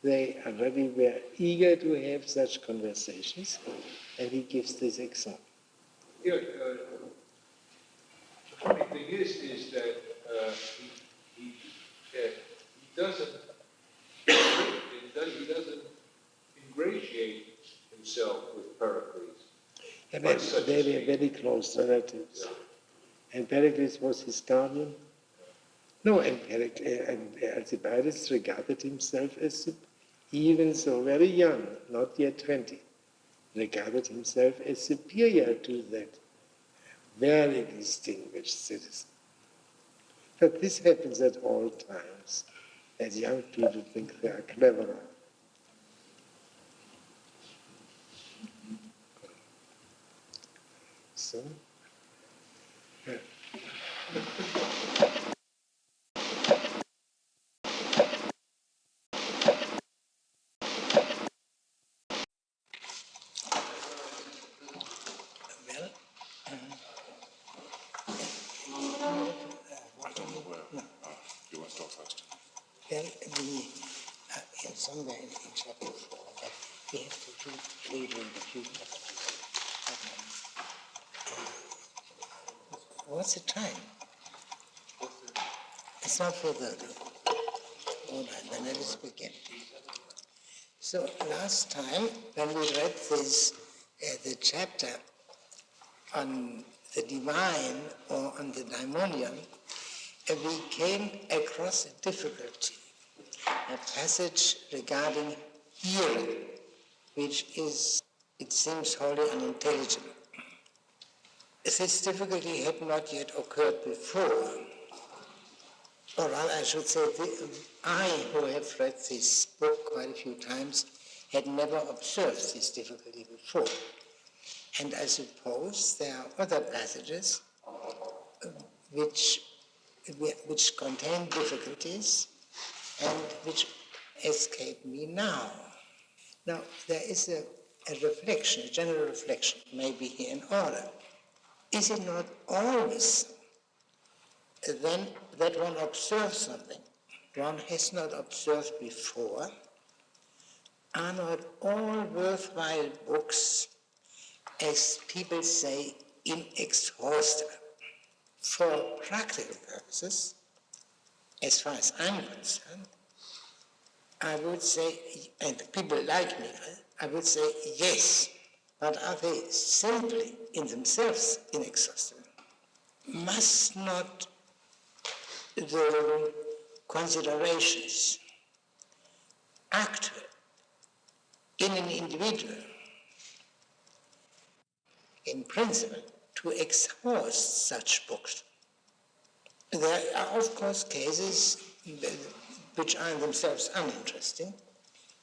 they already were eager to have such conversations, and he gives this example. Yeah, the funny thing is that he doesn't ingratiate himself with Pericles. And they were very close relatives. Yeah. And Pericles was his guardian. No, and Alcibiades regarded himself as, even so very young, not yet 20, regarded himself as superior to that very distinguished citizen. But this happens at all times, as young people think they are cleverer. So, yeah. You want to go first? Well, somewhere in chapter 4, but we have to do later in the future. What's the time? It's not 4:30. All right, then let us begin. So last time, when we read this, the chapter on the divine or on the daimonion, we came across a difficulty, a passage regarding hearing, which is, it seems, wholly unintelligible. This difficulty had not yet occurred before. Or rather, I should say, I, who have read this book quite a few times, had never observed this difficulty before. And I suppose there are other passages which contain difficulties and which escape me now. Now, there is a reflection, a general reflection, maybe here in order. Is it not always then that one observes something one has not observed before? Are not all worthwhile books, as people say, inexhaustible? For practical purposes, as far as I'm concerned, I would say, and people like me, I would say yes, but are they simply in themselves inexhaustible? Must not the considerations actual in an individual, in principle, to exhaust such books? There are, of course, cases which are in themselves uninteresting,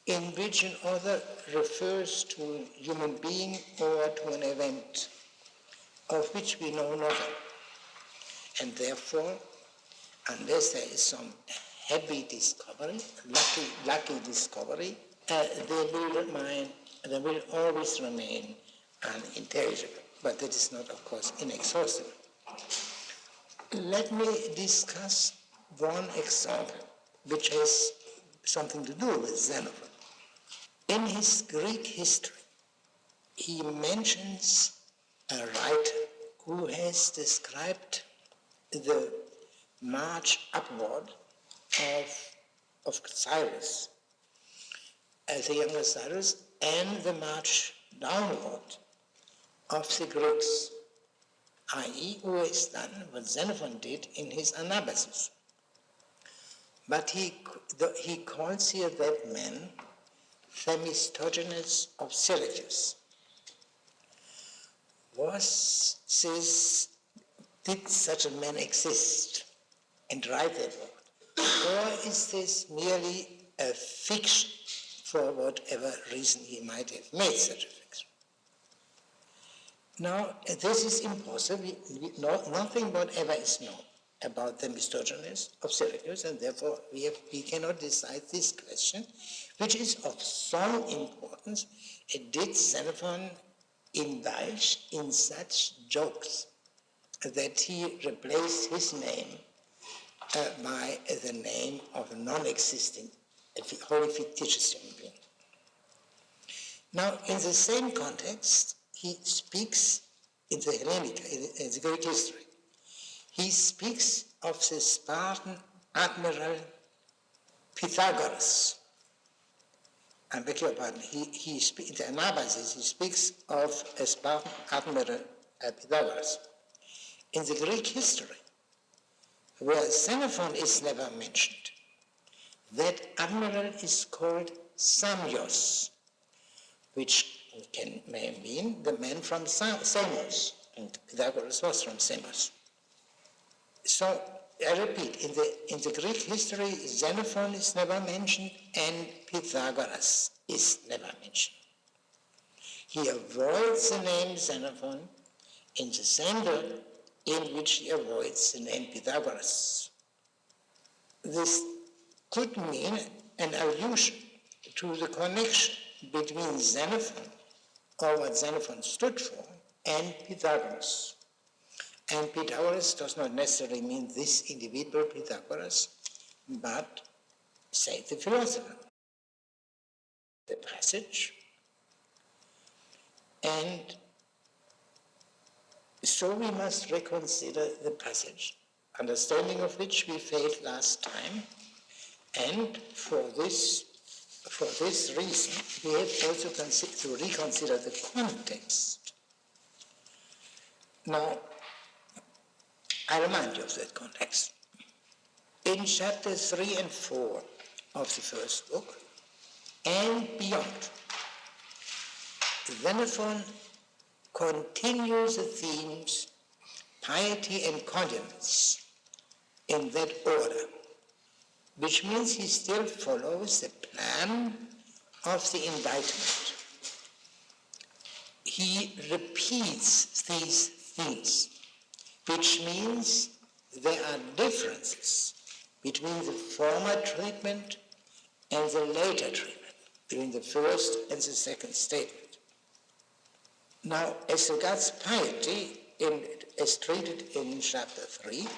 in which an author refers to a human being or to an event of which we know nothing. And therefore, unless there is some happy discovery, lucky discovery, they will always remain unintelligible. But that is not, of course, inexhaustible. Let me discuss one example which has something to do with Xenophon. In his Greek history, he mentions a writer who has described the march upward of Cyrus, as the younger Cyrus, and the march downward of the Greeks, i.e. who has done what Xenophon did in his Anabasis. But he calls here that man Themistocles of Syracuse. Did such a man exist and write that word? Or is this merely a fiction for whatever reason he might have made such a fiction? Now, this is impossible. Nothing whatever is known about Themistocles of Syracuse, and therefore we cannot decide this question, which is of some importance. Did Xenophon indulge in such jokes that he replaced his name by the name of a non-existing, wholly fictitious human being? Now, in the same context, he speaks in the Hellenic, in the Greek history, he speaks of the Spartan admiral Pythagoras. I beg your pardon. In the Anabasis, he speaks of a Spartan admiral Pythagoras. In the Greek history, where Xenophon is never mentioned, that admiral is called Samios, which may mean the man from Samos, and Pythagoras was from Samos. So, I repeat, in the Greek history, Xenophon is never mentioned and Pythagoras is never mentioned. He avoids the name Xenophon in the same way in which he avoids the name Pythagoras. This could mean an allusion to the connection between Xenophon, or what Xenophon stood for, and Pythagoras. And Pythagoras does not necessarily mean this individual Pythagoras, but, say, the philosopher. The passage, and so we must reconsider the passage, understanding of which we failed last time, and for this reason we have also to reconsider the context. Now, I remind you of that context. In chapters 3 and 4 of the first book, and beyond, Xenophon continues the themes piety and continence in that order, which means he still follows the plan of the indictment. He repeats these themes, which means there are differences between the former treatment and the later treatment, between the first and the second statement. Now, as regards piety, as treated in chapter 3,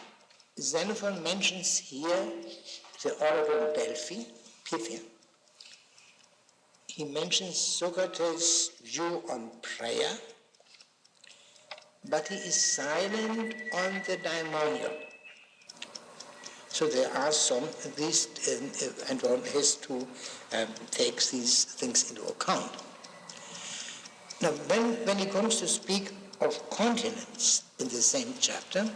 Xenophon mentions here the oracle Delphi, Pythia. He mentions Socrates' view on prayer, but he is silent on the daimonion. So there are some, and one has to take these things into account. Now, when he comes to speak of continence in the same chapter,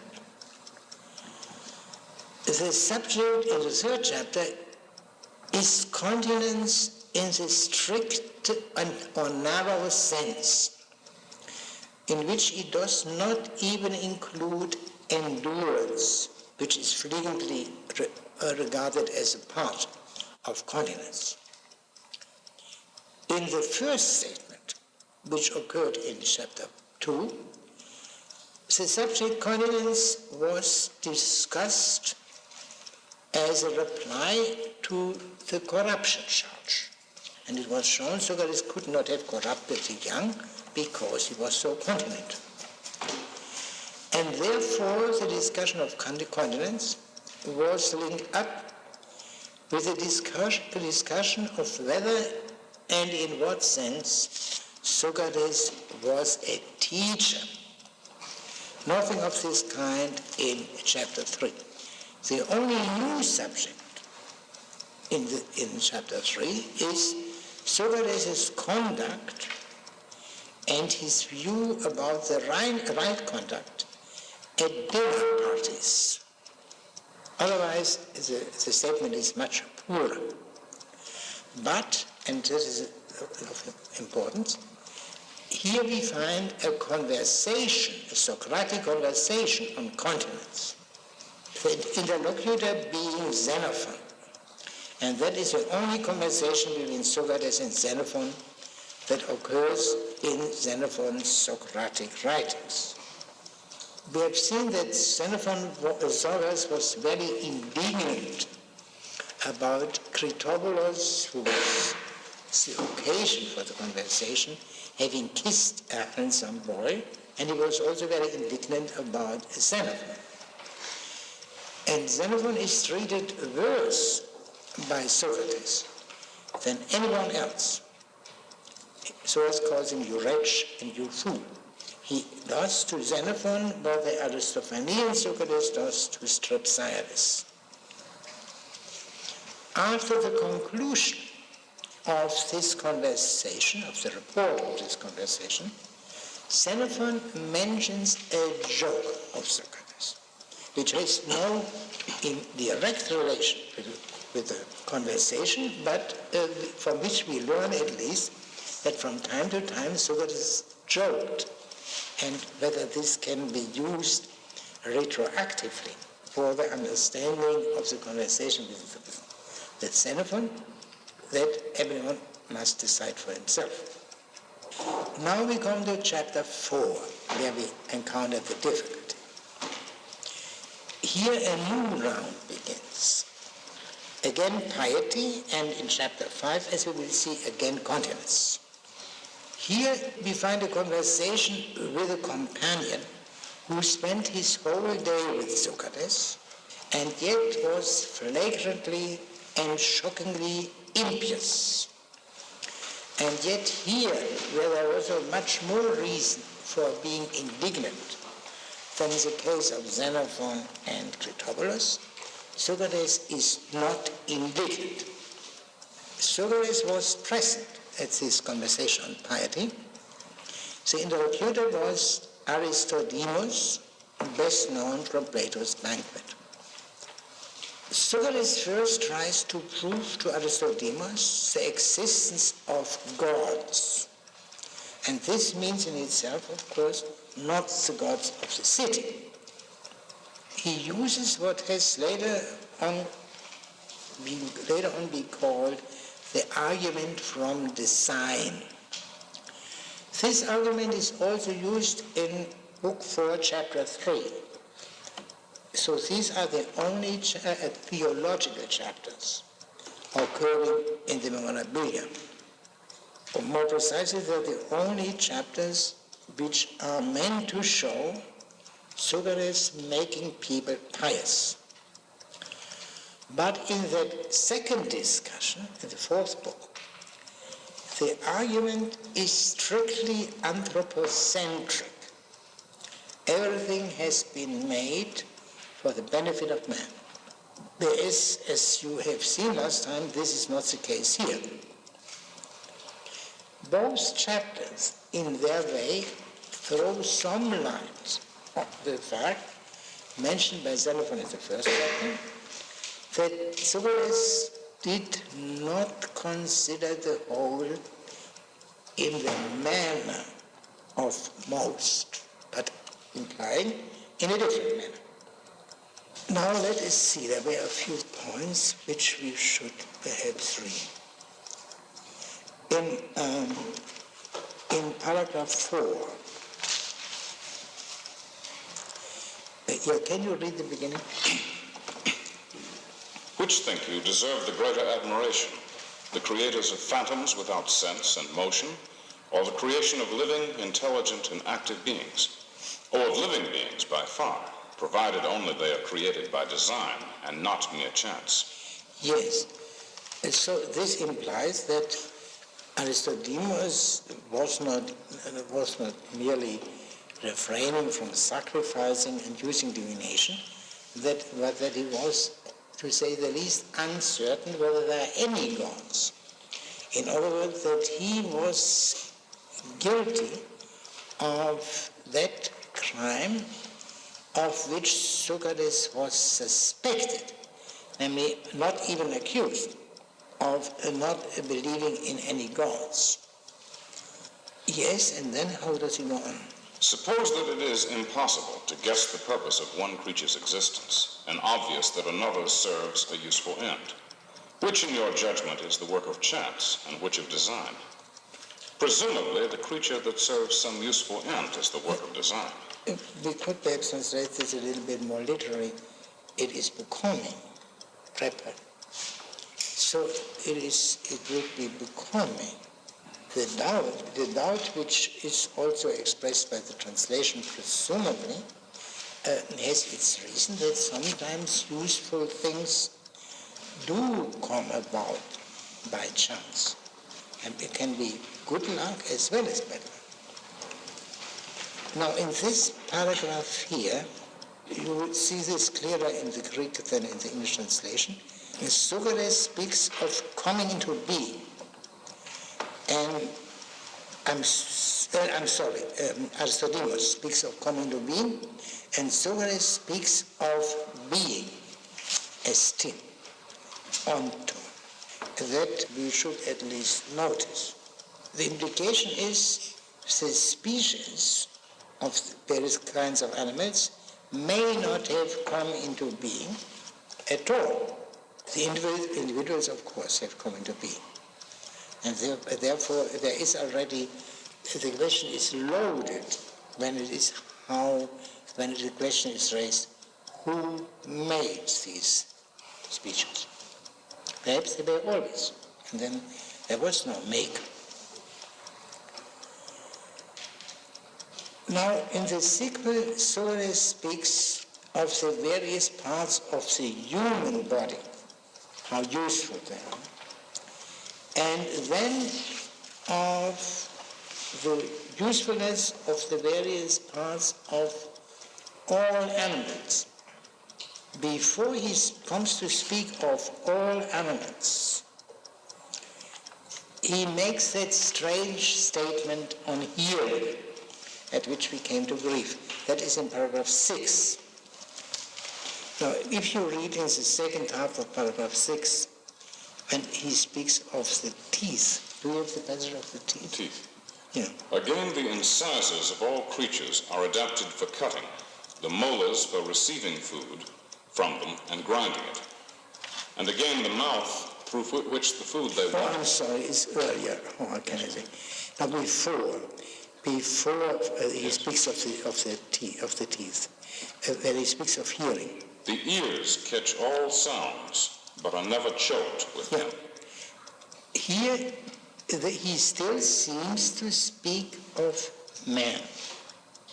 the subject in the third chapter is continence in the strict or narrow sense, in which he does not even include endurance which is frequently regarded as a part of continence. In the first statement, which occurred in chapter 2, the subject continence was discussed as a reply to the corruption charge. And it was shown Socrates could not have corrupted the young because he was so continent. And therefore the discussion of continence was linked up with the discussion of whether and in what sense Socrates was a teacher. Nothing of this kind in chapter 3. The only new subject in chapter 3 is Socrates' conduct and his view about the right conduct at dinner parties. Otherwise, the statement is much poorer. But, and this is of importance, here we find a conversation, a Socratic conversation on continence. The interlocutor being Xenophon. And that is the only conversation between Socrates and Xenophon that occurs in Xenophon's Socratic writings. We have seen that Socrates was very indignant about Critobulus, who was the occasion for the conversation, having kissed a handsome boy, and he was also very indignant about Xenophon. And Xenophon is treated worse by Socrates than anyone else. Socrates calls him you wretch and you fool. He does to Xenophon what the Aristophanean Socrates does to Strauss. After the conclusion of this conversation, of the report of this conversation, Xenophon mentions a joke of Socrates, which has no direct relation with the conversation, but from which we learn at least that from time to time Socrates joked, and whether this can be used retroactively for the understanding of the conversation with Xenophon, that everyone must decide for himself. Now we come to chapter 4, where we encounter the difficulty. Here a new round begins. Again piety, and in chapter 5, as we will see, again continence. Here we find a conversation with a companion who spent his whole day with Socrates and yet was flagrantly and shockingly impious. And yet here, where there was much more reason for being indignant than in the case of Xenophon and Critobulus, Socrates is not indignant. Socrates was present at this conversation on piety. The interlocutor was Aristodemus, best known from Plato's Banquet. Socrates first tries to prove to Aristodemus the existence of gods. And this means in itself, of course, not the gods of the city. He uses what has later on be called the argument from design. This argument is also used in Book 4, Chapter 3. So these are the only theological chapters occurring in the Memorabilia. Or more precisely, they're the only chapters which are meant to show Socrates making people pious. But in that second discussion, in the fourth book, the argument is strictly anthropocentric. Everything has been made for the benefit of man. Whereas, as you have seen last time, this is not the case here. Both chapters, in their way, throw some light on the fact, mentioned by Xenophon in the first chapter, that Socrates did not consider the whole in the manner of most, but implying in a different manner. Now let us see, there were a few points which we should perhaps read. In paragraph 4, can you read the beginning? Which, think you, deserve the greater admiration? The creators of phantoms without sense and motion, or the creation of living, intelligent, and active beings? Or of living beings by far, provided only they are created by design and not mere chance. Yes. So this implies that Aristodemus was not merely refraining from sacrificing and using divination, but that he was, to say the least, uncertain whether there are any gods. In other words, that he was guilty of that crime of which Socrates was suspected, namely not even accused, of not believing in any gods. Yes, and then how does he go on? Suppose that it is impossible to guess the purpose of one creature's existence, and obvious that another serves a useful end. Which, in your judgment, is the work of chance, and which of design? Presumably, the creature that serves some useful end is the work of design. We could perhaps translate this a little bit more literally. It is becoming, prepper. So it would be becoming. The doubt which is also expressed by the translation, presumably, has its reason that sometimes useful things do come about by chance. And it can be good luck as well as bad luck. Now, in this paragraph here, you will see this clearer in the Greek than in the English translation. Socrates speaks of coming into being. And Aristodemus speaks of coming into being, and Socrates speaks of being, esteem, onto. That we should at least notice. The implication is the species of various kinds of animals may not have come into being at all. The individuals, of course, have come into being. And therefore, there is already, the question is loaded when the question is raised, who made these species? Perhaps they were always, and then there was no maker. Now, in the sequel, Socrates speaks of the various parts of the human body, how useful they are, and then of the usefulness of the various parts of all animals. Before he comes to speak of all animals, he makes that strange statement on hearing, at which we came to grief. That is in paragraph 6. Now, if you read in the second half of paragraph 6, when he speaks of the teeth, do you have the passage of the teeth? Teeth. Yeah. Again, the incisors of all creatures are adapted for cutting, the molars for receiving food from them and grinding it. And again, the mouth through which the food they want. Oh, I'm sorry, it's earlier. Oh, what can I say? Now, before he speaks of the teeth, when he speaks of hearing. The ears catch all sounds, but are never choked with them. Here, he still seems to speak of man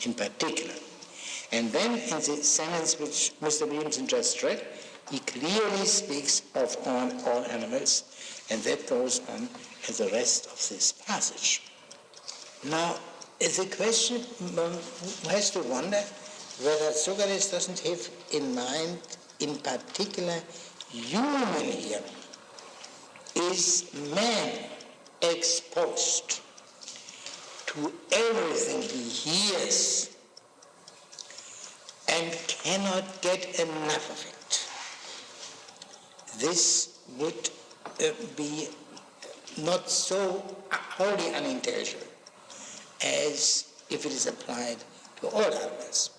in particular. And then in the sentence which Mr. Williamson just read, he clearly speaks of all animals, and that goes on in the rest of this passage. Now, the question has to wonder whether Socrates doesn't have in mind, in particular, human hearing. Is man exposed to everything he hears and cannot get enough of it? This would be not so wholly unintelligible as if it is applied to all animals.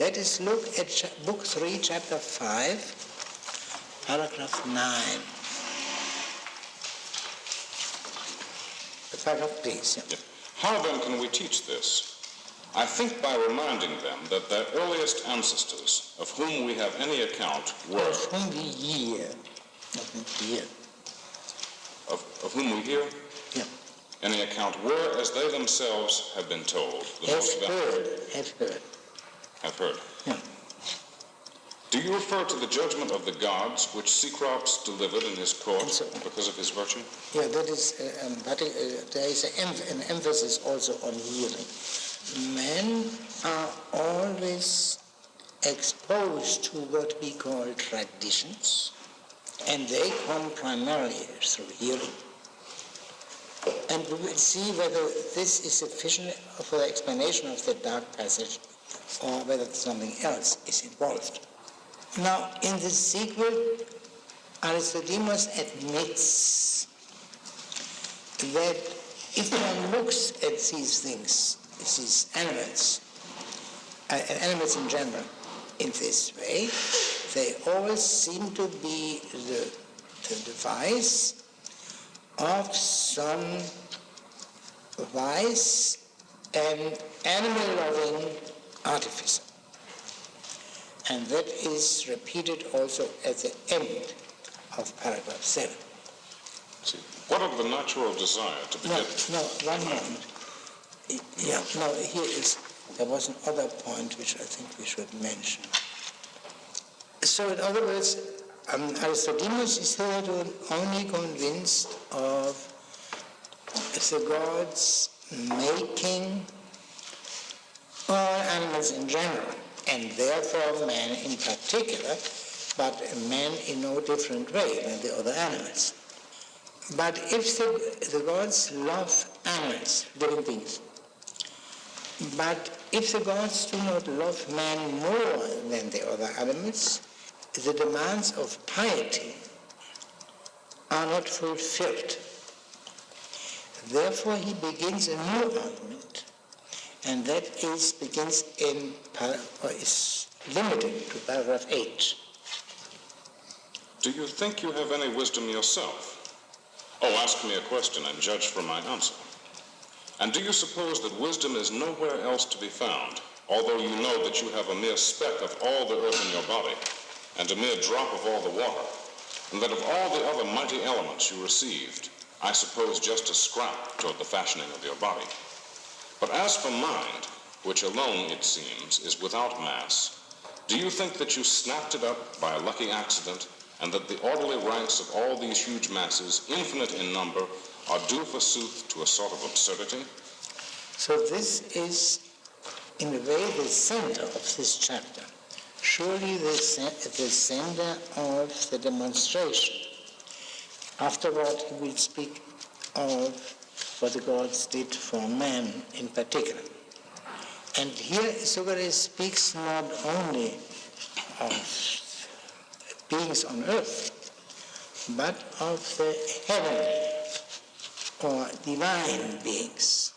Let us look at Book 3, Chapter 5, paragraph 9. The paragraph, please. Yeah. How then can we teach this? I think by reminding them that their earliest ancestors, of whom we have any account, were... Of whom we hear. Of whom we hear? Yeah. Any account were, as they themselves have been told. Have heard. Yeah. Do you refer to the judgment of the gods which Cyrus delivered in his court because of his virtue? Yeah, that is, there is an emphasis also on hearing. Men are always exposed to what we call traditions, and they come primarily through hearing. And we will see whether this is sufficient for the explanation of the dark passage or whether something else is involved. Now, in the sequel, Aristodemus admits that if one looks at these things, these animals, animals in general, in this way, they always seem to be the device of some wise and animal-loving artificer. And that is repeated also at the end of paragraph 7. See, what of the natural desire to begin? No, one moment. Yeah, no, there was another point which I think we should mention. So in other words, Aristodemus is hitherto only convinced of the gods making all animals in general, and therefore man in particular, but man in no different way than the other animals. But if the gods love animals, living beings, but if the gods do not love man more than the other animals, the demands of piety are not fulfilled. Therefore he begins a new argument, and that is limited to paragraph 8. Do you think you have any wisdom yourself? Oh, ask me a question and judge from my answer. And do you suppose that wisdom is nowhere else to be found, although you know that you have a mere speck of all the earth in your body, and a mere drop of all the water, and that of all the other mighty elements you received, I suppose just a scrap toward the fashioning of your body? But as for mind, which alone, it seems, is without mass, do you think that you snapped it up by a lucky accident, and that the orderly ranks of all these huge masses, infinite in number, are due forsooth to a sort of absurdity? So this is, in a way, the center of this chapter. Surely the center of the demonstration. Afterward, he will speak of what the gods did for man in particular. And here Socrates speaks not only of beings on earth, but of the heavenly or divine beings.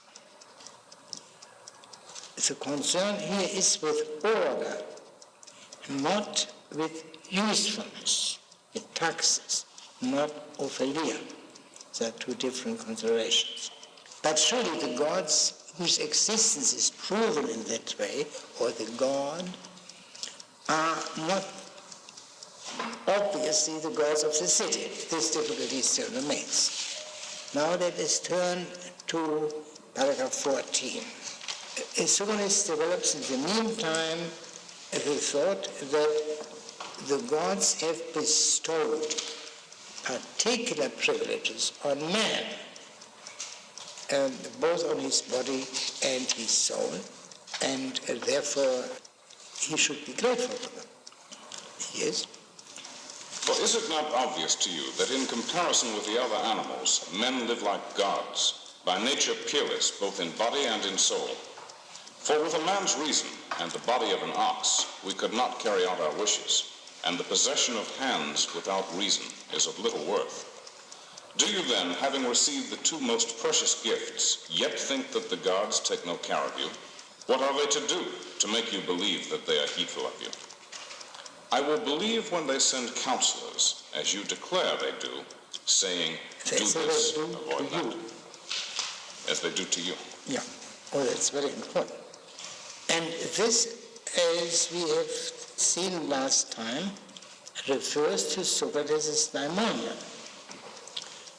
The concern here is with order, not with usefulness, with taxes, not ophelia. There are two different considerations. But surely the gods whose existence is proven in that way, or the god, are not obviously the gods of the city. This difficulty still remains. Now let us turn to paragraph 14. Socrates develops in the meantime the thought that the gods have bestowed particular privileges on man, both on his body and his soul, and therefore he should be grateful to them. Yes? For is it not obvious to you that in comparison with the other animals, men live like gods, by nature peerless both in body and in soul? For with a man's reason and the body of an ox, we could not carry out our wishes, and the possession of hands without reason is of little worth. Do you then, having received the two most precious gifts, yet think that the gods take no care of you? What are they to do to make you believe that they are heedful of you? I will believe when they send counselors, as you declare they do, saying, do this, avoid that. As they do to you. Yeah, oh, that's very important. And this, as we have seen last time, refers to Socrates' daimonia.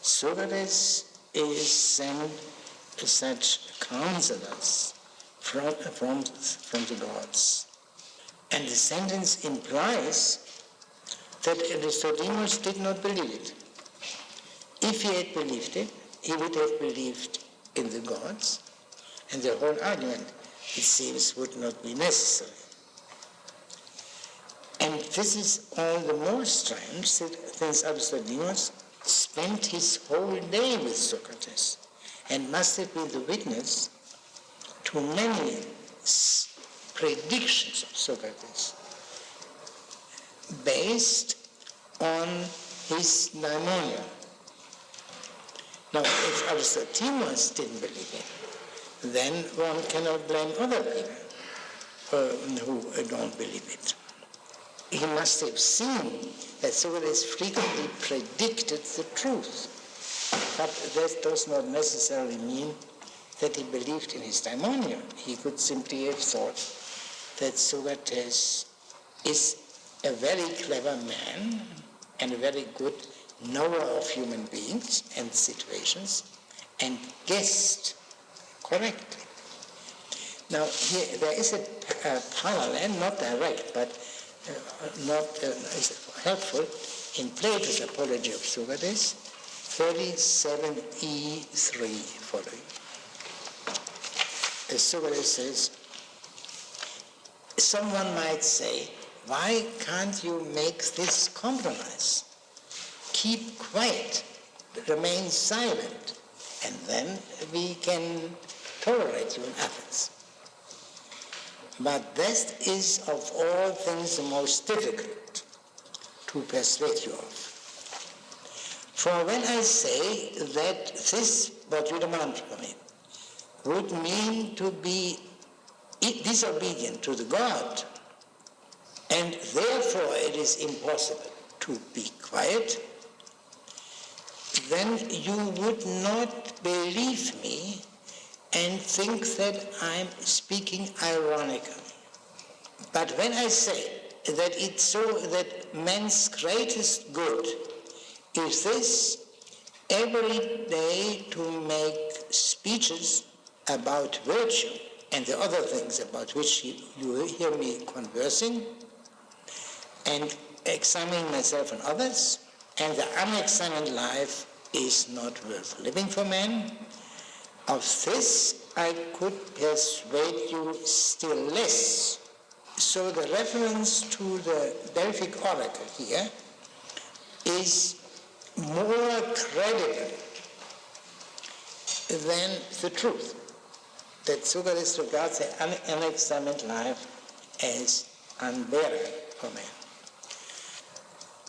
Socrates is sent such counselors from the gods. And the sentence implies that Aristodemus did not believe it. If he had believed it, he would have believed in the gods, and the whole argument, it seems, would not be necessary. And this is all the more strange since Aristodemus spent his whole day with Socrates and must have been the witness to many predictions of Socrates based on his daimonia. Now, if Aristodemus didn't believe it, then one cannot blame other people who don't believe it. He must have seen that Socrates frequently predicted the truth. But that does not necessarily mean that he believed in his daimonia. He could simply have thought that Socrates is a very clever man and a very good knower of human beings and situations, and guessed correctly. Now, here there is a parallel, not direct, but not helpful, in Plato's Apology of Socrates, 37e3 following. As Socrates says, someone might say, why can't you make this compromise? Keep quiet, remain silent, and then we can tolerate you in Athens. But that is of all things the most difficult to persuade you of. For when I say that this, what you demand from me, would mean to be disobedient to the God, and therefore it is impossible to be quiet, then you would not believe me and think that I'm speaking ironically. But when I say that it's so that man's greatest good is this, every day to make speeches about virtue and the other things about which you hear me conversing, and examining myself and others, and the unexamined life is not worth living for man, of this I could persuade you still less. So the reference to the Delphic oracle here is more credible than the truth, that Socrates regards the unexamined life as unbearable for man.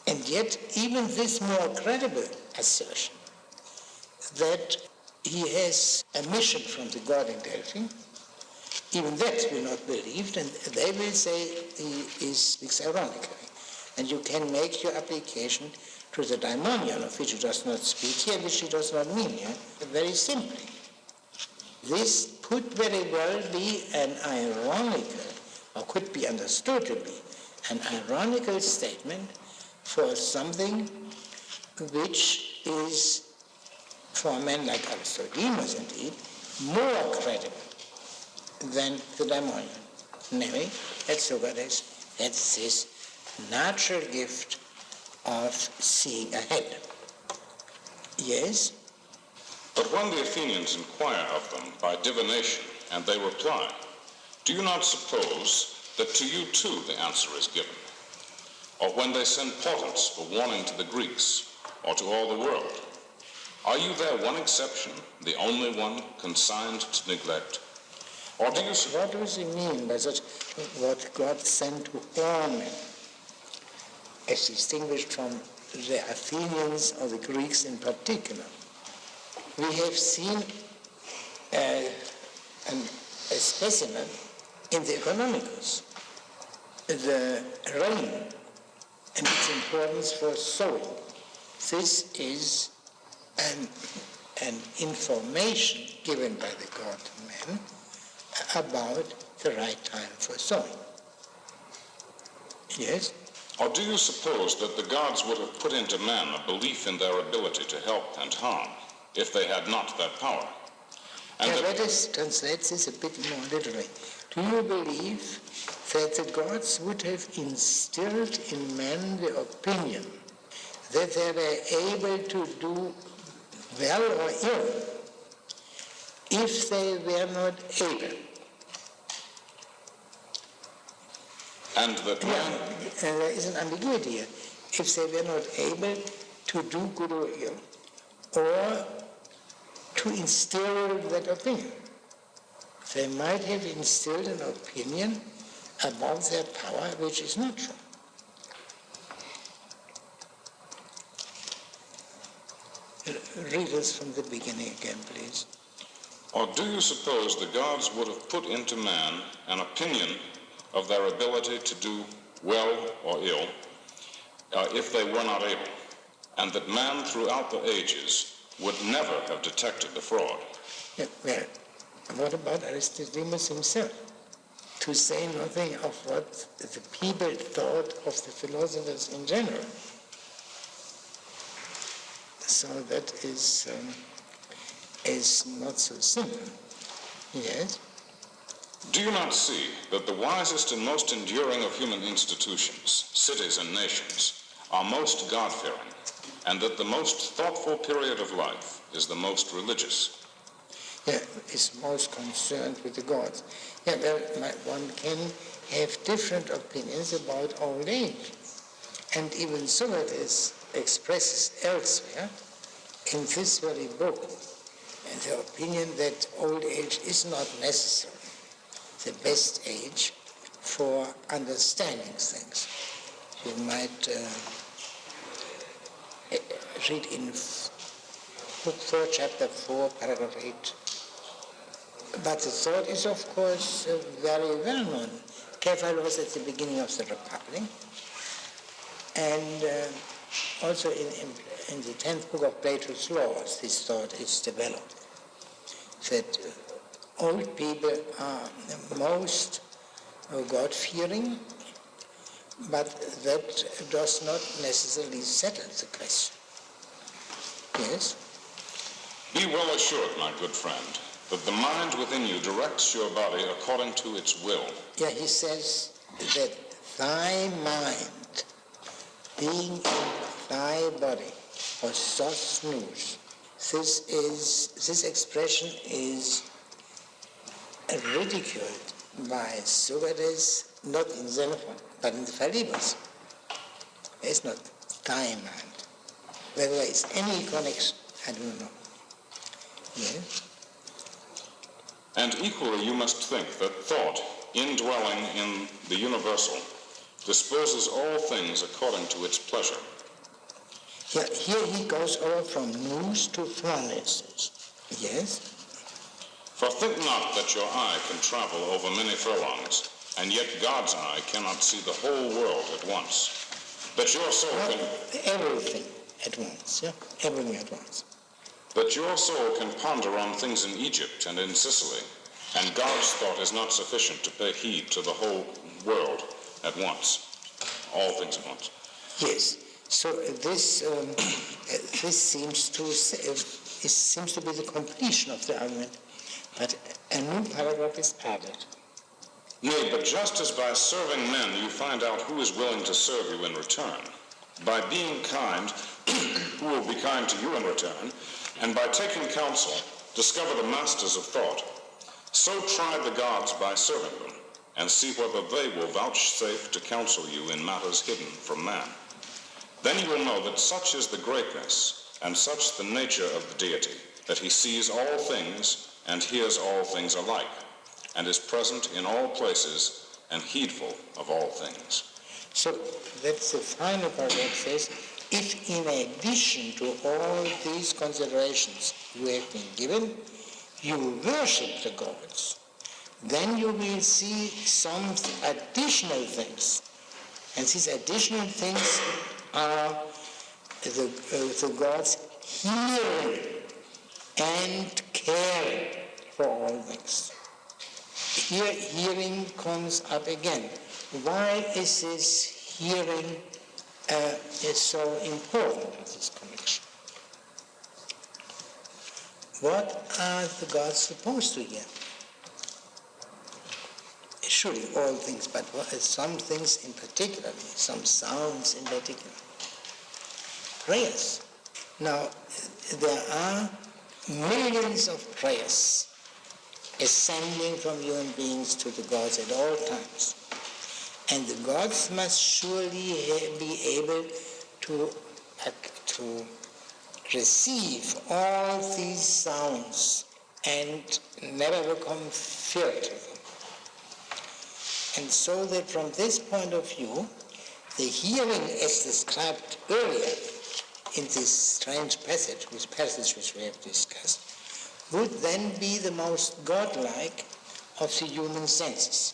And yet, even this more credible assertion that he has a mission from the god in Delphi, even that will not believed, and they will say he speaks ironically. And you can make your application to the daimonion, of which he does not speak here, which he does not mean here, very simply. This could very well be an ironical, or could be understood to be an ironical statement for something which is, for a man like Aristodemus indeed, more credible than the daimonion. Namely, that Socrates had this natural gift of seeing ahead. Yes? But when the Athenians inquire of them by divination, and they reply, do you not suppose that to you too the answer is given? Or when they send portents for warning to the Greeks, or to all the world, are you there one exception, the only one consigned to neglect? Or do you... What does he mean by such what God sent to all men, as distinguished from the Athenians or the Greeks in particular? We have seen a specimen in the Economicus, the rain and its importance for sowing. This is an information given by the God to man about the right time for sowing. Yes? Or do you suppose that the gods would have put into man a belief in their ability to help and harm if they had not that power? And let us translate this a bit more literally. Do you believe that the gods would have instilled in man the opinion that they were able to do well or ill if they were not able? And that there is an ambiguity here. If they were not able to do good or ill, or to instill that opinion. They might have instilled an opinion about their power which is not true. Read us from the beginning again, please. Or do you suppose the gods would have put into man an opinion of their ability to do well or ill if they were not able, and that man throughout the ages would never have detected the fraud? Yeah, well, what about Aristodemus himself? To say nothing of what the people thought of the philosophers in general. So that is not so simple. Yes? Do you not see that the wisest and most enduring of human institutions, cities and nations, are most God-fearing, and that the most thoughtful period of life is the most religious? Yeah, is most concerned with the gods. Yeah, well, one can have different opinions about old age. And even Socrates expresses elsewhere in this very book the opinion that old age is not necessarily the best age for understanding things. You might read in book 4, chapter 4, paragraph 8. But the thought is, of course, very well known. Cephalus at the beginning of the Republic, and also in the 10th book of Plato's Laws, this thought is developed, that old people are the most God-fearing, but that does not necessarily settle the question. Yes? Be well assured, my good friend, that the mind within you directs your body according to its will. Yeah, he says that thy mind, being in thy body, or sos nous, this expression is ridiculed by Socrates, not in Xenophon, but in the Philebus. It's not thy mind. Whether there is any connection, I don't know. Yes? And equally you must think that thought, indwelling in the universal, disposes all things according to its pleasure. Yeah, here he goes over from nous to phronesis. Yes? For think not that your eye can travel over many furlongs, and yet God's eye cannot see the whole world at once. That your soul can... Everything at once, yeah? Everything at once. That your soul can ponder on things in Egypt and in Sicily, and God's thought is not sufficient to pay heed to the whole world at once. All things at once. Yes. So this seems to be the completion of the argument, but a new paragraph is added. Nay, but just as by serving men you find out who is willing to serve you in return, by being kind, who will be kind to you in return, and by taking counsel, discover the masters of thought. So try the gods by serving them, and see whether they will vouchsafe to counsel you in matters hidden from man. Then you will know that such is the greatness, and such the nature of the deity, that he sees all things and hears all things alike, and is present in all places and heedful of all things. So that's the final paragraph says, if in addition to all these considerations you have been given, you worship the gods, then you will see some additional things. And these additional things are the gods hearing and caring for all things. Here, hearing comes up again. Why is this hearing is so important in this connection? What are the gods supposed to hear? Surely all things, but some things in particular, some sounds in particular. Prayers. Now, there are millions of prayers ascending from human beings to the gods at all times. And the gods must surely be able to receive all these sounds and never become filled with them. And so that from this point of view, the hearing as described earlier in this strange passage which we have discussed, would then be the most godlike of the human senses.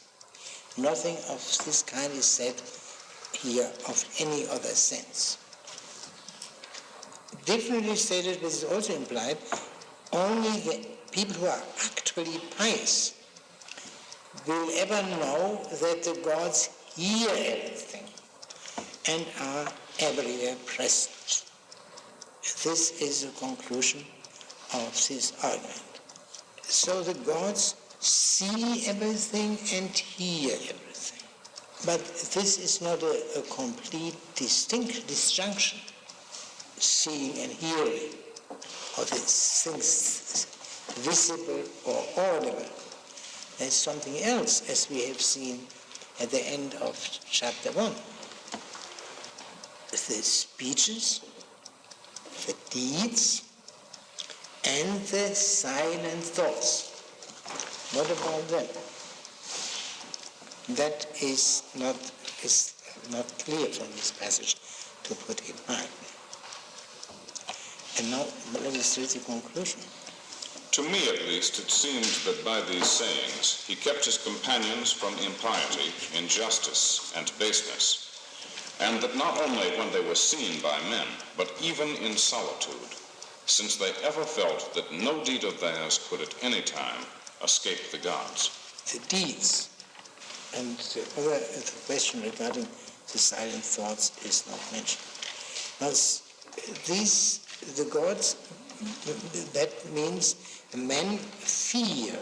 Nothing of this kind is said here of any other sense. Differently stated, this is also implied, only the people who are actually pious will ever know that the gods hear everything and are everywhere present. This is the conclusion of this argument. So the gods see everything and hear everything. But this is not a complete disjunction, seeing and hearing, of these things visible or audible. There's something else, as we have seen at the end of chapter 1. The speeches, the deeds, and the silent thoughts. What about them? That is not clear from this passage, to put it mildly. And now let us read the conclusion. To me, at least, it seemed that by these sayings he kept his companions from impiety, injustice, and baseness, and that not only when they were seen by men, but even in solitude, since they ever felt that no deed of theirs could at any time escape the gods. The deeds, and the question regarding the silent thoughts is not mentioned. Now, the gods, that means men fear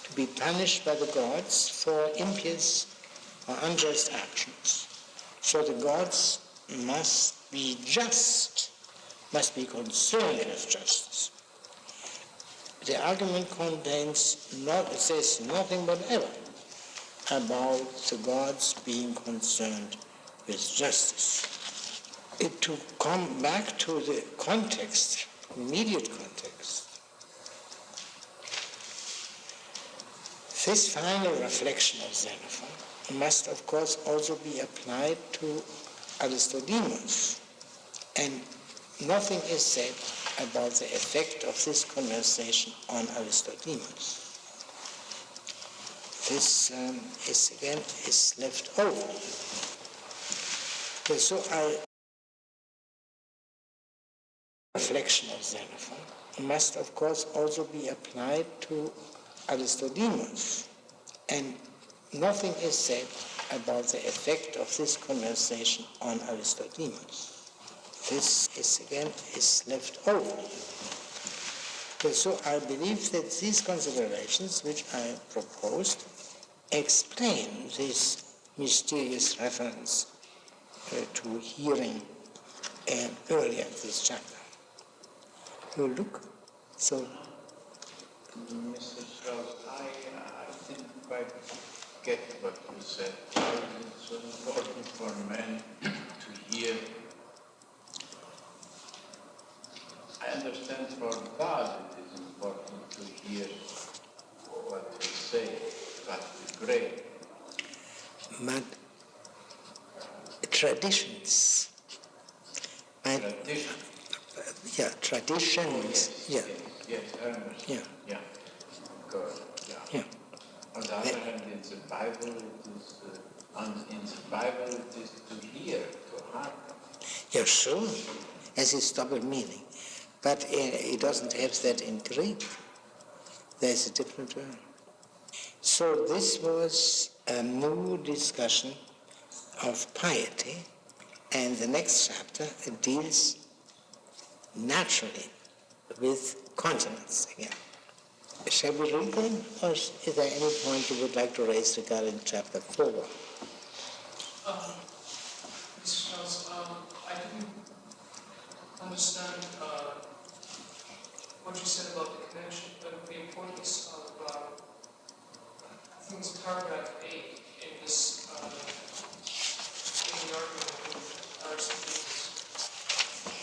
to be punished by the gods for impious or unjust actions. So the gods must be just, must be concerned with justice. The argument says nothing whatever about the gods being concerned with justice. To come back to the context, immediate context, this final reflection of Xenophon must, of course, also be applied to Aristodemus. And nothing is said about the effect of this conversation on Aristodemus. This is left over. So our reflection of Xenophon must, of course, also be applied to Aristodemus. And nothing is said about the effect of this conversation on Aristodemus. This is left over. So I believe that these considerations which I proposed explain this mysterious reference to hearing earlier in this chapter. You look so. Mr. Strauss, I didn't quite get what you said. Why is it so important for men to hear? I understand for God it is important to hear what we say, but we pray. But traditions. Traditions. Yes, I understand. Yeah. Good. Yeah. survival, in survival it is to hear, to hearken. Yeah, sure, has its double meaning, but it doesn't have that in Greek. There's a different word. So this was a new discussion of piety, and the next chapter deals naturally with continence again. Shall we read them, or is there any point you would like to raise regarding chapter 4? Mr. Strauss, I didn't understand what you said about the connection, the importance of, I think it's paragraph 8 in this, in the argument of Aristoteles.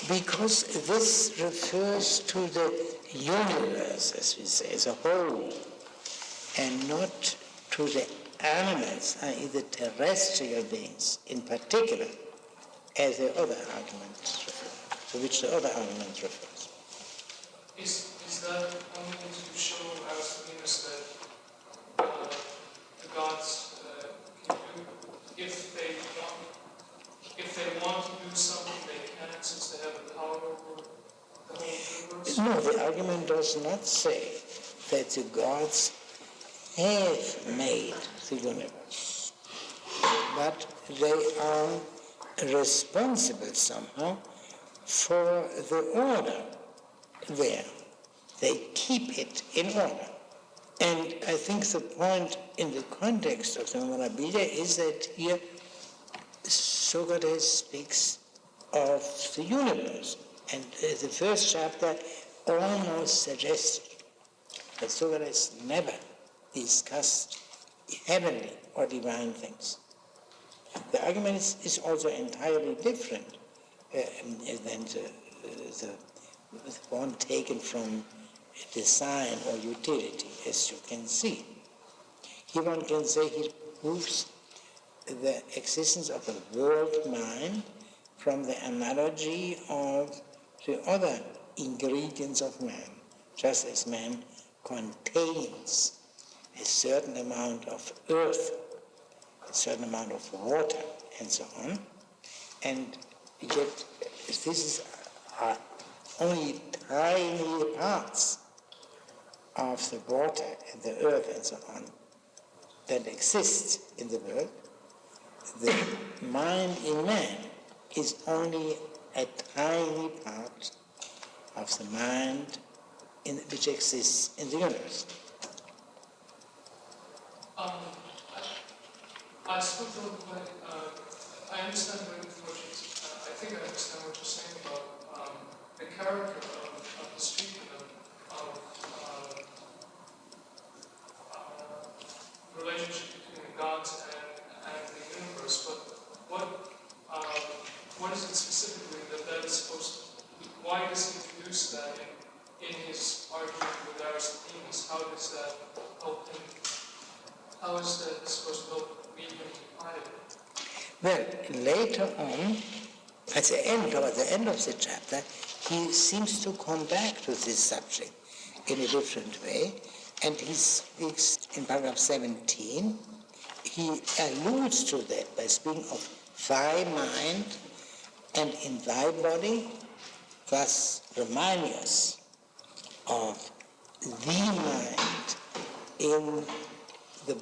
Because this refers to the universe, as we say, as a whole, and not to the animals, i.e. the terrestrial beings in particular, as the other arguments refer, to which the other argument refers. Is that only to show Aristoteles that the gods can do, if they want to do something, they can, since they have the power over the whole universe? No, the argument does not say that the gods have made the universe, but they are responsible somehow for the order there. They keep it in order. And I think the point in the context of the Nobility is that here Socrates speaks of the universe. And the first chapter almost suggests that Socrates never discussed heavenly or divine things. The argument is also entirely different than the one taken from design or utility, as you can see. Here one can say he proves the existence of a world mind from the analogy of the other ingredients of man, just as man contains a certain amount of earth, a certain amount of water, and so on. And yet these are only tiny parts of the water and the earth and so on that exist in the world. The mind in man is only a tiny part of the mind which exists in the universe. I still don't quite, I understand what you, I think I understand what you're saying about the character of the speaking of relationship between the gods and the universe, but what is it specifically that is supposed to, why does he introduce that in his argument with Aristophanes? How does that help him? How is that supposed to help lead him to piety? Well, later on, at the end of the chapter, he seems to come back to this subject in a different way, and he speaks in paragraph 17, he alludes to that by speaking of thy mind and in thy body, thus reminding us of the mind in the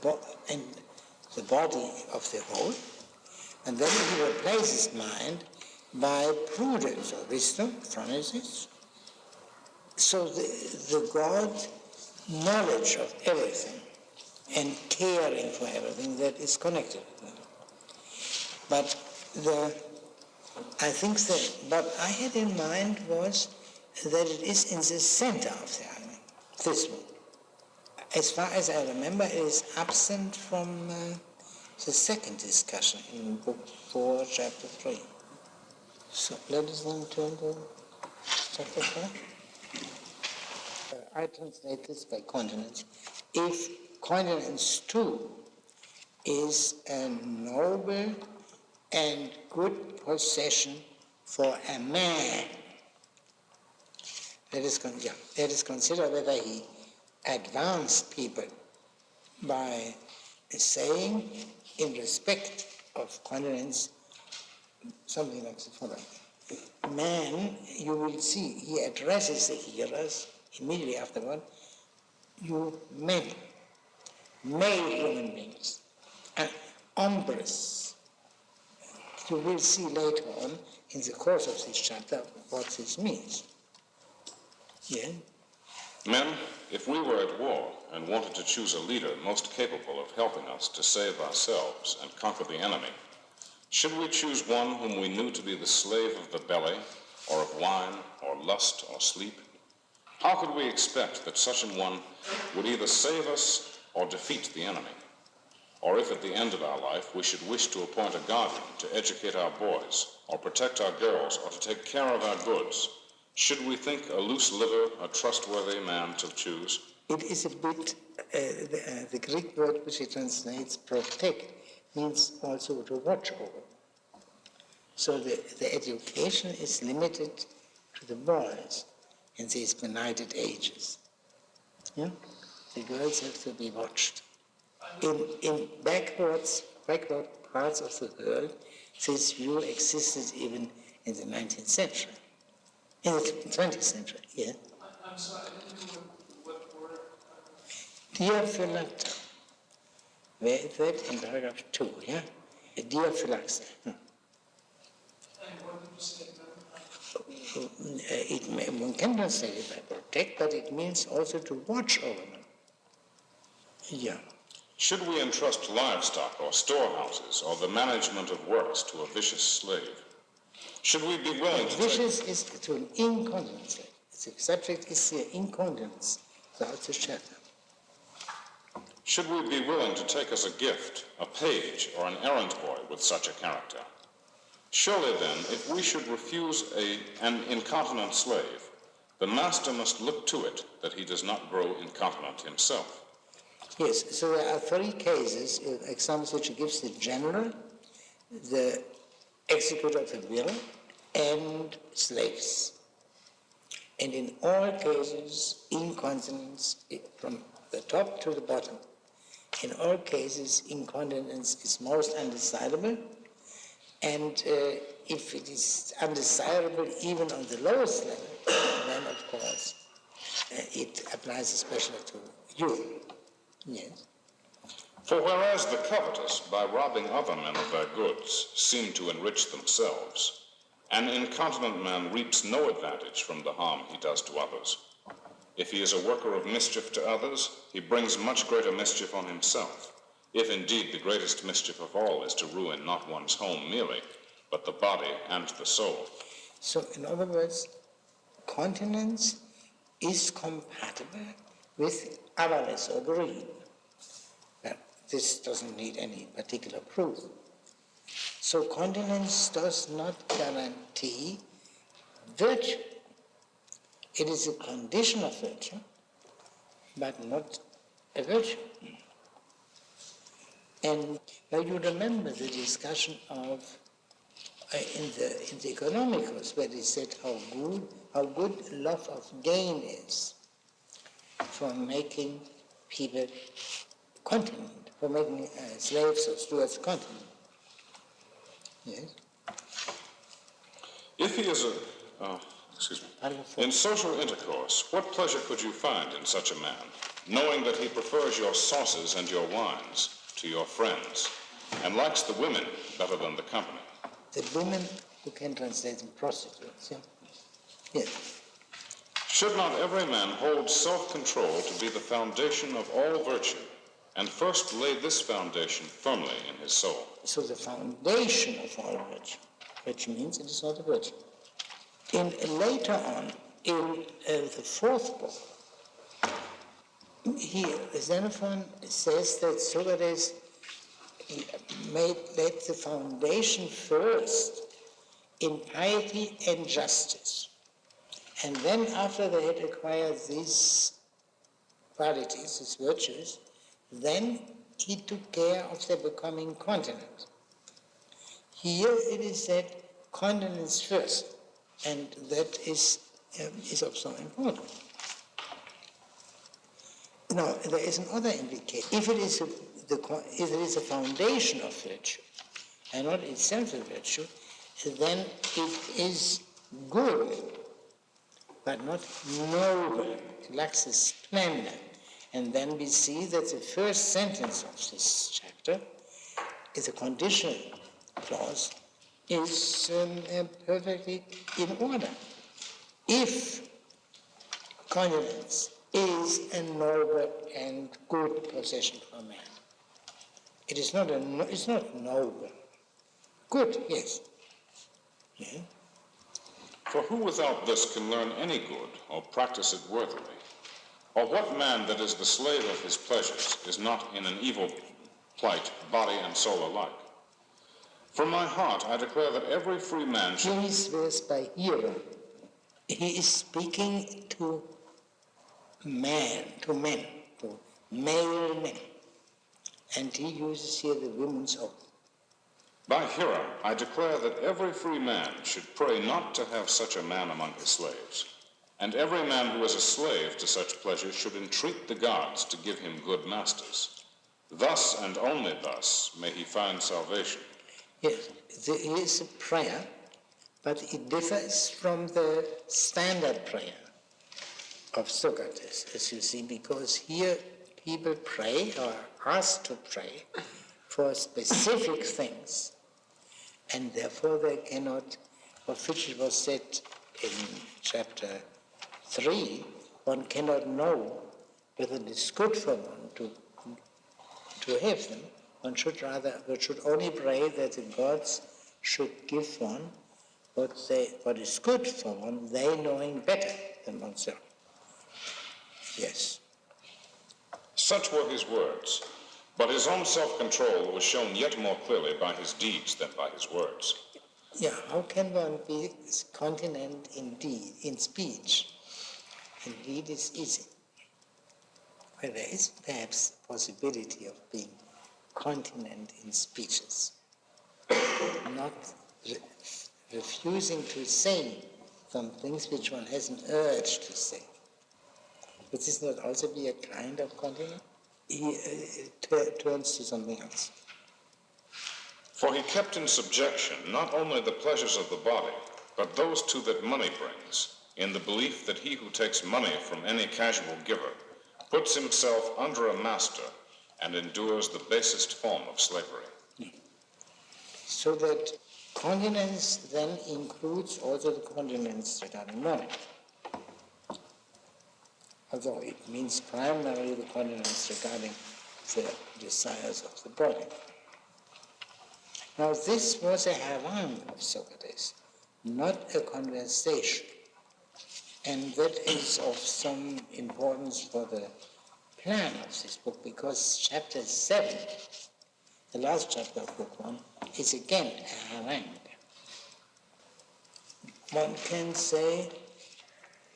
body of the whole, and then he replaces mind by prudence or wisdom, phronesis. So the God knowledge of everything and caring for everything that is connected with them. But I think that what I had in mind was that it is in the center of the argument, this one. As far as I remember, it is absent from the second discussion in Book 4, Chapter 3. So let us then turn to Chapter 4. I translate this by continence. If continence 2 is a noble and good possession for a man, let us consider whether he advanced people by saying in respect of continence something like the following. Man, you will see, he addresses the hearers immediately afterward, you men, male human beings, and hombres. You will see later on in the course of this chapter what this means. Yeah? Men, if we were at war and wanted to choose a leader most capable of helping us to save ourselves and conquer the enemy, should we choose one whom we knew to be the slave of the belly, or of wine, or lust, or sleep? How could we expect that such an one would either save us or defeat the enemy? Or if at the end of our life we should wish to appoint a guardian to educate our boys, or protect our girls, or to take care of our goods, should we think a loose liver a trustworthy man to choose? It is a bit, the Greek word which it translates protect means also to watch over. So the education is limited to the boys in these benighted ages. Yeah? The girls have to be watched. In backward parts of the world, this view existed even in the 19th century. In the 20th century, yeah. I'm sorry, I didn't know what word. Diaphylact. That in paragraph 2, yeah? Diaphylax. And what did you say? One can translate it by protect, but it means also to watch over them. Yeah. Should we entrust livestock or storehouses or the management of works to a vicious slave? Should we be willing to vicious is to an incontinent slave. The subject is here incontinence without the chapter. Should we be willing to take as a gift a page or an errand boy with such a character? Surely then, if we should refuse an incontinent slave, the master must look to it that he does not grow incontinent himself. Yes, so there are 3 cases, examples which he gives: the general, the executor of the will, and slaves. And in all cases, incontinence from the top to the bottom. In all cases, incontinence is most undesirable, and if it is undesirable even on the lowest level, then of course it applies especially to you. Yes. For whereas the covetous, by robbing other men of their goods, seem to enrich themselves, an incontinent man reaps no advantage from the harm he does to others. If he is a worker of mischief to others, he brings much greater mischief on himself, if indeed the greatest mischief of all is to ruin not one's home merely, but the body and the soul. So, in other words, continence is compatible with avarice or greed. Now, this doesn't need any particular proof. So continence does not guarantee virtue. It is a condition of virtue, but not a virtue. And now you remember the discussion of in the Economicus, where they said how good love of gain is for making people continent, for making slaves or stewards continent. Yes. If he is in social intercourse, what pleasure could you find in such a man, knowing that he prefers your sauces and your wines to your friends, and likes the women better than the company? The women who can translate them prostitutes, yeah? Yes. Should not every man hold self-control to be the foundation of all virtue, and first lay this foundation firmly in his soul? So the foundation of all virtue, which means it is not a virtue. Later on, in the 4th book, here Xenophon says that Socrates laid the foundation first in piety and justice. And then after they had acquired these qualities, these virtues, then he took care of their becoming continent. Here it is said continence first, and that is of some importance. Now, there is another implication. If it is if it is a foundation of virtue, and not itself a virtue, then it is good, but not noble. It lacks a splendor. And then we see that the first sentence of this chapter is a conditional clause, is perfectly in order. If continence is a noble and good possession for man, it is not it's not noble. Good, yes. Yeah. For who without this can learn any good or practice it worthily? Or what man that is the slave of his pleasures is not in an evil plight, body and soul alike? From my heart I declare that every free man should... This verse by hero, he is speaking to men, to male men. And he uses here the women's oath. By Hira, I declare that every free man should pray not to have such a man among his slaves, and every man who is a slave to such pleasures should entreat the gods to give him good masters. Thus and only thus may he find salvation. Yes, there is a prayer, but it differs from the standard prayer of Socrates, as you see, because here people pray or are asked to pray for specific things, and therefore they cannot, of which it was said in chapter 3, one cannot know whether it is good for one to have them. One should only pray that the gods should give one what is good for one, they knowing better than oneself. Yes. Such were his words, but his own self-control was shown yet more clearly by his deeds than by his words. Yeah, how can one be continent in deed, in speech? Indeed, it's easy. Well, there is perhaps a possibility of being continent in speeches, not refusing to say some things which one has an urge to say. Would this not also be a kind of continent? He turns to something else. For he kept in subjection not only the pleasures of the body, but those too that money brings, in the belief that he who takes money from any casual giver puts himself under a master and endures the basest form of slavery. So that continence then includes also the continence regarding money. Although it means primarily the continence regarding the desires of the body. Now this was a harangue of Socrates, not a conversation. And that is of some importance for the plan of this book, because chapter 7, the last chapter of book 1, is again a harangue. One can say,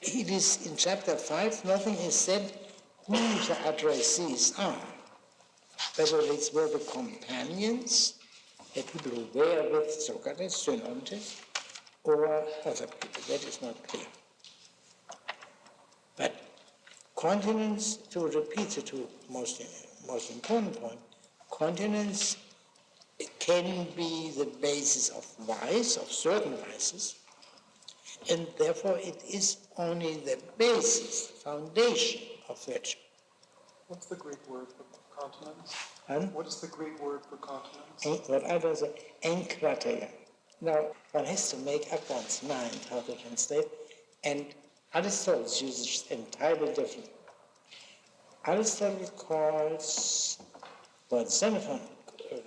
it is in chapter 5, nothing is said who the addressees are. Whether it's were the companions, the people who were with Socrates, Xenophon, or other people, that is not clear. But continence, to repeat the two most important point, continence can be the basis of vice, of certain vices, and therefore it is only the basis, foundation of virtue. What's the Greek word for continence? And what is the Greek word for continence? What I was enkrateia. Now, one has to make up one's mind how to translate, and Aristotle uses it entirely different. Aristotle calls what Xenophon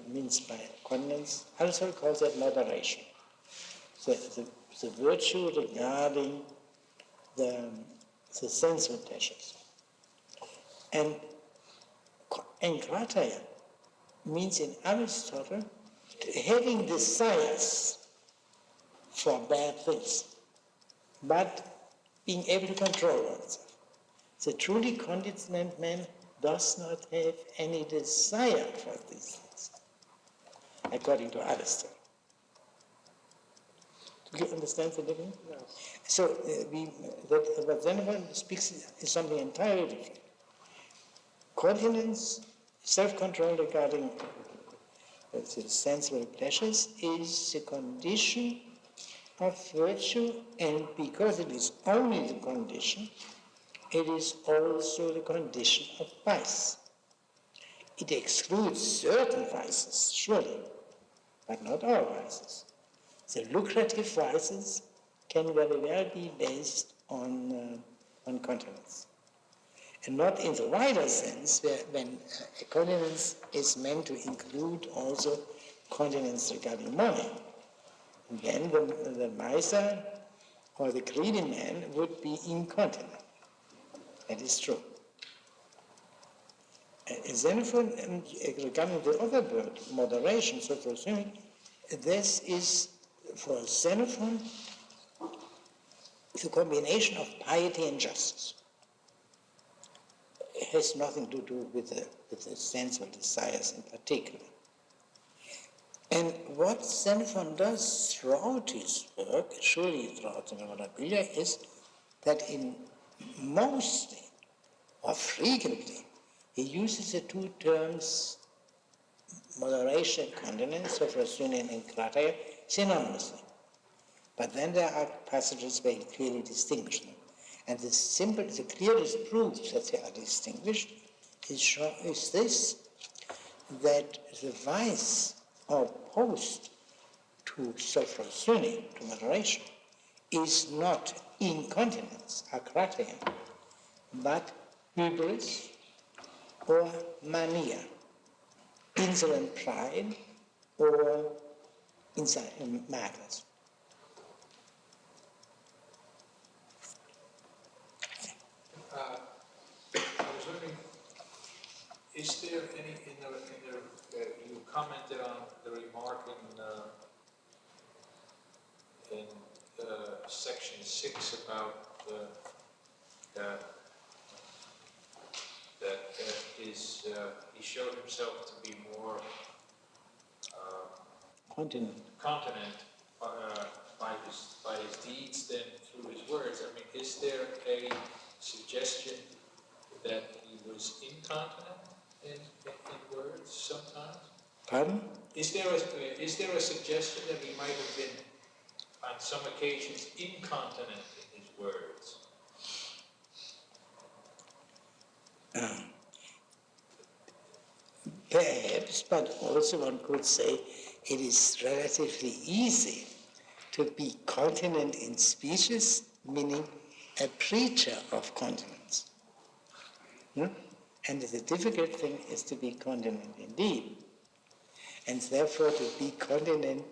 means by continence, Aristotle calls that moderation. The virtue regarding the sensual pleasures. And enkrateia means in Aristotle having desires for bad things, but being able to control oneself. The truly continent man does not have any desire for these things, according to Aristotle. Do you understand the difference? Yes. So what Xenophon speaks is something entirely different. Continence Self-control regarding the sensible pleasures is the condition of virtue, and because it is only the condition, it is also the condition of vice. It excludes certain vices, surely, but not all vices. The lucrative vices can very well be based on continence. And not in the wider sense, when continence is meant to include also continence regarding money. Then the miser or the greedy man would be incontinent. That is true. Xenophon, regarding the other word, moderation, sufficiency, this is for Xenophon the combination of piety and justice. It has nothing to do with the sensual desires in particular. And what Xenophon does throughout his work, surely throughout the Memorabilia, is that in mostly or frequently he uses the two terms moderation and continence, sophrosune and krateia, synonymously. But then there are passages where he clearly distinguishes them. And the clearest proof that they are distinguished is this, that the vice opposed to sophrosune, to moderation, is not incontinence, akrateia, but hubris or mania, insolent pride or madness. I was wondering, is there any you commented on the remark in section 6 about that he showed himself to be more continent by his deeds than through his words. I mean, is there a suggestion that he was incontinent in words sometimes? Pardon? Is there a suggestion that he might have been, on some occasions, incontinent in his words? Perhaps, but also one could say it is relatively easy to be continent in speeches, meaning a preacher of continence. And the difficult thing is to be continent indeed. And therefore to be continent,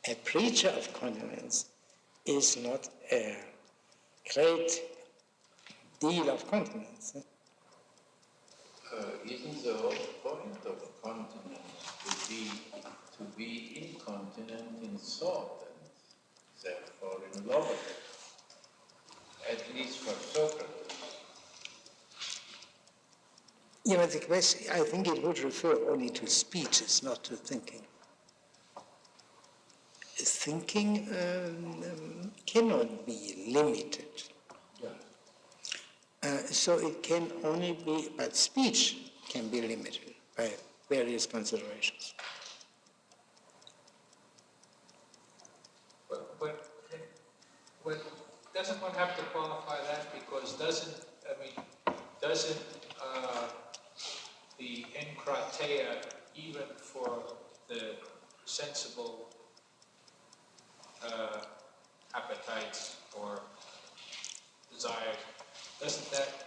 a preacher of continence, is not a great deal of continence. Isn't the whole point of continence to be incontinent in thought and therefore in love, at least for Socrates? Yeah, but the question, I think it would refer only to speeches, not to thinking. Thinking cannot be limited. So it can only be, but speech can be limited by various considerations. But doesn't one have to qualify that? Because doesn't the enkrateia, even for the sensible appetites or desires, doesn't that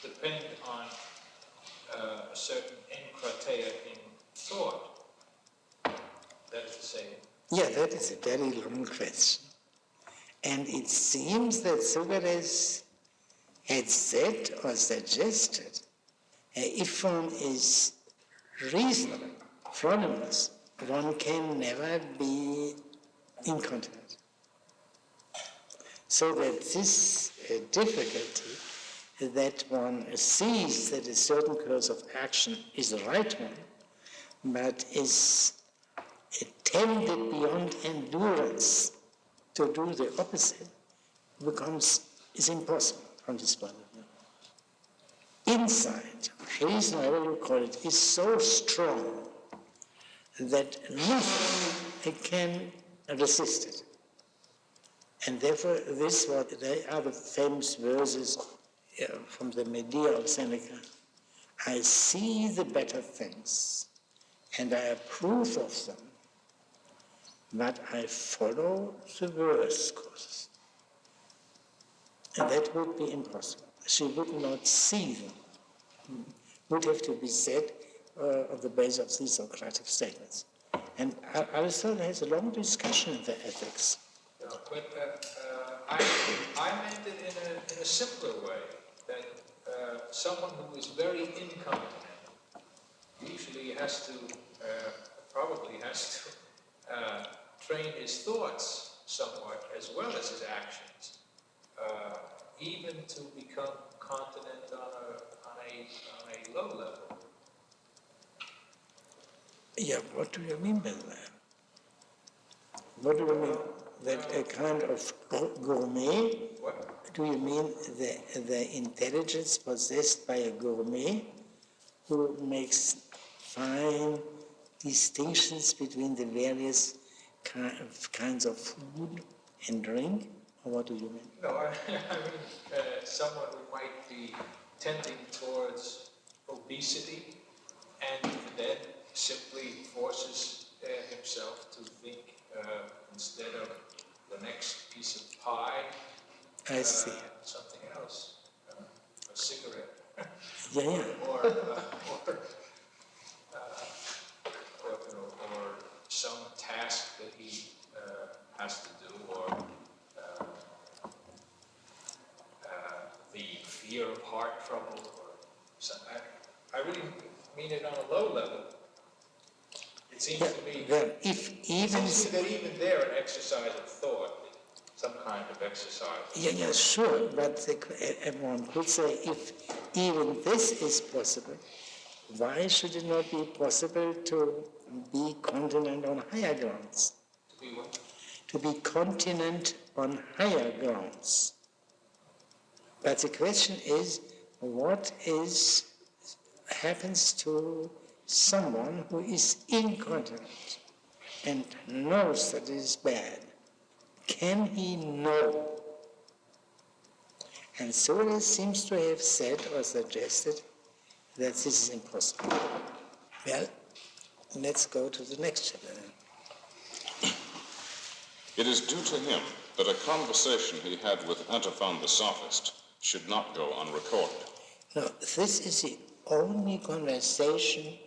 depend on a certain enkrateia in thought? That is to say. Yeah, that is a very long question. And it seems that Socrates had said or suggested, if one is reasonable, fraudulent, one can never be incontinent. So that this difficulty that one sees that a certain course of action is the right one, but is tempted beyond endurance to do the opposite, is impossible from this point of view. Inside reason, whatever you call it, is so strong that nothing can resist it. And therefore, they are the famous verses from the Medea of Seneca. I see the better things, and I approve of them, but I follow the worse courses. And that would be impossible. She would not see them. Would have to be said on the basis of these Socratic statements. And Aristotle has a long discussion in the ethics. But I meant it in a simpler way, that someone who is very incompetent usually probably has to train his thoughts somewhat as well as his actions, even to become continent on a low level. Yeah, what do you mean by that? What do you mean? That a kind of gourmet? What? Do you mean the intelligence possessed by a gourmet who makes fine distinctions between the various kinds of food and drink? Or what do you mean? No, I mean someone who might be tending towards obesity and then simply forces himself to think instead of the next piece of pie, I see. Something else, a cigarette. Yeah. Or some task that he has to do, or the fear of heart trouble, or something. I really mean it on a low level. It seems to me that even there an exercise of thought, some kind of exercise. Yeah, sure. But everyone could say, if even this is possible, why should it not be possible to be continent on higher grounds? To be what? To be continent on higher grounds. But the question is, what happens to someone who is incontinent and knows that it is bad? Can he know? And Cyrus seems to have said or suggested that this is impossible. Well, let's go to the next chapter then. It is due to him that a conversation he had with Xenophon the sophist should not go unrecorded. No, this is the only conversation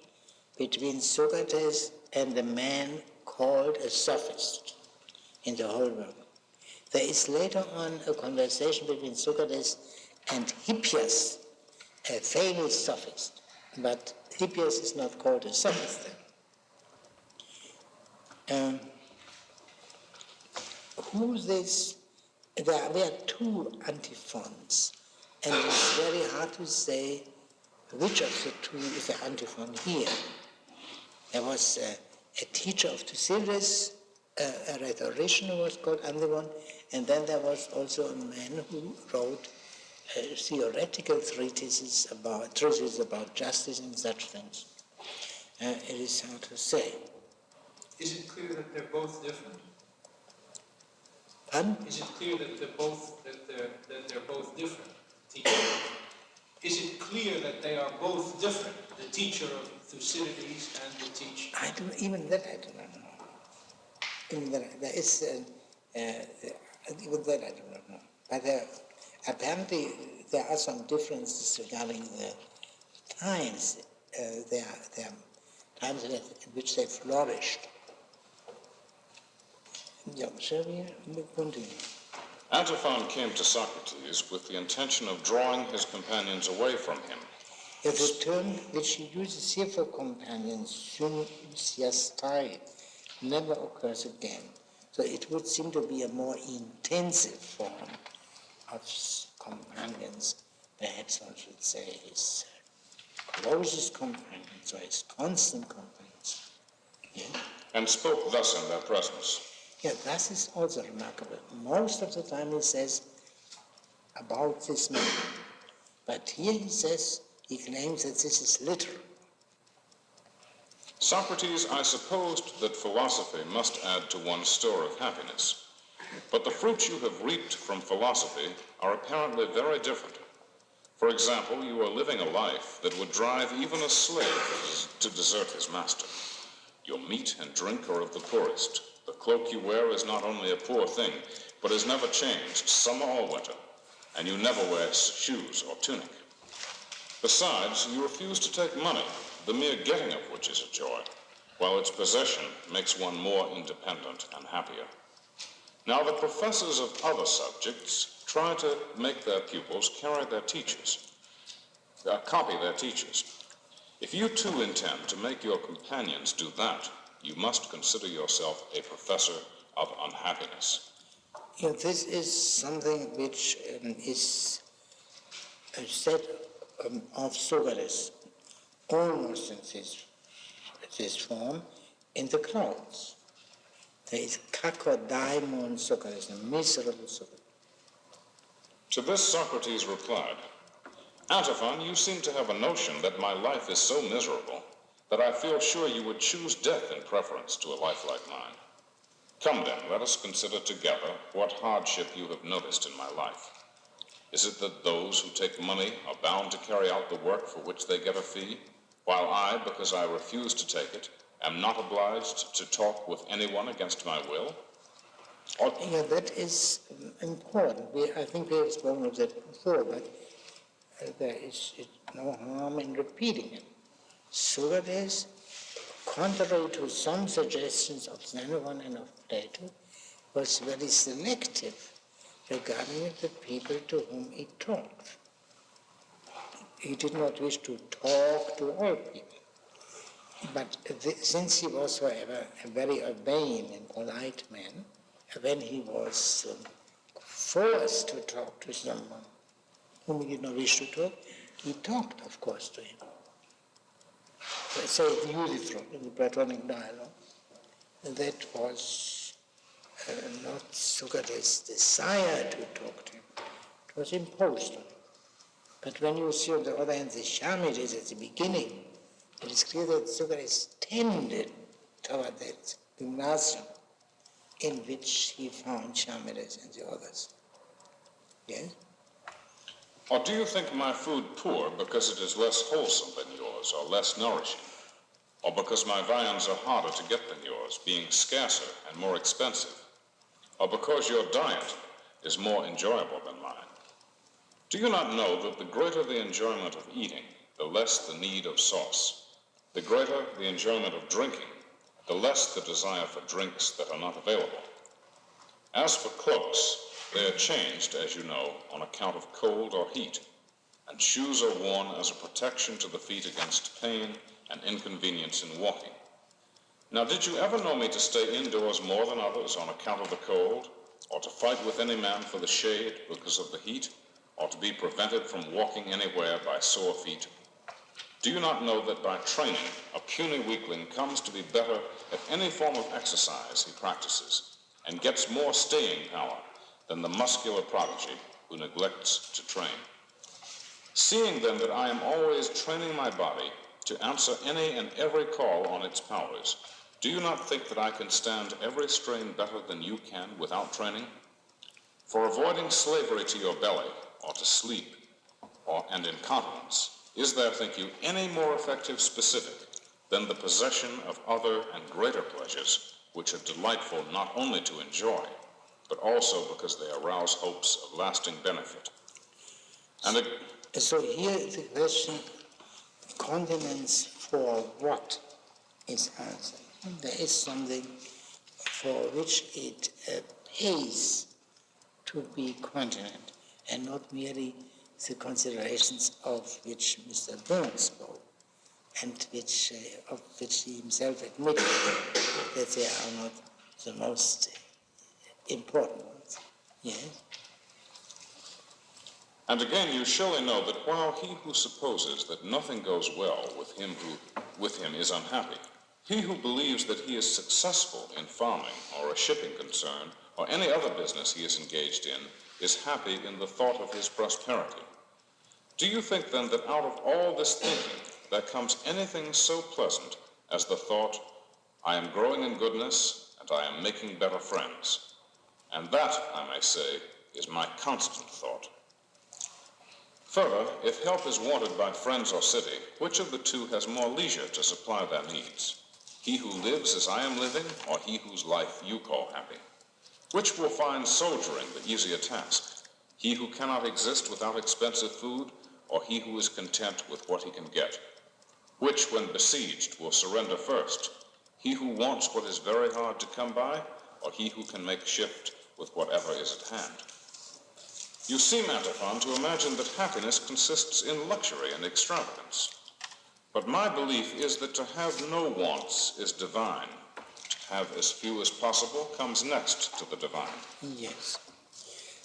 between Socrates and a man called a sophist in the whole world. There is later on a conversation between Socrates and Hippias, a famous sophist, but Hippias is not called a sophist then. There were two antiphons, and it's very hard to say which of the two is the antiphon here. There was a teacher of Cyrus, a rhetorician who was called Antiphon, and then there was also a man who wrote theoretical treatises about justice and such things. It is hard to say. Is it clear that they're both different? Pardon? Is it clear that they're both different? Is it clear that they are both different? The teacher of Thucydides and the teacher. Even that I do not know. Even that there is even that I do not know. But apparently there are some differences regarding the times. There are times in which they flourished. Shall we continue? Antiphon came to Socrates with the intention of drawing his companions away from him. The term which he uses here for companions, synesiastai, never occurs again. So it would seem to be a more intensive form of companions. Perhaps one should say his closest companions or his constant companions. Yeah? And spoke thus in their presence. Yeah, that is also remarkable. Most of the time he says about this man. But here he says He claims that this is literal. Socrates, I supposed that philosophy must add to one's store of happiness, but the fruits you have reaped from philosophy are apparently very different. For example, you are living a life that would drive even a slave to desert his master. Your meat and drink are of the poorest. The cloak you wear is not only a poor thing, but is never changed, summer or winter, and you never wear shoes or tunic. Besides, you refuse to take money, the mere getting of which is a joy, while its possession makes one more independent and happier. Now, the professors of other subjects try to make their pupils copy their teachers. If you too intend to make your companions do that, you must consider yourself a professor of unhappiness. Yeah, this is something which is said of Socrates, almost in this form, in the crowds. There is kakodaimon Socrates, a miserable Socrates. To this Socrates replied, Antiphon, you seem to have a notion that my life is so miserable that I feel sure you would choose death in preference to a life like mine. Come then, let us consider together what hardship you have noticed in my life. Is it that those who take money are bound to carry out the work for which they get a fee, while I, because I refuse to take it, am not obliged to talk with anyone against my will? Yeah, that is important. I think we have spoken of that before, but there is no harm in repeating it. Socrates, contrary to some suggestions of Xenophon and of Plato, was very selective regarding the people to whom he talked. He did not wish to talk to all people. But since he was, however, a very urbane and polite man, when he was forced to talk to someone whom he did not wish to talk, he talked, of course, to him. So the Euthyphron in the Platonic dialogue, that was not Socrates' desire to talk to him. It was imposed on him. But when you see on the other hand the Charmides at the beginning, it is clear that Socrates tended toward that gymnasium in which he found Charmides and the others. Yes? Or do you think my food poor because it is less wholesome than yours or less nourishing? Or because my viands are harder to get than yours, being scarcer and more expensive? Or because your diet is more enjoyable than mine? Do you not know that the greater the enjoyment of eating, the less the need of sauce? The greater the enjoyment of drinking, the less the desire for drinks that are not available. As for cloaks, they are changed, as you know, on account of cold or heat, and shoes are worn as a protection to the feet against pain and inconvenience in walking. Now, did you ever know me to stay indoors more than others on account of the cold, or to fight with any man for the shade because of the heat, or to be prevented from walking anywhere by sore feet? Do you not know that by training, a puny weakling comes to be better at any form of exercise he practices, and gets more staying power than the muscular prodigy who neglects to train? Seeing then that I am always training my body to answer any and every call on its powers, do you not think that I can stand every strain better than you can without training? For avoiding slavery to your belly, or to sleep, and incontinence, is there, think you, any more effective specific than the possession of other and greater pleasures, which are delightful not only to enjoy, but also because they arouse hopes of lasting benefit? So here the question, continence for what is answered. There is something for which it pays to be continent, and not merely the considerations of which Mr. Burns spoke, and of which he himself admitted that they are not the most important ones. Yes? And again, you surely know that while he who supposes that nothing goes well with him is unhappy, he who believes that he is successful in farming or a shipping concern or any other business he is engaged in is happy in the thought of his prosperity. Do you think then that out of all this thinking there comes anything so pleasant as the thought, I am growing in goodness and I am making better friends? And that, I may say, is my constant thought. Further, if help is wanted by friends or city, which of the two has more leisure to supply their needs? He who lives as I am living, or he whose life you call happy? Which will find soldiering the easier task? He who cannot exist without expensive food, or he who is content with what he can get? Which, when besieged, will surrender first? He who wants what is very hard to come by, or he who can make shift with whatever is at hand? You seem, Antiphon, to imagine that happiness consists in luxury and extravagance. But my belief is that to have no wants is divine. To have as few as possible comes next to the divine. Yes.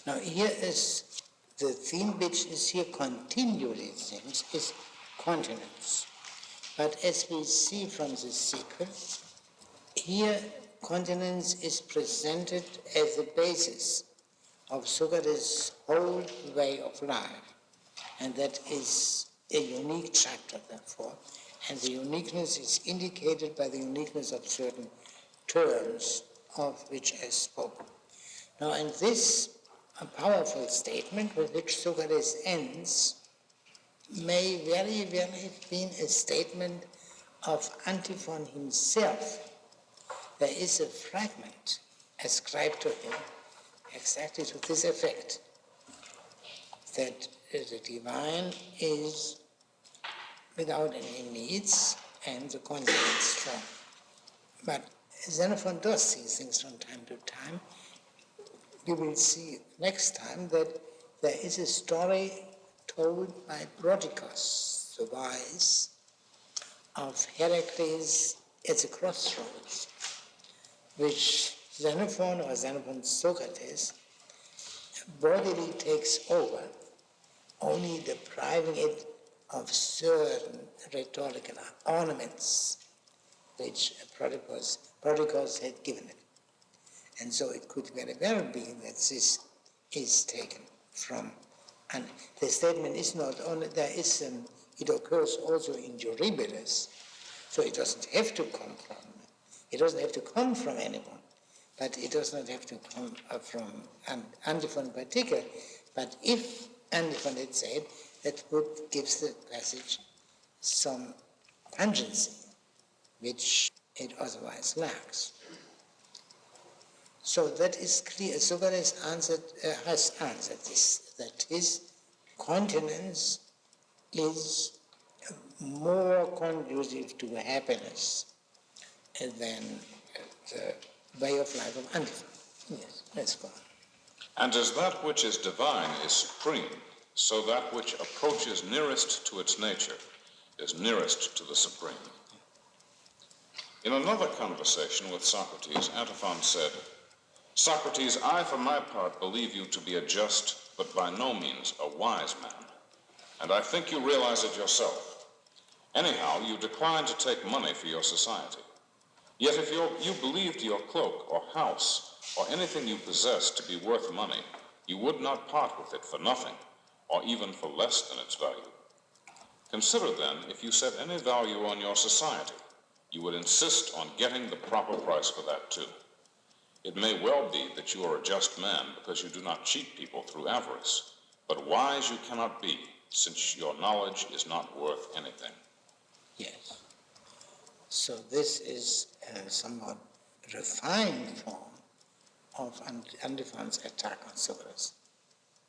Now here is the theme which is here continued, it seems, is continence. But as we see from the sequel, here continence is presented as the basis of Socrates' whole way of life. And that is a unique chapter, therefore. And the uniqueness is indicated by the uniqueness of certain terms of which I spoke. Now, in this a powerful statement with which Socrates ends may very well have been a statement of Antiphon himself. There is a fragment ascribed to him exactly to this effect, that the divine is without any needs and the continence strong. But Xenophon does see things from time to time. We will see next time that there is a story told by Prodicus, the wise, of Heracles at the crossroads, which Xenophon or Xenophon's Socrates bodily takes over, only depriving it of certain rhetorical ornaments which Prodicus had given it. And so it could very well be that this is taken from, and the statement is not only, it occurs also in Eurybides, so it doesn't have to come from anyone, but it does not have to come from Antiphon in particular. But if Antiphon had said, that would give the passage some pungency, which it otherwise lacks. So that is clear. Socrates has answered this, that his continence is more conducive to happiness than the way of life of Antiphon. Yes, let's go on. And as that which is divine is supreme, so that which approaches nearest to its nature is nearest to the supreme. In another conversation with Socrates, Antiphon said, Socrates, I for my part believe you to be a just, but by no means a wise man. And I think you realize it yourself. Anyhow, you decline to take money for your society. Yet if you believed your cloak or house or anything you possess to be worth money, you would not part with it for nothing, or even for less than its value. Consider then, if you set any value on your society, you would insist on getting the proper price for that too. It may well be that you are a just man because you do not cheat people through avarice, but wise you cannot be, since your knowledge is not worth anything. Yes. So this is a somewhat refined form of Antiphon's attack on Socrates.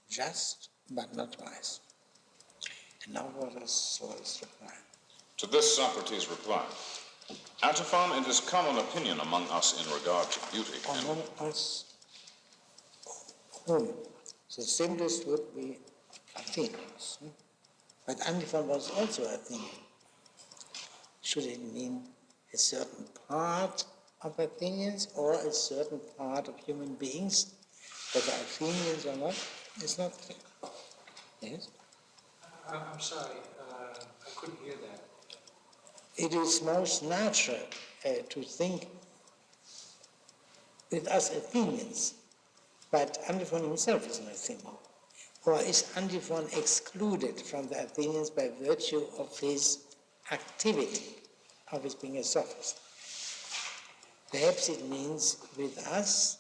Just, but not wise. And now what does Socrates reply? To this Socrates replied, Antiphon, it is common opinion among us in regard to beauty. Among us whom? The simplest would be Athenians. But Antiphon was also Athenian. Should it mean a certain part of Athenians or a certain part of human beings? Whether Athenians or not, is not clear. Yes? I'm sorry, I couldn't hear that. It is most natural to think with us Athenians, but Antiphon himself is an Athenian. Or is Antiphon excluded from the Athenians by virtue of his activity, of his being a sophist? Perhaps it means with us,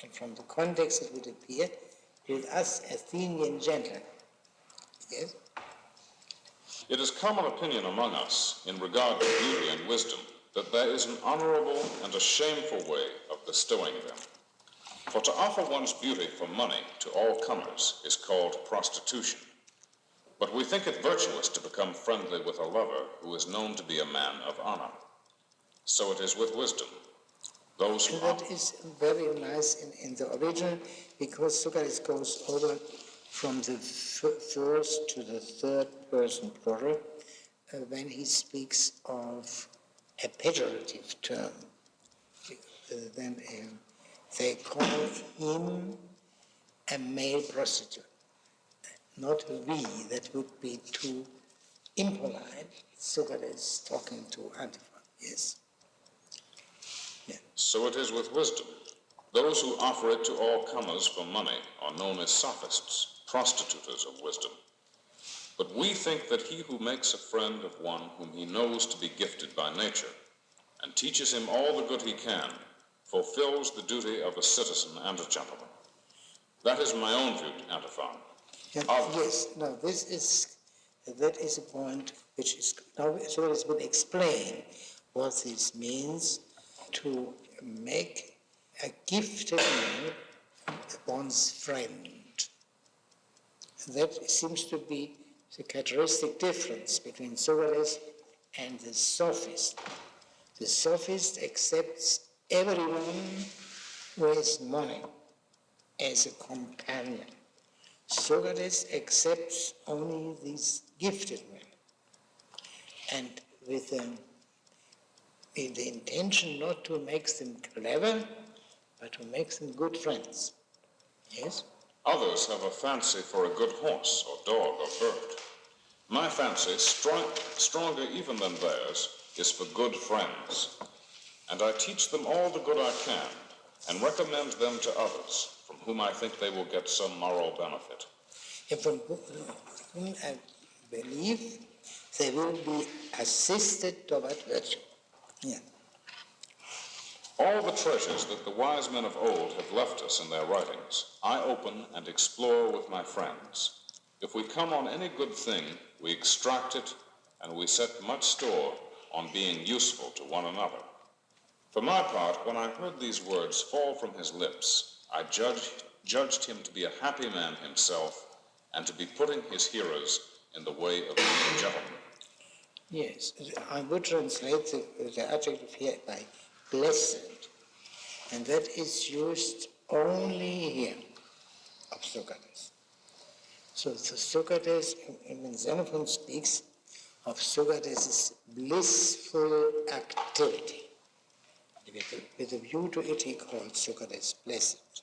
and from the context it would appear, with us Athenian gentlemen. Yes? It is common opinion among us, in regard to beauty and wisdom, that there is an honorable and a shameful way of bestowing them. For to offer one's beauty for money to all comers is called prostitution. But we think it virtuous to become friendly with a lover who is known to be a man of honor. So it is with wisdom. Those who that is very nice in the original, because Socrates goes over from the first to the third person plural when he speaks of a pejorative term. Then they call him a male prostitute, not we. That would be too impolite. Socrates talking to Antiphon, yes. Yeah. So it is with wisdom. Those who offer it to all comers for money are known as sophists, prostituters of wisdom. But we think that he who makes a friend of one whom he knows to be gifted by nature, and teaches him all the good he can, fulfills the duty of a citizen and a gentleman. That is my own view, Antiphon. Yes, now that is a point which is, now Socrates will explain what this means to make a gifted man one's friend. That seems to be the characteristic difference between Socrates and the sophist. The sophist accepts everyone who has money as a companion. Socrates accepts only these gifted men, and with the intention not to make them clever, but to make them good friends. Yes? Others have a fancy for a good horse or dog or bird. My fancy, stronger even than theirs, is for good friends. And I teach them all the good I can, and recommend them to others, from whom I think they will get some moral benefit. And from whom I believe they will be assisted toward virtue. Yeah. All the treasures that the wise men of old have left us in their writings, I open and explore with my friends. If we come on any good thing, we extract it, and we set much store on being useful to one another. For my part, when I heard these words fall from his lips, I judged him to be a happy man himself, and to be putting his hearers in the way of being gentlemen. Yes, I would translate the adjective here by blessed, and that is used only here of Socrates. So Socrates, when Xenophon speaks of Socrates' blissful activity, with a view to it he called Socrates blessed.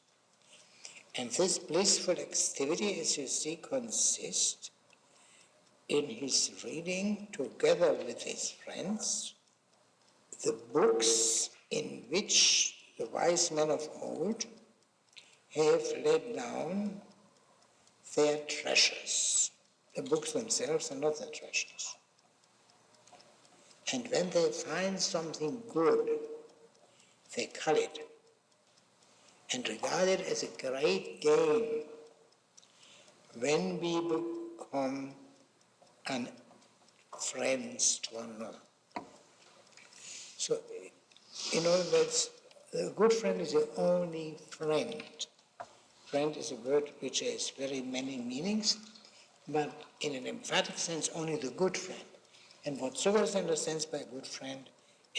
And this blissful activity, as you see, consists in his reading, together with his friends, the books in which the wise men of old have laid down their treasures. The books themselves are not their treasures. And when they find something good, they cull it and regard it as a great gain when we become friends to one another. So, in other words, a good friend is the only friend. Friend is a word which has very many meanings, but in an emphatic sense, only the good friend. And what Socrates understands by a good friend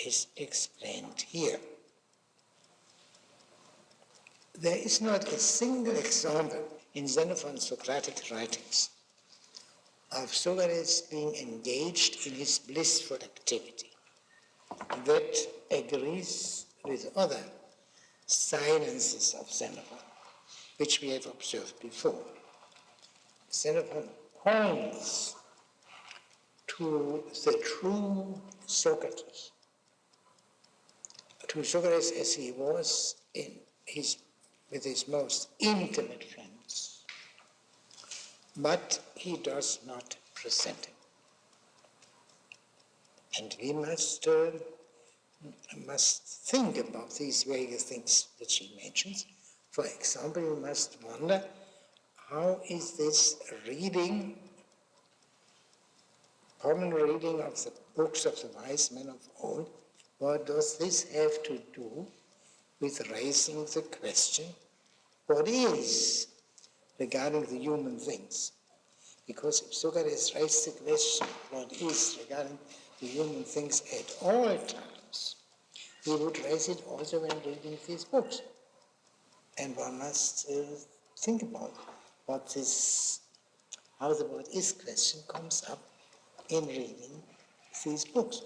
is explained here. There is not a single example in Xenophon's Socratic writings of Socrates being engaged in his blissful activity that agrees with other silences of Xenophon, which we have observed before. Xenophon points to the true Socrates, to Socrates as he was with his most intimate friends. but he does not present him. And we must think about these various things that she mentions. For example, we must wonder, how is this reading, common reading of the books of the wise men of old, what does this have to do with raising the question, what is regarding the human things? Because if Socrates raised the question, what is regarding the human things at all times, he would raise it also when reading these books. And one must think about what this, how the what is question comes up in reading these books.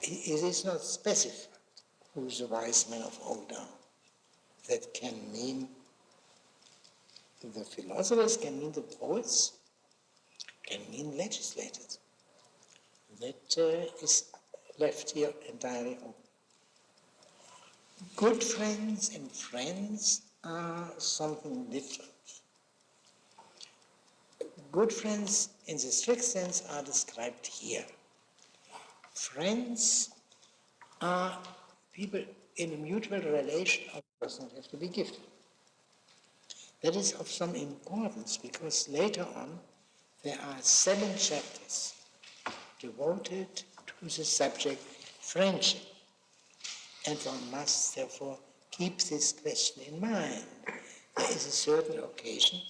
It is not specified who the wise men of old are. That can mean the philosophers, can mean the poets, can mean legislators. That is left here entirely open. Good friends and friends are something different. Good friends, in the strict sense, are described here. Friends are people in a mutual relation of person have to be gifted. That is of some importance because later on there are 7 chapters devoted to the subject friendship. And one must therefore keep this question in mind. There is a certain occasion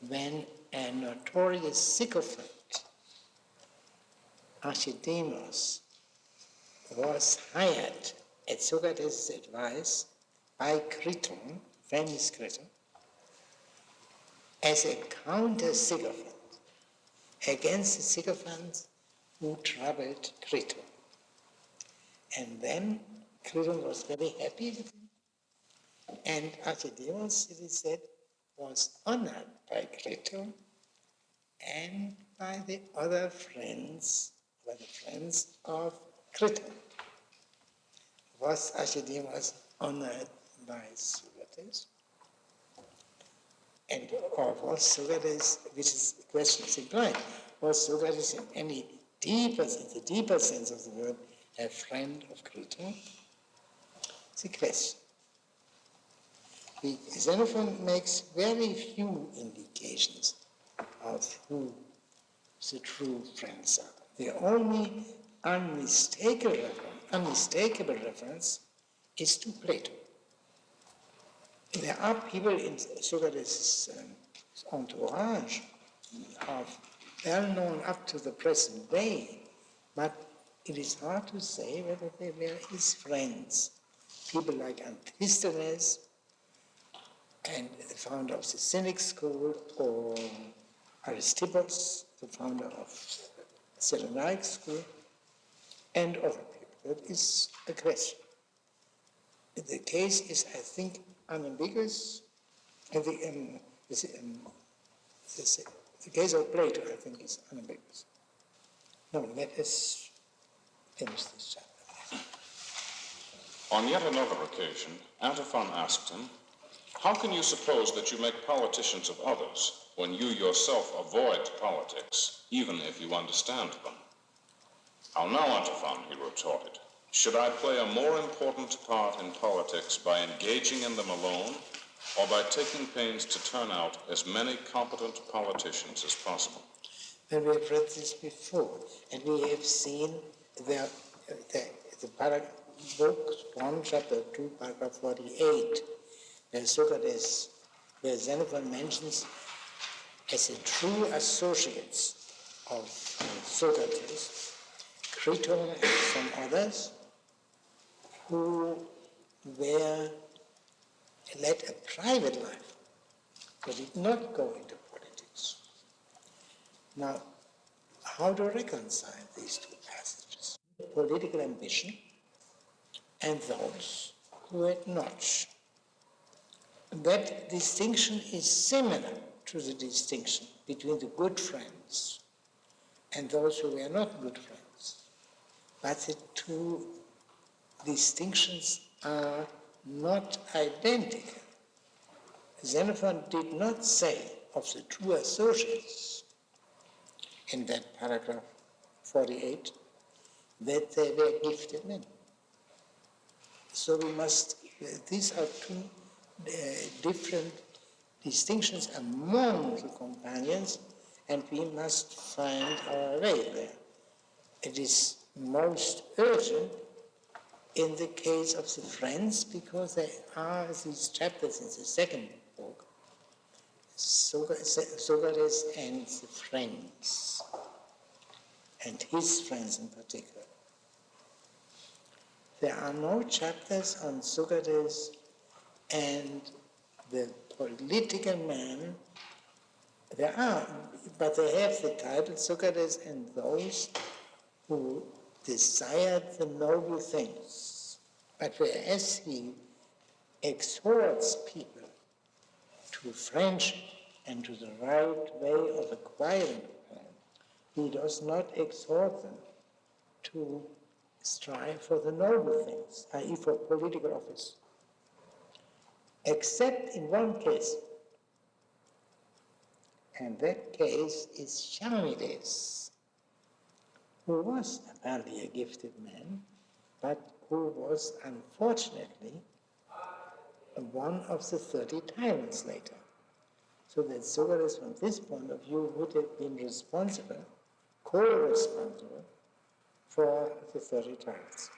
when a notorious sycophant, Archidamus, was hired at Socrates' advice by Criton, famous Criton, as a counter-sycophant against the sycophants who troubled Criton. And then Criton was very happy with him, and Archidamus, it is said, was honored by Criton and by the other friends, by the friends of Criton. Was Archidamus honored by Socrates? And or was Socrates, which is the question is implied, was Socrates in any deeper, in the deeper sense of the word, a friend of Criton? It's a question. Xenophon makes very few indications of who the true friends are. The only unmistakable reference is to Plato. There are people in Socrates' entourage of well known up to the present day, but it is hard to say whether they were his friends. People like Antisthenes and the founder of the Cynic school, or Aristippus, the founder of the Cyrenaic school, and other people. That is a question. The case is, I think, unambiguous, and the case of Plato, I think, is unambiguous. No, let us finish this chapter. On yet another occasion, Antiphon asked him, "How can you suppose that you make politicians of others when you yourself avoid politics, even if you understand them?" "How now, Antiphon," he retorted, "should I play a more important part in politics by engaging in them alone, or by taking pains to turn out as many competent politicians as possible?" And we have read this before, and we have seen the book 1, chapter 2, paragraph 48, where Socrates, where Xenophon mentions as the true associates of Socrates, Criton and some others, who led a private life, but did not go into politics. Now, how to reconcile these two passages? Political ambition and those who had not. That distinction is similar to the distinction between the good friends and those who were not good friends. But the two distinctions are not identical. Xenophon did not say of the true associates in that paragraph 48 that they were gifted men. So we must, these are two different distinctions among the companions, and we must find our way there. It is most urgent in the case of the friends, because there are these chapters in the second book, Socrates and the friends, and his friends in particular. There are no chapters on Socrates and the political man. There are, but they have the title Socrates and those who desired the noble things. But whereas he exhorts people to friendship and to the right way of acquiring them, he does not exhort them to strive for the noble things, i.e. for political office. Except in one case, and that case is Charmides, who was apparently a gifted man, but who was unfortunately one of the 30 tyrants later. So that Socrates, from this point of view, would have been responsible, co-responsible, for the 30 tyrants.